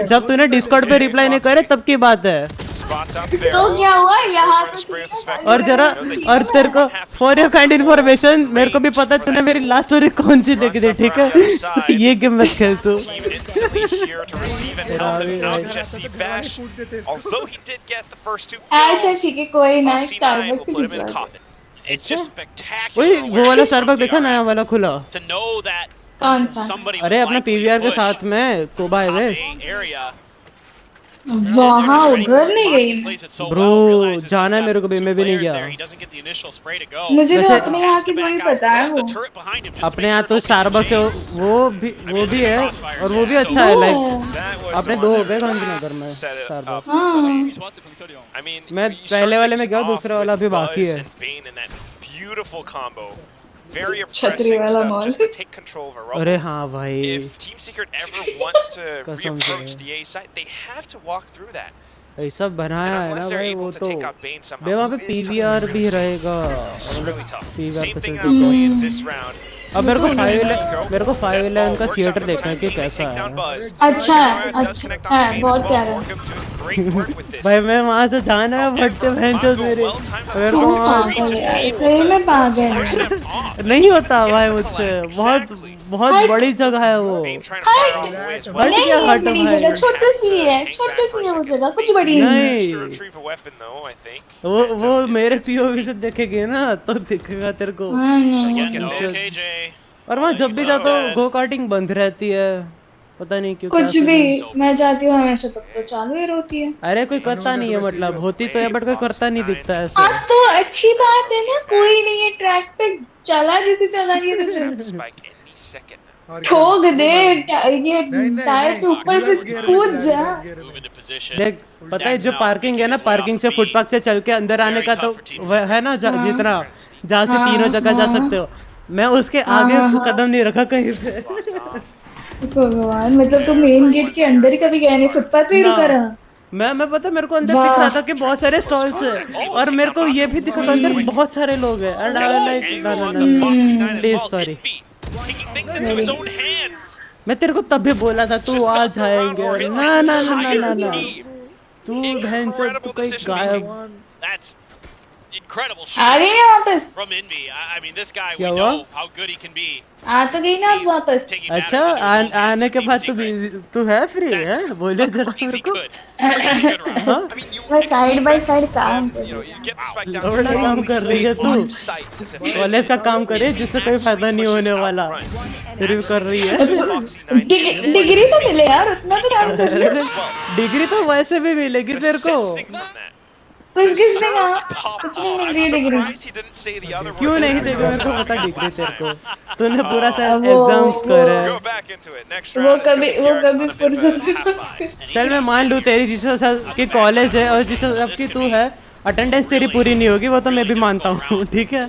Speaker 2: जब तूने डिस्कॉर्ड पे रिप्लाई नहीं करे तब की बात है।
Speaker 19: तो क्या हुआ यहाँ
Speaker 2: और तेरे को फॉर योर काइंड इन्फॉर्मेशन, मेरे को भी पता है तूने मेरी लास्ट स्टोरी कौन सी देखी थी, ठीक है? तो ये गेम मत खेल तू।
Speaker 19: अच्छा ठीक है, कोई ना, स्टारबक्स ही भिजवा दे।
Speaker 16: It's just spectacular.
Speaker 2: वही वो वाला स्टारबक्स देखा नया वाला खुला?
Speaker 16: To know that
Speaker 19: कौन सा?
Speaker 16: somebody
Speaker 2: अरे अपना पीवीआर के साथ में कोबा है वे।
Speaker 19: वहाँ उधर नहीं गई।
Speaker 2: ब्रो जाना है मेरे को भी, मैं भी नहीं गया।
Speaker 19: मुझे तो अपने यहाँ की वही पता है वो।
Speaker 2: अपने यहाँ तो स्टारबक्स है, वो भी है और वो भी अच्छा है। लाइक अपने 2 हो गए गांधीनगर में स्टारबक्स। मैं पहले वाले में गया, दूसरा वाला अभी बाकी है।
Speaker 15: beautiful combo. Very
Speaker 19: Chhatri
Speaker 15: impressive
Speaker 19: wala
Speaker 15: stuff
Speaker 19: mall.
Speaker 15: just to take control of a rumble.
Speaker 2: अरे हाँ भाई
Speaker 15: If Team Secret ever wants to
Speaker 2: कसम
Speaker 15: reapproach
Speaker 2: से
Speaker 15: the A side, they have to walk through that.
Speaker 2: ऐसा बनाया है ना
Speaker 15: Unless they're
Speaker 2: भाई
Speaker 15: able
Speaker 2: वो
Speaker 15: to
Speaker 2: तो
Speaker 15: take out Bane somehow,
Speaker 2: बे वहाँ पे
Speaker 15: who is tough
Speaker 2: PVR
Speaker 15: to
Speaker 2: भी
Speaker 15: face.
Speaker 2: रहेगा
Speaker 15: It's really tough.
Speaker 2: PVR
Speaker 15: Same
Speaker 2: तो
Speaker 15: thing
Speaker 2: चलता
Speaker 15: I'm going
Speaker 2: है
Speaker 15: in this round.
Speaker 2: अब मेरे को 511 का थिएटर देखना है कि कैसा है
Speaker 19: अच्छा अच्छा है बहुत प्यारा
Speaker 2: भाई मैं वहाँ से जाना है भट्टे भैंचोद मेरे मेरे को
Speaker 19: पागल है सही में पागल है
Speaker 2: नहीं होता भाई मुझसे बहुत बड़ी जगह है वो
Speaker 19: हट नहीं है बड़ी जगह छोटी सी है वो जगह कुछ बड़ी नहीं
Speaker 2: वो मेरे पीओवी से देखेगी ना तो दिखेगा तेरे को और वहाँ जब भी जाता हूँ गो कार्टिंग बंद रहती है पता नहीं क्यों
Speaker 19: कुछ भी मैं जाती हूँ हमेशा तब तो चालू ही रहती है
Speaker 2: अरे कोई करता नहीं है मतलब होती तो है बट कोई करता नहीं दिखता है
Speaker 19: अब तो अच्छी बात है ना कोई नहीं है ट्रैक पे चला जैसे चला नहीं तो ठोक दे ये टायर से ऊपर से कूद जा
Speaker 2: देख पता है जो पार्किंग है ना पार्किंग से फुटपाथ से चल के अंदर आने का तो है ना जितना जहाँ से तीनों जगह जा सकते हो मैं उसके आगे कदम नहीं रखा कहीं पे
Speaker 19: भगवान मतलब तो मेन गेट के अंदर ही कभी गया नहीं फुटपाथ पे ही रुका रहा
Speaker 2: मैं पता मेरे को अंदर दिख रहा था कि बहुत सारे स्टॉल्स है और मेरे को ये भी दिखा था अंदर बहुत सारे लोग हैं and I like please sorry मैं तेरे को तब भी बोला था तू आ जाएंगे ना तू भैंचोद तू कहीं गायब
Speaker 16: Incredible
Speaker 19: आ गई ना वापस
Speaker 16: from Envy. I mean, this guy, we know how good he can be.
Speaker 19: आ तो गई ना आप वापस
Speaker 2: अच्छा आने के बाद तू है फ्री है बोले जरा मेरे को
Speaker 19: मैं साइड बाय साइड काम
Speaker 2: थोड़ा काम कर रही है तू कॉलेज का काम करे जिससे कोई फायदा नहीं होने वाला फिर भी कर रही है
Speaker 19: डिग्री तो मिले यार उतना तो काम कर
Speaker 2: डिग्री तो वैसे भी मिलेगी तेरे को
Speaker 19: तो किसने कहा कुछ नहीं मिल रही डिग्री
Speaker 2: क्यों नहीं देगा मेरे को पता डिग्री तेरे को तूने पूरा साल एग्जाम्स करे
Speaker 19: वो कभी फुर्सत
Speaker 2: चल मैं मान लूँ तेरी जिस की कॉलेज है और जिस सब की तू है अटेंडेंस तेरी पूरी नहीं होगी वो तो मैं भी मानता हूँ ठीक है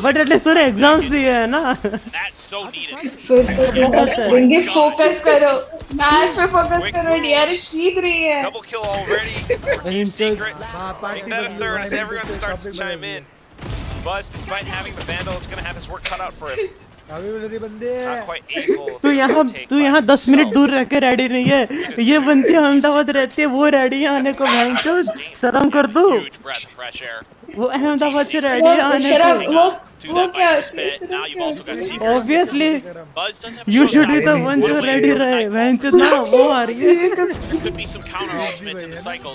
Speaker 2: बट एटलीस्ट तूने एग्जाम्स दिए है ना
Speaker 19: फोकस करो मैच पे फोकस करो डीआरएक्स जीत रही है
Speaker 15: Double kill already for Team Secret. Make that a third as everyone starts to chime in. Buzz, despite having the Vandal, is going to have his work cut out for him. Not quite able
Speaker 2: तू यहाँ 10 minute दूर रह के ready नहीं है ये बनती अहमदाबाद रहती है वो रेडी है आने को भैंचो शर्म कर दू वो अहमदाबाद से रेडी है आने को
Speaker 19: वो क्या
Speaker 2: obviously you should be the one जो रेडी रहे भैंचो ना वो आ रही है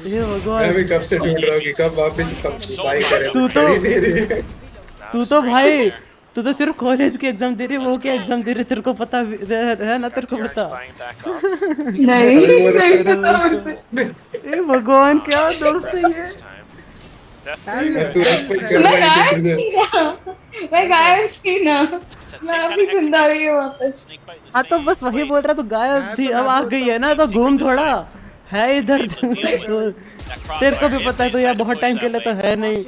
Speaker 2: ये भगवान
Speaker 17: मैं भी कब से ढूंढ रहा हूँ कि कब वापस बाई करें
Speaker 2: तू तो भाई तू तो सिर्फ कॉलेज के एग्जाम दे रही है वो क्या एग्जाम दे रही तेरे को पता है ना तेरे को पता नहीं भगवान क्या दोस्त है ये
Speaker 19: मैं गायब थी ना मैं अभी जिंदा हुई हूँ वापस
Speaker 2: हाँ तो बस वही बोल रहा तो गायब थी अब आ गई है ना तो घूम थोड़ा है इधर तेरे को भी पता है तो यार बहुत टाइम के लिए तो है नहीं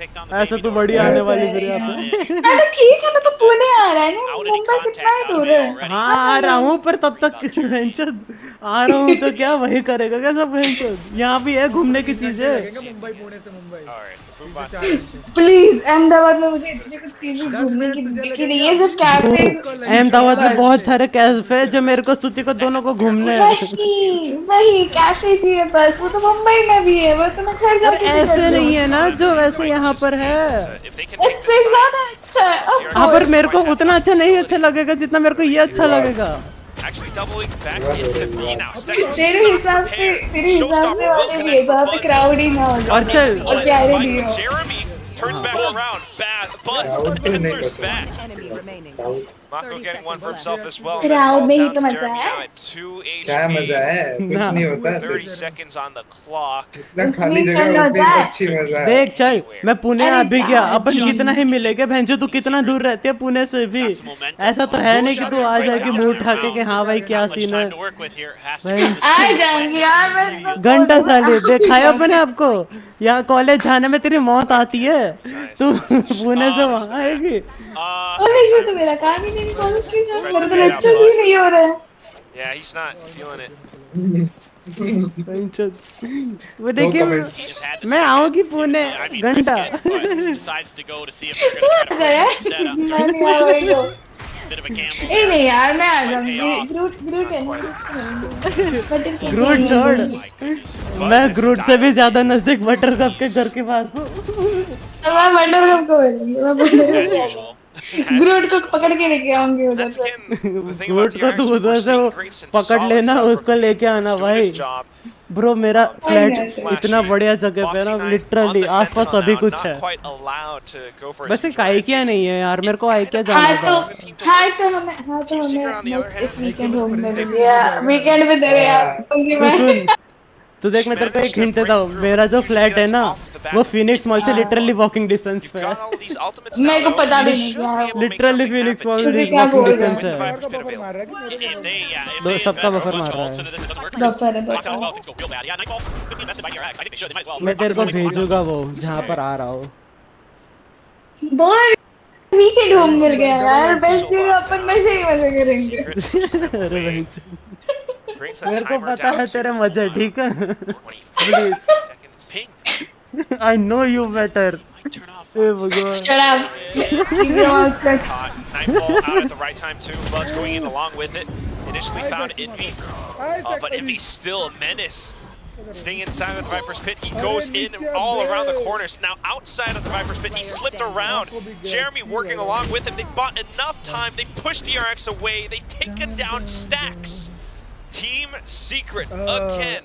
Speaker 2: ऐसा तो बड़ी आने वाली फिर यहाँ पे
Speaker 19: अरे ठीक है ना तो पुणे आ रहा है ना मुंबई कितना ही दूर है
Speaker 2: हाँ आ रहा हूँ पर तब तक आ रहा हूँ तो क्या वही करेगा क्या सब यहाँ भी है घूमने की चीजें
Speaker 8: मुंबई पुणे से मुंबई
Speaker 19: प्लीज अहमदाबाद में मुझे इतनी कुछ चीजें घूमने की दिखी नहीं है सिर्फ कैफे
Speaker 2: अहमदाबाद में बहुत सारे कैफे जो मेरे को स्तुति को दोनों को घूमने
Speaker 19: वही कैफे चाहिए बस वो तो मुंबई में भी है वो तो मैं घर जाके
Speaker 2: ऐसे नहीं है ना जो वैसे यहाँ पर है
Speaker 19: इससे ज्यादा अच्छा है
Speaker 2: हाँ पर मेरे को उतना अच्छा नहीं अच्छा लगेगा जितना मेरे को ये अच्छा लगेगा
Speaker 19: तेरे हिसाब से वाले भी है जहाँ पे क्राउड ही ना हो
Speaker 2: और चल
Speaker 19: और प्यारे भी हो
Speaker 15: turns back around. Buzz, the answer's back. Mako getting one for himself as well.
Speaker 19: Crowd में ही तो मजा है
Speaker 17: क्या मजा है कुछ नहीं होता
Speaker 15: 30 seconds on the clock.
Speaker 17: इतना खाली जगह होती है अच्छी मजा है
Speaker 2: देख चल मैं पुणे आ भी गया अपन कितना ही मिलेगा भैंचो तू कितना दूर रहती है पुणे से भी ऐसा तो है नहीं कि तू आ जाएगी मुंह उठा के कि हाँ भाई क्या सीन है
Speaker 19: आ जाएंगे यार
Speaker 2: घंटा साली देखाया अपने आपको यहाँ कॉलेज जाने में तेरी मौत आती है तू पुणे से वहाँ आएगी?
Speaker 19: कॉलेज में तो मेरा काम ही नहीं, कॉलेज की जॉब मेरे तो लेक्चर्स ही नहीं हो रहे हैं।
Speaker 15: Yeah, he's not feeling it.
Speaker 2: वो देखिए मैं आऊँगी पुणे घंटा।
Speaker 19: नहीं यार मैं आ जाऊंगी। ग्रूट है ना,
Speaker 2: ग्रूट छोड़, मैं ग्रूट से भी ज्यादा नजदीक बटरकप के घर के पास हूँ।
Speaker 19: मैं बटरकप को बोलूंगी, मैं बटरकप ग्रूट को पकड़ के लेके आऊंगी उधर से।
Speaker 2: ग्रूट को तू उधर से पकड़ लेना, उसको लेके आना भाई। ब्रो मेरा फ्लैट इतना बढ़िया जगह पे ना, लिटरली आसपास सभी कुछ है। बस एक आइकिया नहीं है यार, मेरे को आइकिया जाना था।
Speaker 19: हाँ तो हमें एक वीकेंड होम में वीकेंड में तेरे यार।
Speaker 2: तो देख मैं तेरे को एक हिंट देता हूँ, मेरा जो फ्लैट है ना वो फिनिक्स मॉल से लिटरली वॉकिंग डिस्टेंस पे है।
Speaker 19: मेरे को पता भी नहीं क्या है।
Speaker 2: लिटरली फिनिक्स मॉल से वॉकिंग डिस्टेंस है। दो सबका बफर मार रहा है। मैं तेरे को भेजूंगा वो जहाँ पर आ रहा हो।
Speaker 19: बहुत वीकेंड होम मिल गया यार, बेस्ट जगह अपन मजे ही मजे करेंगे।
Speaker 2: अरे भाई मेरे को पता है तेरे मजे, ठीक है? Please I know you better.
Speaker 19: Shut up. Keep your mouth shut.
Speaker 15: Nightfall out at the right time too. Buzz going in along with it. Initially found Envy, but Envy's still a menace. Staying inside of the Viper's Pit, he goes in all around the corners. Now outside of the Viper's Pit, he slipped around. Jeremy working along with him. They bought enough time. They pushed DRX away. They taken down Stacks. Team Secret again.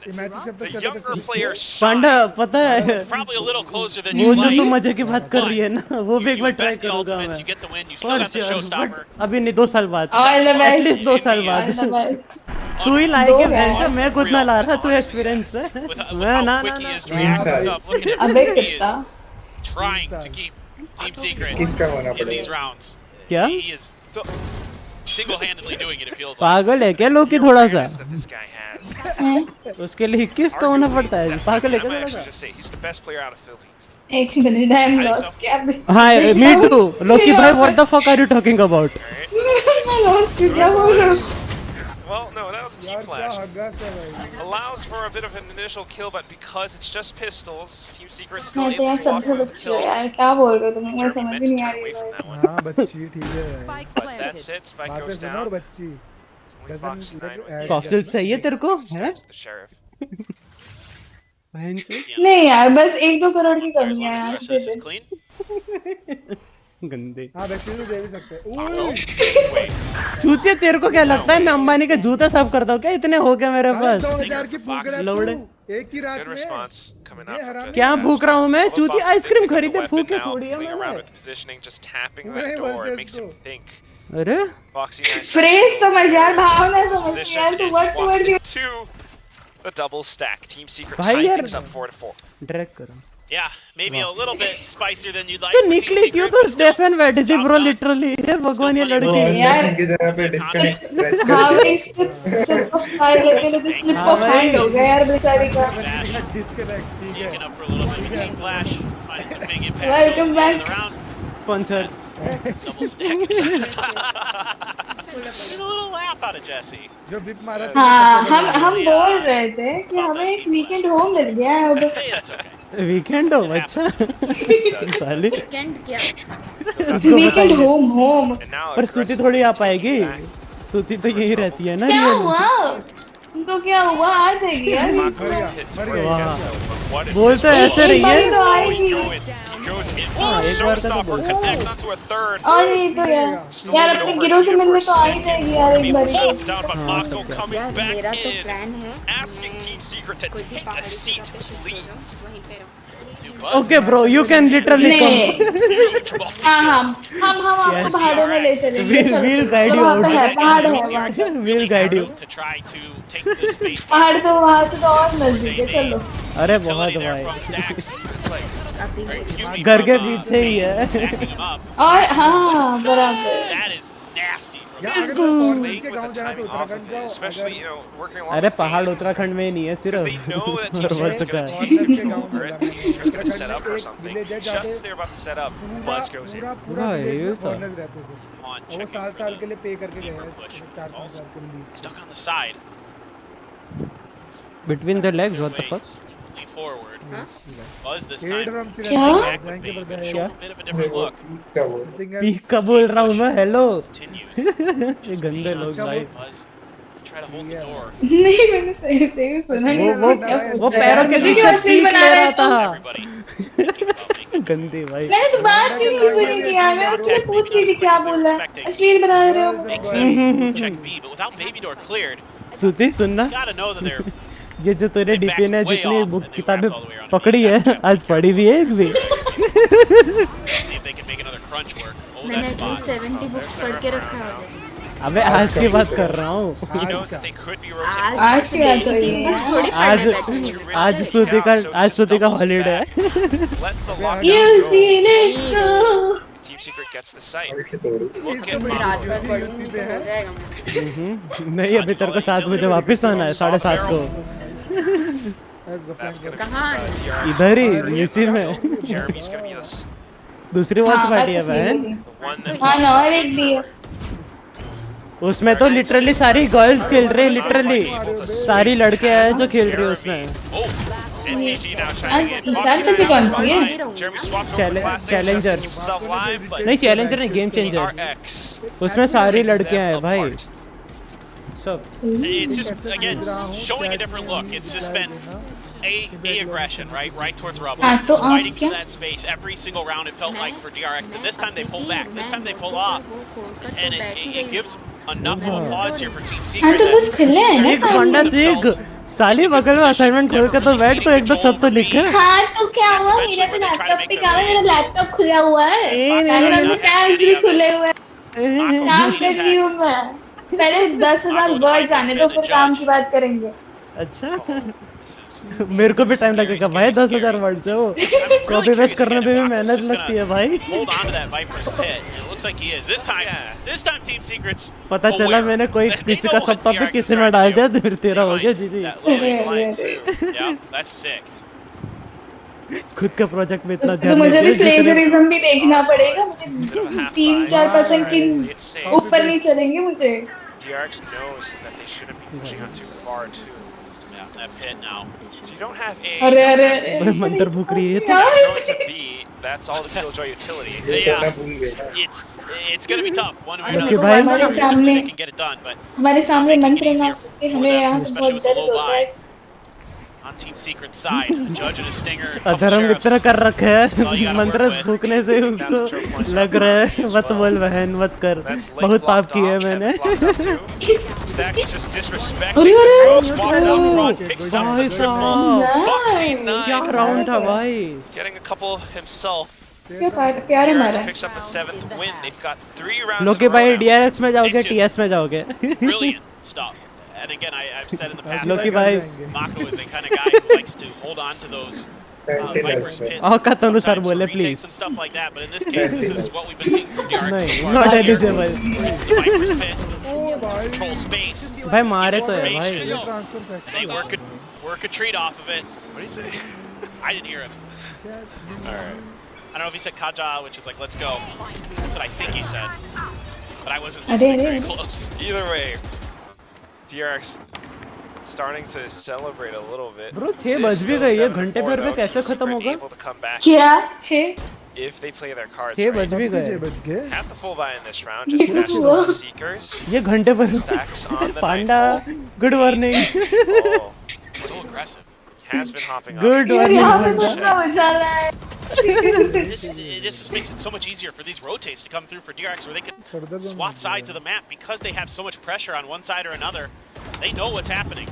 Speaker 15: The younger players
Speaker 2: पांडा पता है
Speaker 16: probably a little closer than you
Speaker 2: वो जो
Speaker 16: like.
Speaker 2: तू मजे की बात कर रही है ना, वो भी एक बार ट्राई करूंगा मैं। अभी नहीं, 2 साल बाद, एटलीस्ट 2 साल बाद। तू ही लाएगा बेंच, मैं खुद ना ला रहा, तू एक्सपीरियंस है। मैं ना
Speaker 19: अबे कितना
Speaker 16: trying to keep Team Secret in these rounds.
Speaker 2: क्या
Speaker 16: He is single-handedly doing it, it feels like.
Speaker 2: पागल है क्या लोकी थोड़ा सा? उसके लिए 21 का होना पड़ता है, पागल है क्या थोड़ा सा?
Speaker 19: एक मिनट आई एम लॉस्ट क्या?
Speaker 2: हाँ मी टू लोकी भाई, what the fuck are you talking about?
Speaker 19: मैं लॉस्ट क्या बोल रहा हूँ?
Speaker 15: Well, no, that was a team flash. Allows for a bit of an initial kill, but because it's just pistols, Team Secret still
Speaker 19: मैं तो यार सब बच्चे हो यार, क्या बोल रहे हो तुम? मुझे समझ ही नहीं आ रही है।
Speaker 8: हाँ बच्ची ठीक है।
Speaker 15: But that's it. Spike goes down.
Speaker 8: बच्ची।
Speaker 2: कॉफिल सही है तेरे को? हैं?
Speaker 19: नहीं यार, बस 1-2 करोड़ की कमी है यार।
Speaker 2: गंदे।
Speaker 8: हाँ बच्चे तो दे भी सकते हैं।
Speaker 2: चूतिया तेरे को क्या लगता है मैं अंबानी का जूता साफ करता हूँ क्या? इतने हो गए मेरे पास।
Speaker 8: 2000 की फूक रहा
Speaker 2: लौड़े।
Speaker 8: एक ही रात में।
Speaker 2: क्या भूख रहा हूँ मैं? चूती आइसक्रीम खरीदे, भूखे थोड़ी है मैंने। अरे
Speaker 19: फ्रेज समझ यार, भावना समझ यार, तू what word you
Speaker 15: the double stack. Team Secret
Speaker 2: भाई
Speaker 15: tying
Speaker 2: यार
Speaker 15: things up 4-4.
Speaker 2: ड्रैग करो।
Speaker 16: Yeah, maybe a little bit spicier than you'd like.
Speaker 2: तो निकली क्यों तो स्टेफन बैठी थी ब्रो, लिटरली है भगवान ये लड़की
Speaker 19: यार
Speaker 17: की जगह पे डिस्कनेक्ट प्रेस कर।
Speaker 19: हाँ भाई स्लिप ऑफ फाइल लेके तो स्लिप ऑफ फाइल हो गया यार बेचारी का।
Speaker 8: डिस्कनेक्ट ठीक है।
Speaker 16: Up for a little bit with Team Flash, finding some big impact.
Speaker 19: Welcome back.
Speaker 2: Sponsor.
Speaker 16: Double stack. Get a little laugh out of Jesse.
Speaker 8: जो बिप मारा।
Speaker 19: हाँ हम बोल रहे थे कि हमें एक वीकेंड होम मिल गया है अब।
Speaker 16: Hey, that's okay.
Speaker 2: वीकेंड हो अच्छा साली।
Speaker 18: वीकेंड क्या?
Speaker 19: वीकेंड होम
Speaker 2: पर स्तुति थोड़ी आ पाएगी, स्तुति तो यही रहती है ना।
Speaker 19: क्या हुआ तो क्या हुआ, आ जाएगी यार।
Speaker 2: बोल तो ऐसे रही है।
Speaker 19: तो आएगी।
Speaker 2: एक बार का तो बोल।
Speaker 19: और नहीं तो यार अपने गिरोह से मिलने तो आ ही जाएगी यार एक बार।
Speaker 18: यार मेरा तो प्लान है
Speaker 2: okay bro you can literally come.
Speaker 19: हाँ हम आपको पहाड़ों में ले चलेंगे।
Speaker 2: we'll guide you out.
Speaker 19: पहाड़ है वहाँ।
Speaker 2: we'll guide you।
Speaker 19: पहाड़ तो वहाँ से तो और नजदीक है, चलो।
Speaker 2: अरे बहुत भाई, घर के पीछे ही है।
Speaker 19: और हाँ बराबर।
Speaker 16: nasty.
Speaker 8: यार अगर
Speaker 16: Rotates.
Speaker 8: foreigners के गांव जाना तो उत्तराखंड जाओ
Speaker 15: especially you know working along
Speaker 2: अरे
Speaker 15: with
Speaker 2: पहाड़ उत्तराखंड में नहीं है सिर्फ
Speaker 15: they know that Team
Speaker 2: और
Speaker 15: Secret
Speaker 2: बढ़
Speaker 15: is
Speaker 2: चुका
Speaker 15: going to
Speaker 2: है
Speaker 15: take
Speaker 8: foreigners के गांव
Speaker 15: over
Speaker 8: बोला
Speaker 15: it.
Speaker 8: मैंने
Speaker 15: Team Secret is going to
Speaker 8: Uttarakhand
Speaker 15: set up
Speaker 8: में
Speaker 15: for
Speaker 8: एक
Speaker 15: something.
Speaker 8: village है
Speaker 15: Just
Speaker 8: जहाँ
Speaker 15: as they're about to set up,
Speaker 8: पे
Speaker 15: Buzz goes in.
Speaker 8: पूरा
Speaker 2: भाई,
Speaker 8: village
Speaker 2: ये
Speaker 8: में
Speaker 2: तो-
Speaker 8: foreigners रहते हैं सिर्फ।
Speaker 16: On,
Speaker 8: और वो
Speaker 16: checking
Speaker 8: साल
Speaker 16: for
Speaker 8: के लिए पे करके गए
Speaker 16: deeper
Speaker 8: हैं
Speaker 16: push.
Speaker 8: 4-5 साल के लिए lease
Speaker 16: Stuck on the side.
Speaker 2: Between the legs, what the fuck?
Speaker 16: Lean forward. Buzz this
Speaker 8: Paid
Speaker 16: time.
Speaker 8: from
Speaker 19: क्या?
Speaker 8: Chile.
Speaker 16: Back with
Speaker 8: Thank you
Speaker 16: me.
Speaker 8: for the
Speaker 16: Gonna
Speaker 8: help.
Speaker 16: show him a bit of a different look.
Speaker 2: Peak का बोल रहा हूँ मैं hello
Speaker 16: Continues.
Speaker 2: ये गंदे लोग भाई
Speaker 16: Buzz. Try to hold the door.
Speaker 19: नहीं मैंने सही सही सुना नहीं
Speaker 2: वो
Speaker 19: क्या
Speaker 2: वो
Speaker 19: पूछ रहा
Speaker 2: पैरों
Speaker 19: है?
Speaker 2: के
Speaker 19: मुझे
Speaker 2: पीछे
Speaker 19: क्यों अश्लील
Speaker 2: पीक
Speaker 19: बना
Speaker 2: ले
Speaker 19: रहे
Speaker 2: रहा
Speaker 19: हो तुम?
Speaker 2: था
Speaker 16: Everybody thinking about making
Speaker 2: गंदी भाई
Speaker 19: मैंने तो बात ही नहीं सुनी थी यार मैं उससे पूछ रही थी क्या बोल रहा है अश्लील बना रहे हो मुझे
Speaker 16: makes them check B, but without baby door cleared,
Speaker 2: सुती सुनना
Speaker 16: gotta know that they're
Speaker 2: ये जो तेरे डीपी ने
Speaker 16: way
Speaker 2: जितनी
Speaker 16: off,
Speaker 2: बुक
Speaker 16: and they
Speaker 2: किताबें
Speaker 16: wrapped all the way around
Speaker 2: पकड़ी है आज पढ़ी भी है एक भी
Speaker 16: see if they can make another crunch work. Oh,
Speaker 18: मैंने
Speaker 16: that
Speaker 18: एटलीस्ट
Speaker 16: spot.
Speaker 18: 70 बुक्स पढ़ के रखा है
Speaker 2: अबे आज की बात कर रहा हूँ
Speaker 15: He knows that they could be rotating.
Speaker 19: आज की बात हो रही है
Speaker 2: आज स्तुति का हॉलीडे है
Speaker 15: Lets the lock
Speaker 19: You
Speaker 15: go.
Speaker 19: see let's go
Speaker 15: Team Secret gets the site.
Speaker 8: Look
Speaker 15: at
Speaker 18: रात भर पढ़ूंगी तो हो जाएगा मुझे
Speaker 2: नहीं अभी तेरे को 7 बजे वापस आना है 7:30 को
Speaker 8: Let's go.
Speaker 18: कहाँ
Speaker 2: इधर ही इसी में
Speaker 15: Jeremy's going to be the
Speaker 2: दूसरी वॉच पार्टी है बहन
Speaker 15: one that
Speaker 19: हाँ ना और एक भी है
Speaker 2: उसमें तो लिटरली सारी गर्ल्स खेल रही है लिटरली सारी लड़के हैं जो खेल रही है उसमें
Speaker 15: and DG now shining in.
Speaker 19: इस साल बच्चे कौन सी है
Speaker 15: Jeremy swapped over to classic.
Speaker 2: Challenger
Speaker 15: Just himself live, but
Speaker 2: नहीं चैलेंजर नहीं गेम चेंजर
Speaker 15: DRX
Speaker 2: उसमें सारी लड़कियां हैं भाई सब
Speaker 16: It's just again showing a different look. It's just been a aggression, right towards rubble.
Speaker 19: हाँ, तो
Speaker 16: Just
Speaker 19: आप
Speaker 16: fighting
Speaker 19: क्या?
Speaker 16: for that space every single round. It felt like for DRX, and this time they pull back. This time they pull off, and it gives enough of a pause here for Team
Speaker 19: हाँ
Speaker 16: Secret.
Speaker 19: तो कुछ खुले हैं ना
Speaker 2: सीख बंदा सीख साली बगल में असाइनमेंट खोल के तो बैठ तो एक दो शब्द तो लिख
Speaker 19: हाँ तो क्या हुआ मेरा तो लैपटॉप पे क्या हुआ मेरा लैपटॉप खुला हुआ है कैमरा में टैब्स भी खुले हुए हैं काम कर रही हूँ मैं पहले 10,000 वर्ड्स आने दो फिर काम की बात करेंगे
Speaker 2: अच्छा मेरे को भी टाइम लगेगा भाई 10,000 वर्ड से वो कॉपी पेस्ट करने पे भी मेहनत लगती है भाई
Speaker 16: Hold on to that Viper's pit. And it looks like he is. This time Team Secret's
Speaker 2: पता चला
Speaker 16: aware.
Speaker 2: मैंने कोई
Speaker 16: They
Speaker 2: किसी
Speaker 16: know
Speaker 2: का
Speaker 16: what
Speaker 2: सब टॉपिक
Speaker 16: DRX
Speaker 2: किसी
Speaker 16: is
Speaker 2: में
Speaker 16: trying
Speaker 2: डाल
Speaker 16: to
Speaker 2: दिया
Speaker 16: do.
Speaker 2: तो फिर तेरा हो गया जी जी
Speaker 16: That loading line too. Yeah, that's sick.
Speaker 2: खुद के प्रोजेक्ट में इतना
Speaker 19: तो मुझे भी प्लेजरिज्म भी देखना पड़ेगा मुझे 3-4% की ऊपर नहीं चलेंगे मुझे
Speaker 15: DRX knows that they shouldn't be pushing out too far too.
Speaker 16: Yeah, that pit now.
Speaker 15: So you don't have A.
Speaker 19: अरे
Speaker 2: मंत्र भूख रही है
Speaker 15: You know it's a B. That's all the Killjoy utility.
Speaker 16: Yeah, it's gonna be tough. One of
Speaker 2: Okay, भाई।
Speaker 19: हमारे सामने
Speaker 16: can get it done, but
Speaker 19: हमारे सामने मंत्र ना कि हमें यहाँ पे बहुत दर्द होता है
Speaker 16: on Team Secret's side, the judge and a stinger.
Speaker 2: अधर्म इतना कर रखा है मंत्र फूकने से उसको लग रहा है मत बोल बहन मत कर बहुत पाप किया है मैंने
Speaker 15: Stacks just disrespecting the smoke spots up front. Picks up the triple. Foxy 9.
Speaker 2: क्या राउंड था भाई
Speaker 15: Getting a couple himself.
Speaker 19: प्यार हमारा
Speaker 15: DRX picks up the 7th win. They've got 3 rounds.
Speaker 2: लोके भाई DRX में जाओगे TS में जाओगे
Speaker 16: Brilliant stuff. And again, I've said in the past,
Speaker 2: Loki भाई
Speaker 16: Mako is the kind of guy who likes to hold on to those Viper's pits.
Speaker 2: औकात अनुसार बोले please
Speaker 16: And stuff like that, but in this case, this is what we've been seeing from DRX.
Speaker 2: नहीं not eligible
Speaker 16: It's the Viper's pit. Control space.
Speaker 2: भाई मारे तो है भाई
Speaker 16: And they work a treat off of it. What did he say? I didn't hear him. All right. I don't know if he said Kaja, which is like, let's go. That's what I think he said. But I wasn't listening very close.
Speaker 15: Either way, DRX starting to celebrate a little bit.
Speaker 2: Bro 6 बज भी गई है घंटे भर में कैसे खत्म होगा
Speaker 19: क्या 6
Speaker 15: If they play their cards
Speaker 2: 6 बज भी
Speaker 15: right.
Speaker 2: गए
Speaker 15: Have the full buy in this round. Just match the Seekers.
Speaker 2: ये घंटे भर Panda good morning
Speaker 16: So aggressive.
Speaker 15: Has been hopping up.
Speaker 2: Good
Speaker 19: यहाँ पे
Speaker 2: मॉर्निंग
Speaker 19: सबका उजाला है
Speaker 16: This just makes it so much easier for these rotates to come through for DRX, where they can swap sides of the map because they have so much pressure on one side or another. They know what's happening.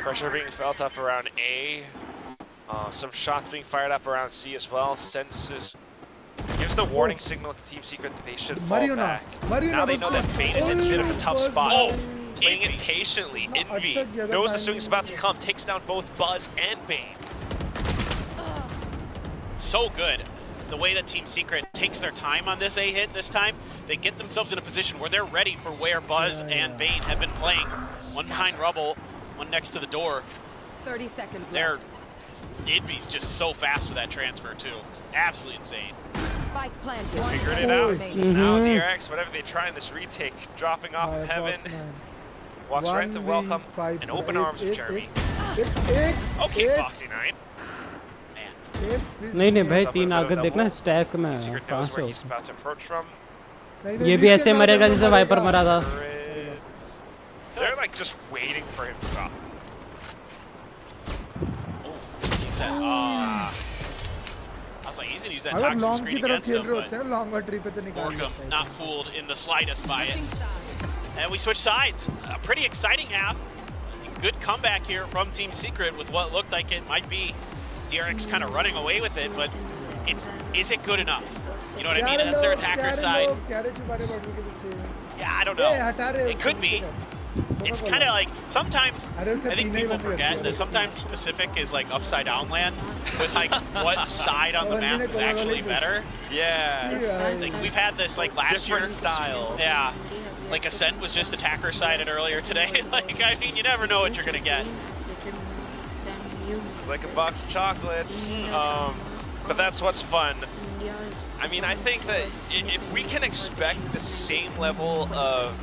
Speaker 15: Pressure being felt up around A. Some shots being fired up around C as well. Senses gives the warning signal to Team Secret that they should fall back. Now they know that Bane is in a bit of a tough spot. Playing it patiently. Envy knows the swing's about to come. Takes down both Buzz and Bane.
Speaker 16: So good. the way that Team Secret takes their time on this A hit this time, they get themselves in a position where they're ready for where Buzz and Bane have been playing. One behind Rubble, one next to the door.
Speaker 20: 30 seconds
Speaker 16: left. Idby's just so fast with that transfer too. It's absolutely insane.
Speaker 20: Spike planted.
Speaker 15: Figured it out. Now DRX, whatever they try in this retake, dropping off of heaven. Walks right to welcome and open arms with Jeremy. Okay, Foxy 9.
Speaker 2: नहीं भाई 3 आगे देखना stack में
Speaker 15: Secret knows where he's about to approach from.
Speaker 2: ये भी ऐसे मरेगा जैसे वाइपर मरा था.
Speaker 15: They're like just waiting for him to drop.
Speaker 16: I was like, he's gonna use that toxic screen against him, but Morcom not fooled in the slightest by it. And we switch sides. A pretty exciting half. Good comeback here from Team Secret with what looked like it might be DRX kind of running away with it, but is it good enough? You know what I mean? That's their attacker side. Yeah, I don't know. It could be. It's kind of like, sometimes, I think people forget that sometimes Pacific is like upside down land with like what side on the map is actually better.
Speaker 15: Yeah.
Speaker 16: Like we've had this like last year.
Speaker 15: Different styles.
Speaker 16: Yeah. Like Ascent was just attacker sided earlier today. Like, I mean, you never know what you're going to get.
Speaker 15: It's like a box of chocolates. But that's what's fun. I mean, I think that if we can expect the same level of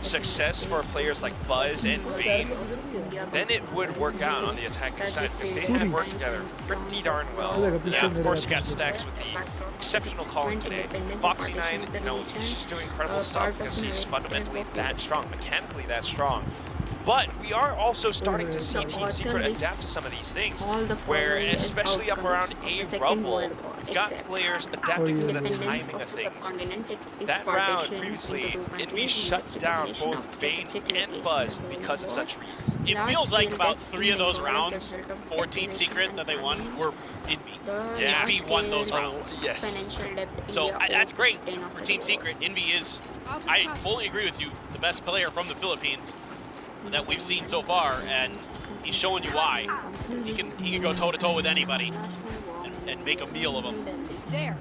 Speaker 15: success for players like Buzz and Bane, then it would work out on the attacking side because they have worked together pretty darn well. Yeah, of course, you got Stacks with the exceptional calling today. Foxy 9, you know, he's just doing incredible stuff because he's fundamentally that strong, mechanically that strong. But we are also starting to see Team Secret adapt to some of these things, where especially up around A Rumble, we've got players adapting to the timing of things. That round previously, Envy shut down both Bane and Buzz because of such reasons.
Speaker 16: It feels like about 3 of those rounds for Team Secret that they won were Envy.
Speaker 15: Yeah.
Speaker 16: Envy won those rounds.
Speaker 15: Yes.
Speaker 16: So that's great for Team Secret. Envy is, I fully agree with you, the best player from the Philippines that we've seen so far, and he's showing you why. He can go toe-to-toe with anybody and make a meal of them.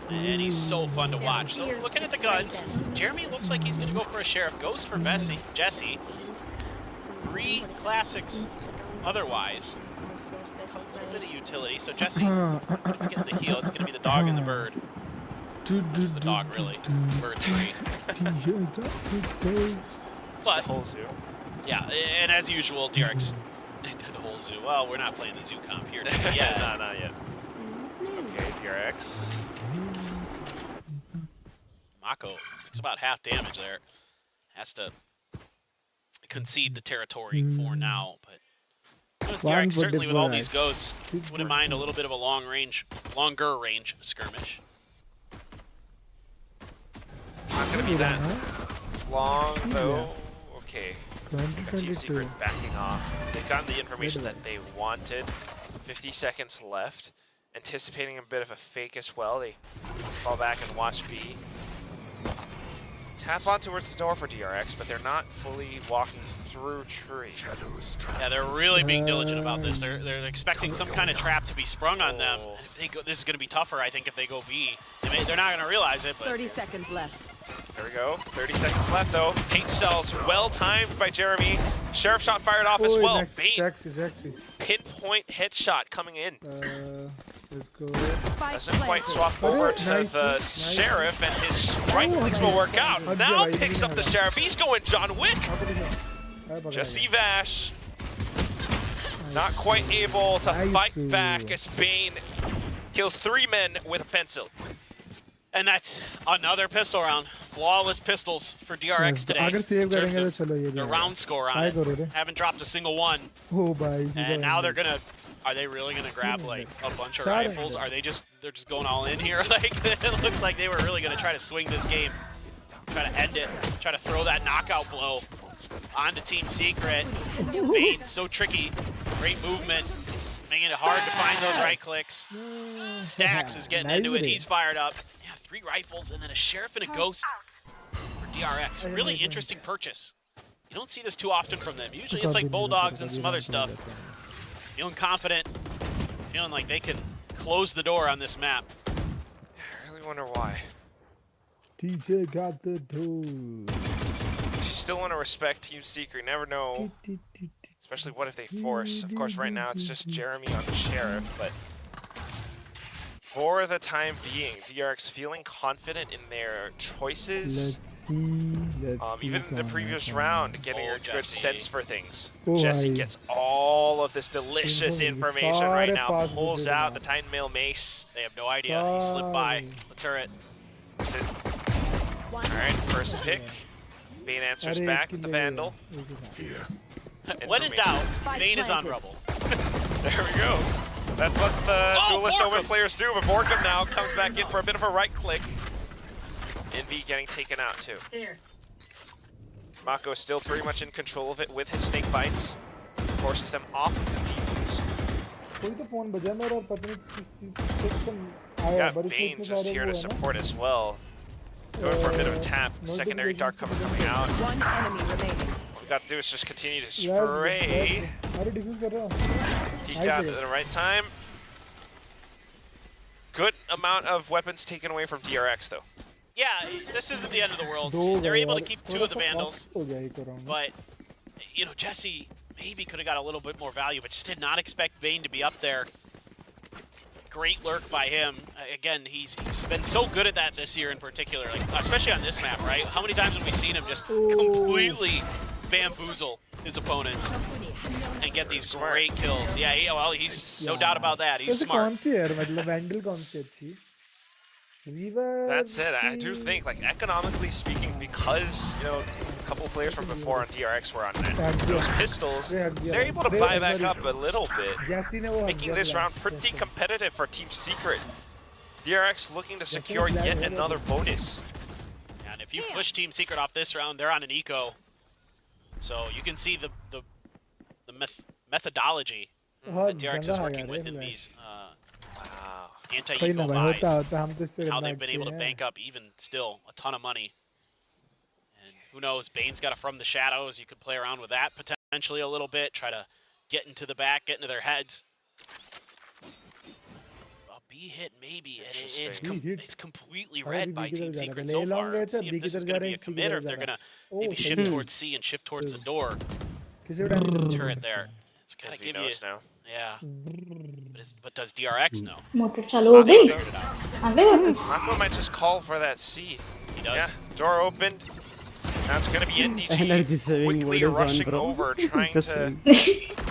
Speaker 16: And he's so fun to watch. So looking at the guns, Jeremy looks like he's going to go for a Sheriff. Goes for Jesse. 3 classics otherwise. A little bit of utility. So Jesse getting the heal. It's going to be the dog and the bird. It's the dog, really. Bird 3. But
Speaker 15: the whole zoo.
Speaker 16: Yeah, and as usual, DRX did the whole zoo. Well, we're not playing the zoo comp here. Yeah,
Speaker 15: no, not yet. Okay, DRX.
Speaker 16: Mako, it's about half damage there. Has to concede the territory for now, but DRX certainly with all these goes wouldn't mind a little bit of a longer range skirmish.
Speaker 15: Not gonna be that long though. Okay. Team Secret backing off. They've gotten the information that they wanted. 50 seconds left. Anticipating a bit of a fake as well. They fall back and watch B. Tap on towards the door for DRX, but they're not fully walking through tree.
Speaker 16: Yeah, they're really being diligent about this. They're expecting some kind of trap to be sprung on them. If they go, this is going to be tougher, I think, if they go B. They're not going to realize it, but
Speaker 20: 30 seconds left.
Speaker 15: There we go. 30 seconds left, though. Paint shells well timed by Jeremy. Sheriff shot fired off as well. Bane. Pinpoint headshot coming in.
Speaker 8: Let's go.
Speaker 15: Doesn't quite swap over to the Sheriff, and his right clicks will work out. Now picks up the Sheriff. He's going John Wick. Jesse Vash. Not quite able to fight back as Bane kills 3 men with a pencil.
Speaker 16: And that's another pistol round. Flawless pistols for DRX today. In terms of the round score on it. Haven't dropped a single one. And now they're gonna, are they really gonna grab like a bunch of rifles? Are they just, they're just going all in here? Like, it looked like they were really gonna try to swing this game. Try to end it. Try to throw that knockout blow onto Team Secret. Bane, so tricky. Great movement. Making it hard to find those right clicks. Stacks is getting into it. He's fired up. Yeah, 3 rifles and then a Sheriff and a Ghost for DRX. Really interesting purchase. You don't see this too often from them. Usually it's like Bulldogs and some other stuff. Feeling confident. Feeling like they can close the door on this map.
Speaker 15: we wonder why.
Speaker 8: DJ got the tool.
Speaker 15: You still want to respect Team Secret. You never know. Especially what if they force. Of course, right now it's just Jeremy on the Sheriff, but for the time being, DRX feeling confident in their choices.
Speaker 8: Let's see.
Speaker 15: Even in the previous round, getting a good sense for things.
Speaker 8: Oh,
Speaker 15: Jesse
Speaker 8: bhai.
Speaker 15: gets all of this delicious information right now.
Speaker 8: fast
Speaker 15: Pulls
Speaker 8: video
Speaker 15: out
Speaker 8: bana.
Speaker 15: the Titan Mail Mace.
Speaker 16: They have no idea. He slipped by the turret.
Speaker 15: That's it. Alright, first pick. Bane answers
Speaker 8: Arey,
Speaker 15: back with the
Speaker 8: kill
Speaker 15: Vandal.
Speaker 16: When in doubt, Vayne is on Rubble.
Speaker 15: There we go. That's what the Duelist Omen players do, but Borkum now comes back in for a bit of a right click. Envy getting taken out too. Mako still pretty much in control of it with his snake bites. Forces them off the defuse.
Speaker 8: कोई तो phone बजा मेरा और पता नहीं किस चीज से एकदम
Speaker 15: We
Speaker 8: आया
Speaker 15: got
Speaker 8: बड़ी
Speaker 15: Bane
Speaker 8: स्पीड
Speaker 15: just
Speaker 8: से
Speaker 15: here to
Speaker 8: आ
Speaker 15: support as well. Going for a bit of a tap. Secondary Dark cover coming out.
Speaker 20: One enemy remaining.
Speaker 15: All we gotta do is just continue to spray.
Speaker 8: अरे diffuse कर रहा हूं
Speaker 15: He got it at the right time. Good amount of weapons taken away from DRX though.
Speaker 16: Yeah, this isn't the end of the world. They're able to keep 2 of the Vandals. But, you know, Jesse maybe could have got a little bit more value, but just did not expect Vayne to be up there. Great lurk by him. Again, he's been so good at that this year in particular, like especially on this map, right? How many times have we seen him just completely bamboozle his opponents and get these great kills? Yeah, he's no doubt about that. He's smart.
Speaker 8: कौन सी है यार मतलब vandal कौन सी अच्छी
Speaker 15: That's it. I do think, like, economically speaking, because, you know, a couple of players from before on DRX were on those pistols, they're able to buy back up a little bit, making this round pretty competitive for Team Secret. DRX looking to secure yet another bonus.
Speaker 16: And if you push Team Secret off this round, they're on an eco. So you can see the methodology that DRX is working with in these anti-eco buys, how they've been able to bank up even still a ton of money. And who knows, Bane's got a From the Shadows. You could play around with that potentially a little bit, try to get into the back, get into their heads. A B hit maybe, and it's completely red by Team Secret so far. Let's see if this is going to be a commit or if they're going to maybe shift towards C and shift towards the door. Turret there. It's got to give you...
Speaker 15: now.
Speaker 16: Yeah. But does DRX know?
Speaker 19: Motor चालू हो गई आ गए वापस
Speaker 15: Mako might just call for that C.
Speaker 16: He does.
Speaker 15: Yeah, door opened. Now it's going to be
Speaker 2: Energy
Speaker 15: NDG
Speaker 2: saving
Speaker 15: quickly
Speaker 2: mode is on,
Speaker 15: rushing
Speaker 2: bro.
Speaker 15: over, trying
Speaker 2: Just
Speaker 15: to
Speaker 2: saying.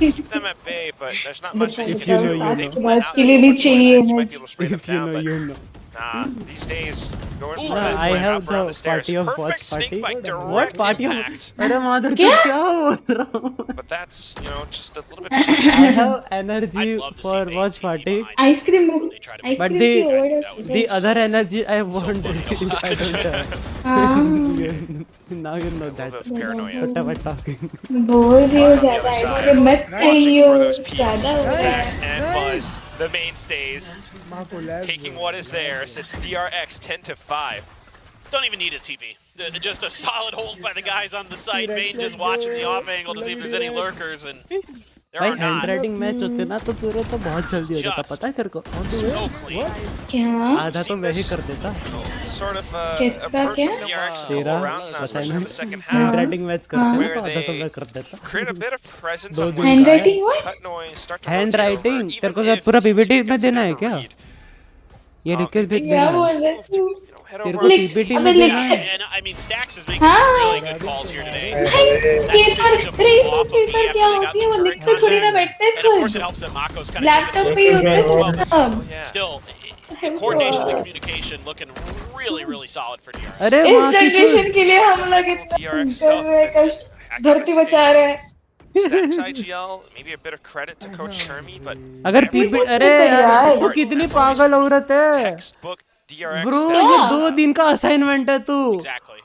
Speaker 15: keep them at bay, but there's not much
Speaker 19: बचा
Speaker 15: they
Speaker 19: बचा
Speaker 15: can do.
Speaker 19: साथ
Speaker 15: They
Speaker 19: के
Speaker 15: can
Speaker 19: बाद
Speaker 15: let out
Speaker 19: के लिए भी
Speaker 15: the
Speaker 19: चाहिए
Speaker 15: you might be able to spray them
Speaker 2: If you
Speaker 15: down,
Speaker 2: know,
Speaker 15: but
Speaker 2: you know.
Speaker 15: nah, these days, going for
Speaker 2: Nah,
Speaker 15: it,
Speaker 2: I
Speaker 15: going
Speaker 2: have
Speaker 15: up around
Speaker 2: the
Speaker 15: the stairs.
Speaker 2: party of
Speaker 15: Perfect snake
Speaker 2: WatchParty.
Speaker 15: bite,
Speaker 2: What
Speaker 15: direct
Speaker 2: party of?
Speaker 15: impact.
Speaker 2: अरे माधुर
Speaker 19: क्या?
Speaker 2: क्या बोल रहा हूँ?
Speaker 15: But that's, you know, just a little bit
Speaker 2: I
Speaker 15: shady.
Speaker 2: have energy for watchParty,
Speaker 19: ice cream
Speaker 2: but
Speaker 19: ice cream की overdose
Speaker 2: the other energy I want, I don't have.
Speaker 19: हाँ
Speaker 2: Now you know that.
Speaker 15: Paranoia.
Speaker 2: What am I talking?
Speaker 19: बोल रही हो ज्यादा ice cream मत खाइयो ज्यादा हो रहा
Speaker 15: Zax
Speaker 19: है
Speaker 15: and Buzz, the mainstays, taking what is theirs. It's DRX 10-5.
Speaker 16: Don't even need a TP. Just a solid hold by the guys on the site. Vayne just watching the off angle to see if there's any lurkers, and there
Speaker 2: भाई
Speaker 16: are not.
Speaker 2: Handwriting match होते ना तो पूरे तो बहुत जल्दी हो जाता पता है तेरे को
Speaker 16: So clean.
Speaker 19: क्या
Speaker 2: आधा तो मैं ही कर देता
Speaker 15: Sort of
Speaker 19: किसका
Speaker 15: approach
Speaker 19: क्या
Speaker 15: from DRX a couple
Speaker 2: तेरा
Speaker 15: rounds now, especially in the second half.
Speaker 2: Handwriting match करते हैं
Speaker 15: Where
Speaker 2: तो आधा तो
Speaker 15: they
Speaker 2: मैं कर देता
Speaker 15: create a bit of presence
Speaker 2: दो
Speaker 15: on
Speaker 2: दिन
Speaker 15: one
Speaker 19: Handwriting
Speaker 15: side,
Speaker 19: what?
Speaker 15: cut noise, start to
Speaker 2: hand
Speaker 15: rotate over,
Speaker 2: writing तेरे
Speaker 15: even
Speaker 2: को
Speaker 15: if
Speaker 2: पूरा
Speaker 15: Team
Speaker 2: पीपीटी
Speaker 15: Secret
Speaker 2: में
Speaker 15: gets a
Speaker 2: देना
Speaker 15: bit
Speaker 2: है
Speaker 15: of a
Speaker 2: क्या
Speaker 15: read.
Speaker 2: ये रिक्वेस्ट भेज
Speaker 19: क्या
Speaker 2: देना
Speaker 19: बोल रहे तू
Speaker 15: Head
Speaker 2: तेरे
Speaker 15: over
Speaker 2: को
Speaker 19: Like,
Speaker 2: पीपीटी
Speaker 19: अबे
Speaker 2: में देना
Speaker 19: like-
Speaker 2: है
Speaker 16: And I mean, Stax is making some really good calls here today.
Speaker 19: भाई पेपर रेस पेपर क्या होती है वो लिख के थोड़ी ना बैठते
Speaker 16: And of course, it
Speaker 19: खुद
Speaker 16: helps that Mako's kind of
Speaker 19: laptop पे ही होता है सब
Speaker 16: Still, coordination and communication looking really, really solid for DRX.
Speaker 2: अरे
Speaker 19: इस
Speaker 2: माँ की
Speaker 19: जनरेशन के लिए हम लोग इतना कर रहे हैं कष्ट धरती बचा रहे हैं
Speaker 15: Stax IGL, maybe a bit of credit to Coach Termi, but
Speaker 2: अगर पीपी अरे यार तू कितनी पागल औरत है
Speaker 15: textbook DRX.
Speaker 2: ब्रो
Speaker 15: that
Speaker 2: ये
Speaker 15: was,
Speaker 2: 2 दिन का असाइनमेंट है तू
Speaker 16: Exactly.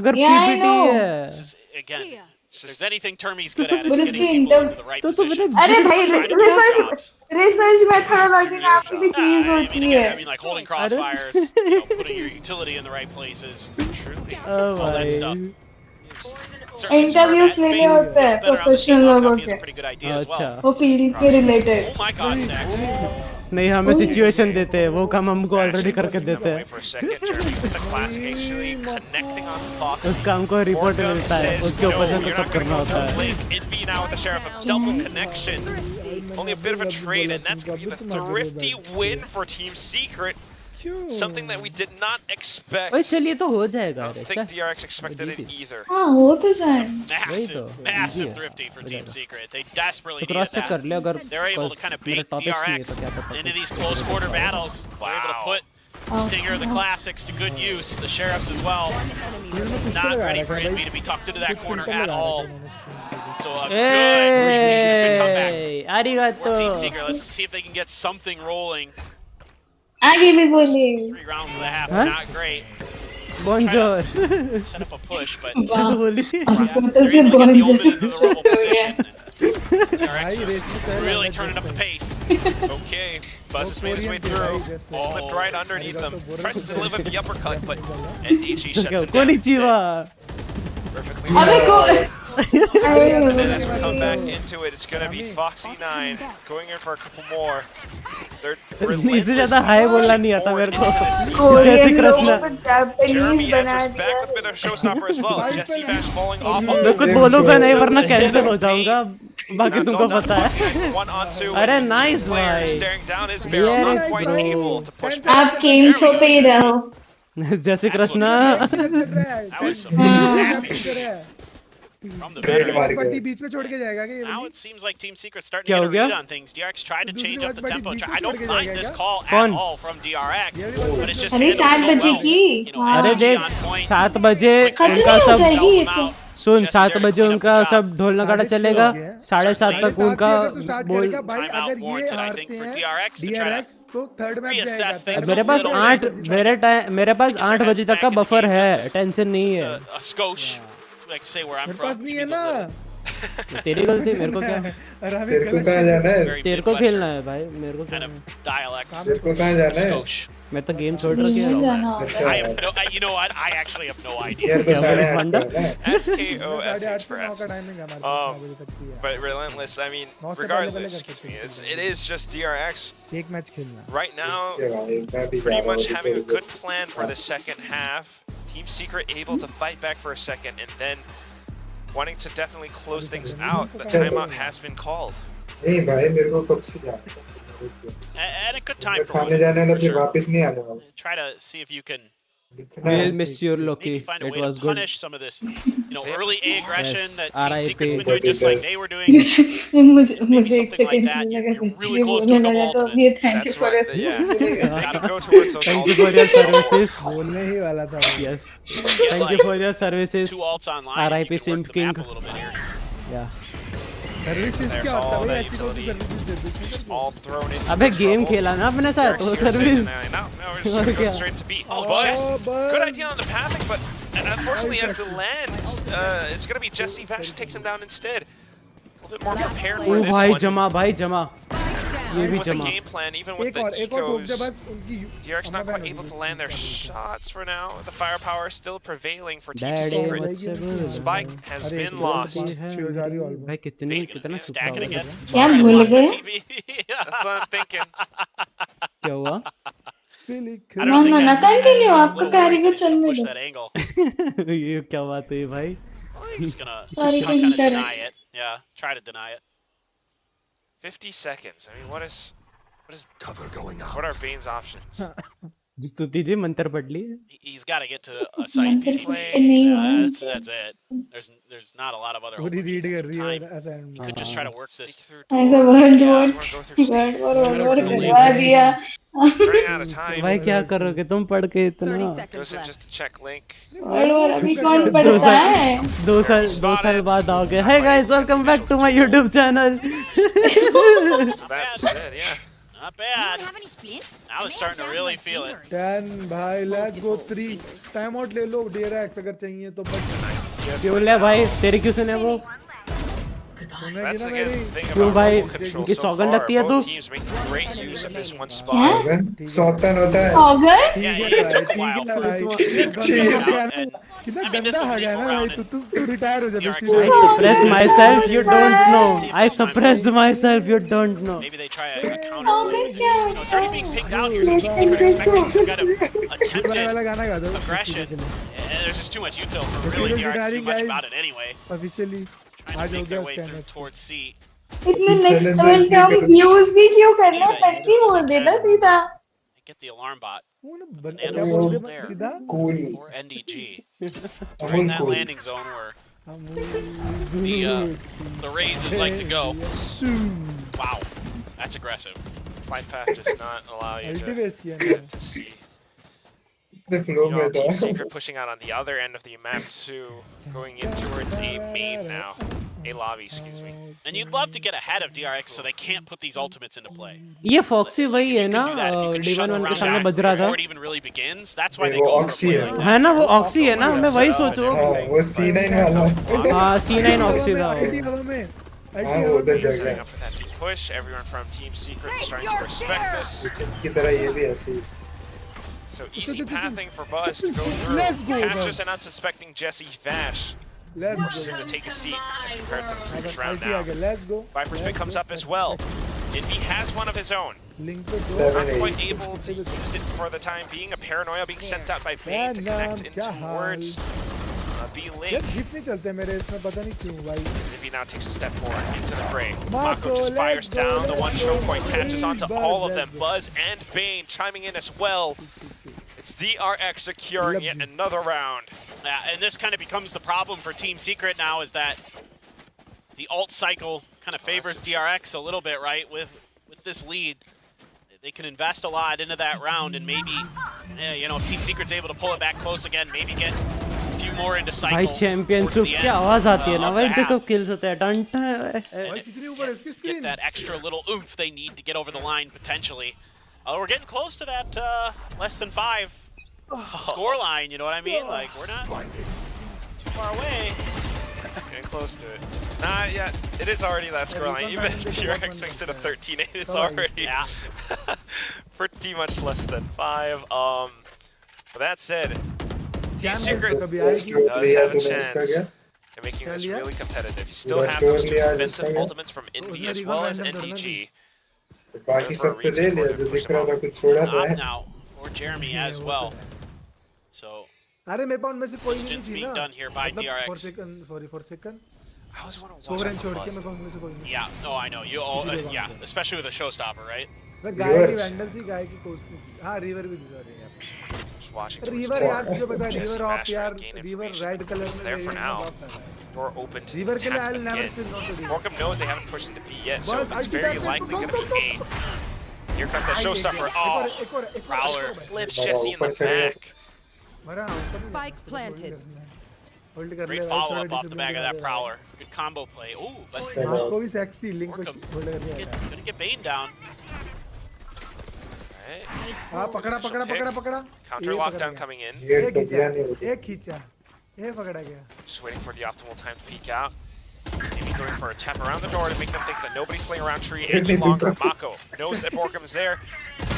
Speaker 2: अगर
Speaker 19: Yeah, I
Speaker 2: पीपीटी
Speaker 19: know.
Speaker 2: है
Speaker 16: This is, again, if there's anything Termi's good at,
Speaker 19: But
Speaker 16: it's
Speaker 19: it's
Speaker 16: getting
Speaker 19: the
Speaker 16: people into the right
Speaker 2: तो
Speaker 16: position.
Speaker 2: मैंने
Speaker 19: अरे भाई
Speaker 16: Trying to pull jobs.
Speaker 19: Research methodology नाम की भी चीज होती है
Speaker 16: I mean, like holding crossfires, you know, putting your utility in the right places, all that stuff. Certainly
Speaker 19: interviews
Speaker 16: super.
Speaker 19: लेने होते हैं
Speaker 16: Better on the
Speaker 19: professional
Speaker 16: team
Speaker 19: लोगों
Speaker 16: lockup is
Speaker 19: के
Speaker 16: a pretty good idea as well.
Speaker 2: अच्छा
Speaker 19: वो field के related
Speaker 16: Oh my God, Stax.
Speaker 2: नहीं हमें सिचुएशन देते हैं, वो काम हमको ऑलरेडी करके देते हैं। उस काम को रिपोर्ट मिलता है, उसके ऊपर से कुछ सब करना होता है।
Speaker 15: Only a bit of a trade, and that's going to be the thrifty win for Team Secret. Something that we did not expect.
Speaker 2: ओए चलिए तो हो जाएगा।
Speaker 15: I don't think DRX expected it either.
Speaker 19: हाँ हो तो जाए।
Speaker 16: Massive thrifty for Team Secret. They desperately
Speaker 2: तो क्रॉस
Speaker 16: needed
Speaker 2: चेक कर लिया अगर
Speaker 16: that. They're able to kind of bait DRX into these close quarter battles. They're able to put Stinger of the Classics to good use. The Sheriffs as well. Not ready for Envy to be tucked into that corner at all. So a good comeback for Team Secret. Let's see if they can get something rolling.
Speaker 19: आगे भी बोले।
Speaker 16: 3 rounds of the half, not great.
Speaker 2: Bonjour.
Speaker 16: Set up a push, but
Speaker 19: वाह,
Speaker 2: बोली।
Speaker 19: तो से bonjour।
Speaker 16: Really turning up the pace.
Speaker 15: Okay, Buzz has made his way through. Slipped right underneath them. Tries to deliver the uppercut, but Ndichi shuts him down.
Speaker 2: Konnichiwa.
Speaker 15: Perfectly. And then as we come back into it, it's going to be Foxy9 going in for a couple more.
Speaker 2: इससे ज़्यादा high बोलना नहीं आता मेरे को। जैसे Krishna.
Speaker 15: Jeremy answers back with a bit of showstopper as well. Jesse Vash falling off.
Speaker 2: मैं कुछ बोलूँगा नहीं वरना कैंसिल हो जाऊँगा। बाकी तुमको पता है। अरे नाइस भाई।
Speaker 19: आप गेम छो पे ही रहो।
Speaker 2: जैसे कृष्णा।
Speaker 16: From the veteran.
Speaker 8: बीच में छोड़ के जाएगा क्या?
Speaker 16: Now it seems like Team Secret's starting to get a read on things. DRX tried to change up the tempo. I don't mind this call at all from DRX, but it's just
Speaker 19: अरे 7 बजे की।
Speaker 2: अरे देख 7 बजे उनका सब सुन 7 बजे उनका सब ढोल नगाड़ा चलेगा, 7:30 तक उनका बोल।
Speaker 8: तो थर्ड मैच
Speaker 2: मेरे पास 8 बजे तक का बफर है, टेंशन नहीं है।
Speaker 16: Like say where I'm
Speaker 8: मेरे पास नहीं है ना।
Speaker 2: तेरी गलती, मेरे को क्या?
Speaker 17: तेरे को कहाँ जाना है?
Speaker 2: तेरे को खेलना है भाई, मेरे को
Speaker 16: kind of dialect.
Speaker 17: तेरे को कहाँ जाना है?
Speaker 2: मैं तो गेम छोड़ रखी हूँ।
Speaker 16: I have no, you know what? I actually have no idea.
Speaker 15: SKOSH for S. But relentless. I mean, regardless, it is just DRX.
Speaker 8: एक मैच खेलना।
Speaker 15: Right now, pretty much having a good plan for the second half. Team Secret able to fight back for a second and then wanting to definitely close things out. The timeout has been called.
Speaker 17: नहीं भाई मेरे को कब से जाना है?
Speaker 16: And a good time for
Speaker 17: खाने जाने वाला फिर वापस नहीं आने वाला।
Speaker 16: Try to see if you can
Speaker 2: We'll miss your Loki.
Speaker 16: maybe find a
Speaker 2: It
Speaker 16: way
Speaker 2: was
Speaker 16: to
Speaker 2: good.
Speaker 16: punish some of this, early A aggression
Speaker 2: Yes,
Speaker 16: that Team
Speaker 2: RIP.
Speaker 16: Secret's been doing, just like they were doing.
Speaker 19: मुझे एक second लगा किसी बोलने लगा तो ये thank you for
Speaker 15: They can go towards those
Speaker 2: Thank you for your services.
Speaker 8: बोलने ही वाला था।
Speaker 2: Yes. Thank you for your services.
Speaker 16: 2 ults online.
Speaker 2: RIP
Speaker 16: You can
Speaker 2: Simp
Speaker 16: work the
Speaker 2: King.
Speaker 16: map a little bit here.
Speaker 2: Yeah.
Speaker 8: Services
Speaker 15: There's
Speaker 8: क्या होता
Speaker 15: all
Speaker 8: है?
Speaker 15: that
Speaker 8: ऐसी कौन सी
Speaker 15: utility.
Speaker 8: Services देते हैं?
Speaker 15: Just all thrown into
Speaker 2: अबे game
Speaker 15: trouble.
Speaker 2: खेला ना अपने साथ, वो service.
Speaker 15: No, we're just gonna go straight to B. Oh, but good idea on the pathing, but unfortunately as the lands, it's gonna be Jesse Vash takes him down instead. A little bit more prepared for
Speaker 2: ओ
Speaker 15: this
Speaker 2: भाई
Speaker 15: one.
Speaker 2: जमा भाई जमा। ये भी
Speaker 15: With the
Speaker 2: जमा।
Speaker 15: game plan, even with the
Speaker 8: एक और ठोक दे
Speaker 15: ecos,
Speaker 8: बस उनकी।
Speaker 15: DRX not quite able to land their shots for now. The firepower is still prevailing for Team
Speaker 2: Daddy,
Speaker 15: Secret.
Speaker 2: what's up?
Speaker 15: Spike has been lost.
Speaker 2: भाई कितनी कितना
Speaker 16: Stack it again.
Speaker 19: क्या भूल गए?
Speaker 15: That's what I'm thinking.
Speaker 2: क्या हुआ?
Speaker 19: ना ना कंटिन्यू आपका कारीगर चलने
Speaker 16: Push
Speaker 19: दो।
Speaker 16: that angle.
Speaker 2: ये क्या बात है भाई?
Speaker 16: Just gonna
Speaker 19: Sorry,
Speaker 16: kind of
Speaker 19: couldn't
Speaker 16: deny it. Yeah, try to deny it.
Speaker 15: 50 seconds. I mean, what is cover going on? What are Bane's options?
Speaker 2: स्तुति जी मंत्र पढ़ ली।
Speaker 16: He's got to get to a site. That's it. There's not a lot of other
Speaker 8: पूरी read कर रही है
Speaker 16: time.
Speaker 8: Assignment.
Speaker 16: You could just try to work this.
Speaker 19: ऐसा word करवा दिया।
Speaker 15: Running out of time.
Speaker 2: भाई क्या करोगे तुम पढ़ के इतना?
Speaker 15: Goes in just to check link.
Speaker 19: Word अभी कौन पढ़ता है?
Speaker 2: 2 साल बाद आओगे। Hey guys, welcome back to my YouTube channel.
Speaker 15: So that's it, yeah.
Speaker 16: Not bad. Now they're starting to really feel it.
Speaker 8: 10 भाई लेट्स गो 3 टाइम आउट ले लो DRX अगर चाहिए तो बस
Speaker 2: क्यों ले भाई, तेरी क्यों सुने वो?
Speaker 15: That's again the thing
Speaker 2: क्यों
Speaker 15: about
Speaker 2: भाई
Speaker 15: mobile control
Speaker 2: इनकी
Speaker 15: so
Speaker 2: सौगन
Speaker 15: far.
Speaker 2: लगती है तू
Speaker 15: Both teams making great use of this one spot.
Speaker 17: सौतन होता है
Speaker 19: auger
Speaker 16: Yeah, it took a while for Team Secret to figure it out, and
Speaker 8: कितना
Speaker 16: I mean, this
Speaker 8: गंदा
Speaker 16: was
Speaker 8: आ गया
Speaker 16: an
Speaker 8: ना
Speaker 16: equal
Speaker 8: भाई
Speaker 16: round,
Speaker 8: तू रिटायर हो जा
Speaker 16: DRX
Speaker 2: I suppressed myself you don't know I suppressed myself you don't know
Speaker 16: maybe they try a counter play.
Speaker 19: Auger क्या
Speaker 16: You know, it's already being pinged out here, so Team Secret expecting some kind of attempted
Speaker 8: वाला गाना गा दो
Speaker 16: aggression. And there's just too much util for really DRX to do much about it anyway.
Speaker 8: Officially
Speaker 16: Trying
Speaker 8: आज
Speaker 16: to
Speaker 8: हो
Speaker 16: make
Speaker 8: गया
Speaker 16: their way
Speaker 8: scanner
Speaker 16: towards C.
Speaker 19: इतने next level के हम यूज ही क्यों करना तंगी बोल देता सीधा
Speaker 16: Get the alarm bot.
Speaker 8: क्या
Speaker 16: Nano
Speaker 8: बोल दे
Speaker 16: there
Speaker 8: सीधा
Speaker 17: cool
Speaker 16: for NDG. During that landing zone where the raises like to go. Wow, that's aggressive.
Speaker 15: Flight path does not allow you
Speaker 8: ulti
Speaker 15: to,
Speaker 8: waste किया ना
Speaker 15: to see.
Speaker 17: इतने flow
Speaker 15: You
Speaker 17: में
Speaker 15: know, Team
Speaker 17: था
Speaker 15: Secret pushing out on the other end of the map too, going in towards A main now. A lobby, excuse me.
Speaker 16: And you'd love to get ahead of DRX so they can't put these ultimates into play.
Speaker 2: ये foxy वही है ना
Speaker 16: Do that if you can shut
Speaker 2: D1 के
Speaker 16: around
Speaker 2: सामने
Speaker 16: that
Speaker 2: बज रहा था
Speaker 16: before it even really begins. That's why they
Speaker 17: वो
Speaker 16: go for a
Speaker 17: oxy
Speaker 16: play
Speaker 17: है
Speaker 16: like
Speaker 2: है
Speaker 16: that.
Speaker 2: ना वो ऑक्सी है ना मैं वही सोचूं
Speaker 17: हाँ वो C9 वाला
Speaker 2: हाँ C9 ऑक्सी था वो
Speaker 8: अल्टी हवा में
Speaker 17: हाँ वो उधर
Speaker 15: Setting
Speaker 17: जगह
Speaker 15: up for that big push. Everyone from Team Secret is starting to respect this.
Speaker 17: की तरह ये भी ऐसी
Speaker 15: So easy pathing for Buzz to go through.
Speaker 8: Let's go,
Speaker 15: Catches
Speaker 8: Buzz.
Speaker 15: an unsuspecting Jesse Vash.
Speaker 8: Let's
Speaker 15: Forces him to take a seat as compared to the previous round
Speaker 8: ulti आ
Speaker 15: now.
Speaker 8: गया let's go
Speaker 15: Viper Spin comes up as well. He has one of his own.
Speaker 8: Link पे दो
Speaker 15: Not quite able to use it for the time being. A paranoia being sent out by Bane to connect in towards B
Speaker 8: यार
Speaker 15: Link.
Speaker 8: Zip नहीं चलते मेरे इसमें पता नहीं क्यों भाई
Speaker 15: Nibby now takes a step forward into the fray.
Speaker 8: Mako,
Speaker 15: Mako just fires
Speaker 8: let's go,
Speaker 15: down. The one
Speaker 8: let's
Speaker 15: show
Speaker 8: go.
Speaker 15: point catches onto
Speaker 8: Buzz,
Speaker 15: all of
Speaker 8: let's
Speaker 15: them.
Speaker 8: go.
Speaker 15: Buzz and Bane chiming in as well. It's DRX securing yet another round.
Speaker 16: Yeah, and this kind of becomes the problem for Team Secret now is that the ult cycle kind of favors DRX a little bit, right? With this lead, they can invest a lot into that round, and maybe, you know, if Team Secret's able to pull it back close again, maybe get a few more into cycle.
Speaker 2: भाई championship की आवाज आती है ना भाई जब kills होते हैं डंटा
Speaker 8: भाई कितनी ऊपर है इसकी
Speaker 16: Get
Speaker 8: screen
Speaker 16: that extra little oomph they need to get over the line potentially. We're getting close to that less than 5 score line, you know what I mean? Like, we're not too far away.
Speaker 15: Getting close to it. Not yet. It is already that scoreline. Even if DRX makes it a 13-8, it's already pretty much less than 5. With that said, Team Secret does have a chance in making this really competitive. You still have those two defensive ultimates from Envy as well as NDG.
Speaker 17: बाकी सब तो ले लिया जो दिख रहा था कुछ छोड़ा तो है
Speaker 16: Now, or Jeremy as well. So,
Speaker 8: अरे मेरे पास उनमें से कोई नहीं
Speaker 16: Diligence
Speaker 8: थी
Speaker 16: being
Speaker 8: ना
Speaker 16: done here by DRX.
Speaker 8: For second sorry for second sovereign छोड़ के मेरे पास उनमें से कोई नहीं
Speaker 16: yeah, no, I know. You all, yeah, especially with a showstopper, right?
Speaker 8: मैं गाय की वैंडल थी गाय की कोस्ट में थी हाँ रिवर भी थी सॉरी यार
Speaker 15: Just watching towards
Speaker 8: river
Speaker 15: the
Speaker 8: यार तुझे पता है
Speaker 15: Jesse
Speaker 8: रिवर ऑफ
Speaker 15: Vash
Speaker 8: यार
Speaker 15: trying to gain
Speaker 8: river
Speaker 15: information.
Speaker 8: Red colour में
Speaker 15: There for
Speaker 8: रहना
Speaker 15: now.
Speaker 8: बहुत फायदा है
Speaker 15: Door open to
Speaker 8: रिवर के लिए
Speaker 15: attack
Speaker 8: I'll never
Speaker 15: again.
Speaker 8: say no to river
Speaker 15: Borkum knows they haven't pushed into B yet, so
Speaker 8: Buzz,
Speaker 15: it's very likely going to be A. Here comes that showstopper. Oh, Prowler flips Jesse in the back.
Speaker 8: मरा ऊपर
Speaker 20: Spike planted.
Speaker 8: Hold कर ले
Speaker 16: Great follow up off the back of that Prowler. Good combo play. Ooh, but
Speaker 8: आपको भी sexy link पे hold कर लिया
Speaker 16: couldn't get Bane down.
Speaker 8: हाँ पकड़ा पकड़ा पकड़ा पकड़ा
Speaker 15: Counter lockdown coming in.
Speaker 8: एक खींचा ये पकड़ा गया
Speaker 15: Just waiting for the optimal time to peek out. Maybe going for a tap around the door to make them think that nobody's playing around tree any longer. Mako knows that Borkum's there.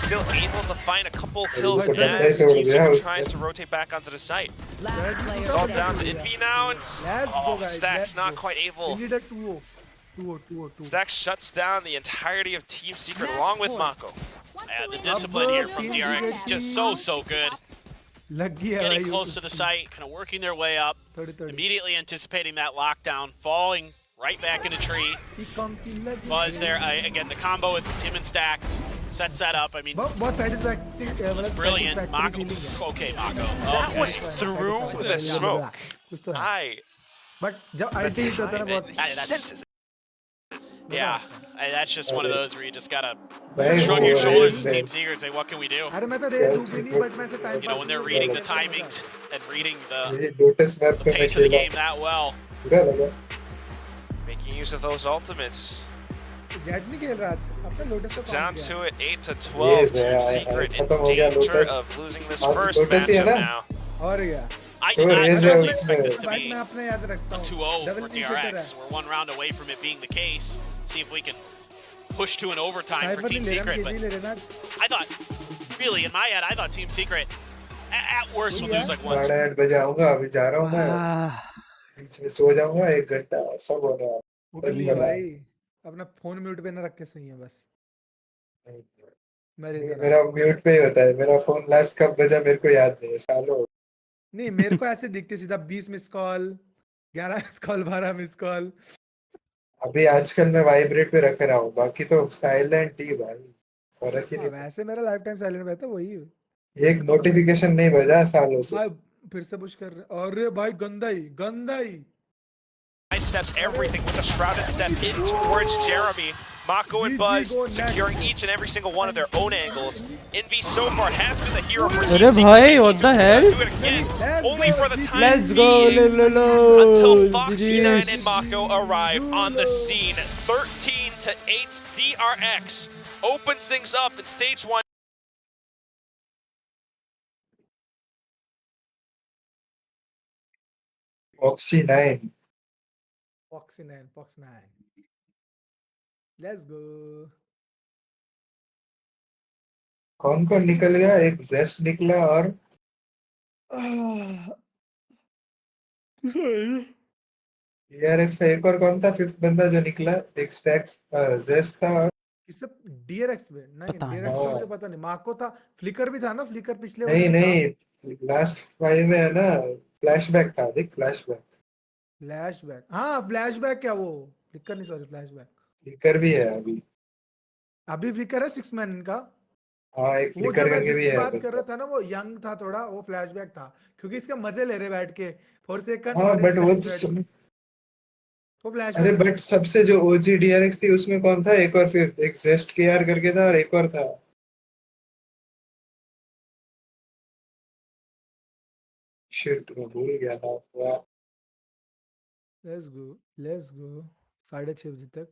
Speaker 15: Still able to find a couple kills as Team Secret tries to rotate back onto the site. It's all down to Envy now, and Stack's not quite able. Stack shuts down the entirety of Team Secret along with Mako.
Speaker 16: Yeah, the discipline here from DRX is just so good. Getting close to the site, kind of working their way up, immediately anticipating that lockdown, falling right back in a tree. Buzz there, again, the combo with him and Stacks sets that up. I mean, it's brilliant. Mako, okay, Mako.
Speaker 15: That was through the smoke.
Speaker 8: But
Speaker 16: yeah, that's just one of those where you just gotta shrug your shoulders as Team Secret and say, what can we do? You know, when they're reading the timing and reading the pace of the game that well.
Speaker 15: Making use of those ultimates. Down to it, 8-12. Team Secret in danger of losing this first matchup now.
Speaker 8: और क्या
Speaker 16: I did not certainly expect this to
Speaker 8: भाई
Speaker 16: be
Speaker 8: मैं अपने याद रखता
Speaker 16: a
Speaker 8: हूँ
Speaker 16: 2-0
Speaker 8: double
Speaker 16: for
Speaker 8: initiator है
Speaker 16: DRX. We're one round away from it being the case. See if we can push to an overtime for
Speaker 8: cipher
Speaker 16: Team
Speaker 8: नहीं ले रहा
Speaker 16: Secret.
Speaker 8: हम
Speaker 16: But
Speaker 8: ले रहे ना
Speaker 16: I thought, really, in my head, I thought Team Secret, at worst, would lose like 1-2.
Speaker 17: 8:30 बजे आऊंगा अभी जा रहा हूँ मैं बीच में सो जाऊंगा 1 घंटा सब हो रहा
Speaker 8: उठ
Speaker 17: है
Speaker 8: लिए भाई अपना फोन म्यूट पे ना रख के सोइए बस मेरी तरह
Speaker 17: मेरा म्यूट पे ही होता है मेरा फोन लास्ट कब बजा मेरे को याद नहीं है सालों
Speaker 8: नहीं मेरे को ऐसे दिखते सीधा 20 miss call 11 miss call 12 miss call
Speaker 17: अभी आजकल मैं वाइब्रेट पे रख रहा हूँ बाकी तो साइलेंट ही भाई फर्क ही
Speaker 8: हाँ
Speaker 17: नहीं
Speaker 8: वैसे मेरा लाइफ टाइम साइलेंट रहता है वही
Speaker 17: एक नोटिफिकेशन नहीं बजा सालों से
Speaker 8: भाई फिर से पुश कर रहे अरे भाई गंदा ही
Speaker 15: Steps everything with a shrouded step in towards Jeremy. Mako and Buzz securing each and every single one of their own angles. Envy so far has been the hero for
Speaker 2: अरे भाई what the hell
Speaker 15: do it again, only for the time
Speaker 2: let's go
Speaker 15: being,
Speaker 2: lo
Speaker 15: until Foxy9 and Mako arrive on the scene. 13-8 DRX opens things up in stage 1.
Speaker 17: Foxy9
Speaker 8: Fox 9 let's go
Speaker 17: कौन कौन निकल गया एक जेस्ट निकला और DRX का एक और कौन था फिफ्थ बंदा जो निकला एक स्टैक्स जेस्ट था और
Speaker 8: ये सब DRX में नहीं DRX में मुझे पता नहीं मार्को था फ्लिकर भी था ना फ्लिकर पिछले वाले
Speaker 17: नहीं
Speaker 8: में था
Speaker 17: नहीं लास्ट 5 में है ना फ्लैशबैक था देख
Speaker 8: फ्लैशबैक हाँ फ्लैशबैक क्या वो फ्लिकर नहीं सॉरी फ्लैशबैक
Speaker 17: फ्लिकर भी है
Speaker 8: अभी फ्लिकर है 6 मैन इनका
Speaker 17: हाँ एक
Speaker 8: वो
Speaker 17: फ्लिकर
Speaker 8: जो मैं
Speaker 17: करके भी
Speaker 8: जिसकी
Speaker 17: है
Speaker 8: बात कर रहा था ना वो यंग था थोड़ा वो फ्लैशबैक था क्योंकि इसके मजे ले रहे बैठ के फॉरसेकन
Speaker 17: हाँ
Speaker 8: और
Speaker 17: बट वो
Speaker 8: तो
Speaker 17: अरे
Speaker 8: फ्लैशबैक था
Speaker 17: बट सबसे जो ओजी DRX थी उसमें कौन था एक और फिर एक जेस्ट KR करके था और एक और था शिट मैं भूल गया था
Speaker 8: लेट्स गो 6:30 बजे तक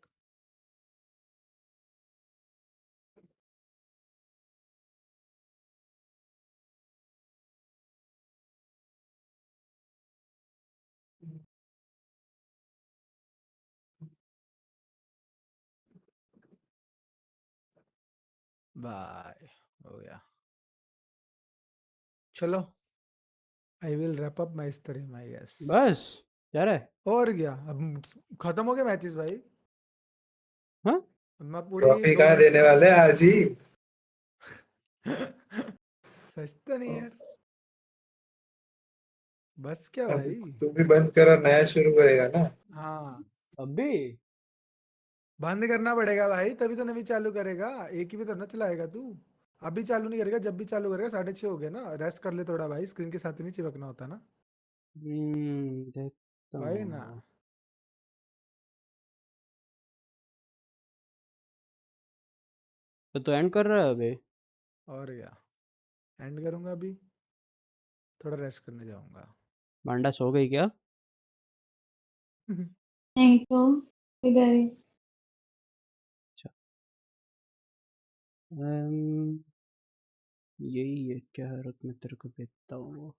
Speaker 8: बाय हो गया चलो I will wrap up my stream I guess
Speaker 2: बस जा रहा है
Speaker 8: और क्या अब खत्म हो गए मैचेस भाई
Speaker 2: हाँ
Speaker 8: मैं पूरी
Speaker 17: ट्रॉफी
Speaker 8: 2
Speaker 17: कहाँ
Speaker 8: घंटे
Speaker 17: देने वाले हैं आज ही
Speaker 8: सच तो नहीं यार बस क्या
Speaker 17: अब
Speaker 8: भाई
Speaker 17: तू भी बंद कर और नया शुरू करेगा ना
Speaker 8: हाँ
Speaker 2: अभी
Speaker 8: बंद करना पड़ेगा भाई तभी तो नवी चालू करेगा एक ही भी तो ना चलाएगा तू अभी चालू नहीं करेगा जब भी चालू करेगा 6:30 हो गया ना रेस्ट कर ले थोड़ा भाई स्क्रीन के साथ ही नहीं चिपकना होता ना
Speaker 2: देखता
Speaker 8: भाई ना
Speaker 2: हूँ तो एंड कर रहा है अभी
Speaker 8: और क्या एंड करूंगा अभी थोड़ा रेस्ट करने जाऊंगा
Speaker 2: मांडा सो गई क्या
Speaker 19: नहीं तो इधर ही
Speaker 2: यही है क्या रुक मैं तेरे को भेजता हूँ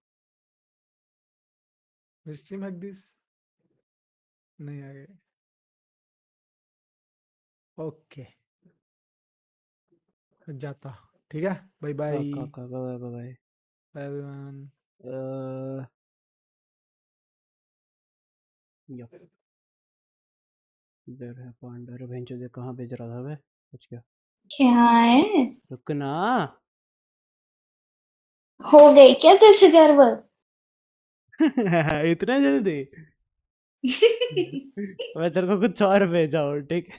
Speaker 8: स्ट्रीम हैक दिस नहीं आ गए ओके जाता ठीक है bye bye
Speaker 2: bye bye bye
Speaker 8: bye everyone
Speaker 2: इधर है पांडा रे भेंचो दे कहाँ भेज रहा था वे कुछ क्या
Speaker 19: क्या है
Speaker 2: रुक ना
Speaker 19: हो गई क्या 10,000 वर्क
Speaker 2: इतना जल्दी मैं तेरे को कुछ और भेजा हूँ ठीक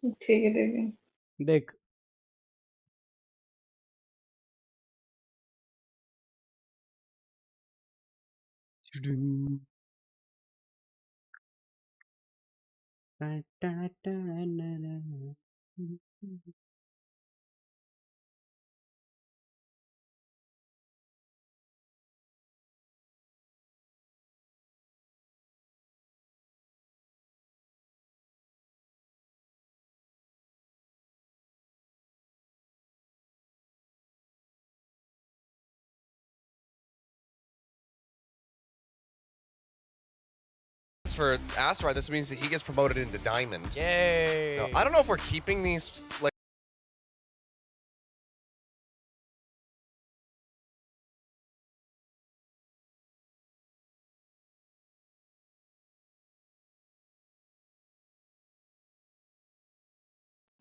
Speaker 19: ठीक है
Speaker 2: देख
Speaker 4: points for Asteroid. This means that he gets promoted into Diamond.
Speaker 15: Yay!
Speaker 4: So I don't know if we're keeping these like.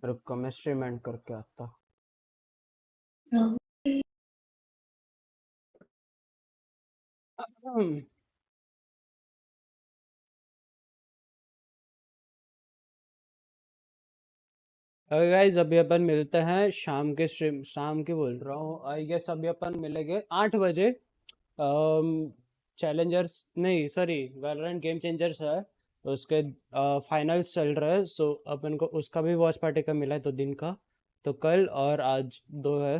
Speaker 2: रुको मैं स्ट्रीमेंट करके आता गाइस अभी अपन मिलते हैं शाम के स्ट्रीम शाम के बोल रहा हूँ आई गेस अभी अपन मिलेंगे 8 बजे चैलेंजर्स नहीं सॉरी वैलोरेंट गेम चेंजर्स है उसके फाइनल्स चल रहे हैं सो अपन को उसका भी वॉच पार्टी का मिला है 2 दिन का तो कल और आज 2 है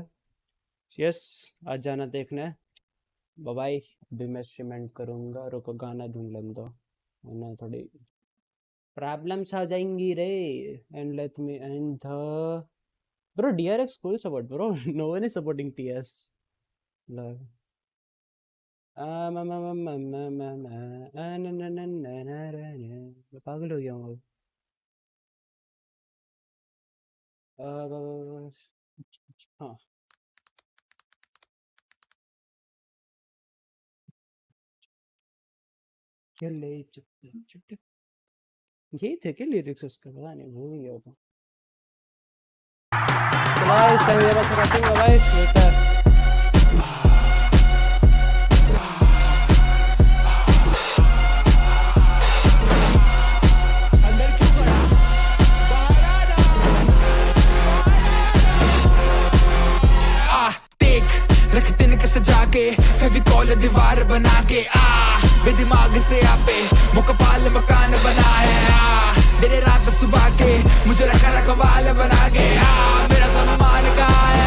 Speaker 2: यस आज जाना देखने बाय बाय अभी मैं स्ट्रीमेंट करूँगा रुको गाना ढूंढ लें दो वरना थोड़ी प्रॉब्लम्स आ जाएंगी रे and let me and the bro DRX full support bro no one is supporting TS love पागल हो गया हूँ हाँ यही थे क्या लिरिक्स उसका पता नहीं भूल गया तो चलो इस टाइम ये बात रखेंगे भाई बेटा
Speaker 1: रखते न सजा के फेविकॉल दीवार बना के बेदिमाग से आपे मुकपाल मकान बना है मेरे रात सुबह के मुझे रखा रखवाल बना के मेरा सम्मान का है